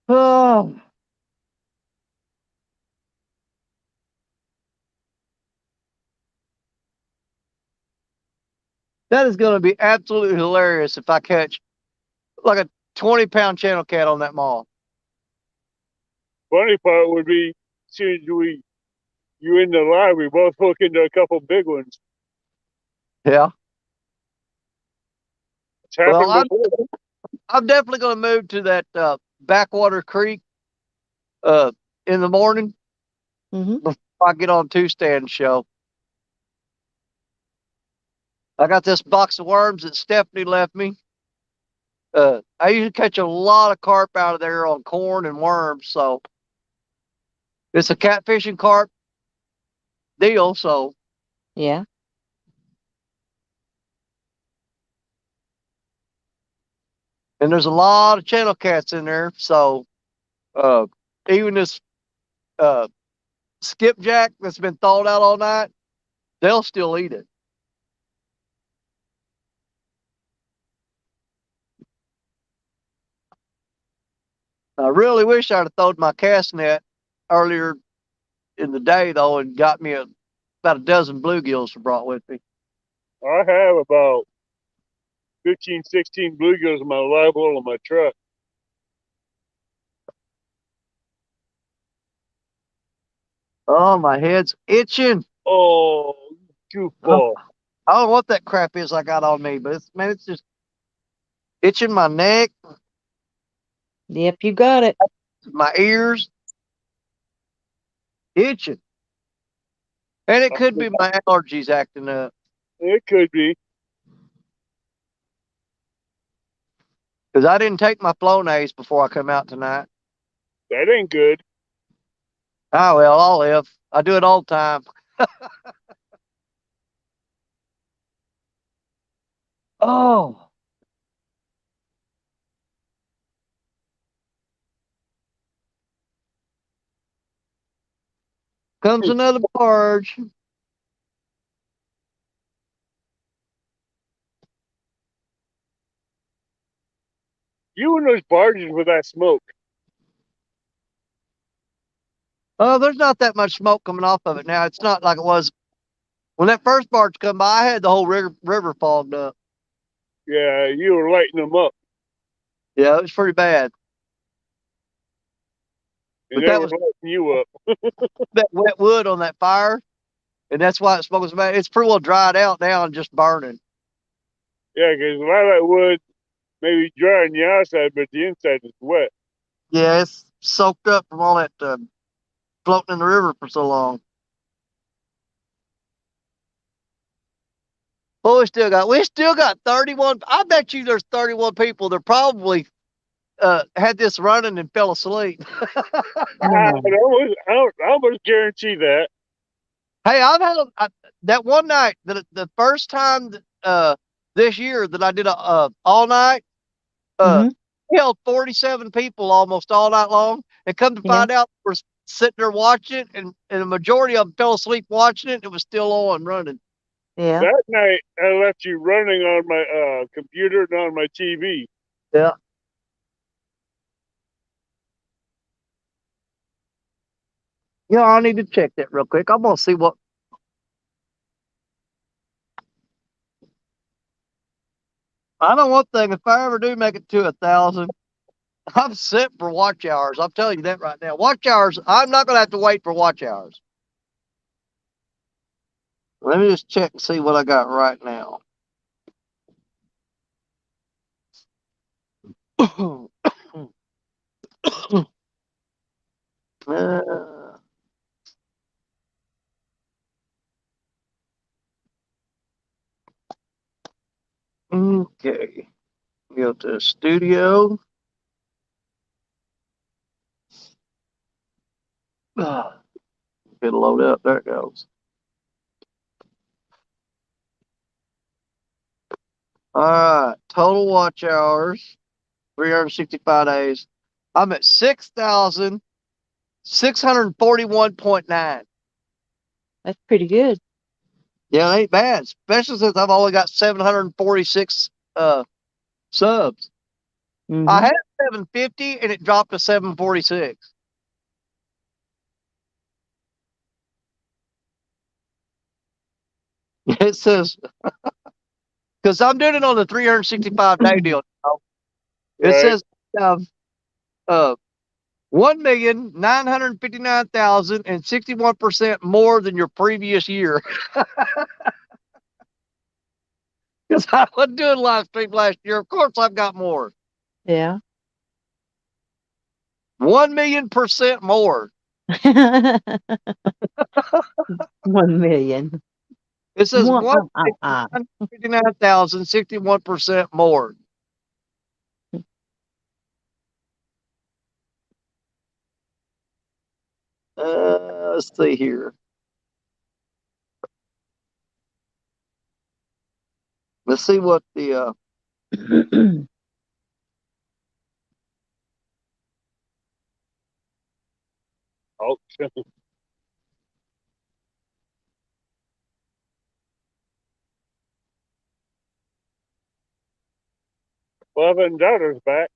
Oh. That is going to be absolutely hilarious if I catch like a 20-pound channel cat on that mall. Funny part would be, as soon as you in the live, we both hook into a couple big ones. Yeah. It's happened Well, before. I'm definitely going to move to that backwater creek in the morning before I get on two stand show. I got this box of worms that Stephanie left me. I usually catch a lot of carp out of there on corn and worms, so it's a catfishing carp deal. So Yeah. and there's a lot of channel cats in there, so uh, even this uh, skipjack that's been thawed out all night, they'll still eat it. I really wish I'd have thrown my cast net earlier in the day though, and got me about a dozen bluegills brought with me. I have about 15, 16 bluegills in my live well in my truck. Oh, my head's itching. Oh, goofball. I don't know what that crap is I got on me, but it's just itching my neck, Yep, you got it. my ears, itching. And it could be my allergies acting up. It could be. Because I didn't take my Flonase before I come out tonight. That ain't good. Oh, well, I'll live. I do it all the time. Oh, comes another barge. You and those barges with that smoke. Oh, there's not that much smoke coming off of it now. It's not like it was when that first barge come by. I had the whole river fogged up. Yeah, you were lighting them up, Yeah, it was pretty bad. and But they that were was lighting you up. that wet wood on that fire, and that's why it smoke was bad. It's pretty well dried out now and just burning. Yeah, because a lot of that wood may be dry on the outside, but the inside is wet. Yeah, it's soaked up from all that floating in the river for so long. But we still got 31. I bet you there's 31 people that probably had this running and fell asleep. I almost guarantee that. Hey, I've had that one night, the first time this year that I did a all night, Mm-hmm. held 47 people almost all night long, and come to Yeah. find out we're sitting there watching, and the majority of them fell asleep watching it. It was still on running. Yeah. That night, I left you running on my computer and on my TV. Yeah. Yeah, I need to check that real quick. I'm gonna see what. I know one thing. If I ever do make it to 1,000, I'm set for watch hours. I'm telling you that right now. Watch hours. I'm not gonna have to wait for watch hours. Let me just check and see what I got right now. Uh, okay. Go to the studio. It'll load up. There it goes. All right. Total watch hours, 365 days. I'm at 6,641.9. That's pretty good. Yeah, it ain't bad, especially since I've only got 746 subs. Mm-hmm. I had 750 and it dropped to 746. It says, because I'm doing it on the 365-day deal. It Right. says 1,959,061% more than your previous year. Because I wasn't doing live stream last year. Of course, I've got more. Yeah. 1,000,000% more. 1,000,000. It says One, 1,959,061% more. Let's see here. Let's see what the Oh, $11 back.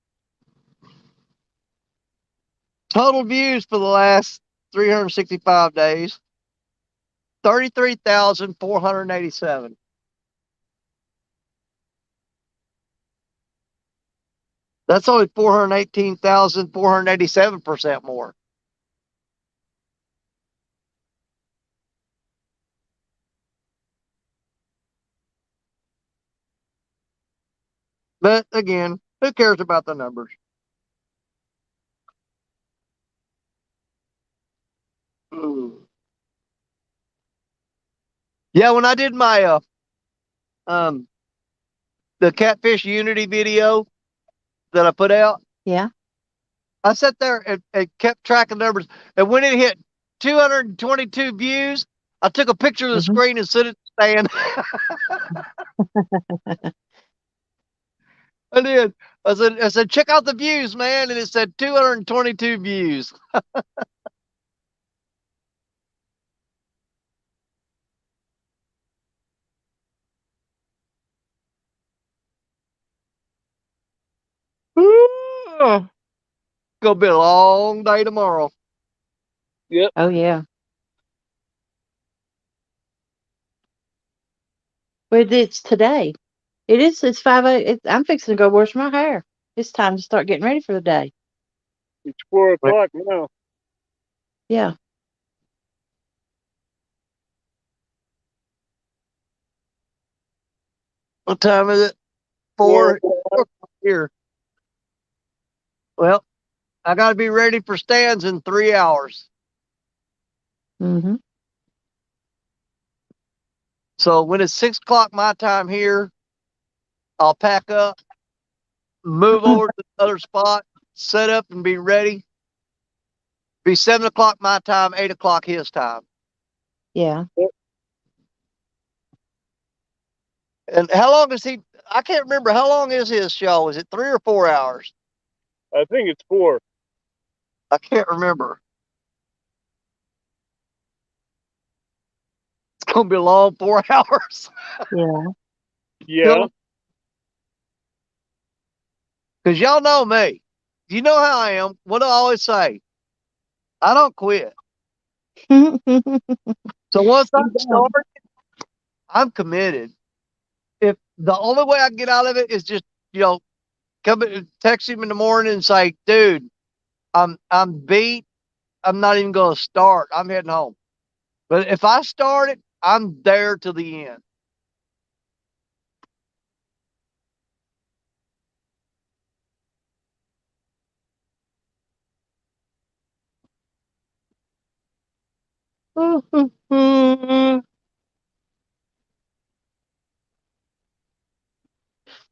total views for the last 365 days. 33,487. That's only 418,487% more. But again, who cares about the numbers? Yeah, when I did my um the Catfish Unity video that I put out, Yeah. I sat there and kept track of numbers. And when it hit 222 views, I took a picture of the Mm-hmm. screen and set it stand. I did. I said, check out the views, man. And it said 222 views. Gonna be a long day tomorrow. Yep. Oh yeah. But it's today. It is. It's 5 I'm fixing to go wash my hair. It's time to start getting ready for the day. It's 4 o'clock now. Yeah. What time is it? 4 4 here. Well, I got to be ready for stands in 3 hours. Mhm. So when it's 6 o'clock my time here, I'll pack up, move over to the other spot, set up, and be ready. Be 7 o'clock my time, 8 o'clock his time. Yeah. And how long is he? I can't remember. How long is his show? Is it 3 or 4 hours? I think it's 4. I can't remember. It's gonna be a long 4 hours. Yeah. Yeah. Because y'all know me. You know how I am. What do I always say? I don't quit. So once I You start, don't. I'm committed. If the only way I can get out of it is just, you know, text him in the morning and say, dude, I'm beat. I'm not even gonna start. I'm heading home. But if I start it, I'm there till the end.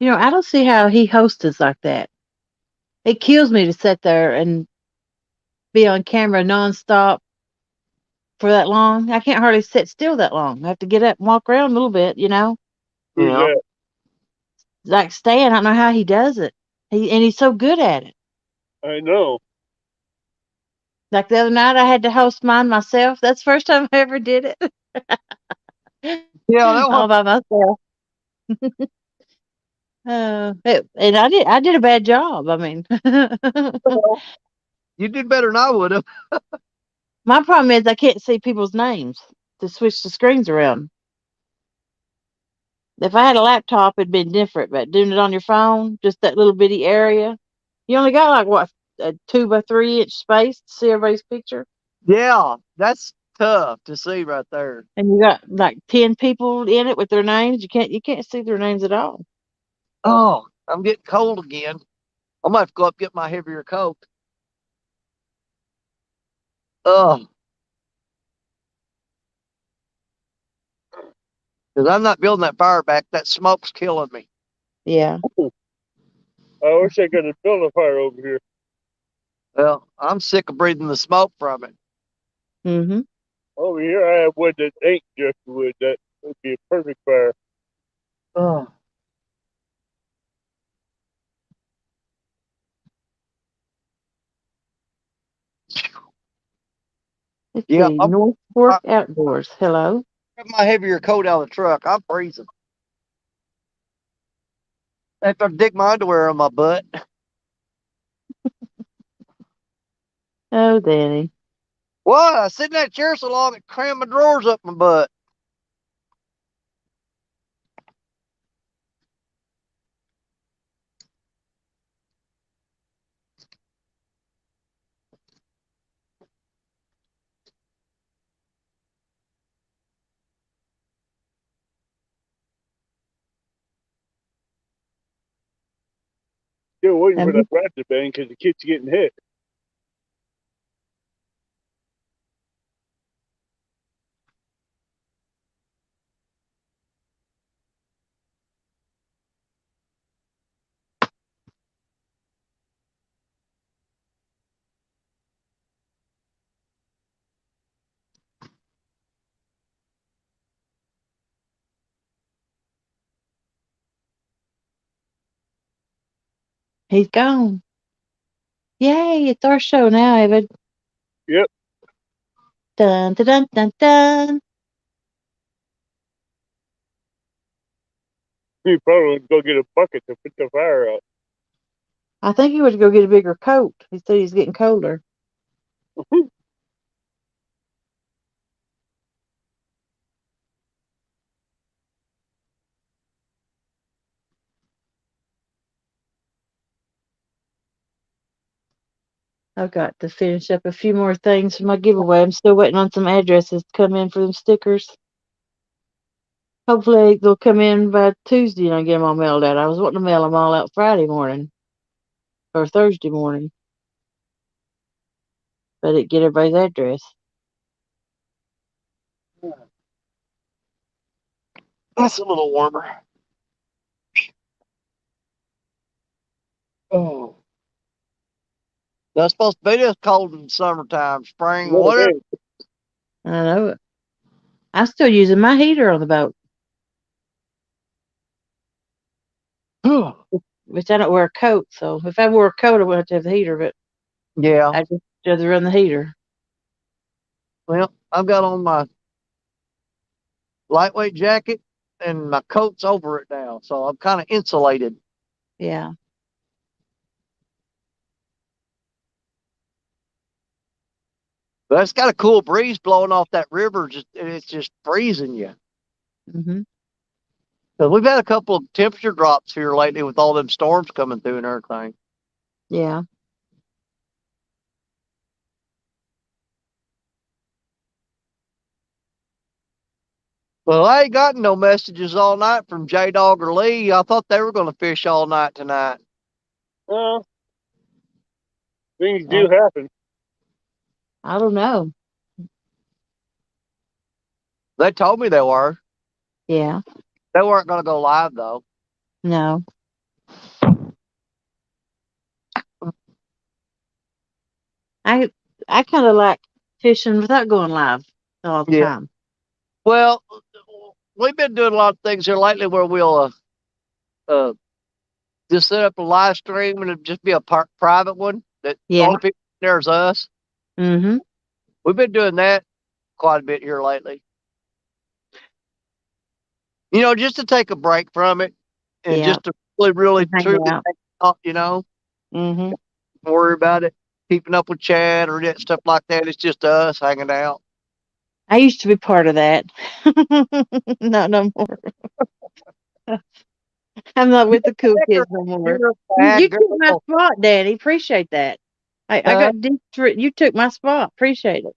You know, I don't see how he hosts us like that. It kills me to sit there and be on camera nonstop for that long. I can't hardly sit still that long. I have to get up and walk around a little bit, you know. Who's Yeah. that? Like Stan, I don't know how he does it. He's so good at it. I know. Like the other night, I had to host mine myself. That's the first time I ever did it. Yeah, that was All by myself. And I did a bad job. I mean, you did better than I would have. my problem is I can't see people's names to switch the screens around. If I had a laptop, it'd been different. But doing it on your phone, just that little bitty area, you only got like what, a 2 by 3 inch space to see everybody's picture, Yeah, that's tough to see right there. and you got like 10 people in it with their names. You can't see their names at all. Oh, I'm getting cold again. I'm gonna have to go up and get my heavier coat. Oh, because I'm not building that fire back. That smoke's killing me. Yeah. I wish I could have built a fire over here. Well, I'm sick of breathing the smoke from it. Mhm. Over here, I have wood that ain't just wood. That would be a perfect fire. Oh, Let's yeah, see. I'm North Fork I Outdoors. Hello. have my heavier coat out of the truck. I'm freezing. I have to dig my underwear on my butt. Oh, Danny. What? I sit in that chair so long it crammed my drawers up my butt. Still waiting for Have that you, rat to bang because the kid's getting hit. he's gone. Yay! It's our show now, Evan. Yep. Dun dun dun dun dun. He probably would go get a bucket to put the fire out. I think he went to go get a bigger coat. He said he's getting colder. I've got to finish up a few more things for my giveaway. I'm still waiting on some addresses to come in for them stickers. Hopefully they'll come in by Tuesday and I get them all mailed out. I was wanting to mail them all out Friday morning or Thursday morning, but I didn't get everybody's address. That's a little warmer. Oh. That's supposed to be this cold in summertime, spring, Little whatever. bit. I know it. I'm still using my heater on the boat, which I don't wear a coat. So if I wore a coat, I wouldn't have to have the heater, but Yeah. I just rather run the heater. Well, I've got on my lightweight jacket and my coat's over it now, so I'm kind of insulated. Yeah. But it's got a cool breeze blowing off that river, and it's just freezing you. Mhm. Because we've had a couple of temperature drops here lately with all them storms coming through and everything. Yeah. Well, I ain't gotten no messages all night from J Dog or Lee. I thought they were going to fish all night tonight. Well, things do happen. I don't know. They told me they were. Yeah. They weren't going to go live, though. No. I kind of like fishing without going live all the Yeah. time. Well, we've been doing a lot of things here lately where we'll just set up a live stream and it'll just be a private one that only people there's us. Mm-hmm. We've been doing that quite a bit here lately. You know, just to take a break from it and just to really truly, you know, Mm-hmm. worry about it, keeping up with Chad or that stuff like that. It's just us hanging out. I used to be part of that. Not no more. I'm not with the cool kids no more. You took my spot, Daddy. Appreciate that. I got you took my spot. Appreciate it.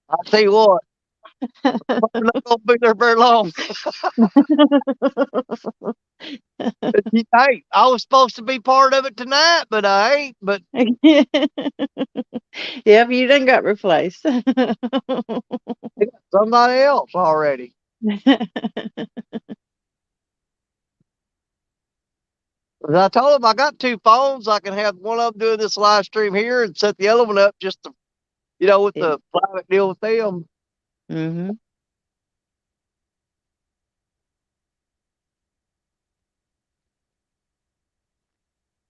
I'll tell you what, I'm not gonna be there very long. Hey, I was supposed to be part of it tonight, but I ain't. But yeah, you done got replaced. Somebody else already. I told him I got 2 phones. I can have one of them doing this live stream here and set the other one up just to, you know, with the private deal with them. Mm-hmm.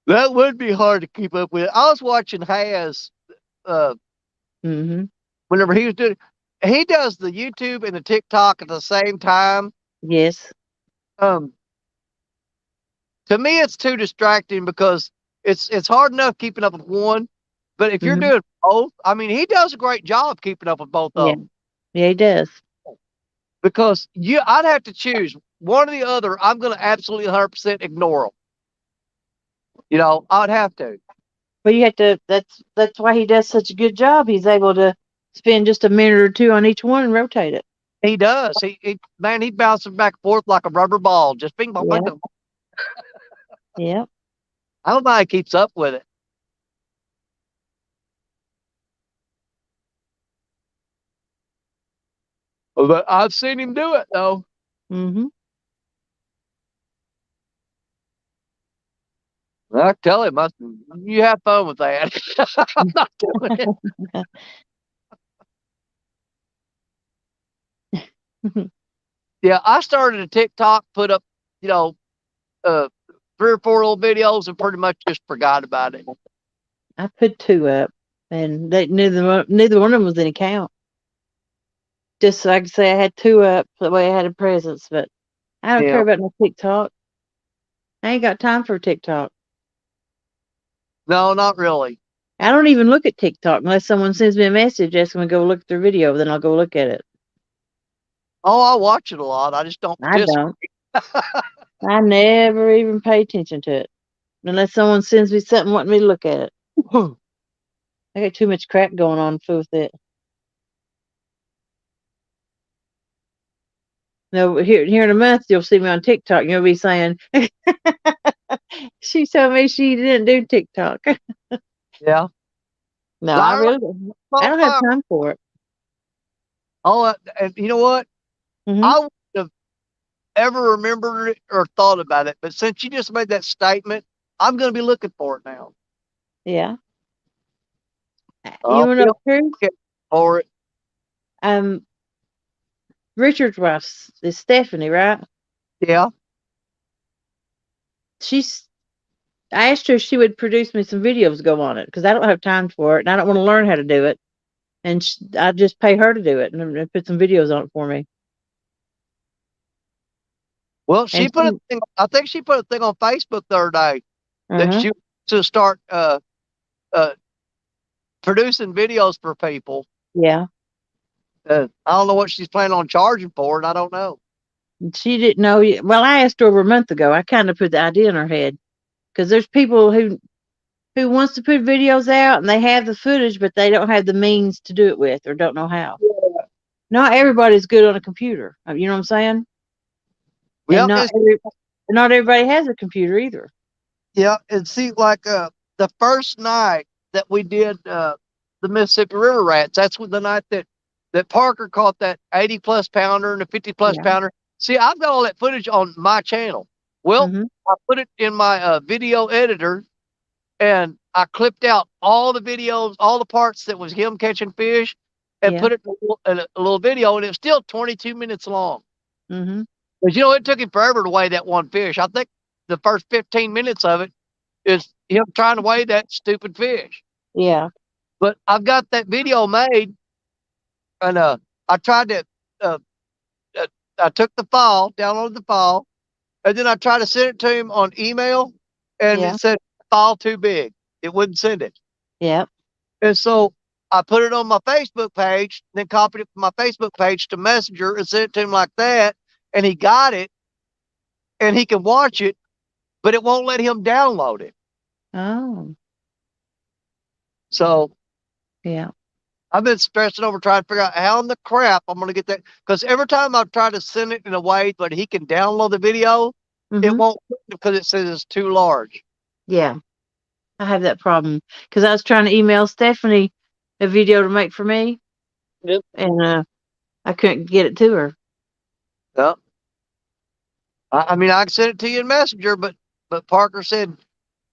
That would be hard to keep up with. I was watching Has, Mm-hmm. whenever he was doing, he does the YouTube and the TikTok at the same time. Yes. To me, it's too distracting because it's hard enough keeping up with one, but if you're doing both, I mean, he does a great job keeping up with both of them. Yeah, he does. Because I'd have to choose one or the other. I'm going to absolutely 100% ignore them. You know, I'd have to. But you have to. That's why he does such a good job. He's able to spend just a minute or two on each one and rotate it. He does. He bounces back and forth like a rubber ball. Just bing, bong, bing. Yep. I don't know how he keeps up with it. But I've seen him do it, though. Mm-hmm. I tell him, you have fun with that. I'm not doing it. Yeah, I started a TikTok, put up, you know, 3 or 4 little videos and pretty much just forgot about it. I put 2 up, and neither one of them was any count. Just so I could say I had 2 up, that way I had a presence. But I don't care about no TikTok. I ain't got time for TikTok. No, not really. I don't even look at TikTok unless someone sends me a message asking me to go look at their video. Then I'll go look at it. Oh, I watch it a lot. I just don't I participate. don't. I never even pay attention to it unless someone sends me something wanting me to look at it. I got too much crap going on with it. No, here in a month you'll see me on TikTok and you'll be saying, "She told me she didn't do TikTok." Yeah. No, I Lyra, really don't. I don't have time for it. Oh, and you know what? Mhm. I wouldn't have ever remembered it or thought about it, but since you just made that statement, I'm going to be looking for it now. Yeah. You I'll want be to know the truth? looking for it. Richard's wife is Stephanie, right? Yeah. I asked her if she would produce me some videos to go on it because I don't have time for it and I don't want to learn how to do it. And I just pay her to do it and put some videos on it for me. Well, she And put a thing. I think she put a thing on Facebook the other day that uh-huh. she wants to start producing videos for people. Yeah. I don't know what she's planning on charging for it. I don't know. She didn't know. Well, I asked her over a month ago. I kind of put the idea in her head because there's people who wants to put videos out and they have the footage, but they don't have the means to do it with or don't know how. Yeah. Not everybody's good on a computer. You know what I'm saying? And Well, not everybody has a computer either. yeah, and see, like the first night that we did the Mississippi River Rats, that's the night that Parker caught that 80-plus pounder and the 50-plus Yeah. pounder. See, I've got all that footage on my channel. Well, I put it in my video editor, and I clipped out all the videos, all the parts that was him catching fish, and put it in a little video, and it's still 22 minutes long. Mm-hmm. But it took him forever to weigh that one fish. I think the first 15 minutes of it is him trying to weigh that stupid fish. Yeah. But I've got that video made, and I tried to, I took the file, downloaded the file, and then I tried to send it to him on email, and it said file too big. It wouldn't send it. Yep. And so I put it on my Facebook page, then copied it from my Facebook page to Messenger and sent it to him like that, and he got it, and he can watch it, but it won't let him download it. Oh. So yeah, I've been stressing over trying to figure out how in the crap I'm going to get that. Because every time I try to send it in a way that he can download the video, it won't because it says it's too large. Yeah. I have that problem because I was trying to email Stephanie a video to make for me. Yep. And I couldn't get it to her. Yep. I mean, I can send it to you in Messenger, but Parker said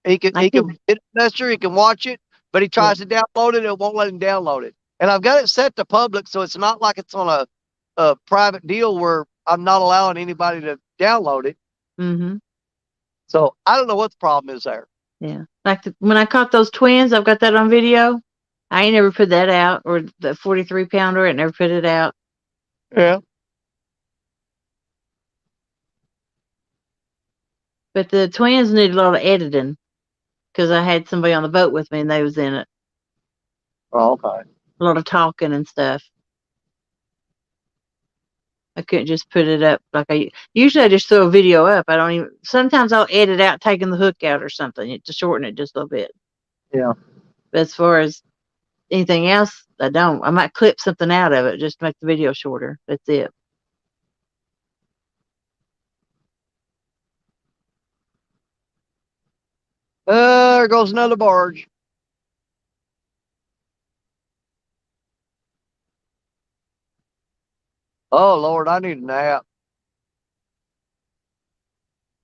he can get it Messenger, he can watch it, but he tries to download it, it won't let him download it. And I've got it set to public, so it's not like it's on a private deal where I'm not allowing anybody to download it. Mm-hmm. So I don't know what the problem is there. Yeah. Like when I caught those twins, I've got that on video. I ain't never put that out, or the 43 pounder, I never put it out. Yeah. But the twins need a lot of editing because I had somebody on the boat with me and they was in it. Oh, okay. A lot of talking and stuff. I couldn't just put it up like usually I just throw a video up. I don't even, sometimes I'll edit out taking the hook out or something to shorten it just a little bit. Yeah. But as far as anything else, I don't. I might clip something out of it just to make the video shorter. That's it. There goes another barge. Oh, Lord, I need a nap.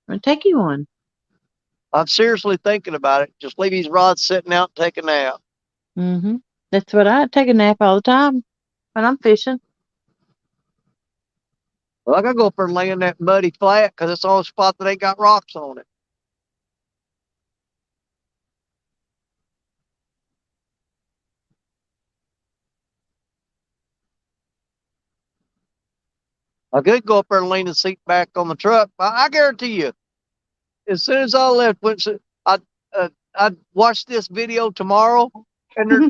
I'll take you one. I'm seriously thinking about it. Just leave these rods sitting out and take a nap. Mm-hmm. That's what I take a nap all the time when I'm fishing. Well, I gotta go up there and lay in that muddy flat because it's the only spot that ain't got rocks on it. I could go up there and lean the seat back on the truck. I guarantee you, as soon as I left, I watched this video tomorrow, and there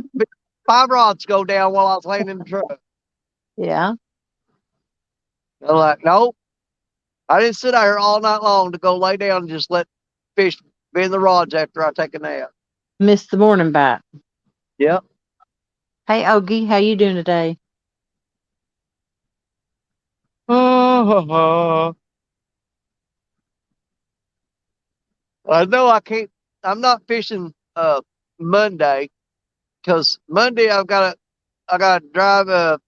5 rods go down while I was laying in the truck. Yeah. I'm like, nope. I didn't sit out here all night long to go lay down and just let fish be in the rods after I take a nap. Missed the morning bite. Yep. Hey, Ogie, how you doing today? I know I can't. I'm not fishing Monday because Monday I gotta drive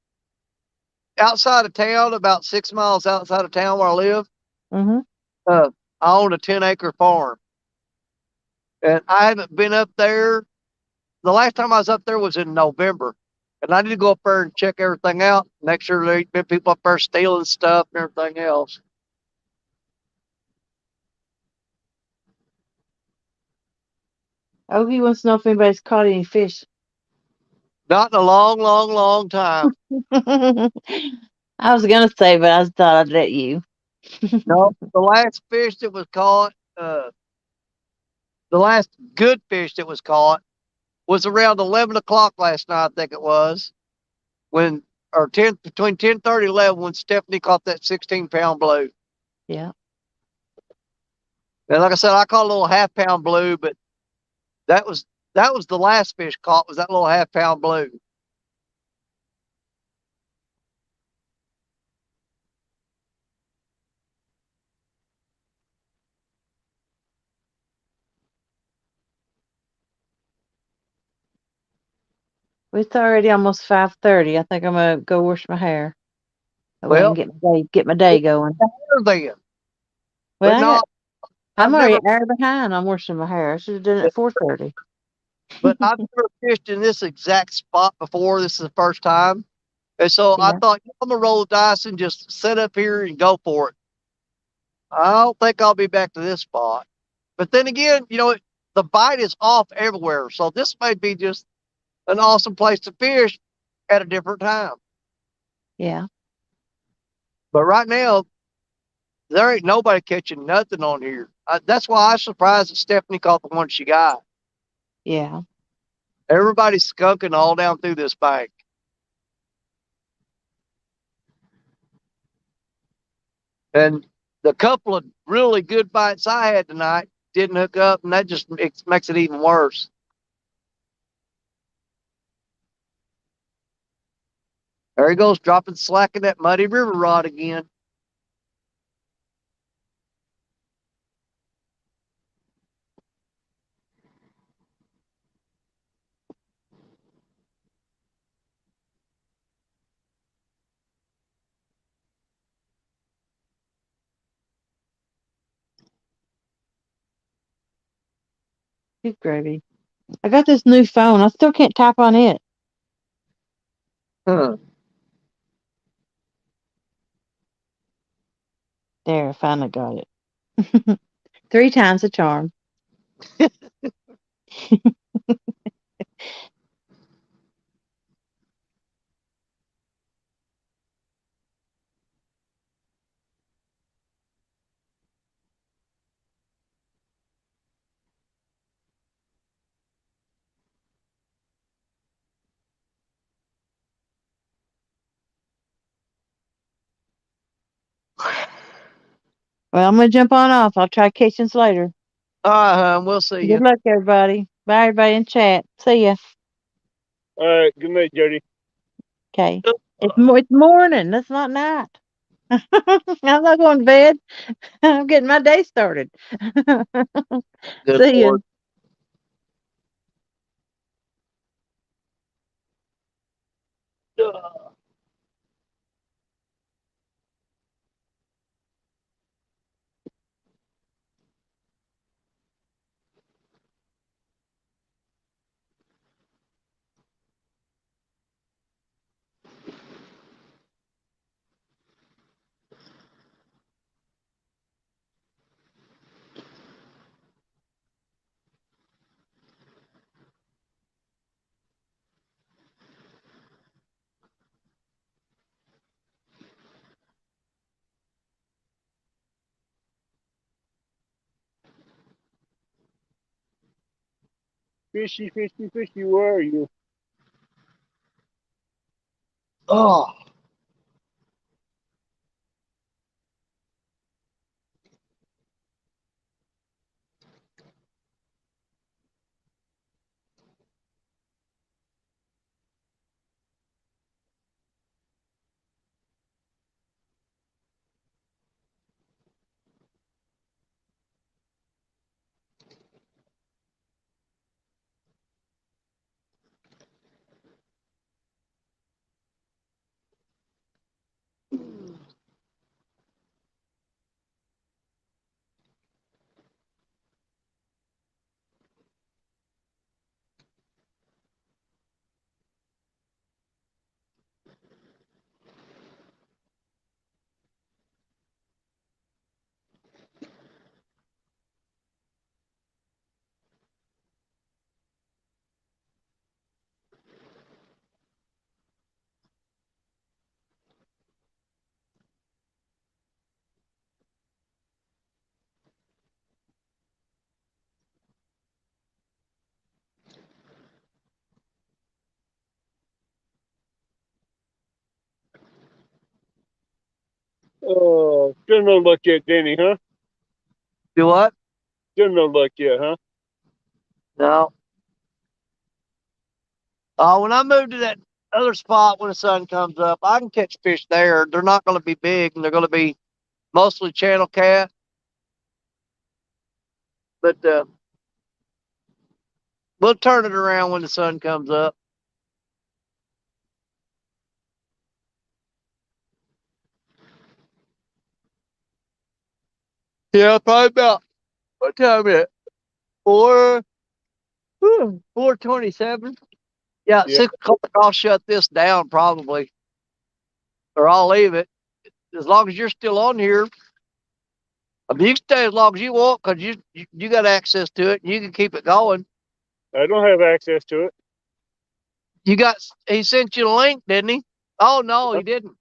outside of town, about 6 miles outside of town where I live. Mm-hmm. I own a 10-acre farm, and I haven't been up there. The last time I was up there was in November, and I need to go up there and check everything out, make sure there ain't been people up there stealing stuff and everything else. Ogie wants to know if anybody's caught any fish. Not in a long, long, long time. I was gonna say, but I thought I'd let you. No, the last fish that was caught, the last good fish that was caught was around 11 o'clock last night, I think it was, when, or 10, between 10:30 and 11 when Stephanie caught that 16-pound blue. Yeah. And like I said, I caught a little half-pound blue, but that was the last fish caught was that little half-pound blue. It's already almost 5:30. I think I'm gonna go wash my hair. That way I can Well, get my day going. then, Well, but no, I'm I've already never, an hour behind on washing my hair. I should have done it at 4:30. but I've never fished in this exact spot before. This is the first time. And so I Yeah. thought, I'm going to roll the dice and just sit up here and go for it. I don't think I'll be back to this spot. But then again, the bite is off everywhere. So this may be just an awesome place to fish at a different time. Yeah. But right now, there ain't nobody catching nothing on here. That's why I was surprised that Stephanie caught the one she got. Yeah. Everybody's skunking all down through this bank. And the couple of really good bites I had tonight didn't hook up, and that just makes it even worse. There he goes, dropping slack in that muddy river rod again. Good gravy. I got this new phone. I still can't tap on it. Huh. There, I finally got it. 3 times the charm. Well, I'm gonna jump on off. I'll try catching us later. All right, we'll see you. Good luck, everybody. Bye, everybody in chat. See ya. All right. Good night, Jody. Okay. It's morning. That's not night. I'm not going to bed. I'm getting my day started. Good See ya. Lord. Fishy, fishy, fishy, where are you? Oh, Oh, still no luck yet, Danny, huh? do what? Still no luck yet, huh? No. When I move to that other spot when the sun comes up, I can catch fish there. They're not going to be big, and they're going to be mostly channel cat. But we'll turn it around when the sun comes up. Yeah, probably about what time is it? 4:27. Yeah, Yeah. 6 o'clock. I'll shut this down probably, or I'll leave it as long as you're still on here. I mean, you can stay as long as you want because you got access to it and you can keep it going. I don't have access to it. You got he sent you a link, didn't he? Oh no, he didn't.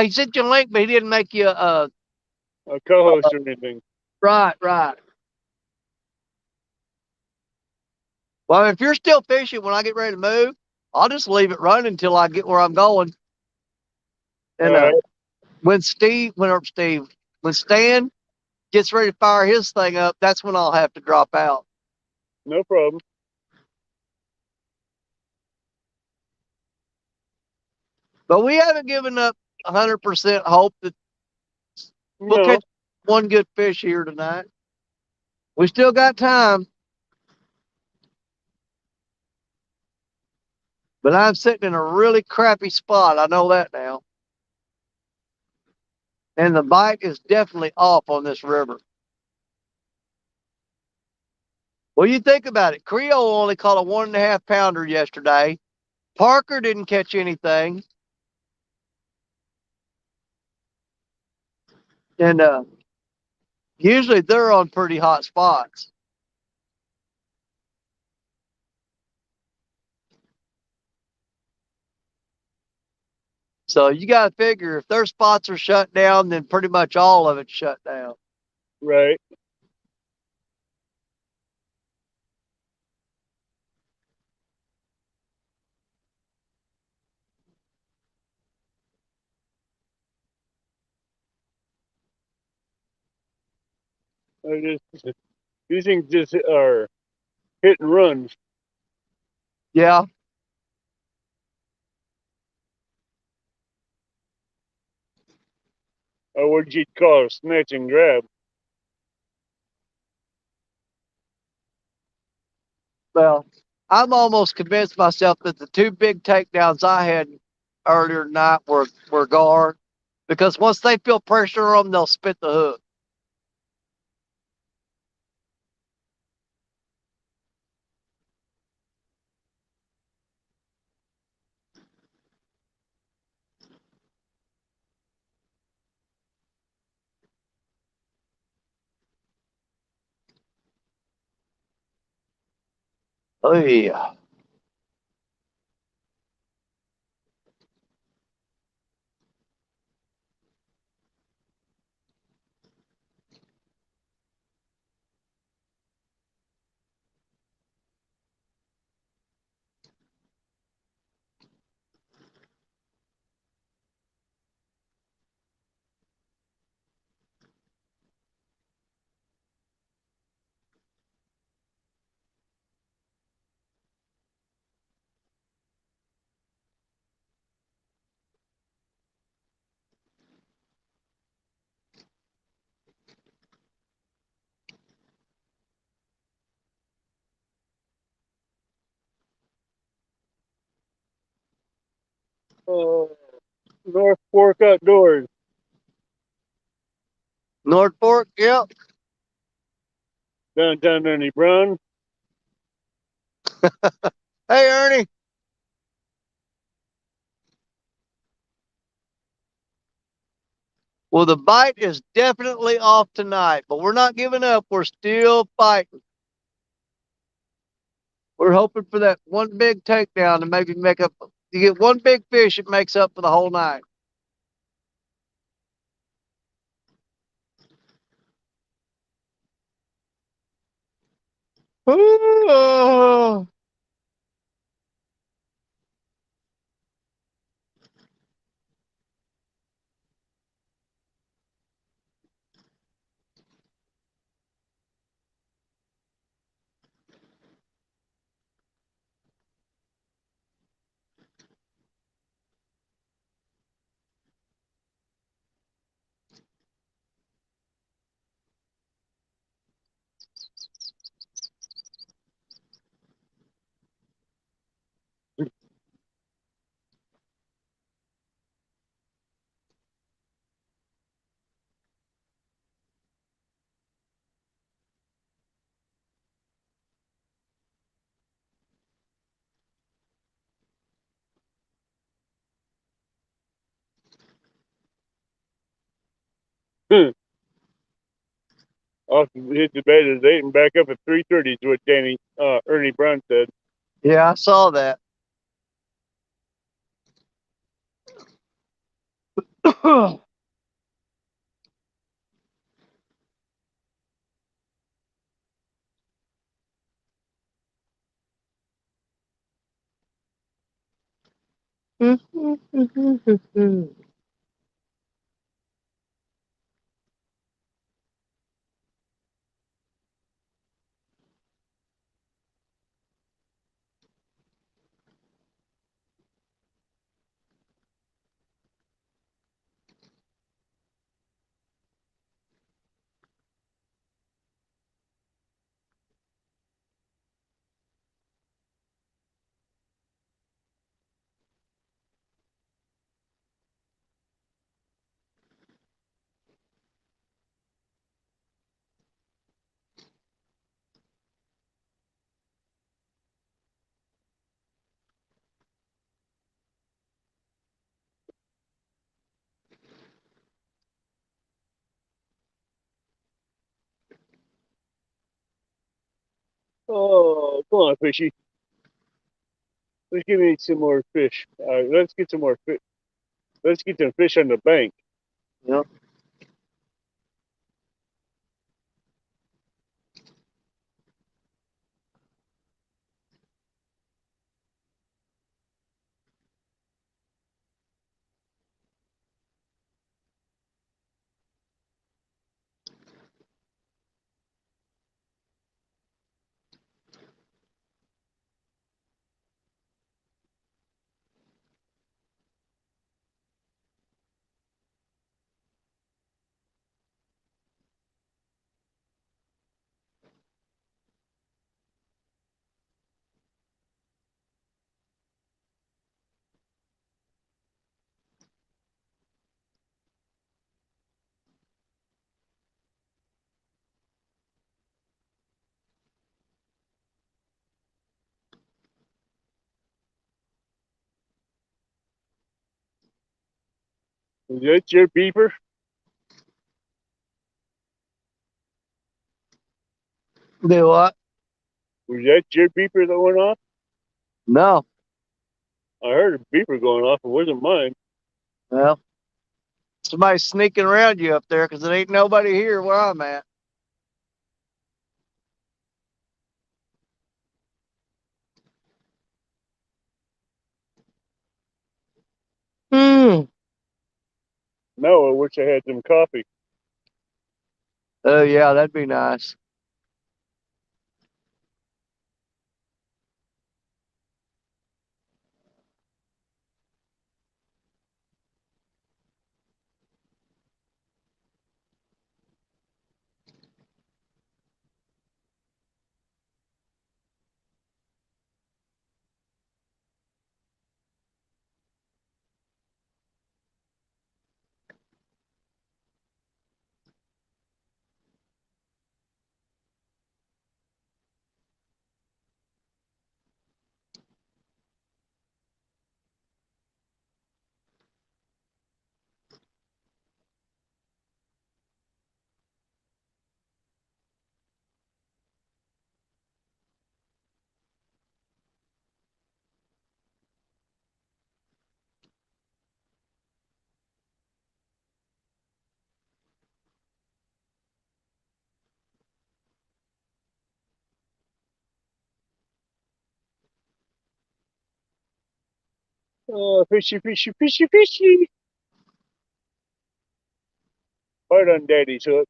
He sent you a link, but he didn't make you A co-host or anything. right, right. Well, if you're still fishing when I get ready to move, I'll just leave it running until I get where I'm going. All And right. when when Stan gets ready to fire his thing up, that's when I'll have to drop out. No problem. But we haven't given up 100% hope that we'll No. catch one good fish here tonight. We still got time. But I'm sitting in a really crappy spot. I know that now. And the bite is definitely off on this river. Well, you think about it. Creole only caught a 1.5 pounder yesterday. Parker didn't catch anything. And usually they're on pretty hot spots. So you got to figure if their spots are shut down, then pretty much all of it's shut down. Right. I just these things just are hit and runs. Yeah. Or what you'd call a snatch and grab. Well, I'm almost convinced myself that the two big takedowns I had earlier tonight were gar, because once they feel pressure on them, they'll spit the hook. Oh yeah. North Fork Outdoors. North Fork, yep. Downtown Ernie Brown. Hey, Ernie. Well, the bite is definitely off tonight, but we're not giving up. We're still fighting. We're hoping for that one big takedown to maybe make up. You get one big fish, it makes up for the whole night. Oh. Off hit the bed at 8 and back up at 3:30 is what Ernie Brown said. Yeah, I saw that. Oh, come on, fishy. Let's give me some more fish. All right, let's get some more fish. Let's get some fish on the bank. Yep. Is that your beeper? Do what? Was that your beeper that went off? No. I heard a beeper going off. It wasn't mine. Well, somebody's sneaking around you up there because there ain't nobody here where I'm at. Hmm. No, I wish I had some coffee. Oh, yeah, that'd be nice. Oh, fishy, fishy, fishy, fishy. Right on Daddy's hook.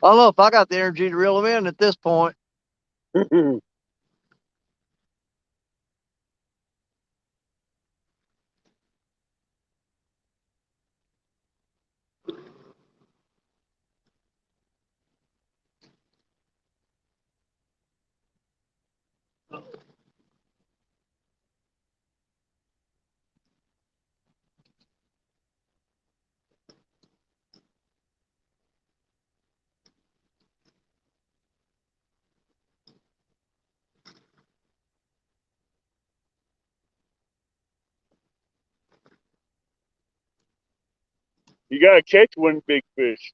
I don't know if I got the energy to reel them in at this point. You gotta catch one big fish.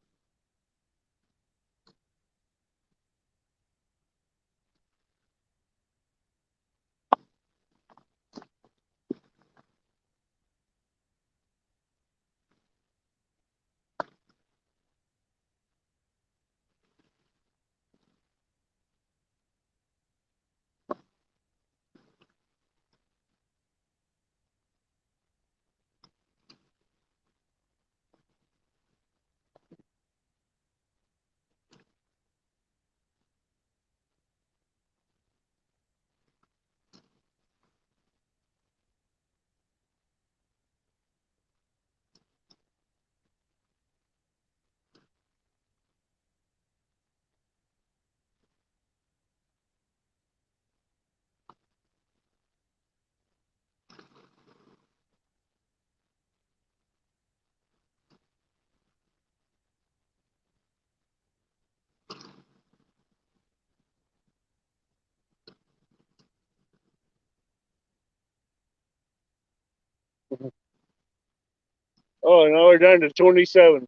Oh, now we're down to 27.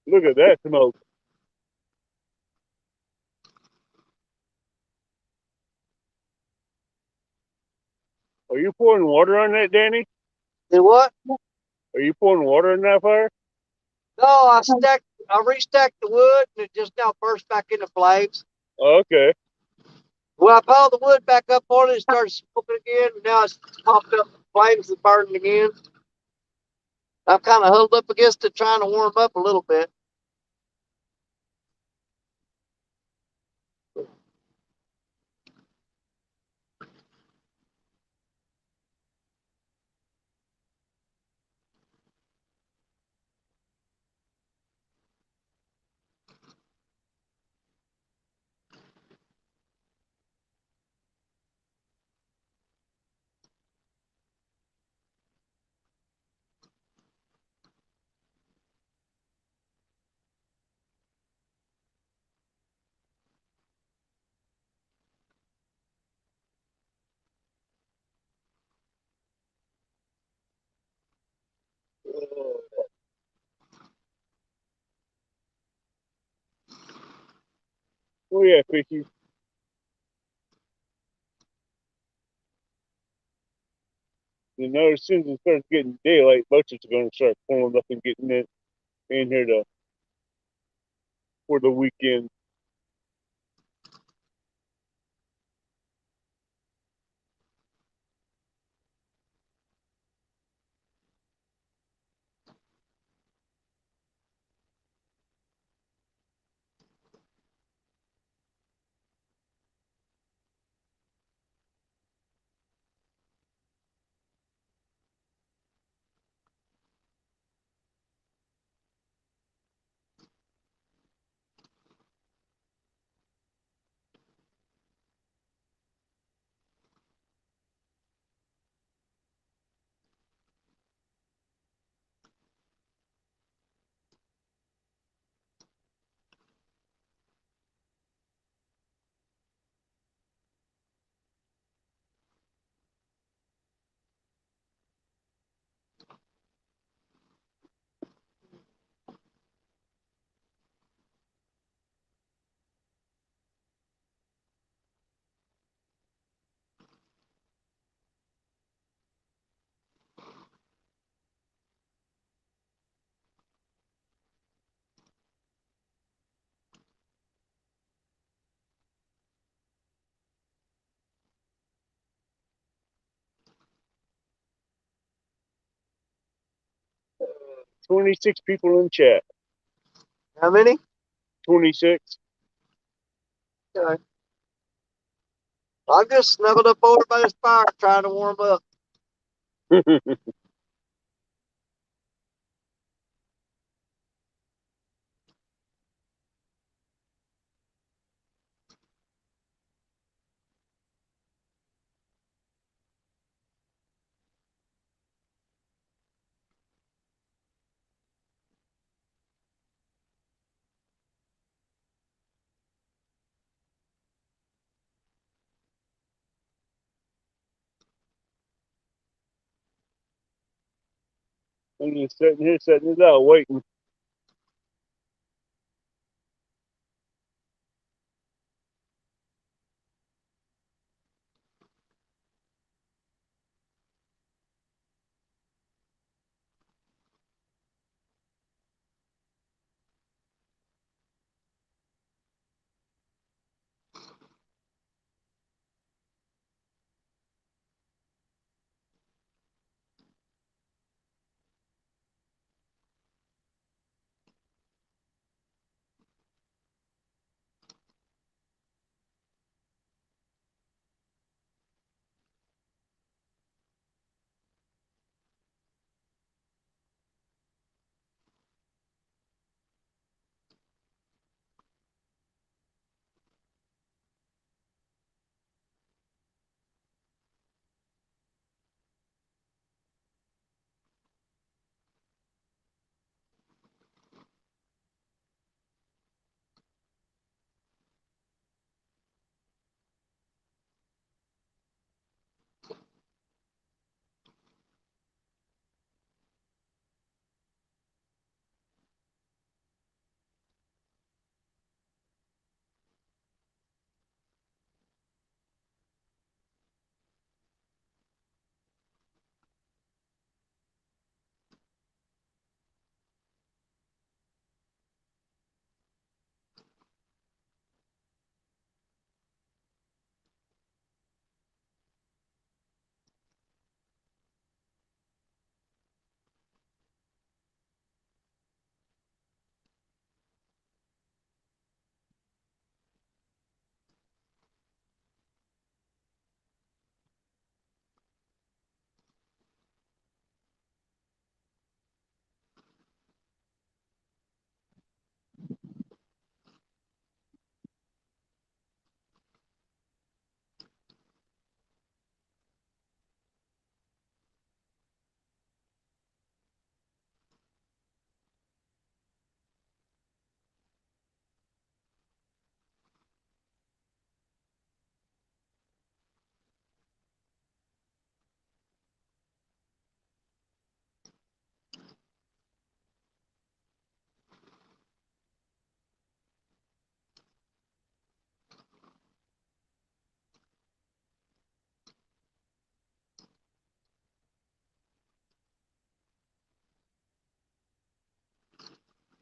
Look at that smoke. Are you pouring water on that, Danny? Do what? Are you pouring water in that fire? No, I restacked the wood and it just now burst back into flames. Oh, okay. Well, I piled the wood back up on it, it started smoking again, and now it's popped up flames and burning again. I'm kind of huddled up against it, trying to warm up a little bit. Oh, yeah, fishy. You know, as soon as it starts getting daylight, boats are going to start pulling up and getting in here for the weekend. 26 people in chat. How many? 26. Okay. I'm just snuggled up over by this fire trying to warm up. I'm just sitting here, setting it out, waiting.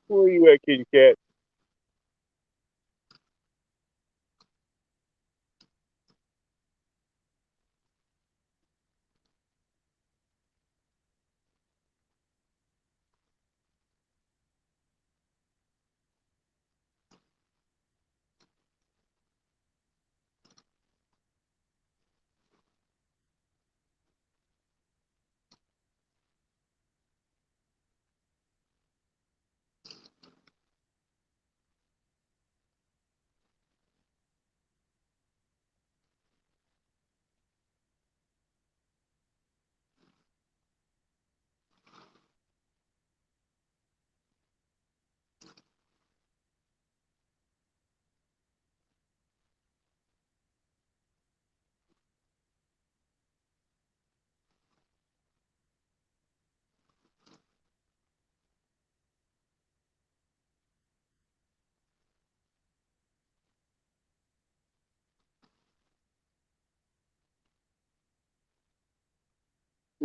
Where you at, kitty cat?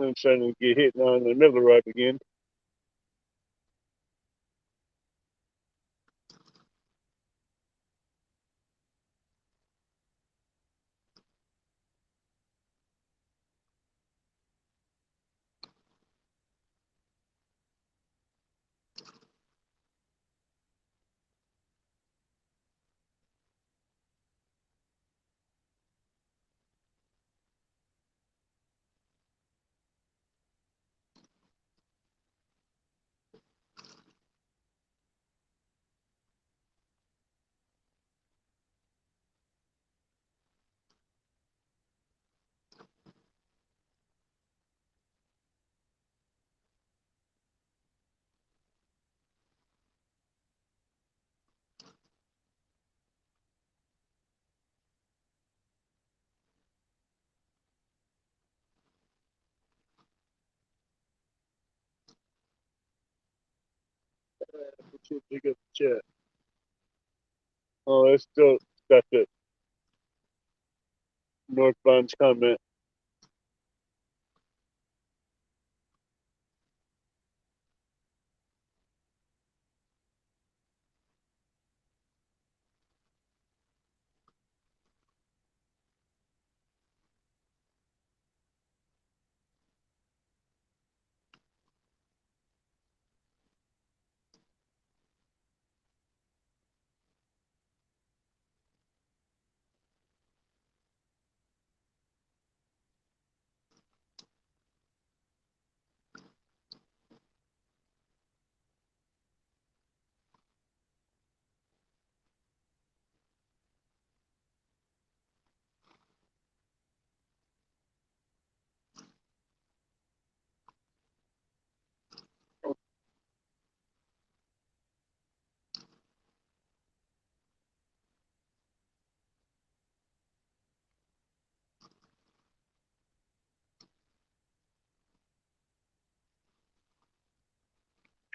I'm trying to get hit on the middle rock again. Should pick up the chat. Oh, it's still got the northbound comment.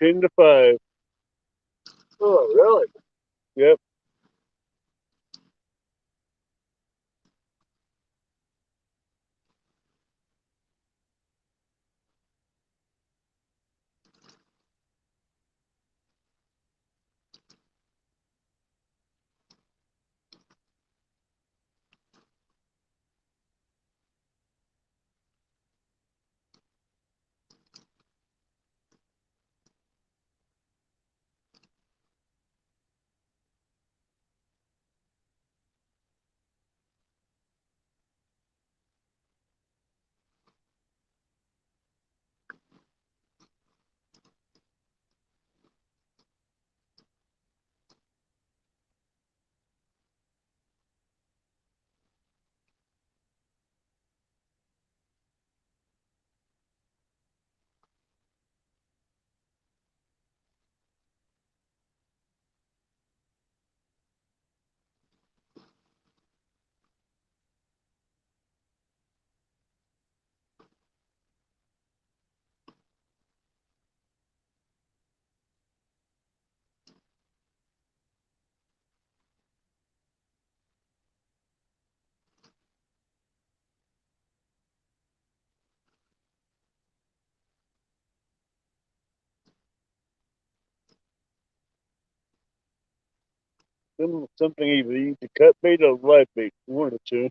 Ten to 5. Oh, really? Yep. Something either you can cut bait or live bait. One or two.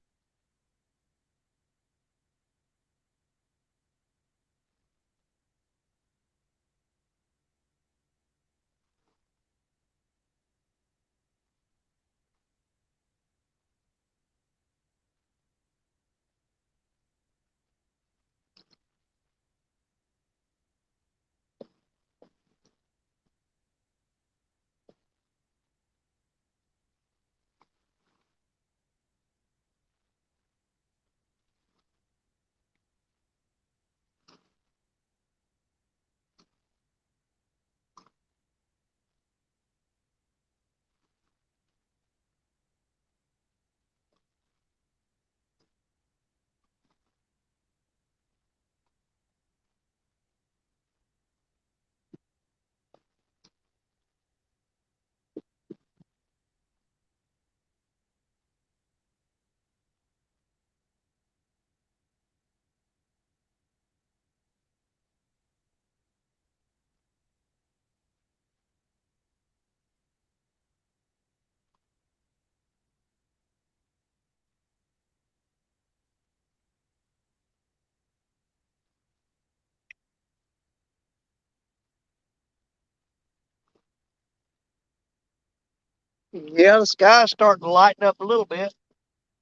Yeah, the sky's starting to lighten up a little bit.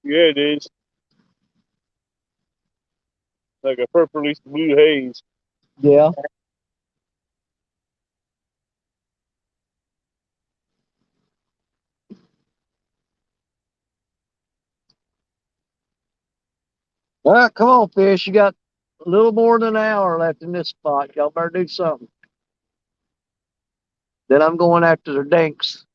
Yeah, it is. Like a purplish blue haze. Yeah. All right, come on, fish. You got a little more than an hour left in this spot. Y'all better do something. Then I'm going after the dinks.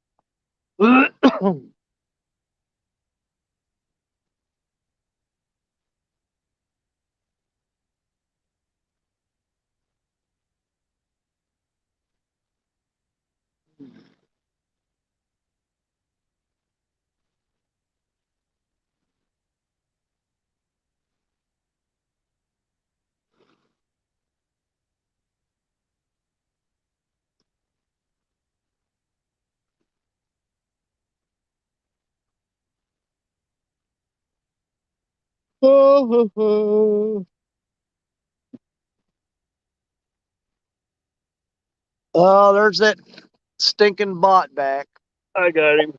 Oh, there's that stinking bot back. I got him.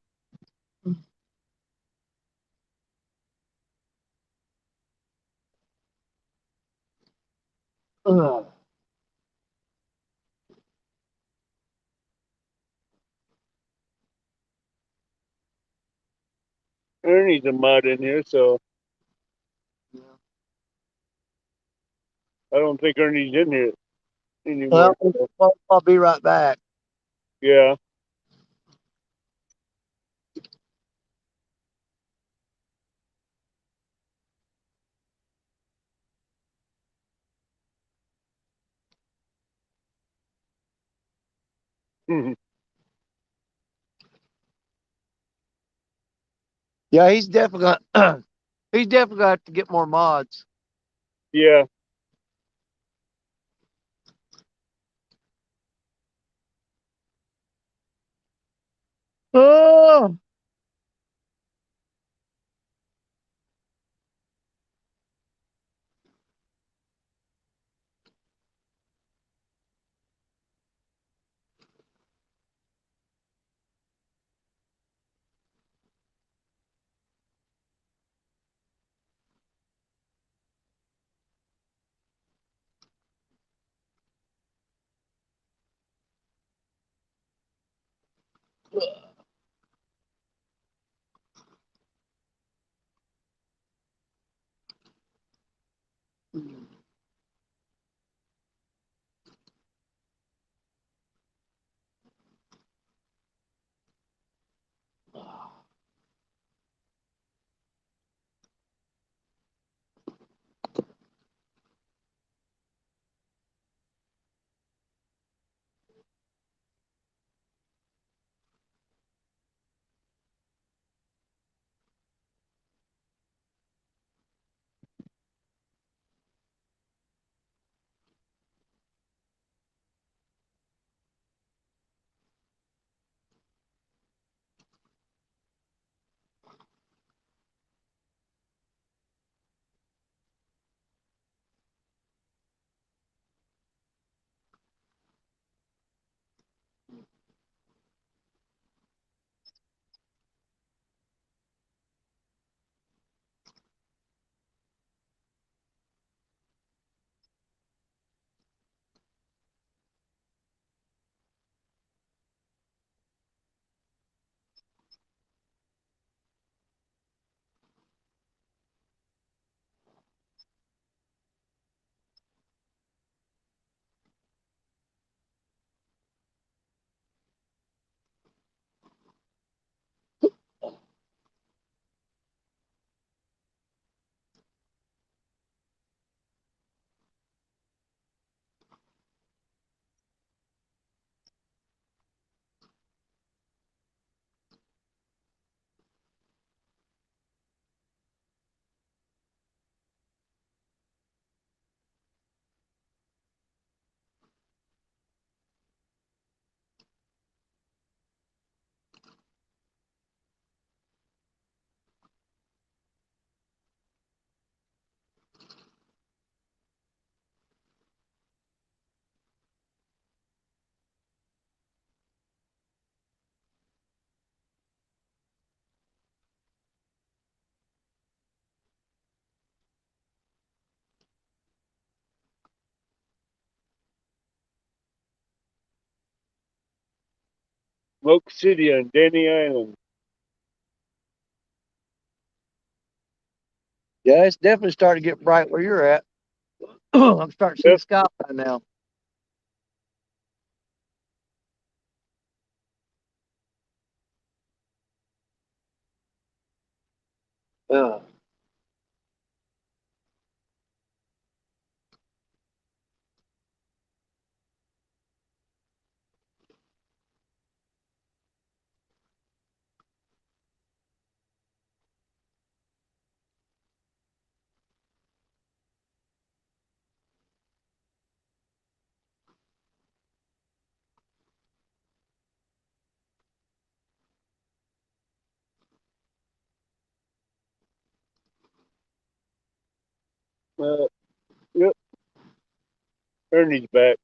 Ugh. Ernie's a mod in here, so I don't think Ernie's in here anymore. Well, I'll be right back. Yeah. Yeah, he's definitely got. He's definitely got to get more mods. Yeah. Oh. Smoke City on Danny Island. Yeah, it's definitely starting to get bright where you're at. I'm starting to see Yep. the sky by now. Ugh. Yep. Ernie's back.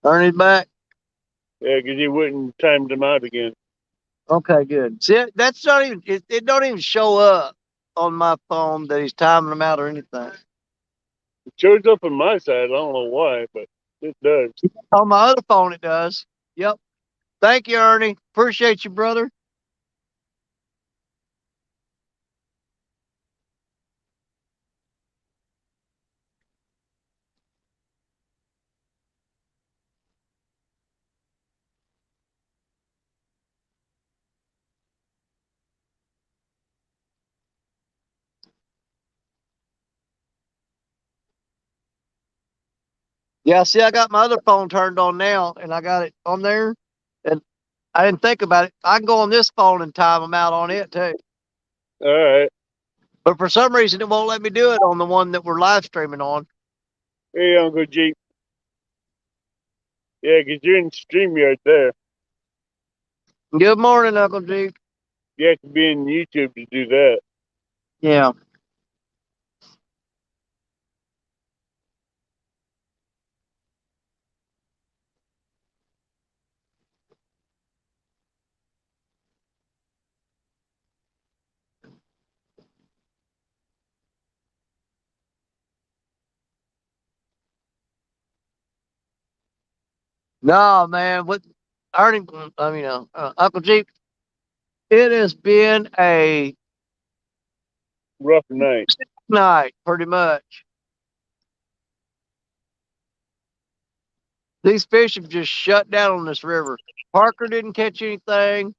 Ernie's back. Yeah, 'cause he wouldn't time them out again. Okay, good. See, that's not even. It don't even show up on my phone that he's timing them out or anything. It shows up on my side. I don't know why, but it does. On my other phone, it does. Yep. Thank you, Ernie. Appreciate you, brother. Yeah, see, I got my other phone turned on now, and I got it on there, and I didn't think about it. I can go on this phone and time them out on it too. All right. But for some reason, it won't let me do it on the one that we're live streaming on. Hey, Uncle Jeep. Yeah, 'cause you're in StreamYard there. Good morning, Uncle G. You have to be in YouTube to do that. Yeah. No, man. What Ernie? I mean, Uncle G. It has been a Rough night. night, pretty much. These fish have just shut down on this river. Parker didn't catch anything.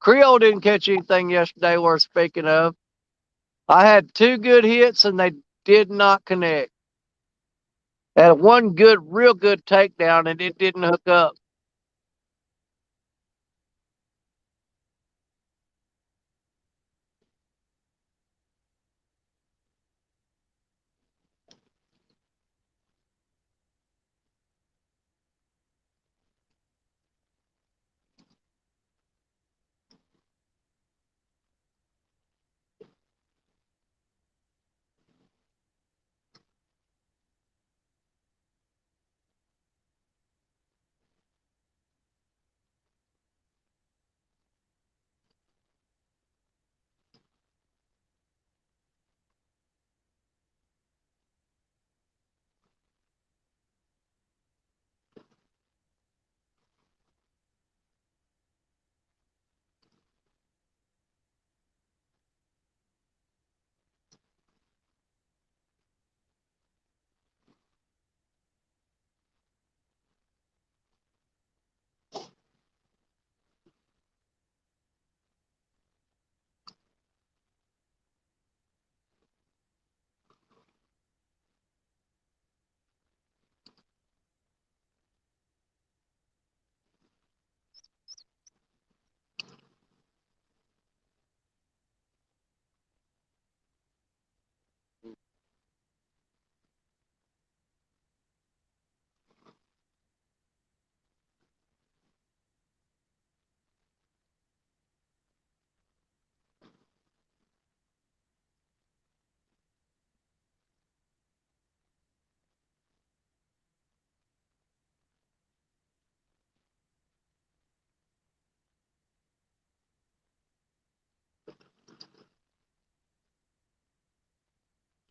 Creole didn't catch anything yesterday worth speaking of. I had two good hits and they did not connect. Had one good, real good takedown and it didn't hook up.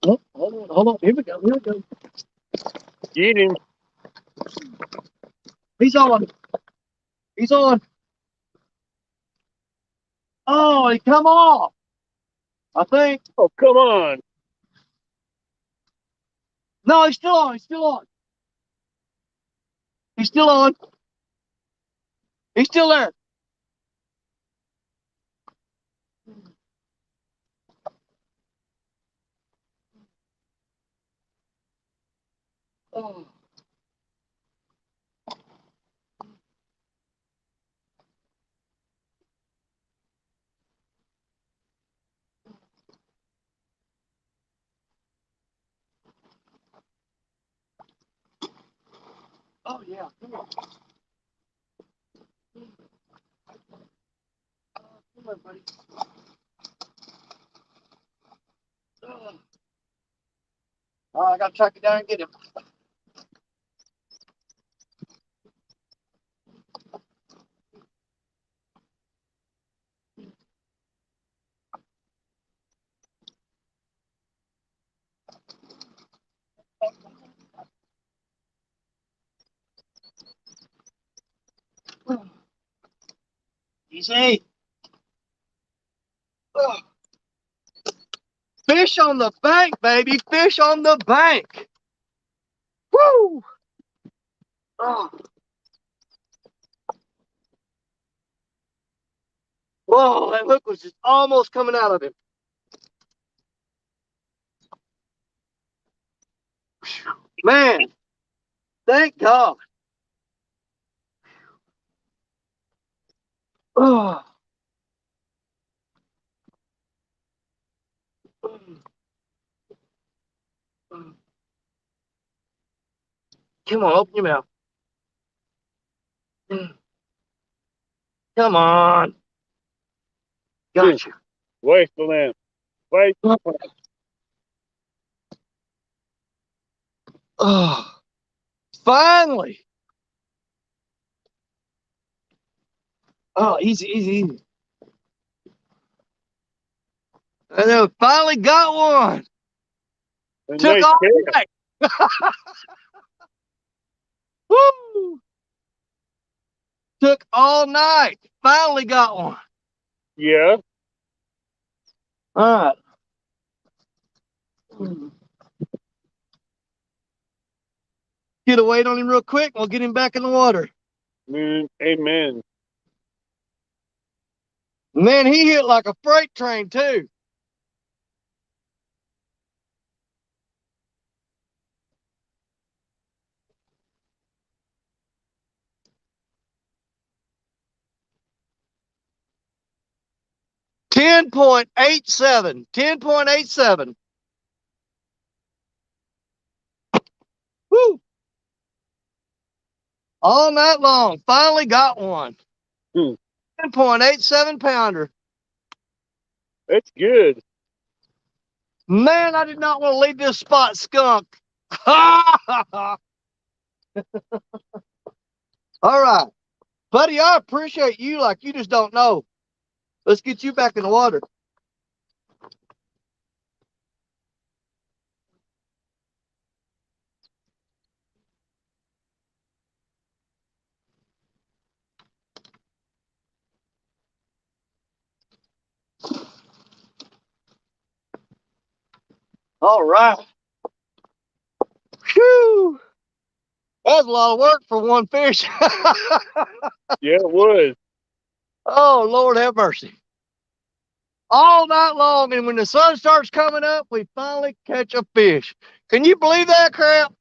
Oh, hold on. Here we go. Here we go. Get him. He's on. He's on. Oh, he come off. I think. Oh, come on. No, he's still on. He's still on. He's still on. He's still there. Oh. Oh yeah. Come on. Come on, buddy. Oh. Oh, I gotta track it down and get him. Easy. Ugh. Fish on the bank, baby. Fish on the bank. Woo! Oh. Whoa, that hook was just almost coming out of him. Man, thank God. Oh. Come on, open your mouth. Come on. Gotcha. Waste the lamb. Waste the lamb. Oh, finally. Oh, easy, easy, easy. And then finally got one. And Took they all care. night. Woo! Took all night. Finally got one. Yeah. All right. Get a weight on him real quick. We'll get him back in the water. Amen. Man, he hit like a freight train too. $10.87. 10.87. Woo! All night long. Finally got one. 10.87 pounder. That's good. Man, I did not want to leave this spot skunk. All right. Buddy, I appreciate you like you just don't know. Let's get you back in the water. All right. Whew. That was a lot of work for one fish. Yeah, it was. Oh, Lord have mercy. All night long, and when the sun starts coming up, we finally catch a fish. Can you believe that crap?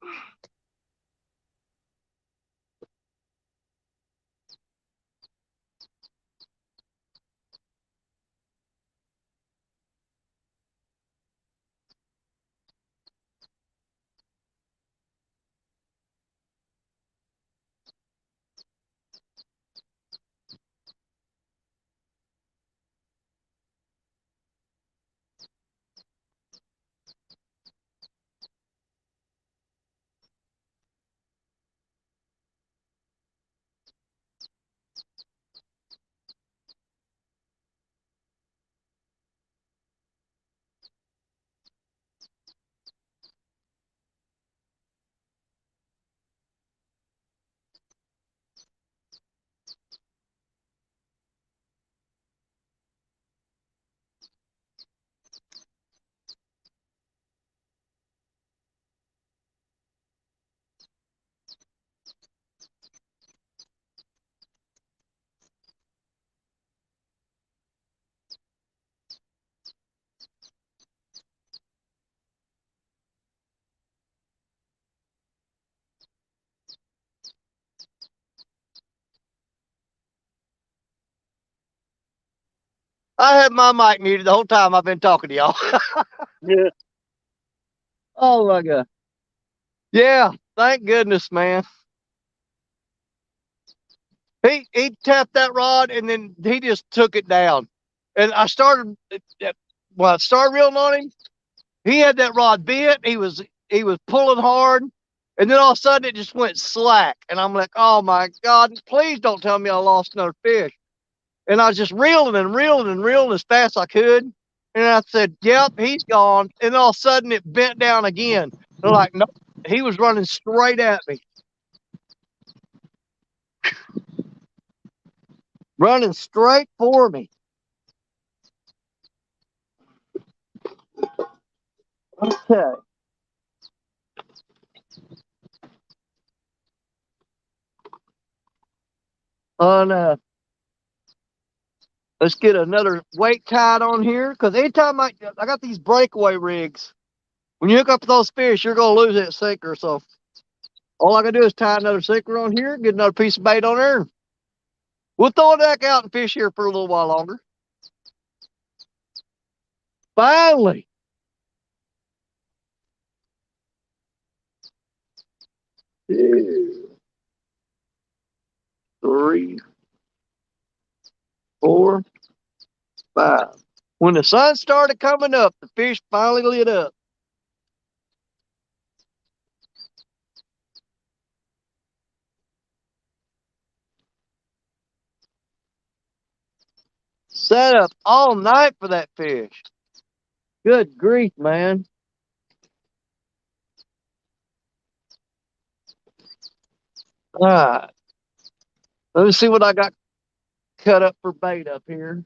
I had my mic muted the whole time I've been talking to y'all. Yeah. Oh my God. Yeah, thank goodness, man. He tapped that rod and then he just took it down. And I started reeling on him. He had that rod bent. He was he was pulling hard, and then all of a sudden it just went slack. And I'm like, oh my God, please don't tell me I lost another fish. And I was just reeling and reeling and reeling as fast as I could. And I said, yep, he's gone. And all of a sudden it bent down again. They're like, no, he was running straight at me. Running straight for me. Okay. Let's get another weight tied on here. Because anytime I got these breakaway rigs, when you hook up those fish, you're going to lose that sinker. So all I got to do is tie another sinker on here, get another piece of bait on there. We'll throw it back out and fish here for a little while longer. Finally. Two, 3, 4, 5. When the sun started coming up, the fish finally lit up. Sat up all night for that fish. Good grief, man. All right. Let me see what I got cut up for bait up here.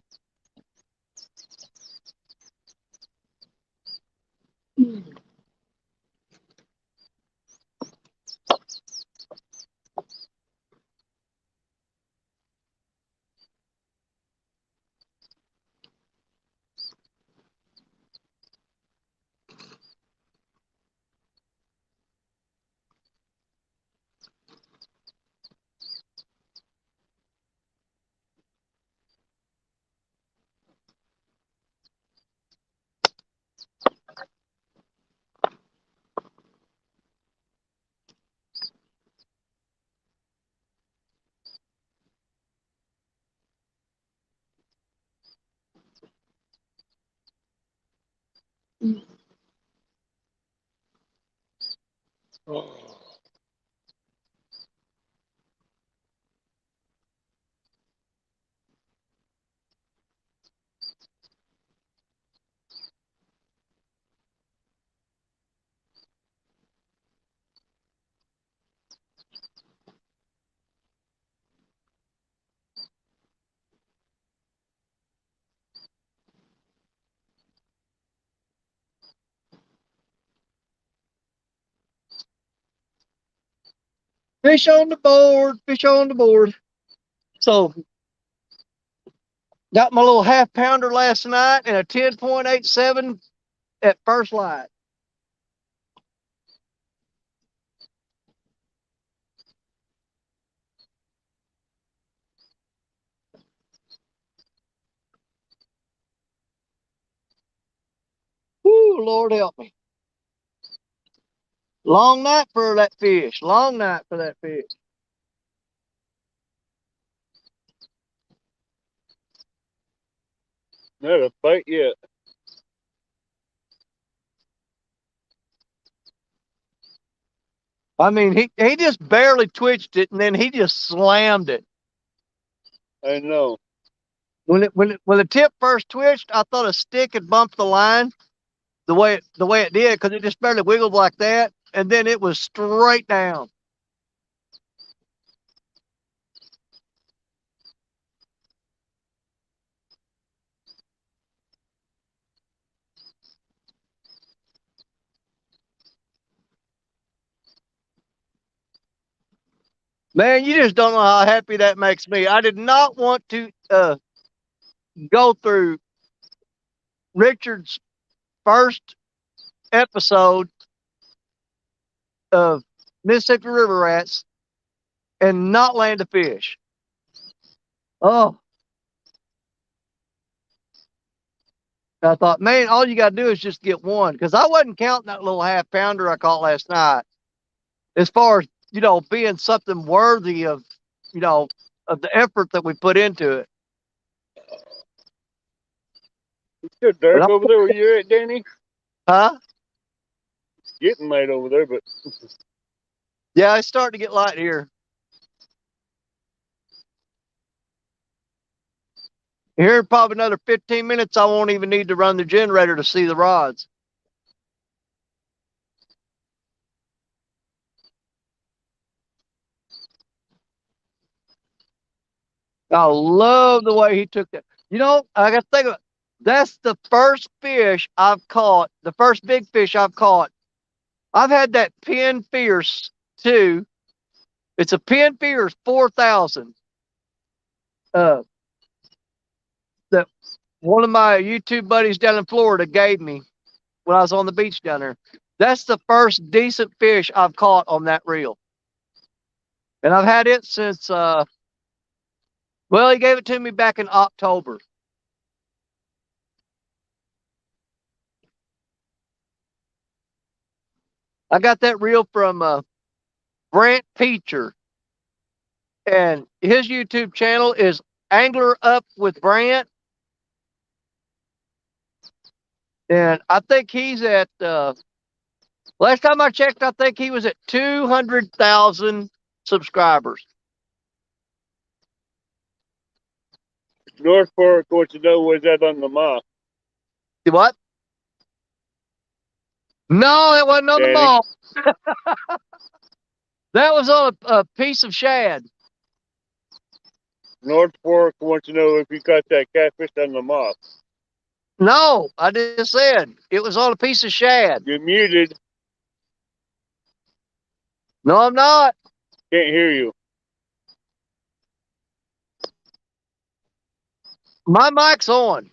Fish on the board, fish on the board. So, got my little half pounder last night and a 10.87 at first light. Woo, Lord help me. Long night for that fish. Long night for that fish. Not a bite yet. I mean, he just barely twitched it, and then he just slammed it. I know. When the tip first twitched, I thought a stick had bumped the line the way it did, because it just barely wiggled like that, and then it was straight down. Man, you just don't know how happy that makes me. I did not want to go through Richard's first episode of Mississippi River Rats and not land a fish. Oh. I thought, man, all you got to do is just get one. Because I wasn't counting that little half pounder I caught last night. As far as, being something worthy of, of the effort that we put into it. It's still dark over there where you're at, Danny? Huh? getting late over there, but Yeah, it's starting to get light here. Here in probably another 15 minutes, I won't even need to run the generator to see the rods. I love the way he took that. You know, I got to think of it. That's the first fish I've caught, the first big fish I've caught. I've had that Pin Fierce too. It's a Pin Fierce 4000. That one of my YouTube buddies down in Florida gave me when I was on the beach down there. That's the first decent fish I've caught on that reel. And I've had it since, well, he gave it to me back in October. I got that reel from Brant Peacher. And his YouTube channel is Angler Up with Brant. And I think he's at, last time I checked, I think he was at 200,000 subscribers. North Fork, what you know, was that on the mall? What? No, it wasn't on the Danny? mall. That was on a piece of shad. North Fork wants to know if you caught that catfish on the mall. No, I just said it was on a piece of shad. You're muted. No, I'm not. Can't hear you. My mic's on.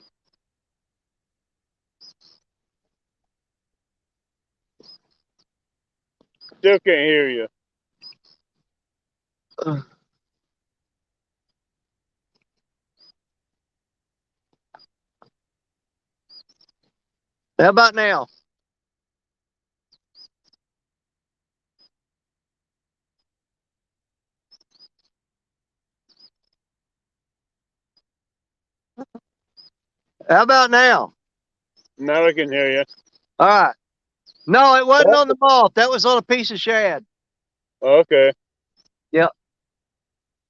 Still can't hear you. How about now? How about now? Now I can hear you. All right. No, it wasn't on the mall. That was on a piece of shad. Okay. Yep.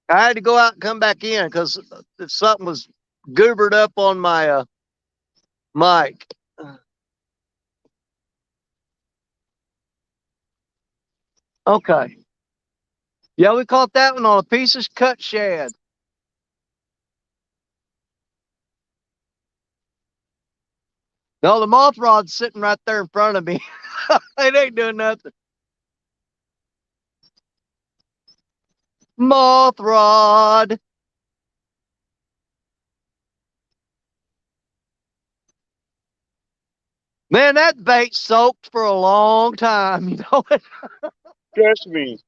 I had to go out and come back in because something was goobered up on my mic. Okay. Yeah, we caught that one on a piece of cut shad. No, the moth rod's sitting right there in front of me. It ain't doing nothing. Moth rod. Man, that bait soaked for a long time, you know it? Trust me.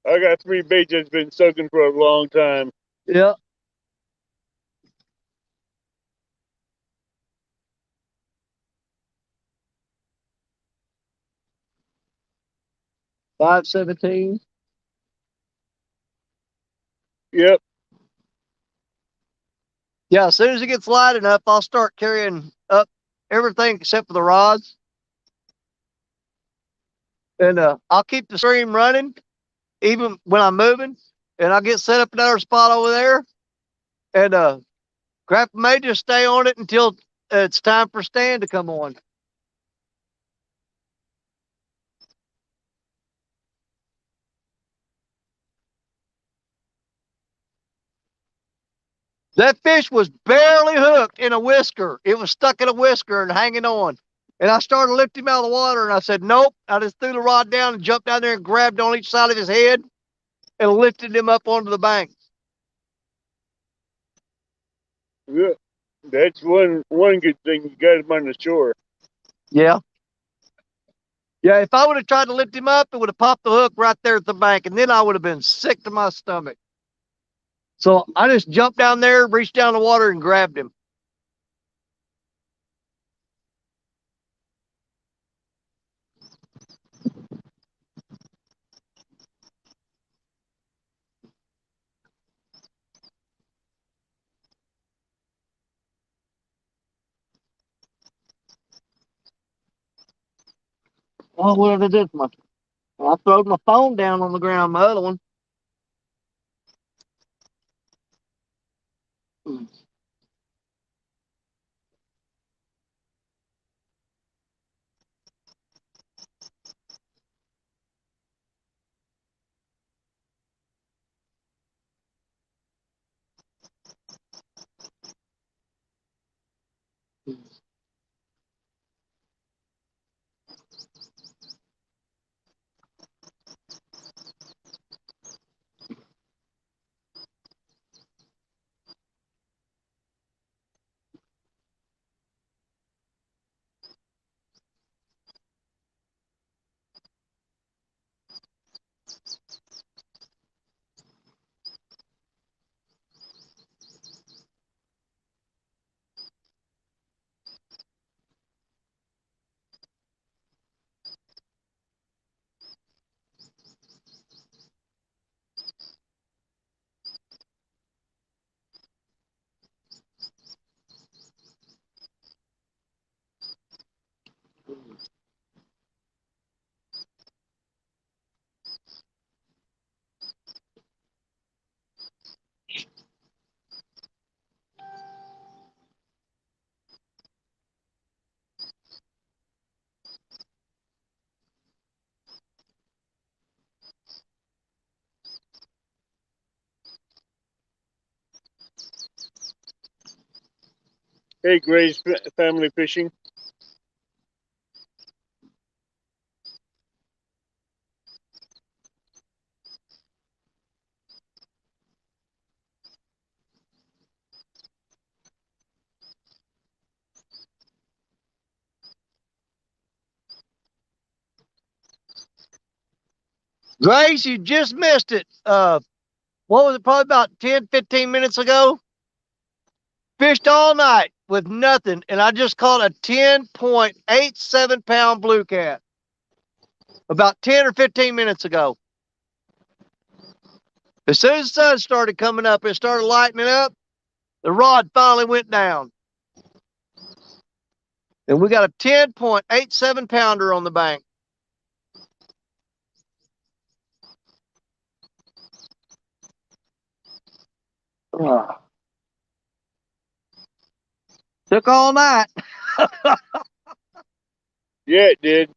I got 3 baits that's been soaking for a long time. Yep. $5.17. Yep. Yeah, as soon as it gets light enough, I'll start carrying up everything except for the rods. And I'll keep the stream running even when I'm moving. And I'll get set up another spot over there. And Grandpa may just stay on it until it's time for Stan to come on. That fish was barely hooked in a whisker. It was stuck in a whisker and hanging on. And I started lifting him out of the water, and I said, nope. I just threw the rod down and jumped down there and grabbed on each side of his head and lifted him up onto the bank. Yeah. That's one good thing. You got him on the shore. Yeah. Yeah, if I would have tried to lift him up, it would have popped the hook right there at the bank, and then I would have been sick to my stomach. So I just jumped down there, reached down the water, and grabbed him. Oh, what did I do? I throwed my phone down on the ground. My other one. Hey, Gray's family fishing. Grace, you just missed it. What was it? Probably about 10, 15 minutes ago. Fished all night with nothing, and I just caught a 10.87 pound blue cat about 10 or 15 minutes ago. As soon as the sun started coming up, it started lightening up. The rod finally went down. And we got a 10.87 pounder on the bank. Took all night. Yeah, it did.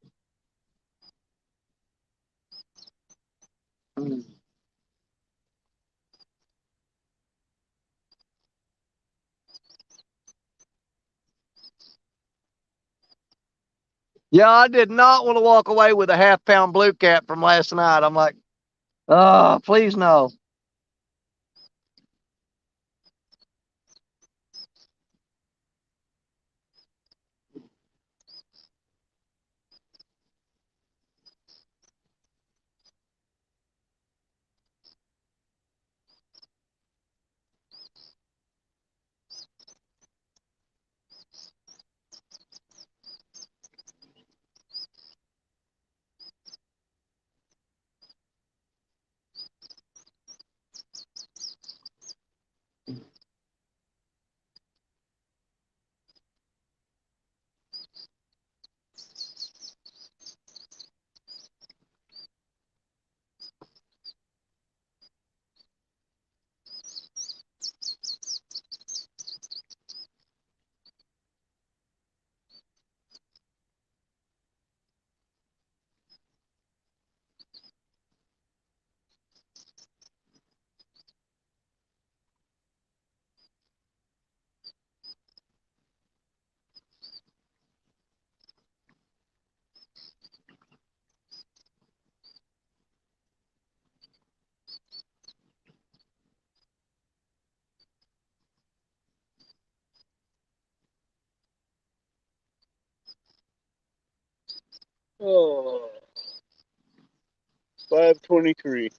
Yeah, I did not want to walk away with a half-pound blue cat from last night. I'm like, oh, please no. Oh, 5:23.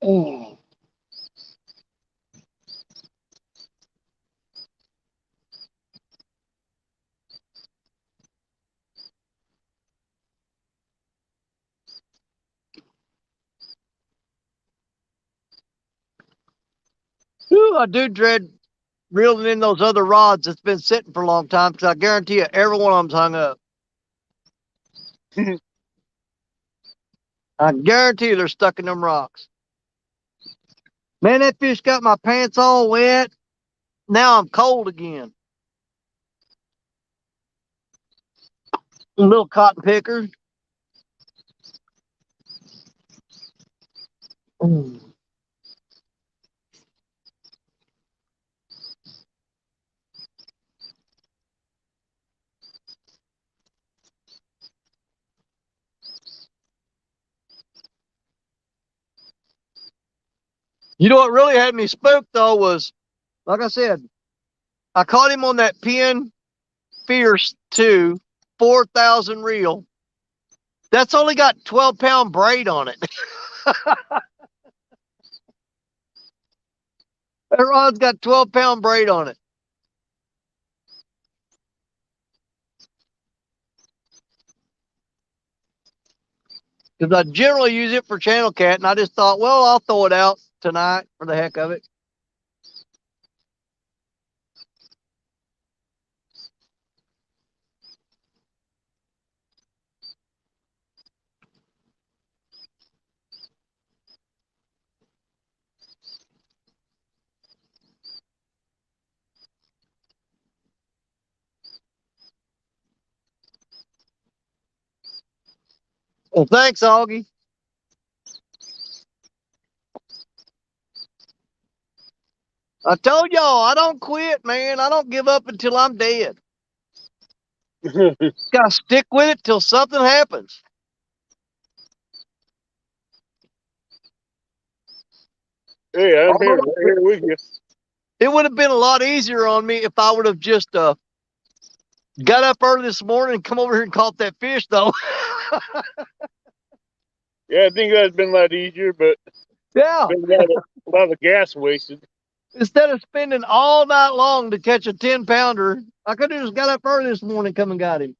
Oh. Ooh, I do dread reeling in those other rods that's been sitting for a long time because I guarantee you every one of them's hung up. I guarantee you they're stuck in them rocks. Man, that fish got my pants all wet. Now I'm cold again. Little cotton picker. Mm. You know what really had me spooked though was, like I said, I caught him on that Penn Fierce 2, 4,000 reel. That's only got 12-pound braid on it. That rod's got 12-pound braid on it. Because I generally use it for channel cat, and I just thought, well, I'll throw it out tonight for the heck of it. Well, thanks, Augie. I told y'all I don't quit, man. I don't give up until I'm dead. Gotta stick with it till something happens. Hey, I'm here, right here with you. It would have been a lot easier on me if I would have just got up early this morning and come over here and caught that fish, though. Yeah, I think that's been a lot easier, but Yeah. been a lot of gas wasted. Instead of spending all night long to catch a 10-pounder, I could have just got up early this morning and come and got him.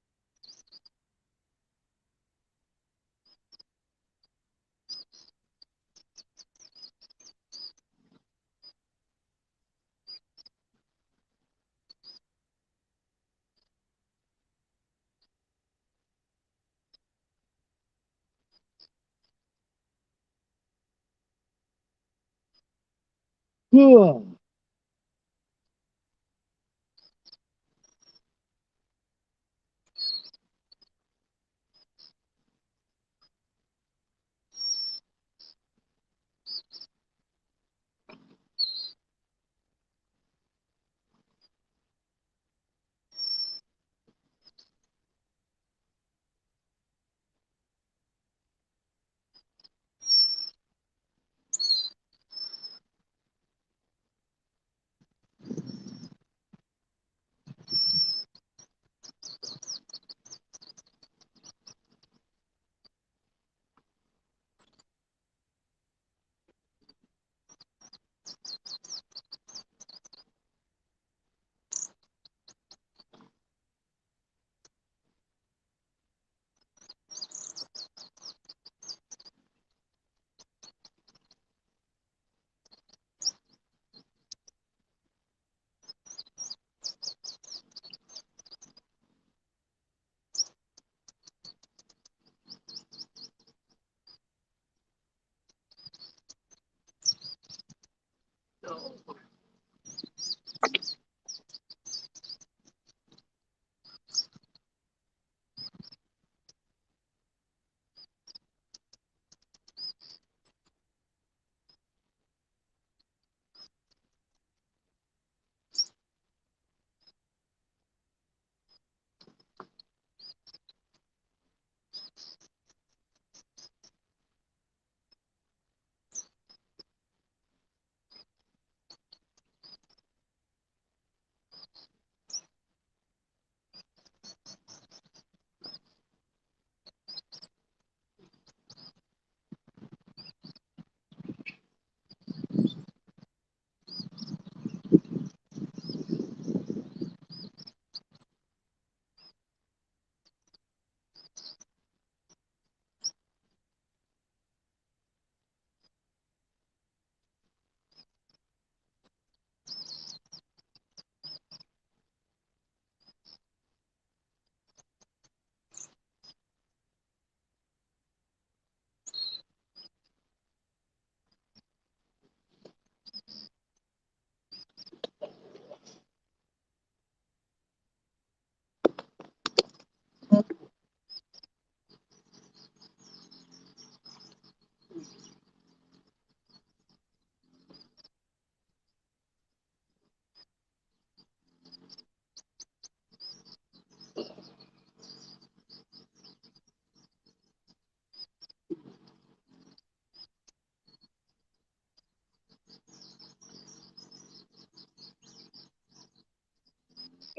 Yeah.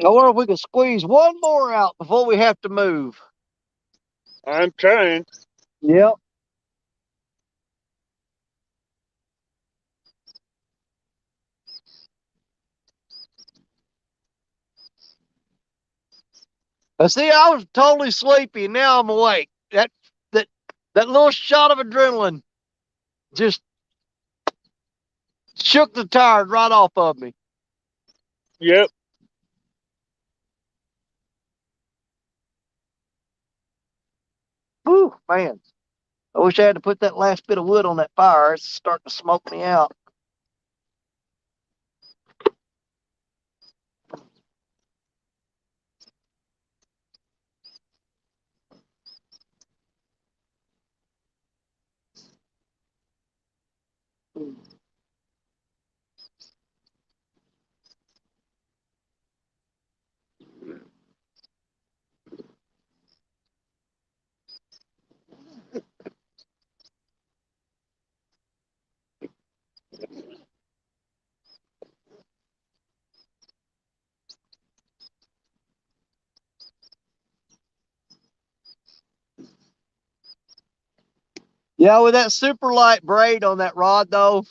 I wonder if we can squeeze one more out before we have to move. I'm trying. Yep. See, I was totally sleepy. Now I'm awake. That that little shot of adrenaline just shook the tired right off of me. Yep. Whew, man. I wish I had to put that last bit of wood on that fire. It's starting to smoke me out. Yeah, with that super light braid on that rod though,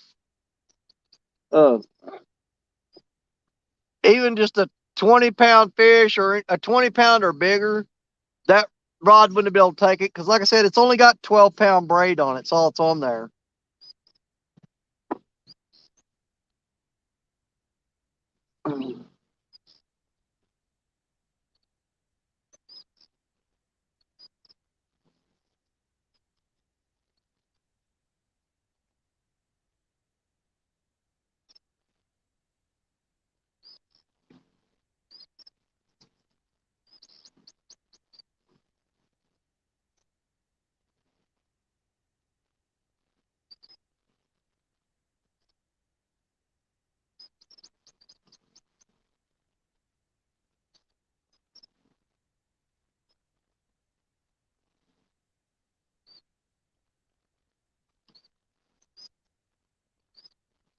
uh, even just a 20-pound fish or a 20-pound or bigger, that rod wouldn't be able to take it because, like I said, it's only got 12-pound braid on it. It's all it's on there.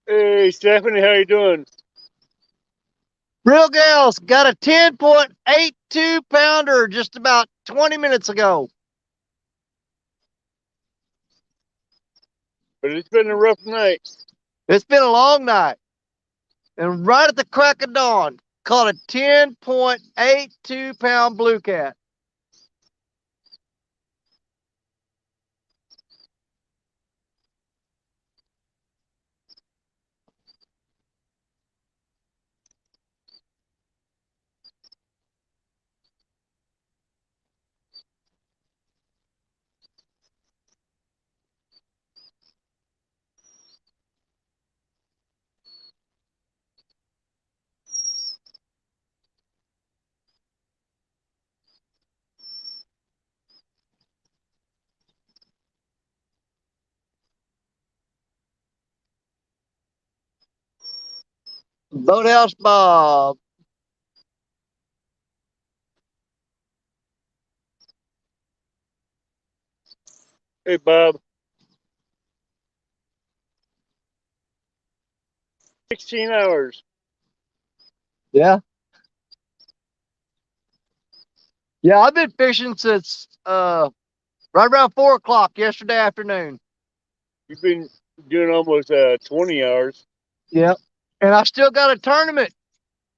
Hey, Stephanie, how you doing? Real Gals got a 10.82 pounder just about 20 minutes ago. But it's been a rough night. It's been a long night. And right at the crack of dawn, caught a 10.82 pound blue cat. Boathouse Bob. Hey, Bob. 16 hours. Yeah. Yeah, I've been fishing since right around 4 o'clock yesterday afternoon. You've been doing almost 20 hours. Yep. And I still got a tournament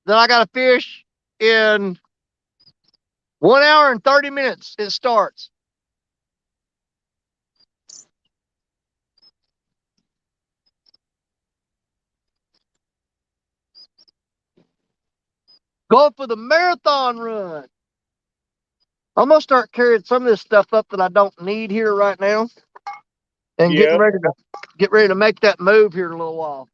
that I got to fish in 1 hour and 30 minutes. It starts. Going for the marathon run. I'm gonna start carrying some of this stuff up that I don't need here right now, and Yeah. get ready to make that move here in a little while.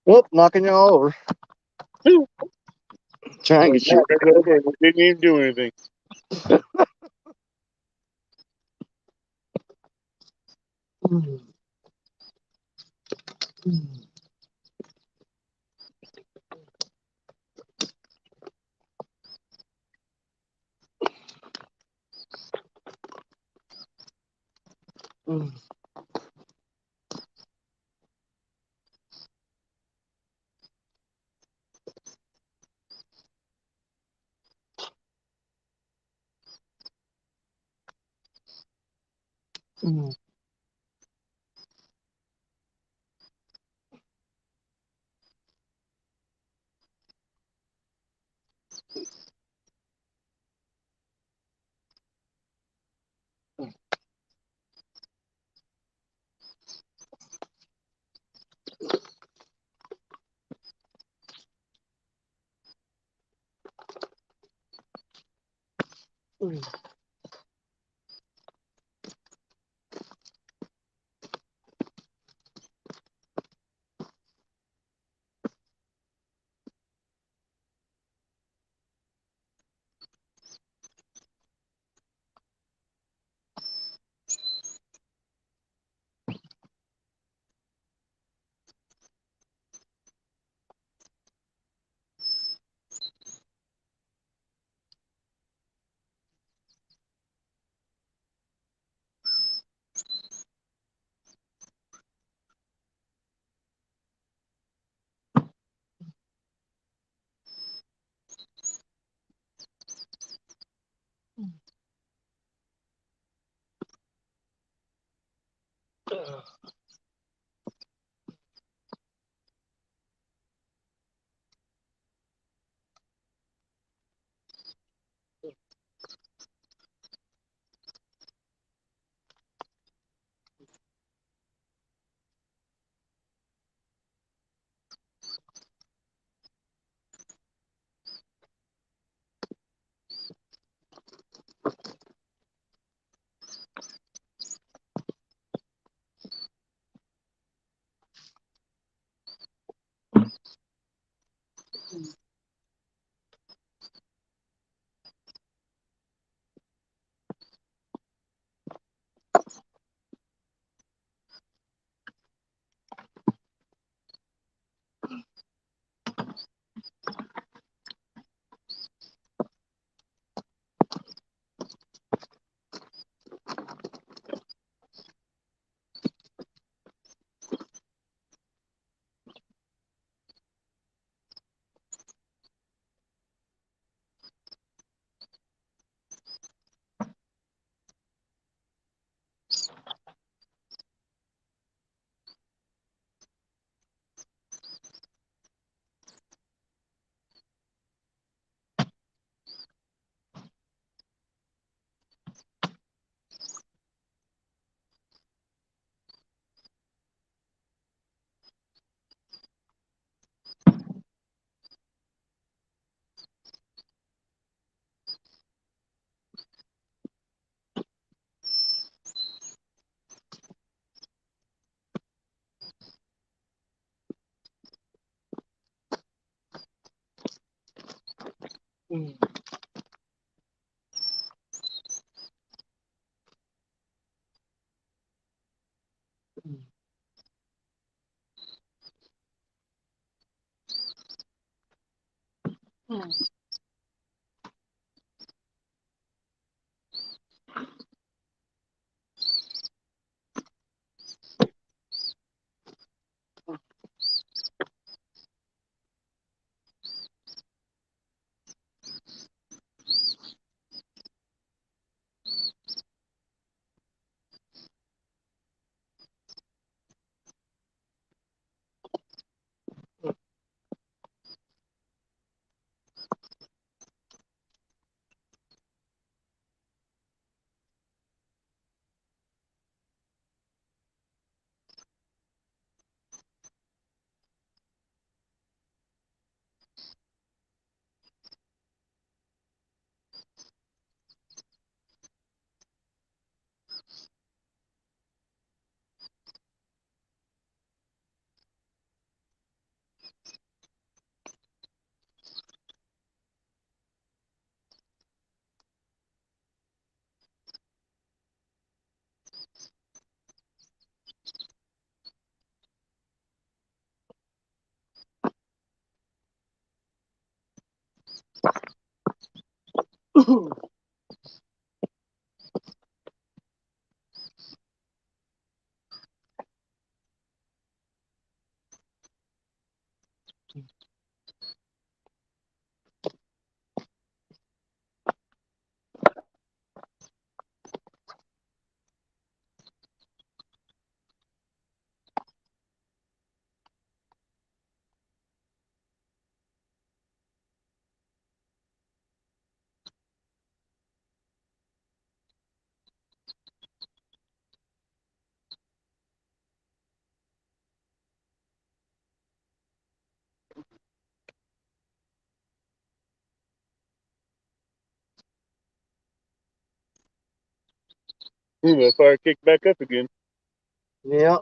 Whoop, knocking y'all over. Trying to get you. Knocked us over and we didn't even do anything. Ooh, that fire kicked back up again. Yeah.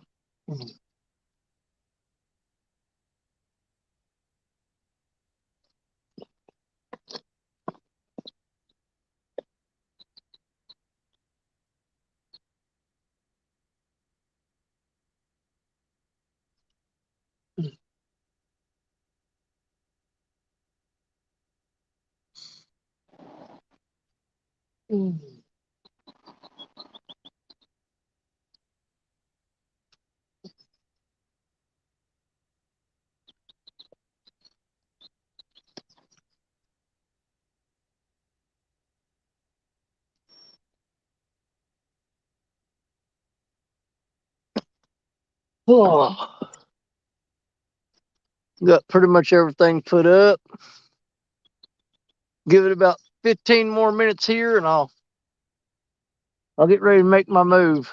Oh, got pretty much everything put up. Give it about 15 more minutes here, and I'll get ready to make my move.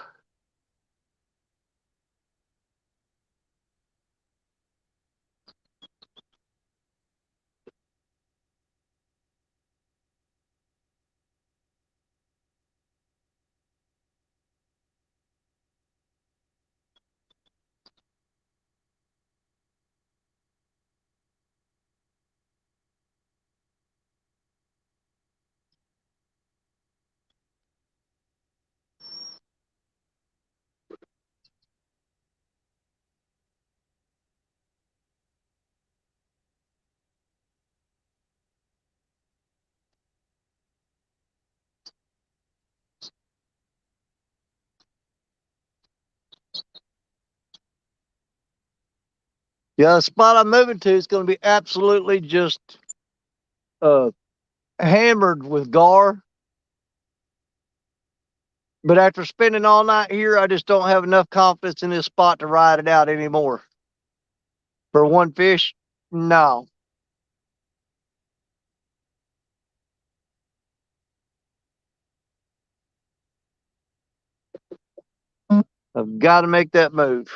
Yeah, the spot I'm moving to is going to be absolutely just hammered with gar. But after spending all night here, I just don't have enough confidence in this spot to ride it out anymore. For one fish, no. I've got to make that move.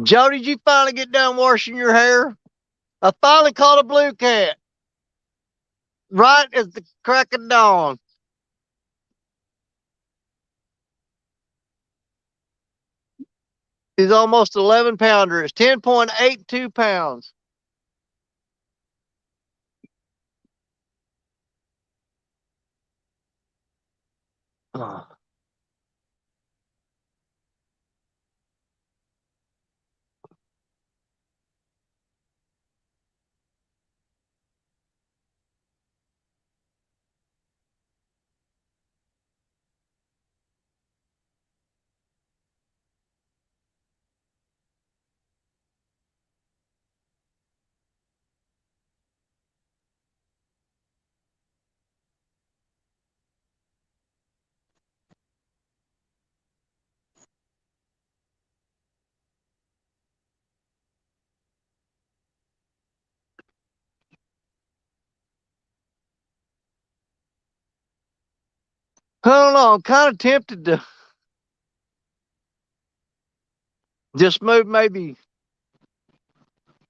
Joe, did you finally get done washing your hair? I finally caught a blue cat. Right at the crack of dawn. He's almost 11 pounder. It's 10.82 pounds. I don't know. I'm kind of tempted to just move maybe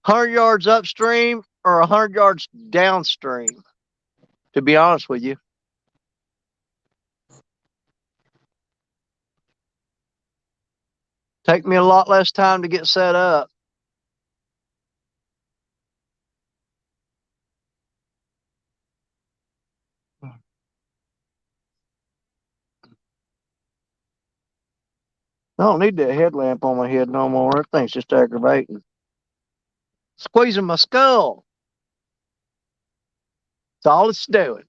100 yards upstream or 100 yards downstream, to be honest with you. Take me a lot less time to get set up. I don't need that headlamp on my head no more. That thing's just aggravating. Squeezing my skull. That's all it's doing.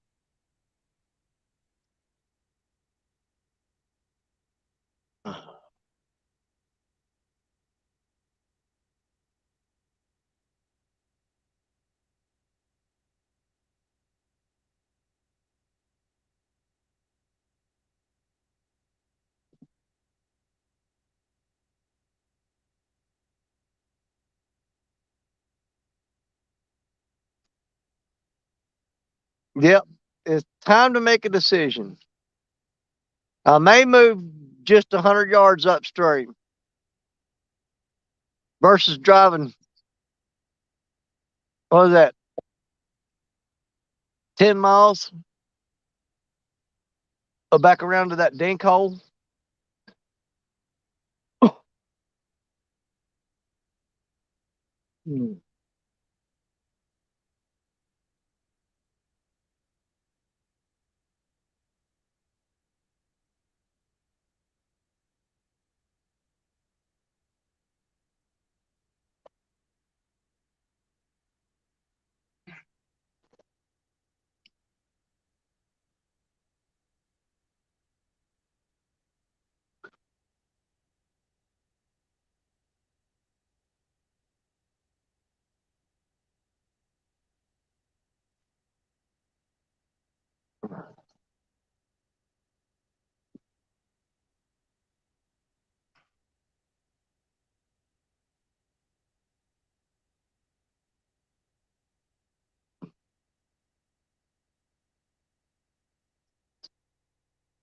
Yep. It's time to make a decision. I may move just 100 yards upstream versus driving, what is that, 10 miles back around to that dink hole. Hmm.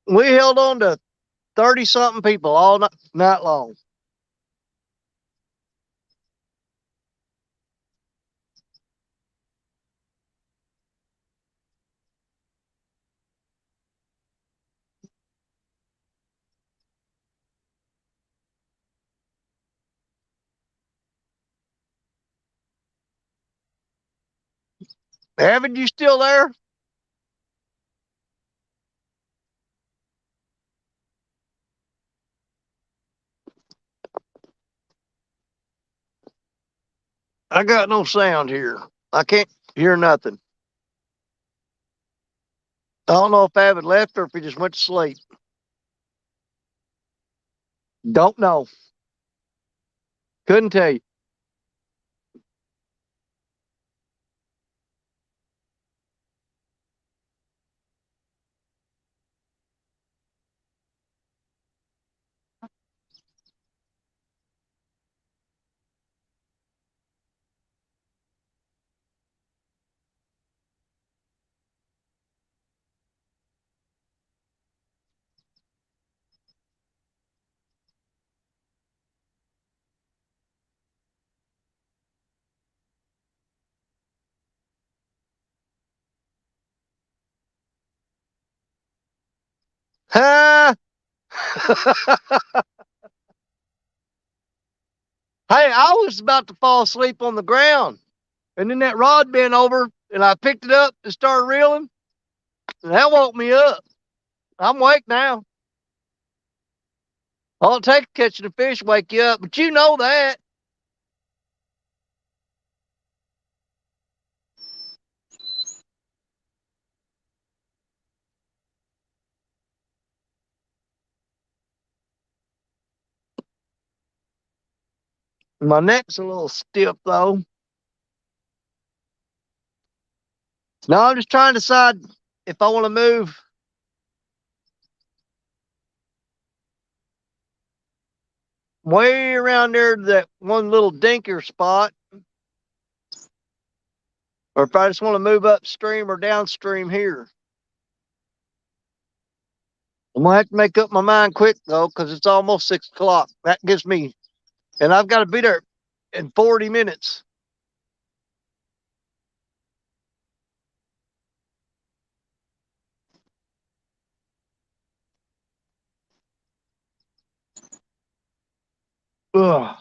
We held on to 30 something people all night long. Evan, you still there? I got no sound here. I can't hear nothing. I don't know if Evan left or if he just went to sleep. Don't know. Couldn't tell you. Huh? Hey, I was about to fall asleep on the ground. And then that rod bent over and I picked it up and started reeling. And that woke me up. I'm awake now. All it takes catching a fish to wake you up, but you know that. My neck's a little stiff though. Now I'm just trying to decide if I want to move way around there to that one little dinker spot, or if I just want to move upstream or downstream here. I'm gonna have to make up my mind quick though, because it's almost 6 o'clock. That gives me, and I've got to be there in 40 minutes. Ugh.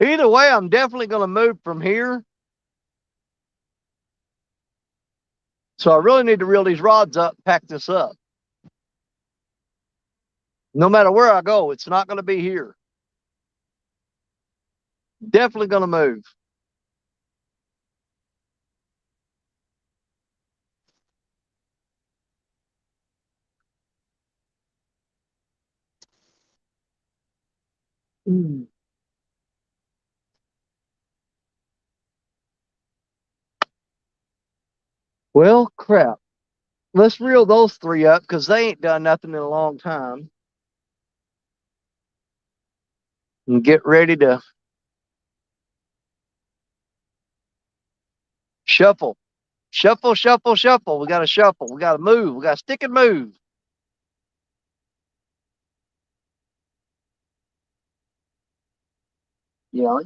Either way, I'm definitely gonna move from here. So I really need to reel these rods up, pack this up. No matter where I go, it's not gonna be here. Definitely gonna move. Mm. Well, crap. Let's reel those three up because they ain't done nothing in a long time. And get ready to shuffle. Shuffle, shuffle, shuffle. We got to shuffle. We got to move. We got to stick and move. Yeah.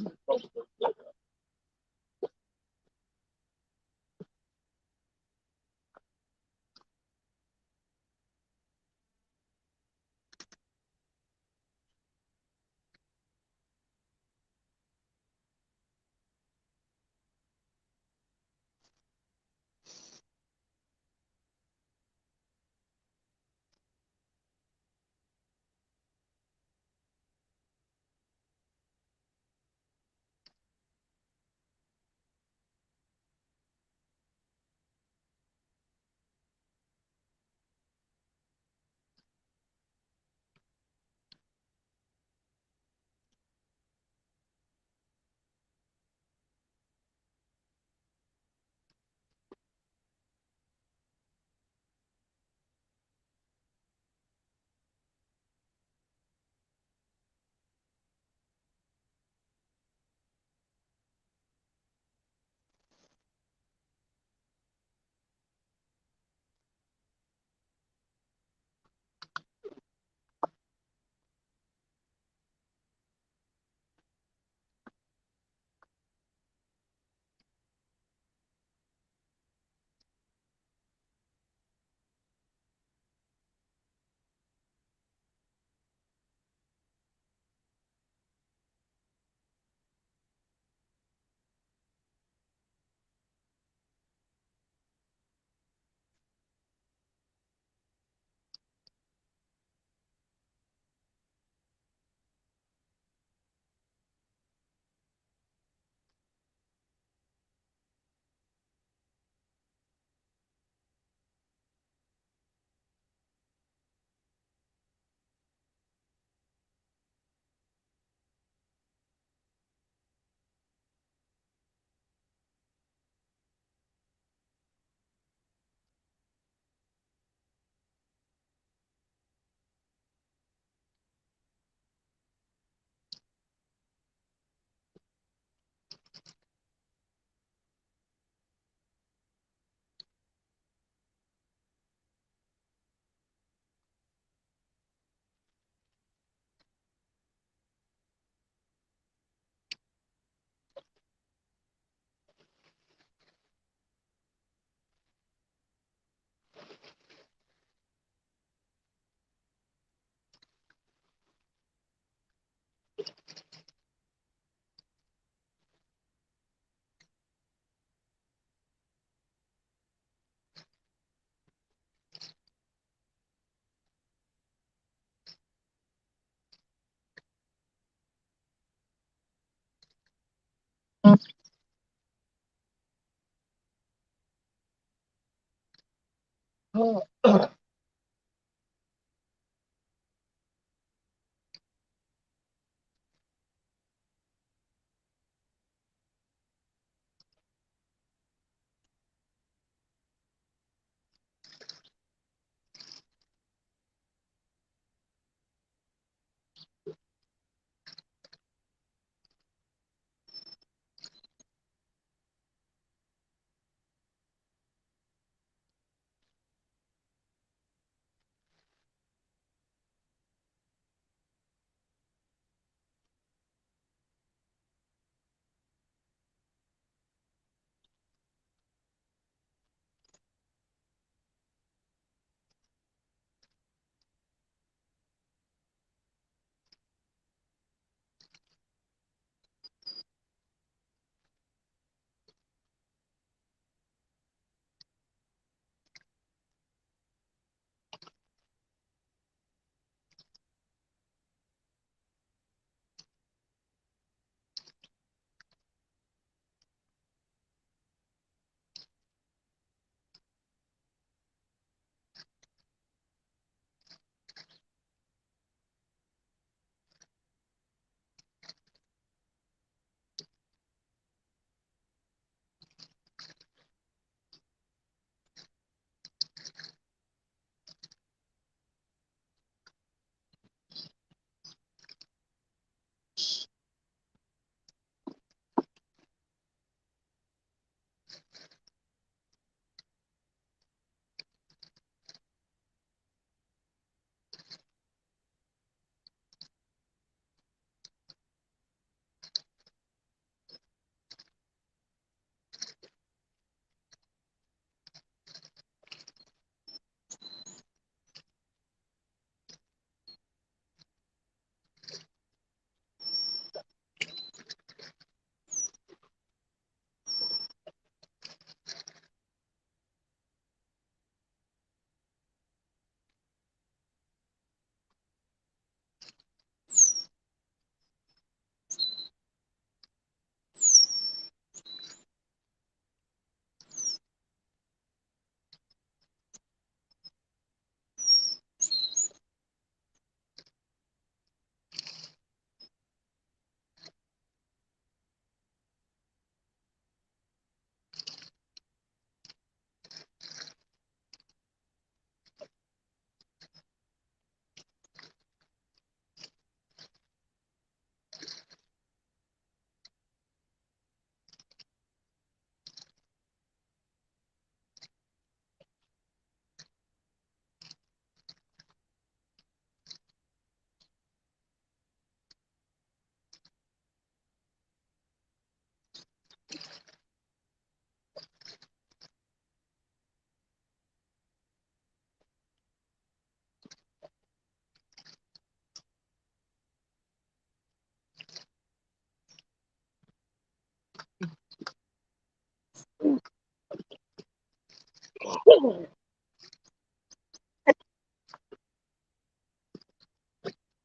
All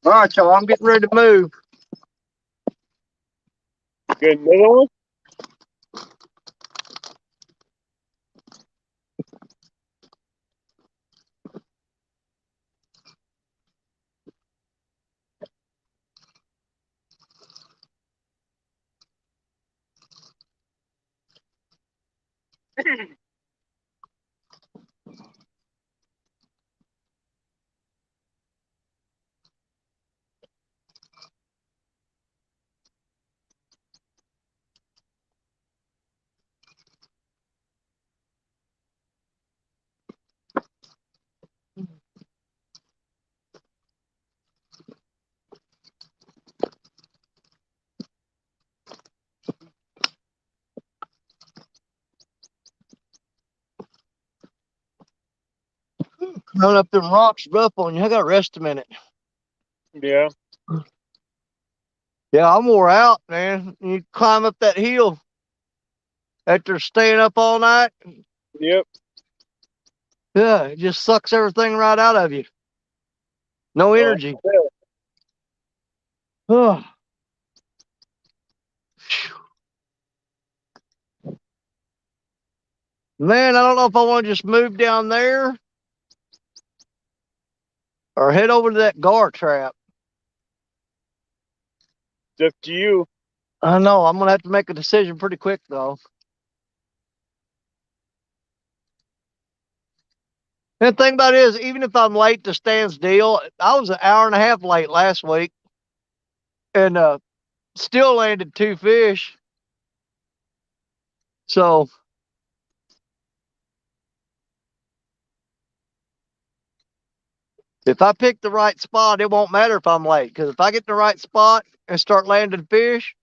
right, y'all. I'm getting ready to move. Get another one? Coming up them rocks rough on you. I got to rest a minute. Yeah. Yeah, I'm wore out, man. You climb up that hill after staying up all night. Yep. Yeah, it just sucks everything right out of you. No energy. Oh. Man, I don't know if I want to just move down there or head over to that gar trap. It's up to you. I know. I'm going to have to make a decision pretty quick, though. And the thing about it is, even if I'm late to Stan's deal, I was an hour and a half late last week and still landed 2 fish. So if I pick the right spot, it won't matter if I'm late. Because if I get in the right spot and start landing fish,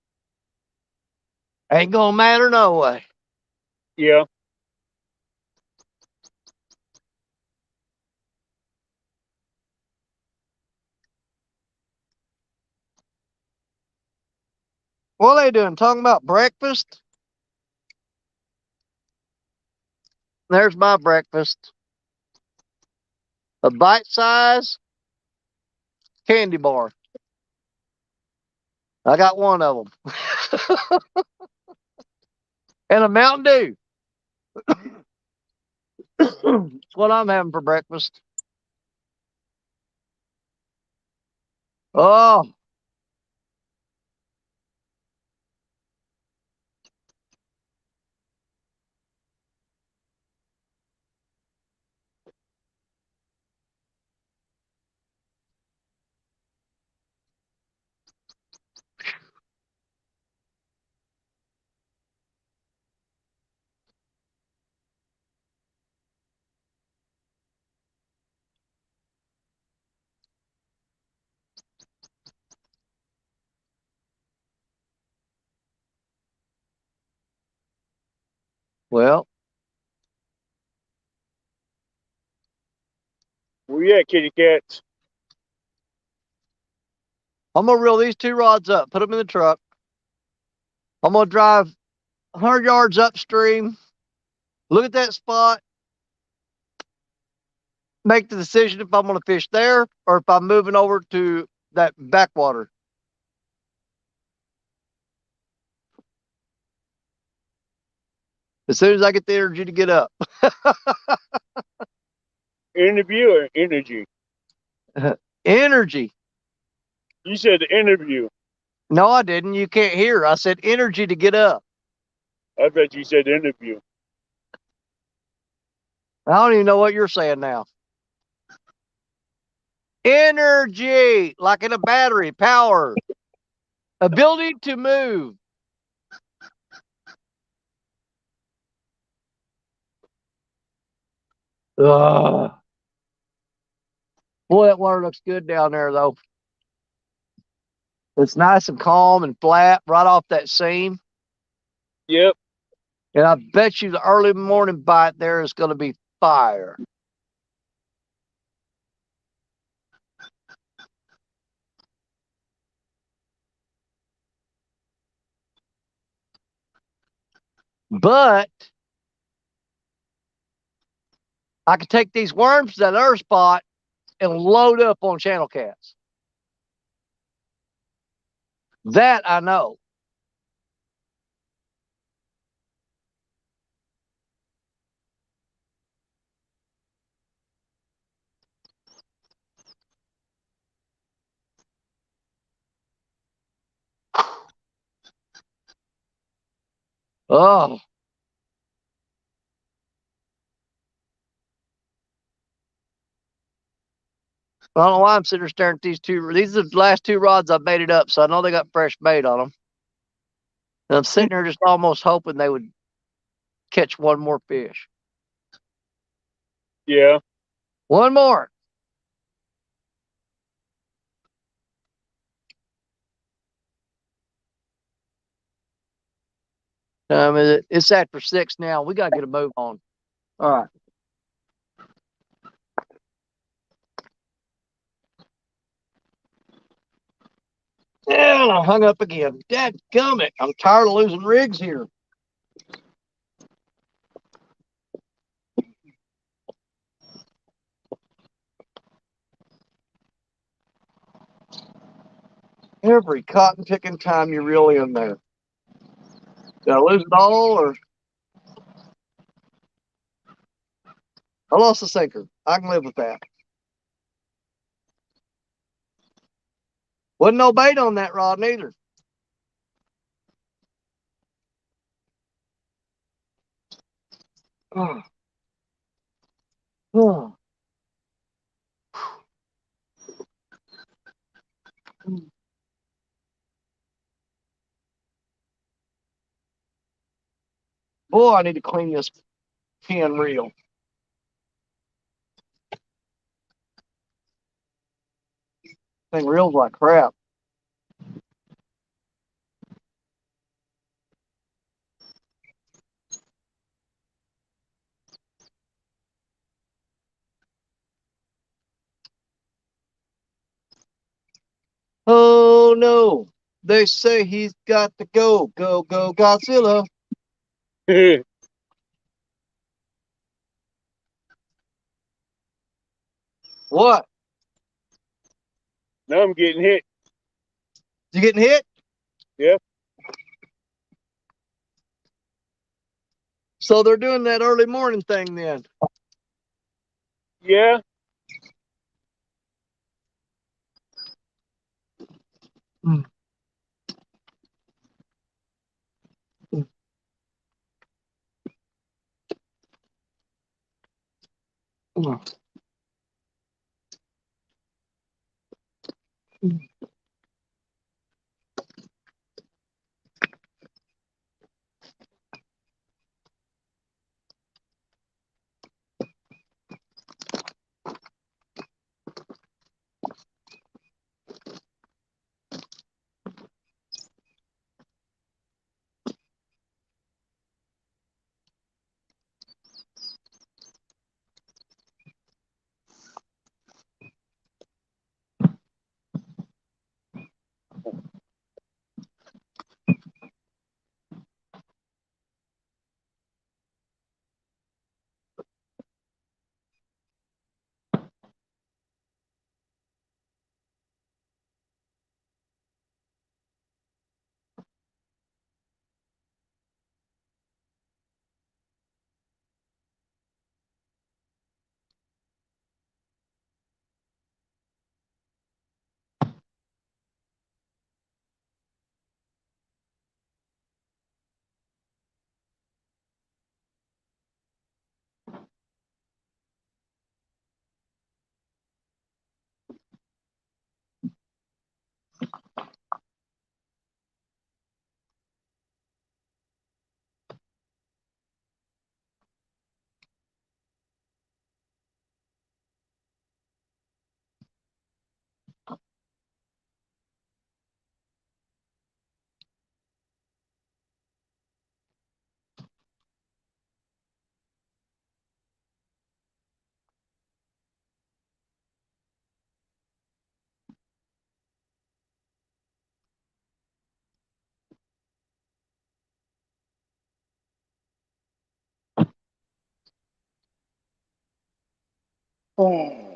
ain't going to matter no way. Yeah. What are they doing? Talking about breakfast? There's my breakfast. A bite-size candy bar. I got one of them. And a Mountain Dew. That's what I'm having for breakfast. Oh, well, Where you at, kitty cats? I'm going to reel these 2 rods up, put them in the truck. I'm going to drive 100 yards upstream, look at that spot, make the decision if I'm going to fish there or if I'm moving over to that backwater. As soon as I get the energy to get up. Interview or energy? Energy. You said interview. No, I didn't. You can't hear. I said energy to get up. I bet you said interview. I don't even know what you're saying now. Energy, like in a battery, power, ability to move. Ugh. Boy, that water looks good down there, though. It's nice and calm and flat right off that seam. Yep. And I bet you the early morning bite there is going to be fire. But I could take these worms to that other spot and load up on channel cats. That I know. Oh. I don't know why I'm sitting there staring at these two. These are the last two rods I baited up, so I know they got fresh bait on them. And I'm sitting there just almost hoping they would catch one more fish. Yeah. One more. It's after 6 now. We got to get a move on. All right. And I hung up again. Dadgummit. I'm tired of losing rigs here. Every cotton picking time you reel in there. Did I lose it all, or I lost the sinker? I can live with that. Wasn't no bait on that rod neither. Oh. Oh. Boy, I need to clean this pin reel. Thing reels like crap. Oh no. They say he's got to go. Go, go, Godzilla. What? Now I'm getting hit. You getting hit? Yeah. So they're doing that early morning thing then. Yeah. Mm. Mm. Mm. Mm. Oh.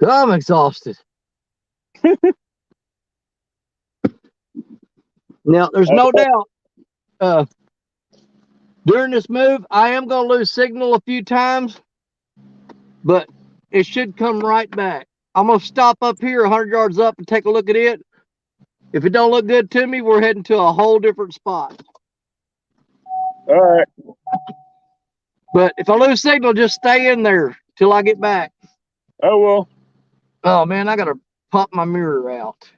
I'm exhausted. Now, there's no doubt during this move, I am going to lose signal a few times, but it should come right back. I'm going to stop up here 100 yards up and take a look at it. If it don't look good to me, we're heading to a whole different spot. All right. But if I lose signal, just stay in there till I get back. I will. Oh, man, I got to pop my mirror out.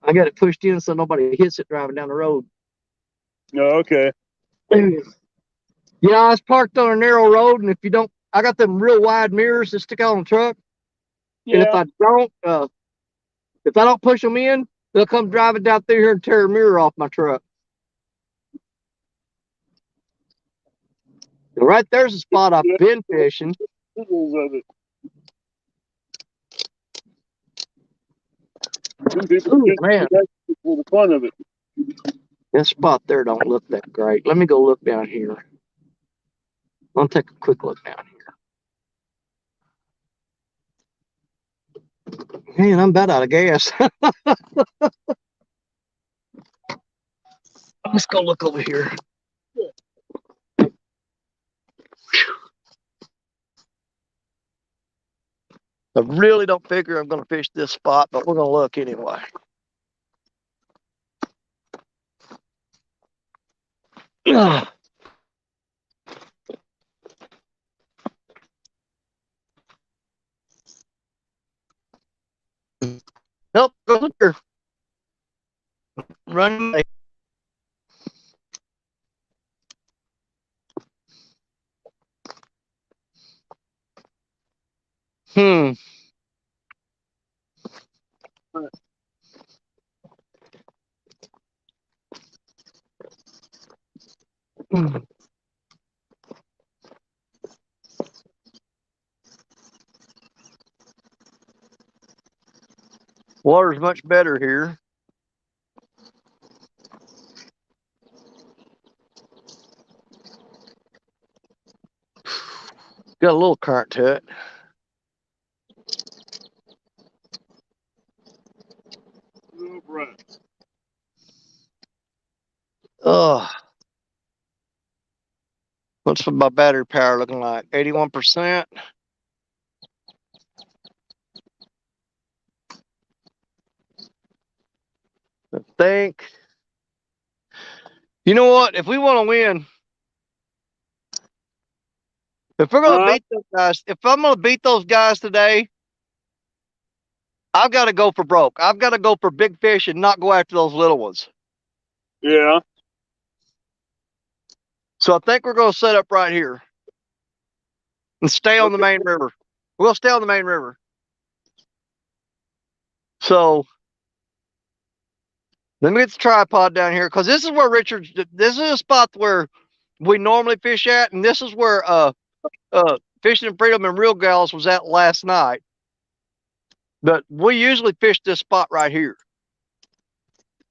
I got it pushed in so nobody hits it driving down the road. Oh, okay. Yeah, I was parked on a narrow road, and if you don't, I got them real wide mirrors that stick out on the truck. Yeah. And if I don't push them in, they'll come driving down through here and tear a mirror off my truck. And right there's a spot I've been fishing. Ooh, man. For the fun of it. That spot there don't look that great. Let me go look down here. I'll take a quick look down here. Man, I'm about out of gas. Let's go look over here. I really don't figure I'm going to fish this spot, but we're going to look anyway. Nope, go here. Run away. Water's much better here. Got a little current to it. Oh, right. What's my battery power looking like? 81%. I think. You know what? If we want to win, if we're going to beat those guys, if I'm going to beat those guys today, I've got to go for broke. I've got to go for big fish and not go after those little ones. Yeah. So I think we're going to set up right here and stay on the main river. We're going to stay on the main river. So let me get the tripod down here, because this is where this is a spot where we normally fish at, and this is where Fishing and Freedom and Real Gals was at last night. But we usually fish this spot right here.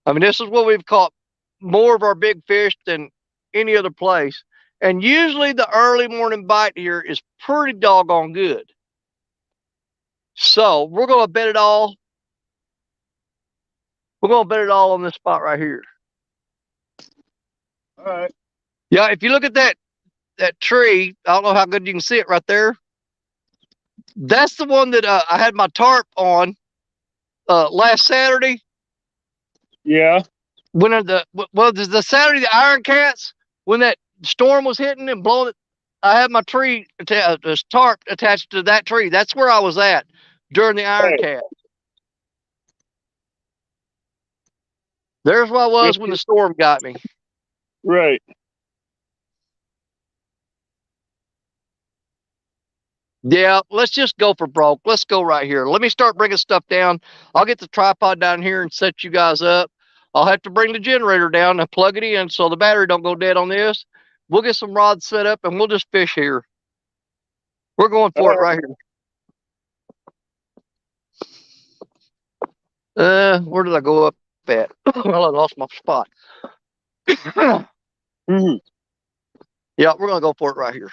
I mean, this is where we've caught more of our big fish than any other place. And usually the early morning bite here is pretty doggone good. So we're going to bet it all. We're going to bet it all on this spot right here. right. Yeah, if you look at that tree, I don't know how good you can see it right there. That's the one that I had my tarp on last Saturday. Yeah. When the Saturday the Iron Cats, when that storm was hitting and blowing it, I had my tree this tarp attached to that tree. That's where I was at during the Iron Right. Cat. There's where I was when the storm got me. Right. Yeah, let's just go for broke. Let's go right here. Let me start bringing stuff down. I'll get the tripod down here and set you guys up. I'll have to bring the generator down and plug it in so the battery don't go dead on this. We'll get some rods set up and we'll just fish here. We're going for it right here. Where did I go up at? Well, I lost my spot. Mhm. Yeah, we're gonna go for it right here.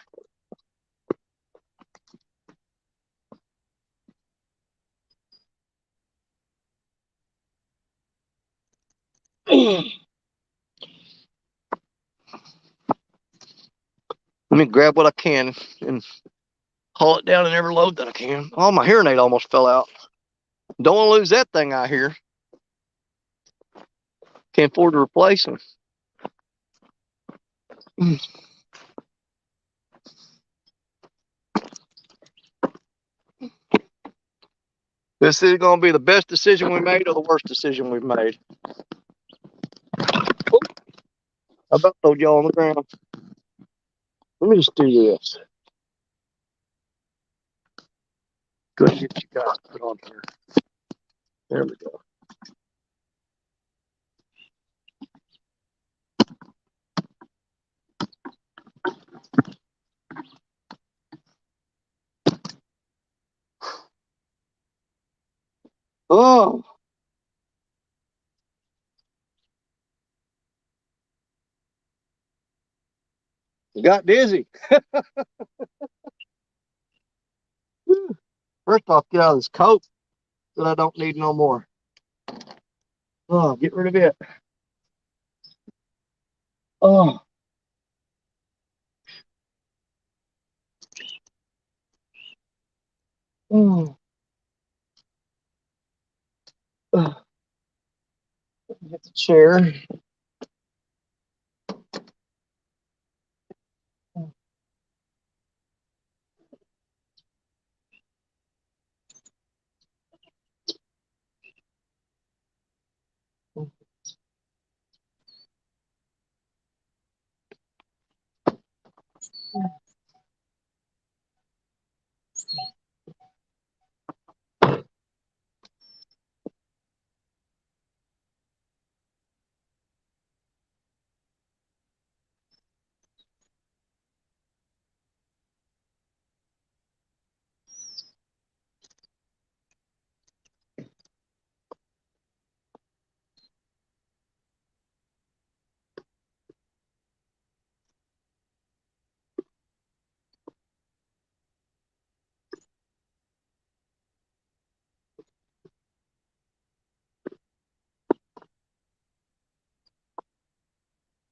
Let me grab what I can and haul it down in every load that I can. Oh, my hearing aid almost fell out. Don't want to lose that thing out here. Can't afford to replace them. This is going to be the best decision we made or the worst decision we've made. Oh, I about throw y'all on the ground. Let me just do this. Go ahead and get you guys put on here. There we go. Oh, got dizzy. First off, get out of this coat that I don't need no more. Oh, get rid of it. Oh. Oh. Oh. Get the chair.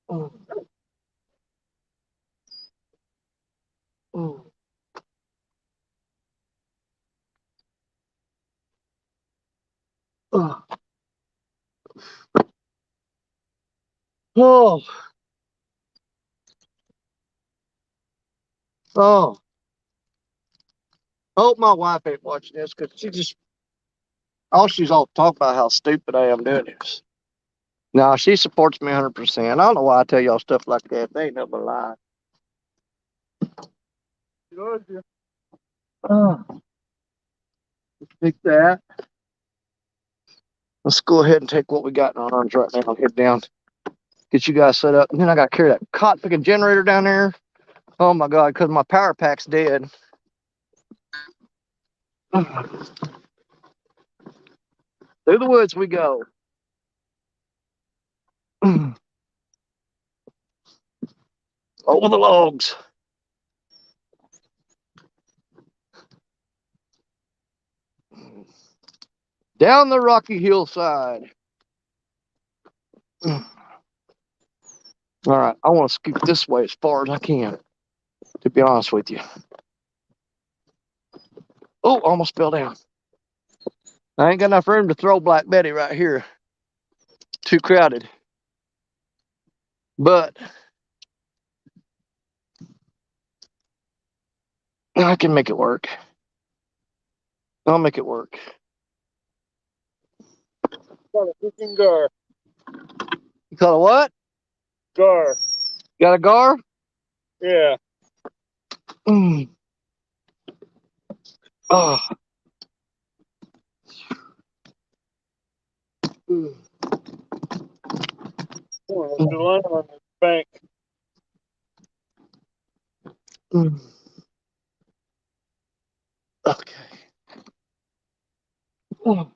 Oh. Oh. Oh. Oh. Oh. I hope my wife ain't watching this because she's all talk about how stupid I am doing this. No, she supports me 100%. I don't know why I tell y'all stuff like that. They ain't nothing but lie. Oh, take that. Let's go ahead and take what we got in our arms right now and head down. Get you guys set up. And then I got to carry that cotton picking generator down there. Oh my God, because my power pack's dead. Through the woods we go. Over the logs. Down the rocky hillside. All right, I want to scoot this way as far as I can, to be honest with you. Oh, almost fell down. I ain't got enough room to throw Black Betty right here. Too crowded. But I can make it work. I'll make it work. Got a freaking gar. You call it what? Gar. Got a gar? Yeah. Mm. Oh. Mm. Oh, there's a line on the bank. Mm. Okay. Oh.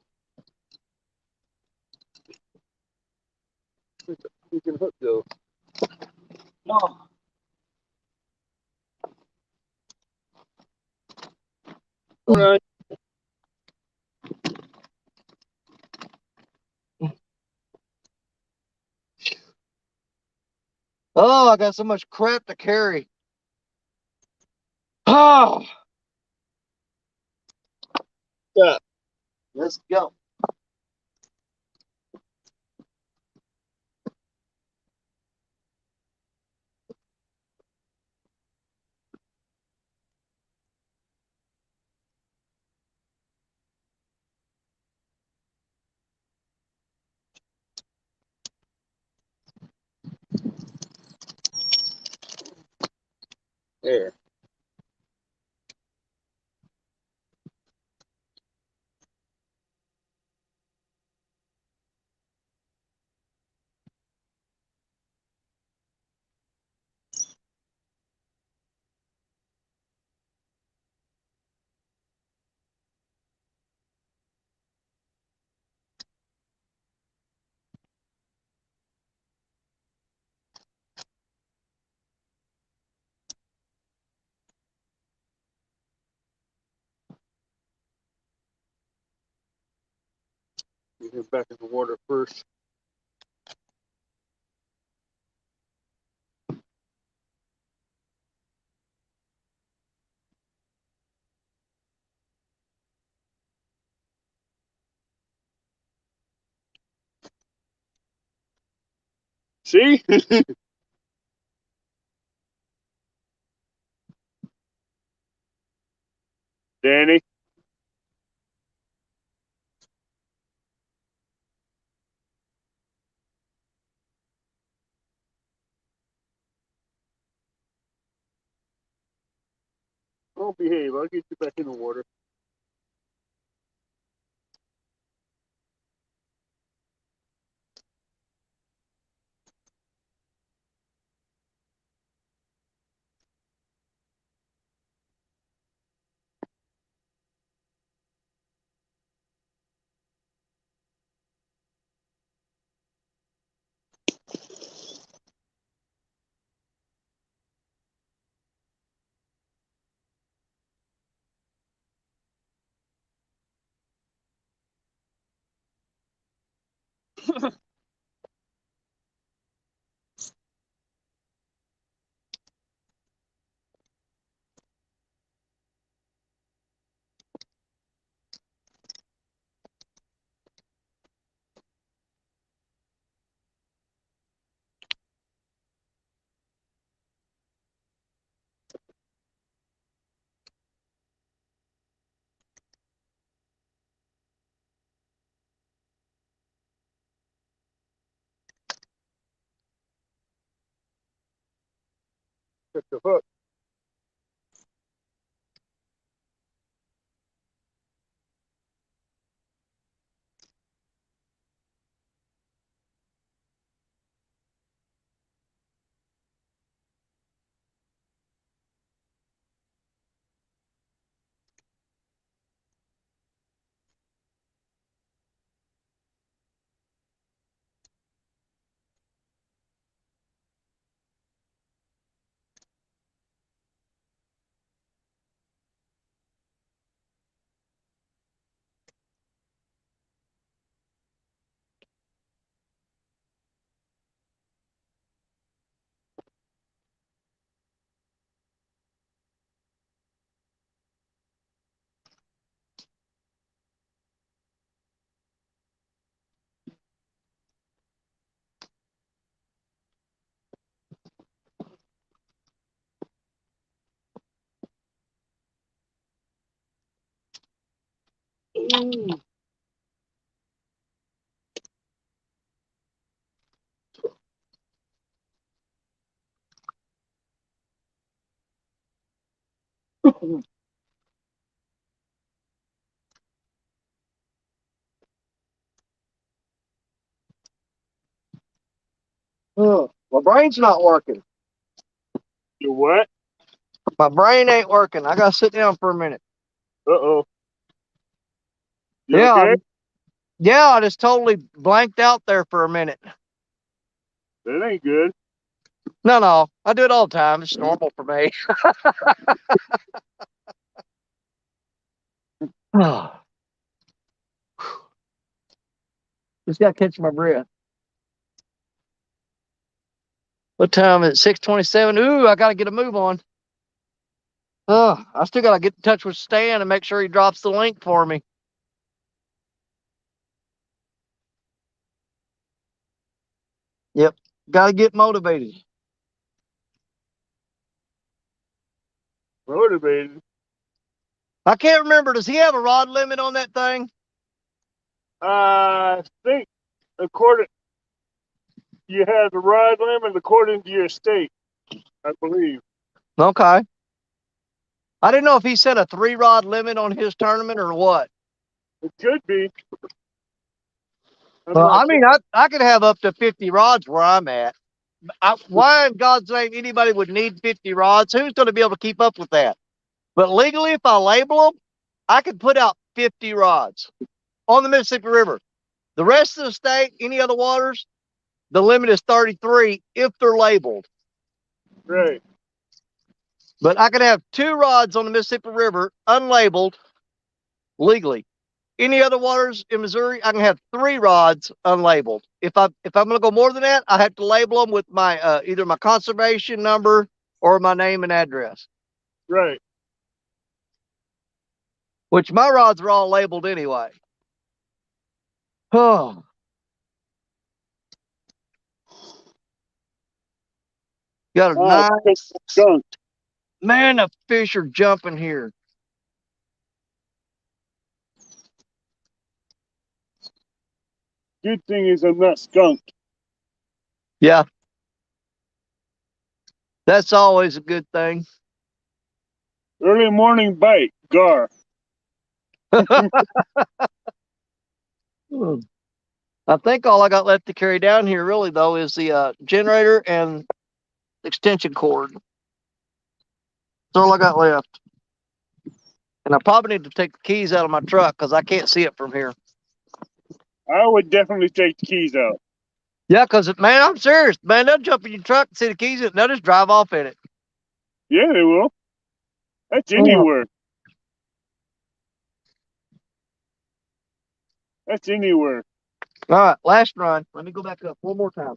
You can hook though. Oh. All right. Oh, I got so much crap to carry. Oh. Yeah. Let's go. There. You get back in the water first. See? Danny. Don't behave. I'll get you back in the water. Get the hook. My brain's not working. You what? My brain ain't working. I gotta sit down for a minute. Uh-oh. You Yeah, okay? yeah, I just totally blanked out there for a minute. That ain't good. No, I do it all the time. It's normal for me. Just gotta catch my breath. What time is it? 6:27. Ooh, I gotta get a move on. I still gotta get in touch with Stan and make sure he drops the link for me. Yep, gotta get motivated. Motivated. I can't remember. Does he have a rod limit on that thing? I think according you have the rod limit according to your state, I believe. Okay. I didn't know if he set a 3-rod limit on his tournament or what. It could be. I'm Well, not I mean, I could have up to 50 rods where I'm at. Why in God's name anybody would need 50 rods? Who's going to be able to keep up with that? But legally, if I label them, I could put out 50 rods on the Mississippi River. The rest of the state, any other waters, the limit is 33 if they're labeled. right. But I could have 2 rods on the Mississippi River unlabeled legally. Any other waters in Missouri, I can have 3 rods unlabeled. If I'm going to go more than that, I have to label them with my either my conservation number or my name and address. Right. Which my rods are all labeled anyway. Oh. Got a nice skunk. Man, the fish are jumping here. Good thing is I'm not skunked. Yeah. That's always a good thing. Early morning bite, gar. I think all I got left to carry down here really though is the generator and extension cord. That's all I got left. And I probably need to take the keys out of my truck because I can't see it from here. I would definitely take the keys out. Yeah, because, man, I'm serious. Man, they'll jump in your truck and see the keys in it, and they'll just drive off in it. Yeah, they will. That's Oh. anywhere. That's anywhere. All right, last run. Let me go back up one more time.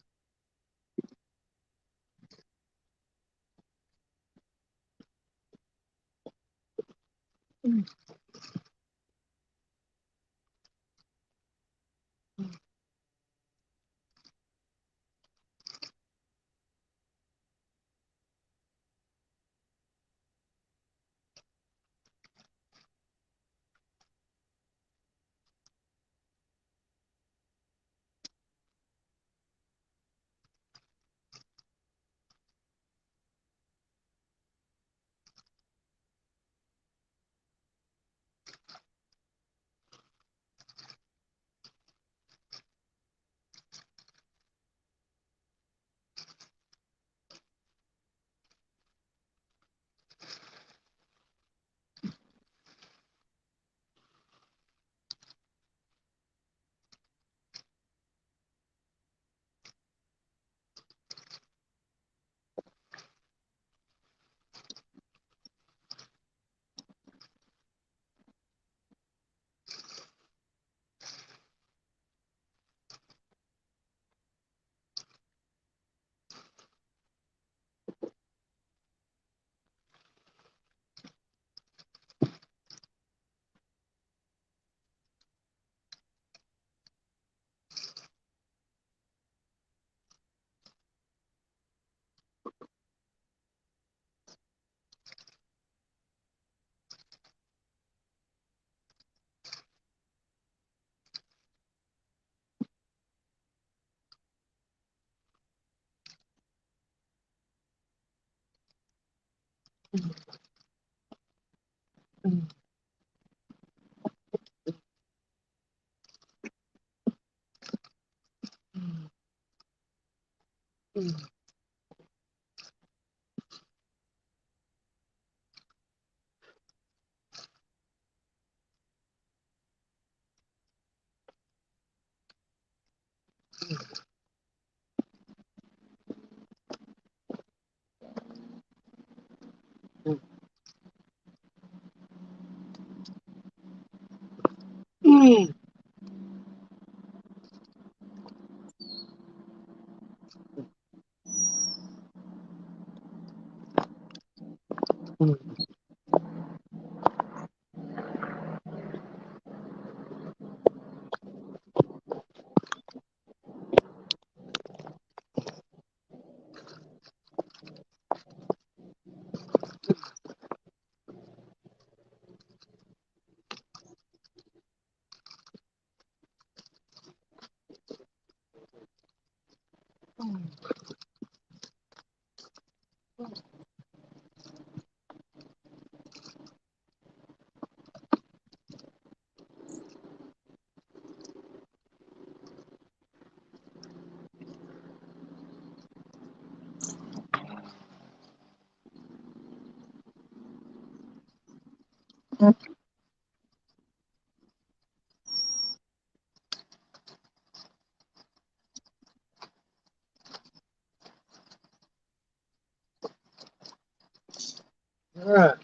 All right.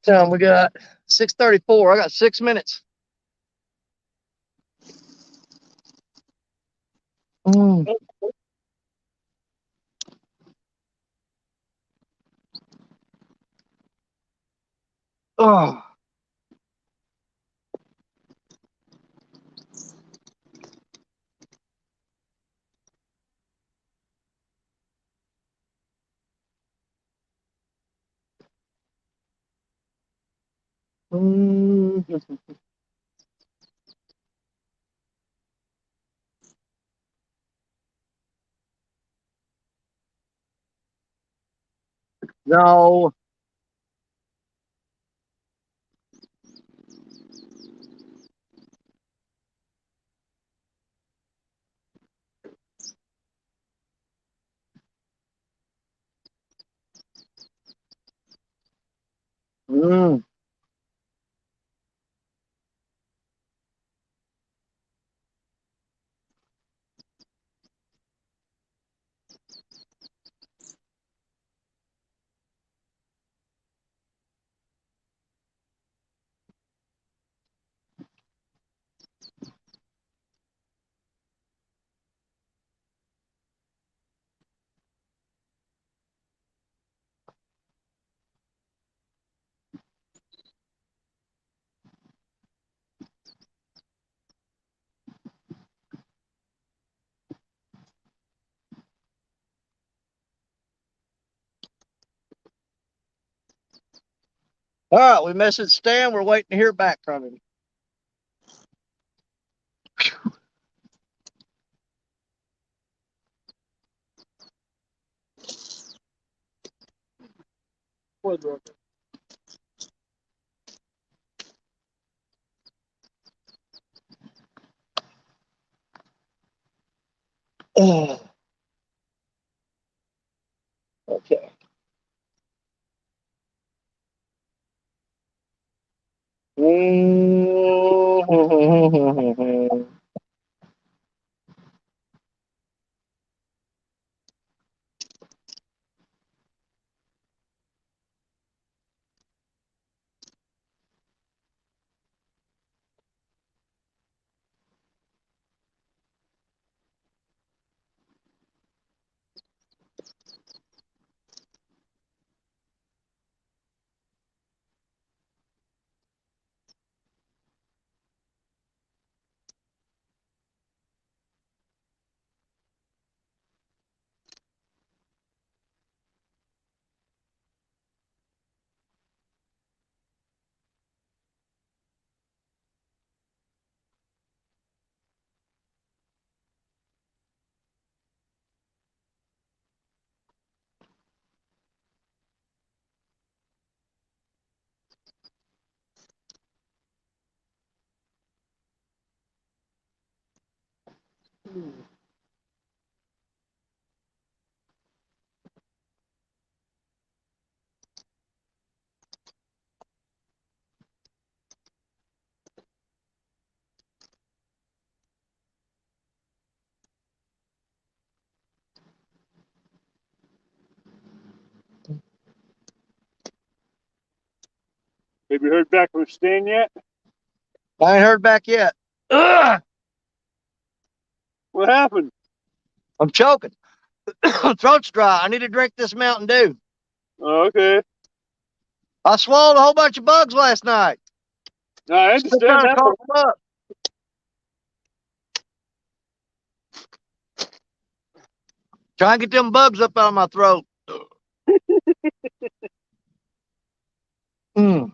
Time we got 6:34. I got 6 minutes. Mm. Oh. Mm. No. Mm. All right, we messaged Stan. We're waiting to hear back from him. Oh, okay. Mm. Have you heard back from Stan yet? I ain't heard back yet. Ugh! What happened? I'm choking. Throat's dry. I need to drink this Mountain Dew. Oh, okay. I swallowed a whole bunch of bugs last night. No, I Still understand trying to that. cough them up. Try and get them bugs up out of my throat. Mm.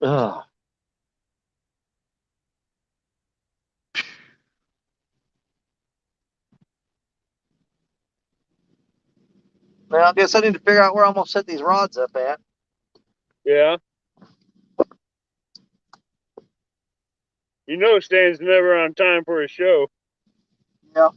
Ugh. Well, I guess I need to figure out where I'm gonna set these rods up at. Yeah. You know Stan's never on time for a show. Yep.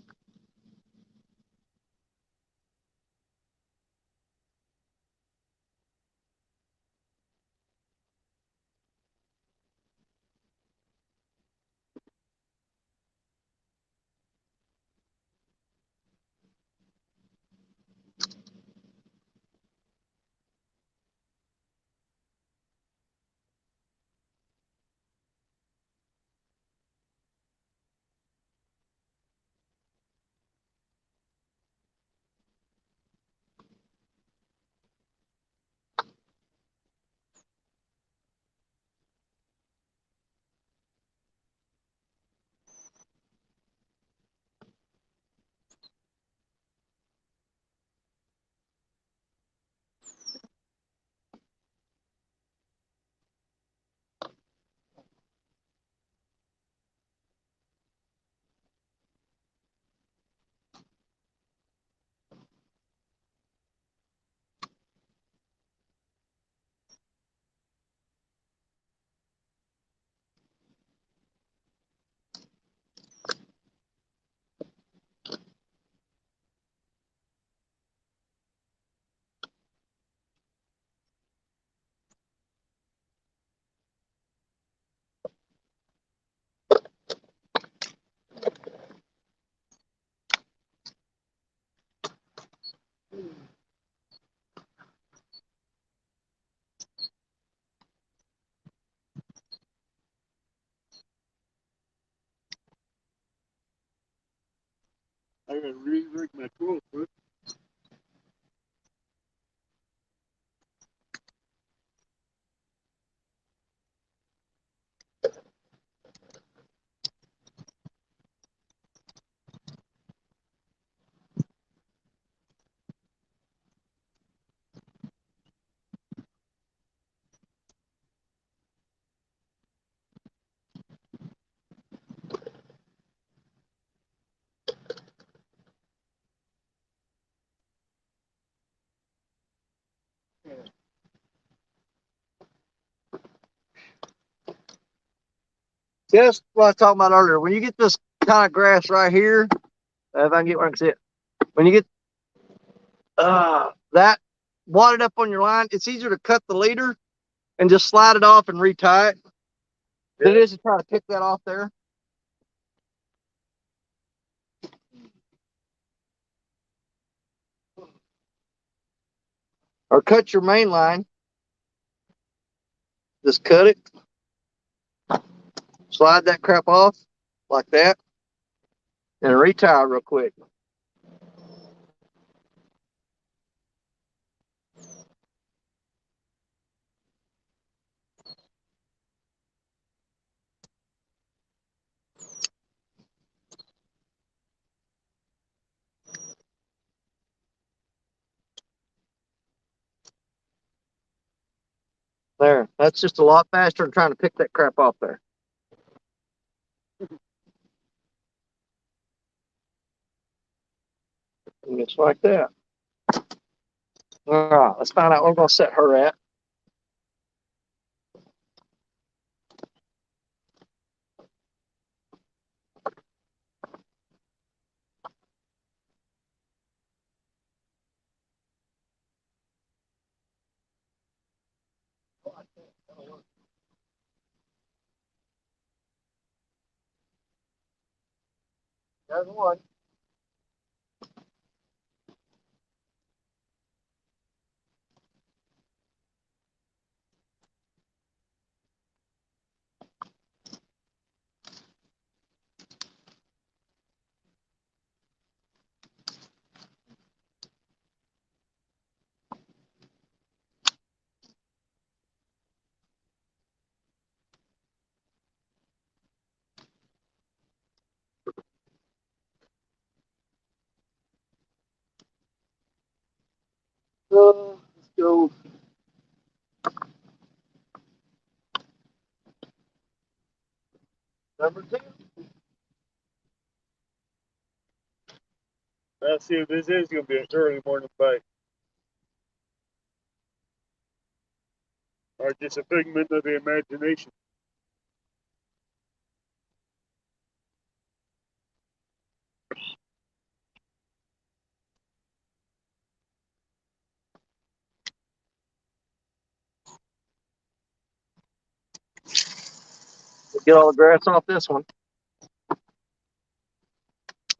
I gotta re-rig my tool first. Just what I was talking about earlier. When you get this kind of grass right here, if I can get where I can see it, when you get that wadded up on your line, it's easier to cut the leader and just slide it off and retie it than it is to try to pick that off there. Or cut your main line. Just cut it. Slide that crap off like that. And retie it real quick. There. That's just a lot faster than trying to pick that crap off there. And it's like that. All right, let's find out where we're going to set her at. There's one. Let's go. Number 2. Let's see if this is going to be an early morning bite. Or just a figment of the imagination. We'll get all the grass off this one.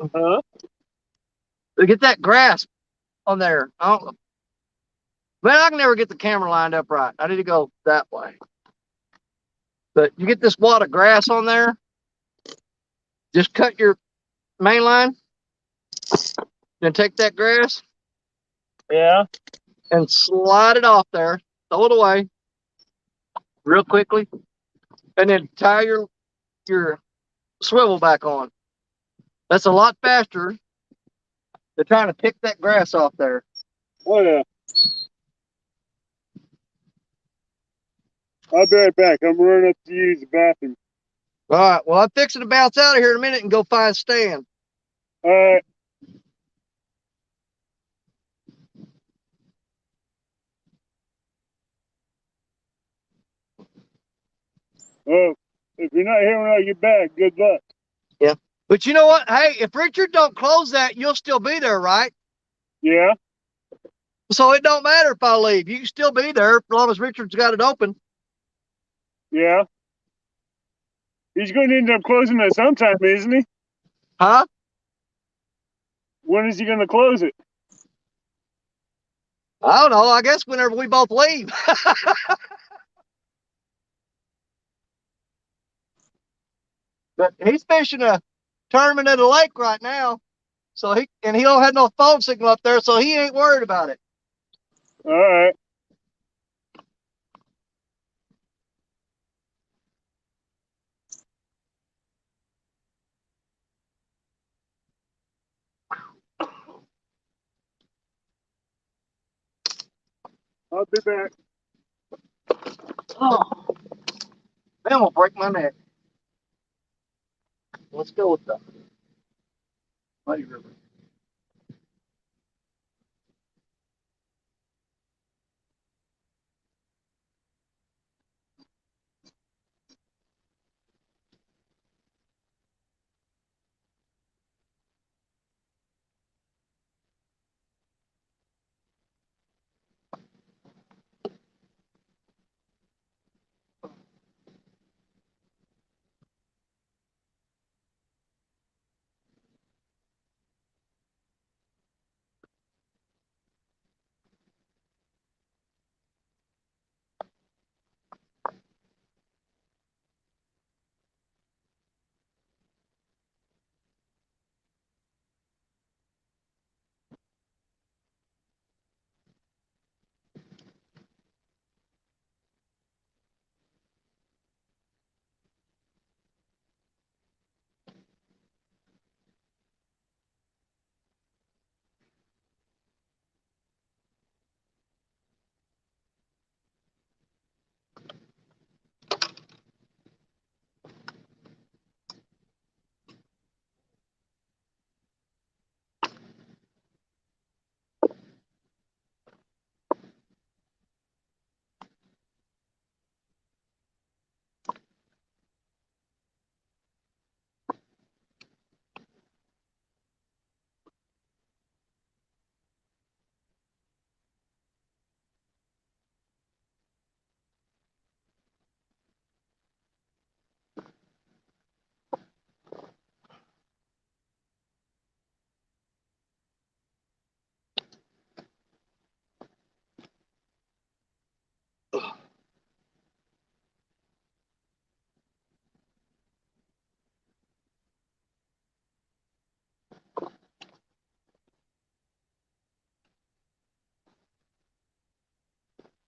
Huh? We'll get that grass on there. Man, I can never get the camera lined up right. I need to go that way. But you get this wad of grass on there, just cut your main line, then take that grass, Yeah. and slide it off there, throw it away real quickly, and then tie your swivel back on. That's a lot faster than trying to pick that grass off there. Oh, yeah. I'll be right back. I'm running up to use the bathroom. All right. Well, I'm fixing to bounce out of here in a minute and go find Stan. All right. Well, if you're not here when I get back, good luck. Yeah. But you know what? Hey, if Richard don't close that, you'll still be there, right? Yeah. So it don't matter if I leave. You can still be there as long as Richard's got it open. Yeah. He's going to end up closing it sometime, isn't he? Huh? When is he going to close it? I don't know. I guess whenever we both leave. But he's fishing a tournament at a lake right now. So he don't have no phone signal up there, so he ain't worried about it. All right. I'll be back. Oh, man, will break my neck. Let's go with the Muddy River.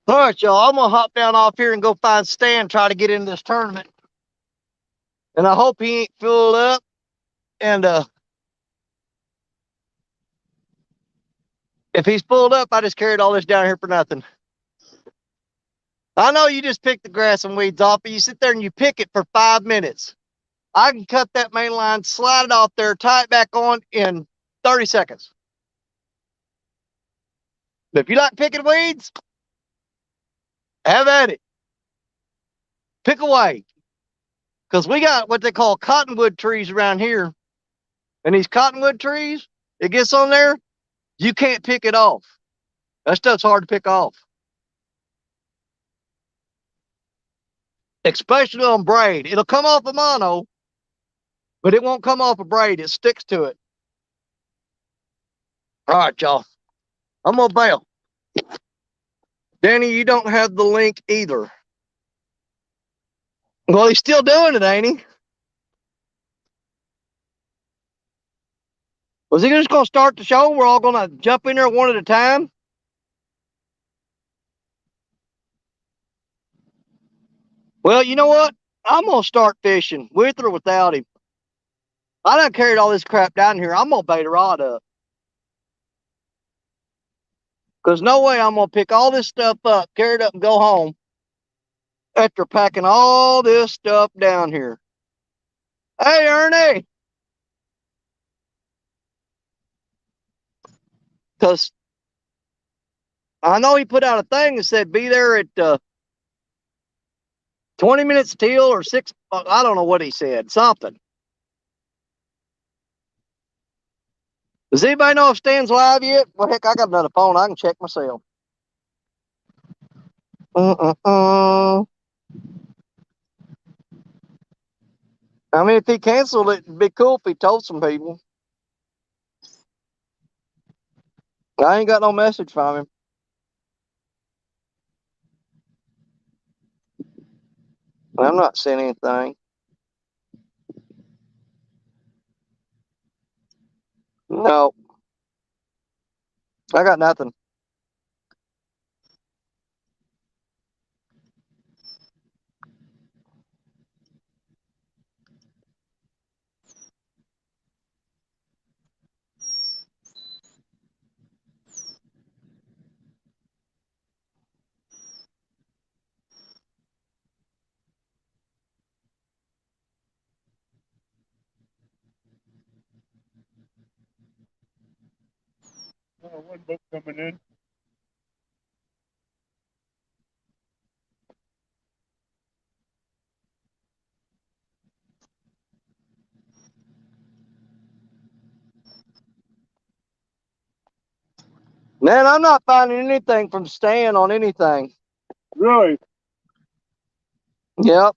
All right, y'all. I'm gonna hop down off here and go find Stan. Try to get into this tournament, and I hope he ain't filled up. And if he's pulled up, I just carried all this down here for nothing. I know you just pick the grass and weeds off, but you sit there and you pick it for 5 minutes. I can cut that main line, slide it off there, tie it back on in 30 seconds. But if you like picking weeds, have at it. Pick away. Because we got what they call cottonwood trees around here. And these cottonwood trees, it gets on there, you can't pick it off. That stuff's hard to pick off. Especially on braid. It'll come off a mono, but it won't come off a braid. It sticks to it. All right, y'all. I'm going to bail. Danny, you don't have the link either. Well, he's still doing it, ain't he? Was he just going to start the show? We're all going to jump in there one at a time? Well, you know what? I'm going to start fishing with or without him. I done carried all this crap down here. I'm going to bait a rod up. Because no way I'm going to pick all this stuff up, carry it up, and go home after packing all this stuff down here. Hey, Ernie! Because I know he put out a thing that said be there at 20 minutes till or 6. I don't know what he said. Something. Does anybody know if Stan's live yet? Well, heck, I got another phone. I can check myself. I mean, if he canceled it, it'd be cool if he told some people. I ain't got no message from him. I'm not seeing anything. No. I got nothing. Oh, one boat coming in. Man, I'm not finding anything from Stan on anything. Really? Yep.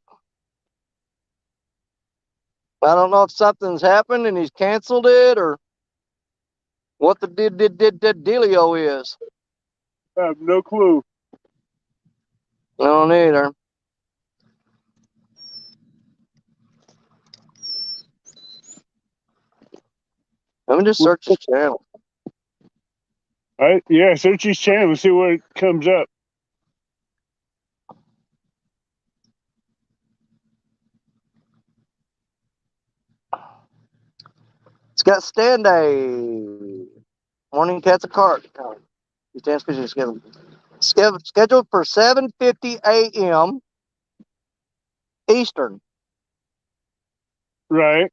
I don't know if something's happened and he's canceled it or what the dealio is. I have no clue. I don't either. Let me just search his channel. Yeah, search his channel and see what comes up. It's got Stan Day. Morning Cats a Cart. He stands scheduled for 7:50 a.m. Eastern. Right.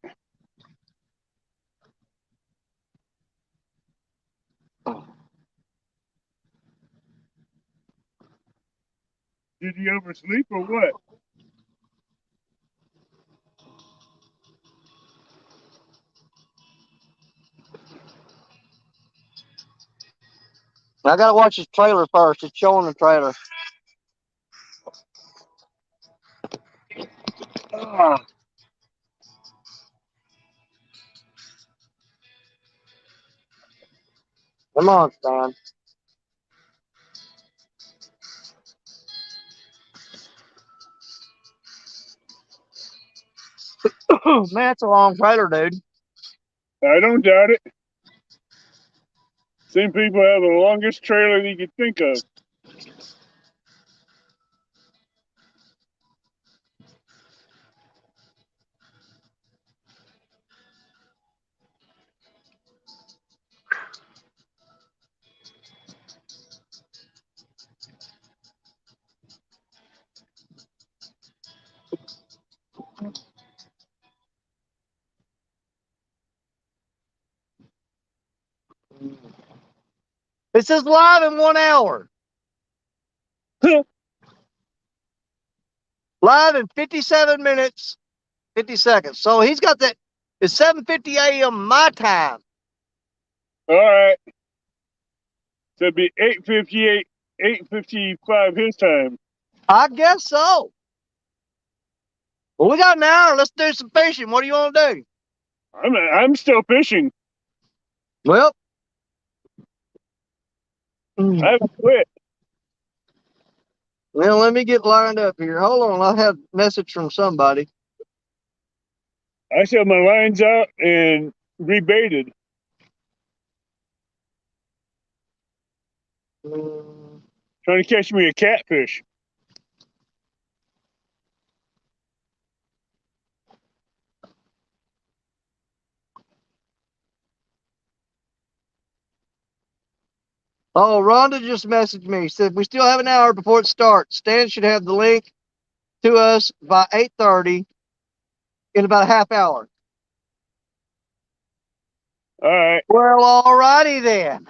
Did he oversleep or what? I gotta watch his trailer first. It's showing the trailer. Come on, Stan. Man, it's a long trailer, dude. I don't doubt it. Some people have the longest trailer you could think of. It says live in 1 hour. Live in 57 minutes, 50 seconds. So he's got that. It's 7:50 a.m. my time. All right. So it'd be 8:58, 8:55 his time. I guess so. Well, we got an hour. Let's do some fishing. What do you want to do? I'm still fishing. Well, I haven't quit. well, let me get lined up here. Hold on. I have a message from somebody. I set my lines out and rebaited. Trying to catch me a catfish. Oh, Rhonda just messaged me. Said we still have an hour before it starts. Stan should have the link to us by 8:30 in about a half hour. All right. Well, all righty then.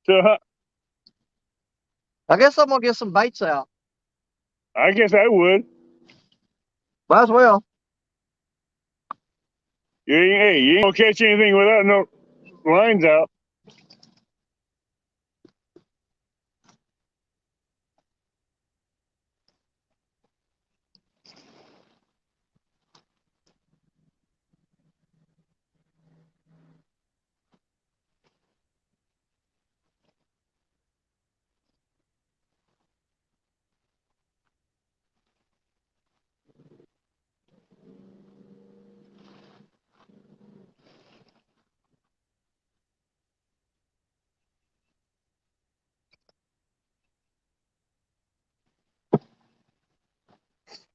So I guess I'm gonna get some baits out. I guess I would. Might as well. Hey, you ain't gonna catch anything without no lines out.